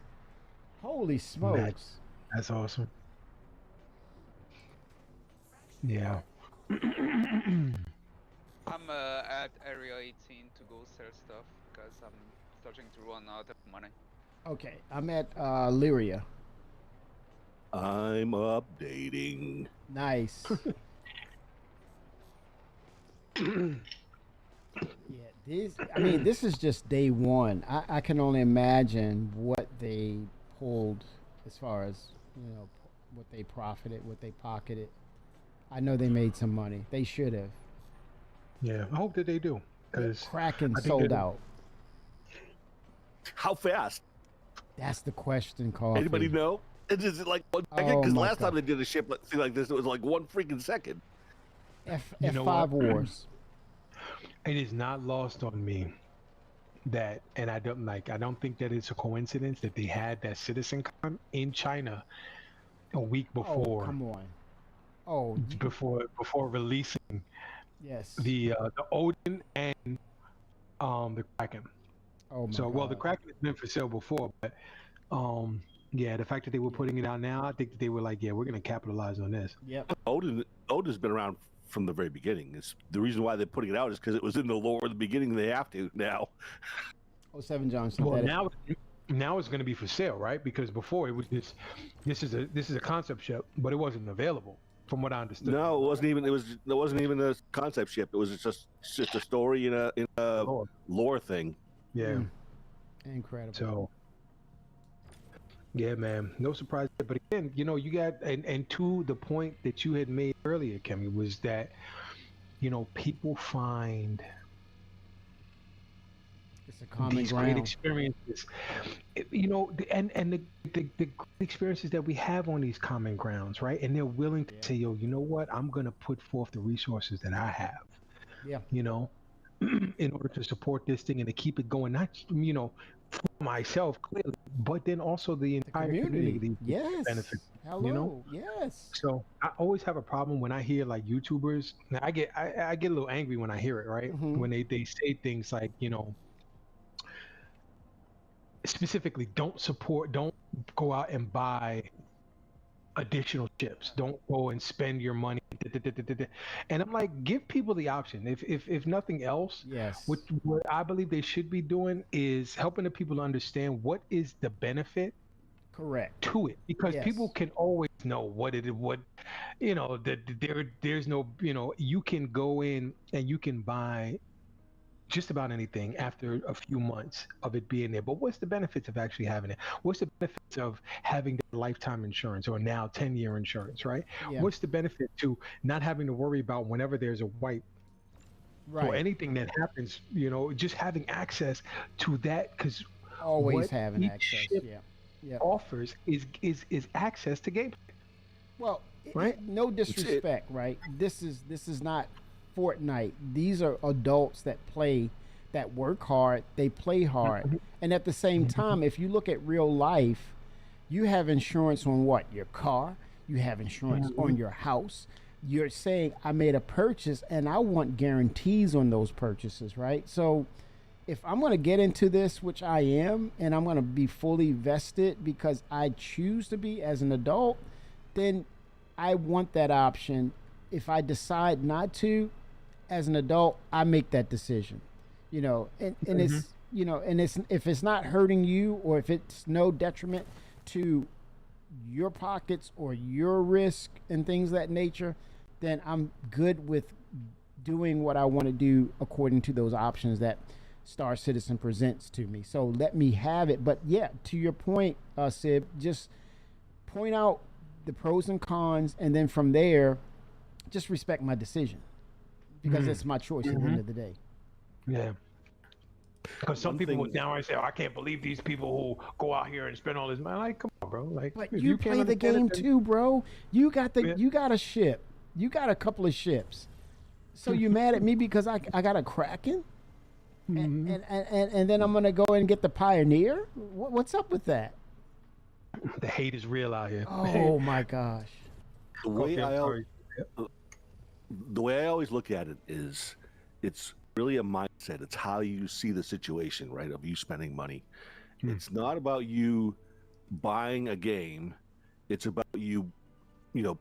Holy smokes. That's awesome. Yeah. I'm at Area 18 to go sell stuff because I'm starting to run out of money. Okay, I'm at Lyria. I'm updating. Nice. This is just day one. I can only imagine what they pulled as far as, what they profited, what they pocketed. I know they made some money. They should have. Yeah, I hope that they do. Because Kraken sold out. How fast? That's the question, Coffee. Anybody know? It's just like 1 second. Oh Because my last God. time they did a ship like this, it was like 1 freaking second. You know F5 what? Wars. It is not lost on me that, and I don't think that it's a coincidence that they had that CitizenCon in China a week before. Oh, come on. Oh, before releasing yes. the Odin and the Kraken. Oh my So well, the God. Kraken has been for sale before, but yeah, the fact that they were putting it out now, I think that they were like, yeah, we're gonna capitalize on this. Yep. Odin's been around from the very beginning. It's the reason why they're putting it out is because it was in the lore at the beginning. They have to now. 07 Johnson. Well, now it's going to be for sale, right? Because before it was just this is a concept ship, but it wasn't available, from what I understood. No, it wasn't even. There wasn't even a concept ship. It was just a story in a lore thing. Yeah. Incredible. So. Yeah, man. No surprise. But again, you got and to the point that you had made earlier, Kemi, was that people find it's a common these ground. great experiences, and the great experiences that we have on these common grounds, right? And they're willing to say, yo, you know what? I'm gonna put forth the resources that I have. Yeah. In order to support this thing and to keep it going, not for myself clearly, but then also the entire community yes. benefit. Hello. Yes. So I always have a problem when I hear like YouTubers. Now I get a little angry when I hear it, right? When they say things like, specifically don't go out and buy additional chips. Don't go and spend your money. And I'm like, give people the option. If nothing else, yes. What I believe they should be doing is helping the people understand what is the benefit Correct. to it, because Yes. people can always know what that there's no, you can go in and you can buy just about anything after a few months of it being there. But what's the benefits of actually having it? What's the benefits of having the lifetime insurance or now 10-year insurance, right? Yeah. What's the benefit to not having to worry about whenever there's a wipe or Right. anything that happens, just having access to that, because Always what having each access. ship Yeah. Yeah. offers is access to gameplay. Well, Right? no disrespect, right? This is not Fortnite. These are adults that work hard, they play hard. And at the same time, if you look at real life, you have insurance on what? Your car, you have insurance on your house. You're saying I made a purchase and I want guarantees on those purchases, right? So if I'm going to get into this, which I am, and I'm going to be fully vested because I choose to be as an adult, then I want that option. If I decide not to, as an adult, I make that decision, and it's, and it's, if it's not hurting you or if it's no detriment to your pockets or your risk and things of that nature, then I'm good with doing what I want to do according to those options that Star Citizen presents to me. So let me have it. But yeah, to your point, Sib, just point out the pros and cons, and then from there, just respect my decision because it's my choice at the end of the day. Yeah. Because some people would downright say, "Oh, I can't believe these people who go out here and spend all this money." Like, come on, bro. Like, But if you can't play the understand game it, then- too, bro. You got a ship. You got a couple of ships. So you mad at me because I got a Kraken? And then I'm gonna go and get the Pioneer? What's up with that? The hate is real out here. Oh my gosh. The way I always look at it is, it's really a mindset. It's how you see the situation, right? Of you spending money. It's not about you buying a game. It's about you,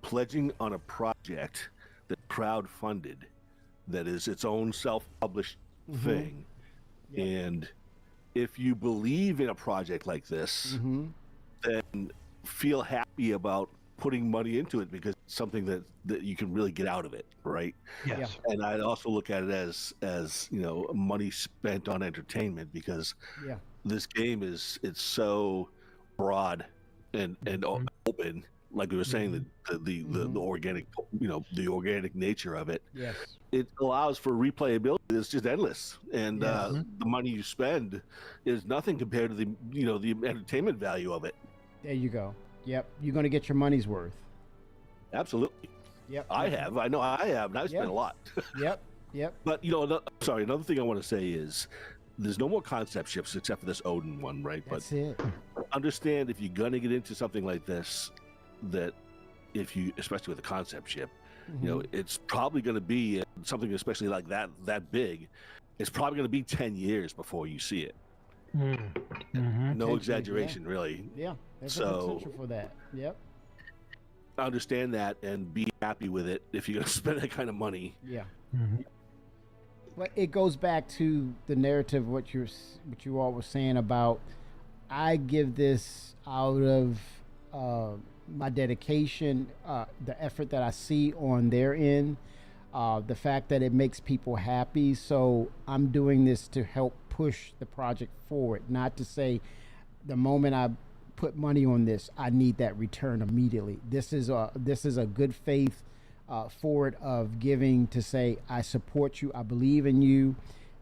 pledging on a project that crowd-funded, that is its own self-published thing. And if you believe in a project like this, then feel happy about putting money into it because it's something that you can really get out of it, right? Yes. And I also look at it as money spent on entertainment, because this game it's so broad and open, like we were saying, the organic, the organic nature of it. Yes. It allows for replayability. It's just endless, and the money you spend is nothing compared to the entertainment value of it. There you go. Yep. You're gonna get your money's worth. Absolutely. Yep. I have. I know I have, and I've spent a lot. Yep. Yep. But another thing I want to say is, there's no more concept ships except for this Odin one, right? That's it. Understand, if you're gonna get into something like this, that especially with a concept ship, it's probably going to be something, especially like that big, it's probably going to be 10 years before you see it. No exaggeration, really. Yeah, there's a potential for that. Yep. Understand that and be happy with it if you're going to spend that kind of money. Yeah. But it goes back to the narrative, what you all were saying about, I give this out of my dedication, the effort that I see on their end, the fact that it makes people happy. So I'm doing this to help push the project forward, not to say the moment I put money on this, I need that return immediately. This is a good faith forward of giving, to say, I support you, I believe in you,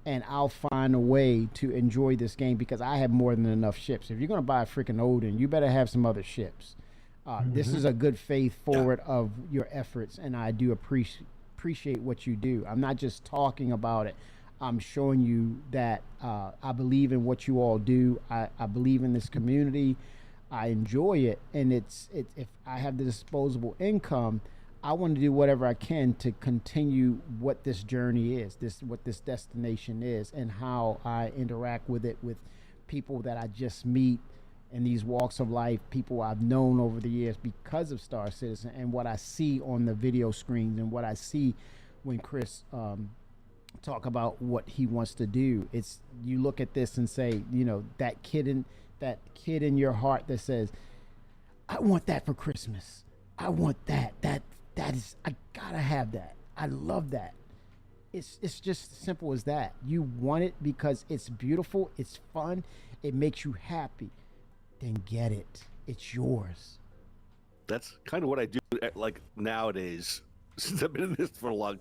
and I'll find a way to enjoy this game because I have more than enough ships. If you're going to buy a freaking Odin, you better have some other ships. This is a good faith forward of your efforts, and I do appreciate what you do. I'm not just talking about it. I'm showing you that I believe in what you all do. I believe in this community. I enjoy it, and if I have the disposable income, I want to do whatever I can to continue what this journey is, what this destination is, and how I interact with it, with people that I just meet in these walks of life, people I've known over the years because of Star Citizen, and what I see on the video screens, and what I see when Chris talk about what he wants to do. It's, you look at this and say, that kid in your heart that says, I want that for Christmas. I want that. That is, I gotta have that. I love that. It's just as simple as that. You want it because it's beautiful, it's fun, it makes you happy. Then get it. It's yours. That's kind of what I do like nowadays. Since I've been in this for a long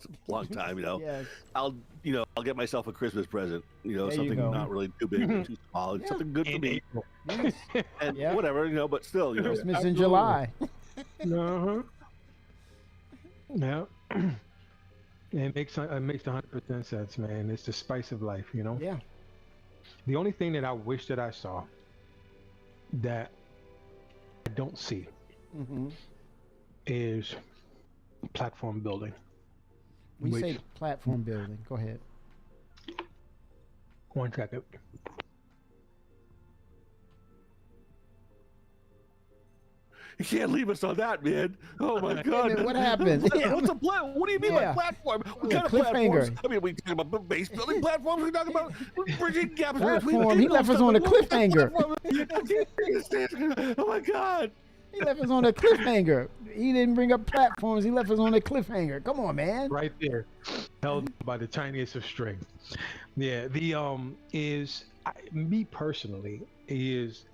time, Yes. I'll get myself a Christmas present, There you something go. not really too big or too small. It's something good for me. And whatever, but still, Christmas in July. Uh-huh. Yeah. It makes 100% sense, man. It's the spice of life, Yeah. The only thing that I wish that I saw that I don't see is platform building. When you say platform building, go ahead. 1 second. You can't leave us on that, man. Oh my God! What happened? What's a platform? What do you mean by platform? What kind of platforms? I mean, we talking about base building platforms. We talking about bridging gaps Platform. He left us on a cliffhanger. Oh my God! He left us on a cliffhanger. He didn't bring up platforms. He left us on a cliffhanger. Come on, man. Right there, held by the tiniest of string. Yeah. Me personally is.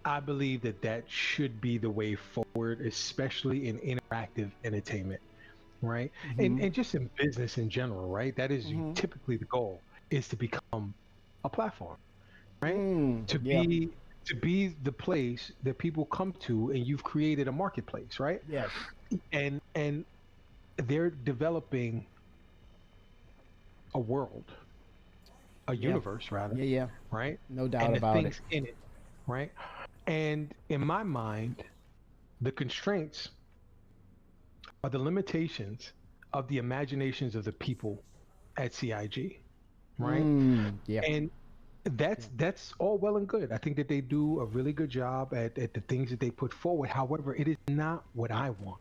I believe that should be the way forward, especially in interactive entertainment, right? And just in business in general, right? That is typically the goal, is to become a platform, right? To be the place that people come to, and you've created a marketplace, right? Yes. And they're developing a world, a universe rather. Yeah. Right? No doubt and about the things in it, right? And in my mind, the constraints are the limitations of the imaginations of the people at CIG, right? Yeah. And that's all well and good. I think that they do a really good job at the things that they put forward. However, it is not what I want,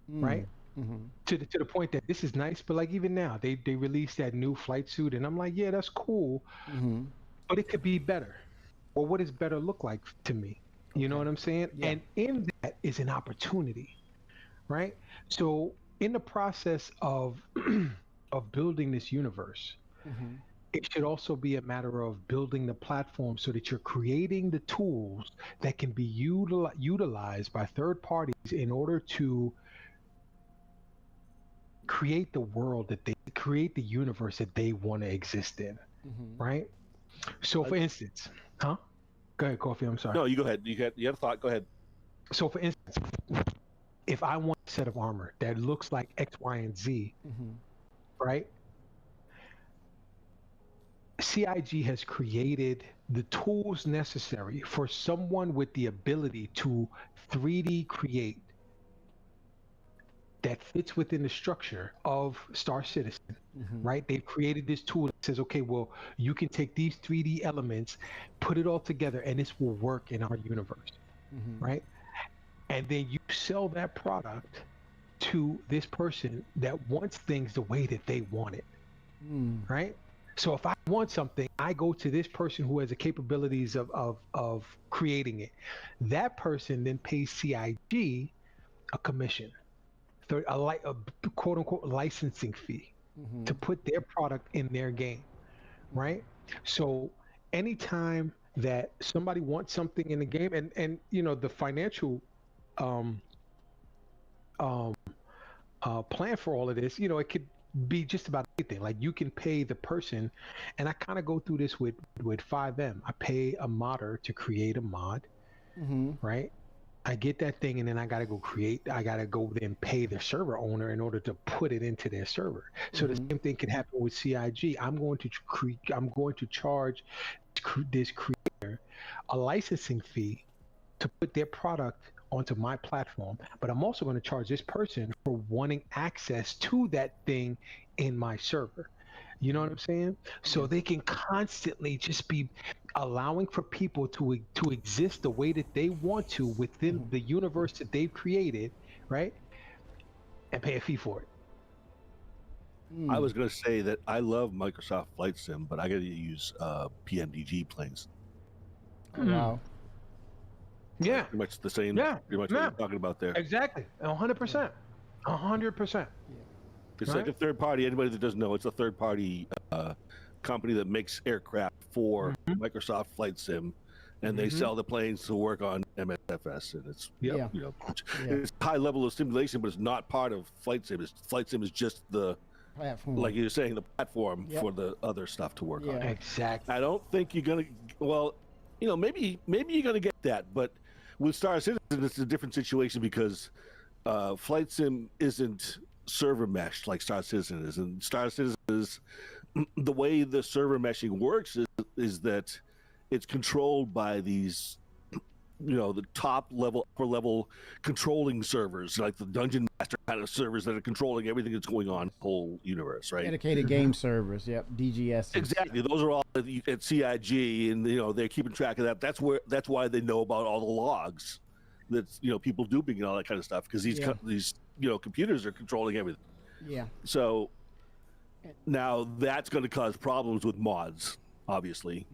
right? To the point that this is nice, but like even now, they released that new flight suit, and I'm like, yeah, that's cool, but it could be better. Well, what does better look like to me? You know what I'm saying? Yeah. And in that is an opportunity, right? So in the process of of building this universe, it should also be a matter of building the platform so that you're creating the tools that can be utilized by third parties in order to create the world create the universe that they want to exist in, right? So for instance, Go ahead, Coffee. I'm sorry. No, you go ahead. You had a thought. Go ahead. So, for instance, if I want a set of armor that looks like X, Y, and Z, right? CIG has created the tools necessary for someone with the ability to 3D create that fits within the structure of Star Citizen, right? They've created this tool that says, okay, well, you can take these 3D elements, put it all together, and this will work in our universe, right? And then you sell that product to this person that wants things the way that they want it, right? So if I want something, I go to this person who has the capabilities of creating it. That person then pays CIG a commission, a quote unquote licensing fee to put their product in their game, right? So anytime that somebody wants something in the game, and the financial plan for all of this, it could be just about anything. Like you can pay the person, and I kind of go through this with FiveM. I pay a modder to create a mod, right? I get that thing, and then I gotta go then pay the server owner in order to put it into their server. So the same thing can happen with CIG. I'm going to charge this creator a licensing fee to put their product onto my platform, but I'm also going to charge this person for wanting access to that thing in my server. You know what I'm saying? So they can constantly just be allowing for people to exist the way that they want to within the universe that they've created, right? And pay a fee for it. I was going to say that I love Microsoft Flight Sim, but I got to use PMDG planes. Wow. Yeah. Pretty much the same. Yeah. Pretty much what you're talking about there. Exactly. 100%. 100%. It's like a third party. Anybody that doesn't know, it's a third party company that makes aircraft for Microsoft Flight Sim, and they sell the planes to work on MSFS. And it's it's a high level of simulation, but it's not part of Flight Sim. Flight Sim is just the platform, like you were saying, the platform for the other stuff to work on. Exactly. I don't think you're gonna. Well, maybe you're gonna get that, but with Star Citizen, it's a different situation because Flight Sim isn't server meshed like Star Citizen is, and Star Citizen is the way the server meshing works is that it's controlled by these, the top level, upper level controlling servers, like the Dungeon Master kind of servers that are controlling everything that's going on in the whole universe, right? Dedicated game servers, DGS. Exactly. Those are all at CIG, and they're keeping track of that. That's why they know about all the logs that's people duping and all that kind of stuff, because these computers are controlling everything. Yeah. So now that's going to cause problems with mods, obviously.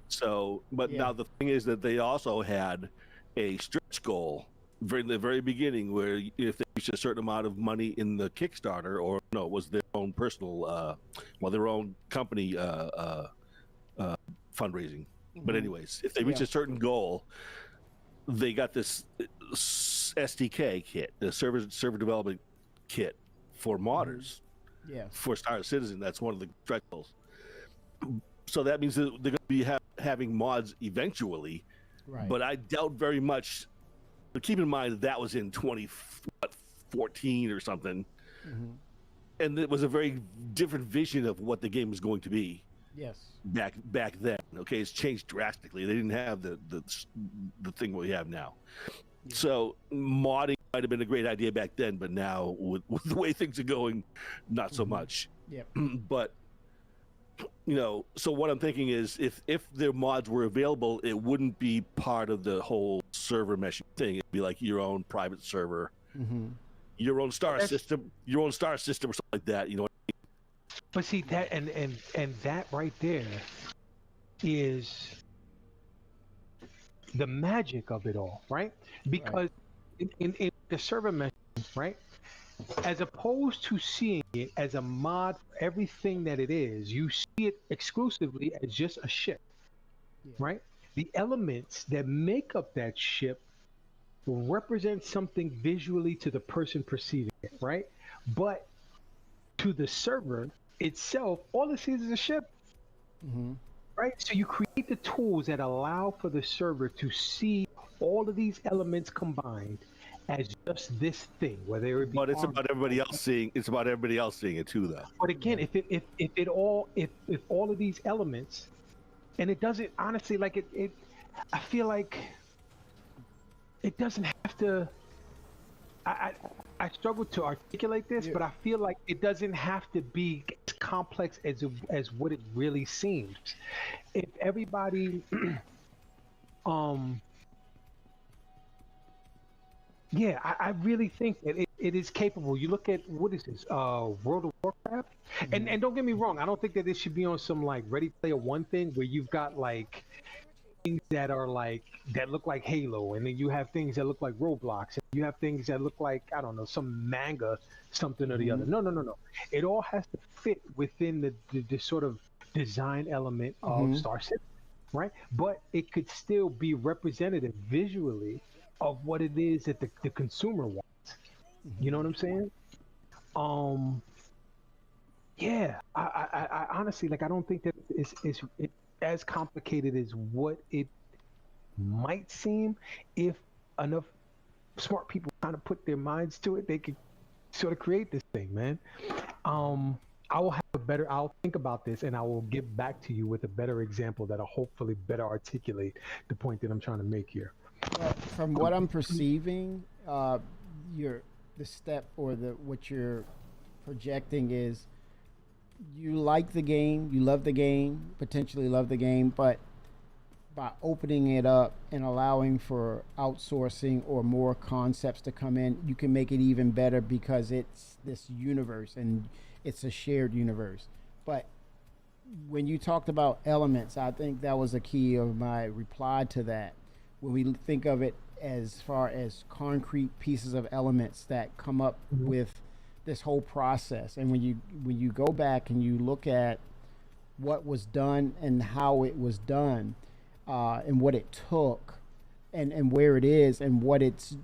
So, but now the thing is that they also had a stretch goal in the very beginning, where if they reached a certain amount of money in the Kickstarter, or no, it was their own personal, their own company fundraising. But anyways, if they reach a certain goal, they got this SDK kit, the server development kit for modders. For Star Citizen, that's one of the stretch goals. So that means that they're going to be having mods eventually, but I doubt very much. But keep in mind that was in 2014 or something, and it was a very different vision of what the game was going to be. Yes. Back then, okay, it's changed drastically. They didn't have the thing we have now. So modding might have been a great idea back then, but now with the way things are going, not so much. Yep. But so what I'm thinking is if their mods were available, it wouldn't be part of the whole server meshing thing. It'd be like your own private server, your own star system or something like that. But see that and that right there is the magic of it all, right? Because in the server meshing, right? As opposed to seeing it as a mod for everything that it is, you see it exclusively as just a ship, right? The elements that make up that ship represent something visually to the person perceiving it, right? But to the server itself, all it sees is a ship, right? So you create the tools that allow for the server to see all of these elements combined as just this thing, whether it be. But it's about everybody else seeing. It's about everybody else seeing it too, though. But again, if all of these elements, and it doesn't honestly I feel like it doesn't have to. I struggle to articulate this, but I feel like it doesn't have to be as complex as what it really seems. If everybody, I really think that it is capable. You look at, what is this, World of Warcraft? And don't get me wrong, I don't think that this should be on some like Ready Player One thing where you've got like things that are that look like Halo, and then you have things that look like Roblox, and you have things that look like, I don't know, some manga, something or the other. No. It all has to fit within the sort of design element of Star Citizen, right? But it could still be representative visually of what it is that the consumer wants. You know what I'm saying? I honestly, I don't think that it's as complicated as what it might seem. If enough smart people kind of put their minds to it, they could sort of create this thing, man. I'll think about this, and I will get back to you with a better example that'll hopefully better articulate the point that I'm trying to make here. From what I'm perceiving, the step or what you're projecting is you like the game, you love the game, potentially love the game, but by opening it up and allowing for outsourcing or more concepts to come in, you can make it even better because it's this universe and it's a shared universe. But when you talked about elements, I think that was a key of my reply to that, when we think of it as far as concrete pieces of elements that come up with this whole process. And when you go back and you look at what was done and how it was done, and what it took, and where it is and what it's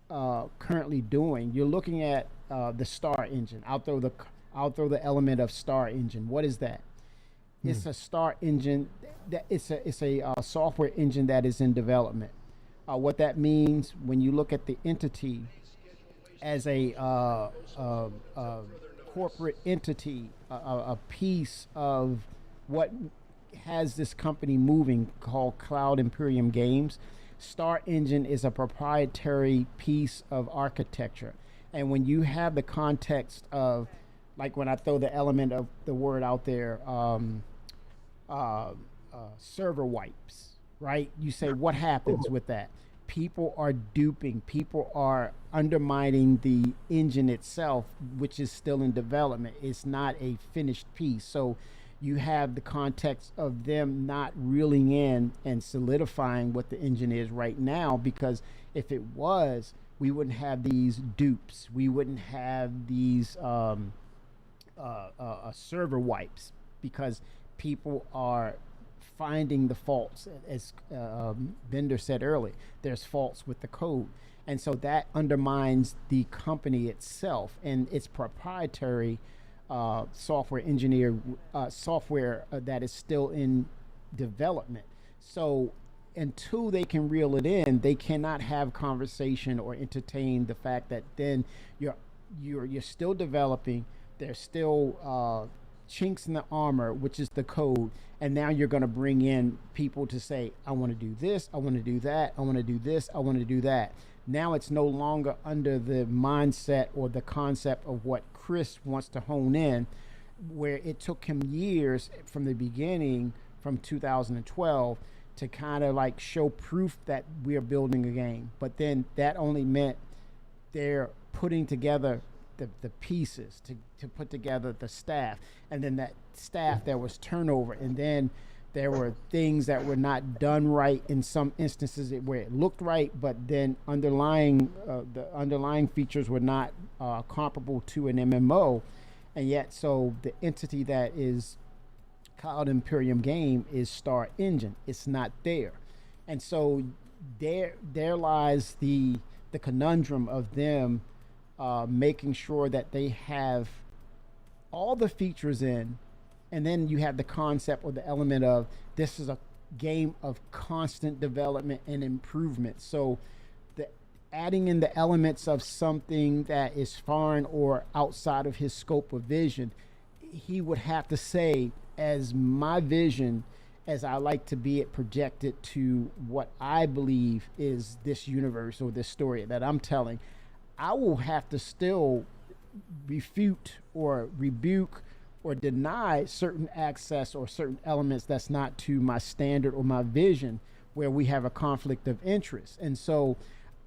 currently doing, you're looking at the Star Engine. I'll throw the element of Star Engine. What is that? It's a Star Engine. It's a software engine that is in development. What that means when you look at the entity as a corporate entity, a piece of what has this company moving called Cloud Imperium Games. Star Engine is a proprietary piece of architecture. And when you have the context of, like when I throw the element of the word out there, server wipes, right? You say, what happens with that? People are duping, people are undermining the engine itself, which is still in development. It's not a finished piece. So you have the context of them not reeling in and solidifying what the engine is right now, because if it was, we wouldn't have these dupes. We wouldn't have these server wipes, because people are finding the faults. As Bender said earlier, there's faults with the code. And so that undermines the company itself and its proprietary software that is still in development. So until they can reel it in, they cannot have conversation or entertain the fact that then you're still developing. There's still chinks in the armor, which is the code, and now you're going to bring in people to say, I want to do this, I want to do that, I want to do this, I want to do that. Now it's no longer under the mindset or the concept of what Chris wants to hone in, where it took him years from the beginning, from 2012, to kind of like show proof that we are building a game. But then that only meant they're putting together the pieces to put together the staff, and then that staff, there was turnover, and then there were things that were not done right in some instances where it looked right, but then the underlying features were not comparable to an MMO. And yet, so the entity that is Cloud Imperium Game is Star Engine. It's not there. And so there lies the conundrum of them making sure that they have all the features in, and then you have the concept or the element of this is a game of constant development and improvement. So the adding in the elements of something that is foreign or outside of his scope of vision, he would have to say, as my vision, as I like to be it projected to what I believe is this universe or this story that I'm telling, I will have to still refute or rebuke or deny certain access or certain elements that's not to my standard or my vision, where we have a conflict of interest. And so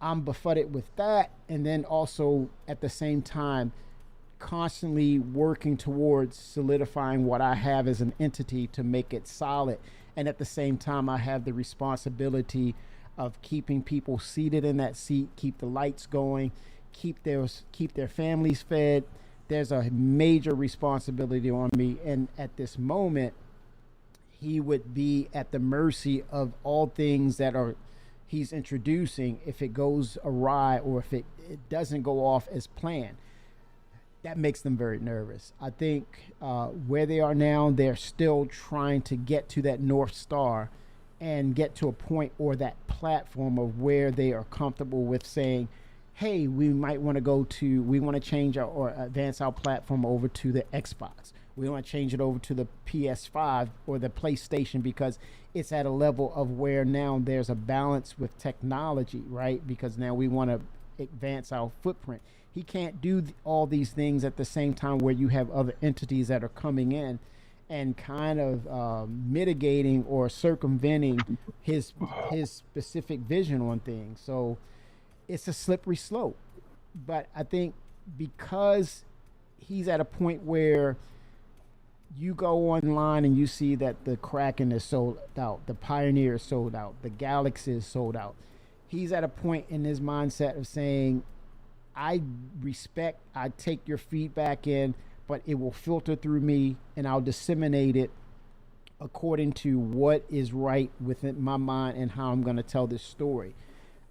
I'm befuddled with that, and then also at the same time constantly working towards solidifying what I have as an entity to make it solid. And at the same time, I have the responsibility of keeping people seated in that seat, keep the lights going, keep their families fed. There's a major responsibility on me, and at this moment he would be at the mercy of all things that he's introducing. If it goes awry or if it doesn't go off as planned, that makes them very nervous. I think where they are now, they're still trying to get to that North Star and get to a point or that platform of where they are comfortable with saying, hey, we want to change or advance our platform over to the Xbox. We want to change it over to the PS5 or the PlayStation, because it's at a level of where now there's a balance with technology, right? Because now we want to advance our footprint. He can't do all these things at the same time where you have other entities that are coming in and kind of mitigating or circumventing his specific vision on things. So it's a slippery slope. But I think because he's at a point where you go online and you see that the Kraken is sold out, the Pioneer is sold out, the Galaxy is sold out. He's at a point in his mindset of saying, I take your feedback in, but it will filter through me and I'll disseminate it according to what is right within my mind and how I'm going to tell this story.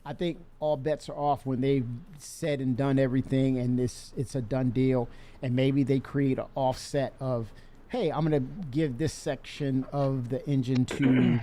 I think all bets are off when they've said and done everything and it's a done deal, and maybe they create an offset of, hey, I'm going to give this section of the engine to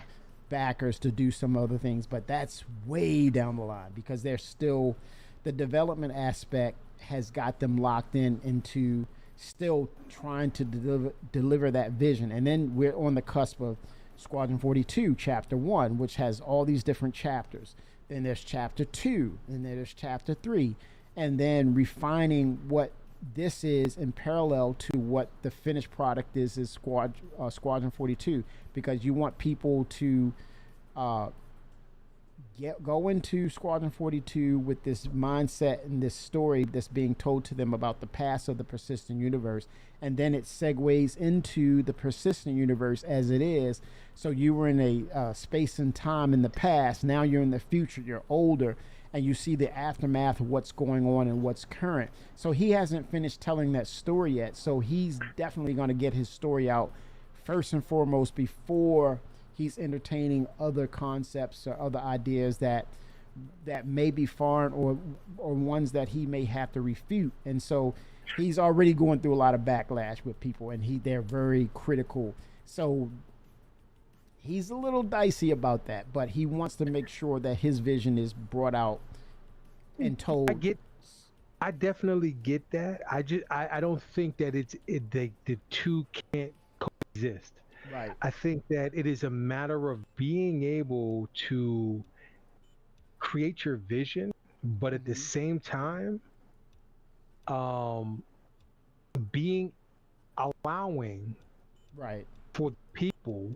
backers to do some other things, but that's way down the line because they're still, the development aspect has got them locked into still trying to deliver that vision. And then we're on the cusp of Squadron 42 Chapter 1, which has all these different chapters. Then there's Chapter 2, and then there's Chapter 3, and then refining what this is in parallel to what the finished product is Squadron 42, because you want people to go into Squadron 42 with this mindset and this story that's being told to them about the past of the persistent universe, and then it segues into the persistent universe as it is. So you were in a space and time in the past, now you're in the future, you're older, and you see the aftermath of what's going on and what's current. So he hasn't finished telling that story yet, so he's definitely going to get his story out first and foremost before he's entertaining other concepts or other ideas that may be foreign or ones that he may have to refute. And so he's already going through a lot of backlash with people, and they're very critical. So he's a little dicey about that, but he wants to make sure that his vision is brought out and told. I definitely get that. I don't think that the two can't coexist. Right. I think that it is a matter of being able to create your vision, but at the same time, allowing right for people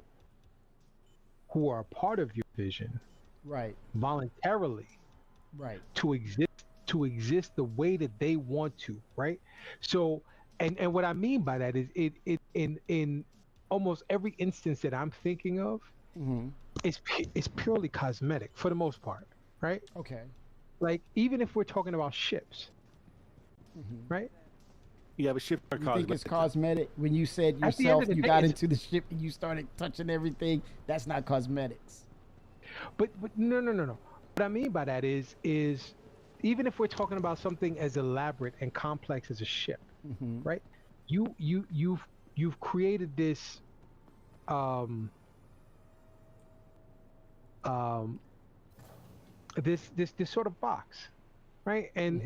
who are a part of your vision, right, voluntarily, right, to exist the way that they want to, right? So, and what I mean by that is it in almost every instance that I'm thinking of, it's purely cosmetic for the most part, right? Okay. Like, even if we're talking about ships, right? Yeah, but ships are you cosmetic. think it's cosmetic? When you said At the end yourself of the you day, got it's- into the ship and you started touching everything, that's not cosmetics. But no. What I mean by that is even if we're talking about something as elaborate and complex as a ship, right? You've created this this sort of box, right? And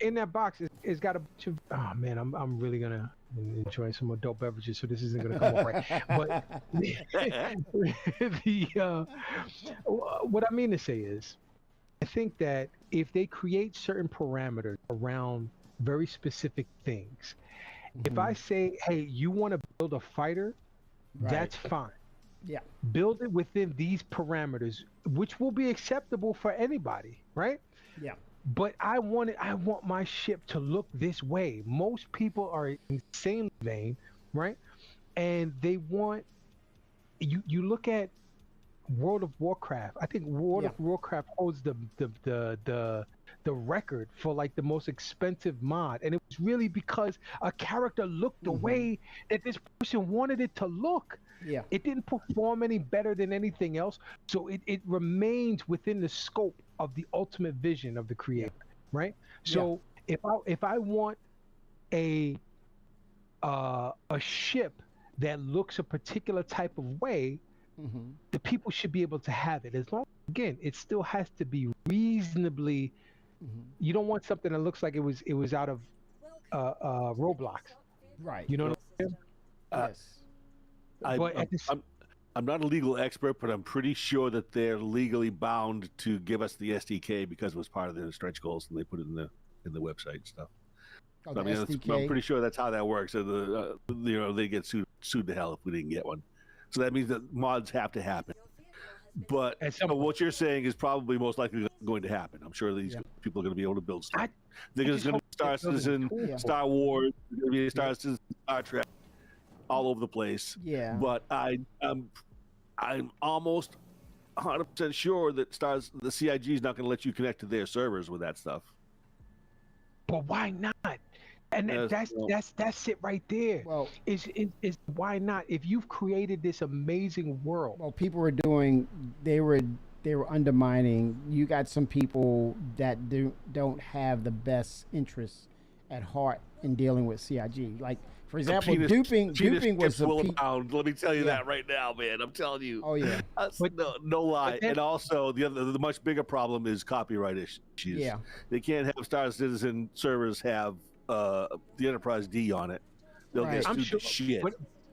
in that box it's got a bunch of, oh man, I'm really gonna enjoy some adult beverages, so this isn't gonna come up right. But what I mean to say is, I think that if they create certain parameters around very specific things, if I say, hey, you want to build a fighter, that's fine. Yeah. Build it within these parameters, which will be acceptable for anybody, right? Yeah. But I want my ship to look this way. Most people are insanely vain, right? And they want you look at World of Warcraft. I think World of Warcraft holds the record for like the most expensive mod, and it was really because a character looked the way that this person wanted it to look. Yeah. It didn't perform any better than anything else, so it remains within the scope of the ultimate vision of the creator, right? So if I want a ship that looks a particular type of way, the people should be able to have it. As long, again, it still has to be reasonably. You don't want something that looks like it was out of Roblox, right? You know what I'm saying? Yes. I'm not a legal expert, but I'm pretty sure that they're legally bound to give us the SDK because it was part of the stretch goals, and they put it in the website and stuff. Oh, So, I mean, I'm pretty sure that's how that works. So they get sued to hell if we didn't get one. So that means that mods have to happen. But what you're saying is probably most likely going to happen. I'm sure these people are going to be able to build stuff. They're going to be Star Citizen, Star Wars, they're going to be Star Citizen, Star Trek. all over the place. Yeah. But I'm almost 100% sure that the CIG is not going to let you connect to their servers with that stuff. But why not? And Yes, that's it right there. Well, is why not? If you've created this amazing world, well, people were doing, they were undermining. You got some people that don't have the best interests at heart in dealing with CIG. Like, for example, duping was a Let me tell you that right now, man. I'm telling you. Oh yeah. No lie. And also the much bigger problem is copyright issues. Yeah. They can't have Star Citizen servers have the Enterprise D on it. They'll get I'm sued sure, to shit.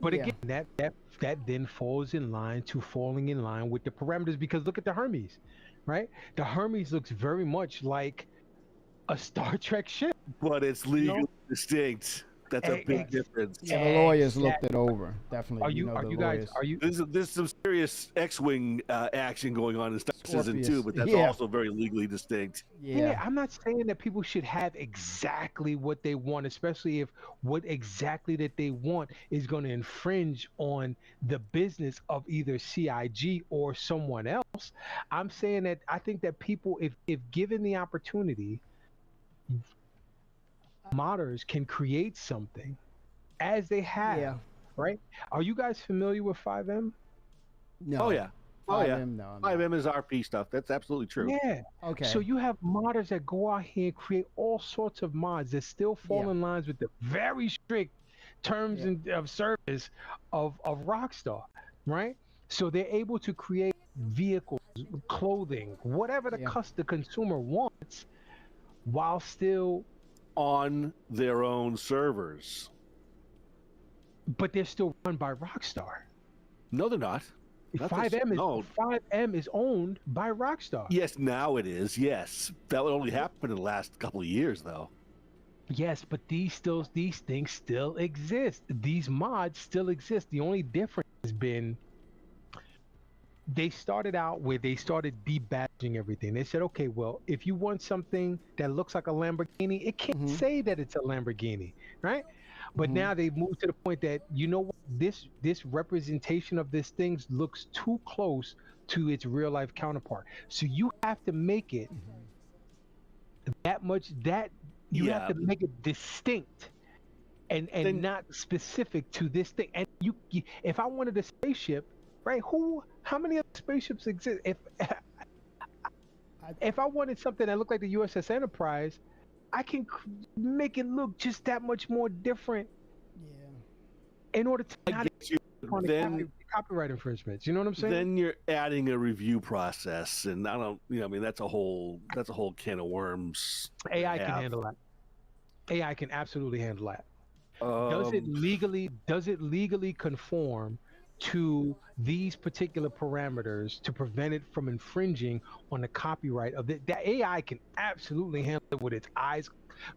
but again, that then falls in line with the parameters, because look at the Hermes, right? The Hermes looks very much like a Star Trek ship, but it's legally distinct. That's a big difference. Yeah, the lawyers looked it over. Definitely. This is some serious X-wing action going on in Star Citizen 2, but that's also very legally distinct. Yeah, I'm not saying that people should have exactly what they want, especially if what exactly that they want is going to infringe on the business of either CIG or someone else. I'm saying that I think that people, if given the opportunity, modders can create something as they have, right? Are you guys familiar with 5M? No. Oh yeah. 5M, no. 5M is RP stuff. That's absolutely true. Yeah. Okay. So you have modders that go out here and create all sorts of mods that still fall in lines with the very strict terms of service of Rockstar, right? So they're able to create vehicles, clothing, whatever the consumer wants, while still on their own servers. But they're still run by Rockstar. No, they're not. 5M is owned by Rockstar. Yes, now it is. Yes, that would only happen in the last couple of years, though. Yes, but these things still exist. These mods still exist. The only difference has been they started out where they started debadging everything. They said, okay, well, if you want something that looks like a Lamborghini, it can't say that it's a Lamborghini, right? But now they've moved to the point that, you know what, this representation of this thing looks too close to its real life counterpart. So you have to make it you have to make it distinct and not specific to this thing. And you if I wanted a spaceship, right? How many other spaceships exist? If I wanted something that looked like the USS Enterprise, I can make it look just that much more different. Yeah. In order to not copyright infringements. You know what I'm saying? Then you're adding a review process, and I don't. I mean, that's a whole can of worms. AI can handle that. AI can absolutely handle that. Does it legally conform to these particular parameters to prevent it from infringing on the copyright of the AI can absolutely handle it with its eyes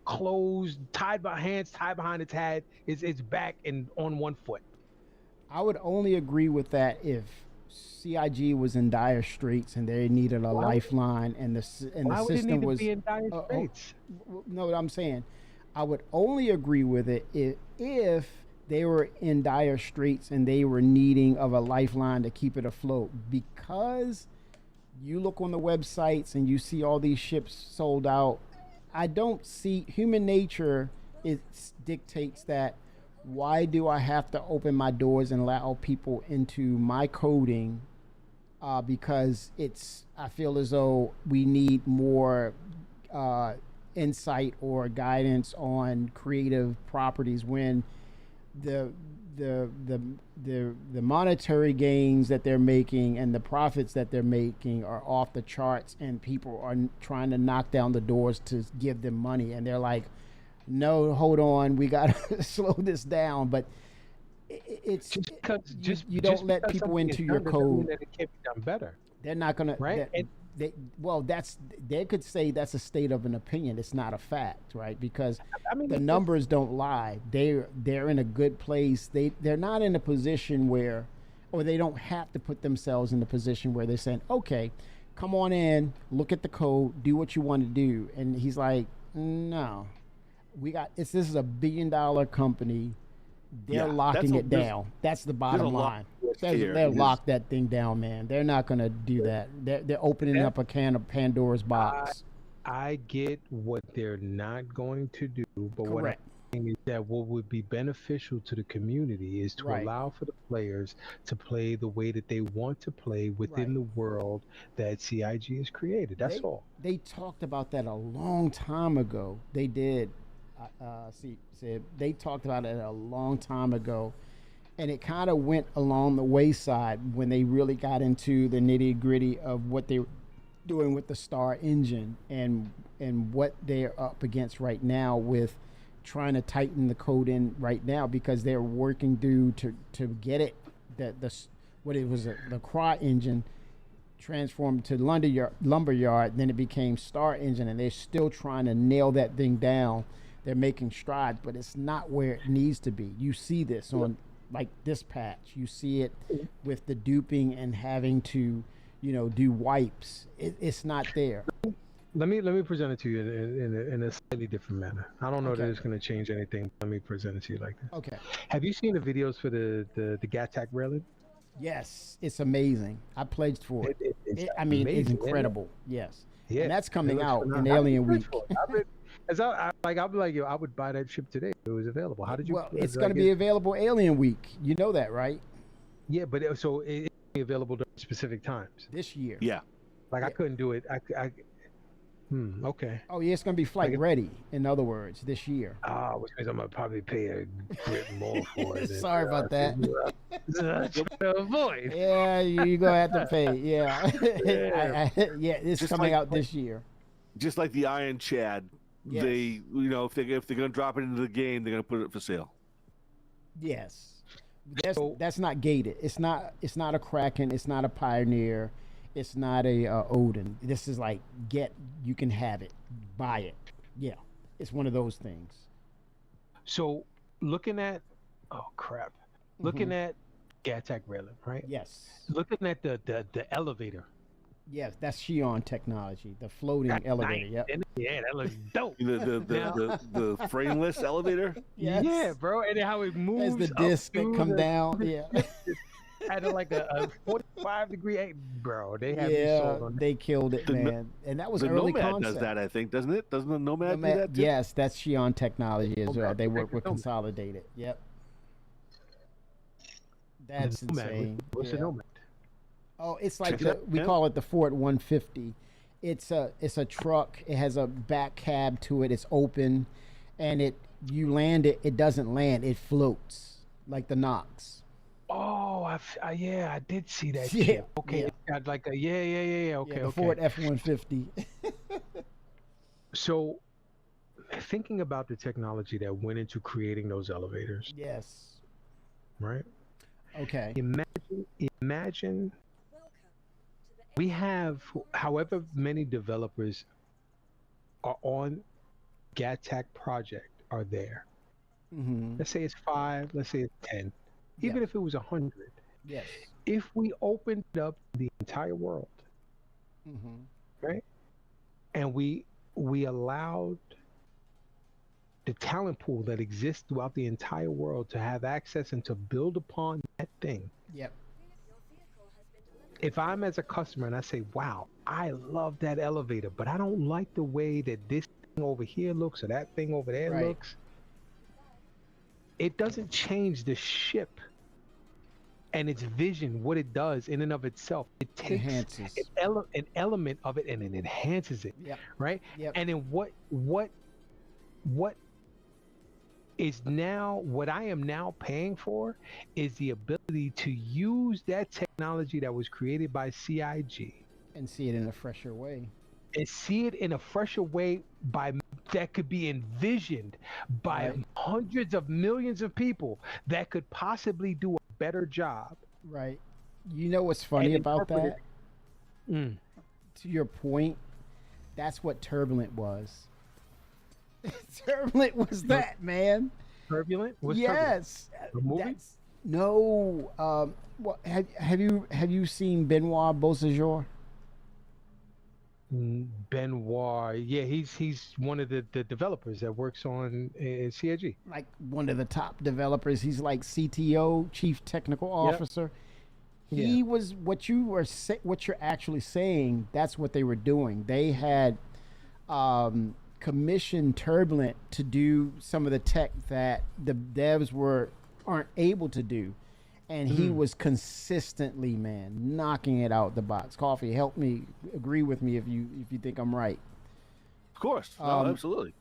closed, tied behind its head, its back, and on one foot. I would only agree with that if CIG was in dire straits and they needed a lifeline, and the system was. Be in dire straits? No, what I'm saying, I would only agree with it if they were in dire straits and they were needing of a lifeline to keep it afloat. Because you look on the websites and you see all these ships sold out, I don't see human nature. It dictates that. Why do I have to open my doors and allow people into my coding? Because I feel as though we need more insight or guidance on creative properties when the monetary gains that they're making and the profits that they're making are off the charts, and people are trying to knock down the doors to give them money, and they're like, no, hold on, we got to slow this down. But it's you don't let people into your code. That it can't be done better. They're not gonna, right? They could say that's a state of an opinion. It's not a fact, right? Because the numbers don't lie. They're in a good place. They're not in a position where, or they don't have to put themselves in the position where they're saying, okay, come on in, look at the code, do what you want to do. And he's like, no, this is $1 billion company. they're Yeah, locking that's it there's- down. That's the there's bottom a lot line. to it here. They'll It is- lock that thing down, man. They're not gonna do that. They're opening up a can of Pandora's box. I get what they're not going to do, but what I'm Correct. saying is that what would be beneficial to the community is to Right. allow for the players to play the way that they want to play within the world that CIG has created. That's all. They talked about that a long time ago. They did. They talked about it a long time ago, and it kind of went along the wayside when they really got into the nitty gritty of what they were doing with the Star Engine and what they're up against right now with trying to tighten the code in right now because they're working through to get it the Cry engine transformed to Lumberyard, then it became Star Engine, and they're still trying to nail that thing down. They're making strides, but it's not where it needs to be. You see this on like this patch. You see it with the duping and having to, do wipes. It's not there. Let me present it to you in a slightly different manner. I don't know that it's going to change anything. Let me present it to you like this. Okay. Have you seen the videos for the GATAC railing? Yes, it's amazing. I pledged for it. It's I mean, it's amazing, incredible. Yes. Yeah, And that's coming it looks out in phenomenal. Alien Week. I'd be like, yo, I would buy that ship today if it was available. How did you? Well, it's going to be available Alien Week. You know that, right? Yeah, but it's available during specific times. This year. Yeah. Like I couldn't do it. Okay. Oh, yeah, it's going to be flight ready, in other words, this year. Which means I'm going to probably pay a bit more for it. Sorry about that. Avoid. Yeah, you're going to have to pay. Yeah. Yeah. It's Just coming like- out this year. Just like the Iron Chad, Yes. they, if they're going to drop it into the game, they're going to put it for sale. Yes. That's not gated. It's not a Kraken. It's not a Pioneer. It's not a Odin. This is like you can have it, buy it. Yeah, it's one of those things. So looking at, looking at GATAC railing, right? Yes. Looking at the elevator. Yes, that's Xion technology, the floating elevator. Yep. Yeah, that looks dope. The frameless elevator. Yes. Yeah, bro, and how it moves. As the up disc that through come the- down. Yeah. At like a 45-degree angle, bro. They have me sold on they killed it, The no- man. And that was the early Nomad concept. does that, I think, doesn't it? Doesn't the Nomad, do that too? Yes, that's Xion technology as well. Nomad. They work with Nomad. Consolidated. Yep. That's The Nomad. insane. What's the Yeah. Nomad? Oh, it's like Check we that out. call it the Ford 150. It's a truck. It has a back cab to it. It's open, and you land it. It doesn't land. It floats like the Knox. Oh, I did see that. Yeah, shit. Okay, yeah. it got like a yeah. Okay, the okay. Ford F-150. So, thinking about the technology that went into creating those elevators, Yes. right? Okay. Imagine we have however many developers are on GATAC project are there. Mm-hmm. Let's say it's 5, let's say it's 10. Even if it was 100. Yes. If we opened up the entire world, Mm-hmm. right? And we allowed the talent pool that exists throughout the entire world to have access and to build upon that thing. Yep. If I'm as a customer and I say, wow, I love that elevator, but I don't like the way that this thing over here looks or that thing over there Right. looks, it doesn't change the ship and its vision, what it does in and of itself. It takes Enhances. an element of it and it enhances it, Yep. right? Yep. And then what is now, what I am now paying for is the ability to use that technology that was created by CIG And see it in a fresher way. and see it in a fresher way that could be envisioned by Right. hundreds of millions of people that could possibly do a better job. Right. You know what's funny And about that? interpret Mm. To your point, that's what Turbulent was. Turbulent was that, man. Turbulent? What's Yes. Turbulent? The movie? That's, no. Have you seen Benoit Beausejour? Benoit. Yeah, he's one of the developers that works on CIG. Like one of the top developers. He's like CTO, Chief Technical Officer. He was what you're actually saying. That's what they were doing. They had commissioned Turbulent to do some of the tech that the devs aren't able to do, and he was consistently, man, knocking it out the box. Coffee, help me, agree with me if you think I'm right. Of course, no, absolutely.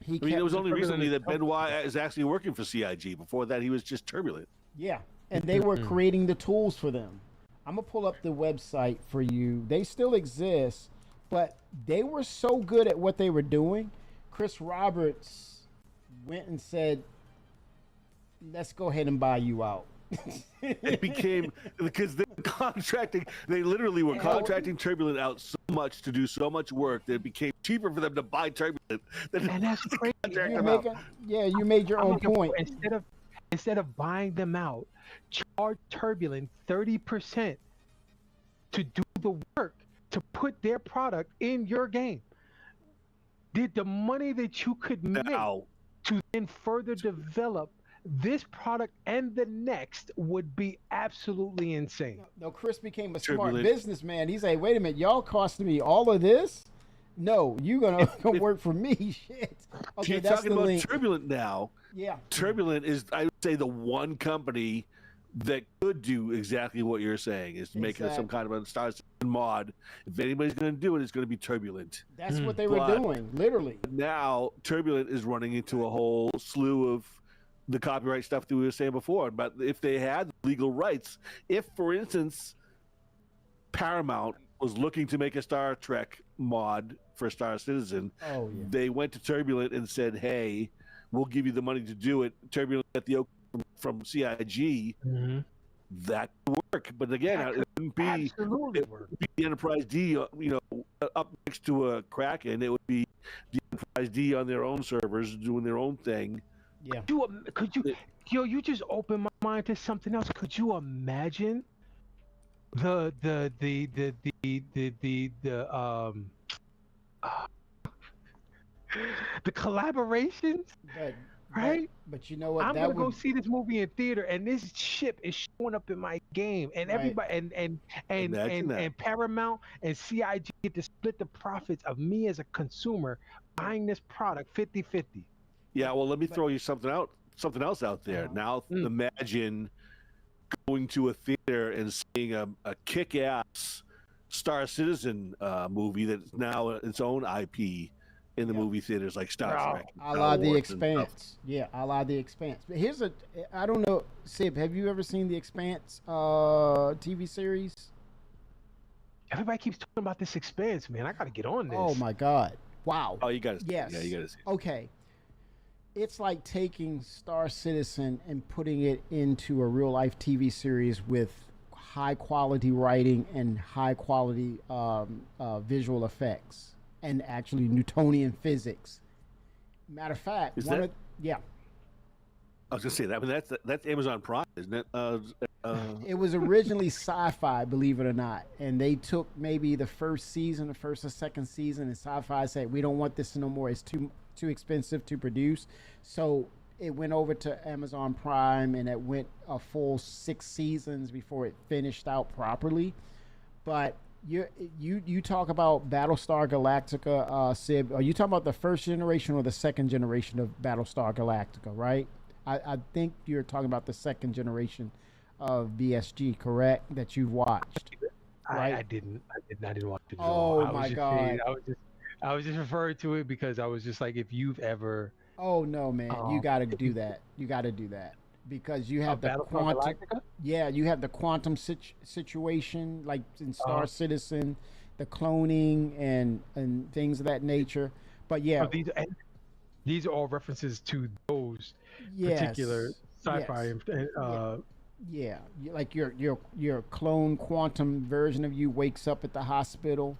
I mean, it was only recently that Benoit is actually working for CIG. Before that, he was just Turbulent. Yeah, and they were creating the tools for them. I'm gonna pull up the website for you. They still exist, but they were so good at what they were doing. Chris Roberts went and said, "Let's go ahead and buy you out." It became because they literally were contracting Turbulent out so much to do so much work that it became cheaper for them to buy Turbulent than And that's crazy. You made your own point. Instead of buying them out, charge Turbulent 30% to do the work to put their product in your game. Did the money that you could make to then further develop this product and the next would be absolutely insane. No, Chris became a smart businessman. He's like, wait a minute, y'all costing me all of this? No, you gonna work for me. Shit. Okay, You're that's talking the about link. Turbulent now. Yeah. Turbulent is, I would say, the one company that could do exactly what you're saying, is make some kind of a Star Citizen mod. If anybody's going to do it, it's going to be Turbulent. That's what they were doing, literally. Now, Turbulent is running into a whole slew of the copyright stuff that we were saying before. But if they had legal rights, if, for instance, Paramount was looking to make a Star Trek mod for Star Citizen, they went to Turbulent and said, hey, we'll give you the money to do it. Turbulent got the from CIG, that would work. But again, it wouldn't be the Enterprise D, up next to a Kraken. It would be the Enterprise D on their own servers doing their own thing. Yeah. Could you, you just opened my mind to something else. Could you imagine the collaborations? Right? But you know what? I'm gonna go see this movie in theater, and this ship is showing up in my game, and everybody and Paramount and CIG get to split the profits of me as a consumer buying this product 50-50. Yeah, well, let me throw you something else out there. Now, imagine going to a theater and seeing a kick-ass Star Citizen movie that's now its own IP in the movie theaters, like Star Trek. A la The Expanse. Yeah, a la The Expanse. But here's I don't know, Sib, have you ever seen The Expanse TV series? Everybody keeps talking about this Expanse, man. I got to get on this. Oh, my God. Wow. Oh, you got to Yes. Yeah, you got to see it. Okay. It's like taking Star Citizen and putting it into a real-life TV series with high-quality writing and high-quality visual effects. And actually Newtonian physics. Matter of fact, I was gonna say that. I mean, that's Amazon Prime, isn't it? It was originally Sci-Fi, believe it or not, and they took maybe the first or second season, and Sci-Fi said, "We don't want this no more. It's too expensive to produce." So it went over to Amazon Prime, and it went a full 6 seasons before it finished out properly. But you talk about Battlestar Galactica, Sib. Are you talking about the first generation or the second generation of Battlestar Galactica, right? I think you're talking about the second generation of BSG, correct? That you've watched, right? I didn't watch it. Oh my God! I was just referring to it because I was just like, if you've ever. Oh no, man! You got to do that. You got to do that. Because you have the quantum, you have the quantum situation like in Star Citizen, the cloning and things of that nature. But yeah, these are all references to those particular sci-fi. Yeah, like your clone quantum version of you wakes up at the hospital.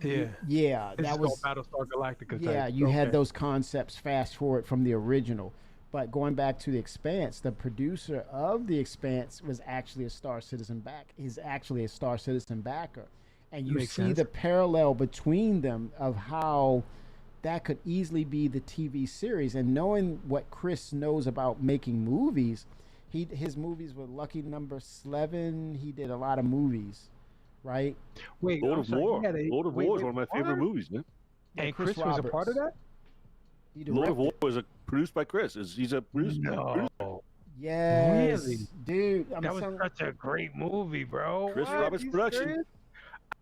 Yeah, that was Battlestar Galactica. Yeah, you had those concepts. Fast forward from the original. But going back to The Expanse, the producer of The Expanse was actually a Star Citizen backer. And you Makes see sense. the parallel between them of how that could easily be the TV series. And knowing what Chris knows about making movies, his movies were Lucky Number 11. He did a lot of movies, right? Wait, Lord I'm of sorry, War. he had a- Lord of wait, War is wait, one of my favorite what? movies, man. Yeah, And Chris was a part of that? He Lord of War directed. was produced by Chris. He's a producer. No. Yes, Really? dude. I'm That was telling- such a great movie, bro. Chris What? Roberts You production. serious?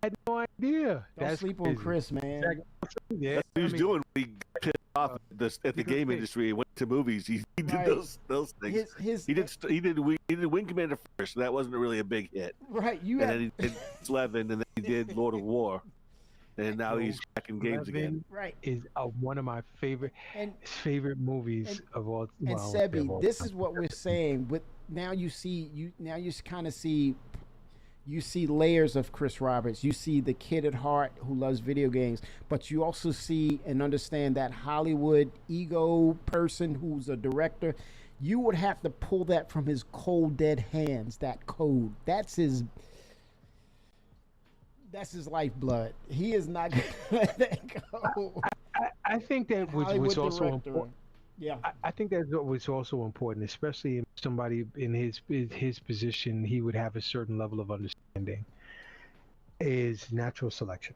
I had no idea. Don't sleep on Chris, man. Yeah, That's what he was I mean, doing when he got pissed off at the game industry and went to movies. He did Right. those things. His he did Wing Commander first, and that wasn't really a big hit. right. You And had then he did 11, and then he did Lord of War, and now he's back in games again. Right. Is one of my favorite movies of all. And well, Sebi, of all this time. is what we're saying. With now you kind of see layers of Chris Roberts. You see the kid at heart who loves video games, but you also see and understand that Hollywood ego person who's a director. You would have to pull that from his cold dead hands. That code. That's his lifeblood. He is not gonna let that go. I think that was Hollywood also director. important. Yeah. I think that was also important, especially if somebody in his position, he would have a certain level of understanding. Is natural selection.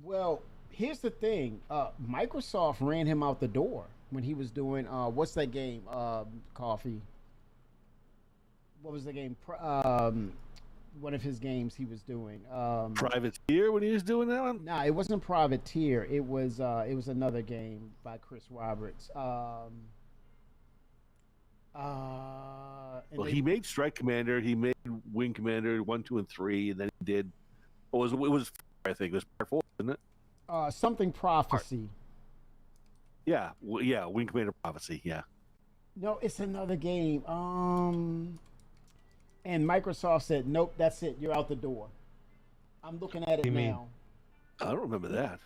Well, here's the thing. Microsoft ran him out the door when he was doing what's that game? Coffee. What was the game? One of his games he was doing. Privateer when he was doing that one? Nah, it wasn't Privateer. It was another game by Chris Roberts. Well, he made Strike Commander. He made Wing Commander 1, 2, and 3, and then he did. It was I think it was part 4, wasn't it? Something Prophecy. Yeah, yeah, Wing Commander Prophecy. Yeah. No, it's another game. And Microsoft said, "Nope, that's it. You're out the door." I'm looking at it You mean- now. I don't remember that.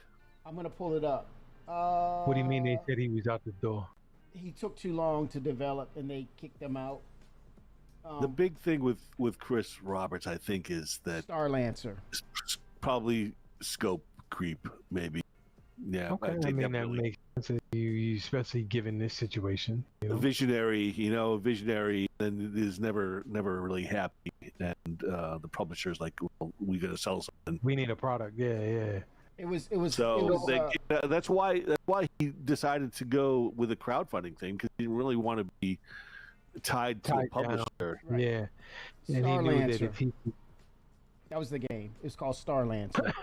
I'm gonna pull it up. What do you mean they said he was out the door? He took too long to develop, and they kicked him out. The big thing with Chris Roberts, I think, is that Star Lancer. probably scope creep, maybe. Yeah, Okay, I mean that makes sense. You especially given this situation. You know? Visionary, and is never really happy, and the publisher's like, well, we gotta sell something. We need a product. Yeah. It was. So that's why he decided to go with a crowdfunding thing, because he didn't really want to be tied to a Tied down. publisher. Yeah, and Star he knew that Lancer. if he That was the game. It's called Star Lancer.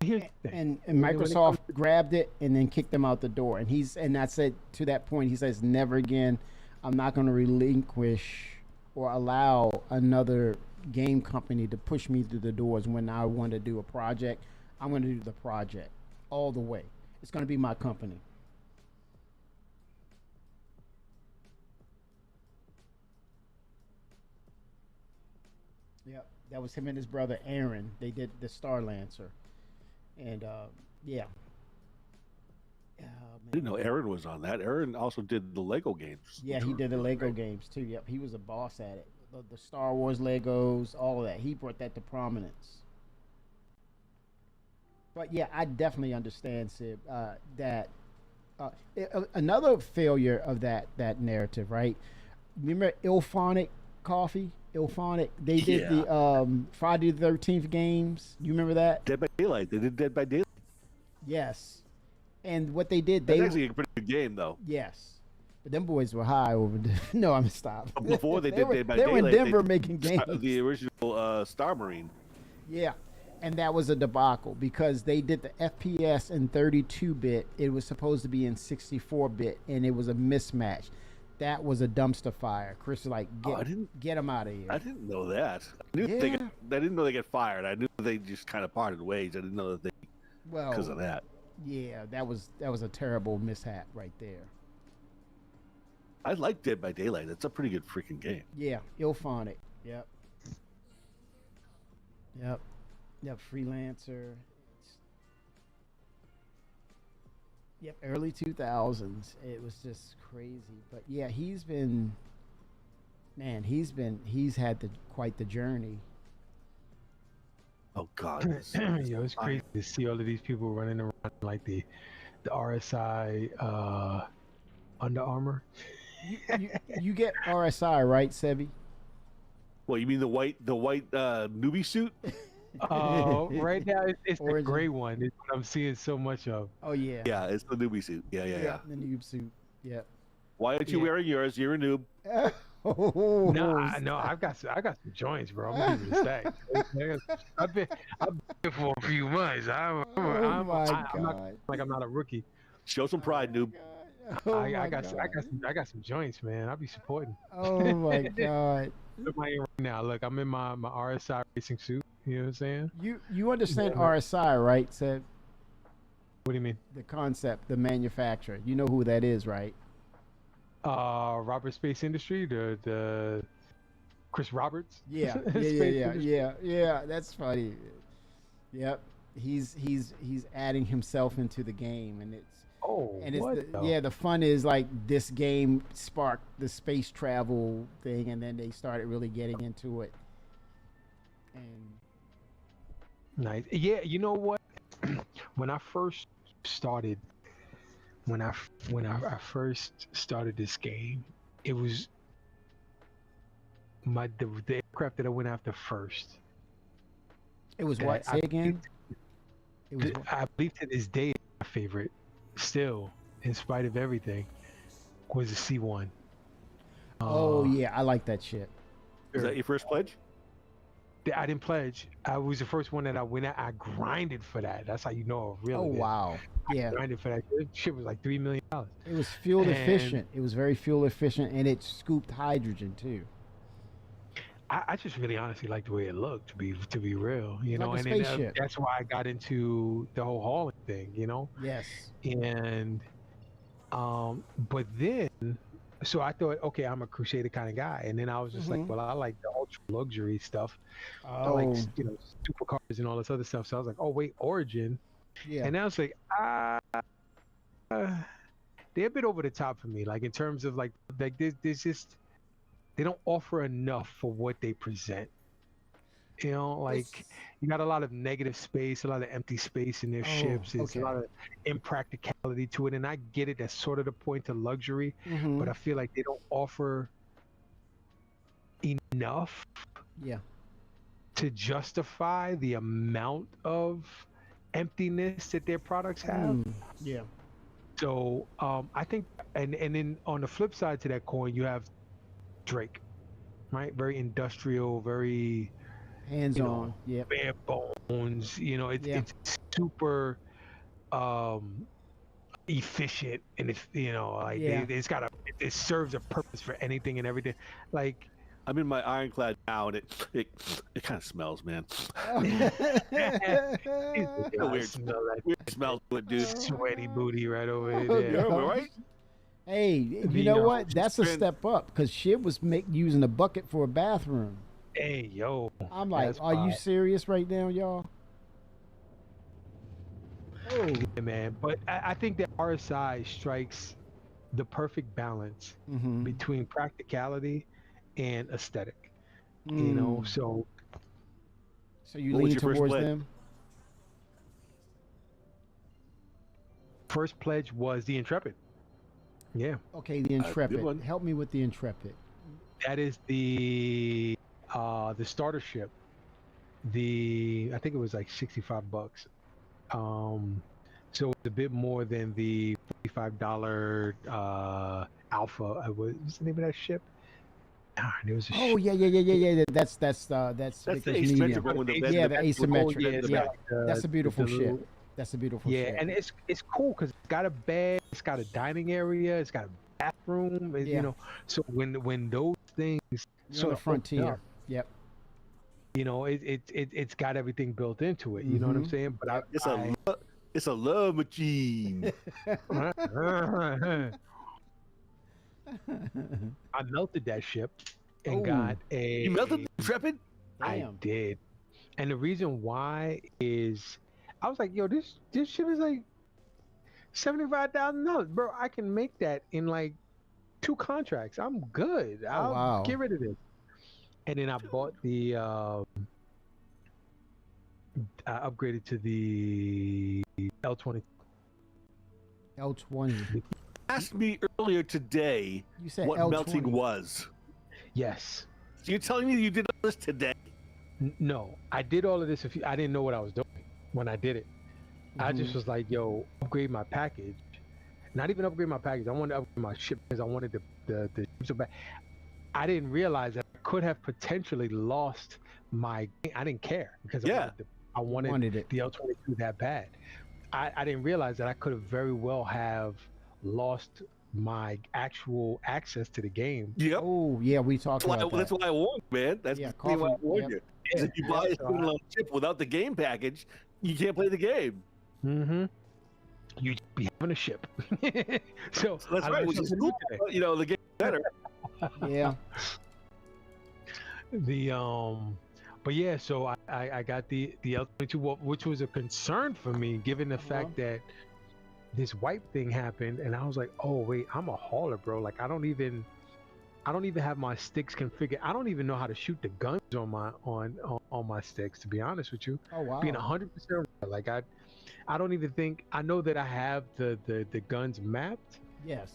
Here's the thing. and When it Microsoft grabbed it and then kicked him out the door. And I said to that point, he says, "Never again. I'm not going to relinquish or allow another game company to push me through the doors when I want to do a project. I'm going to do the project all the way. It's going to be my company." Yep, that was him and his brother Aaron. They did the Star Lancer, and yeah. I didn't know Aaron was on that. Aaron also did the Lego games. Yeah, he did the Lego games too. Yep, he was a boss at it. The Star Wars Legos, all of that. He brought that to prominence. But yeah, I definitely understand, Sib, that another failure of that narrative, right? Remember Ilphonic Coffee? Ilphonic. They did the Friday the 13th games. You remember that? Dead by Daylight. They did Dead by Daylight. Yes. And what they did, That's they actually a pretty good game, though. yes. But them boys were high over. No, I'm stop. Before they did were, Dead by they Daylight, were in Denver they making did games. the original Star Marine. Yeah, and that was a debacle because they did the FPS in 32-bit. It was supposed to be in 64-bit, and it was a mismatch. That was a dumpster fire. Chris was like, get them out of here. I didn't know that. I didn't know they got fired. I knew they just kind of parted ways. I didn't know that they because of that. Yeah, that was a terrible mishap right there. I like Dead by Daylight. That's a pretty good freaking game. Yeah, Ilphonic. Yep. Freelancer. Yep, early 2000s. It was just crazy. But yeah, he's had quite the journey. Oh God. Yo, it's crazy to see all of these people running around like the RSI Under Armour. You get RSI, right, Sebi? Well, you mean the white newbie suit? Right now it's the gray one. It's what I'm seeing so much of. Oh yeah. Yeah, it's the newbie suit. Yeah. The noob suit. Yeah. Why aren't you wearing yours? You're a noob. No, I've got some joints, bro. I'm gonna give you a stack. I've been for a few months. I'm not a rookie. Show some pride, noob. I got some joints, man. I'll be supporting. Oh my god. Look right now. Look, I'm in my RSI racing suit. You know what I'm saying? You understand RSI, right, Seb? What do you mean? The concept, the manufacturer. You know who that is, right? Robert Space Industry, the Chris Roberts. Yeah. That's funny. Yep. He's adding himself into the game, and it's the fun is like this game sparked the space travel thing, and then they started really getting into it. And nice. Yeah, you know what? When I first started this game, it was the aircraft that I went after first. It was what? Say again? I believe to this day my favorite, still, in spite of everything, was the C1. Oh yeah, I like that shit. Is that your first pledge? I didn't pledge. I was the first one that I went at. I grinded for that. That's how you know I really Oh did. wow. Yeah. I grinded for that. That shit was like $3 million. It was fuel efficient. It was very fuel efficient, and it scooped hydrogen too. I just really honestly like the way it looked, to be real, you know, like a and spaceship. that's why I got into the whole hauling thing, you know. Yes. And but then, so I thought, okay, I'm a Crusader kind of guy, and then I was just like, well, I like the ultra luxury stuff. I like, you know, supercars and all this other stuff. So I was like, oh wait, Origin. Yeah. And I was like, they're a bit over the top for me, like in terms of like there's just, they don't offer enough for what they present. You know, like you got a lot of negative space, a lot of empty space in their ships. It's a lot of impracticality to it, and I get it. That's sort of the point to luxury, but I feel like they don't offer enough. Yeah. To justify the amount of emptiness that their products have. Yeah. So I think, and then on the flip side to that coin, you have Drake, right? Very industrial, very hands-on, bare bones. You know, it's super efficient, and it's, you know, like it's got it serves a purpose for anything and everything. Like, I'm in my ironclad now, and it kind of smells, man. Weird smell to it, dude. Sweaty booty right over there. Yeah, right? Hey, you know what? That's a step up, because shit was using a bucket for a bathroom. Hey, yo. I'm like, are you serious right now, y'all? Oh, yeah, man. But I think that RSI strikes the perfect balance between practicality and aesthetic. You know, so you lean towards them? First pledge was the Intrepid. Yeah. Okay, the Intrepid. Help me with the Intrepid. That is the starter ship. I think it was like $65. So it's a bit more than the $45 Alpha. What's the name of that ship? There was a ship. Yeah. That's the asymmetric one. The asymmetric. Yeah, that's a beautiful ship. That's a beautiful ship. Yeah, and it's cool because it's got a bed, it's got a dining area, it's got a bathroom. You know, so when those things on the frontier. Yep. You know, it's got everything built into it. You know what I'm saying? But it's a love machine. I melted that ship and got a. You melted the Intrepid? I did, and the reason why is I was like, yo, this ship is like $75,000, bro. I can make that in like 2 contracts. I'm good. I'll get rid of this. And then I bought the upgraded to the L20. L20. Asked me earlier today You said what L20. melting was. Yes. So you're telling me you did all this today? No, I did all of this. I didn't know what I was doing when I did it. I just was like, yo, upgrade my package. Not even upgrade my package. I wanted to upgrade my ship because I wanted the ship back. I didn't realize that I could have potentially lost my. I didn't care because I wanted the L22 that bad. I didn't realize that I could have very well have lost my actual access to the game. Yep. Oh yeah, we talked about that. That's why I warned you, man. That's why I warned you. 'Cause if you buy a standalone chip without the game package, you can't play the game. Mm-hmm. You be having a ship. So that's right. Which is cool. You know, the game better. Yeah. But yeah, so I got the L22, which was a concern for me, given the fact that this wipe thing happened, and I was like, oh wait, I'm a hauler, bro. Like I don't even have my sticks configured. I don't even know how to shoot the guns on my sticks, to be honest with you. Oh wow. Being 100% like I don't even think I know that I have the guns mapped. Yes.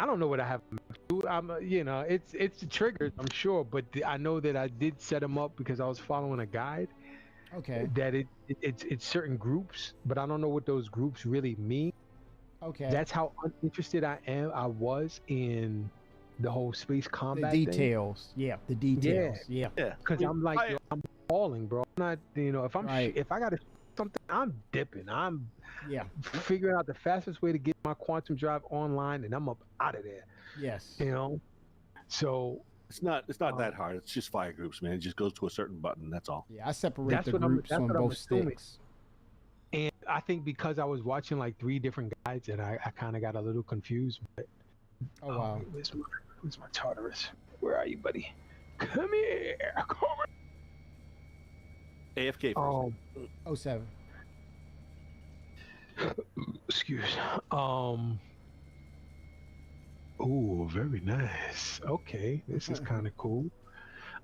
I don't know what I have mapped to. I'm it's the triggers, I'm sure, but I know that I did set them up because I was following a guide. Okay. That it's certain groups, but I don't know what those groups really mean. Okay. That's how uninterested I was in the whole space combat The details. thing. Yeah, the details. Yeah. Because I'm like, yo, I'm falling, bro. I'm not, if if I got to something, I'm dipping. I'm figuring out the fastest way to get my quantum drive online, and I'm up out of there. Yes. So it's not that hard. It's just fire groups, man. It just goes to a certain button. That's all. Yeah, I separate the groups on both sticks. And I think because I was watching like 3 different guides, and I kind of got a little confused. But oh wow, where's my Tartarus? Where are you, buddy? Come here. Come here. AFK first. 07. Excuse. Oh, very nice. Okay, this is kind of cool.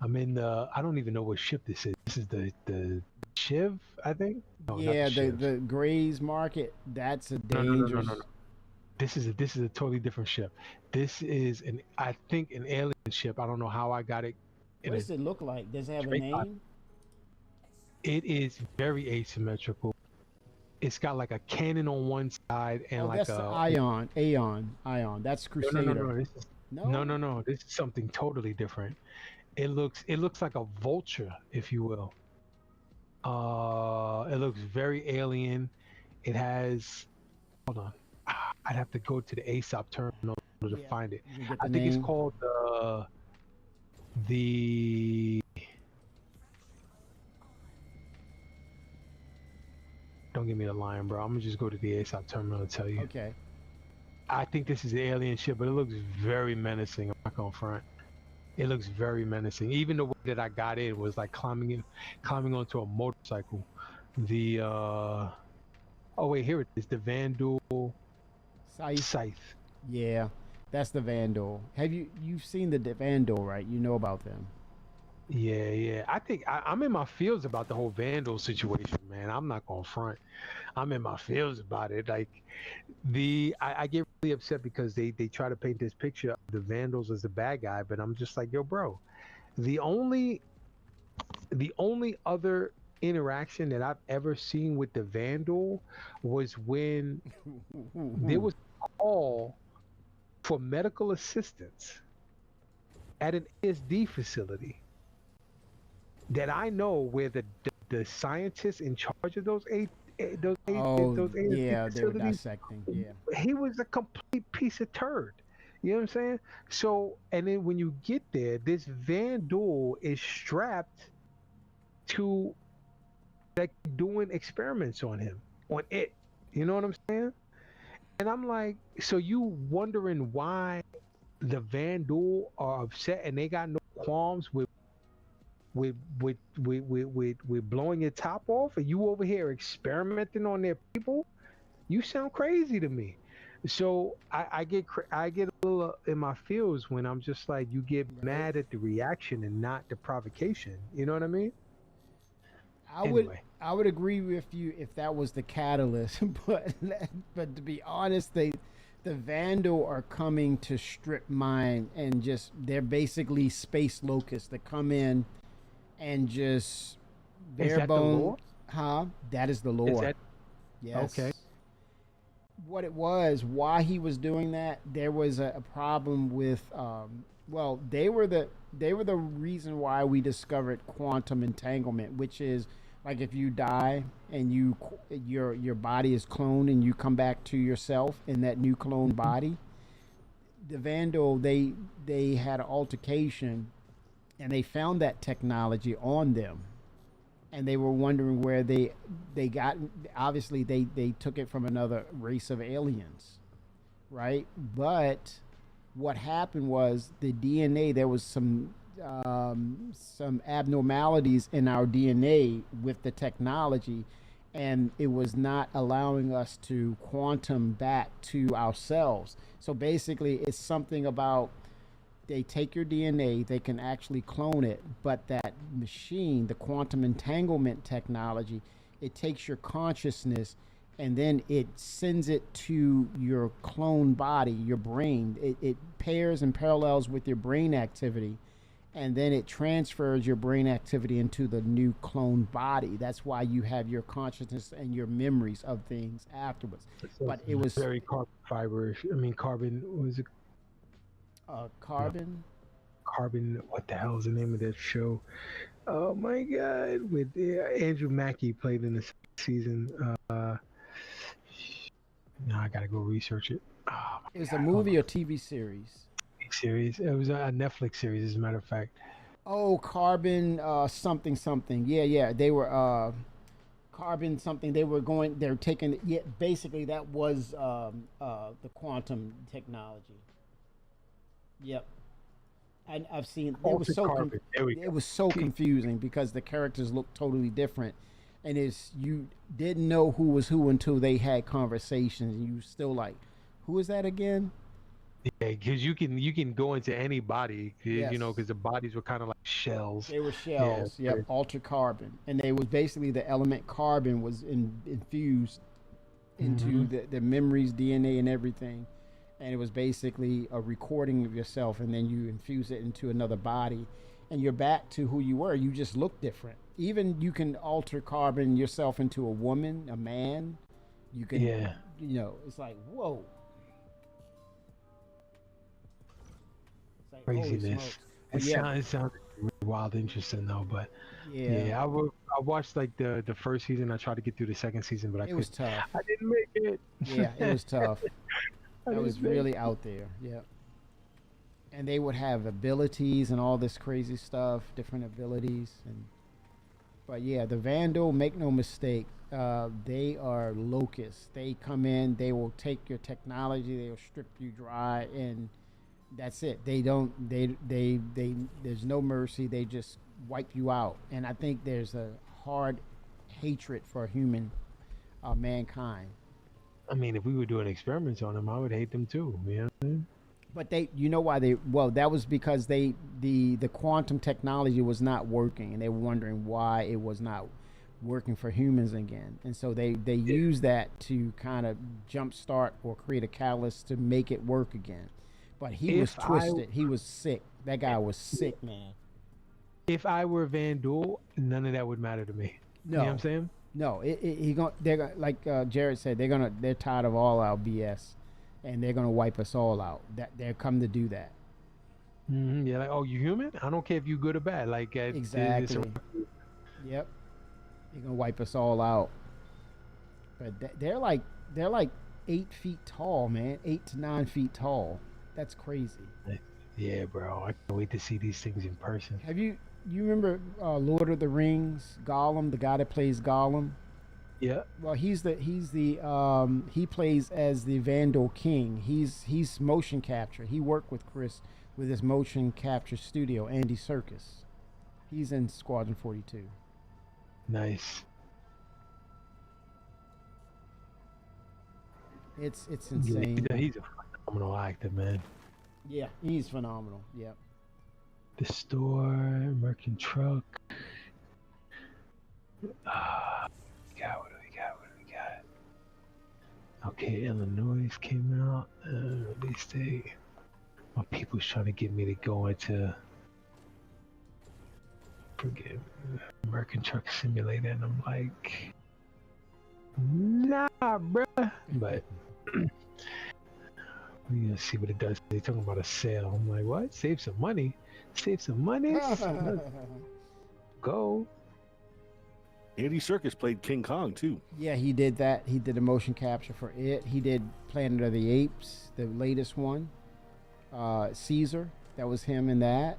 I'm in the. I don't even know what ship this is. This is the Shiv, I think. No, yeah, the Grays Market. That's a dangerous. No. This is a totally different ship. This is I think an alien ship. I don't know how I got it. What does it look like? Does it have a name? It is very asymmetrical. It's got like a cannon on one side and like that's Ion. That's Crusader. No. This is something totally different. It looks like a vulture, if you will. It looks very alien. It has. Hold on. I'd have to go to the ASOP terminal to find it. I think it's called the. Don't give me the line, bro. I'm gonna just go to the ASOP terminal and tell you. Okay. I think this is the alien ship, but it looks very menacing. I'm not gonna front. It looks very menacing. Even the way that I got in was like climbing onto a motorcycle. The oh wait, here it is. The Vandal Scythe. Yeah, that's the Vandal. You've seen the Vandal, right? You know about them. Yeah. I think I'm in my feels about the whole Vandal situation, man. I'm not gonna front. I'm in my feels about it. Like I get really upset because they try to paint this picture of the Vandals as the bad guy, but I'm just like, yo, bro. The only other interaction that I've ever seen with the Vandal was when there was a call for medical assistance at an ASD facility that I know, where the scientists in charge of those ASD they were dissecting. Yeah, he was a complete piece of turd. You know what I'm saying? So, and then when you get there, this Vandal is strapped to like doing experiments on him, on it. You know what I'm saying? And I'm like, so you wondering why the Vandal are upset and they got no qualms with blowing your top off, and you over here experimenting on their people? You sound crazy to me. So I get a little in my feels when I'm just like, you get mad at the reaction and not the provocation. You know what I mean? I would agree with you if that was the catalyst, but to be honest, the Vandal are coming to strip mine and just they're basically space locusts that come in and just bare bones. Huh? That is the lore. Yes. Okay. What it was, why he was doing that, there was a problem with well, they were the reason why we discovered quantum entanglement, which is like if you die and your body is cloned and you come back to yourself in that new cloned body. The Vandal, they had an altercation and they found that technology on them. And they were wondering where they got. Obviously, they took it from another race of aliens, right? But what happened was the DNA. There was some abnormalities in our DNA with the technology, and it was not allowing us to quantum back to ourselves. So basically, it's something about. They take your DNA, they can actually clone it, but that machine, the quantum entanglement technology, it takes your consciousness and then it sends it to your clone body, your brain. It pairs and parallels with your brain activity, and then it transfers your brain activity into the new clone body. That's why you have your consciousness and your memories of things afterwards. So but it was very carbon fiber. I mean, carbon was it? Carbon. Carbon. What the hell is the name of that show? Oh my God! With Andrew Mackie played in the season. Now I gotta go research it. Oh, it was a movie or TV series? Series. It was a Netflix series, as a matter of fact. Oh, Carbon. Something. Yeah. They were Carbon something. They're taking. Yeah. Basically, that was the quantum technology. Yep. And I've seen it was so confusing because the characters looked totally different, and you didn't know who was who until they had conversations, and you still like, who is that again? Yeah, because you can go into any body, Yes. you know, because the bodies were kind of like shells. They were shells. Yeah, Yep. Altered carbon, and they was basically the element carbon was infused into the memories, DNA, and everything. And it was basically a recording of yourself, and then you infuse it into another body, and you're back to who you were. You just look different. Even you can alter carbon yourself into a woman, a man. You can, you know, it's like, whoa. It's like, holy Craziness. smokes. It sounds really wild, interesting though. But Yeah. I watched like the first season. I tried to get through the second season, but It was tough. I didn't make it. Yeah, it was tough. It was really out there. Yeah. And they would have abilities and all this crazy stuff, different abilities, but yeah, the Vandal, make no mistake, they are locusts. They come in, they will take your technology, they will strip you dry, and that's it. They there's no mercy. They just wipe you out. And I think there's a hard hatred for human mankind. I mean, if we were doing experiments on them, I would hate them too. You know what I mean? But you know why that was because the quantum technology was not working, and they were wondering why it was not working for humans again. And so they used that to kind of jumpstart or create a catalyst to make it work again. But he was twisted. He was sick. That guy was sick, man. If I were Vandal, none of that would matter to me. No. You know what I'm saying? No, they're gonna, like Jared said, they're tired of all our BS, and they're gonna wipe us all out. That they're come to do that. Yeah, like, oh, you human? I don't care if you good or bad. Like Exactly. Yep. They're gonna wipe us all out. But they're like 8 feet tall, man. 8 to 9 feet tall. That's crazy. Yeah, bro. I can't wait to see these things in person. Have you remember Lord of the Rings, Gollum, the guy that plays Gollum? Yeah. Well, he plays as the Vandal King. He's motion capture. He worked with Chris with his motion capture studio, Andy Serkis. He's in Squadron 42. Nice. It's insane. He's a phenomenal actor, man. Yeah, he's phenomenal. Yep. The store, American truck. What do we got? What do we got? Okay, Illinois came out. Release date. My people's trying to get me to go into forget American Truck Simulator, and I'm like, nah, bruh. But we're gonna see what it does. They're talking about a sale. I'm like, what? Save some money? Save some money? Go. Andy Serkis played King Kong too. Yeah, he did that. He did a motion capture for it. He did Planet of the Apes, the latest one. Caesar, that was him in that.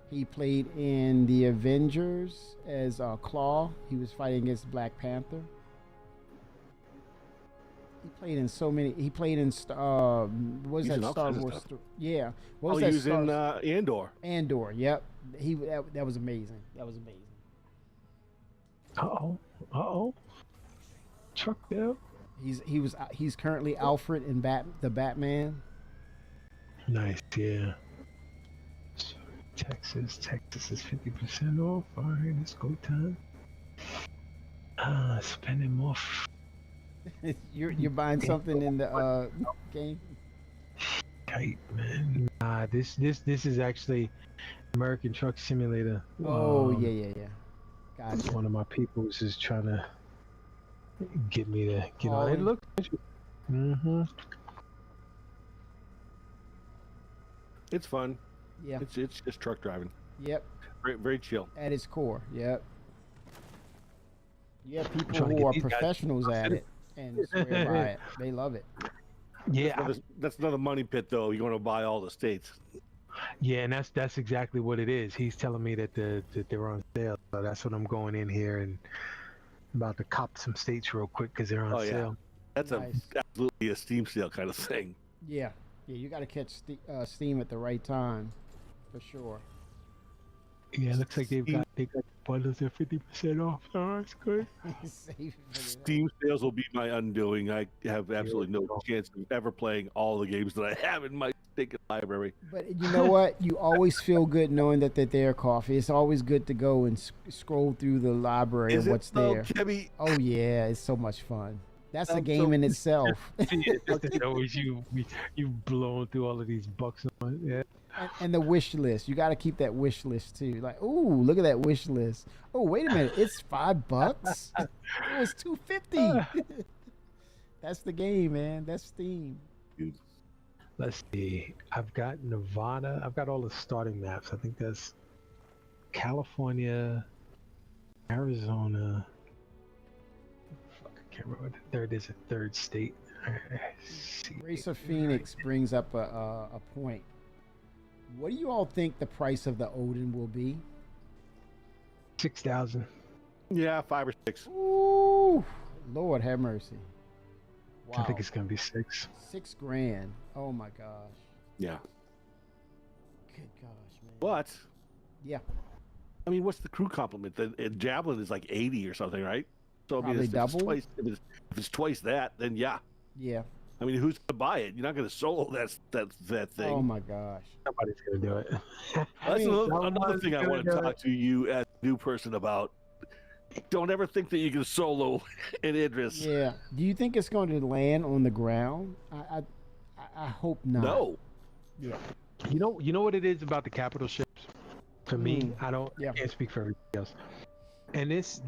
He played in the Avengers as Claw. He was fighting against Black Panther. He played in so many. He played in what was He's that in Star all kinds of Wars? stuff. Yeah. What was he that was in Andor. Andor. Yep. That was amazing. That was amazing. Uh-oh. Truck Bill. He's currently Alfred in the Batman. Nice, yeah. Texas is 50% off. All right, it's go time. Spending more. You're buying something in the game. Tight, man. Nah, this is actually American Truck Simulator. Oh yeah. Gotcha. One of my peoples is trying to get me to get on. It looks interesting. Mm-hmm. It's fun. Yeah. It's just truck driving. Yep. Very, very chill. At its core, yep. You have people who are professionals at it and swear by it. They love it. Yeah. That's another money pit, though. You're going to buy all the states. Yeah, and that's exactly what it is. He's telling me that they're on sale, so that's what I'm going in here and about to cop some states real quick because they're on sale. That's absolutely a Steam sale kind of thing. Yeah, you got to catch Steam at the right time, for sure. Yeah, it looks like they got bundles at 50% off. Oh, that's good. Steam sales will be my undoing. I have absolutely no chance of ever playing all the games that I have in my stinking library. But you know what? You always feel good knowing that they're there, Coffee. It's always good to go and scroll through the library of what's there. Kebby? Oh yeah, it's so much fun. That's a game in itself. It's always you blowing through all of these bucks on it. Yeah. And the wish list. You got to keep that wish list too. Like, ooh, look at that wish list. Oh, wait a minute. It's $5. It was $2.50. That's the game, man. That's Steam. Let's see. I've got Nevada. I've got all the starting maps. I think that's California, Arizona. Fuck, I can't remember. There it is, a third state. Racer Phoenix brings up a point. What do you all think the price of the Odin will be? 6,000. Yeah, 5 or 6. Ooh, Lord have mercy. Wow. I think it's gonna be 6. $6,000. Oh my gosh. Yeah. Good gosh, man. What? Yeah. I mean, what's the crew complement? The Javelin is like 80 or something, right? So I mean, Probably double. if it's twice that, then yeah. Yeah. I mean, who's gonna buy it? You're not gonna solo that thing. Oh my gosh. Somebody's gonna do it. That's another thing I want to talk to you as a new person about. Don't ever think that you can solo an Idris. Yeah. Do you think it's going to land on the ground? I hope not. No. Yeah. You know what it is about the capital ships? For me, I can't speak for everybody else. And this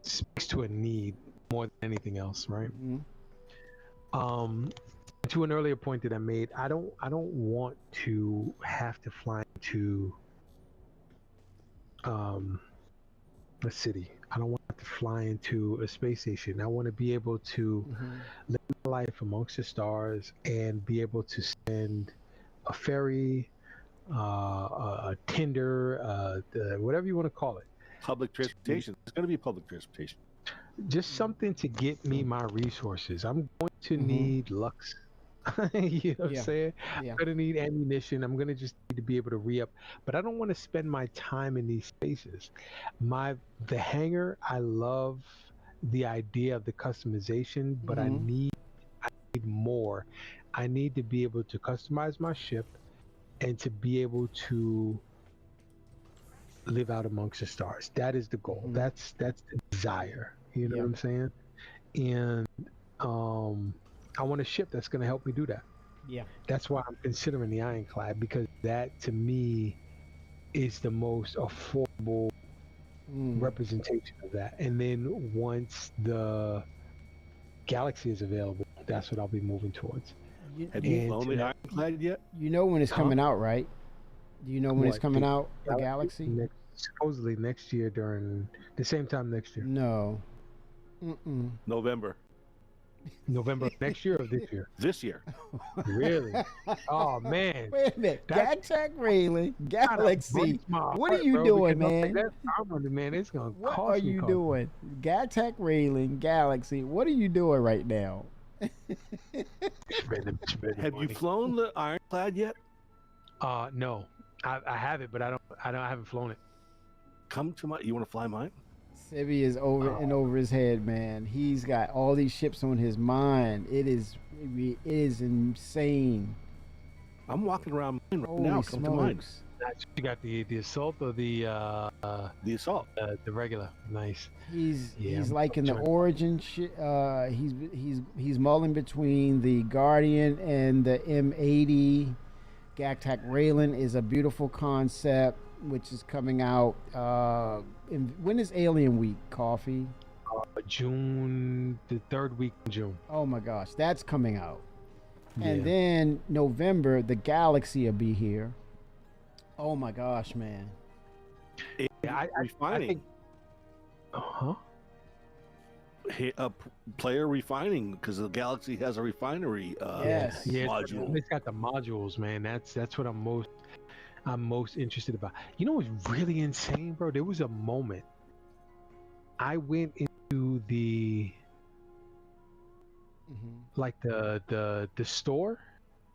speaks to a need more than anything else, right? Mm-hmm. To an earlier point that I made, I don't want to have to fly to a city. I don't want to fly into a space station. I want to be able to live my life amongst the stars and be able to send a ferry, a Tinder, whatever you want to call it. Public transportation. It's going to be public transportation. Just something to get me my resources. I'm going to need Lux. You know what I'm saying? Yeah. I'm going to need ammunition. I'm going to just need to be able to re-up. But I don't want to spend my time in these spaces. The hangar, I love the idea of the customization, but I need more. I need to be able to customize my ship and to be able to live out amongst the stars. That is the goal. That's the desire. You know what I'm saying? And I want a ship that's going to help me do that. Yeah. That's why I'm considering the Ironclad, because that to me is the most affordable representation of that. And then once the Galaxy is available, that's what I'll be moving towards. Have you flown the Ironclad yet? You know when it's coming out, right? Do you know when it's coming out? The Galaxy? Supposedly next year during the same time next year. No. November next year or this year? This year. Really? Oh man. Wait a minute. GATTAC Raylan Galaxy. What are you doing, man? Man, it's gonna What cost are me you cost. doing? GATTAC Raylan Galaxy. What are you doing right now? Have you flown the Ironclad yet? No. I have it, but I haven't flown it. Come to my. You want to fly mine? Sibby is over and over his head, man. He's got all these ships on his mind. It is insane. I'm walking around mine right Holy now. Come to mine. You got the assault or the assault, the regular. Nice. He's I'm like in the trying to- origin shit. He's mulling between the Guardian and the M80. GATTAC Raylan is a beautiful concept, which is coming out. When is Alien Week, Coffee? June, the third week in June. Oh my gosh, that's coming out. Yeah. And then November, the Galaxy will be here. Oh my gosh, man. Refining. Player refining, because the Galaxy has a refinery module. It's got the modules, man. That's what I'm most interested about. You know what's really insane, bro? There was a moment I went into the like the store,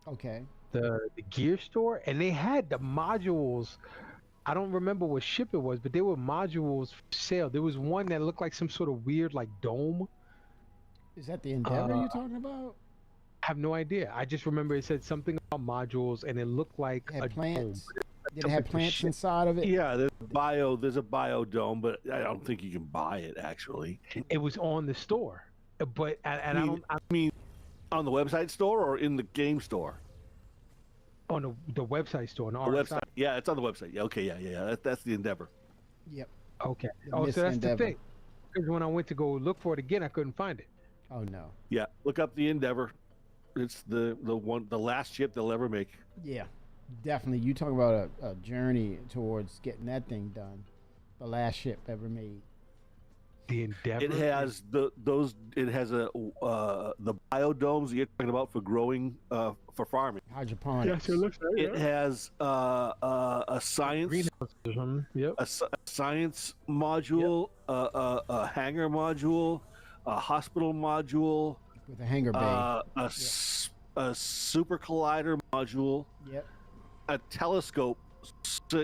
Okay. the gear store, and they had the modules. I don't remember what ship it was, but there were modules for sale. There was one that looked like some sort of weird like dome. Is that the Endeavor you're talking about? I have no idea. I just remember it said something about modules, and it looked like a plants. dome. Did it have plants inside of it? Yeah, there's a biodome, but I don't think you can buy it actually. It was on the store, but and I mean on the website store or in the game store? On the website store. The website. Yeah, it's on the website. Yeah, okay, yeah. That's the Endeavor. Yep. Okay. The Oh, Miss so that's Endeavor. the thing. Because when I went to go look for it again, I couldn't find it. Oh no. Yeah, look up the Endeavor. It's the last ship they'll ever make. Yeah, definitely. You talk about a journey towards getting that thing done. The last ship ever made. The Endeavor. It has the biodomes that you're talking about for growing for farming. Hydroponics. Yes, it looks like It has a science Yep. a science module, a hangar module, a hospital module, With a hangar bay. a super collider module, Yep. a telescope,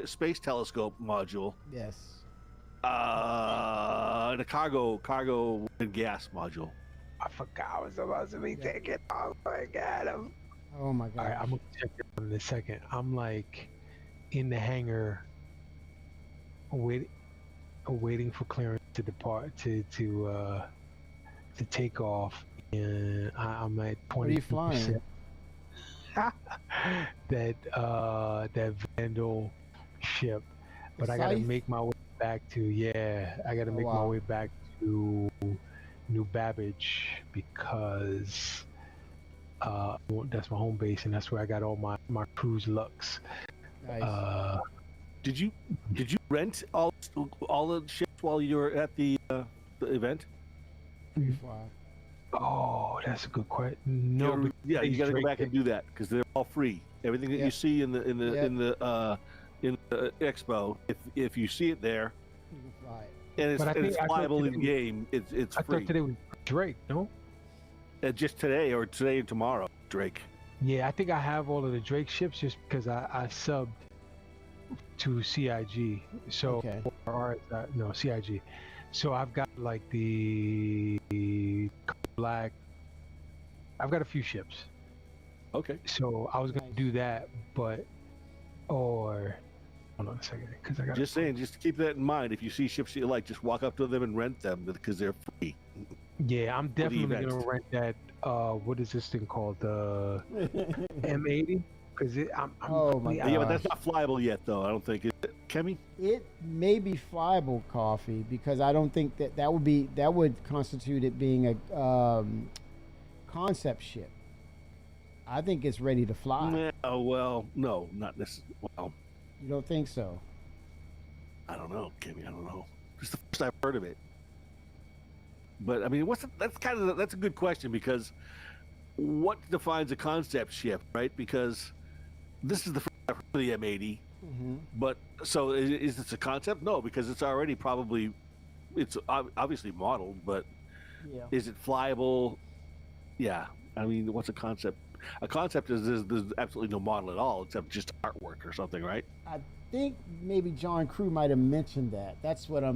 space telescope module, Yes. and a cargo and gas module. I forgot I was supposed to be taking. Oh my god. Oh my god. All right, I'm gonna check it out in a second. I'm like in the hangar, waiting for clearance to depart to take off, and I'm at 20%. What are you flying? that Vandal ship, but I gotta Scythe? make my way back to I gotta make my wow. way back to New Babbage because that's my home base and that's where I got all my cruise lux. Nice. Did you rent all the ships while you were at the event? You fly. Oh, that's a good question. No, Yeah, you got to go back and do that because they're all free. Everything that you see in the expo, if you see it there, You can fly it. and But I it's thought flyable today in game, it's I free. thought today was Drake, no? Just today or today and tomorrow, Drake. Yeah, I think I have all of the Drake ships just because I subbed to CIG. So Okay. or no CIG. So I've got like the black. I've got a few ships. Okay. So I was gonna do that, but or Hold on a second, because I got Just saying, just keep that in mind. If you see ships you like, just walk up to them and rent them because they're free. Yeah, I'm the definitely event. gonna rent that. What is this thing called? The M80? Because I'm Oh my Yeah, but gosh. that's not flyable yet, though. I don't think it. Kemi? It may be flyable, Coffee, because I don't think that would constitute it being a concept ship. I think it's ready to fly. Yeah, oh, well, no, not necessarily. Well, You don't think so? I don't know, Kemi. I don't know. It's the first I've heard of it. But I mean, that's a good question, because what defines a concept ship, right? Because this is the first I've heard of the M80. Mm-hmm. But so is this a concept? No, because it's already probably, it's obviously modeled, but Yeah. is it flyable? Yeah. I mean, what's a concept? A concept is there's absolutely no model at all except just artwork or something, right? I think maybe John Crew might have mentioned that. That's what I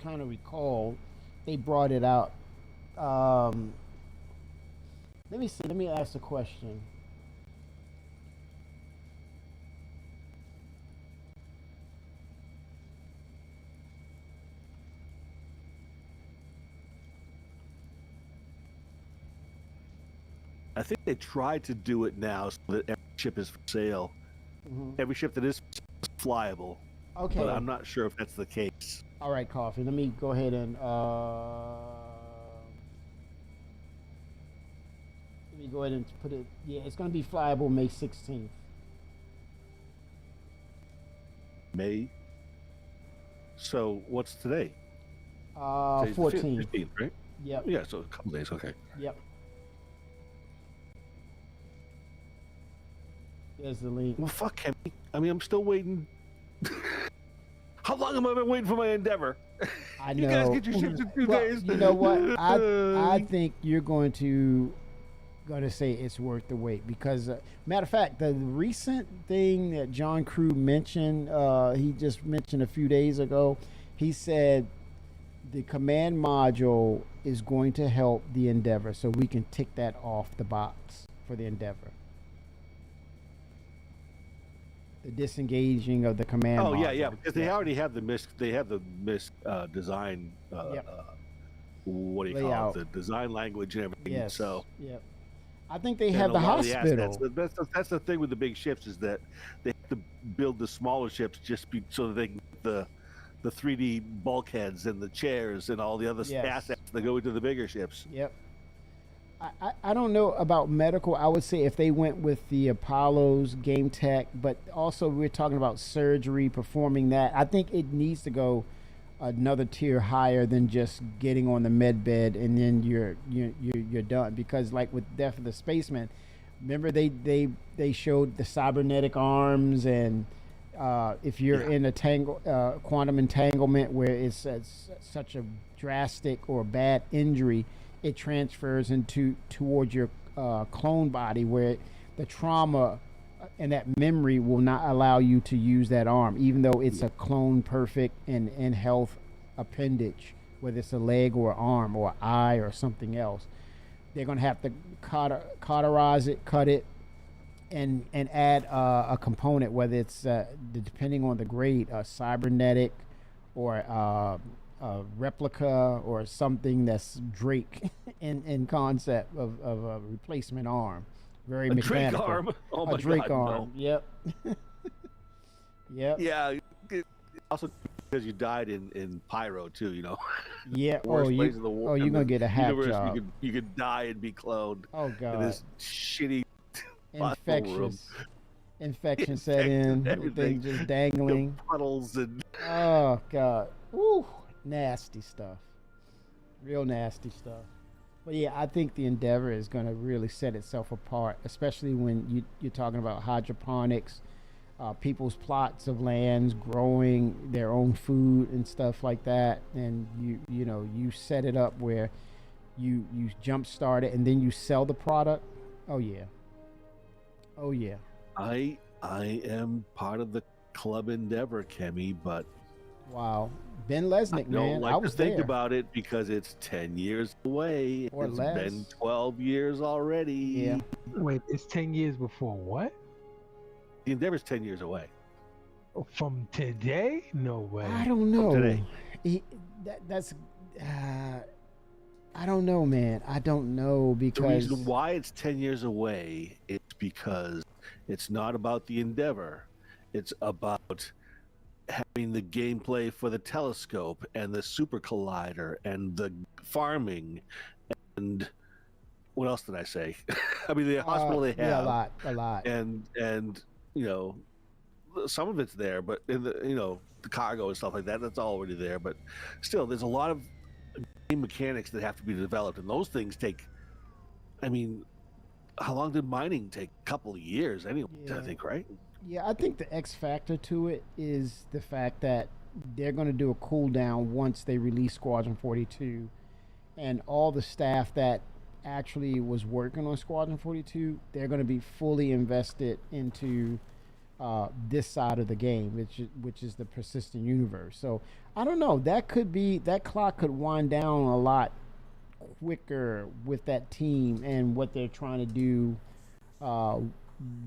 kind of recall. They brought it out. Let me see. Let me ask a question. I think they tried to do it now so that every ship is for sale. Mhm. Every ship that is flyable. Okay. But I'm not sure if that's the case. All right, Coffee. Let me go ahead and put it. Yeah, it's going to be flyable May 16th. May. So what's today? Today's the 14th. 15th, right? Yep. Yeah, so a couple days. Okay. Yep. There's the link. Well, fuck him. I mean, I'm still waiting. How long have I been waiting for my Endeavor? I know. You guys get your ships in 2 Well, days. You know what? I think you're going to say it's worth the wait because, matter of fact, the recent thing that John Crew mentioned, he just mentioned a few days ago. He said the command module is going to help the Endeavor, so we can tick that off the box for the Endeavor. The disengaging of the command. Oh module. yeah, because they already have the MISC. They have the MISC design. What do you call Layout. it? The design language and everything. Yes. So. Yep. I think they and have a the lot of hospital. That's the thing with the big ships is that they have to build the smaller ships so that they can get the 3D bulkheads and the chairs and all the other Yes. assets that go into the bigger ships. Yep. I don't know about medical. I would say if they went with the Apollo's game tech, but also we're talking about surgery, performing that. I think it needs to go another tier higher than just getting on the med bed and then you're done. Because like with Death of the Spaceman, remember they showed the cybernetic arms and if you're in a quantum entanglement where it's such a drastic or bad injury, it transfers towards your clone body where the trauma and that memory will not allow you to use that arm, even though it's a clone perfect and in health appendage, whether it's a leg or arm or eye or something else. They're going to have to cauterize it, cut it, and add a component, whether it's depending on the grade, a cybernetic or a replica or something that's Drake in concept of a replacement arm. Very A mechanical. Drake arm? Oh my a Drake God, arm. no. Yep. Yep. Yeah. Also because you died in Pyro too, you know. Yeah. Worst Oh, place in the war- you're in gonna the get a hack universe, job. You could die and be cloned. Oh In God. this shitty hospital room. Infection set in. Everything. Thing just dangling. Puddles and Oh God. Woo. Nasty stuff. Real nasty stuff. But yeah, I think the Endeavor is going to really set itself apart, especially when you're talking about hydroponics, people's plots of lands growing their own food and stuff like that, and you set it up where you jumpstart it and then you sell the product. Oh yeah. Oh yeah. I am part of the Club Endeavor, Kemi, but Wow. Ben Lesnick, I don't man. like I to was think there. about it because it's 10 years away. Or It's less. been 12 years already. Yeah. Wait, it's 10 years before what? The Endeavor's 10 years away. From today? No way. I don't know. That's. I don't know, man. I don't know The because reason why it's 10 years away is because it's not about the Endeavor. It's about having the gameplay for the telescope and the super collider and the farming and what else did I say? I mean, the hospital they have. Yeah, a lot. And you know, some of it's there, but in the the cargo and stuff like that, that's already there. But still, there's a lot of game mechanics that have to be developed, and those things take. I mean, how long did mining take? A couple of years, anyway. I think, right? Yeah, I think the X factor to it is the fact that they're going to do a cooldown once they release Squadron 42, and all the staff that actually was working on Squadron 42, they're going to be fully invested into this side of the game, which is the persistent universe. So I don't know. That clock could wind down a lot quicker with that team and what they're trying to do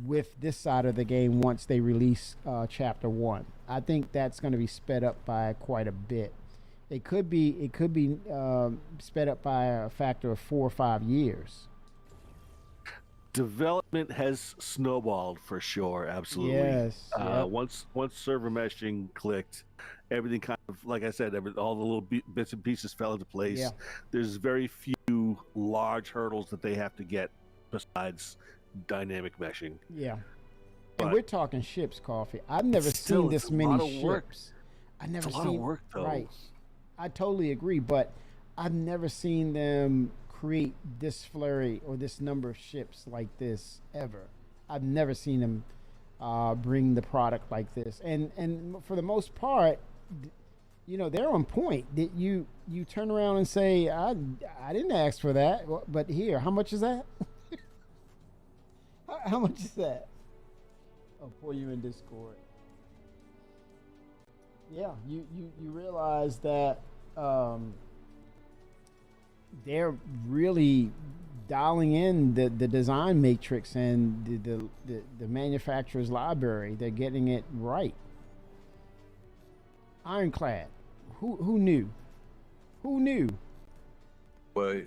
with this side of the game once they release Chapter 1. I think that's going to be sped up by quite a bit. It could be sped up by a factor of 4 or 5 years. Development has snowballed for sure, absolutely. Yes. Yep. Once server meshing clicked, everything kind of, like I said, all the little bits and pieces fell into place. Yeah. There's very few large hurdles that they have to get besides dynamic meshing. Yeah. But and we're talking ships, Coffee. I've never still, seen this it's a many lot of work. ships. I've never It's a seen lot of work, though. Right. I totally agree, but I've never seen them create this flurry or this number of ships like this ever. I've never seen them bring the product like this, and for the most part, they're on point. That you turn around and say, I didn't ask for that, but here, how much is that? How much is that? I'll pour you in Discord. Yeah, you realize that they're really dialing in the design matrix and the manufacturer's library. They're getting it right. Ironclad. Who knew? Who knew? What?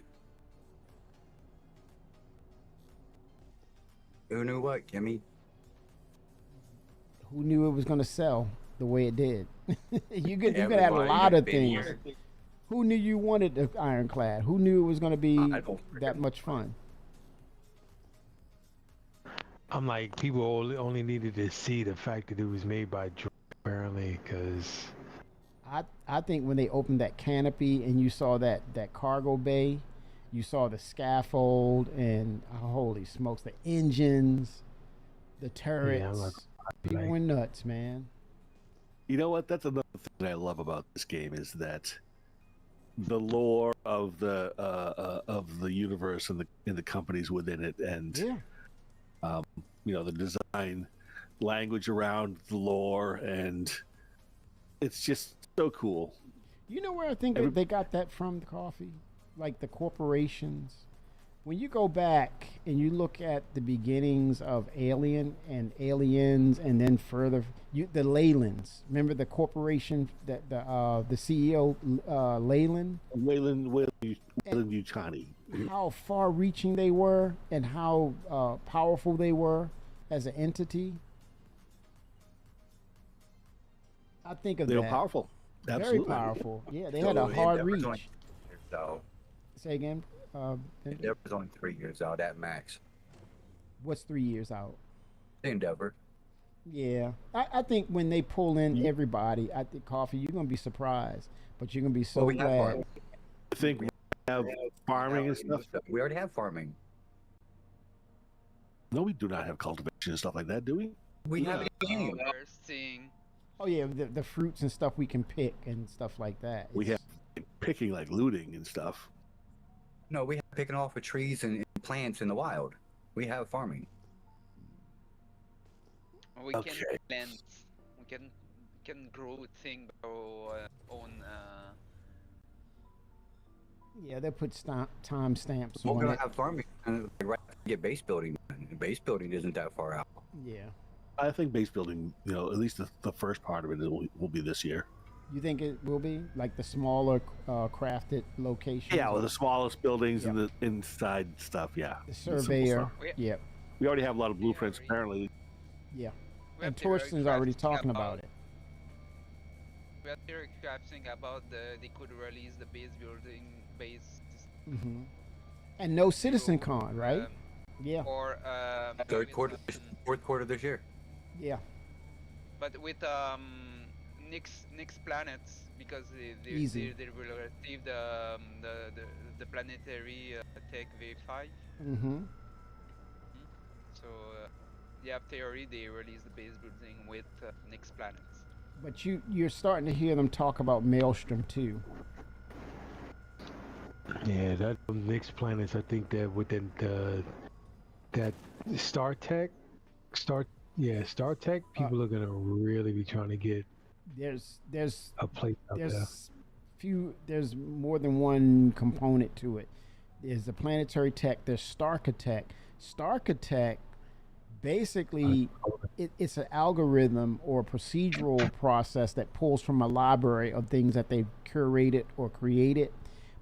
Who knew what, Kimmy? Who knew it was going to sell the way it did? you could add a lot of things. Who knew you wanted the Ironclad? Who knew it was going to be that much fun? I'm like, people only needed to see the fact that it was made by George, apparently, because I think when they opened that canopy and you saw that cargo bay, you saw the scaffold, and holy smokes, the engines, the turrets. People went nuts, man. You know what? That's another thing I love about this game is that the lore of the universe and the companies within it, and the design language around the lore, and it's just so cool. You know where I think they got that from, Coffee? Like the corporations. When you go back and you look at the beginnings of Alien and Aliens, and then further, the Leylands. Remember the corporation that the CEO Leyland Yutani. How far-reaching they were and how powerful they were as an entity. I think of they that. were powerful. Very Absolutely. powerful. Yeah, they had a hard reach. So, say again. Endeavor's only 3 years out at max. What's 3 years out? The Endeavor. Yeah, I think when they pull in everybody, I think, Coffee, you're gonna be surprised, but you're gonna be so glad. I think we have farming and stuff. We already have farming. No, we do not have cultivation and stuff like that, do we? We have a game. Oh yeah, the fruits and stuff we can pick and stuff like that. We have picking, like looting and stuff. No, we have picking off of trees and plants in the wild. We have farming. We can plant. We can grow things our own. Yeah, they put time stamps We're on gonna it. have farming and right to get base building. Base building isn't that far out. Yeah. I think base building, you know, at least the first part of it will be this year. You think it will be like the smaller crafted locations? Yeah, with the smallest buildings and the inside stuff. Yeah, the surveyor. Yeah. We already have a lot of blueprints apparently. Yeah. And Torsten's already talking about it. We are crafting about they could release the base building base. Mm-hmm. And no Citizen Con, right? Yeah. Or fourth quarter this year. Yeah. But with Nyx planets, because they will receive the planetary tech V5. Mm-hmm. So yeah, theory they release the base building with Nyx planets. But you're starting to hear them talk about Maelstrom too. Yeah, that next planets. I think that within that Star Tech, people are gonna really be trying to get. There's a place out there. There's more than one component to it. There's the planetary tech. There's Starkatech. Starkatech, basically, it's an algorithm or a procedural process that pulls from a library of things that they've curated or created,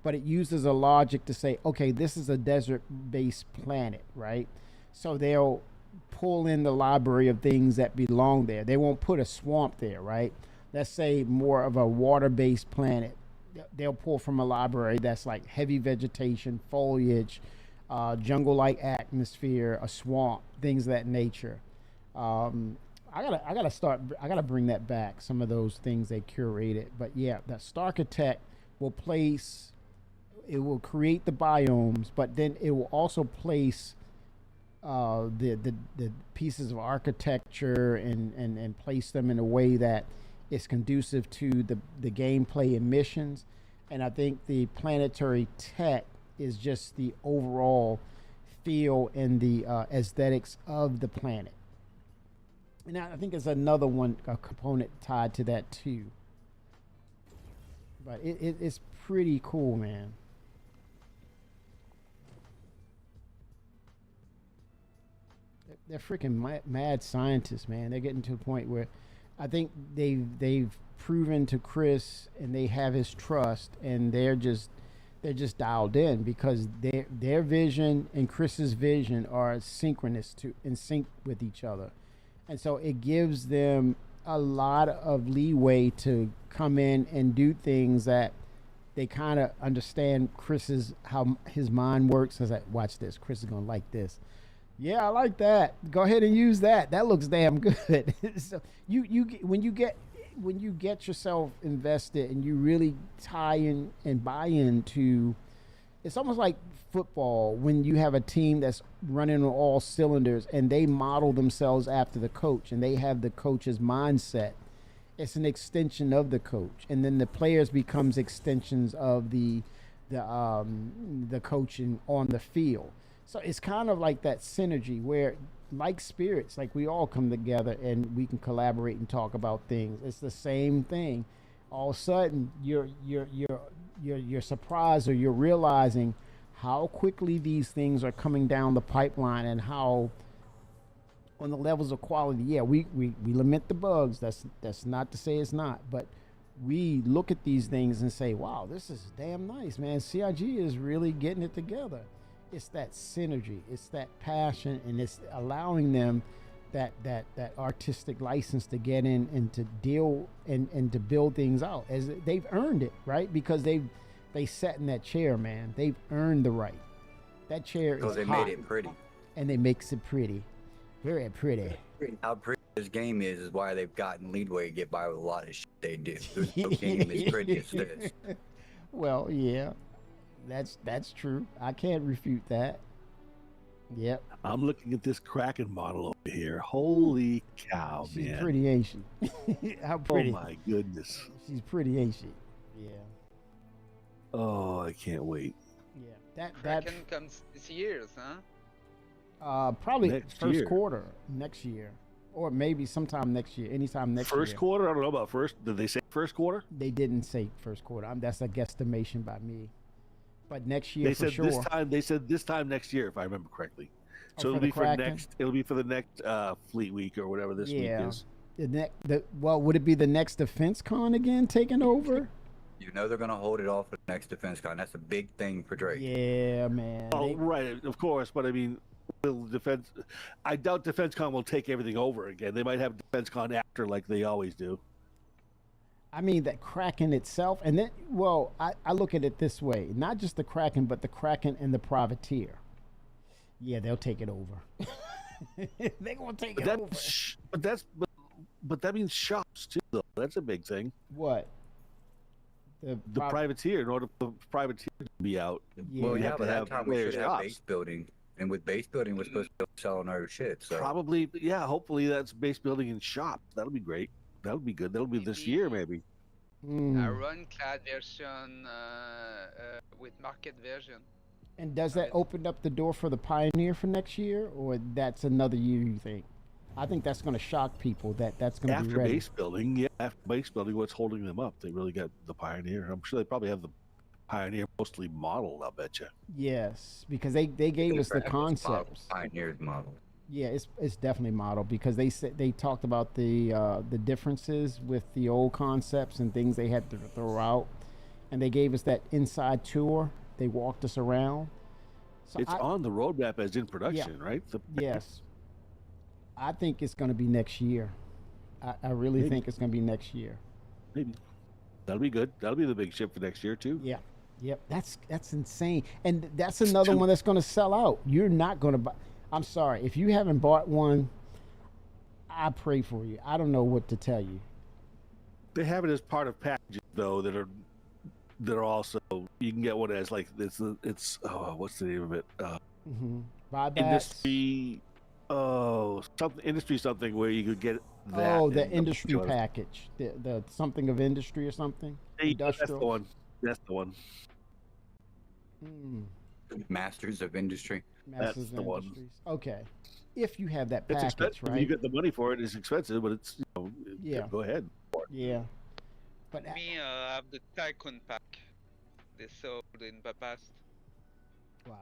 but it uses a logic to say, okay, this is a desert-based planet, right? So they'll pull in the library of things that belong there. They won't put a swamp there, right? Let's say more of a water-based planet. They'll pull from a library that's like heavy vegetation, foliage, jungle-like atmosphere, a swamp, things of that nature. I gotta bring that back. Some of those things they curated, but yeah, that Starkatech will place. It will create the biomes, but then it will also place the pieces of architecture and place them in a way that is conducive to the gameplay and missions. And I think the planetary tech is just the overall feel and the aesthetics of the planet. And I think there's another a component tied to that too. But it's pretty cool, man. They're freaking mad scientists, man. They're getting to the point where I think they've proven to Chris and they have his trust, and they're just dialed in because their vision and Chris's vision are synchronous in sync with each other. And so it gives them a lot of leeway to come in and do things that they kind of understand how his mind works. I was like, watch this. Chris is going to like this. Yeah, I like that. Go ahead and use that. That looks damn good. So when you get yourself invested and you really tie in and buy into, it's almost like football when you have a team that's running on all cylinders and they model themselves after the coach and they have the coach's mindset. It's an extension of the coach, and then the players becomes extensions of the coaching on the field. So it's kind of like that synergy where, like spirits, like we all come together and we can collaborate and talk about things. It's the same thing. All of a sudden, you're surprised, or you're realizing how quickly these things are coming down the pipeline and how, on the levels of quality, yeah, we lament the bugs. That's not to say it's not, but we look at these things and say, wow, this is damn nice, man. CIG is really getting it together. It's that synergy, it's that passion, and it's allowing them that artistic license to get in and to deal and to build things out as they've earned it, right? Because they sat in that chair, man. They've earned the right. That chair is they hot, made it pretty, and they makes it pretty, very pretty. How pretty this game is why they've gotten leadway to get by with a lot of shit they do. There's no game as pretty as this. Well, yeah. That's true. I can't refute that. Yep. I'm looking at this Kraken model over here. Holy cow, man. She's pretty, ain't she? How pretty. Oh my goodness. She's pretty, ain't she? Yeah. Oh, I can't wait. Yeah. That Kraken comes this year, huh? Probably next first year. Quarter next year. Or maybe sometime next year. Anytime next year. First quarter? I don't know about first. Did they say first quarter? They didn't say first quarter. That's a guesstimation by me. But next year They for said sure. this time. They said this time next year, if I remember correctly. So for it'll the be for Kraken? next. It'll be for the next Fleet Week or whatever this week is. Well, would it be the next Defense Con again taking over? You know they're gonna hold it off for the next Defense Con. That's a big thing for Drake. Yeah, man. Oh, right, of course. But I mean, will Defense? I doubt DefenseCon will take everything over again. They might have DefenseCon after, like they always do. I mean, that Kraken itself, and then, well, I look at it this way: not just the Kraken, but the Kraken and the Privateer. Yeah, they'll take it over. They're gonna take it over. But that means shops too, though. That's a big thing. What? The Privateer, in order for the Privateer to be out, Well, you yeah, have but to that have time we player should have shops. base building, and with base building, we're supposed to be selling our shit. So Probably, yeah. Hopefully, that's base building and shops. That'll be great. That'll be good. That'll be this year, maybe. A run-clad version with market version. And does that open up the door for the Pioneer for next year, or that's another year? You think? I think that's going to shock people. That's going to be After ready. base building, yeah. After base building, what's holding them up? They really got the Pioneer. I'm sure they probably have the Pioneer mostly modeled. I'll bet you. Yes, because they gave us the concepts. Pioneer's model. Yeah, it's definitely modeled because they said they talked about the differences with the old concepts and things they had to throw out, and they gave us that inside tour. They walked us around. So It's on the roadmap as in production, right? Yes. I think it's going to be next year. I really Maybe. think it's going to be next year. Maybe. That'll be good. That'll be the big ship for next year too. Yeah. Yep. That's insane. And that's another one that's going to sell out. You're not going to buy. I'm sorry. If you haven't bought one, I pray for you. I don't know what to tell you. They have it as part of packages though that are also you can get one as like it's what's the name of it? Buybacks. Industry. Oh, something where you could get that. Oh, the and industry bunch of others. package. The something of industry or something. Hey, that's the Industrial. one. That's the one. Masters of Industry. Masters That's of the one. Industries. Okay. If you have that It's package, expensive. right? You get the money for it. It's expensive, but it's Yeah. Go ahead. Yeah. But Me have the Tycoon pack. They sold in the past. wow.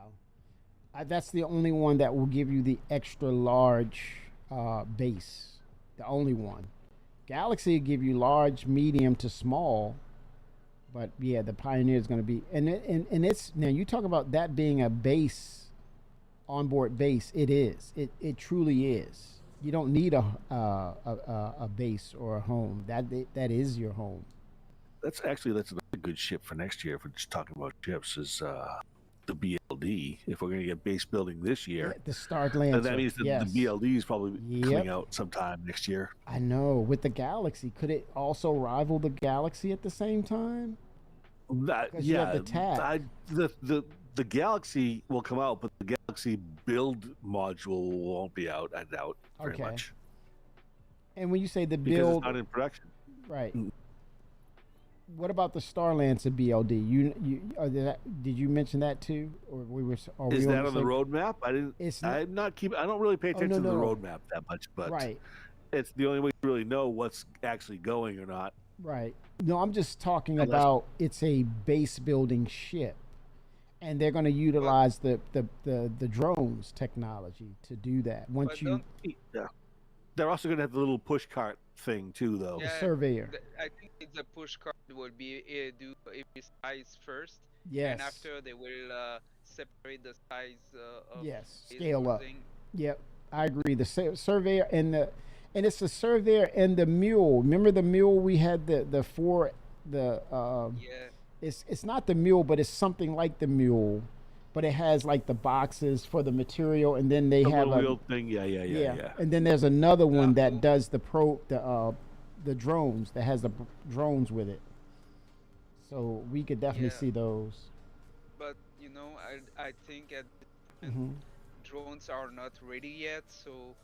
That's the only one that will give you the extra large base. The only one. Galaxy will give you large, medium to small. But yeah, the Pioneer is going to be, and it's now you talk about that being a base, onboard base. It is. It truly is. You don't need a base or a home. That is your home. That's another good ship for next year. If we're just talking about ships, is the BLD. If we're going to get base building this year, Yeah, the Stark Lancer. then that means that yes. the BLD is probably Yep. coming out sometime next year. I know. With the Galaxy, could it also rival the Galaxy at the same time? That, 'Cause you have yeah, the TAC. the Galaxy will come out, but the Galaxy build module won't be out. I doubt very Okay. much And when you say the because build, it's not in production. right? What about the Starlancer BLD? Did you mention that too, or we were? Are Is we that on the same- roadmap? I didn't. It's not- I'm not keep. I don't really pay Oh, attention no, to the no. roadmap that much, but Right. it's the only way to really know what's actually going or not. Right. No, I'm just talking Unless- about it's a base building ship, and they're going to utilize the drones technology to do that. Once you Yeah. They're also going to have the little push cart thing too, though. Yeah, surveyor. I think the push card will be do every size first. Yes. And after they will separate the size of yes, base scale up. building. Yep, I agree. The surveyor and it's the surveyor and the mule. Remember the mule we had the four Yeah. It's not the mule, but it's something like the mule, but it has like the boxes for the material, and then they The have little a wheel thing. Yeah. And then there's another one that does the drones that has the drones with it. So we could definitely Yeah. see those. But you know, I think at Mhm. drones are not ready yet, so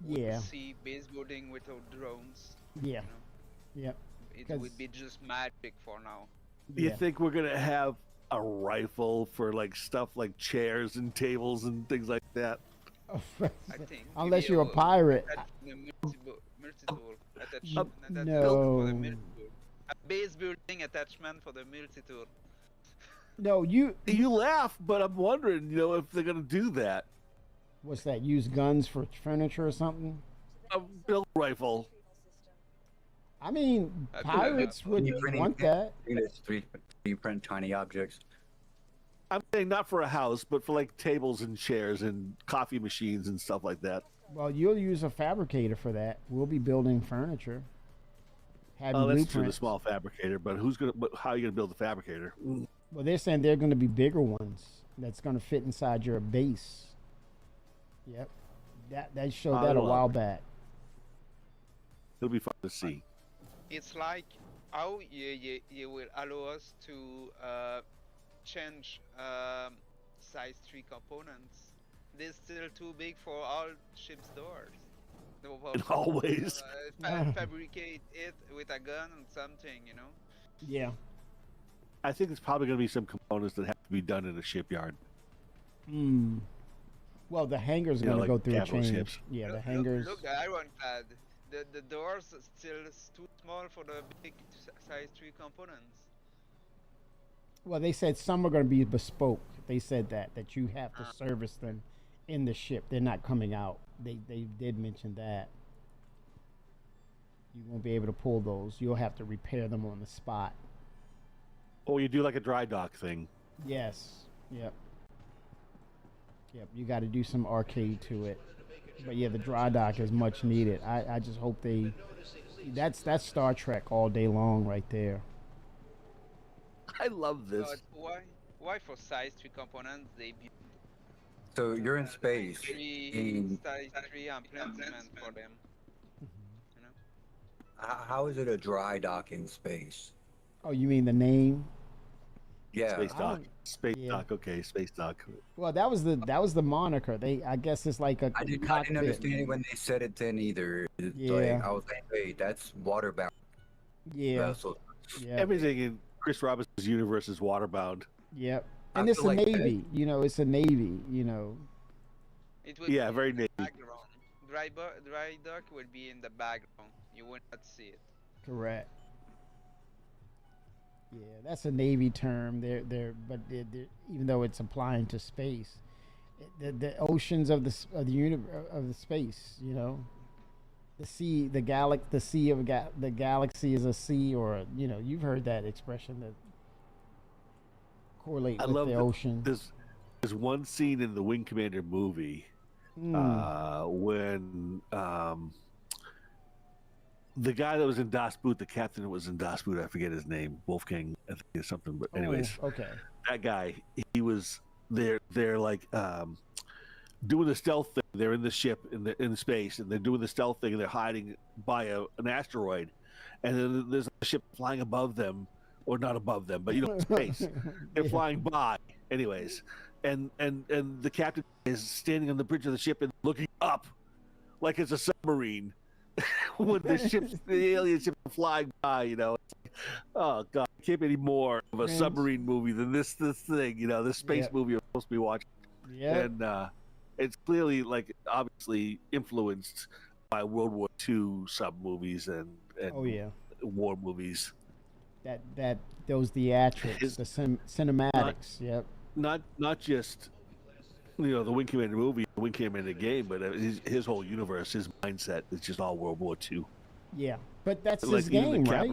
Yeah. we'll see base building without drones. Yeah. Yep. It 'Cause- would be just magic for now. You think we're gonna have a rifle for like stuff like chairs and tables and things like that? I think. Unless maybe you're a pirate. attach the multi-tool attachment No. for the multi-tool. A base building attachment for the multi-tool. No, you laugh, but I'm wondering, if they're gonna do that. What's that? Use guns for furniture or something? A build rifle. I mean, I pirates would want that. It's 3D print tiny objects. I'm saying not for a house, but for like tables and chairs and coffee machines and stuff like that. Well, you'll use a fabricator for that. We'll be building furniture. Oh, that's true, the small fabricator. But how are you gonna build the fabricator? Well, they're saying they're going to be bigger ones that's going to fit inside your base. Yep, they showed that a while back. It'll be fun to see. It's like how you will allow us to change size 3 components. They're still too big for all ship's doors. Always. Fabricate it with a gun and something, you know? Yeah. I think it's probably going to be some components that have to be done in a shipyard. Hmm. Well, the hangar's going to like go through a capital change. ships. Yeah, the hangars. Look, the ironclad. The doors are still too small for the big size 3 components. Well, they said some are going to be bespoke. They said that you have to service them in the ship. They're not coming out. They did mention that. You won't be able to pull those. You'll have to repair them on the spot. Or you do like a dry dock thing. Yes. Yep. Yep. You got to do some arcade to it. But yeah, the dry dock is much needed. I just hope they. That's Star Trek all day long right there. I love this. But why for size 3 components they build So you're in space. size 3 implements for them? You know? How is it a dry dock in space? Oh, you mean the name? Yeah. Space dock. Space dock. Okay, space dock. Well, that was the moniker. I guess it's like a I didn't cockpit. understand it when they said it then either. Yeah. Like, I was like, wait, that's waterbound. Yeah. Yeah. Everything in Chris Robinson's universe is waterbound. Yep. I And it's feel a like navy. You know, it's a navy. You know. It would Yeah, be very in the navy. background. Dry dock would be in the background. You would not see it. Correct. Yeah, that's a navy term. They're even though it's applying to space, the oceans of the universe of the space. You know, the sea, the galaxy is a sea, or you've heard that expression that correlate with the ocean. There's one scene in the Wing Commander movie when the guy that was in Das Boot, the captain that was in Das Boot, I forget his name, Wolfgang, I think it's something. But anyways, okay. That guy, he was they're like doing the stealth thing. They're in the ship in space, and they're doing the stealth thing. And they're hiding by an asteroid, and then there's a ship flying above them, or not above them, but space. They're flying by, anyways, and the captain is standing on the bridge of the ship and looking up, like it's a submarine. When the alien ship flying by, It's like, oh god, it can't be any more of a submarine movie than this thing, this space movie I'm supposed to be watching. Yeah. And it's clearly obviously influenced by World War II sub movies and war movies. That those theatrics, the cinematics. Yep. Not just the Wing Commander movie, the Wing Commander game, but his whole universe, his mindset is just all World War II. Yeah, but that's Like, his even game, right?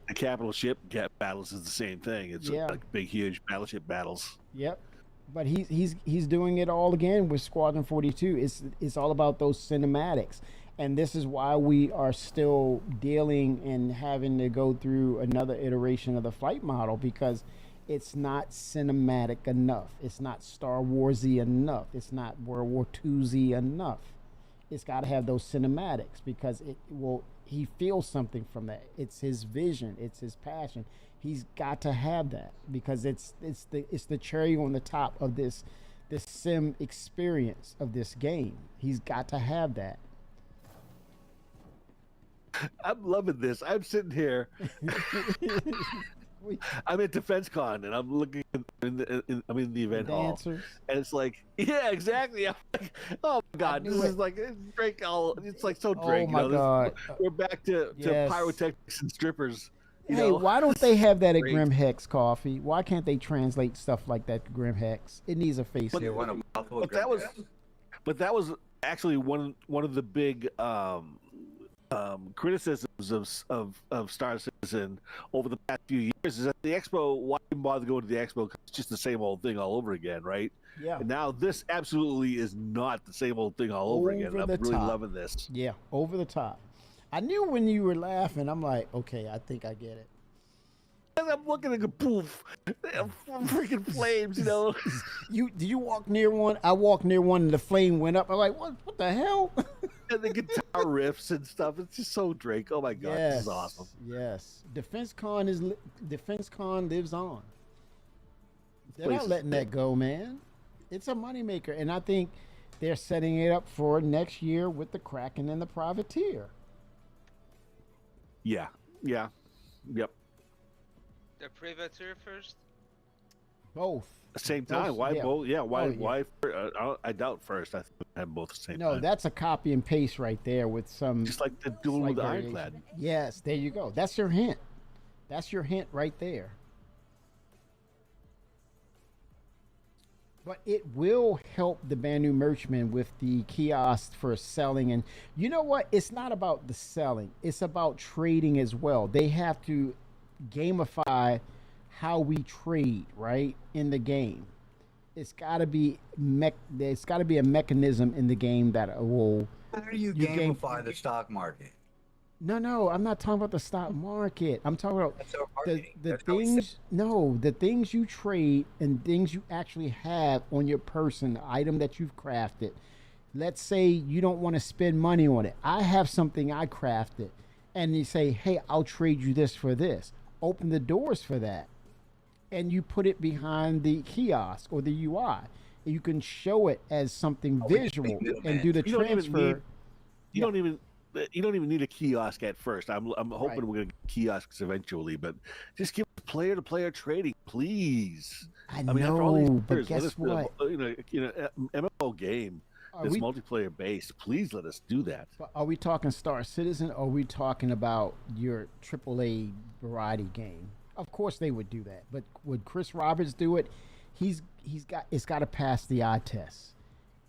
The capital ship battles is the same thing. It's like big, huge battleship battles. Yep. But he's doing it all again with Squadron 42. It's all about those cinematics, and this is why we are still dealing and having to go through another iteration of the flight model, because it's not cinematic enough. It's not Star Warsy enough. It's not World War II's enough. It's got to have those cinematics, because he feels something from that. It's his vision. It's his passion. He's got to have that, because it's the cherry on the top of this sim experience of this game. He's got to have that. I'm loving this. I'm sitting here. I'm at DefenseCon and I'm looking I'm in the event hall, dancers. And it's like, yeah, exactly. I'm like, oh my god, this is like Drake. It's like so Drake. Oh my god, we're back to pyrotechnics and strippers. Hey, why don't they have that at Grim Hex Coffee? Why can't they translate stuff like that to Grim Hex? It needs a face. But that But that was actually one of the big criticisms of Star Citizen over the past few years is that the expo. Why even bother going to the expo? 'Cause it's just the same old thing all over again, right? Yeah. And now this absolutely is not the same old thing all over again. Over I'm the really top. loving this. Yeah, over the top. I knew when you were laughing. I'm like, okay, I think I get it. And I'm looking at the poof, freaking flames, you know. Did you walk near one? I walked near one, and the flame went up. I'm like, what the hell? And the guitar riffs and stuff. It's just so Drake. Oh my God, this is awesome. Yes, DefenseCon lives on. They're place not is letting that go, man. It's a moneymaker, and I think they're setting it up for next year with the Kraken and the Privateer. Yeah. Yep. The Privateer first? Both. Same time. Those- Why yeah. both? Yeah. Why? Oh, yeah. Why? I doubt first. I think I have both at the same No, time. that's a copy and paste right there with some. Just like the duel with the variation. Ironclad. Yes, there you go. That's your hint. That's your hint right there. But it will help the Banu Merchman with the kiosk for selling. And you know what? It's not about the selling. It's about trading as well. They have to gamify how we trade, right, in the game. It's got to be there's got to be a mechanism in the game that will. How do you gamify the stock market? No, I'm not talking about the stock market. I'm talking about That's our the marketing. That's how we things. No, the things you trade and things you actually have on your person, the item that you've crafted. Let's say you don't want to spend money on it. I have something I crafted, and you say, "Hey, I'll trade you this for this." Open the doors for that, and you put it behind the kiosk or the UI. You can show it as something visual and do the You don't even transfer. need- You don't even need a kiosk at first. I'm hoping Right. we're gonna get kiosks eventually, but just give player to player trading, please. I mean, after all these know, but years, let guess us do a- what? MMO game Are that's we- multiplayer based. Please let us do that. But are we talking Star Citizen or are we talking about your AAA variety game? Of course they would do that. But would Chris Roberts do it? It's got to pass the eye test.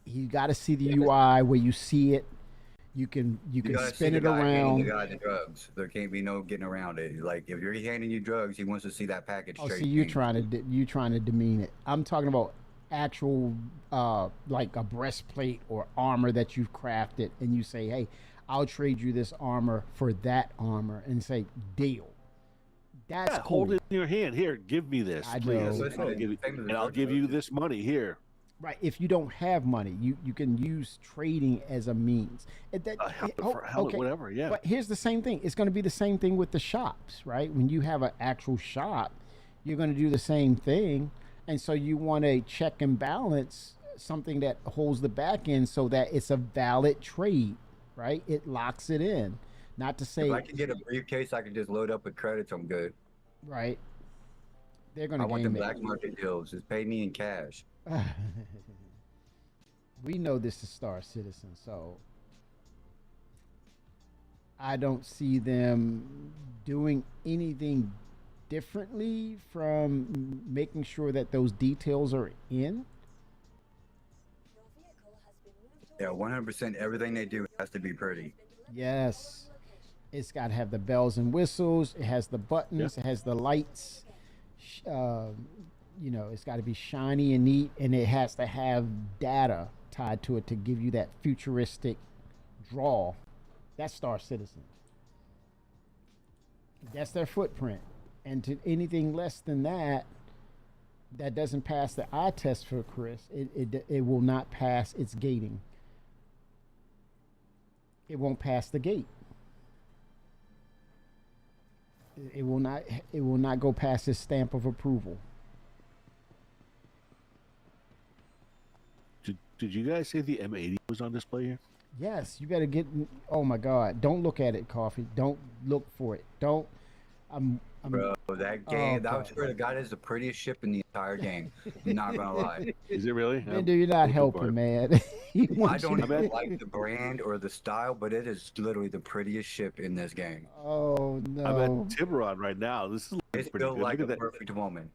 You got to see the UI where you see it. You can gotta see spin the it guy handing around. the guy the drugs. There can't be no getting around it. Like if you're handing you drugs, he wants to see that package Oh, straight. see, you're trying to demean it. I'm talking about actual like a breastplate or armor that you've crafted, and you say, "Hey, I'll trade you this armor for that armor," and say, "Deal." That's cool. Hold it in your hand. Here, give me this, I please. know. And I'll give you this money here. Right. If you don't have money, you can use trading as a means. Helmet, whatever, yeah. But here's the same thing. It's going to be the same thing with the shops, right? When you have an actual shop, you're going to do the same thing. And so you want to check and balance something that holds the back end so that it's a valid trade, right? It locks it in. Not to say, If I can get a briefcase, I can just load up with credits. I'm good. right? They're going to I want the game it. black market deals. Just pay me in cash. We know this is Star Citizen, so I don't see them doing anything differently from making sure that those details are in. Yeah, 100%. Everything they do has to be pretty. Yes. It's got to have the bells and whistles. It has the buttons. It has the lights. It's got to be shiny and neat, and it has to have data tied to it to give you that futuristic draw. That's Star Citizen. That's their footprint. And to anything less than that, that doesn't pass the eye test for Chris, it will not pass its gating. It won't pass the gate. It will not go past his stamp of approval. Did you guys say the M80 was on display here? Yes, you better get. Oh my God! Don't look at it, Coffee. Don't look for it. Don't. Bro, that game, Oh, I swear to God, is the prettiest ship in the entire game. I'm not gonna lie. Is it really? Bender, you're not helping, man. I don't even like the brand or the style, but it is literally the prettiest ship in this game. Oh no! I'm at Tiburon right now. This is It's pretty built good. like Look a at that. perfect woman.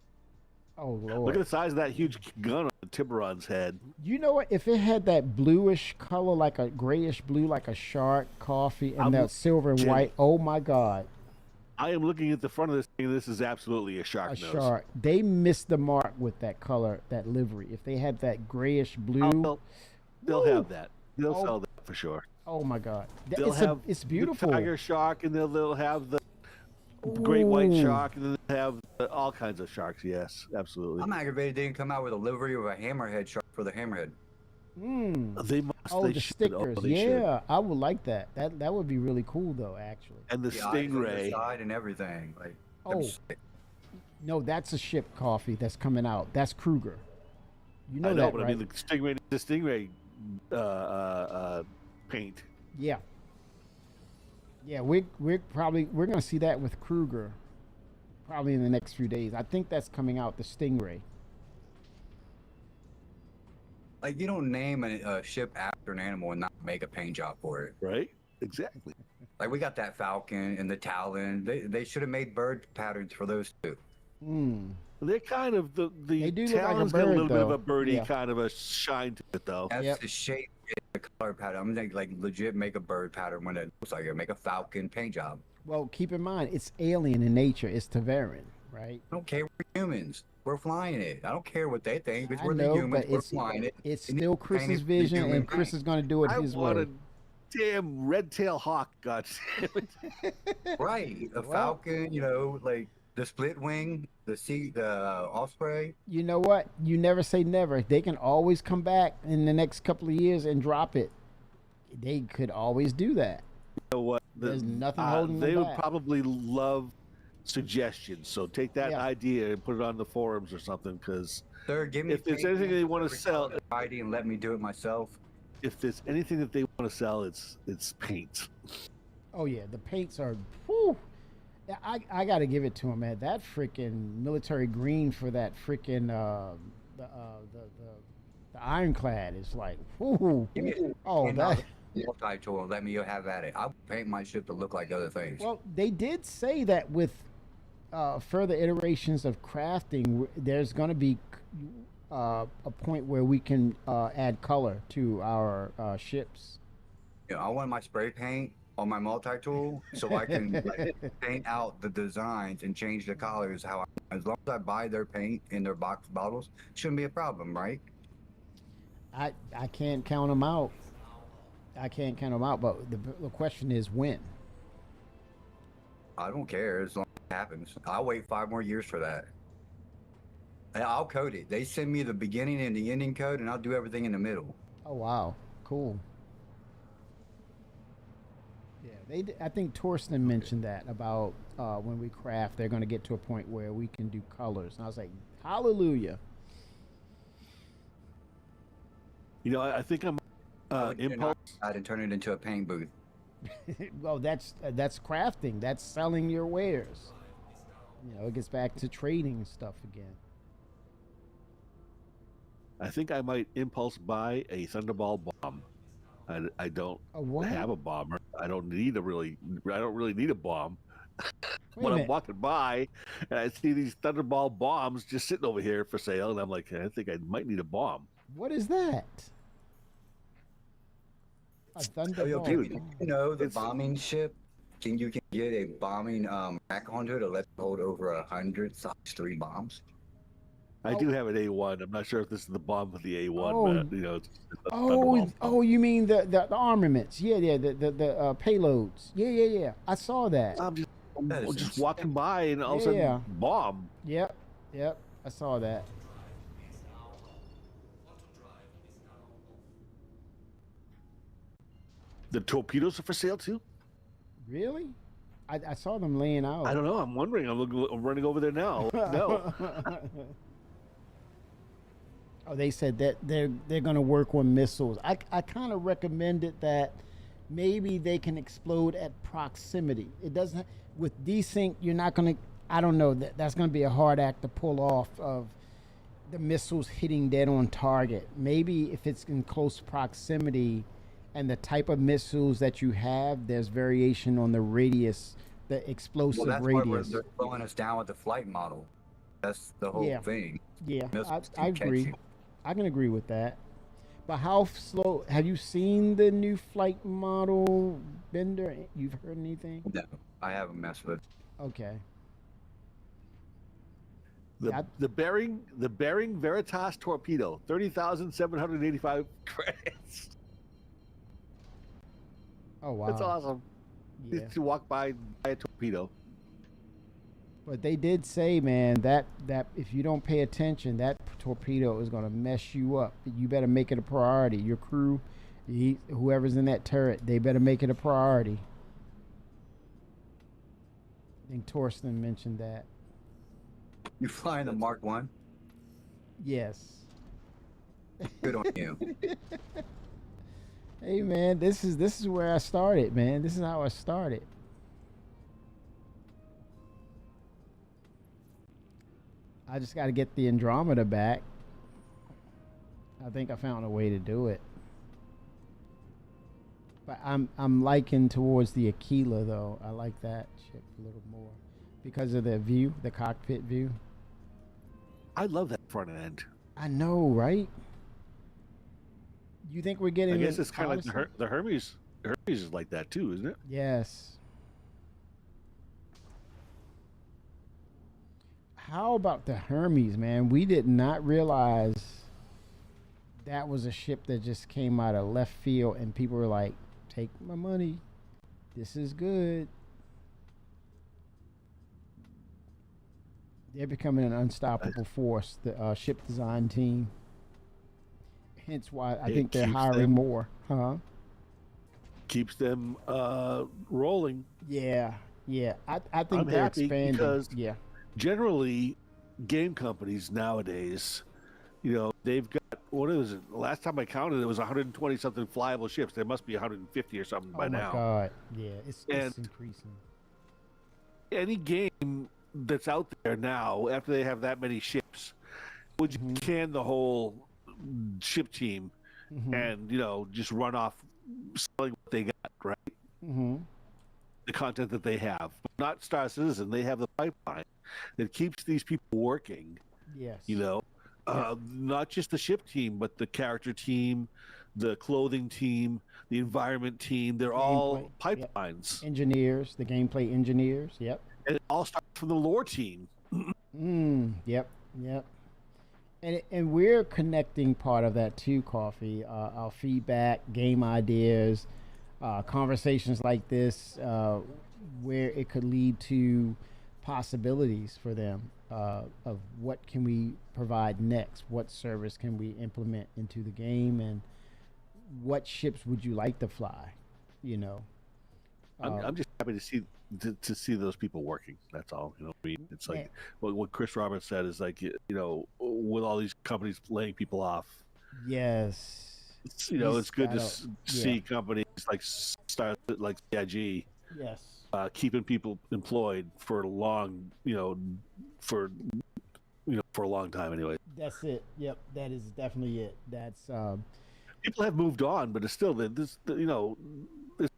Oh Lord! Look at the size of that huge gun on Tiburon's head. You know what? If it had that bluish color, like a grayish blue, like a shark coffee, and that silver and white, oh my God! I am looking at the front of this thing. This is absolutely a shark A nose. shark. They missed the mark with that color, that livery. If they had that grayish blue, They'll have that. They'll Oh. sell that for sure. oh my God! They'll have it's beautiful. the tiger shark, and they'll have the great white Ooh. shark, and then they'll have all kinds of sharks. Yes, absolutely. I'm aggravated they didn't come out with a livery of a hammerhead shark for the hammerhead. They must. Oh, they the should. stickers. Oh, they should. Yeah, I would like that. That would be really cool, though. Actually. And the eyes on the stingray. side and everything. Like, Oh, no, that's a ship coffee that's coming out. That's Kruger. You know I know, that, but right? I mean the stingray paint. Yeah. Yeah, we're gonna see that with Kruger, probably in the next few days. I think that's coming out. The Stingray. Like you don't name a ship after an animal and not make a paint job for it. Right? Exactly. Like we got that Falcon and the Talon. They should have made bird patterns for those two. They're kind of the They do look like a Talon's got a bird, little bit of though. a birdie Yeah. kind of a shine to it, though. That's the shape, the color pattern. I'm gonna like legit make a bird pattern when it looks like it. Make a Falcon paint job. Well, keep in mind it's alien in nature. It's Taveran, right? I don't care. We're humans. We're flying it. I don't care what they think. Because I we're know, the humans. but We're it's flying it. it's It needs still to be painted Chris's for the vision, human and Chris being. is going to do it I his want way. a damn red-tailed hawk, God damn it. Right, a Well- Falcon. You know, like the split wing, the Osprey. You know what? You never say never. They can always come back in the next couple of years and drop it. They could always do that. You know what? There's nothing holding They them would back. probably love suggestions. So take that Yeah. idea and put it on the forums or something. Because Sir, give me. if there's paint anything they want to every sell, color ID and let me do it myself. if there's anything that they want to sell, it's paint. Oh yeah, the paints are. Whew. Yeah, I got to give it to him, man. That freaking military green for that freaking the ironclad is like, whoo. Give me Oh, that. multi-tool and let me have at it. I'll paint my ship to look like other things. Well, they did say that with further iterations of crafting, there's going to be a point where we can add color to our ships. You know, I want my spray paint on my multi-tool so I can like, paint out the designs and change the colors as long as I buy their paint in their box bottles, shouldn't be a problem, right? I can't count them out. I can't count them out, but the question is when. I don't care as long as it happens. I'll wait 5 more years for that. And I'll code it. They send me the beginning and the ending code, and I'll do everything in the middle. Oh wow, cool. Yeah, I think Torsten mentioned that about when we craft, they're going to get to a point where we can do colors, and I was like, hallelujah. You know, I think I'm impulse. And turn it into a paint booth. Well, that's crafting. That's selling your wares. You know, it gets back to trading and stuff again. I think I might impulse buy a Thunderball bomb. I don't have a bomber. I don't really need a bomb. When I'm walking by and I see these Thunderball bombs just sitting over here for sale, and I'm like, I think I might need a bomb. What is that? A Thunderball. You know the bombing ship? You can get a bombing rack onto it to let it hold over 100 size 3 bombs. I do have an A1. I'm not sure if this is the bomb for the A1, Oh. but you know, it's a Thunderball. Oh, you mean the armaments? Yeah, the payloads. Yeah. I saw that. I'm just walking by and all of a sudden, bomb. Yep. I saw that. The torpedoes are for sale too. Really? I saw them laying out. I don't know. I'm wondering. I'm running over there now. No. Oh, they said that they're going to work on missiles. I kind of recommended that maybe they can explode at proximity. It doesn't with desync. You're not going to. I don't know. That's going to be a hard act to pull off of the missiles hitting dead on target. Maybe if it's in close proximity, and the type of missiles that you have, there's variation on the radius, the explosive Well, that's radius. why they're slowing us down with the flight model. That's the whole Yeah. thing. Yeah, Those I keep agree. catching. I can agree with that. But how slow? Have you seen the new flight model, Bender? You've heard anything? No, I haven't messed with. Okay. The Bering Veritas torpedo, 30,785 credits. Oh wow. That's awesome. Yeah. Just to walk by a torpedo. But they did say, man, that if you don't pay attention, that torpedo is gonna mess you up. You better make it a priority. Your crew, whoever's in that turret, they better make it a priority. I think Torsten mentioned that. You flying the Mark 1? Yes. Good on you. Hey man, this is where I started, man. This is how I started. I just got to get the Andromeda back. I think I found a way to do it. But I'm liking towards the Aquila though. I like that ship a little more because of the view, the cockpit view. I love that front end. I know, right? You think we're getting? I guess it's kind of like Odyssey? the Hermes. Hermes is like that too, isn't it? Yes. How about the Hermes, man? We did not realize that was a ship that just came out of left field, and people were like, "Take my money. This is good." They're becoming an unstoppable force, the ship design team. Hence why I think they're keeps hiring them- more. Huh? Keeps them rolling. Yeah. Yeah. I think I'm they're happy expanding. because Yeah. generally, game companies nowadays, you know, they've got, what is it? Last time I counted, it was 120 something flyable ships. There must be 150 or something by Oh my now. God. Yeah. It's And- increasing. Any game that's out there now, after they have that many ships, would you can the whole ship team and, you know, just run off selling what they got, right? Mm-hmm. The content that they have. Not Star Citizen, they have the pipeline that keeps these people working. Yes. You know, not just the ship team, but the character team, the clothing team, the environment team. They're all Gameplay, pipelines. Engineers, the gameplay engineers. Yep. And it all starts from the lore team. Yep. And we're connecting part of that too, Coffee. Our feedback, game ideas, conversations like this, where it could lead to possibilities for them of what can we provide next, what service can we implement into the game, and what ships would you like to fly, you know. I'm just happy to see those people working. That's all. You know, I mean, it's like what Chris Roberts said is like, you know, with all these companies laying people off. Yes. You know, He's it's good to got a- see companies like like CIG. Yes. Keeping people employed for a long, for a long time anyway. That's it. Yep, that is definitely it. That's People have moved on, but it's still it's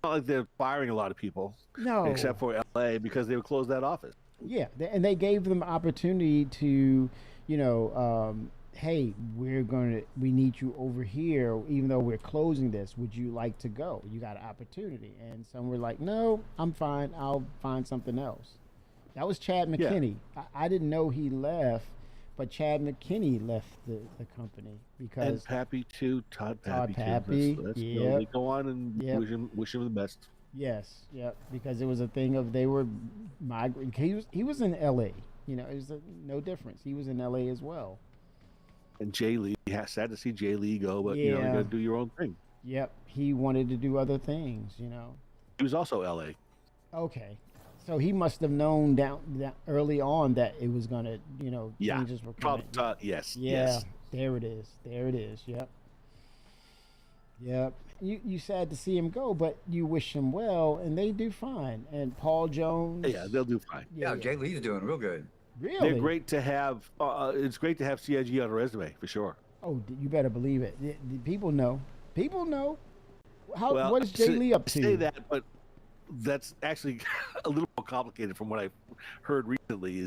not like they're firing a lot of people. No. Except for LA because they would close that office. yeah, and they gave them opportunity to, hey, we need you over here, even though we're closing this. Would you like to go? You got an opportunity. And some were like, no, I'm fine. I'll find something else. That was Chad McKinney. I didn't know he left, but Chad McKinney left the company because And Pappy too, Todd Pappy. Pappy, Too. Let's yep. go on and Yep. wish him the best. Yes, yep, because it was a thing of they were migrating. He was in L.A. It was no difference. He was in L.A. as well. And Jay Lee, sad to see Jay Lee go, but you got to do your own thing. Yep, he wanted to do other things. He was also LA. Okay, so he must have known down early on that it was gonna, changes were coming. Yes. Yeah, Yes. there it is. Yep. Yep. You sad to see him go, but you wish him well, and they do fine. And Paul Jones. Yeah, they'll do fine. Yeah, Jay Lee's doing real good. Really? They're great to have. It's great to have CIG on a resume for sure. Oh, you better believe it. The people know. People know. Well, What is Jay Lee up to? Say that, but that's actually a little more complicated from what I've heard recently.